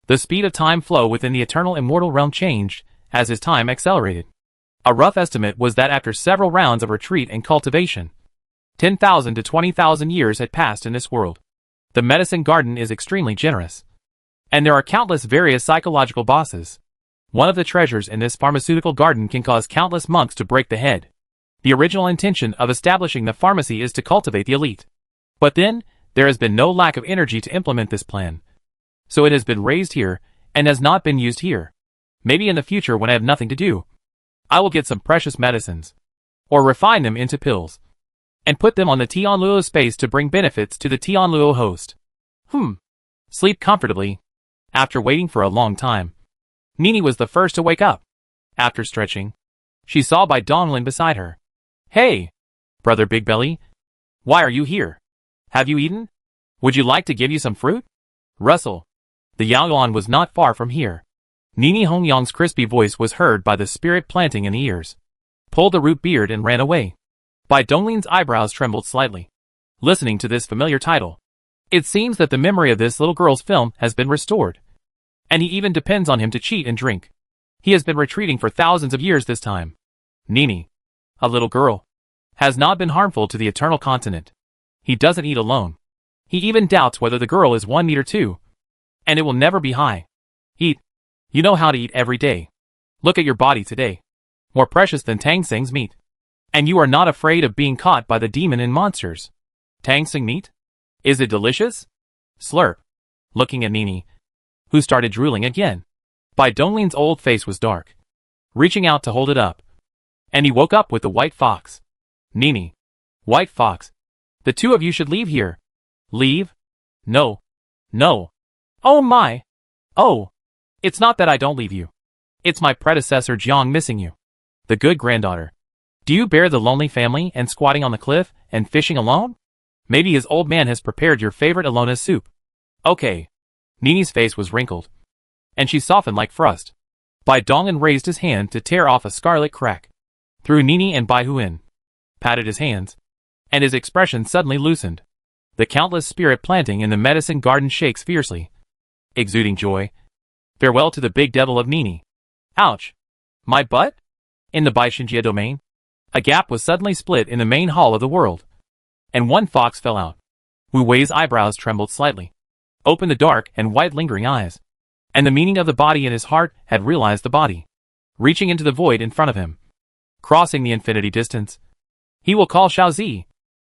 the speed of time flow within the eternal immortal realm changed as his time accelerated. A rough estimate was that after several rounds of retreat and cultivation, 10,000 to 20,000 years had passed in this world. The medicine garden is extremely generous, and there are countless various psychological bosses. One of the treasures in this pharmaceutical garden can cause countless monks to break the head. The original intention of establishing the pharmacy is to cultivate the elite. But then, there has been no lack of energy to implement this plan. So it has been raised here, and has not been used here. Maybe in the future when I have nothing to do, I will get some precious medicines, or refine them into pills, and put them on the Tianluo space to bring benefits to the Tianluo host. Sleep comfortably. After waiting for a long time, Nini was the first to wake up. After stretching, she saw Bai Donglin beside her. Hey, brother Big Belly. Why are you here? Have you eaten? Would you like to give you some fruit? Russell. The Yaoyuan was not far from here. Nini Hongyang's crispy voice was heard by the spirit planting in the ears. Pulled the root beard and ran away. Bai Donglin's eyebrows trembled slightly, listening to this familiar title. It seems that the memory of this little girl's film has been restored, and he even depends on him to cheat and drink. He has been retreating for thousands of years this time. Nini, a little girl, has not been harmful to the eternal continent. He doesn't eat alone. He even doubts whether the girl is 1 meter too, and it will never be high. Eat. You know how to eat every day. Look at your body today. More precious than Tang Sing's meat. And you are not afraid of being caught by the demon and monsters. Tang Sing meat? Is it delicious? Slurp. Looking at Nini, who started drooling again. Bai Donglin's old face was dark, reaching out to hold it up. And he woke up with the white fox. Nini. White fox. The two of you should leave here. Leave? No. No. Oh my. Oh. It's not that I don't leave you. It's my predecessor Jiang missing you. The good granddaughter. Do you bear the lonely family and squatting on the cliff and fishing alone? Maybe his old man has prepared your favorite Alona's soup. Okay. Nini's face was wrinkled, and she softened like frost. Bai Donglin raised his hand to tear off a scarlet crack through Nini, and Bai Huin patted his hands, and his expression suddenly loosened. The countless spirit planting in the medicine garden shakes fiercely, exuding joy. Farewell to the big devil of Nini. Ouch. My butt? In the Baishinjia domain, a gap was suddenly split in the main hall of the world, and one fox fell out. Wu Wei's eyebrows trembled slightly, opened the dark and white lingering eyes, and the meaning of the body in his heart had realized the body, reaching into the void in front of him, crossing the infinity distance. He will call Xiaozi,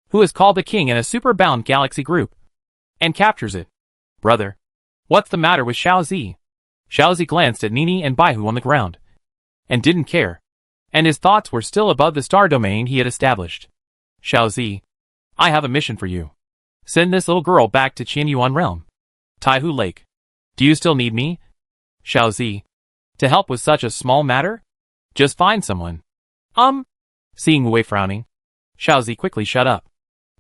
who is called the king in a super-bound galaxy group, and captures it. Brother, what's the matter with Xiaozi? Xiaozi glanced at Nini and Baihu on the ground, and didn't care, and his thoughts were still above the star domain he had established. Xiaozi, I have a mission for you. Send this little girl back to Qianyuan realm, Taihu Lake. Do you still need me? Xiaozi, to help with such a small matter? Just find someone. Seeing Wu Wei frowning, Xiaozi quickly shut up.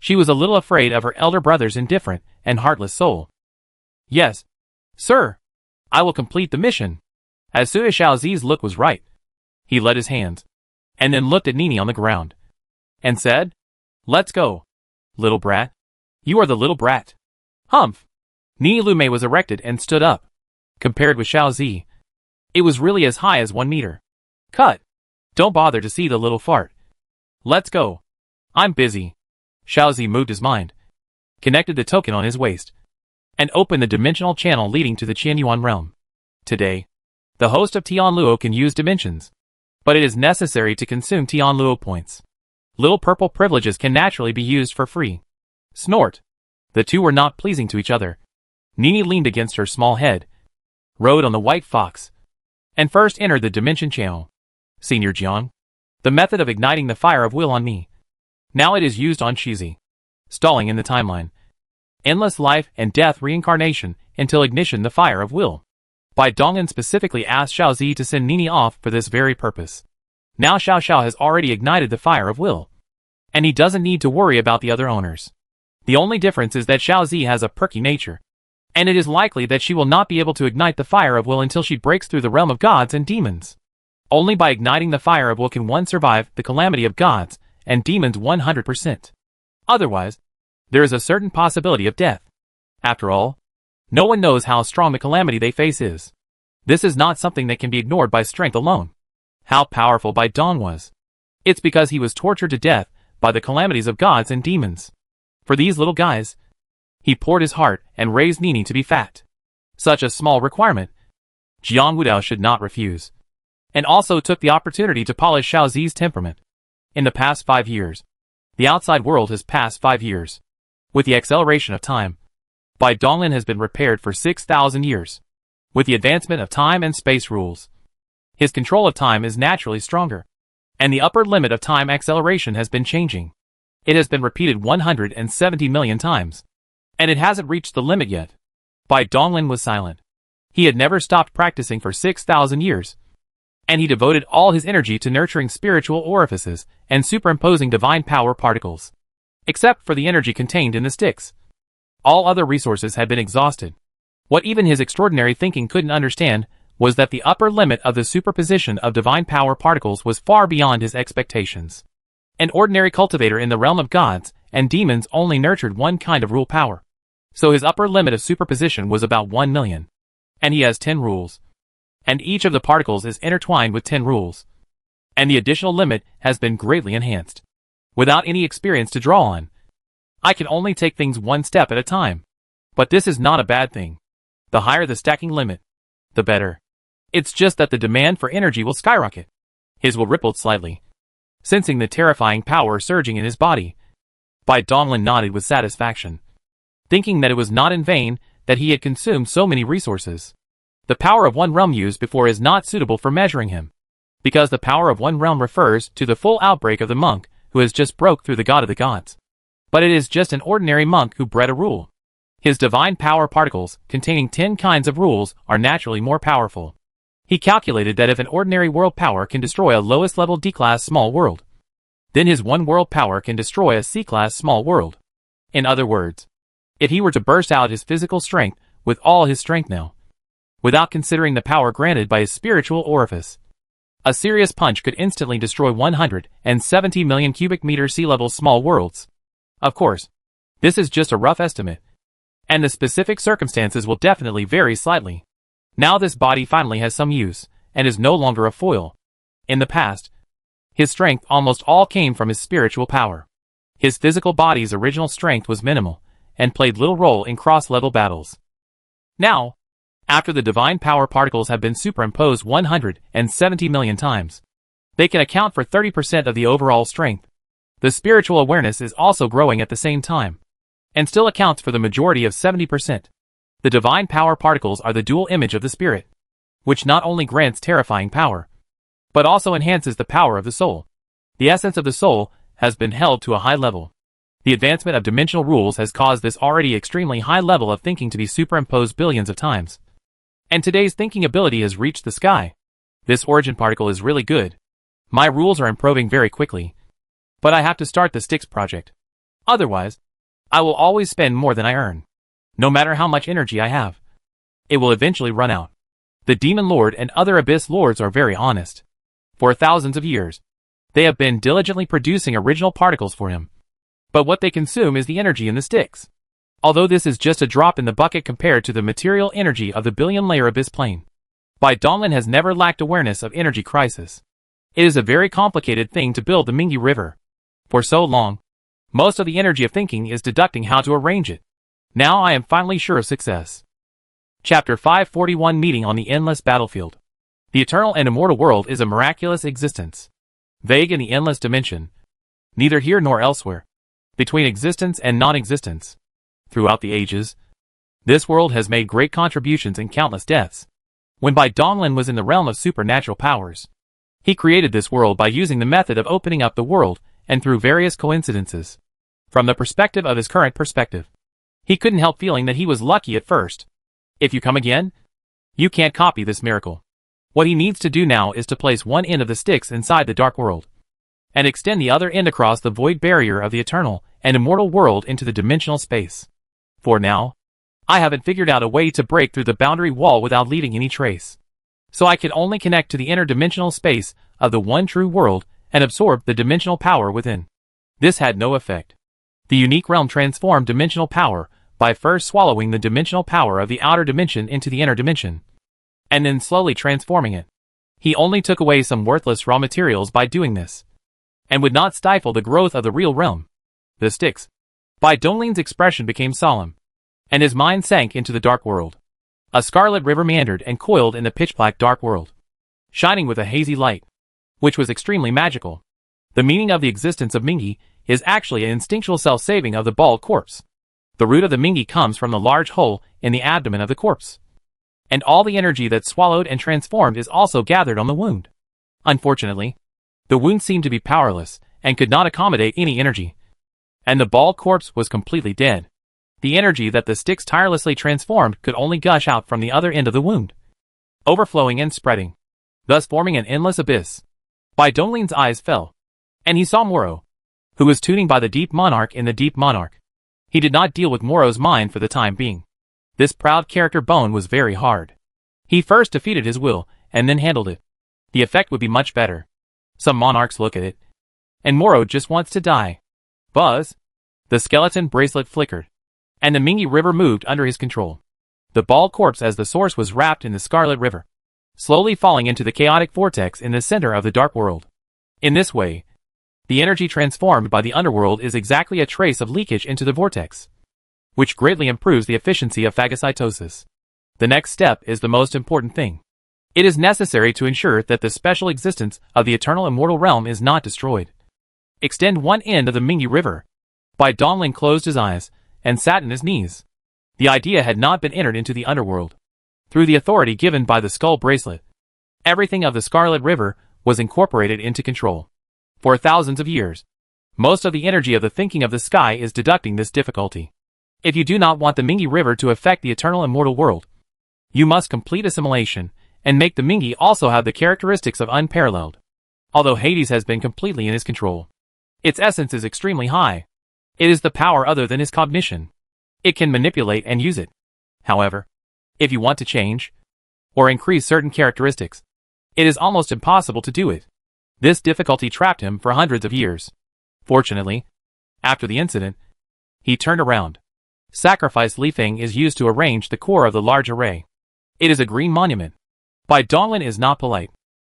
She was a little afraid of her elder brother's indifferent and heartless soul. Yes, sir. I will complete the mission. As soon as Xiaozi's look was right, he let his hands, and then looked at Nini on the ground, and said, Let's go, little brat. You are the little brat. Humph. Nini Lume was erected and stood up. Compared with Xiaozi, it was really as high as 1 meter. Cut. Don't bother to see the little fart. Let's go. I'm busy. Xiaozi moved his mind, connected the token on his waist, and opened the dimensional channel leading to the Qianyuan realm. Today, the host of Tianluo can use dimensions, but it is necessary to consume Tianluo points. Little purple privileges can naturally be used for free. Snort. The two were not pleasing to each other. Nini leaned against her small head, rode on the white fox, and first entered the dimension channel. Senior Jiang, the method of igniting the fire of will on me. Now it is used on Shizi. Stalling in the timeline. Endless life and death reincarnation until ignition the fire of will. Bai Donglin specifically asked Xiaozi to send Nini off for this very purpose. Now Xiao Xiao has already ignited the fire of will, and he doesn't need to worry about the other owners. The only difference is that Xiaozi has a perky nature, and it is likely that she will not be able to ignite the fire of will until she breaks through the realm of gods and demons. Only by igniting the fire of will can one survive the calamity of gods and demons 100%. Otherwise, there is a certain possibility of death. After all, no one knows how strong the calamity they face is. This is not something that can be ignored by strength alone. How powerful Bai Dong was. It's because he was tortured to death by the calamities of gods and demons. For these little guys, he poured his heart and raised Nini to be fat. Such a small requirement, Jiang Wudao should not refuse. And also took the opportunity to polish Xiao Zi's temperament. In the past 5 years, the outside world has passed 5 years. With the acceleration of time, Bai Donglin has been repaired for 6,000 years. With the advancement of time and space rules, his control of time is naturally stronger. And the upper limit of time acceleration has been changing. It has been repeated 170 million times. And it hasn't reached the limit yet. Bai Donglin was silent. He had never stopped practicing for 6,000 years. And he devoted all his energy to nurturing spiritual orifices and superimposing divine power particles. Except for the energy contained in the sticks. All other resources had been exhausted. What even his extraordinary thinking couldn't understand was that the upper limit of the superposition of divine power particles was far beyond his expectations. An ordinary cultivator in the realm of gods and demons only nurtured one kind of rule power. So his upper limit of superposition was about 1 million. And he has 10 rules. And each of the particles is intertwined with 10 rules. And the additional limit has been greatly enhanced. Without any experience to draw on, I can only take things one step at a time. But this is not a bad thing. The higher the stacking limit, the better. It's just that the demand for energy will skyrocket. His will rippled slightly. Sensing the terrifying power surging in his body, Bai Donglin nodded with satisfaction, thinking that it was not in vain that he had consumed so many resources. The power of one realm used before is not suitable for measuring him, because the power of one realm refers to the full outbreak of the monk who has just broke through the god of the gods. But it is just an ordinary monk who bred a rule. His divine power particles, containing 10 kinds of rules, are naturally more powerful. He calculated that if an ordinary world power can destroy a lowest level D-class small world, then his one world power can destroy a C-class small world. In other words, if he were to burst out his physical strength with all his strength now, without considering the power granted by his spiritual orifice, a serious punch could instantly destroy 170 million cubic meter sea level small worlds. Of course, this is just a rough estimate, and the specific circumstances will definitely vary slightly. Now this body finally has some use, and is no longer a foil. In the past, his strength almost all came from his spiritual power. His physical body's original strength was minimal, and played little role in cross-level battles. Now, after the divine power particles have been superimposed 170 million times, they can account for 30% of the overall strength. The spiritual awareness is also growing at the same time, and still accounts for the majority of 70%. The divine power particles are the dual image of the spirit, which not only grants terrifying power, but also enhances the power of the soul. The essence of the soul has been held to a high level. The advancement of dimensional rules has caused this already extremely high level of thinking to be superimposed billions of times. And today's thinking ability has reached the sky. This origin particle is really good. My rules are improving very quickly. But I have to start the Sticks project. Otherwise, I will always spend more than I earn. No matter how much energy I have, it will eventually run out. The Demon Lord and other Abyss Lords are very honest. For thousands of years, they have been diligently producing original particles for him. But what they consume is the energy in the sticks. Although this is just a drop in the bucket compared to the material energy of the billion-layer Abyss plane. Bai Donglin has never lacked awareness of energy crisis. It is a very complicated thing to build the Mingyu River. For so long, most of the energy of thinking is deducting how to arrange it. Now I am finally sure of success. Chapter 541 Meeting on the Endless Battlefield. The eternal and immortal world is a miraculous existence. Vague in the endless dimension. Neither here nor elsewhere. Between existence and non-existence. Throughout the ages, this world has made great contributions and countless deaths. When Bai Donglin was in the realm of supernatural powers, he created this world by using the method of opening up the world and through various coincidences. From the perspective of his current perspective, he couldn't help feeling that he was lucky at first. If you come again, you can't copy this miracle. What he needs to do now is to place one end of the sticks inside the dark world, and extend the other end across the void barrier of the eternal and immortal world into the dimensional space. For now, I haven't figured out a way to break through the boundary wall without leaving any trace. So I could only connect to the interdimensional space of the one true world and absorb the dimensional power within. This had no effect. The unique realm transformed dimensional power by first swallowing the dimensional power of the outer dimension into the inner dimension, and then slowly transforming it. He only took away some worthless raw materials by doing this, and would not stifle the growth of the real realm. The sticks. Bai Donglin's expression became solemn, and his mind sank into the dark world. A scarlet river meandered and coiled in the pitch-black dark world, shining with a hazy light, which was extremely magical. The meaning of the existence of Mingi is actually an instinctual self-saving of the bald corpse. The root of the Mingi comes from the large hole in the abdomen of the corpse, and all the energy that swallowed and transformed is also gathered on the wound. Unfortunately, the wound seemed to be powerless and could not accommodate any energy, and the bald corpse was completely dead. The energy that the sticks tirelessly transformed could only gush out from the other end of the wound, overflowing and spreading, thus forming an endless abyss. Bai Donglin's eyes fell, and he saw Moro, who was tuning by the deep monarch in the deep monarch. He did not deal with Moro's mind for the time being. This proud character bone was very hard. He first defeated his will, and then handled it. The effect would be much better. Some monarchs look at it, and Moro just wants to die. Buzz! The skeleton bracelet flickered, and the Mingi River moved under his control. The bald corpse as the source was wrapped in the Scarlet River, slowly falling into the chaotic vortex in the center of the dark world. In this way, the energy transformed by the underworld is exactly a trace of leakage into the vortex, which greatly improves the efficiency of phagocytosis. The next step is the most important thing. It is necessary to ensure that the special existence of the eternal immortal realm is not destroyed. Extend one end of the Mingi River. Bai Donglin closed his eyes and sat on his knees. The idea had not been entered into the underworld. Through the authority given by the skull bracelet, everything of the Scarlet River was incorporated into control. For thousands of years, most of the energy of the thinking of the sky is deducting this difficulty. If you do not want the Mingi River to affect the eternal immortal world, you must complete assimilation and make the Mingi also have the characteristics of unparalleled. Although Hades has been completely in his control, its essence is extremely high. It is the power other than his cognition. It can manipulate and use it. However, if you want to change or increase certain characteristics, it is almost impossible to do it. This difficulty trapped him for hundreds of years. Fortunately, after the incident, he turned around. Sacrifice leafing is used to arrange the core of the large array. It is a green monument. Bai Donglin is not polite,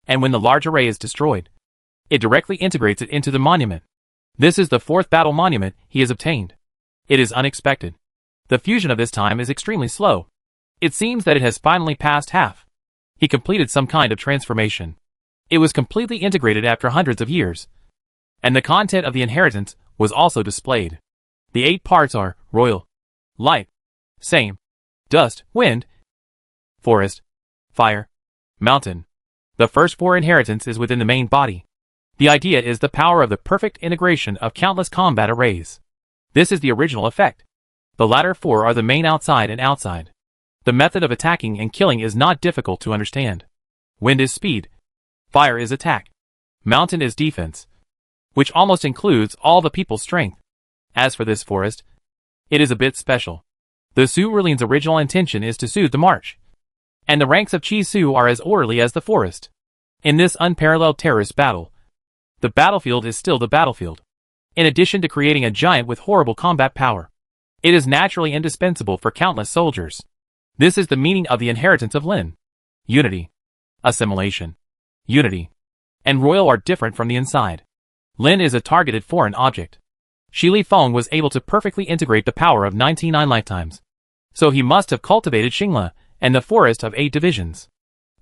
and when the large array is destroyed, it directly integrates it into the monument. This is the fourth battle monument he has obtained. It is unexpected. The fusion of this time is extremely slow. It seems that it has finally passed half. He completed some kind of transformation. It was completely integrated after hundreds of years, and the content of the inheritance was also displayed. The 8 parts are royal, light, same, dust, wind, forest, fire, mountain. The first 4 inheritance is within the main body. The idea is the power of the perfect integration of countless combat arrays. This is the original effect. The latter 4 are the main outside and outside. The method of attacking and killing is not difficult to understand. Wind is speed. Fire is attack. Mountain is defense, which almost includes all the people's strength. As for this forest, it is a bit special. The Su Rulin's original intention is to soothe the march, and the ranks of Chi Su are as orderly as the forest. In this unparalleled terrorist battle, the battlefield is still the battlefield. In addition to creating a giant with horrible combat power, it is naturally indispensable for countless soldiers. This is the meaning of the inheritance of Lin. Unity, assimilation, unity, and royal are different from the inside. Lin is a targeted foreign object. Shi Li Feng was able to perfectly integrate the power of 99 lifetimes. So he must have cultivated Xingla and the forest of 8 divisions.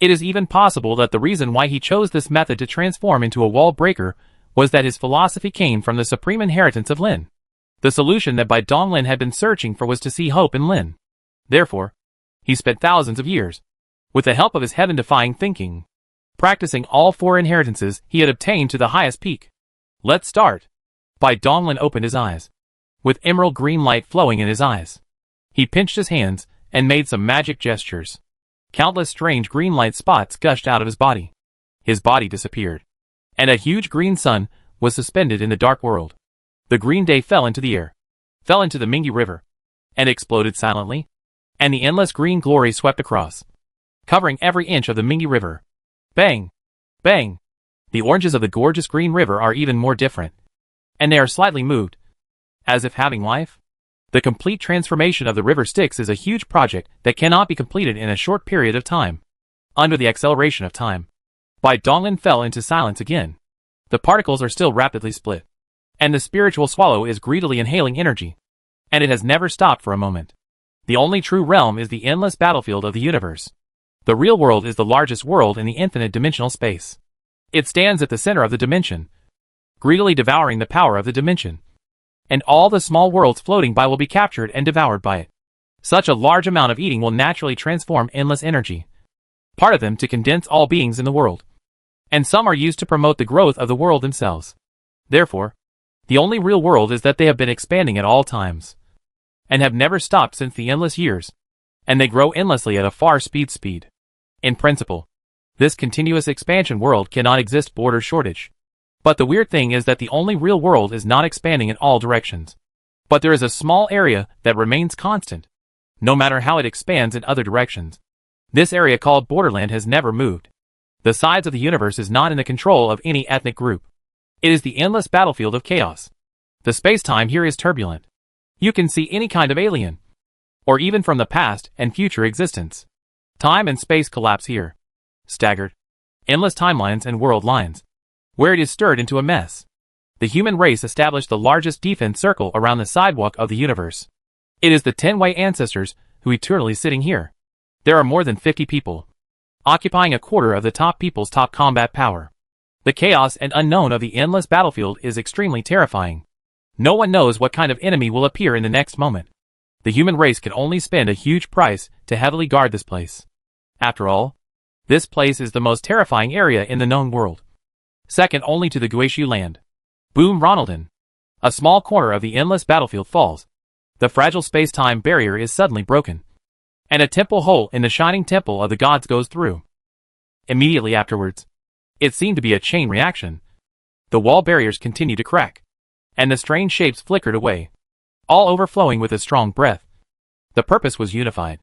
It is even possible that the reason why he chose this method to transform into a wall breaker was that his philosophy came from the supreme inheritance of Lin. The solution that Bai Donglin had been searching for was to see hope in Lin. Therefore, he spent thousands of years, with the help of his heaven-defying thinking, practicing all 4 inheritances he had obtained to the highest peak. Let's start. Bai Donglin opened his eyes, with emerald green light flowing in his eyes. He pinched his hands and made some magic gestures. Countless strange green light spots gushed out of his body. His body disappeared, and a huge green sun was suspended in the dark world. The green day fell into the air, fell into the Mingi River, and exploded silently. and the endless green glory swept across, covering every inch of the Mingi River. Bang! Bang! The oranges of the gorgeous green river are even more different, and they are slightly moved, as if having life. The complete transformation of the river Styx is a huge project that cannot be completed in a short period of time. Under the acceleration of time, Bai Donglin fell into silence again. The particles are still rapidly split, and the spiritual swallow is greedily inhaling energy, and it has never stopped for a moment. The only true realm is the endless battlefield of the universe. The real world is the largest world in the infinite dimensional space. It stands at the center of the dimension, greedily devouring the power of the dimension. And all the small worlds floating by will be captured and devoured by it. Such a large amount of eating will naturally transform endless energy, part of them to condense all beings in the world. And some are used to promote the growth of the world themselves. Therefore, the only real world is that they have been expanding at all times, and have never stopped since the endless years, and they grow endlessly at a far speed. In principle, this continuous expansion world cannot exist border shortage. But the weird thing is that the only real world is not expanding in all directions. But there is a small area that remains constant, no matter how it expands in other directions. This area called Borderland has never moved. The sides of the universe is not in the control of any ethnic group. It is the endless battlefield of chaos. The space-time here is turbulent. You can see any kind of alien, or even from the past and future existence. Time and space collapse here. Staggered. Endless timelines and world lines, where it is stirred into a mess. The human race established the largest defense circle around the sidewalk of the universe. It is the 10-way ancestors who eternally sitting here. There are more than 50 people, occupying a quarter of the top people's top combat power. The chaos and unknown of the endless battlefield is extremely terrifying. No one knows what kind of enemy will appear in the next moment. The human race can only spend a huge price to heavily guard this place. After all, this place is the most terrifying area in the known world, second only to the Guishu land. Boom Ronaldin. A small corner of the endless battlefield falls. The fragile space-time barrier is suddenly broken, and a temple hole in the shining temple of the gods goes through. Immediately afterwards, it seemed to be a chain reaction. The wall barriers continued to crack, and the strange shapes flickered away, all overflowing with a strong breath. The purpose was unified,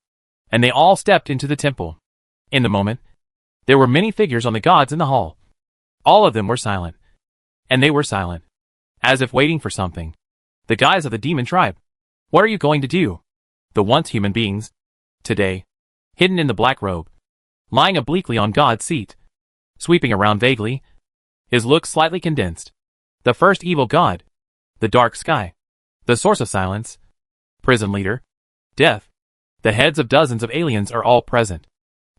and they all stepped into the temple. In the moment, there were many figures on the gods in the hall. All of them were silent, and they were silent, as if waiting for something. The guys of the demon tribe. What are you going to do? The once human beings, today, hidden in the black robe, lying obliquely on God's seat, sweeping around vaguely, his look slightly condensed. The first evil god, the dark sky, the source of silence, prison leader, death. The heads of dozens of aliens are all present.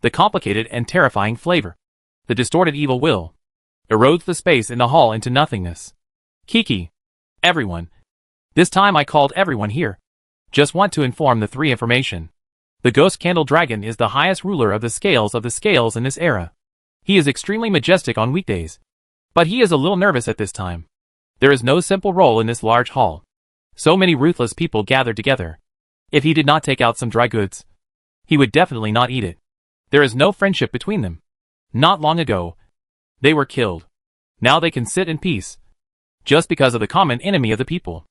The complicated and terrifying flavor, the distorted evil will, erodes the space in the hall into nothingness. Kiki. Everyone. This time I called everyone here. Just want to inform the three information. The Ghost Candle Dragon is the highest ruler of the scales in this era. He is extremely majestic on weekdays, but he is a little nervous at this time. There is no simple role in this large hall. So many ruthless people gathered together. If he did not take out some dry goods, he would definitely not eat it. There is no friendship between them. Not long ago, they were killed. Now they can sit in peace, just because of the common enemy of the people.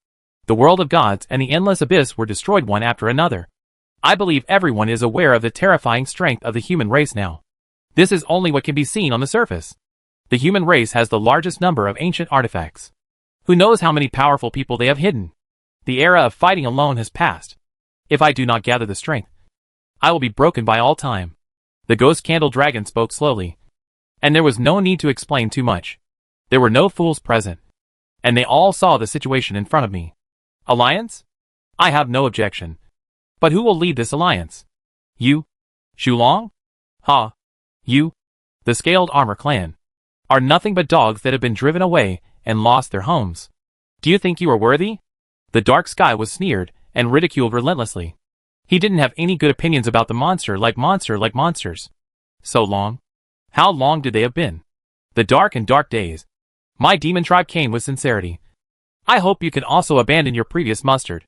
The world of gods and the endless abyss were destroyed one after another. I believe everyone is aware of the terrifying strength of the human race now. This is only what can be seen on the surface. The human race has the largest number of ancient artifacts. Who knows how many powerful people they have hidden? The era of fighting alone has passed. If I do not gather the strength, I will be broken by all time. The Ghost Candle Dragon spoke slowly, and there was no need to explain too much. There were no fools present, and they all saw the situation in front of me. Alliance? I have no objection. But who will lead this alliance? You? Shulong? Ha! You? The Scaled Armor Clan are nothing but dogs that have been driven away and lost their homes. Do you think you are worthy? The dark sky was sneered and ridiculed relentlessly. He didn't have any good opinions about the monsters. So long? How long did they have been? The dark and dark days. My demon tribe came with sincerity. I hope you can also abandon your previous mustard.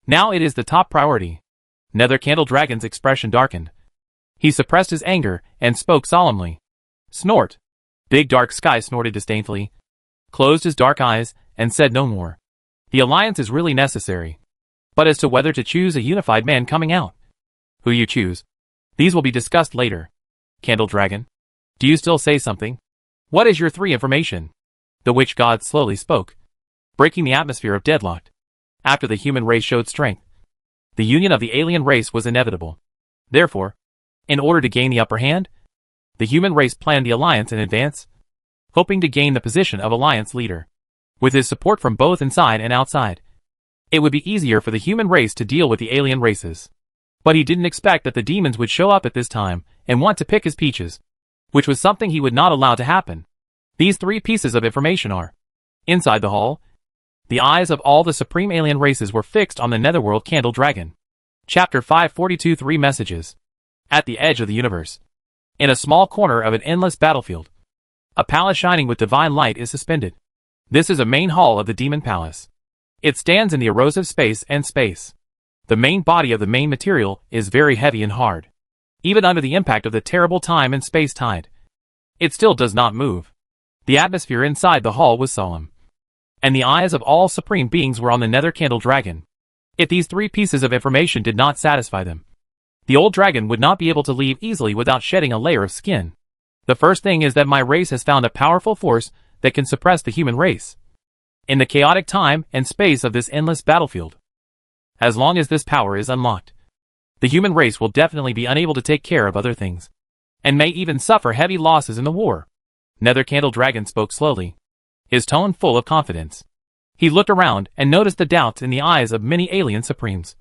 Now it is the top priority. Nether Candle Dragon's expression darkened. He suppressed his anger and spoke solemnly. Snort. Big Dark Sky snorted disdainfully, closed his dark eyes, and said no more. The alliance is really necessary. But as to whether to choose a unified man coming out, Who you choose. These will be discussed later. Candle Dragon. Do you still say something? What is your 3 information? The witch god slowly spoke, breaking the atmosphere of deadlock. After the human race showed strength, the union of the alien race was inevitable. Therefore, in order to gain the upper hand, the human race planned the alliance in advance, hoping to gain the position of alliance leader. With his support from both inside and outside, it would be easier for the human race to deal with the alien races. But he didn't expect that the demons would show up at this time and want to pick his peaches, which was something he would not allow to happen. These 3 pieces of information are: inside the hall, the eyes of all the supreme alien races were fixed on the netherworld Candle Dragon. Chapter 542 3 Messages. At the edge of the universe, in a small corner of an endless battlefield, a palace shining with divine light is suspended. This is a main hall of the Demon Palace. It stands in the erosive space and space. The main body of the main material is very heavy and hard. Even under the impact of the terrible time and space tide, it still does not move. The atmosphere inside the hall was solemn, and the eyes of all supreme beings were on the nether Candle Dragon. If these 3 pieces of information did not satisfy them, the old dragon would not be able to leave easily without shedding a layer of skin. The first thing is that my race has found a powerful force that can suppress the human race in the chaotic time and space of this endless battlefield. As long as this power is unlocked, the human race will definitely be unable to take care of other things, and may even suffer heavy losses in the war. Nether Candle Dragon spoke slowly, his tone full of confidence. He looked around and noticed the doubts in the eyes of many alien supremes.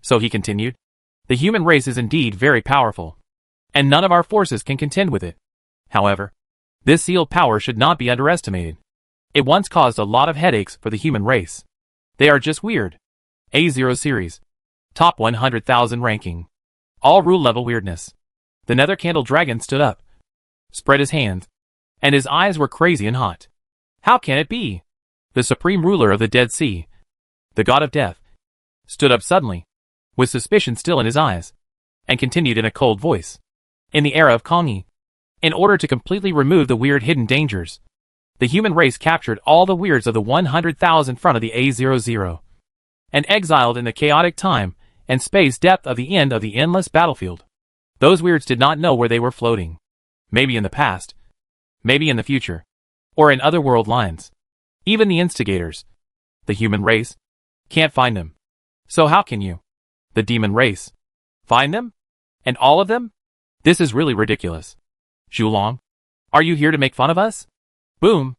So he continued, the human race is indeed very powerful, and none of our forces can contend with it. However, this sealed power should not be underestimated. It once caused a lot of headaches for the human race. They are just weird. A0 series. Top 100,000 ranking. All rule level weirdness. The Nether Candle Dragon stood up, spread his hands, and his eyes were crazy and hot. How can it be? The supreme ruler of the Dead Sea, the god of death, stood up suddenly, with suspicion still in his eyes, and continued in a cold voice. In the era of Kongi, in order to completely remove the weird hidden dangers, the human race captured all the weirds of the 100,000 front of the A00, and exiled in the chaotic time and space depth of the end of the endless battlefield. Those weirds did not know where they were floating. Maybe in the past, maybe in the future, or in other world lines. Even the instigators, the human race, can't find them. So how can you, the demon race, find them? And all of them? This is really ridiculous. Zhulong, are you here to make fun of us? Boom!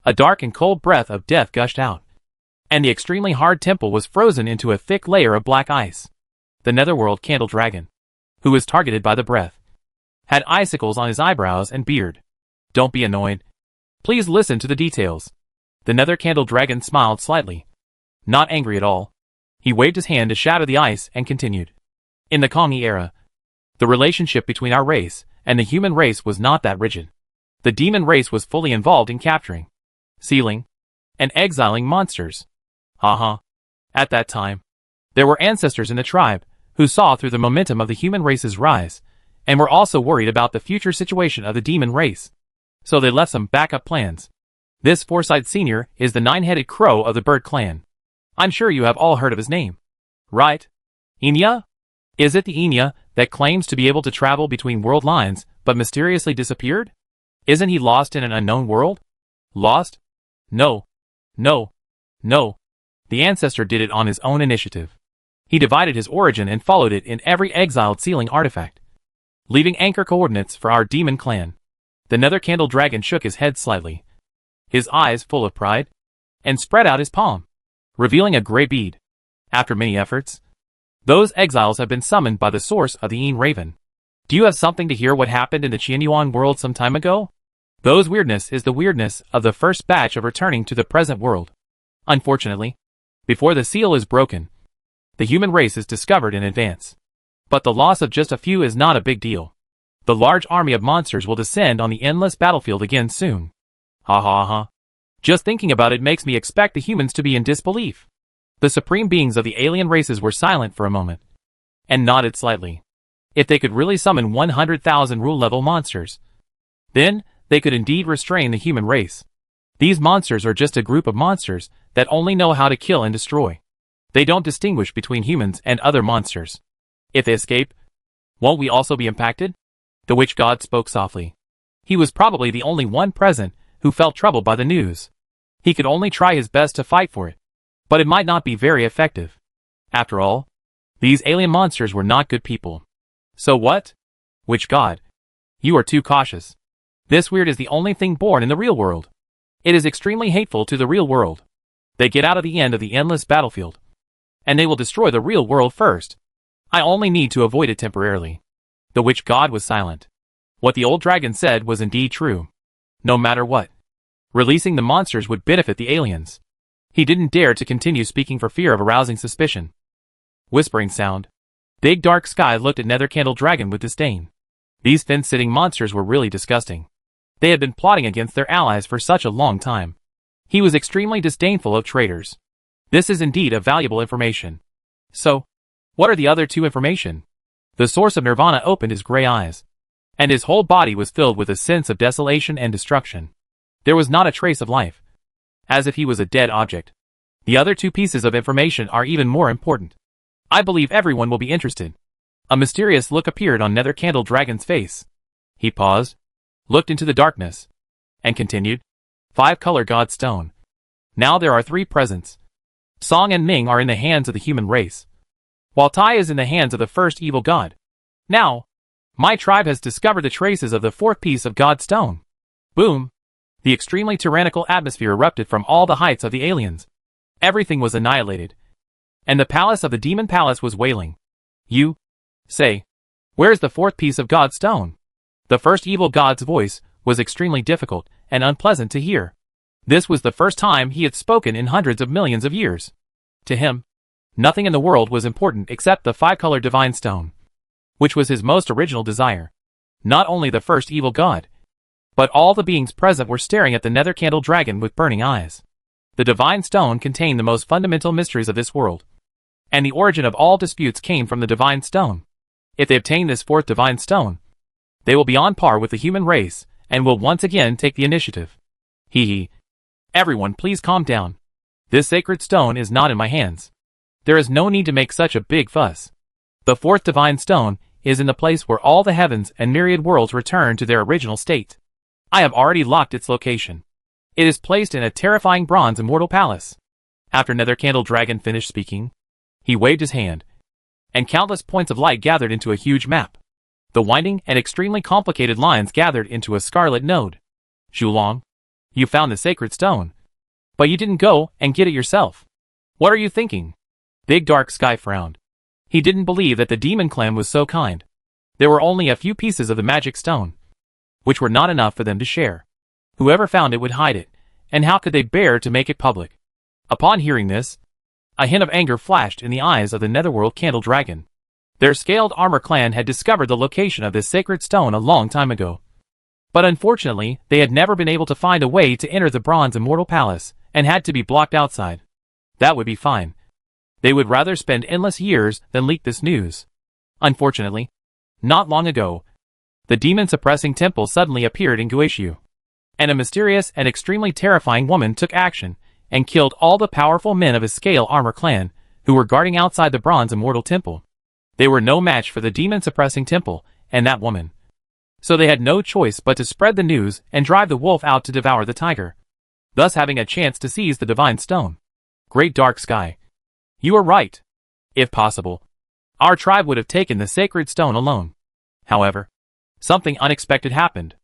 A dark and cold breath of death gushed out, and the extremely hard temple was frozen into a thick layer of black ice. The netherworld Candle Dragon, who was targeted by the breath, had icicles on his eyebrows and beard. Don't be annoyed. Please listen to the details. The Nether Candle Dragon smiled slightly, not angry at all. He waved his hand to shatter the ice and continued. In the Kongi era, the relationship between our race and the human race was not that rigid. The demon race was fully involved in capturing, sealing, and exiling monsters. Haha. At that time, there were ancestors in the tribe who saw through the momentum of the human race's rise, and were also worried about the future situation of the demon race. So they left some backup plans. This Foresight Senior is the 9-headed crow of the bird clan. I'm sure you have all heard of his name. Right? Enya? Is it the Enya that claims to be able to travel between world lines, but mysteriously disappeared? Isn't he lost in an unknown world? Lost? No. No. No. The ancestor did it on his own initiative. He divided his origin and followed it in every exiled sealing artifact, leaving anchor coordinates for our demon clan. The Nether Candle Dragon shook his head slightly, his eyes full of pride, and spread out his palm, revealing a gray bead. After many efforts, those exiles have been summoned by the source of the Yin Raven. Do you have something to hear what happened in the Qianyuan world some time ago? Those weirdness is the weirdness of the first batch of returning to the present world. Unfortunately, before the seal is broken, the human race is discovered in advance. But the loss of just a few is not a big deal. The large army of monsters will descend on the endless battlefield again soon. Ha ha ha. Just thinking about it makes me expect the humans to be in disbelief. The supreme beings of the alien races were silent for a moment, and nodded slightly. If they could really summon 100,000 rule-level monsters, then they could indeed restrain the human race. These monsters are just a group of monsters that only know how to kill and destroy. They don't distinguish between humans and other monsters. If they escape, Won't we also be impacted? The witch god spoke softly. He was probably the only one present who felt troubled by the news. He could only try his best to fight for it, but it might not be very effective. After all, these alien monsters were not good people. So what? Witch god, you are too cautious. This weird is the only thing born in the real world. It is extremely hateful to the real world. They get out of the end of the endless battlefield, and they will destroy the real world first. I only need to avoid it temporarily. The witch god was silent. What the old dragon said was indeed true. No matter what, releasing the monsters would benefit the aliens. He didn't dare to continue speaking for fear of arousing suspicion. Whispering sound. Big Dark Sky looked at Nether Candle Dragon with disdain. These fence-sitting monsters were really disgusting. They had been plotting against their allies for such a long time. He was extremely disdainful of traitors. This is indeed a valuable information. So, what are the other two information? The source of Nirvana opened his gray eyes, and his whole body was filled with a sense of desolation and destruction. There was not a trace of life, as if he was a dead object. The other two pieces of information are even more important. I believe everyone will be interested. A mysterious look appeared on Nether Candle Dragon's face. He paused, looked into the darkness, and continued. 5-color God Stone. Now there are 3 presents. Song and Ming are in the hands of the human race, while Tai is in the hands of the first evil god. Now, my tribe has discovered the traces of the 4th piece of God Stone. Boom! The extremely tyrannical atmosphere erupted from all the heights of the aliens. Everything was annihilated, and the palace of the Demon Palace was wailing. You say, where's the 4th piece of God Stone? The first evil god's voice was extremely difficult and unpleasant to hear. This was the first time he had spoken in hundreds of millions of years. To him, nothing in the world was important except the 5-color divine stone, which was his most original desire. Not only the first evil god, but all the beings present were staring at the Nether Candle Dragon with burning eyes. The divine stone contained the most fundamental mysteries of this world, and the origin of all disputes came from the divine stone. If they obtain this 4th divine stone, they will be on par with the human race and will once again take the initiative. Hee. Everyone please calm down. This sacred stone is not in my hands. There is no need to make such a big fuss. The 4th divine stone is in the place where all the heavens and myriad worlds return to their original state. I have already locked its location. It is placed in a terrifying bronze Immortal Palace. After Nether Candle Dragon finished speaking, he waved his hand, and countless points of light gathered into a huge map. The winding and extremely complicated lines gathered into a scarlet node. Zhulong, you found the sacred stone, but you didn't go and get it yourself. What are you thinking? Big Dark Sky frowned. He didn't believe that the demon clan was so kind. There were only a few pieces of the magic stone, which were not enough for them to share. Whoever found it would hide it, and how could they bear to make it public? Upon hearing this, a hint of anger flashed in the eyes of the Netherworld Candle Dragon. Their scaled armor clan had discovered the location of this sacred stone a long time ago. But unfortunately, they had never been able to find a way to enter the bronze Immortal Palace, and had to be blocked outside. That would be fine. They would rather spend endless years than leak this news. Unfortunately, not long ago, the demon-suppressing temple suddenly appeared in Guishu, and a mysterious and extremely terrifying woman took action and killed all the powerful men of his scale armor clan who were guarding outside the bronze Immortal Temple. They were no match for the demon-suppressing temple and that woman. So they had no choice but to spread the news and drive the wolf out to devour the tiger, thus having a chance to seize the divine stone. Great Dark Sky, you are right. If possible, our tribe would have taken the sacred stone alone. However, something unexpected happened.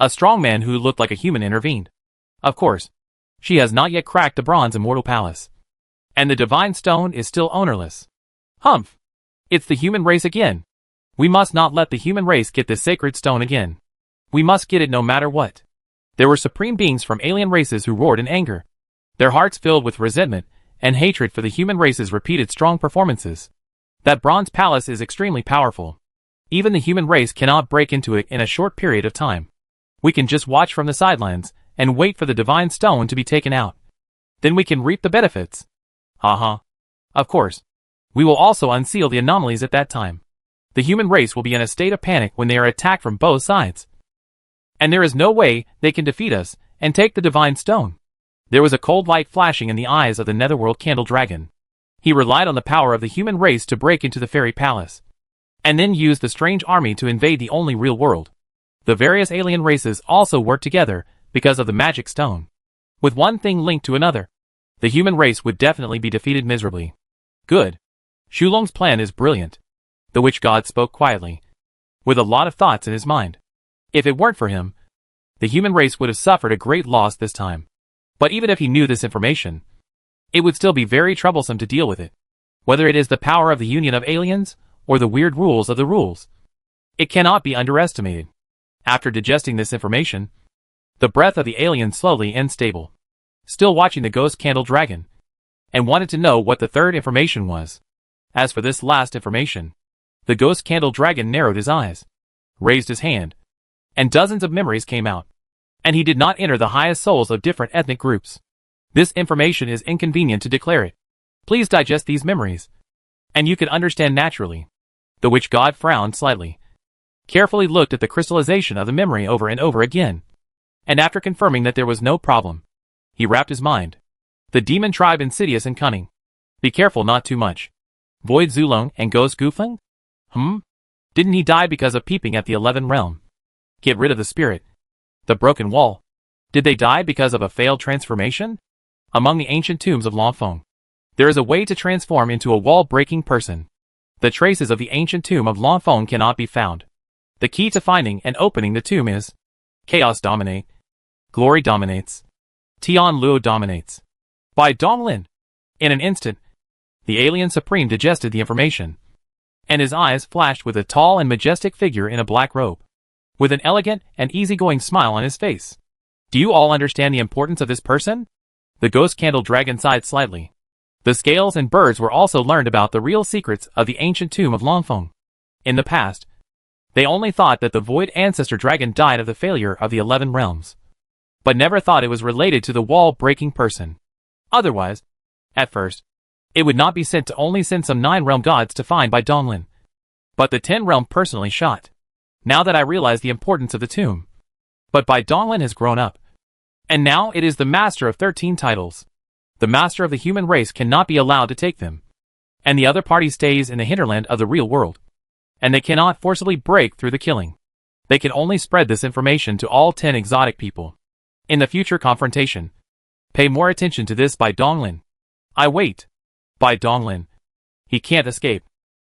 A strong man who looked like a human intervened. Of course, she has not yet cracked the bronze Immortal Palace, and the divine stone is still ownerless. Humph! It's the human race again. We must not let the human race get this sacred stone again. We must get it no matter what. There were supreme beings from alien races who roared in anger, their hearts filled with resentment and hatred for the human race's repeated strong performances. That bronze palace is extremely powerful. Even the human race cannot break into it in a short period of time. We can just watch from the sidelines and wait for the divine stone to be taken out. Then we can reap the benefits. Haha. Of course. We will also unseal the anomalies at that time. The human race will be in a state of panic when they are attacked from both sides. And there is no way they can defeat us and take the divine stone. There was a cold light flashing in the eyes of the Netherworld Candle Dragon. He relied on the power of the human race to break into the fairy palace. and then used the strange army to invade the only real world. The various alien races also worked together because of the magic stone. With one thing linked to another, the human race would definitely be defeated miserably. Good. Shulong's plan is brilliant. The witch god spoke quietly, with a lot of thoughts in his mind. If it weren't for him, the human race would have suffered a great loss this time. But even if he knew this information, it would still be very troublesome to deal with it. Whether it is the power of the union of aliens, or the weird rules of the rules, it cannot be underestimated. After digesting this information, the breath of the alien slowly and stable, still watching the ghost candle dragon, and wanted to know what the third information was. As for this last information, the ghost candle dragon narrowed his eyes, raised his hand, and dozens of memories came out. And he did not enter the highest souls of different ethnic groups. This information is inconvenient to declare it. Please digest these memories, and you can understand naturally. The witch god frowned slightly, carefully looked at the crystallization of the memory over and over again, and after confirming that there was no problem, he wrapped his mind. The demon tribe insidious and cunning. Be careful not too much. Void Zulong and Ghost Gufeng? Didn't he die because of peeping at the 11th realm? Get rid of the spirit. The broken wall. Did they die because of a failed transformation? Among the ancient tombs of Langfeng, there is a way to transform into a wall-breaking person. The traces of the ancient tomb of Langfeng cannot be found. The key to finding and opening the tomb is Chaos dominate. Glory dominates. Tian Luo dominates. By Donglin. In an instant, the alien supreme digested the information, and his eyes flashed with a tall and majestic figure in a black robe, with an elegant and easygoing smile on his face. Do you all understand the importance of this person? The ghost candle dragon sighed slightly. The scales and birds were also learned about the real secrets of the ancient tomb of Langfeng. In the past, they only thought that the void ancestor dragon died of the failure of the 11 realms, but never thought it was related to the wall-breaking person. Otherwise, at first, it would not be sent to only send some 9 realm gods to find by Donglin, but the 10 realm personally shot. Now that I realize the importance of the tomb. But Bai Donglin has grown up, and now it is the master of 13 titles. The master of the human race cannot be allowed to take them, and the other party stays in the hinterland of the real world, and they cannot forcibly break through the killing. They can only spread this information to all 10 exotic people. In the future confrontation, pay more attention to this Bai Donglin. I wait. Bai Donglin. He can't escape.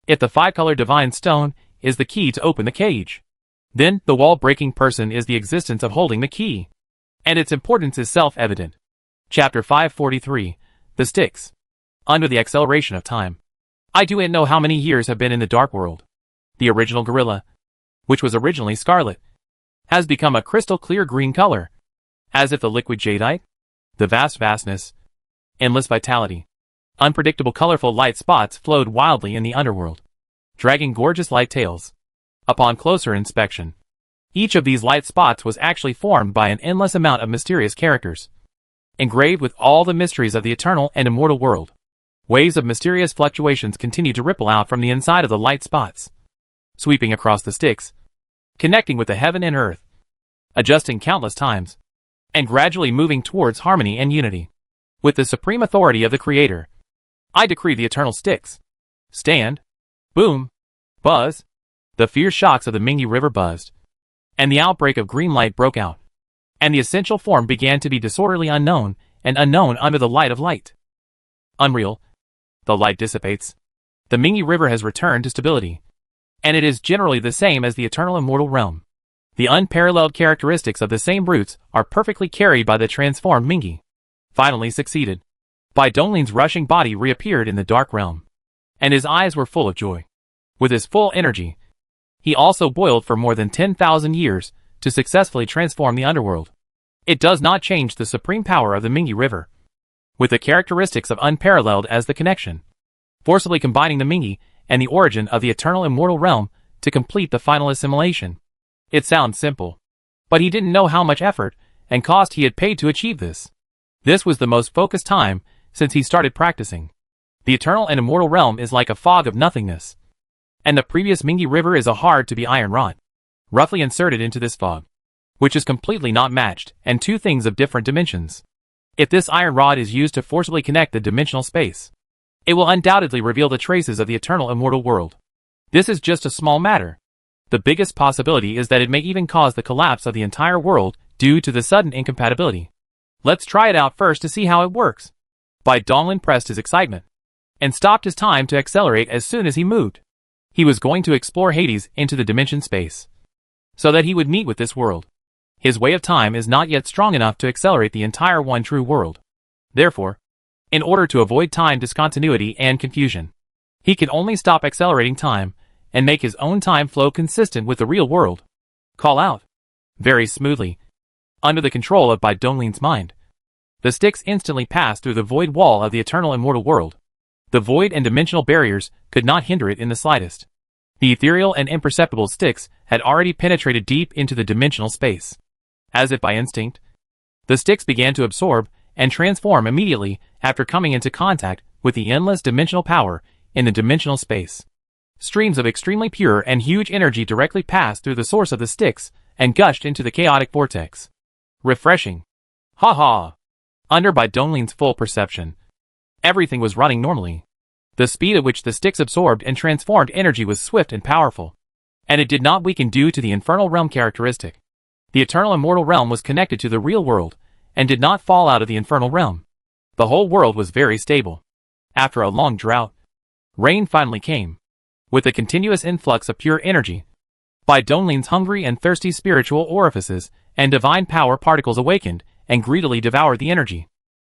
If the 5-color divine stone is the key to open the cage, then the wall-breaking person is the existence of holding the key, and its importance is self-evident. Chapter 543, The Sticks. Under the acceleration of time, I do not know how many years have been in the dark world. The original gorilla, which was originally scarlet, has become a crystal-clear green color, as if the liquid jadeite, the vastness, endless vitality, unpredictable colorful light spots flowed wildly in the underworld, dragging gorgeous light tails. Upon closer inspection, each of these light spots was actually formed by an endless amount of mysterious characters, engraved with all the mysteries of the eternal and immortal world. Waves of mysterious fluctuations continue to ripple out from the inside of the light spots, sweeping across the sticks, connecting with the heaven and earth, adjusting countless times, and gradually moving towards harmony and unity. With the supreme authority of the Creator, I decree the eternal sticks. Stand. Boom. Buzz. The fierce shocks of the Mingyi River buzzed, and the outbreak of green light broke out, and the essential form began to be disorderly unknown and unknown under the light of light. Unreal. The light dissipates. The Mingyi River has returned to stability, and it is generally the same as the eternal immortal realm. The unparalleled characteristics of the same roots are perfectly carried by the transformed Mingyi. Finally succeeded. Bai Donglin's rushing body reappeared in the dark realm, and his eyes were full of joy. With his full energy, he also boiled for more than 10,000 years to successfully transform the underworld. It does not change the supreme power of the Mingyi River, with the characteristics of unparalleled as the connection, forcibly combining the Mingyi and the origin of the eternal immortal realm to complete the final assimilation. It sounds simple, but he didn't know how much effort and cost he had paid to achieve this. This was the most focused time since he started practicing. The eternal and immortal realm is like a fog of nothingness, and the previous Mingyi River is a hard-to-be iron rod, roughly inserted into this fog, which is completely not matched, and 2 things of different dimensions. If this iron rod is used to forcibly connect the dimensional space, it will undoubtedly reveal the traces of the eternal immortal world. This is just a small matter. The biggest possibility is that it may even cause the collapse of the entire world due to the sudden incompatibility. Let's try it out first to see how it works. Bai Donglin pressed his excitement and stopped his time to accelerate as soon as he moved. He was going to explore Hades into the dimension space, so that he would meet with this world. His way of time is not yet strong enough to accelerate the entire one true world. Therefore, in order to avoid time discontinuity and confusion, he can only stop accelerating time and make his own time flow consistent with the real world. Call out. Very smoothly. Under the control of Bai Donglin's mind, the sticks instantly passed through the void wall of the eternal immortal world. The void and dimensional barriers could not hinder it in the slightest. The ethereal and imperceptible sticks had already penetrated deep into the dimensional space. As if by instinct, the sticks began to absorb and transform immediately after coming into contact with the endless dimensional power in the dimensional space. Streams of extremely pure and huge energy directly passed through the source of the sticks and gushed into the chaotic vortex. Refreshing. Ha ha! Under Bai Donglin's full perception, everything was running normally. The speed at which the sticks absorbed and transformed energy was swift and powerful, and it did not weaken due to the infernal realm characteristic. The eternal immortal realm was connected to the real world and did not fall out of the infernal realm. The whole world was very stable. After a long drought, rain finally came. With a continuous influx of pure energy, Bai Donglin's hungry and thirsty spiritual orifices and divine power particles awakened and greedily devoured the energy.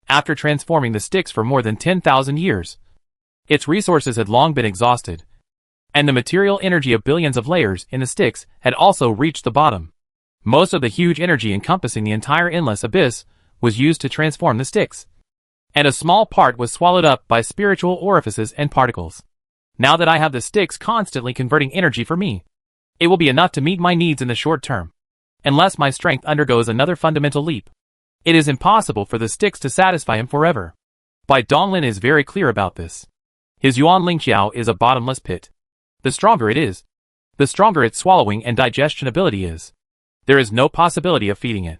After transforming the sticks for more than 10,000 years, its resources had long been exhausted, and the material energy of billions of layers in the sticks had also reached the bottom. Most of the huge energy encompassing the entire endless abyss was used to transform the sticks, and a small part was swallowed up by spiritual orifices and particles. Now that I have the sticks constantly converting energy for me, it will be enough to meet my needs in the short term. Unless my strength undergoes another fundamental leap, it is impossible for the sticks to satisfy him forever. Bai Donglin is very clear about this. His Yuan Lingxiao is a bottomless pit. The stronger it is, the stronger its swallowing and digestion ability is. There is no possibility of feeding it.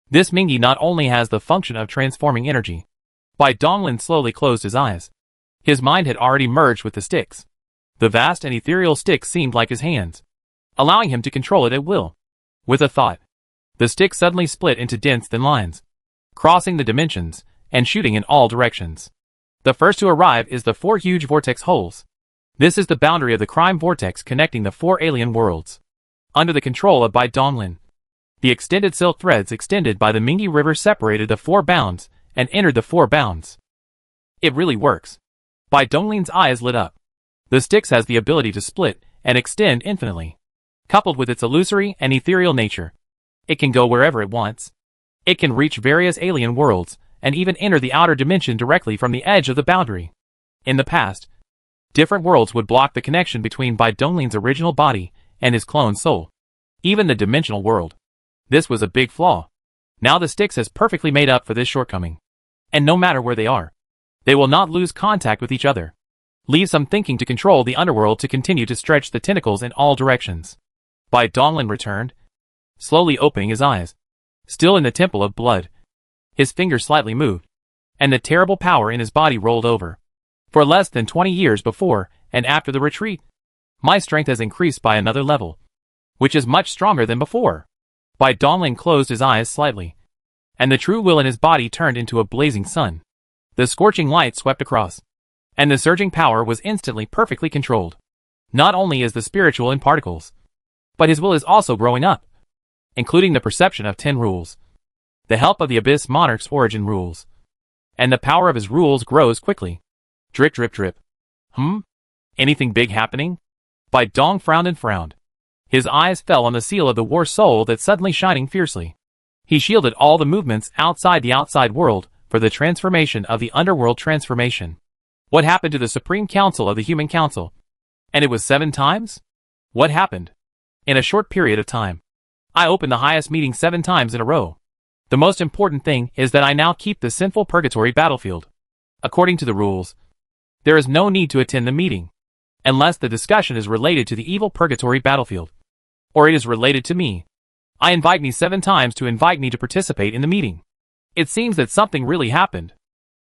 This Mingyi not only has the function of transforming energy. Bai Donglin slowly closed his eyes. His mind had already merged with the sticks. The vast and ethereal sticks seemed like his hands, allowing him to control it at will. With a thought, the sticks suddenly split into dense thin lines, crossing the dimensions and shooting in all directions. The first to arrive is the 4 huge vortex holes. This is the boundary of the crime vortex connecting the 4 alien worlds. Under the control of Bai Donglin, the extended silk threads extended by the Mingyi River separated the 4 bounds and entered the 4 bounds. It really works. Bai Donglin's eyes lit up. The sticks has the ability to split and extend infinitely. Coupled with its illusory and ethereal nature, it can go wherever it wants. It can reach various alien worlds and even enter the outer dimension directly from the edge of the boundary. In the past, different worlds would block the connection between Bai Donglin's original body and his clone soul. Even the dimensional world. This was a big flaw. Now the sticks has perfectly made up for this shortcoming. And no matter where they are, they will not lose contact with each other. Leave some thinking to control the underworld to continue to stretch the tentacles in all directions. Bai Donglin returned, slowly opening his eyes. Still in the temple of blood. His fingers slightly moved, and the terrible power in his body rolled over. For less than 20 years before and after the retreat, my strength has increased by another level, which is much stronger than before. Bai Donglin closed his eyes slightly, and the true will in his body turned into a blazing sun. The scorching light swept across, and the surging power was instantly perfectly controlled. Not only is the spiritual in particles, but his will is also growing up, including the perception of 10 rules, the help of the Abyss Monarch's origin rules, and the power of his rules grows quickly. Drip drip drip. Anything big happening? Bai Dong frowned and frowned. His eyes fell on the seal of the war soul that's suddenly shining fiercely. He shielded all the movements outside the outside world for the transformation of the underworld transformation. What happened to the Supreme Council of the Human Council? And it was 7 times? What happened? In a short period of time, I opened the highest meeting 7 times in a row. The most important thing is that I now keep the sinful purgatory battlefield. According to the rules, there is no need to attend the meeting, unless the discussion is related to the evil purgatory battlefield, or it is related to me. I invite me 7 times to invite me to participate in the meeting. It seems that something really happened.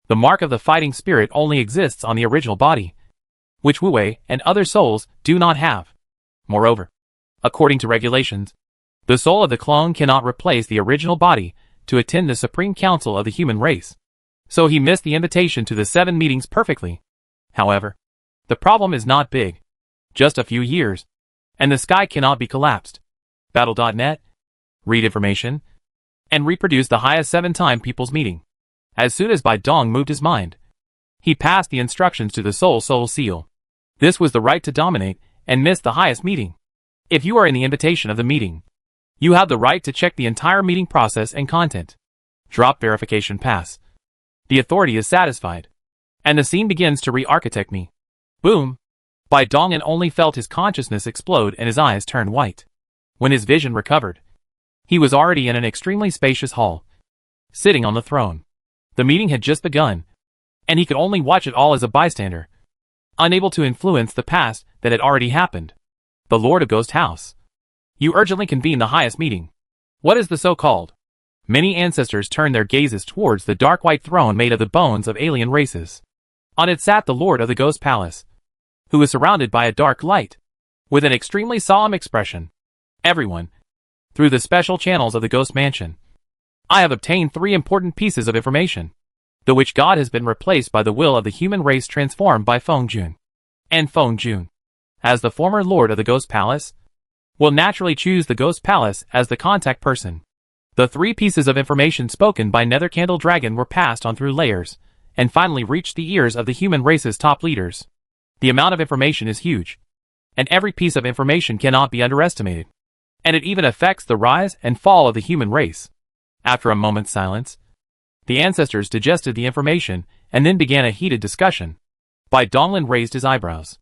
The mark of the fighting spirit only exists on the original body, which Wu Wei and other souls do not have. Moreover, according to regulations, the soul of the clone cannot replace the original body to attend the Supreme Council of the human race. So he missed the invitation to the 7 meetings perfectly. However, the problem is not big. Just a few years, and the sky cannot be collapsed. Battle.net. Read information, and reproduce the highest 7-time people's meeting. As soon as Bai Dong moved his mind, he passed the instructions to the soul seal. This was the right to dominate and miss the highest meeting. If you are in the invitation of the meeting, you have the right to check the entire meeting process and content. Drop verification pass. The authority is satisfied, and the scene begins to re-architect me. Boom! Bai Dongyan only felt his consciousness explode and his eyes turn white. When his vision recovered, he was already in an extremely spacious hall, sitting on the throne. The meeting had just begun, and he could only watch it all as a bystander, unable to influence the past that had already happened. The Lord of Ghost House. You urgently convene the highest meeting. What is the so-called? Many ancestors turned their gazes towards the dark white throne made of the bones of alien races. On it sat the Lord of the Ghost Palace, who was surrounded by a dark light, with an extremely solemn expression. Everyone, through the special channels of the Ghost Mansion, I have obtained 3 important pieces of information. The Witch God has been replaced by the will of the human race transformed by Feng Jun. And Feng Jun, as the former Lord of the Ghost Palace, will naturally choose the Ghost Palace as the contact person. The 3 pieces of information spoken by Nether Candle Dragon were passed on through layers, and finally reached the ears of the human race's top leaders. The amount of information is huge, and every piece of information cannot be underestimated. And it even affects the rise and fall of the human race. After a moment's silence, the ancestors digested the information and then began a heated discussion. Bai Donglin raised his eyebrows.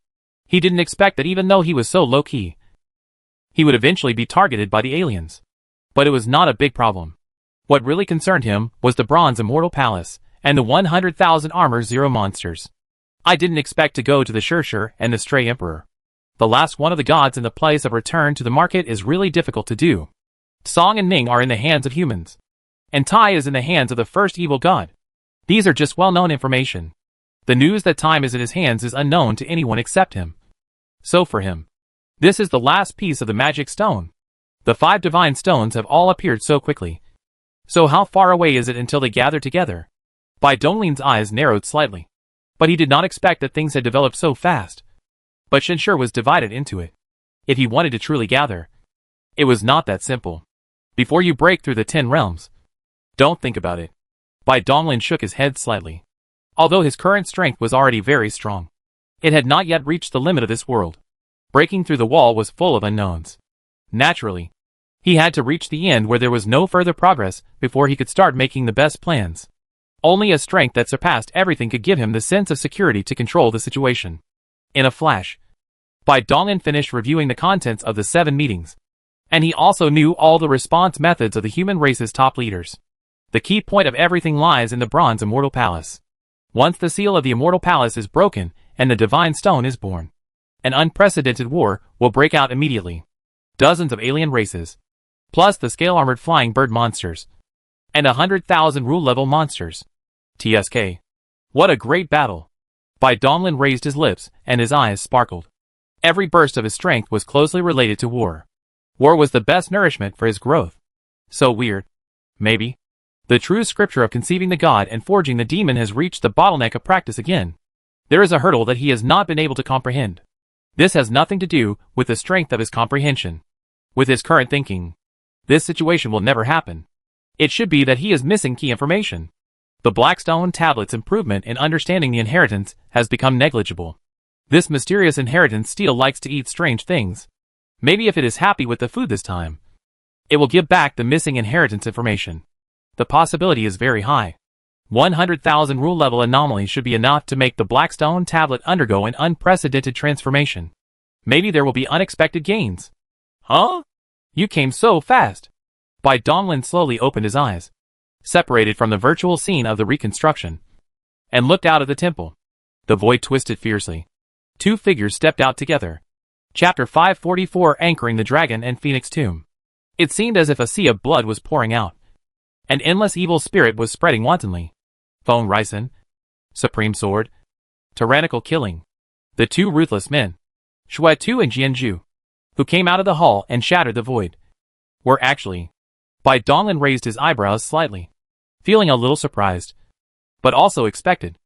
He didn't expect that even though he was so low-key, he would eventually be targeted by the aliens. But it was not a big problem. What really concerned him was the Bronze Immortal Palace and the 100,000 Armor Zero monsters. I didn't expect to go to the Shurshur and the Stray Emperor. The last one of the gods in the place of return to the market is really difficult to do. Song and Ning are in the hands of humans, and Tai is in the hands of the first evil god. These are just well-known information. The news that time is in his hands is unknown to anyone except him. So for him, this is the last piece of the magic stone. The 5 divine stones have all appeared so quickly. So how far away is it until they gather together? Bai Donglin's eyes narrowed slightly, but he did not expect that things had developed so fast. But Shenshur was divided into it. If he wanted to truly gather, it was not that simple. Before you break through the 10 realms, don't think about it. Bai Donglin shook his head slightly. Although his current strength was already very strong, it had not yet reached the limit of this world. Breaking through the wall was full of unknowns. Naturally, he had to reach the end where there was no further progress before he could start making the best plans. Only a strength that surpassed everything could give him the sense of security to control the situation. In a flash, Bai Donglin finished reviewing the contents of the 7 meetings, and he also knew all the response methods of the human race's top leaders. The key point of everything lies in the Bronze Immortal Palace. Once the seal of the Immortal Palace is broken and the Divine Stone is born, an unprecedented war will break out immediately. Dozens of alien races, plus the scale-armored flying bird monsters, and 100,000 rule-level monsters. TSK. What a great battle! Bai Donglin raised his lips, and his eyes sparkled. Every burst of his strength was closely related to war. War was the best nourishment for his growth. So weird. Maybe. The true scripture of conceiving the god and forging the demon has reached the bottleneck of practice again. There is a hurdle that he has not been able to comprehend. This has nothing to do with the strength of his comprehension. With his current thinking, this situation will never happen. It should be that he is missing key information. The Blackstone tablet's improvement in understanding the inheritance has become negligible. This mysterious inheritance still likes to eat strange things. Maybe if it is happy with the food this time, it will give back the missing inheritance information. The possibility is very high. 100,000 rule-level anomalies should be enough to make the Blackstone tablet undergo an unprecedented transformation. Maybe there will be unexpected gains. Huh? You came so fast. Bai Donglin slowly opened his eyes, separated from the virtual scene of the reconstruction, and looked out of the temple. The void twisted fiercely. 2 figures stepped out together. Chapter 544 Anchoring the Dragon and Phoenix Tomb. It seemed as if a sea of blood was pouring out. An endless evil spirit was spreading wantonly. Feng Risen. Supreme Sword. Tyrannical killing. The two ruthless men, Shuetu and Jianzhu, who came out of the hall and shattered the void, were actually. Bai Donglin raised his eyebrows slightly, feeling a little surprised, but also expected.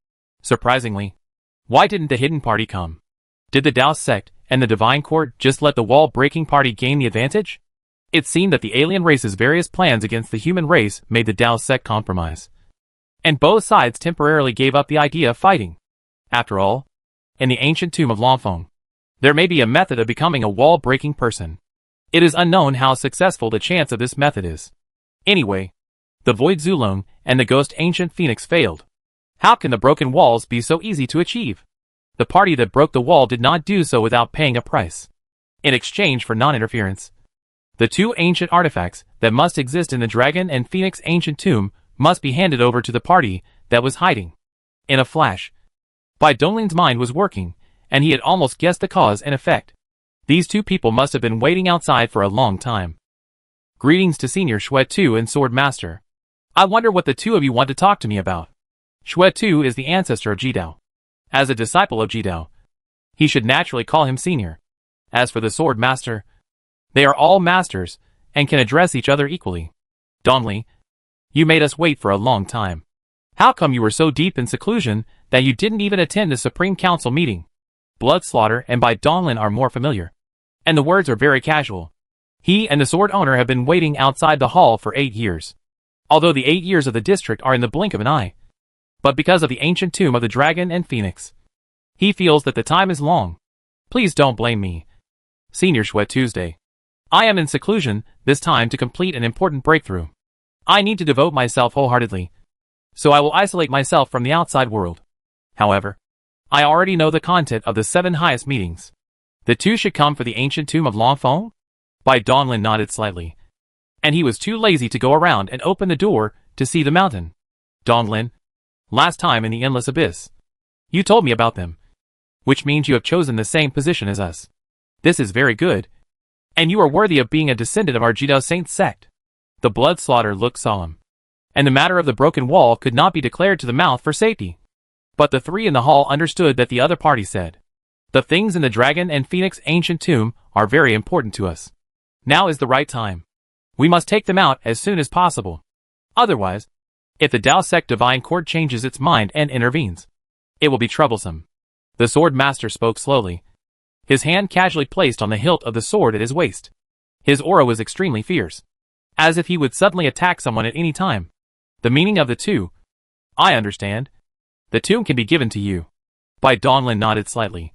Surprisingly, why didn't the hidden party come? Did the Dao sect and the Divine Court just let the wall-breaking party gain the advantage? It seemed that the alien race's various plans against the human race made the Dao sect compromise, and both sides temporarily gave up the idea of fighting. After all, in the ancient tomb of Longfeng, there may be a method of becoming a wall-breaking person. It is unknown how successful the chance of this method is. Anyway, the Void Zulong and the Ghost Ancient Phoenix failed. How can the broken walls be so easy to achieve? The party that broke the wall did not do so without paying a price. In exchange for non-interference, the two ancient artifacts that must exist in the Dragon and Phoenix ancient tomb must be handed over to the party that was hiding. In a flash, Bai Donglin's mind was working, and he had almost guessed the cause and effect. These two people must have been waiting outside for a long time. Greetings to Senior Shuetu and Sword Master. I wonder what the two of you want to talk to me about. Shuetu is the ancestor of Jidao. As a disciple of Jidao, he should naturally call him Senior. As for the Sword Master, they are all masters and can address each other equally. Dongli, you made us wait for a long time. How come you were so deep in seclusion that you didn't even attend the Supreme Council meeting? Bloodslaughter and Bai Donglin are more familiar, and the words are very casual. He and the sword owner have been waiting outside the hall for 8 years. Although the 8 years of the district are in the blink of an eye. But because of the ancient tomb of the Dragon and Phoenix, he feels that the time is long. Please don't blame me. Senior Shuet Tuesday. I am in seclusion this time to complete an important breakthrough. I need to devote myself wholeheartedly, so I will isolate myself from the outside world. However, I already know the content of the 7 highest meetings. The two should come for the ancient tomb of Longfeng? Bai Donglin nodded slightly, and he was too lazy to go around and open the door to see the mountain. Donglin, last time in the Endless Abyss, you told me about them, which means you have chosen the same position as us. This is very good, and you are worthy of being a descendant of our Jidao Saint sect. The Bloodslaughter looked solemn, and the matter of the broken wall could not be declared to the mouth for safety. But the three in the hall understood that the other party said, the things in the Dragon and Phoenix ancient tomb are very important to us. Now is the right time. We must take them out as soon as possible. Otherwise, if the Dao sect Divine Court changes its mind and intervenes, it will be troublesome. The Sword Master spoke slowly, his hand casually placed on the hilt of the sword at his waist. His aura was extremely fierce, as if he would suddenly attack someone at any time. The meaning of the two. I understand. The tomb can be given to you. Bai Donglin nodded slightly,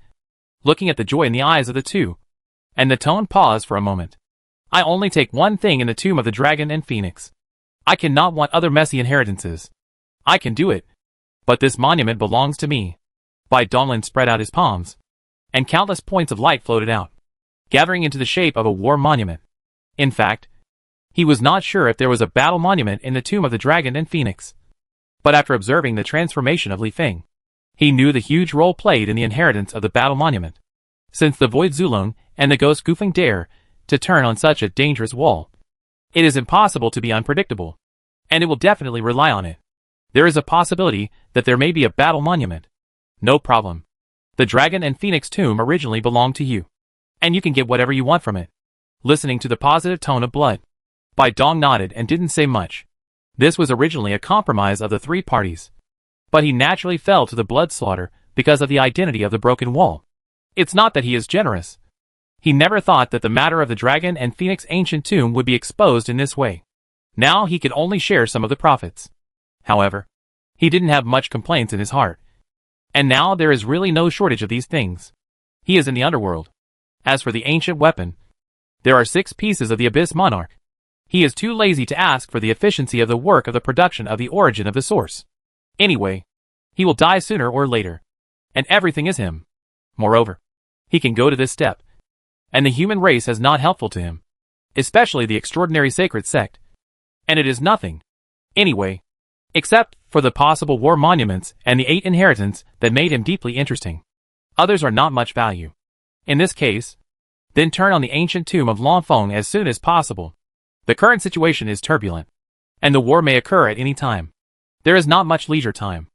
looking at the joy in the eyes of the two, and the tone paused for a moment. I only take one thing in the tomb of the Dragon and Phoenix. I cannot want other messy inheritances. I can do it, but this monument belongs to me. Bai Donglin spread out his palms, and countless points of light floated out, gathering into the shape of a war monument. In fact, he was not sure if there was a battle monument in the tomb of the Dragon and Phoenix. But after observing the transformation of Li Feng, he knew the huge role played in the inheritance of the battle monument. Since the Void Zulong and the Ghost Gufeng dare to turn on such a dangerous wall, it is impossible to be unpredictable, and it will definitely rely on it. There is a possibility that there may be a battle monument. No problem. The Dragon and Phoenix tomb originally belonged to you, and you can get whatever you want from it. Listening to the positive tone of blood, Bai Dong nodded and didn't say much. This was originally a compromise of the three parties, but he naturally fell to the Bloodslaughter because of the identity of the broken wall. It's not that he is generous. He never thought that the matter of the Dragon and Phoenix ancient tomb would be exposed in this way. Now he could only share some of the profits. However, he didn't have much complaints in his heart. And now there is really no shortage of these things. He is in the underworld. As for the ancient weapon, there are 6 pieces of the Abyss Monarch. He is too lazy to ask for the efficiency of the work of the production of the origin of the source. Anyway, he will die sooner or later, and everything is him. Moreover, he can go to this step, and the human race is not helpful to him, especially the extraordinary sacred sect. And it is nothing, anyway, except for the possible war monuments and the 8 inheritance that made him deeply interesting. Others are not much value. In this case, then turn on the ancient tomb of Longfeng as soon as possible. The current situation is turbulent, and the war may occur at any time. There is not much leisure time.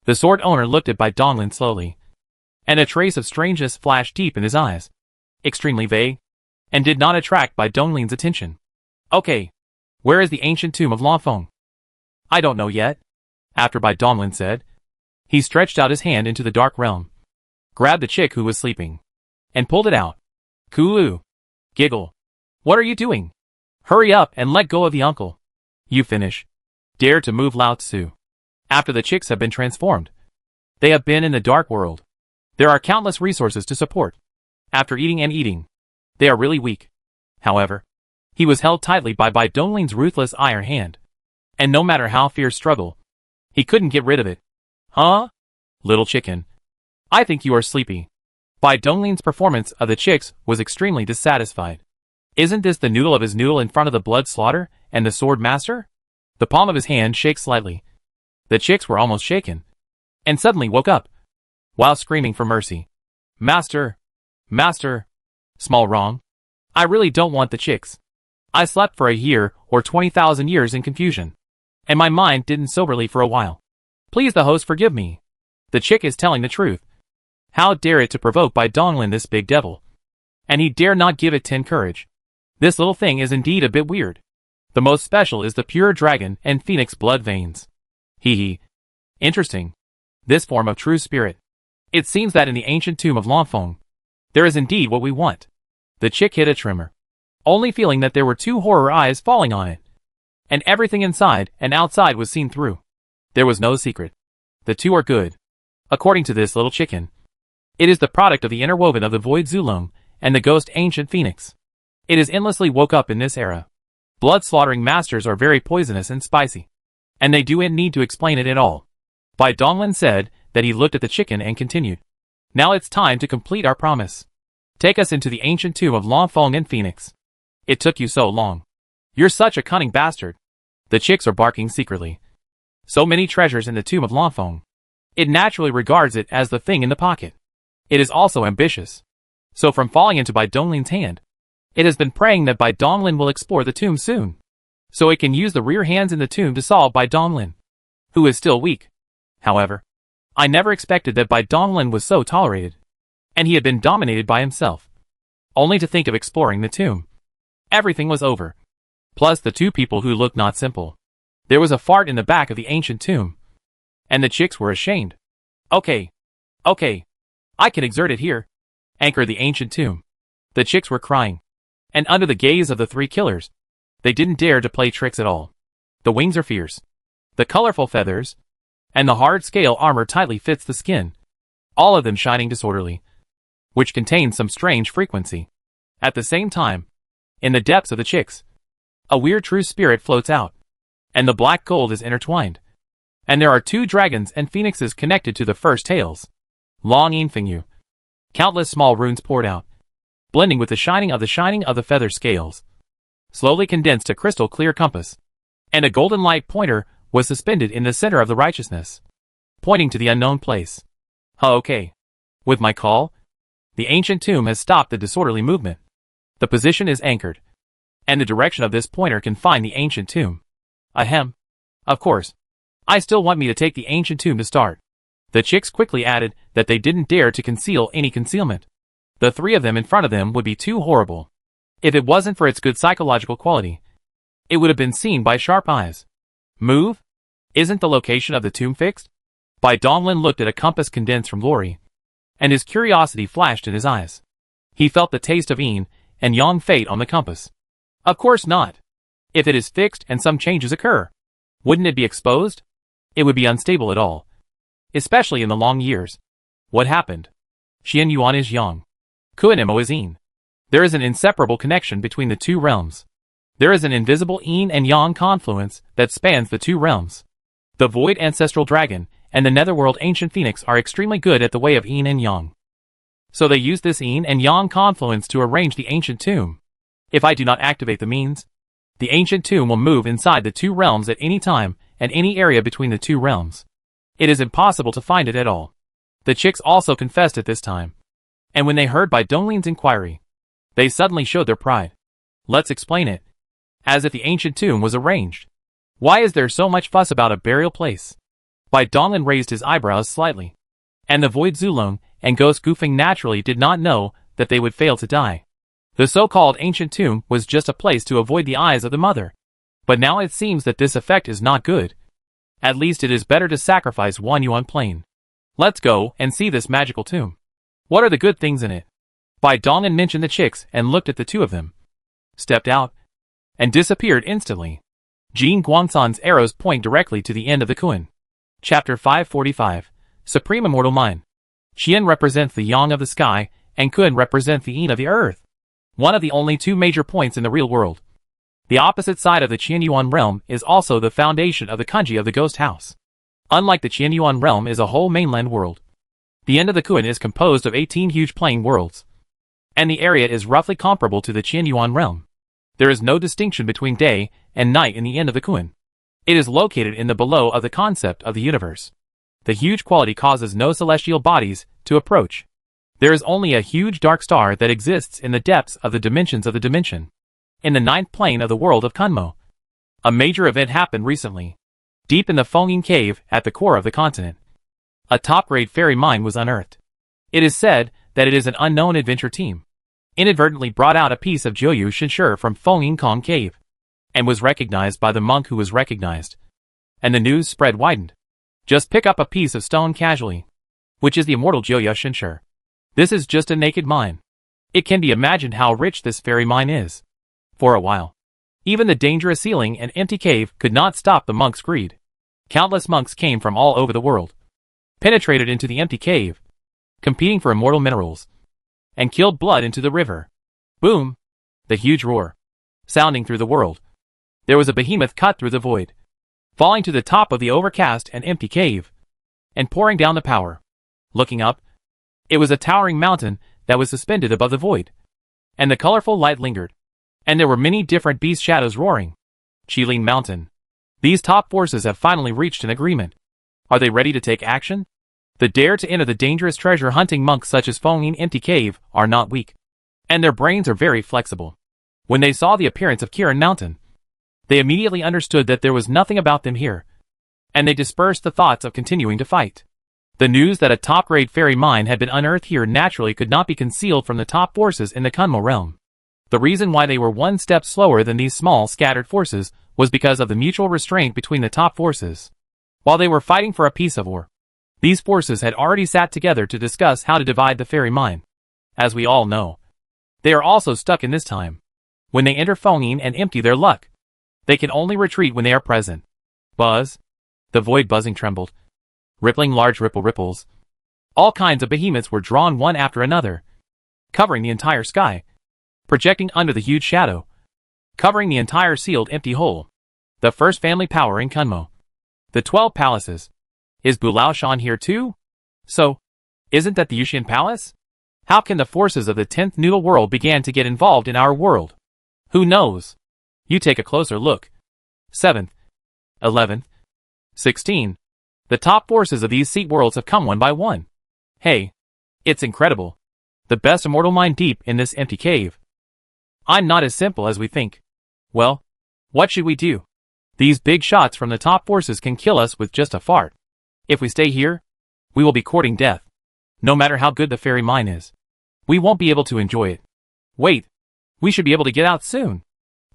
The sword owner looked at Bai Donglin slowly, and a trace of strangeness flashed deep in his eyes. Extremely vague, and did not attract Bai Donglin's attention. Okay. Where is the ancient tomb of Lanfeng? I don't know yet. After Bai Donglin said. He stretched out his hand into the dark realm, grabbed the chick who was sleeping, and pulled it out. Kulu. Giggle. What are you doing? Hurry up and let go of the uncle. You finish. Dare to move Lao Tzu. After the chicks have been transformed, they have been in the dark world. There are countless resources to support. After eating and eating, they are really weak. However, he was held tightly by Bai Donglin's ruthless iron hand, and no matter how fierce struggle, he couldn't get rid of it. Huh? Little chicken. I think you are sleepy. Bai Donglin's performance of the chicks was extremely dissatisfied. Isn't this the noodle of his noodle in front of the blood slaughter and the sword master? The palm of his hand shook slightly. The chicks were almost shaken, and suddenly woke up, while screaming for mercy. Master! Master! Small wrong. I really don't want the chicks. I slept for a year or 20,000 years in confusion, and my mind didn't soberly for a while. Please the host forgive me. The chick is telling the truth. How dare it to provoke Bai Donglin, this big devil? And he dare not give it 10 courage. This little thing is indeed a bit weird. The most special is the pure dragon and phoenix blood veins. Hee hee. Interesting. This form of true spirit. It seems that in the ancient tomb of Lanfeng, there is indeed what we want. The chick hit a tremor, only feeling that there were 2 horror eyes falling on it, and everything inside and outside was seen through. There was no secret. The 2 are good. According to this little chicken, it is the product of the interwoven of the void Zulong and the ghost ancient phoenix. It is endlessly woke up in this era. Blood-slaughtering masters are very poisonous and spicy, and they do need to explain it at all. Bai Donglin said that he looked at the chicken and continued. Now it's time to complete our promise. Take us into the ancient tomb of Lanfeng and Phoenix. It took you so long. You're such a cunning bastard. The chicks are barking secretly. So many treasures in the tomb of Lanfeng. It naturally regards it as the thing in the pocket. It is also ambitious. So from falling into Bai Donglin's hand, it has been praying that Bai Donglin will explore the tomb soon, so it can use the rear hands in the tomb to solve Bai Donglin, who is still weak. However, I never expected that Bai Donglin was so tolerated, and he had been dominated by himself. Only to think of exploring the tomb. Everything was over. Plus the 2 people who looked not simple. There was a fart in the back of the ancient tomb, and the chicks were ashamed. Okay. I can exert it here. Anchor the ancient tomb. The chicks were crying, and under the gaze of the 3 killers, they didn't dare to play tricks at all. The wings are fierce. The colorful feathers, and the hard scale armor tightly fits the skin, all of them shining disorderly, which contains some strange frequency. At the same time, in the depths of the chicks, a weird true spirit floats out, and the black gold is intertwined. And there are 2 dragons and phoenixes connected to the first tails. Long Yin Fingyu. Countless small runes poured out, blending with the shining of the feather scales, slowly condensed to crystal clear compass. And a golden light pointer was suspended in the center of the righteousness, pointing to the unknown place. Okay. With my call, the ancient tomb has stopped the disorderly movement. The position is anchored, and the direction of this pointer can find the ancient tomb. Ahem. Of course. I still want me to take the ancient tomb to start. The chicks quickly added that they didn't dare to conceal any concealment. The 3 of them in front of them would be too horrible. If it wasn't for its good psychological quality, it would have been seen by sharp eyes. Move? Isn't the location of the tomb fixed? Bai Donglin looked at a compass condensed from glory, and his curiosity flashed in his eyes. He felt the taste of yin and yang fate on the compass. Of course not. If it is fixed and some changes occur, wouldn't it be exposed? It would be unstable at all, especially in the long years. What happened? Xian Yuan is yang. Kuanimo is yin. There is an inseparable connection between the 2 realms. There is an invisible yin and yang confluence that spans the 2 realms. The void ancestral dragon and the netherworld ancient phoenix are extremely good at the way of yin and yang. So they use this yin and yang confluence to arrange the ancient tomb. If I do not activate the means, the ancient tomb will move inside the 2 realms at any time and any area between the 2 realms. It is impossible to find it at all. The chicks also confessed at this time. And when they heard Bai Donglin's inquiry, they suddenly showed their pride. Let's explain it. As if the ancient tomb was arranged. Why is there so much fuss about a burial place? Bai Donglin raised his eyebrows slightly. And the Void Zulong and Ghost Goofing naturally did not know that they would fail to die. The so-called ancient tomb was just a place to avoid the eyes of the mother. But now it seems that this effect is not good. At least it is better to sacrifice one yuan plain. Let's go and see this magical tomb. What are the good things in it? Bai Dong'an mentioned the chicks and looked at the two of them, stepped out, and disappeared instantly. Jin Guangsan's arrows point directly to the end of the Kun. Chapter 545, Supreme Immortal Mind. Qian represents the yang of the sky, and Kun represents the yin of the earth. One of the only two major points in the real world. The opposite side of the Qianyuan realm is also the foundation of the kanji of the ghost house. Unlike the Qianyuan realm is a whole mainland world. The end of the Kun is composed of 18 huge plain worlds. And the area is roughly comparable to the Qianyuan realm. There is no distinction between day and night in the end of the Kun. It is located in the below of the concept of the universe. The huge quality causes no celestial bodies to approach. There is only a huge dark star that exists in the depths of the dimensions of the dimension. In the ninth plane of the world of Kunmo. A major event happened recently. Deep in the Fengyin cave at the core of the continent, a top-grade fairy mine was unearthed. It is said that it is an unknown adventure team inadvertently brought out a piece of Jiuyu Shenshi from Fengyin Kong cave, and was recognized by the monk who was recognized. And the news spread widened. Just pick up a piece of stone casually, which is the immortal Jiuyu Shenshi. This is just a naked mine. It can be imagined how rich this fairy mine is. For a while, even the dangerous ceiling and empty cave could not stop the monk's greed. Countless monks came from all over the world, penetrated into the empty cave, competing for immortal minerals, and killed blood into the river. Boom! The huge roar, sounding through the world. There was a behemoth cut through the void, falling to the top of the overcast and empty cave, and pouring down the power. Looking up, it was a towering mountain that was suspended above the void, and the colorful light lingered, and there were many different beast shadows roaring. Qilin Mountain. These top forces have finally reached an agreement. Are they ready to take action? The dare to enter the dangerous treasure-hunting monks such as Fengyin Empty Cave are not weak, and their brains are very flexible. When they saw the appearance of Qilin Mountain, they immediately understood that there was nothing about them here, and they dispersed the thoughts of continuing to fight. The news that a top-grade fairy mine had been unearthed here naturally could not be concealed from the top forces in the Kunmo realm. The reason why they were one step slower than these small, scattered forces was because of the mutual restraint between the top forces. While they were fighting for a piece of ore, these forces had already sat together to discuss how to divide the fairy mine. As we all know, they are also stuck in this time. When they enter Fengyin and empty their luck, they can only retreat when they are present. Buzz. The void buzzing trembled, rippling large ripples. All kinds of behemoths were drawn one after another, covering the entire sky, projecting under the huge shadow, covering the entire sealed empty hole. The first family power in Kunmo. The 12 palaces. Is Bulaoshan here too? So, isn't that the Yushin Palace? How can the forces of the 10th Noodle World begin to get involved in our world? Who knows? You take a closer look. 7th, 11th, 16. The top forces of these seat worlds have come one by one. Hey, it's incredible. The best immortal mind deep in this empty cave. I'm not as simple as we think. Well, what should we do? These big shots from the top forces can kill us with just a fart. If we stay here, we will be courting death. No matter how good the fairy mine is, we won't be able to enjoy it. Wait, we should be able to get out soon.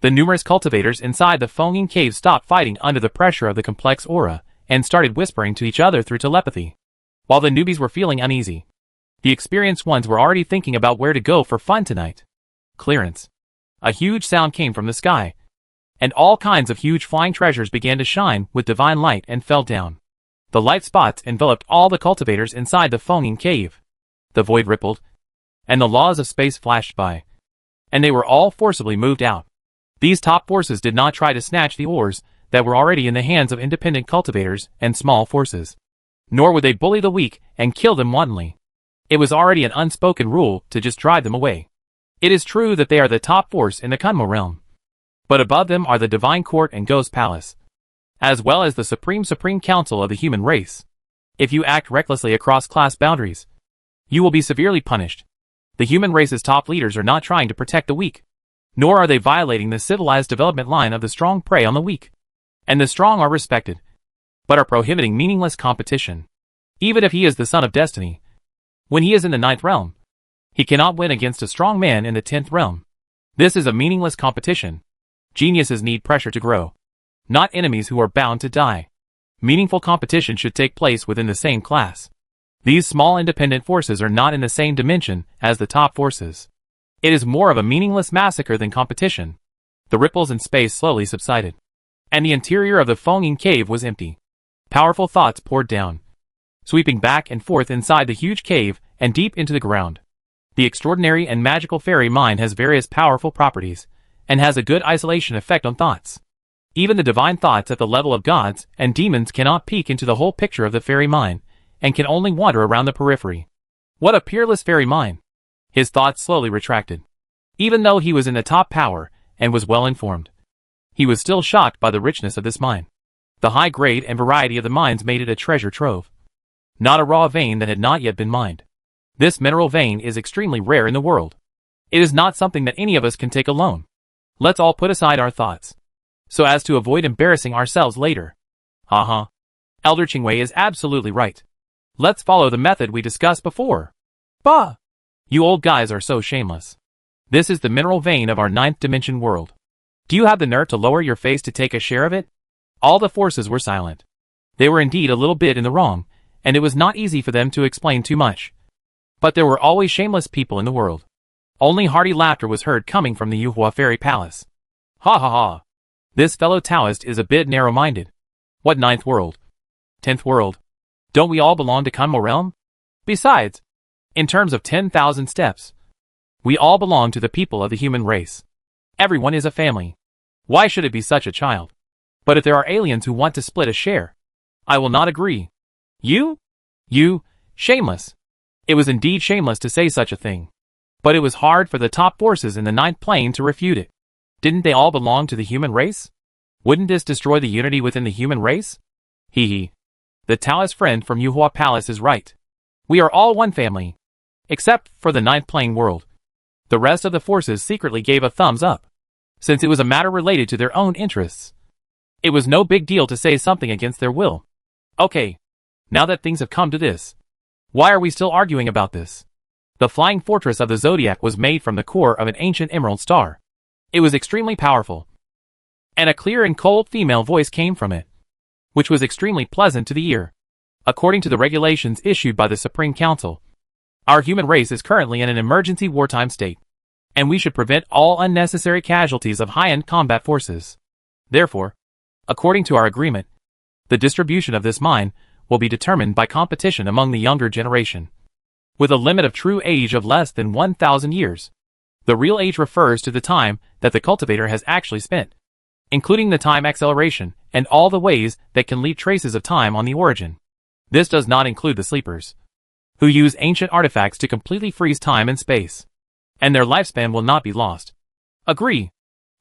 The numerous cultivators inside the Fengyin cave stopped fighting under the pressure of the complex aura, and started whispering to each other through telepathy. While the newbies were feeling uneasy, the experienced ones were already thinking about where to go for fun tonight. Clearance. A huge sound came from the sky, and all kinds of huge flying treasures began to shine with divine light and fell down. The light spots enveloped all the cultivators inside the Fengyin cave. The void rippled, and the laws of space flashed by, and they were all forcibly moved out. These top forces did not try to snatch the ores that were already in the hands of independent cultivators and small forces, nor would they bully the weak and kill them wantonly. It was already an unspoken rule to just drive them away. It is true that they are the top force in the Kunmo realm, but above them are the Divine Court and Ghost Palace, as well as the Supreme Council of the human race. If you act recklessly across class boundaries, you will be severely punished. The human race's top leaders are not trying to protect the weak, nor are they violating the civilized development line of the strong prey on the weak. And the strong are respected, but are prohibiting meaningless competition. Even if he is the son of destiny, when he is in the 9th realm, he cannot win against a strong man in the 10th realm. This is a meaningless competition. Geniuses need pressure to grow, not enemies who are bound to die. Meaningful competition should take place within the same class. These small independent forces are not in the same dimension as the top forces. It is more of a meaningless massacre than competition. The ripples in space slowly subsided, and the interior of the foaming cave was empty. Powerful thoughts poured down, sweeping back and forth inside the huge cave and deep into the ground. The extraordinary and magical fairy mind has various powerful properties, and has a good isolation effect on thoughts. Even the divine thoughts at the level of gods and demons cannot peek into the whole picture of the fairy mind, and can only wander around the periphery. What a peerless fairy mind! His thoughts slowly retracted. Even though he was in the top power, and was well informed, he was still shocked by the richness of this mine. The high grade and variety of the mines made it a treasure trove. Not a raw vein that had not yet been mined. This mineral vein is extremely rare in the world. It is not something that any of us can take alone. Let's all put aside our thoughts, so as to avoid embarrassing ourselves later. Haha. Elder Qingwei is absolutely right. Let's follow the method we discussed before. Bah! You old guys are so shameless. This is the mineral vein of our 9th dimension world. Do you have the nerve to lower your face to take a share of it? All the forces were silent. They were indeed a little bit in the wrong, and it was not easy for them to explain too much. But there were always shameless people in the world. Only hearty laughter was heard coming from the Yuhua Fairy Palace. Ha ha ha. This fellow Taoist is a bit narrow-minded. What 9th world? 10th world? Don't we all belong to Kunmo realm? Besides, in terms of 10,000 steps, we all belong to the people of the human race. Everyone is a family. Why should it be such a child? But if there are aliens who want to split a share, I will not agree. You, shameless. It was indeed shameless to say such a thing. But it was hard for the top forces in the 9th plane to refute it. Didn't they all belong to the human race? Wouldn't this destroy the unity within the human race? Hee hee. The Taoist friend from Yuhua Palace is right. We are all one family. Except for the 9th plane world. The rest of the forces secretly gave a thumbs up, since it was a matter related to their own interests. It was no big deal to say something against their will. Okay. Now that things have come to this, why are we still arguing about this? The flying fortress of the Zodiac was made from the core of an ancient emerald star. It was extremely powerful, and a clear and cold female voice came from it, which was extremely pleasant to the ear. According to the regulations issued by the Supreme Council, our human race is currently in an emergency wartime state, and we should prevent all unnecessary casualties of high-end combat forces. Therefore, according to our agreement, the distribution of this mine will be determined by competition among the younger generation, with a limit of true age of less than 1,000 years. The real age refers to the time that the cultivator has actually spent, including the time acceleration and all the ways that can leave traces of time on the origin. This does not include the sleepers, who use ancient artifacts to completely freeze time and space, and their lifespan will not be lost. Agree.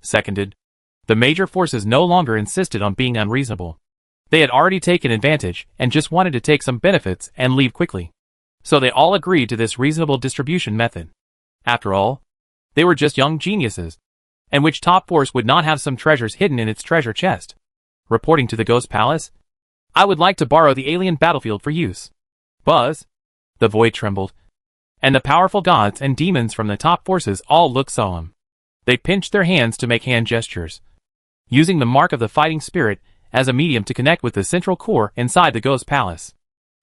Seconded. The major forces no longer insisted on being unreasonable. They had already taken advantage and just wanted to take some benefits and leave quickly. So they all agreed to this reasonable distribution method. After all, they were just young geniuses, and which top force would not have some treasures hidden in its treasure chest? Reporting to the Ghost Palace, I would like to borrow the alien battlefield for use. Buzz. The void trembled, and the powerful gods and demons from the top forces all looked solemn. They pinched their hands to make hand gestures, using the mark of the fighting spirit as a medium to connect with the central core inside the Ghost Palace.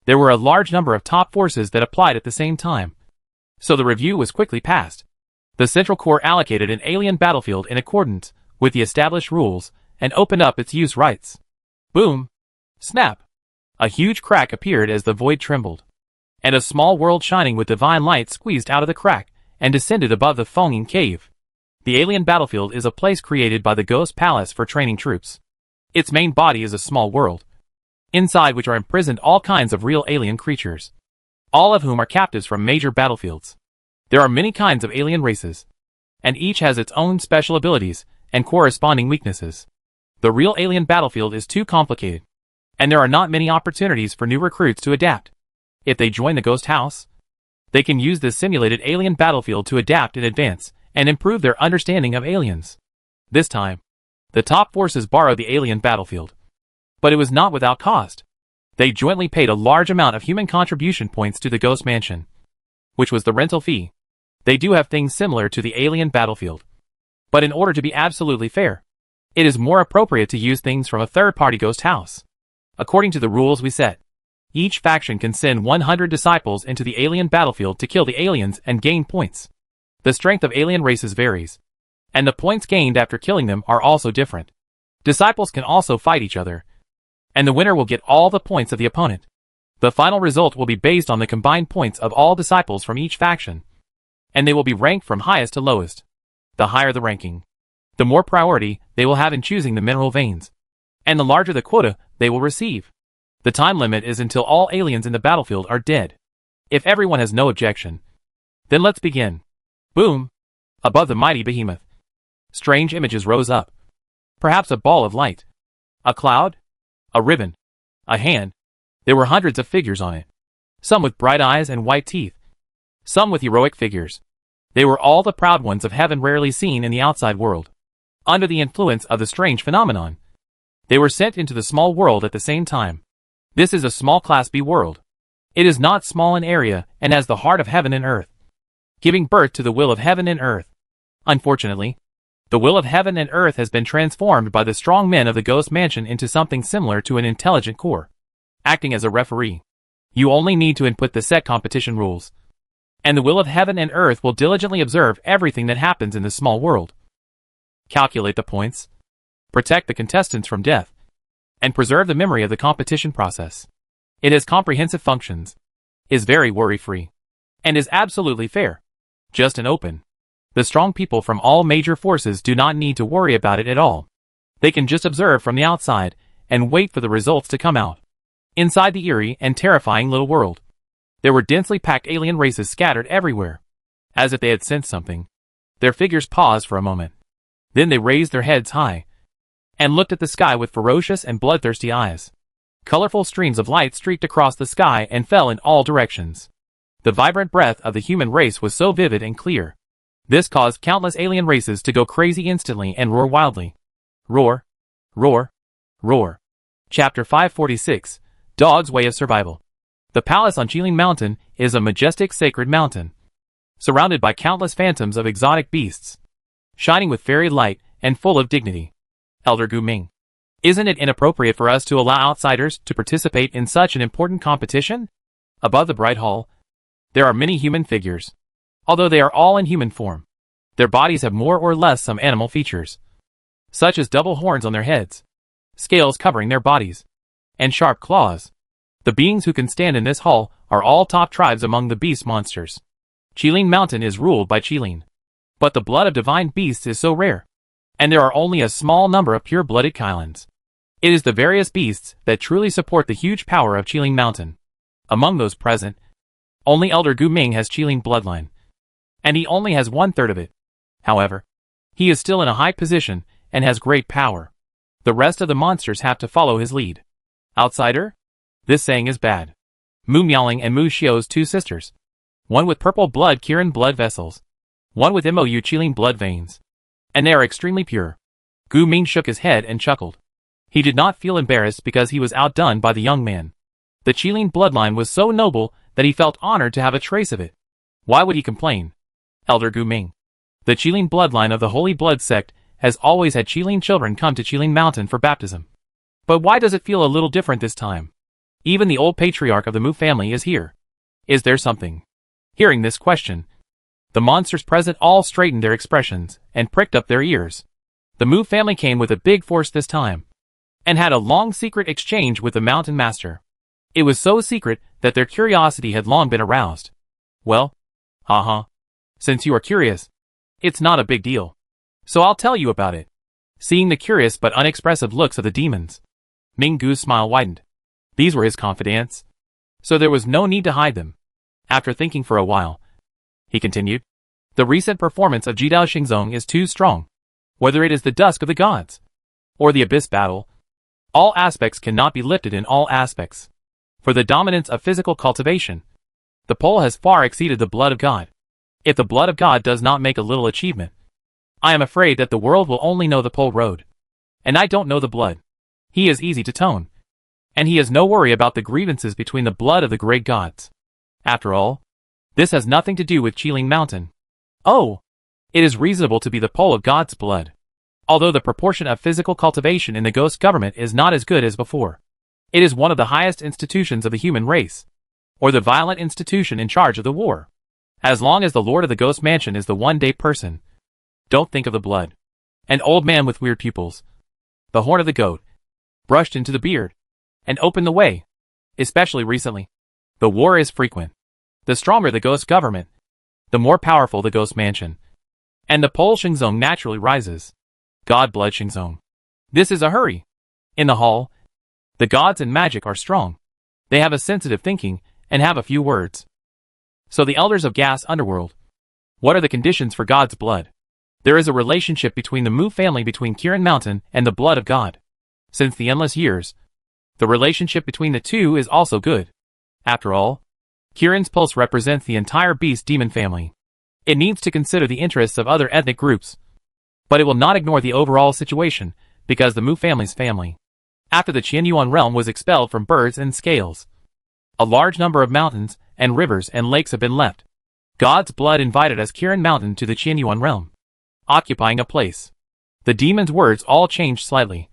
There were a large number of top forces that applied at the same time, so the review was quickly passed. The central core allocated an alien battlefield in accordance with the established rules and opened up its use rights. Boom! Snap! A huge crack appeared as the void trembled, and a small world shining with divine light squeezed out of the crack and descended above the foaming cave. The alien battlefield is a place created by the Ghost Palace for training troops. Its main body is a small world, inside which are imprisoned all kinds of real alien creatures, all of whom are captives from major battlefields. There are many kinds of alien races, and each has its own special abilities and corresponding weaknesses. The real alien battlefield is too complicated, and there are not many opportunities for new recruits to adapt. If they join the Ghost House, they can use this simulated alien battlefield to adapt in advance and improve their understanding of aliens. This time, the top forces borrowed the alien battlefield, but it was not without cost. They jointly paid a large amount of human contribution points to the Ghost Mansion, which was the rental fee. They do have things similar to the alien battlefield. But in order to be absolutely fair, it is more appropriate to use things from a third-party ghost house. According to the rules we set, each faction can send 100 disciples into the alien battlefield to kill the aliens and gain points. The strength of alien races varies, and the points gained after killing them are also different. Disciples can also fight each other, and the winner will get all the points of the opponent. The final result will be based on the combined points of all disciples from each faction, and they will be ranked from highest to lowest. The higher the ranking, the more priority they will have in choosing the mineral veins, and the larger the quota they will receive. The time limit is until all aliens in the battlefield are dead. If everyone has no objection, then let's begin. Boom! Above the mighty behemoth, strange images rose up. Perhaps a ball of light, a cloud, a ribbon, a hand. There were hundreds of figures on it, some with bright eyes and white teeth, some with heroic figures. They were all the proud ones of heaven rarely seen in the outside world. Under the influence of the strange phenomenon, they were sent into the small world at the same time. This is a small Class B world. It is not small in area and has the heart of heaven and earth, giving birth to the will of heaven and earth. Unfortunately, the will of heaven and earth has been transformed by the strong men of the Ghost Mansion into something similar to an intelligent core. Acting as a referee, you only need to input the set competition rules, and the will of heaven and earth will diligently observe everything that happens in this small world. Calculate the points, protect the contestants from death, and preserve the memory of the competition process. It has comprehensive functions, is very worry-free, and is absolutely fair, just and open. The strong people from all major forces do not need to worry about it at all. They can just observe from the outside and wait for the results to come out. Inside the eerie and terrifying little world, there were densely packed alien races scattered everywhere. As if they had sensed something, their figures paused for a moment. Then they raised their heads high and looked at the sky with ferocious and bloodthirsty eyes. Colorful streams of light streaked across the sky and fell in all directions. The vibrant breath of the human race was so vivid and clear. This caused countless alien races to go crazy instantly and roar wildly. Roar, roar, roar. Chapter 546, Dog's Way of Survival. The palace on Qiling Mountain is a majestic sacred mountain, surrounded by countless phantoms of exotic beasts, shining with fairy light and full of dignity. Elder Gu Ming, isn't it inappropriate for us to allow outsiders to participate in such an important competition? Above the bright hall, there are many human figures. Although they are all in human form, their bodies have more or less some animal features, such as double horns on their heads, scales covering their bodies, and sharp claws. The beings who can stand in this hall are all top tribes among the beast monsters. Qiling Mountain is ruled by Qiling, but the blood of divine beasts is so rare, and there are only a small number of pure-blooded Qilins. It is the various beasts that truly support the huge power of Qiling Mountain. Among those present, only Elder Gu Ming has Qiling bloodline, and he only has 1/3 of it. However, he is still in a high position and has great power. The rest of the monsters have to follow his lead. Outsider? This saying is bad. Mu Miaoling and Mu Xiao's two sisters, one with purple blood Kirin blood vessels, one with Mou Qiling blood veins, and they are extremely pure. Gu Ming shook his head and chuckled. He did not feel embarrassed because he was outdone by the young man. The Qiling bloodline was so noble that he felt honored to have a trace of it. Why would he complain? Elder Gu Ming, the Qiling bloodline of the Holy Blood sect, has always had Qiling children come to Qiling Mountain for baptism. But why does it feel a little different this time? Even the old patriarch of the Mu family is here. Is there something? Hearing this question, the monsters present all straightened their expressions and pricked up their ears. The Mu family came with a big force this time, and had a long secret exchange with the Mountain Master. It was so secret that their curiosity had long been aroused. Well, since you are curious, it's not a big deal. So I'll tell you about it. Seeing the curious but unexpressive looks of the demons, Ming Gu's smile widened. These were his confidants, so there was no need to hide them. After thinking for a while, he continued, the recent performance of Jidao Xingzong is too strong. Whether it is the Dusk of the Gods, or the Abyss battle, all aspects cannot be lifted in all aspects. For the dominance of physical cultivation, the pole has far exceeded the blood of God. If the blood of God does not make a little achievement, I am afraid that the world will only know the pole road. And I don't know the blood. He is easy to tone, and he has no worry about the grievances between the blood of the great gods. After all, this has nothing to do with Qiling Mountain. Oh, it is reasonable to be the pole of God's blood. Although the proportion of physical cultivation in the ghost government is not as good as before, it is one of the highest institutions of the human race, or the violent institution in charge of the war. As long as the lord of the ghost mansion is the one-day person, don't think of the blood. An old man with weird pupils, the horn of the goat, brushed into the beard, and opened the way, especially recently. The war is frequent. The stronger the ghost government, the more powerful the ghost mansion, and the pole Xingzong naturally rises. God blood Xingzong. This is a hurry. In the hall, the gods and magic are strong. They have a sensitive thinking, and have a few words. So the elders of Gas Underworld, what are the conditions for God's blood? There is a relationship between the Mu family between Qiling Mountain and the blood of God. Since the endless years, the relationship between the two is also good. After all, Qiling's pulse represents the entire beast demon family. It needs to consider the interests of other ethnic groups, but it will not ignore the overall situation, because the Mu family's family. After the Qianyuan realm was expelled from birds and scales, a large number of mountains and rivers and lakes have been left. God's blood invited as Qiling Mountain to the Qianyuan realm, occupying a place. The demon's words all changed slightly,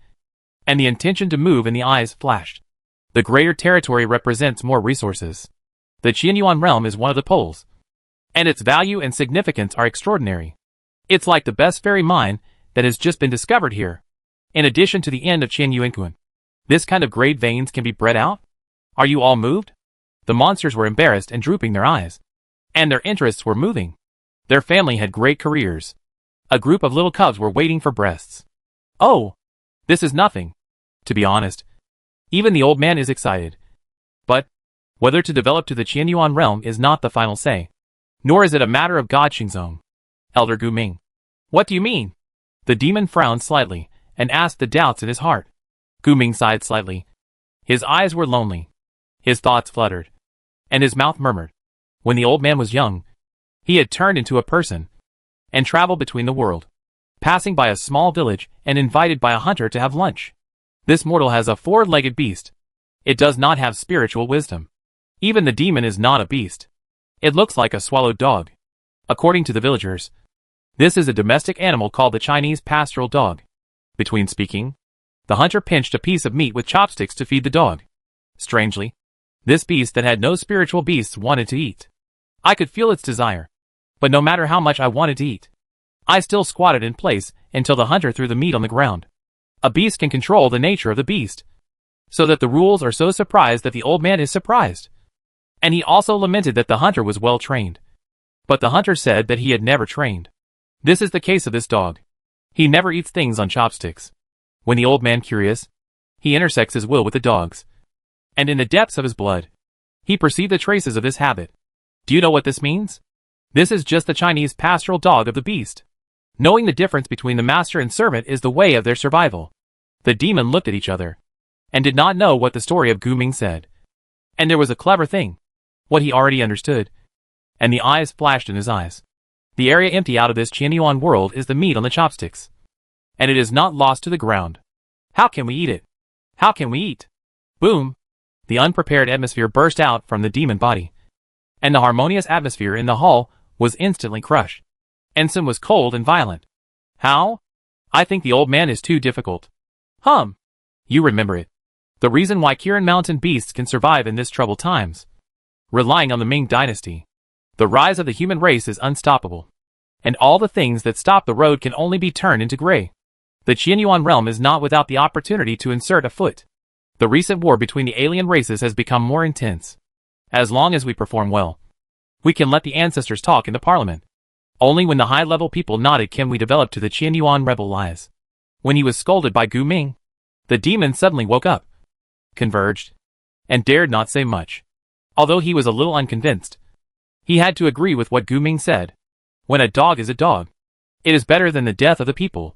and the intention to move in the eyes flashed. The greater territory represents more resources. The Qianyuan realm is one of the poles, and its value and significance are extraordinary. It's like the best fairy mine that has just been discovered here. In addition to the end of Qianyuan, this kind of great veins can be bred out? Are you all moved? The monsters were embarrassed and drooping their eyes, and their interests were moving. Their family had great careers. A group of little cubs were waiting for breasts. Oh, this is nothing. To be honest, even the old man is excited. But whether to develop to the Qianyuan realm is not the final say. Nor is it a matter of God Xingzong. Elder Gu Ming. What do you mean? The demon frowned slightly, and asked the doubts in his heart. Gu Ming sighed slightly. His eyes were lonely. His thoughts fluttered, and his mouth murmured. When the old man was young, he had turned into a person, and traveled between the world, passing by a small village and invited by a hunter to have lunch. This mortal has a four-legged beast. It does not have spiritual wisdom. Even the demon is not a beast. It looks like a swallowed dog. According to the villagers, this is a domestic animal called the Chinese pastoral dog. Between speaking, the hunter pinched a piece of meat with chopsticks to feed the dog. Strangely, this beast that had no spiritual beasts wanted to eat. I could feel its desire, but no matter how much I wanted to eat, I still squatted in place until the hunter threw the meat on the ground. A beast can control the nature of the beast, so that the rules are so surprised that the old man is surprised. And he also lamented that the hunter was well trained. But the hunter said that he had never trained. This is the case of this dog. He never eats things on chopsticks. When the old man curious, he intersects his will with the dog's, and in the depths of his blood, he perceived the traces of this habit. Do you know what this means? This is just the Chinese pastoral dog of the beast. Knowing the difference between the master and servant is the way of their survival. The demon looked at each other, and did not know what the story of Gu Ming said. And there was a clever thing, what he already understood, and the eyes flashed in his eyes. The area empty out of this Qianyuan world is the meat on the chopsticks, and it is not lost to the ground. How can we eat it? How can we eat? Boom! The unprepared atmosphere burst out from the demon body, and the harmonious atmosphere in the hall was instantly crushed. Ensign was cold and violent. How? I think the old man is too difficult. You remember it. The reason why Qiling Mountain beasts can survive in this troubled times. Relying on the Ming dynasty. The rise of the human race is unstoppable, and all the things that stop the road can only be turned into gray. The Qianyuan realm is not without the opportunity to insert a foot. The recent war between the alien races has become more intense. As long as we perform well, we can let the ancestors talk in the parliament. Only when the high-level people nodded can we develop to the Qianyuan rebel lies. When he was scolded by Gu Ming, the demon suddenly woke up, converged, and dared not say much. Although he was a little unconvinced, he had to agree with what Gu Ming said. When a dog is a dog, it is better than the death of the people.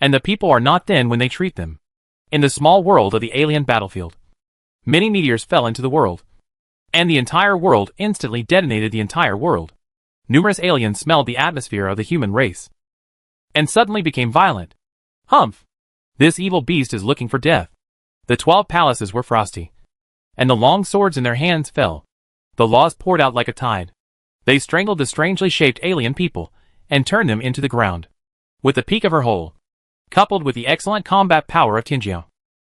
And the people are not thin when they treat them. In the small world of the alien battlefield, many meteors fell into the world, and the entire world instantly detonated the entire world. Numerous aliens smelled the atmosphere of the human race, and suddenly became violent. Humph! This evil beast is looking for death. The 12 palaces were frosty, and the long swords in their hands fell. The laws poured out like a tide. They strangled the strangely shaped alien people, and turned them into the ground. With the peak of her hull, coupled with the excellent combat power of Tinjiao,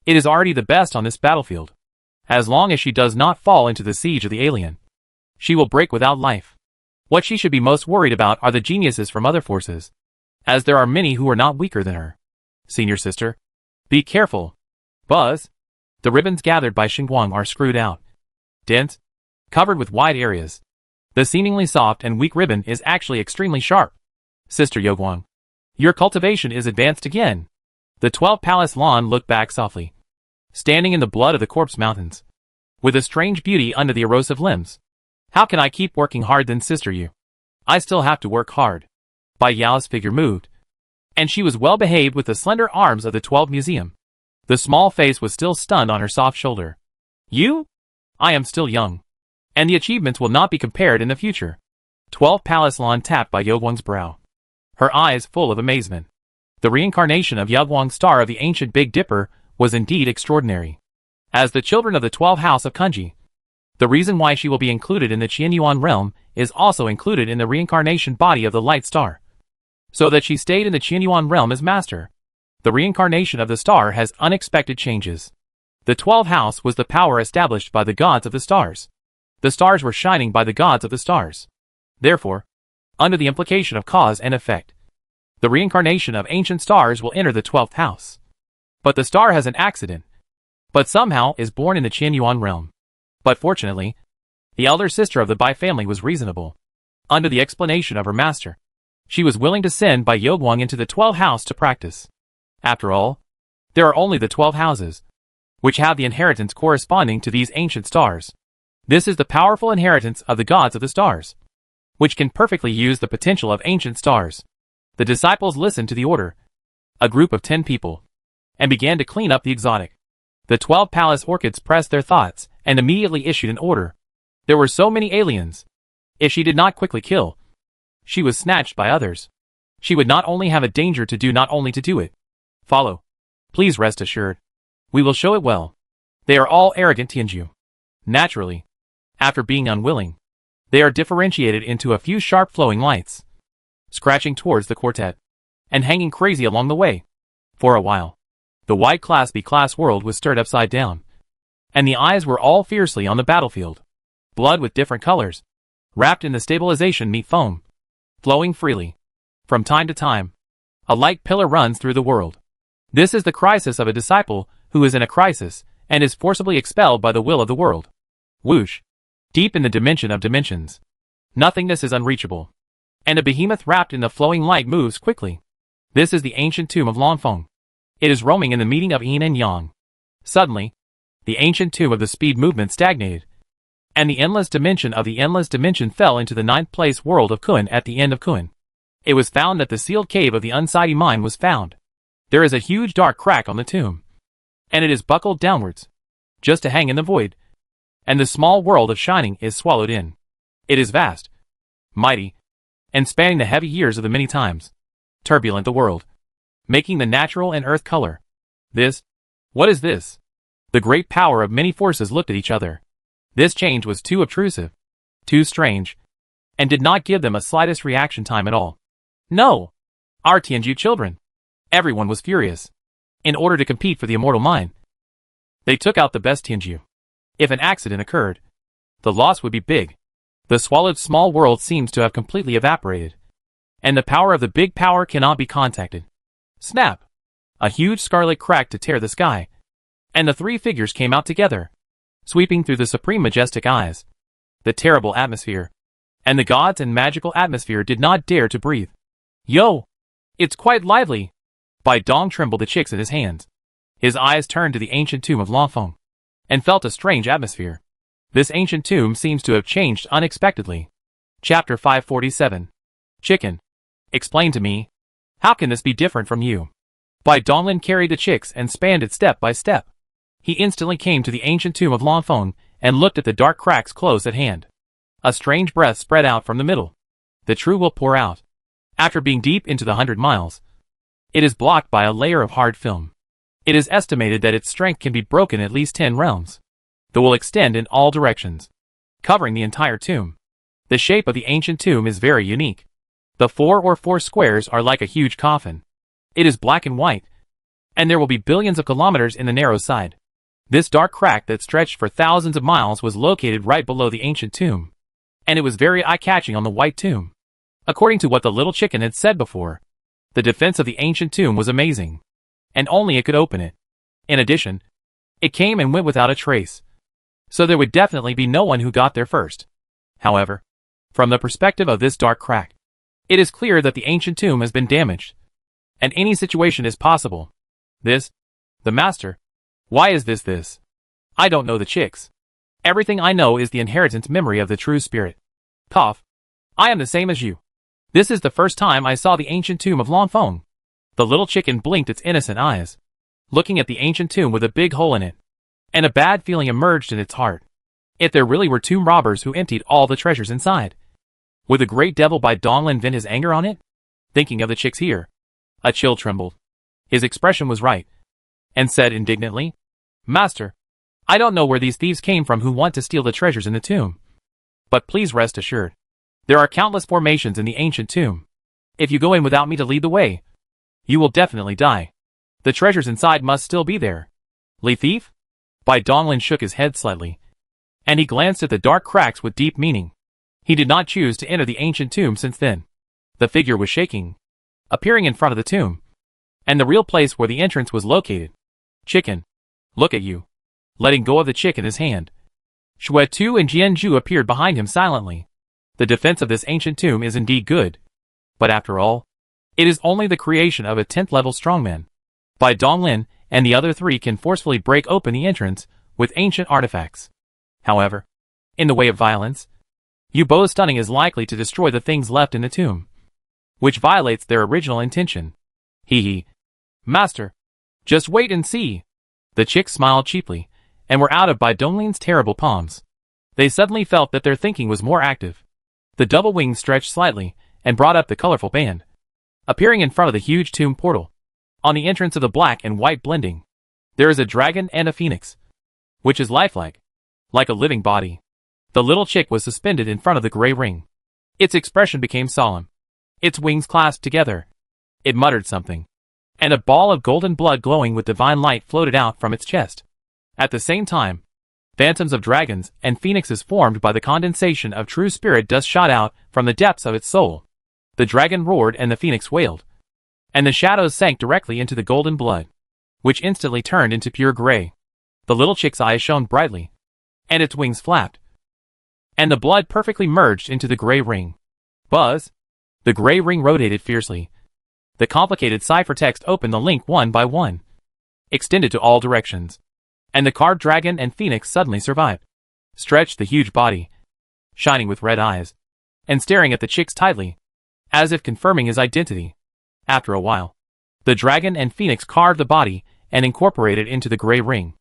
it is already the best on this battlefield. As long as she does not fall into the siege of the alien, she will break without life. What she should be most worried about are the geniuses from other forces, as there are many who are not weaker than her. Senior sister, be careful. Buzz. The ribbons gathered by Xinguang are screwed out. Dense, covered with wide areas. The seemingly soft and weak ribbon is actually extremely sharp. Sister Yoguang, your cultivation is advanced again. The 12 palace lawn looked back softly, standing in the blood of the corpse mountains, with a strange beauty under the erosive limbs. How can I keep working hard then, Sister Yu? I still have to work hard. Bai Yao's figure moved, and she was well behaved with the slender arms of the 12 museum. The small face was still stunned on her soft shoulder. You? I am still young, and the achievements will not be compared in the future. 12 palace lawn tapped by Yoguang's brow, her eyes full of amazement. The reincarnation of Yoguang's star of the ancient Big Dipper was indeed extraordinary. As the children of the 12 house of Kunji, the reason why she will be included in the Qianyuan realm is also included in the reincarnation body of the light star, so that she stayed in the Qianyuan realm as master. The reincarnation of the star has unexpected changes. The 12th house was the power established by the gods of the stars. The stars were shining by the gods of the stars. Therefore, under the implication of cause and effect, the reincarnation of ancient stars will enter the 12th house. But the star has an accident, but somehow is born in the Qianyuan realm. But fortunately, the elder sister of the Bai family was reasonable. Under the explanation of her master, she was willing to send Bai Yoguang into the 12th house to practice. After all, there are only the 12 houses, which have the inheritance corresponding to these ancient stars. This is the powerful inheritance of the gods of the stars, which can perfectly use the potential of ancient stars. The disciples listened to the order, a group of 10 people, and began to clean up the exotic. The 12 palace orchids pressed their thoughts and immediately issued an order. There were so many aliens. If she did not quickly kill, she was snatched by others. She would not only have a danger to do, not only to do it. Follow. Please rest assured. We will show it well. They are all arrogant Tianju. Naturally, after being unwilling, they are differentiated into a few sharp flowing lights, scratching towards the quartet, and hanging crazy along the way. For a while, the white Class B class world was stirred upside down, and the eyes were all fiercely on the battlefield. Blood with different colors, wrapped in the stabilization meat foam, flowing freely. From time to time, a light pillar runs through the world. This is the crisis of a disciple who is in a crisis and is forcibly expelled by the will of the world. Whoosh! Deep in the dimension of dimensions, nothingness is unreachable, and a behemoth wrapped in the flowing light moves quickly. This is the ancient tomb of Langfeng. It is roaming in the meeting of yin and yang. Suddenly, the ancient tomb of the speed movement stagnated, and the endless dimension of the endless dimension fell into the ninth place world of Kun at the end of Kun. It was found that the sealed cave of the unsightly mine was found. There is a huge dark crack on the tomb, and it is buckled downwards, just to hang in the void, and the small world of shining is swallowed in. It is vast, mighty, and spanning the heavy years of the many times, turbulent the world, making the natural and earth color. This? What is this? The great power of many forces looked at each other. This change was too obtrusive, too strange, and did not give them a slightest reaction time at all. No! Our Tianju children! Everyone was furious. In order to compete for the immortal mine, they took out the best Tianju. If an accident occurred, the loss would be big. The swallowed small world seems to have completely evaporated, and the power of the big power cannot be contacted. Snap! A huge scarlet crack to tear the sky, and the three figures came out together, sweeping through the supreme majestic eyes, the terrible atmosphere, and the gods and magical atmosphere did not dare to breathe. Yo! It's quite lively! Bai Dong trembled the chicks in his hands. His eyes turned to the ancient tomb of Langfeng, and felt a strange atmosphere. This ancient tomb seems to have changed unexpectedly. Chapter 547. Chicken. Explain to me. How can this be different from you? Bai Donglin carried the chicks and spanned it step by step. He instantly came to the ancient tomb of Langfeng and looked at the dark cracks close at hand. A strange breath spread out from the middle. The true will pour out. After being deep into the 100 miles, it is blocked by a layer of hard film. It is estimated that its strength can be broken at least 10 realms. The will extend in all directions, covering the entire tomb. The shape of the ancient tomb is very unique. The 4 squares are like a huge coffin. It is black and white, and there will be billions of kilometers in the narrow side. This dark crack that stretched for thousands of miles was located right below the ancient tomb, and it was very eye-catching on the white tomb. According to what the little chicken had said before, the defense of the ancient tomb was amazing, and only it could open it. In addition, it came and went without a trace, so there would definitely be no one who got there first. However, from the perspective of this dark crack, it is clear that the ancient tomb has been damaged, and any situation is possible. The master. Why is this? I don't know the chicks. Everything I know is the inheritance memory of the true spirit. Cough. I am the same as you. This is the first time I saw the ancient tomb of Longfeng. The little chicken blinked its innocent eyes, looking at the ancient tomb with a big hole in it, and a bad feeling emerged in its heart. If there really were tomb robbers who emptied all the treasures inside, would the great devil Bai Donglin vent his anger on it? Thinking of the chicks here, a chill trembled. His expression was right, and said indignantly, Master, I don't know where these thieves came from who want to steal the treasures in the tomb. But please rest assured, there are countless formations in the ancient tomb. If you go in without me to lead the way, you will definitely die. The treasures inside must still be there. Li thief? Bai Donglin shook his head slightly, and he glanced at the dark cracks with deep meaning. He did not choose to enter the ancient tomb since then. The figure was shaking, appearing in front of the tomb, and the real place where the entrance was located. Chicken. Look at you. Letting go of the chick in his hand, Shui Tu and Jianzhu appeared behind him silently. The defense of this ancient tomb is indeed good, but after all, it is only the creation of a 10th level strongman. Bai Donglin and the other 3 can forcefully break open the entrance with ancient artifacts. However, in the way of violence, Yubo's stunning is likely to destroy the things left in the tomb, which violates their original intention. Hee. Master, just wait and see. The chicks smiled cheaply, and were out of Bai Donglin's terrible palms. They suddenly felt that their thinking was more active. The double wings stretched slightly, and brought up the colorful band, appearing in front of the huge tomb portal. On the entrance of the black and white blending, there is a dragon and a phoenix, which is lifelike, like a living body. The little chick was suspended in front of the gray ring. Its expression became solemn. Its wings clasped together. It muttered something, and a ball of golden blood glowing with divine light floated out from its chest. At the same time, phantoms of dragons and phoenixes formed by the condensation of true spirit dust shot out from the depths of its soul. The dragon roared and the phoenix wailed, and the shadows sank directly into the golden blood, which instantly turned into pure gray. The little chick's eyes shone brightly, and its wings flapped, and the blood perfectly merged into the gray ring. Buzz! The gray ring rotated fiercely. The complicated ciphertext opened the link one by one, extended to all directions, and the carved dragon and phoenix suddenly survived, stretched the huge body, shining with red eyes, and staring at the chicks tightly, as if confirming his identity. After a while, the dragon and phoenix carved the body and incorporated into the gray ring.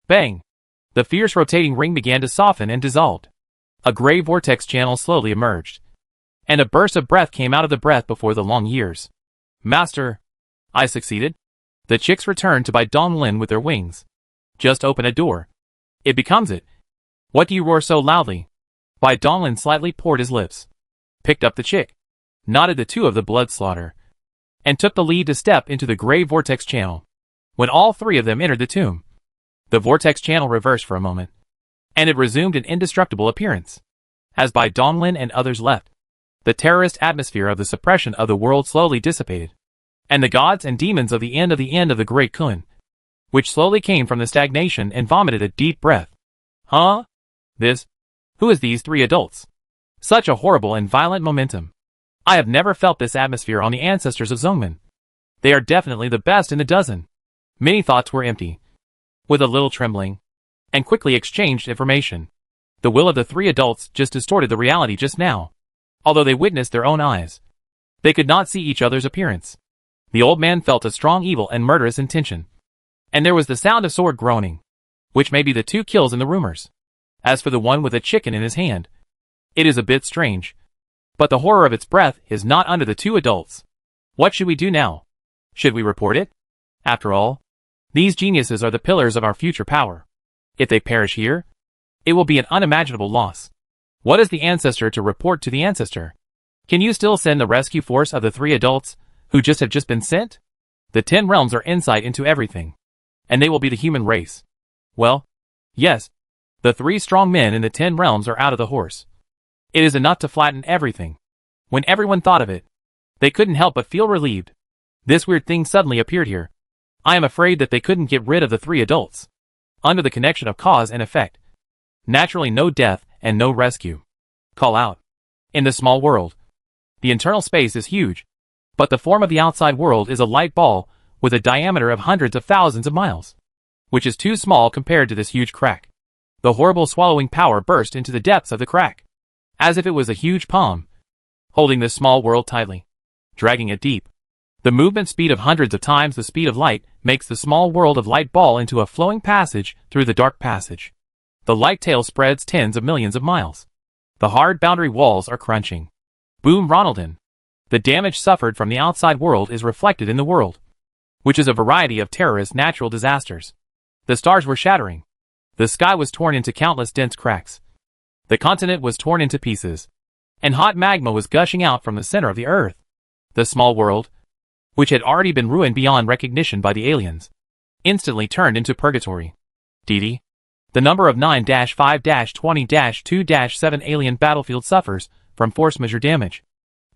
Bang! The fierce rotating ring began to soften and dissolved. A gray vortex channel slowly emerged, and a burst of breath came out of the breath before the long years. Master, I succeeded. The chicks returned to Bai Donglin with their wings. Just open a door. It becomes it. What do you roar so loudly? Bai Donglin slightly poured his lips, picked up the chick, nodded the 2 of the blood slaughter, and took the lead to step into the gray vortex channel. When all 3 of them entered the tomb, the vortex channel reversed for a moment, and it resumed an indestructible appearance. As Bai Donglin and others left, the terrorist atmosphere of the suppression of the world slowly dissipated, and the gods and demons of the end of the Great Kun, which slowly came from the stagnation and vomited a deep breath. Huh? Who is these 3 adults? Such a horrible and violent momentum. I have never felt this atmosphere on the ancestors of Zongmen. They are definitely the best in the dozen. Many thoughts were empty, with a little trembling, and quickly exchanged information. The will of the 3 adults just distorted the reality just now. Although they witnessed their own eyes, they could not see each other's appearance. The old man felt a strong evil and murderous intention, and there was the sound of sword groaning, which may be the 2 kills in the rumors. As for the one with a chicken in his hand, it is a bit strange, but the horror of its breath is not under the 2 adults. What should we do now? Should we report it? After all, These geniuses are the pillars of our future power. If they perish here, it will be an unimaginable loss. What is the ancestor to report to the ancestor? Can you still send the rescue force of the 3 adults who have just been sent? The 10 realms are insight into everything. And they will be the human race. Well, yes. The 3 strong men in the 10 realms are out of the horse. It is enough to flatten everything. When everyone thought of it, they couldn't help but feel relieved. This weird thing suddenly appeared here. I am afraid that they couldn't get rid of the 3 adults. Under the connection of cause and effect. Naturally no death and no rescue. Call out. In the small world, the internal space is huge, but the form of the outside world is a light ball with a diameter of hundreds of thousands of miles, which is too small compared to this huge crack. The horrible swallowing power burst into the depths of the crack, as if it was a huge palm, holding this small world tightly, dragging it deep. The movement speed of hundreds of times the speed of light makes the small world of light ball into a flowing passage through the dark passage. The light tail spreads tens of millions of miles. The hard boundary walls are crunching. Boom Ronaldin. The damage suffered from the outside world is reflected in the world, which is a variety of terrorist natural disasters. The stars were shattering. The sky was torn into countless dense cracks. The continent was torn into pieces, and hot magma was gushing out from the center of the earth. The small world, which had already been ruined beyond recognition by the aliens, instantly turned into purgatory. DD. The number of 9-5-20-2-7 alien battlefield suffers from force majeure damage,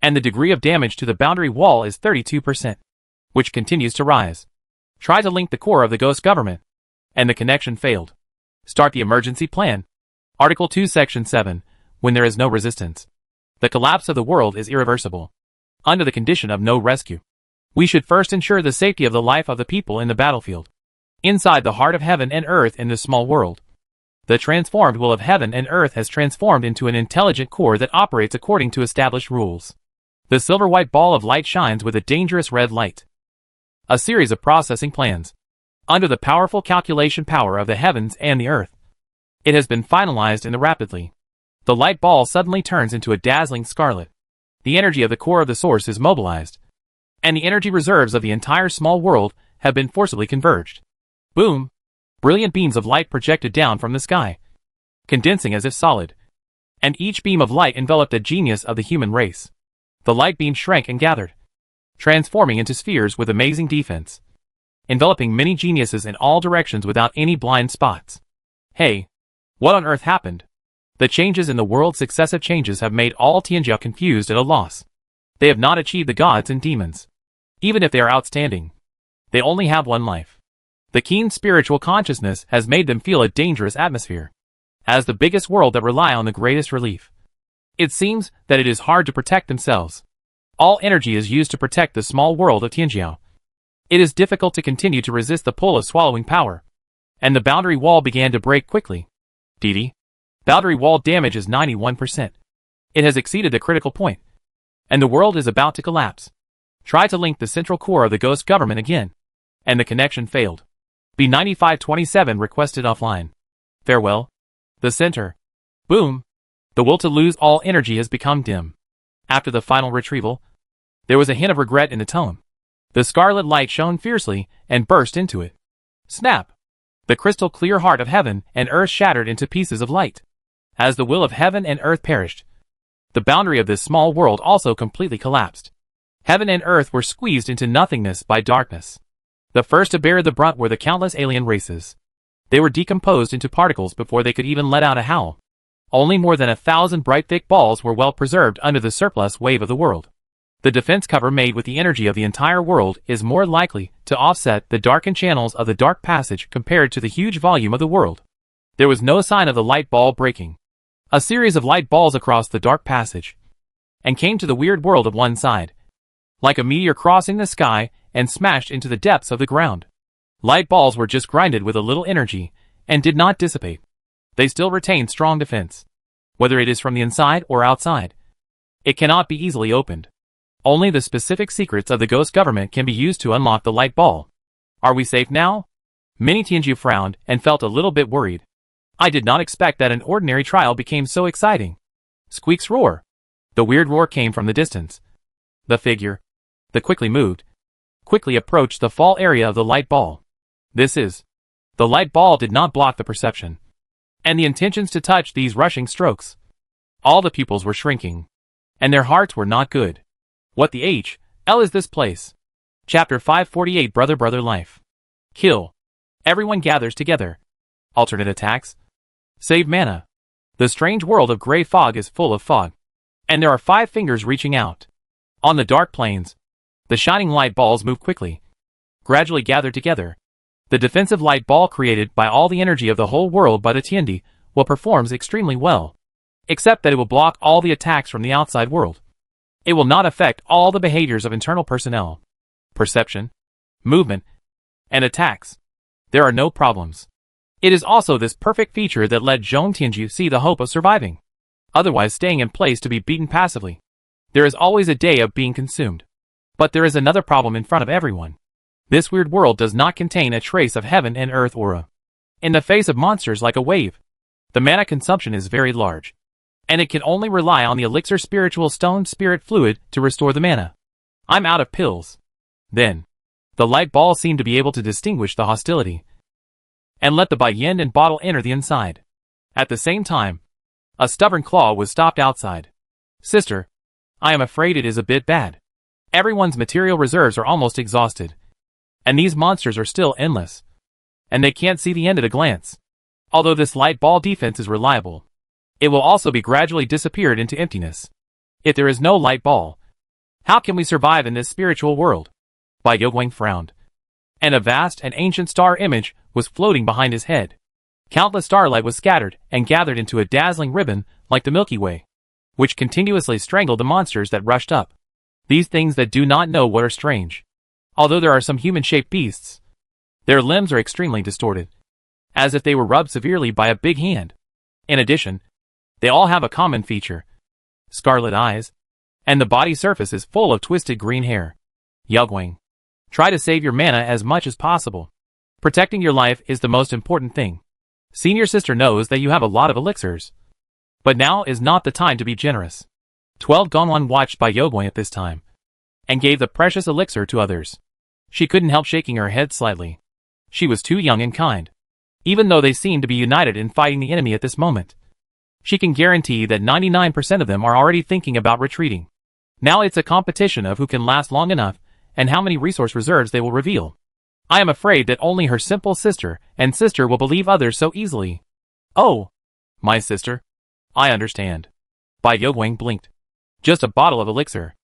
and the degree of damage to the boundary wall is 32%, which continues to rise. Try to link the core of the ghost government, and the connection failed. Start the emergency plan. Article 2 Section 7. When there is no resistance, the collapse of the world is irreversible. Under the condition of no rescue, we should first ensure the safety of the life of the people in the battlefield. Inside the heart of heaven and earth in this small world, the transformed will of heaven and earth has transformed into an intelligent core that operates according to established rules. The silver-white ball of light shines with a dangerous red light. A series of processing plans. Under the powerful calculation power of the heavens and the earth, it has been finalized in the rapidly. The light ball suddenly turns into a dazzling scarlet. The energy of the core of the source is mobilized, and the energy reserves of the entire small world have been forcibly converged. Boom! Brilliant beams of light projected down from the sky, condensing as if solid, and each beam of light enveloped a genius of the human race. The light beam shrank and gathered, transforming into spheres with amazing defense, enveloping many geniuses in all directions without any blind spots. Hey, what on earth happened? The changes in the world's successive changes have made all Tianjiao confused at a loss. They have not achieved the gods and demons. Even if they are outstanding, they only have one life. The keen spiritual consciousness has made them feel a dangerous atmosphere. As the biggest world that rely on the greatest relief, it seems that it is hard to protect themselves. All energy is used to protect the small world of Tianjiao. It is difficult to continue to resist the pull of swallowing power, and the boundary wall began to break quickly. DD. Boundary wall damage is 91%. It has exceeded the critical point, and the world is about to collapse. Try to link the central core of the ghost government again, and the connection failed. B9527 requested offline. Farewell. The center. Boom. The will to lose all energy has become dim. After the final retrieval, there was a hint of regret in the tone. The scarlet light shone fiercely and burst into it. Snap! The crystal clear heart of heaven and earth shattered into pieces of light. As the will of heaven and earth perished, the boundary of this small world also completely collapsed. Heaven and earth were squeezed into nothingness by darkness. The first to bear the brunt were the countless alien races. They were decomposed into particles before they could even let out a howl. Only more than 1,000 bright thick balls were well preserved under the surplus wave of the world. The defense cover made with the energy of the entire world is more likely to offset the darkened channels of the dark passage compared to the huge volume of the world. There was no sign of the light ball breaking. A series of light balls across the dark passage, and came to the weird world of one side, like a meteor crossing the sky and smashed into the depths of the ground. Light balls were just grinded with a little energy, and did not dissipate. They still retain strong defense. Whether it is from the inside or outside, it cannot be easily opened. Only the specific secrets of the ghost government can be used to unlock the light ball. Are we safe now? Mini Tianjiu frowned and felt a little bit worried. I did not expect that an ordinary trial became so exciting. Squeak's roar. The weird roar came from the distance. The figure, that quickly approached the fall area of the light ball. This is. The light ball did not block the perception. And the intentions to touch these rushing strokes. All the pupils were shrinking. And their hearts were not good. What the H.L. is this place? Chapter 548 Brother Life. Kill. Everyone gathers together. Alternate attacks. Save mana. The strange world of gray fog is full of fog. And there are 5 fingers reaching out. On the dark plains, the shining light balls move quickly. Gradually gather together. The defensive light ball created by all the energy of the whole world by the Tiendi will performs extremely well. Except that it will block all the attacks from the outside world. It will not affect all the behaviors of internal personnel. Perception, movement, and attacks. There are no problems. It is also this perfect feature that led Zhong Tianju see the hope of surviving. Otherwise staying in place to be beaten passively. There is always a day of being consumed. But there is another problem in front of everyone. This weird world does not contain a trace of heaven and earth aura. In the face of monsters like a wave, the mana consumption is very large. And it can only rely on the elixir spiritual stone spirit fluid to restore the mana. I'm out of pills. Then, the light ball seemed to be able to distinguish the hostility. And let the Bai-Yin and bottle enter the inside. At the same time, a stubborn claw was stopped outside. Sister, I am afraid it is a bit bad. Everyone's material reserves are almost exhausted. And these monsters are still endless. And they can't see the end at a glance. Although this light ball defense is reliable, it will also be gradually disappeared into emptiness. If there is no light ball, how can we survive in this spiritual world? Bai Yogwang frowned. And a vast and ancient star image was floating behind his head. Countless starlight was scattered and gathered into a dazzling ribbon like the Milky Way, which continuously strangled the monsters that rushed up. These things that do not know what are strange. Although there are some human-shaped beasts, their limbs are extremely distorted, as if they were rubbed severely by a big hand. In addition, they all have a common feature. Scarlet eyes, and the body surface is full of twisted green hair. Yugwang, try to save your mana as much as possible. Protecting your life is the most important thing. Senior sister knows that you have a lot of elixirs. But now is not the time to be generous. 12 Gongwan watched by Yogwang at this time, and gave the precious elixir to others. She couldn't help shaking her head slightly. She was too young and kind. Even though they seemed to be united in fighting the enemy at this moment. She can guarantee that 99% of them are already thinking about retreating. Now it's a competition of who can last long enough, and how many resource reserves they will reveal. I am afraid that only her simple sister and sister will believe others so easily. Oh, my sister. I understand. Bai Yogwang blinked. Just a bottle of elixir.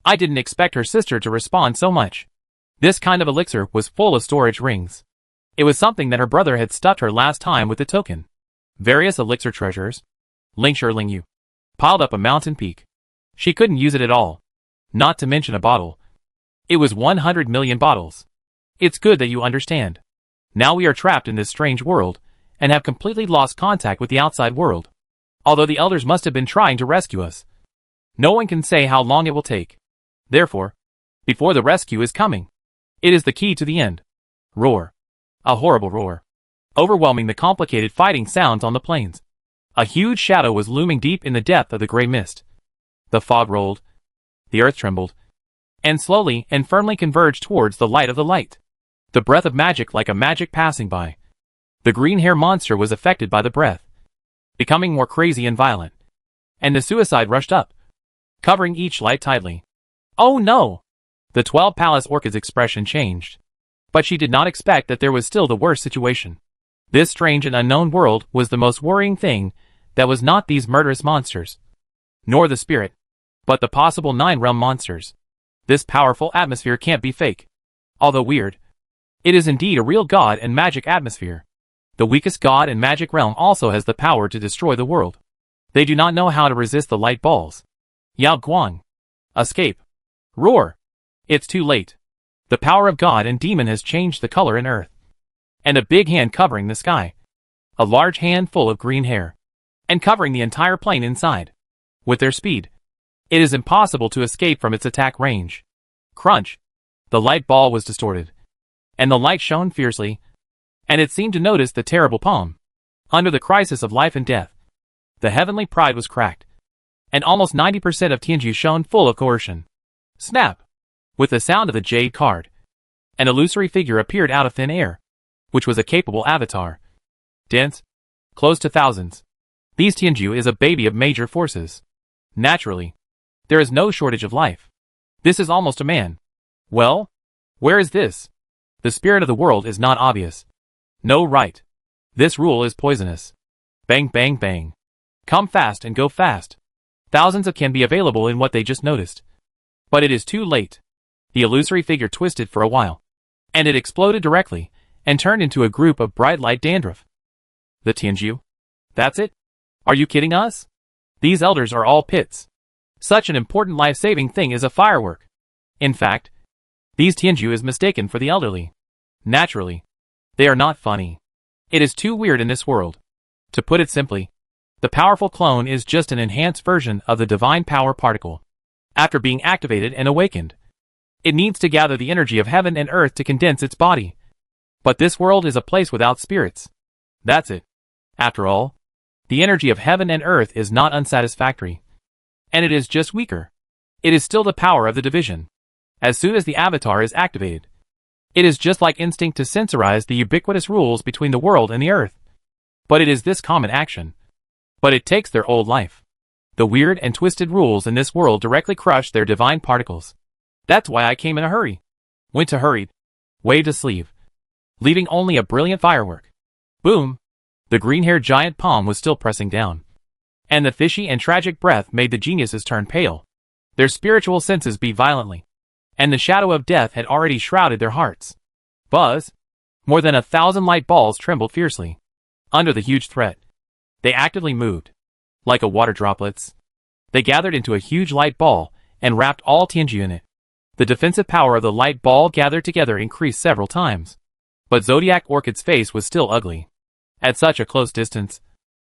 I didn't expect her sister to respond so much. This kind of elixir was full of storage rings. It was something that her brother had stuffed her last time with the token. Various elixir treasures. Ling Yu piled up a mountain peak. She couldn't use it at all. Not to mention a bottle. It was 100 million bottles. It's good that you understand. Now we are trapped in this strange world, and have completely lost contact with the outside world. Although the elders must have been trying to rescue us. No one can say how long it will take. Therefore, before the rescue is coming, it is the key to the end. Roar. A horrible roar. Overwhelming the complicated fighting sounds on the plains. A huge shadow was looming deep in the depth of the gray mist. The fog rolled. The earth trembled. And slowly and firmly converged towards the light of the light. The breath of magic like a magic passing by. The green hair monster was affected by the breath, becoming more crazy and violent. And the suicide rushed up, covering each light tightly. Oh no! The 12 Palace Orchid's expression changed. But she did not expect that there was still the worst situation. This strange and unknown world was the most worrying thing that was not these murderous monsters, nor the spirit, but the possible 9 realm monsters. This powerful atmosphere can't be fake. Although weird, it is indeed a real god and magic atmosphere. The weakest god and magic realm also has the power to destroy the world. They do not know how to resist the light balls. Yao Guang. Escape. Roar. It's too late. The power of god and demon has changed the color in earth. And a big hand covering the sky. A large hand full of green hair. And covering the entire plane inside. With their speed, it is impossible to escape from its attack range. Crunch. The light ball was distorted. And the light shone fiercely. And it seemed to notice the terrible palm. Under the crisis of life and death, the heavenly pride was cracked. And almost 90% of Tianju shone full of coercion. Snap! With the sound of the jade card, an illusory figure appeared out of thin air. which was a capable avatar. Dense, close to thousands. These Tianju is a baby of major forces. Naturally, there is no shortage of life. This is almost a man. Well, where is this? The spirit of the world is not obvious. No, right. This rule is poisonous. Bang, bang, bang. Come fast and go fast. Thousands of can be available in what they just noticed. But it is too late. The illusory figure twisted for a while. And it exploded directly, and turned into a group of bright light dandruff. The Tianju? That's it? Are you kidding us? These elders are all pits. Such an important life-saving thing is a firework. In fact, these Tianju is mistaken for the elderly. Naturally, they are not funny. It is too weird in this world. To put it simply, the powerful clone is just an enhanced version of the divine power particle. After being activated and awakened, it needs to gather the energy of heaven and earth to condense its body. But this world is a place without spirits. That's it. After all, the energy of heaven and earth is not unsatisfactory. And it is just weaker. It is still the power of the division. As soon as the avatar is activated, it is just like instinct to sensorize the ubiquitous rules between the world and the earth. But it is this common action. But it takes their old life. The weird and twisted rules in this world directly crush their divine particles. That's why I came in a hurry. Went to hurried. Waved a sleeve. Leaving only a brilliant firework. Boom! The green-haired giant palm was still pressing down. And the fishy and tragic breath made the geniuses turn pale. Their spiritual senses beat violently. And the shadow of death had already shrouded their hearts. Buzz! More than 1,000 light balls trembled fiercely. Under the huge threat. They actively moved. Like a water droplets. They gathered into a huge light ball, and wrapped all Tianju in it. The defensive power of the light ball gathered together increased several times. But Zodiac Orchid's face was still ugly. At such a close distance,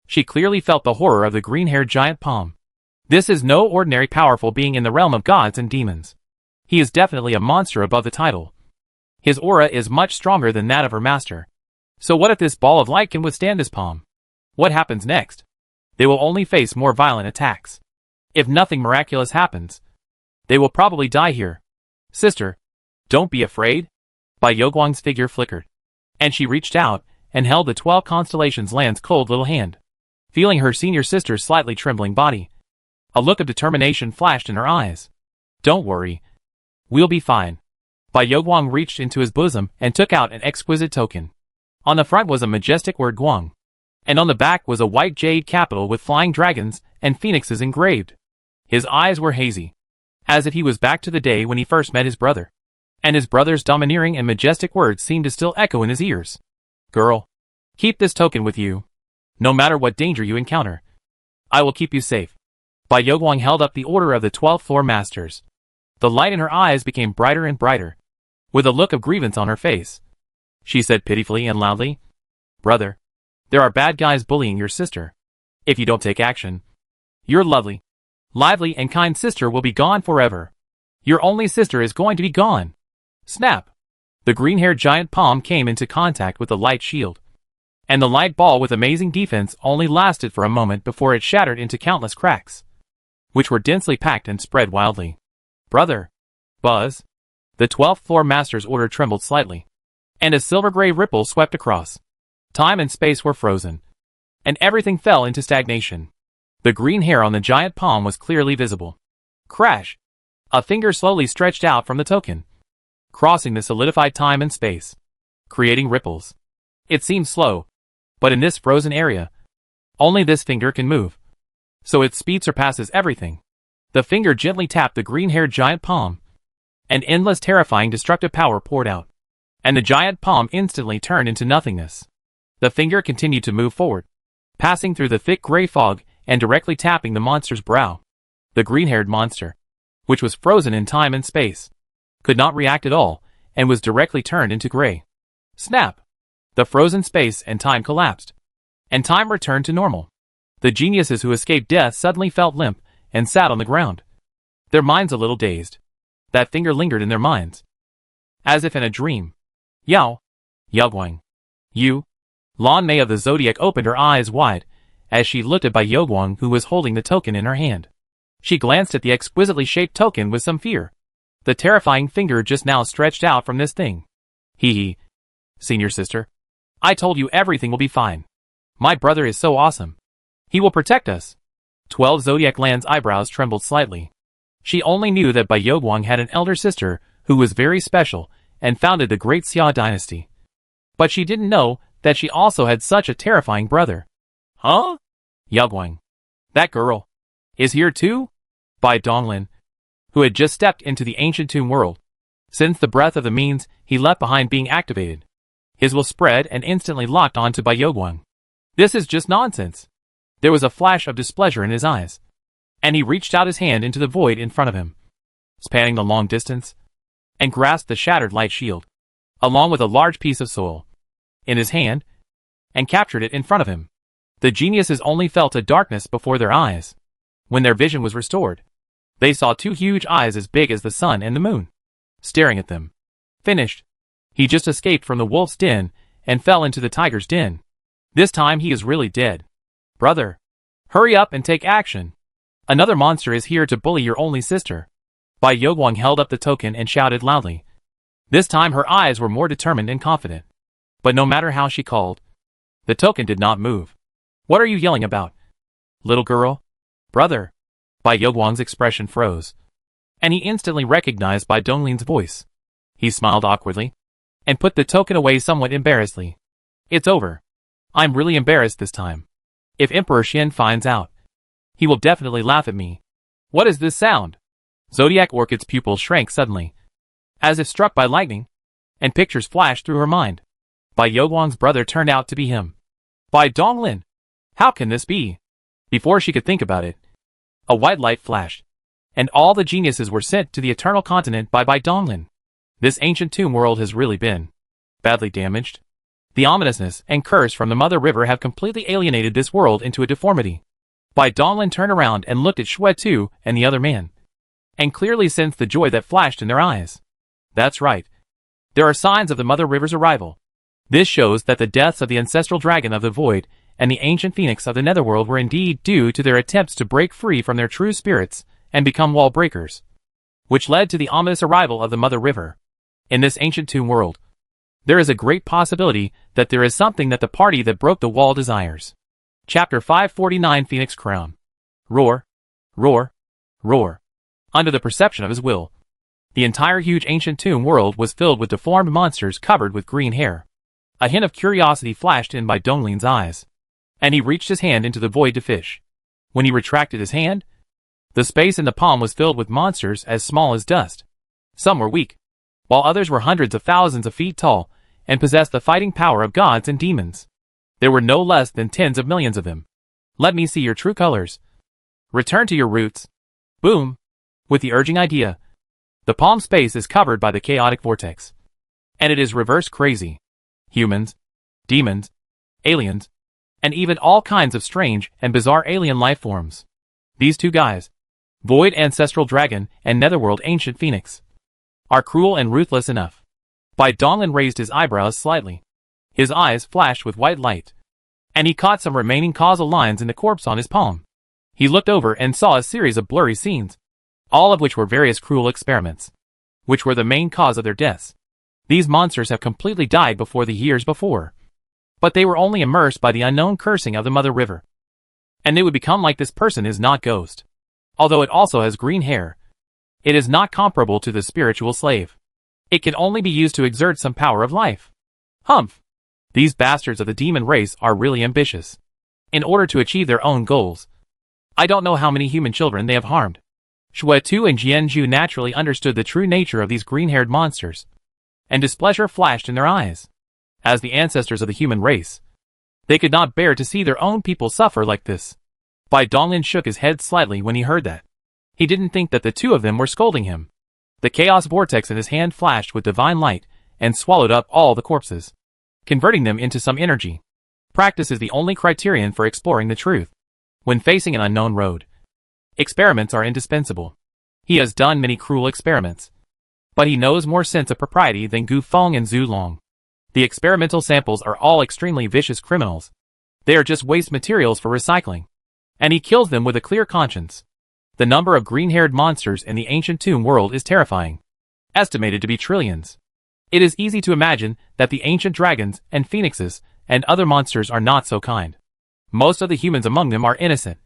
she clearly felt the horror of the green-haired giant palm. This is no ordinary powerful being in the realm of gods and demons. He is definitely a monster above the title. His aura is much stronger than that of her master. So what if this ball of light can withstand his palm? What happens next? They will only face more violent attacks. If nothing miraculous happens, they will probably die here. Sister, don't be afraid. Bai Yogwang's figure flickered. And she reached out, and held the 12 constellations land's cold little hand. Feeling her senior sister's slightly trembling body, a look of determination flashed in her eyes. Don't worry. We'll be fine. Bai Yogwang reached into his bosom and took out an exquisite token. On the front was a majestic word Guang. And on the back was a white jade capital with flying dragons and phoenixes engraved. His eyes were hazy, as if he was back to the day when he first met his brother. And his brother's domineering and majestic words seemed to still echo in his ears. Girl, keep this token with you. No matter what danger you encounter, I will keep you safe. Bai Yogwang held up the order of the 12th floor masters. The light in her eyes became brighter and brighter. With a look of grievance on her face, she said pitifully and loudly, Brother, there are bad guys bullying your sister. If you don't take action, your lovely, lively and kind sister will be gone forever. Your only sister is going to be gone. Snap! The green-haired giant palm came into contact with the light shield. And the light ball with amazing defense only lasted for a moment before it shattered into countless cracks, which were densely packed and spread wildly. Brother! Buzz! The 12th floor master's order trembled slightly. And a silver-gray ripple swept across. Time and space were frozen. And everything fell into stagnation. The green hair on the giant palm was clearly visible. Crash! A finger slowly stretched out from the token, crossing the solidified time and space, creating ripples. It seemed slow, but in this frozen area, only this finger can move. So its speed surpasses everything. The finger gently tapped the green-haired giant palm. An endless terrifying destructive power poured out. And the giant palm instantly turned into nothingness. The finger continued to move forward, passing through the thick gray fog and directly tapping the monster's brow. The green-haired monster, which was frozen in time and space, could not react at all, and was directly turned into gray. Snap! The frozen space and time collapsed, and time returned to normal. The geniuses who escaped death suddenly felt limp, and sat on the ground. Their minds a little dazed. That finger lingered in their minds, as if in a dream. Yao! Yogwang! You! Lan Mei of the Zodiac opened her eyes wide, as she looked at Bai Yogwang who was holding the token in her hand. She glanced at the exquisitely shaped token with some fear. The terrifying finger just now stretched out from this thing. Hee hee. Senior sister. I told you everything will be fine. My brother is so awesome. He will protect us. 12 Zodiac Land's eyebrows trembled slightly. She only knew that Bai Yogwang had an elder sister who was very special and founded the Great Xia dynasty. But she didn't know that she also had such a terrifying brother. Huh? Yogwang. That girl is here too? Bai Donglin, who had just stepped into the ancient tomb world. Since the breath of the means he left behind being activated, his will spread and instantly locked onto Bai Yogwang. This is just nonsense. There was a flash of displeasure in his eyes, and he reached out his hand into the void in front of him, spanning the long distance, and grasped the shattered light shield, along with a large piece of soil, in his hand, and captured it in front of him. The geniuses only felt a darkness before their eyes. When their vision was restored, they saw two huge eyes as big as the sun and the moon, staring at them. Finished. He just escaped from the wolf's den and fell into the tiger's den. This time he is really dead. Brother, hurry up and take action. Another monster is here to bully your only sister. Bai Yogwang held up the token and shouted loudly. This time her eyes were more determined and confident. But no matter how she called, the token did not move. What are you yelling about? Little girl? Brother. Bai Yogwang's expression froze, and he instantly recognized Bai Donglin's voice. He smiled awkwardly, and put the token away somewhat embarrassedly. It's over. I'm really embarrassed this time. If Emperor Xian finds out, he will definitely laugh at me. What is this sound? Zodiac Orchid's pupils shrank suddenly, as if struck by lightning, and pictures flashed through her mind. Bai Yogwang's brother turned out to be him. Bai Donglin! How can this be? Before she could think about it, a white light flashed, and all the geniuses were sent to the Eternal Continent by Bai Donglin. This ancient tomb world has really been badly damaged. The ominousness and curse from the Mother River have completely alienated this world into a deformity. Bai Donglin turned around and looked at Shui Tu and the other man, and clearly sensed the joy that flashed in their eyes. That's right. There are signs of the Mother River's arrival. This shows that the deaths of the ancestral dragon of the void and the ancient phoenix of the netherworld were indeed due to their attempts to break free from their true spirits and become wall breakers, which led to the ominous arrival of the Mother River. In this ancient tomb world, there is a great possibility that there is something that the party that broke the wall desires. Chapter 549 Phoenix Crown. Roar, roar, roar. Under the perception of his will, the entire huge ancient tomb world was filled with deformed monsters covered with green hair. A hint of curiosity flashed in Bai Donglin's eyes, and he reached his hand into the void to fish. When he retracted his hand, the space in the palm was filled with monsters as small as dust. Some were weak, while others were hundreds of thousands of feet tall and possessed the fighting power of gods and demons. There were no less than tens of millions of them. Let me see your true colors. Return to your roots. Boom. With the urging idea, the palm space is covered by the chaotic vortex, and it is reverse crazy. Humans, demons, aliens, and even all kinds of strange and bizarre alien life forms. These two guys, Void Ancestral Dragon and Netherworld Ancient Phoenix, are cruel and ruthless enough. Bai Donglin raised his eyebrows slightly. His eyes flashed with white light, and he caught some remaining causal lines in the corpse on his palm. He looked over and saw a series of blurry scenes, all of which were various cruel experiments, which were the main cause of their deaths. These monsters have completely died before the years before, but they were only immersed by the unknown cursing of the Mother River. And they would become like this person is not ghost. Although it also has green hair, it is not comparable to the spiritual slave. It can only be used to exert some power of life. Humph! These bastards of the demon race are really ambitious. In order to achieve their own goals, I don't know how many human children they have harmed. Shui Tu and Jianzhu naturally understood the true nature of these green-haired monsters, and displeasure flashed in their eyes. As the ancestors of the human race, they could not bear to see their own people suffer like this. Bai Donglin shook his head slightly when he heard that. He didn't think that the two of them were scolding him. The chaos vortex in his hand flashed with divine light and swallowed up all the corpses, converting them into some energy. Practice is the only criterion for exploring the truth. When facing an unknown road, experiments are indispensable. He has done many cruel experiments, but he knows more sense of propriety than Gu Feng and Zhu Long. The experimental samples are all extremely vicious criminals. They are just waste materials for recycling, and he kills them with a clear conscience. The number of green-haired monsters in the ancient tomb world is terrifying, estimated to be trillions. It is easy to imagine that the ancient dragons and phoenixes and other monsters are not so kind. Most of the humans among them are innocent.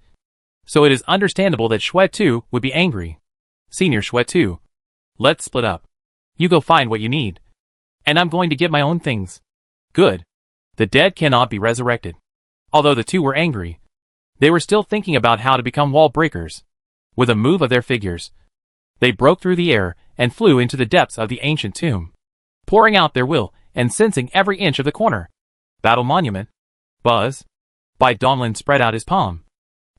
So it is understandable that Shue would be angry. Senior Shue, let's split up. You go find what you need. And I'm going to get my own things. Good. The dead cannot be resurrected. Although the two were angry, they were still thinking about how to become wall breakers. With a move of their figures, they broke through the air and flew into the depths of the ancient tomb, pouring out their will and sensing every inch of the corner. Battle monument. Buzz. By Donglin spread out his palm.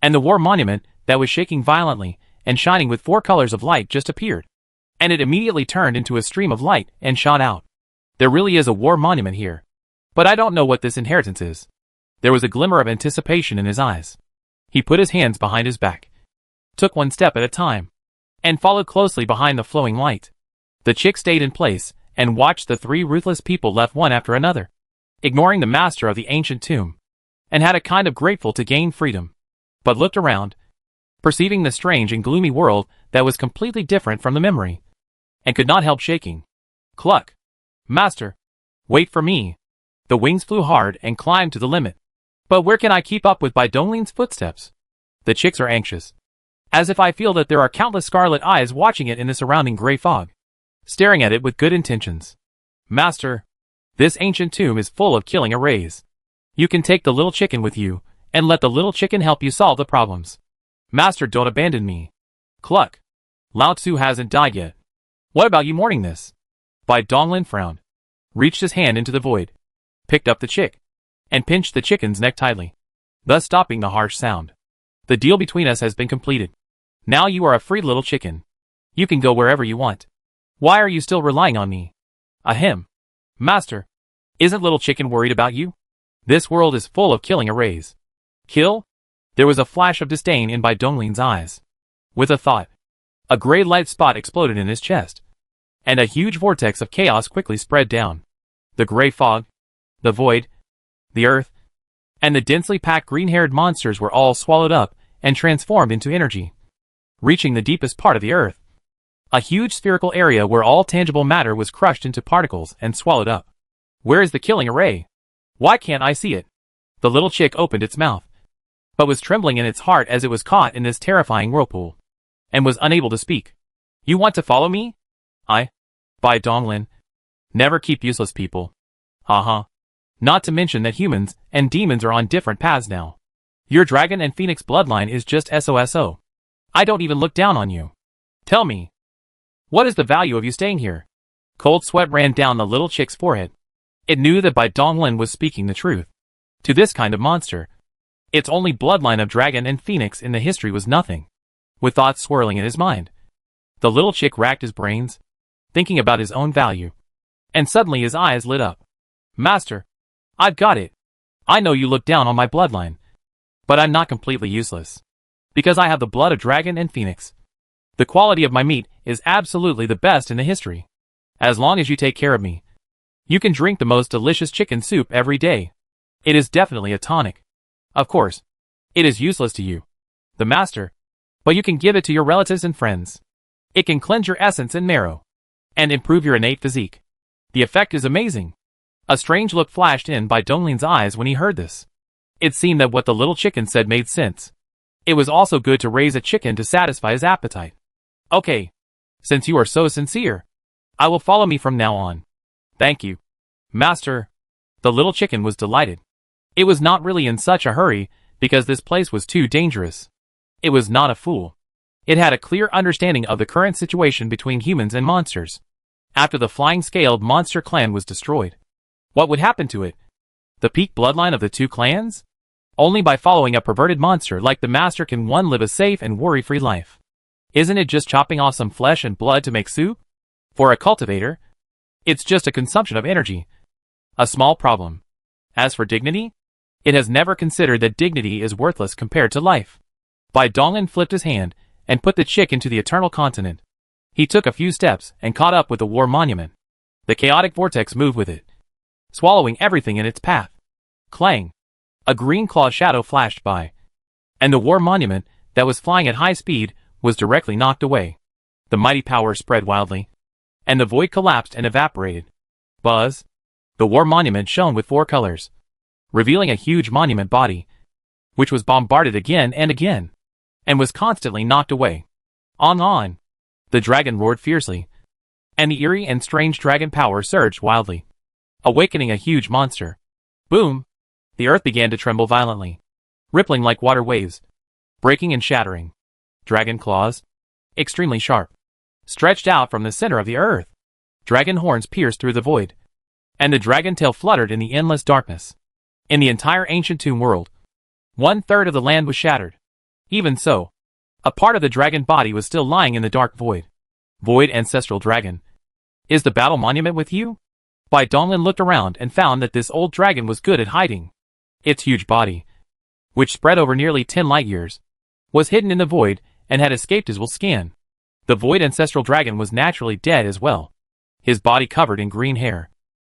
And the war monument that was shaking violently and shining with 4 colors of light just appeared. And it immediately turned into a stream of light and shot out. There really is a war monument here. But I don't know what this inheritance is. There was a glimmer of anticipation in his eyes. He put his hands behind his back, took one step at a time, and followed closely behind the flowing light. The chick stayed in place and watched the 3 ruthless people left one after another, ignoring the master of the ancient tomb, and had a kind of grateful to gain freedom, but looked around, perceiving the strange and gloomy world that was completely different from the memory, and could not help shaking. Cluck. Master. Wait for me. The wings flew hard and climbed to the limit. But where can I keep up with Donglin's footsteps? The chicks are anxious. As if I feel that there are countless scarlet eyes watching it in the surrounding gray fog, staring at it with good intentions. Master. This ancient tomb is full of killing arrays. You can take the little chicken with you, and let the little chicken help you solve the problems. Master, don't abandon me. Cluck. Lao Tzu hasn't died yet. What about you mourning this? Donglin frowned, reached his hand into the void, picked up the chick, and pinched the chicken's neck tightly, thus stopping the harsh sound. The deal between us has been completed. Now you are a free little chicken. You can go wherever you want. Why are you still relying on me? Ahem. Master. Isn't little chicken worried about you? This world is full of killing arrays. Kill? There was a flash of disdain in Donglin's eyes. With a thought, a gray light spot exploded in his chest, and a huge vortex of chaos quickly spread down. The gray fog, the void, the earth, and the densely packed green-haired monsters were all swallowed up and transformed into energy, reaching the deepest part of the earth. A huge spherical area where all tangible matter was crushed into particles and swallowed up. Where is the killing array? Why can't I see it? The little chick opened its mouth, but was trembling in its heart as it was caught in this terrifying whirlpool, and was unable to speak. You want to follow me? By Donglin. Never keep useless people. Not to mention that humans and demons are on different paths now. Your dragon and phoenix bloodline is just SOSO. I don't even look down on you. Tell me, what is the value of you staying here? Cold sweat ran down the little chick's forehead. It knew that Donglin was speaking the truth. To this kind of monster, its only bloodline of dragon and phoenix in the history was nothing. With thoughts swirling in his mind, the little chick racked his brains, thinking about his own value. And suddenly his eyes lit up. Master, I've got it. I know you look down on my bloodline, but I'm not completely useless, because I have the blood of dragon and phoenix. The quality of my meat is absolutely the best in the history. As long as you take care of me, you can drink the most delicious chicken soup every day. It is definitely a tonic. Of course, it is useless to you, the master, but you can give it to your relatives and friends. It can cleanse your essence and marrow, and improve your innate physique. The effect is amazing. A strange look flashed in Donglin's eyes when he heard this. It seemed that what the little chicken said made sense. It was also good to raise a chicken to satisfy his appetite. Okay. Since you are so sincere, I will follow me from now on. Thank you, Master. The little chicken was delighted. It was not really in such a hurry, because this place was too dangerous. It was not a fool. It had a clear understanding of the current situation between humans and monsters. After the flying-scaled monster clan was destroyed, what would happen to it? The peak bloodline of the 2 clans? Only by following a perverted monster like the master can one live a safe and worry-free life. Isn't it just chopping off some flesh and blood to make soup? For a cultivator, it's just a consumption of energy. A small problem. As for dignity, it has never considered that dignity is worthless compared to life. Donglin flipped his hand and put the chick into the eternal continent. He took a few steps and caught up with the war monument. The chaotic vortex moved with it, swallowing everything in its path. Clang! A green claw shadow flashed by, and the war monument, that was flying at high speed, was directly knocked away. The mighty power spread wildly, and the void collapsed and evaporated, Buzz. The war monument shone with 4 colors, revealing a huge monument body, which was bombarded again and again, and was constantly knocked away. On. The dragon roared fiercely, and the eerie and strange dragon power surged wildly, awakening a huge monster. Boom! The earth began to tremble violently, rippling like water waves, breaking and shattering. Dragon claws, extremely sharp, stretched out from the center of the earth. Dragon horns pierced through the void, and the dragon tail fluttered in the endless darkness. In the entire ancient tomb world, 1/3 of the land was shattered. Even so, a part of the dragon body was still lying in the dark void. Void Ancestral Dragon. Is the battle monument with you? Bai Donglin looked around and found that this old dragon was good at hiding. Its huge body, which spread over nearly 10 light years, was hidden in the void and had escaped his will scan. The Void Ancestral Dragon was naturally dead as well, his body covered in green hair,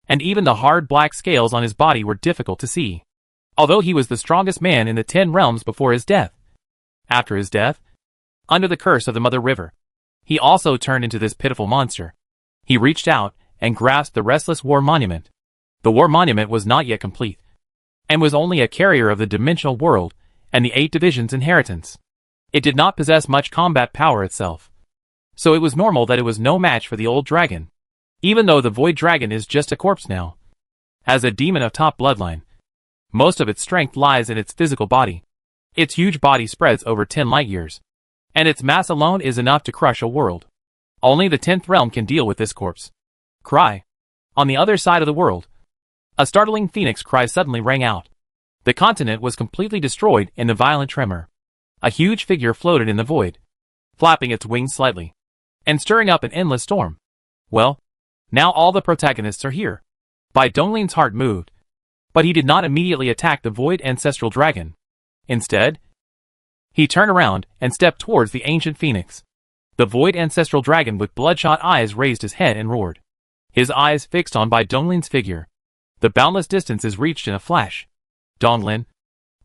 and even the hard black scales on his body were difficult to see. Although he was the strongest man in the 10 realms before his death. After his death, under the curse of the Mother River, he also turned into this pitiful monster. He reached out and grasped the restless war monument. The war monument was not yet complete, and was only a carrier of the dimensional world and the 8 divisions' inheritance. It did not possess much combat power itself, so it was normal that it was no match for the old dragon, even though the Void Dragon is just a corpse now. As a demon of top bloodline, most of its strength lies in its physical body. Its huge body spreads over 10 light years, and its mass alone is enough to crush a world. Only the 10th realm can deal with this corpse. Cry. On the other side of the world, a startling phoenix cry suddenly rang out. The continent was completely destroyed in the violent tremor. A huge figure floated in the void, flapping its wings slightly, and stirring up an endless storm. Well, now all the protagonists are here. Bai Donglin's heart moved, but he did not immediately attack the Void Ancestral Dragon. Instead, he turned around and stepped towards the ancient phoenix. The Void Ancestral Dragon with bloodshot eyes raised his head and roared, his eyes fixed on Bai Donglin's figure. The boundless distance is reached in a flash. Donglin,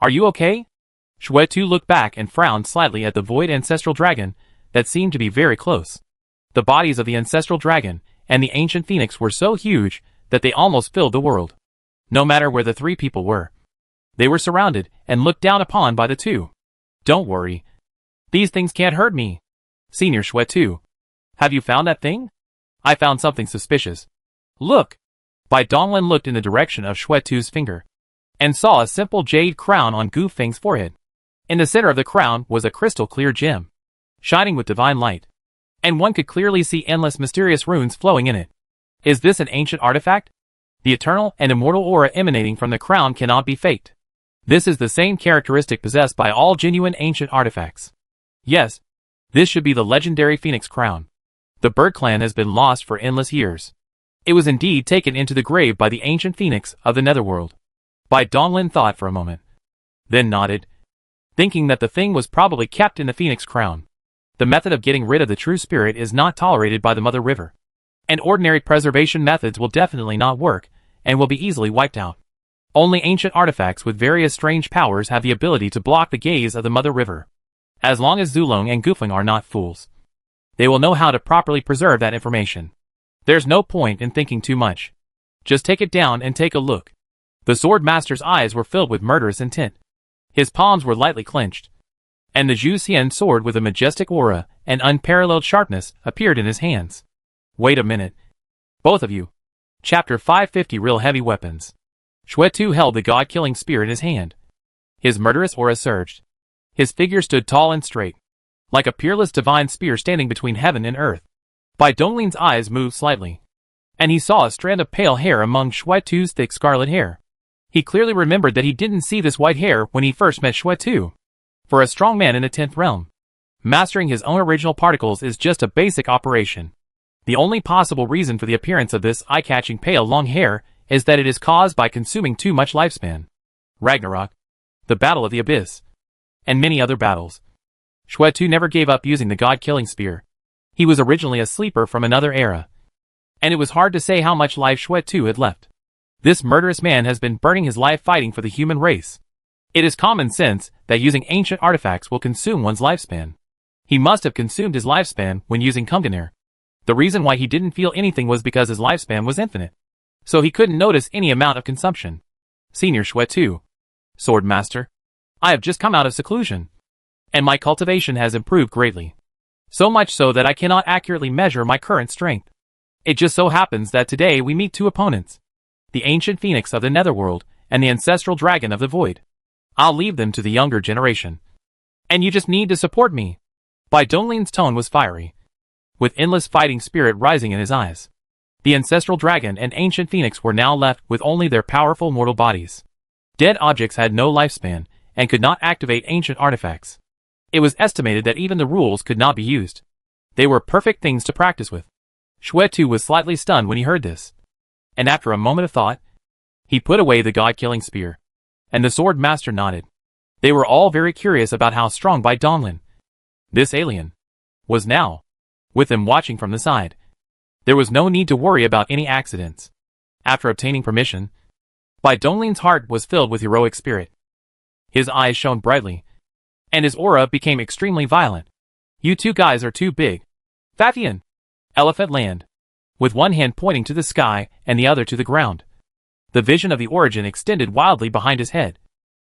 are you okay? Shuetu looked back and frowned slightly at the Void Ancestral Dragon that seemed to be very close. The bodies of the Ancestral Dragon and the ancient phoenix were so huge that they almost filled the world. No matter where the 3 people were, they were surrounded and looked down upon by the 2. Don't worry. These things can't hurt me. Senior Shuetu, have you found that thing? I found something suspicious. Look. Bai Donglin looked in the direction of Shuetu's finger, and saw a simple jade crown on Gu Feng's forehead. In the center of the crown was a crystal clear gem, shining with divine light, and one could clearly see endless mysterious runes flowing in it. Is this an ancient artifact? The eternal and immortal aura emanating from the crown cannot be faked. This is the same characteristic possessed by all genuine ancient artifacts. Yes, this should be the legendary Phoenix Crown. The Bird Clan has been lost for endless years. It was indeed taken into the grave by the ancient phoenix of the netherworld. Bai Donglin thought for a moment, then nodded, thinking that the thing was probably kept in the Phoenix Crown. The method of getting rid of the true spirit is not tolerated by the Mother River, and ordinary preservation methods will definitely not work, and will be easily wiped out. Only ancient artifacts with various strange powers have the ability to block the gaze of the Mother River. As long as Zulong and Gufeng are not fools, they will know how to properly preserve that information. There's no point in thinking too much. Just take it down and take a look. The Sword Master's eyes were filled with murderous intent. His palms were lightly clenched, and the Zhu Xian sword with a majestic aura and unparalleled sharpness appeared in his hands. Wait a minute. Both of you. Chapter 550 Real Heavy Weapons. Shuetu held the god-killing spear in his hand. His murderous aura surged. His figure stood tall and straight, like a peerless divine spear standing between heaven and earth. Bai Donglin's eyes moved slightly, and he saw a strand of pale hair among Shuetu's thick scarlet hair. He clearly remembered that he didn't see this white hair when he first met Shuetu. For a strong man in the 10th realm, mastering his own original particles is just a basic operation. The only possible reason for the appearance of this eye-catching pale long hair is that it is caused by consuming too much lifespan. Ragnarok, the Battle of the Abyss, and many other battles. Shuetu never gave up using the god-killing spear. He was originally a sleeper from another era, and it was hard to say how much life Shuetu had left. This murderous man has been burning his life fighting for the human race. It is common sense that using ancient artifacts will consume one's lifespan. He must have consumed his lifespan when using Kumganer. The reason why he didn't feel anything was because his lifespan was infinite. so he couldn't notice any amount of consumption. Senior Shuetu, Sword Master, I have just come out of seclusion, and my cultivation has improved greatly. So much so that I cannot accurately measure my current strength. It just so happens that today we meet two opponents, the ancient phoenix of the netherworld and the ancestral dragon of the void. I'll leave them to the younger generation. And you just need to support me. Bai Donglin's tone was fiery, with endless fighting spirit rising in his eyes. The ancestral dragon and ancient phoenix were now left with only their powerful mortal bodies. Dead objects had no lifespan and could not activate ancient artifacts. It was estimated that even the rules could not be used. They were perfect things to practice with. Shuetu was slightly stunned when he heard this, and after a moment of thought, he put away the god-killing spear, and the sword master nodded. They were all very curious about how strong Bai Donglin, this alien, was now. With them watching from the side, there was no need to worry about any accidents. After obtaining permission, Bai Donglin's heart was filled with heroic spirit. His eyes shone brightly, and his aura became extremely violent. You two guys are too big. Fathian, Elephant Land, with one hand pointing to the sky and the other to the ground. The vision of the origin extended wildly behind his head.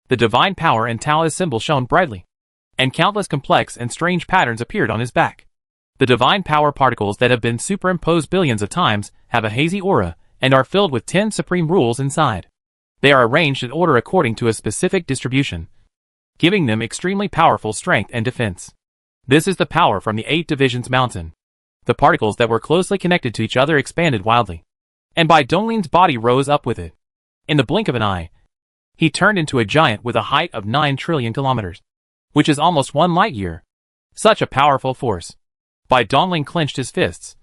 The divine power and Taoist symbol shone brightly, and countless complex and strange patterns appeared on his back. The divine power particles that have been superimposed billions of times have a hazy aura and are filled with 10 supreme rules inside. They are arranged in order according to a specific distribution, giving them extremely powerful strength and defense. This is the power from the 8 Divisions Mountain. The particles that were closely connected to each other expanded wildly, and Bai Donglin's body rose up with it. In the blink of an eye, he turned into a giant with a height of 9 trillion kilometers, which is almost 1 light year. Such a powerful force. Bai Donglin clenched his fists,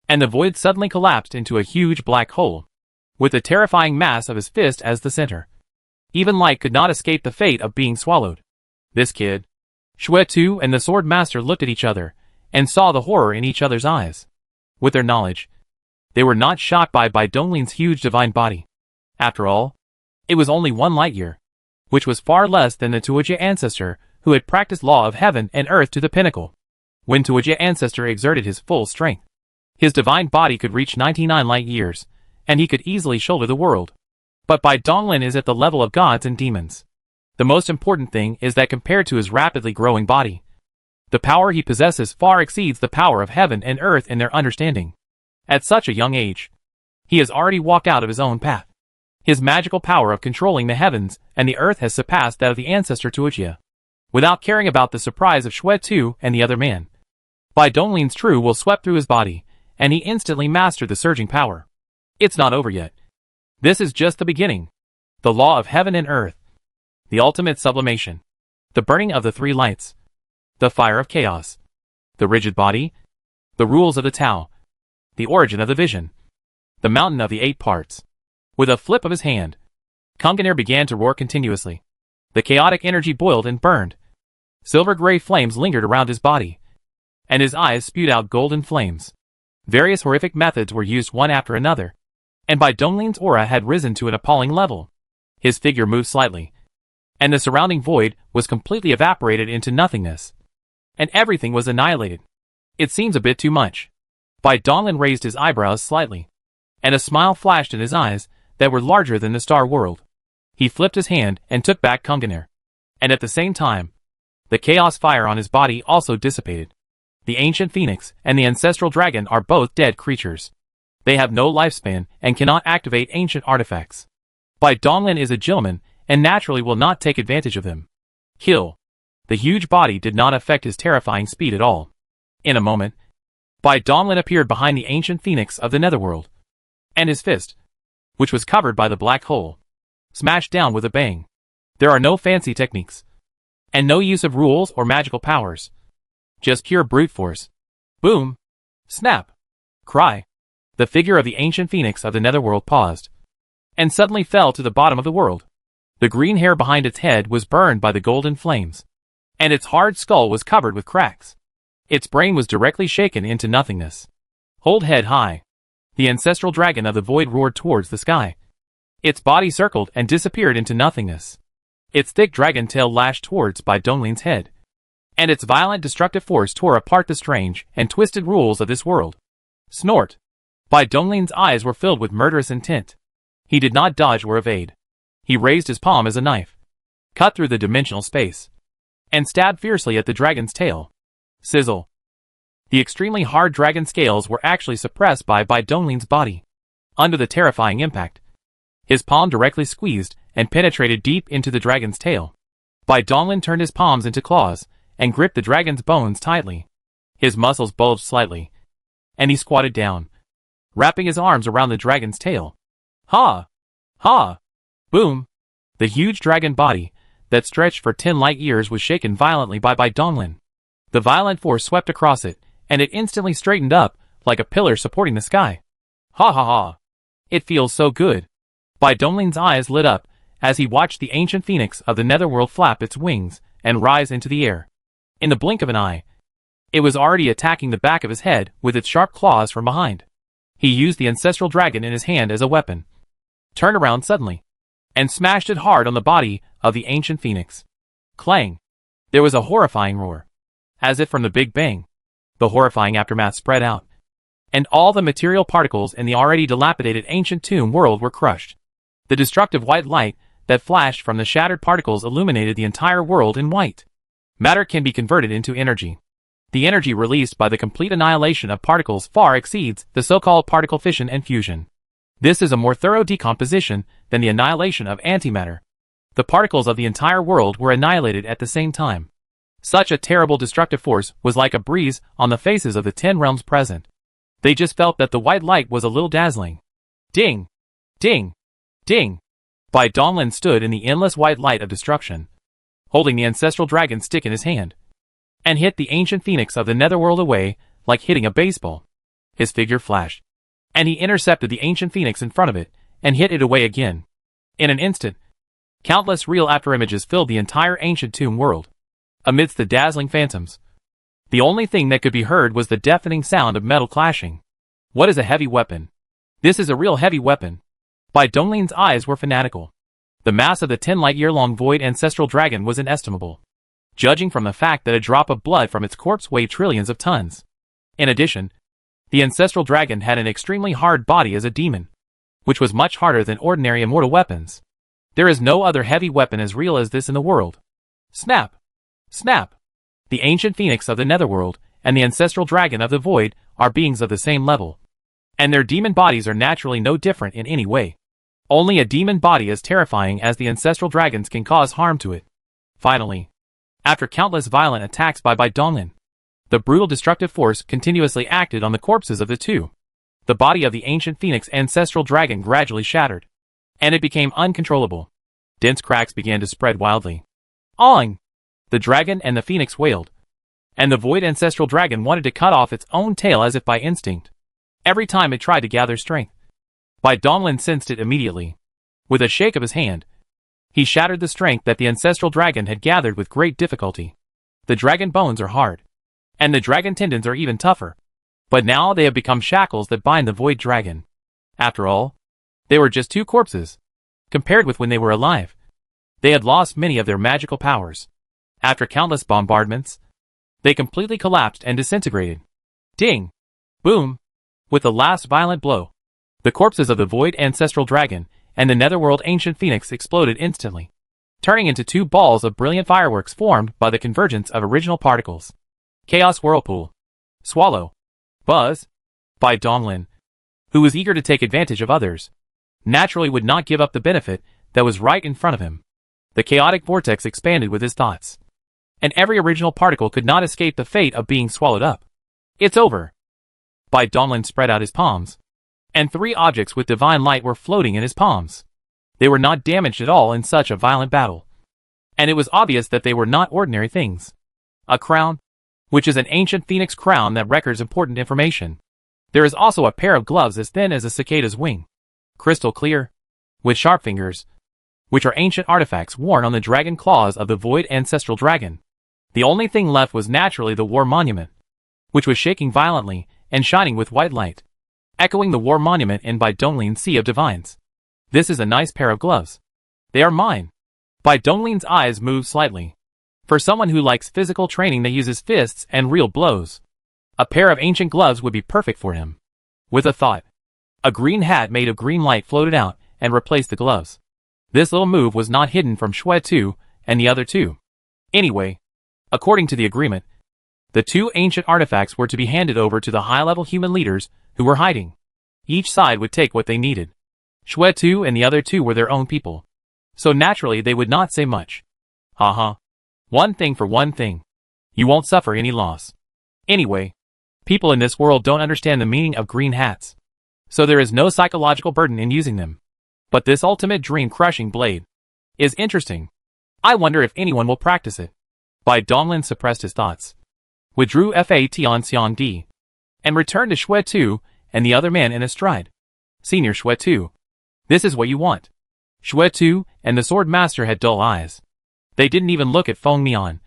and the void suddenly collapsed into a huge black hole, with the terrifying mass of his fist as the center. Even light could not escape the fate of being swallowed. This kid. Shuetu and the sword master looked at each other, and saw the horror in each other's eyes. With their knowledge, they were not shocked by Bai Donglin's huge divine body. After all, it was only 1 light year, which was far less than the Tuojia ancestor who had practiced law of heaven and earth to the pinnacle. When Tuojia ancestor exerted his full strength, his divine body could reach 99 light years, and he could easily shoulder the world. But Bai Donglin is at the level of gods and demons. The most important thing is that compared to his rapidly growing body, the power he possesses far exceeds the power of heaven and earth in their understanding. At such a young age, he has already walked out of his own path. His magical power of controlling the heavens and the earth has surpassed that of the ancestor Tuojia. Without caring about the surprise of Shuetu and the other man, Bai Donglin's true will swept through his body, and he instantly mastered the surging power. It's not over yet. This is just the beginning. The law of heaven and earth. The ultimate sublimation. The burning of the 3 lights. The fire of chaos. The rigid body. The rules of the Tao. The origin of the vision. The mountain of the 8 parts. With a flip of his hand, Kunganer began to roar continuously. The chaotic energy boiled and burned. Silver-gray flames lingered around his body, and his eyes spewed out golden flames. Various horrific methods were used one after another, and Bai Donglin's aura had risen to an appalling level. His figure moved slightly, and the surrounding void was completely evaporated into nothingness, and everything was annihilated. It seems a bit too much. Bai Donglin raised his eyebrows slightly, and a smile flashed in his eyes that were larger than the star world. He flipped his hand and took back Kunganer, and at the same time, the chaos fire on his body also dissipated. The ancient phoenix and the ancestral dragon are both dead creatures. They have no lifespan and cannot activate ancient artifacts. Bai Donglin is a gentleman and naturally will not take advantage of them. Kill. The huge body did not affect his terrifying speed at all. In a moment, Bai Donglin appeared behind the ancient phoenix of the netherworld, and his fist, which was covered by the black hole, smashed down with a bang. There are no fancy techniques, and no use of rules or magical powers. Just pure brute force. Boom. Snap. Cry. The figure of the ancient phoenix of the netherworld paused, and suddenly fell to the bottom of the world. The green hair behind its head was burned by the golden flames, and its hard skull was covered with cracks. Its brain was directly shaken into nothingness. Hold head high. The ancestral dragon of the void roared towards the sky. Its body circled and disappeared into nothingness. Its thick dragon tail lashed towards Bai Donglin's head, and its violent destructive force tore apart the strange and twisted rules of this world. Snort. Bai Donglin's eyes were filled with murderous intent. He did not dodge or evade. He raised his palm as a knife, cut through the dimensional space, and stabbed fiercely at the dragon's tail. Sizzle. The extremely hard dragon scales were actually suppressed by Donglin's body. Under the terrifying impact, his palm directly squeezed and penetrated deep into the dragon's tail. Donglin turned his palms into claws and gripped the dragon's bones tightly. His muscles bulged slightly, and he squatted down, wrapping his arms around the dragon's tail. Ha! Ha! Boom! The huge dragon body that stretched for 10 light years was shaken violently by Donglin. The violent force swept across it, and it instantly straightened up like a pillar supporting the sky. Ha ha ha! It feels so good. Donglin's eyes lit up as he watched the ancient phoenix of the netherworld flap its wings and rise into the air. In the blink of an eye, it was already attacking the back of his head with its sharp claws from behind. He used the ancestral dragon in his hand as a weapon, turned around suddenly, and smashed it hard on the body of the ancient phoenix. Clang! There was a horrifying roar, as if from the Big Bang. The horrifying aftermath spread out, and all the material particles in the already dilapidated ancient tomb world were crushed. The destructive white light that flashed from the shattered particles illuminated the entire world in white. Matter can be converted into energy. The energy released by the complete annihilation of particles far exceeds the so-called particle fission and fusion. This is a more thorough decomposition than the annihilation of antimatter. The particles of the entire world were annihilated at the same time. Such a terrible destructive force was like a breeze on the faces of the 10 realms present. They just felt that the white light was a little dazzling. Ding! Ding! Ding! Donglin stood in the endless white light of destruction, holding the ancestral dragon stick in his hand, and hit the ancient phoenix of the netherworld away like hitting a baseball. His figure flashed, and he intercepted the ancient phoenix in front of it and hit it away again. In an instant, countless real afterimages filled the entire ancient tomb world. Amidst the dazzling phantoms, the only thing that could be heard was the deafening sound of metal clashing. What is a heavy weapon? This is a real heavy weapon. Donglin's eyes were fanatical. The mass of the 10 light-year-long void ancestral dragon was inestimable, judging from the fact that a drop of blood from its corpse weighed trillions of tons. In addition, the ancestral dragon had an extremely hard body as a demon, which was much harder than ordinary immortal weapons. There is no other heavy weapon as real as this in the world. Snap! Snap! The ancient phoenix of the netherworld and the ancestral dragon of the void are beings of the same level, and their demon bodies are naturally no different in any way. Only a demon body as terrifying as the ancestral dragons can cause harm to it. Finally, after countless violent attacks by Donglin, the brutal destructive force continuously acted on the corpses of the two. The body of the ancient phoenix ancestral dragon gradually shattered, and it became uncontrollable. Dense cracks began to spread wildly. Awing! The dragon and the phoenix wailed, and the void ancestral dragon wanted to cut off its own tail as if by instinct. Every time it tried to gather strength, Donglin sensed it immediately. With a shake of his hand, he shattered the strength that the ancestral dragon had gathered with great difficulty. The dragon bones are hard, and the dragon tendons are even tougher, but now they have become shackles that bind the void dragon. After all, they were just two corpses, compared with when they were alive. They had lost many of their magical powers. After countless bombardments, they completely collapsed and disintegrated. Ding! Boom! With the last violent blow, the corpses of the void ancestral dragon and the netherworld ancient phoenix exploded instantly, turning into two balls of brilliant fireworks formed by the convergence of original particles. Chaos whirlpool. Swallow. Buzz. Donglin, who was eager to take advantage of others, naturally would not give up the benefit that was right in front of him. The chaotic vortex expanded with his thoughts, and every original particle could not escape the fate of being swallowed up. It's over. Donglin spread out his palms, and 3 objects with divine light were floating in his palms. They were not damaged at all in such a violent battle, and it was obvious that they were not ordinary things. A crown, which is an ancient phoenix crown that records important information. There is also a pair of gloves as thin as a cicada's wing, crystal clear, with sharp fingers, which are ancient artifacts worn on the dragon claws of the void ancestral dragon. The only thing left was naturally the war monument, which was shaking violently and shining with white light, echoing the war monument in Donglin's sea of divines. This is a nice pair of gloves. They are mine. Donglin's eyes moved slightly. For someone who likes physical training that uses fists and real blows, a pair of ancient gloves would be perfect for him. With a thought, a green hat made of green light floated out and replaced the gloves. This little move was not hidden from Xue Tu and the other two. Anyway, according to the agreement, the two ancient artifacts were to be handed over to the high-level human leaders who were hiding. Each side would take what they needed. Xue Tu and the other two were their own people, so naturally they would not say much. Haha. One thing for one thing. You won't suffer any loss. Anyway, people in this world don't understand the meaning of green hats, so there is no psychological burden in using them. But this ultimate dream-crushing blade is interesting. I wonder if anyone will practice it. Bai Donglin suppressed his thoughts, withdrew Fat on Xiang Di, and returned to Xue Tu and the other man in a stride. Senior Xue Tu, this is what you want. Xue Tu and the sword master had dull eyes. They didn't even look at Feng Mian,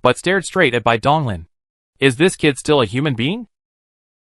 but stared straight at Bai Donglin. Is this kid still a human being?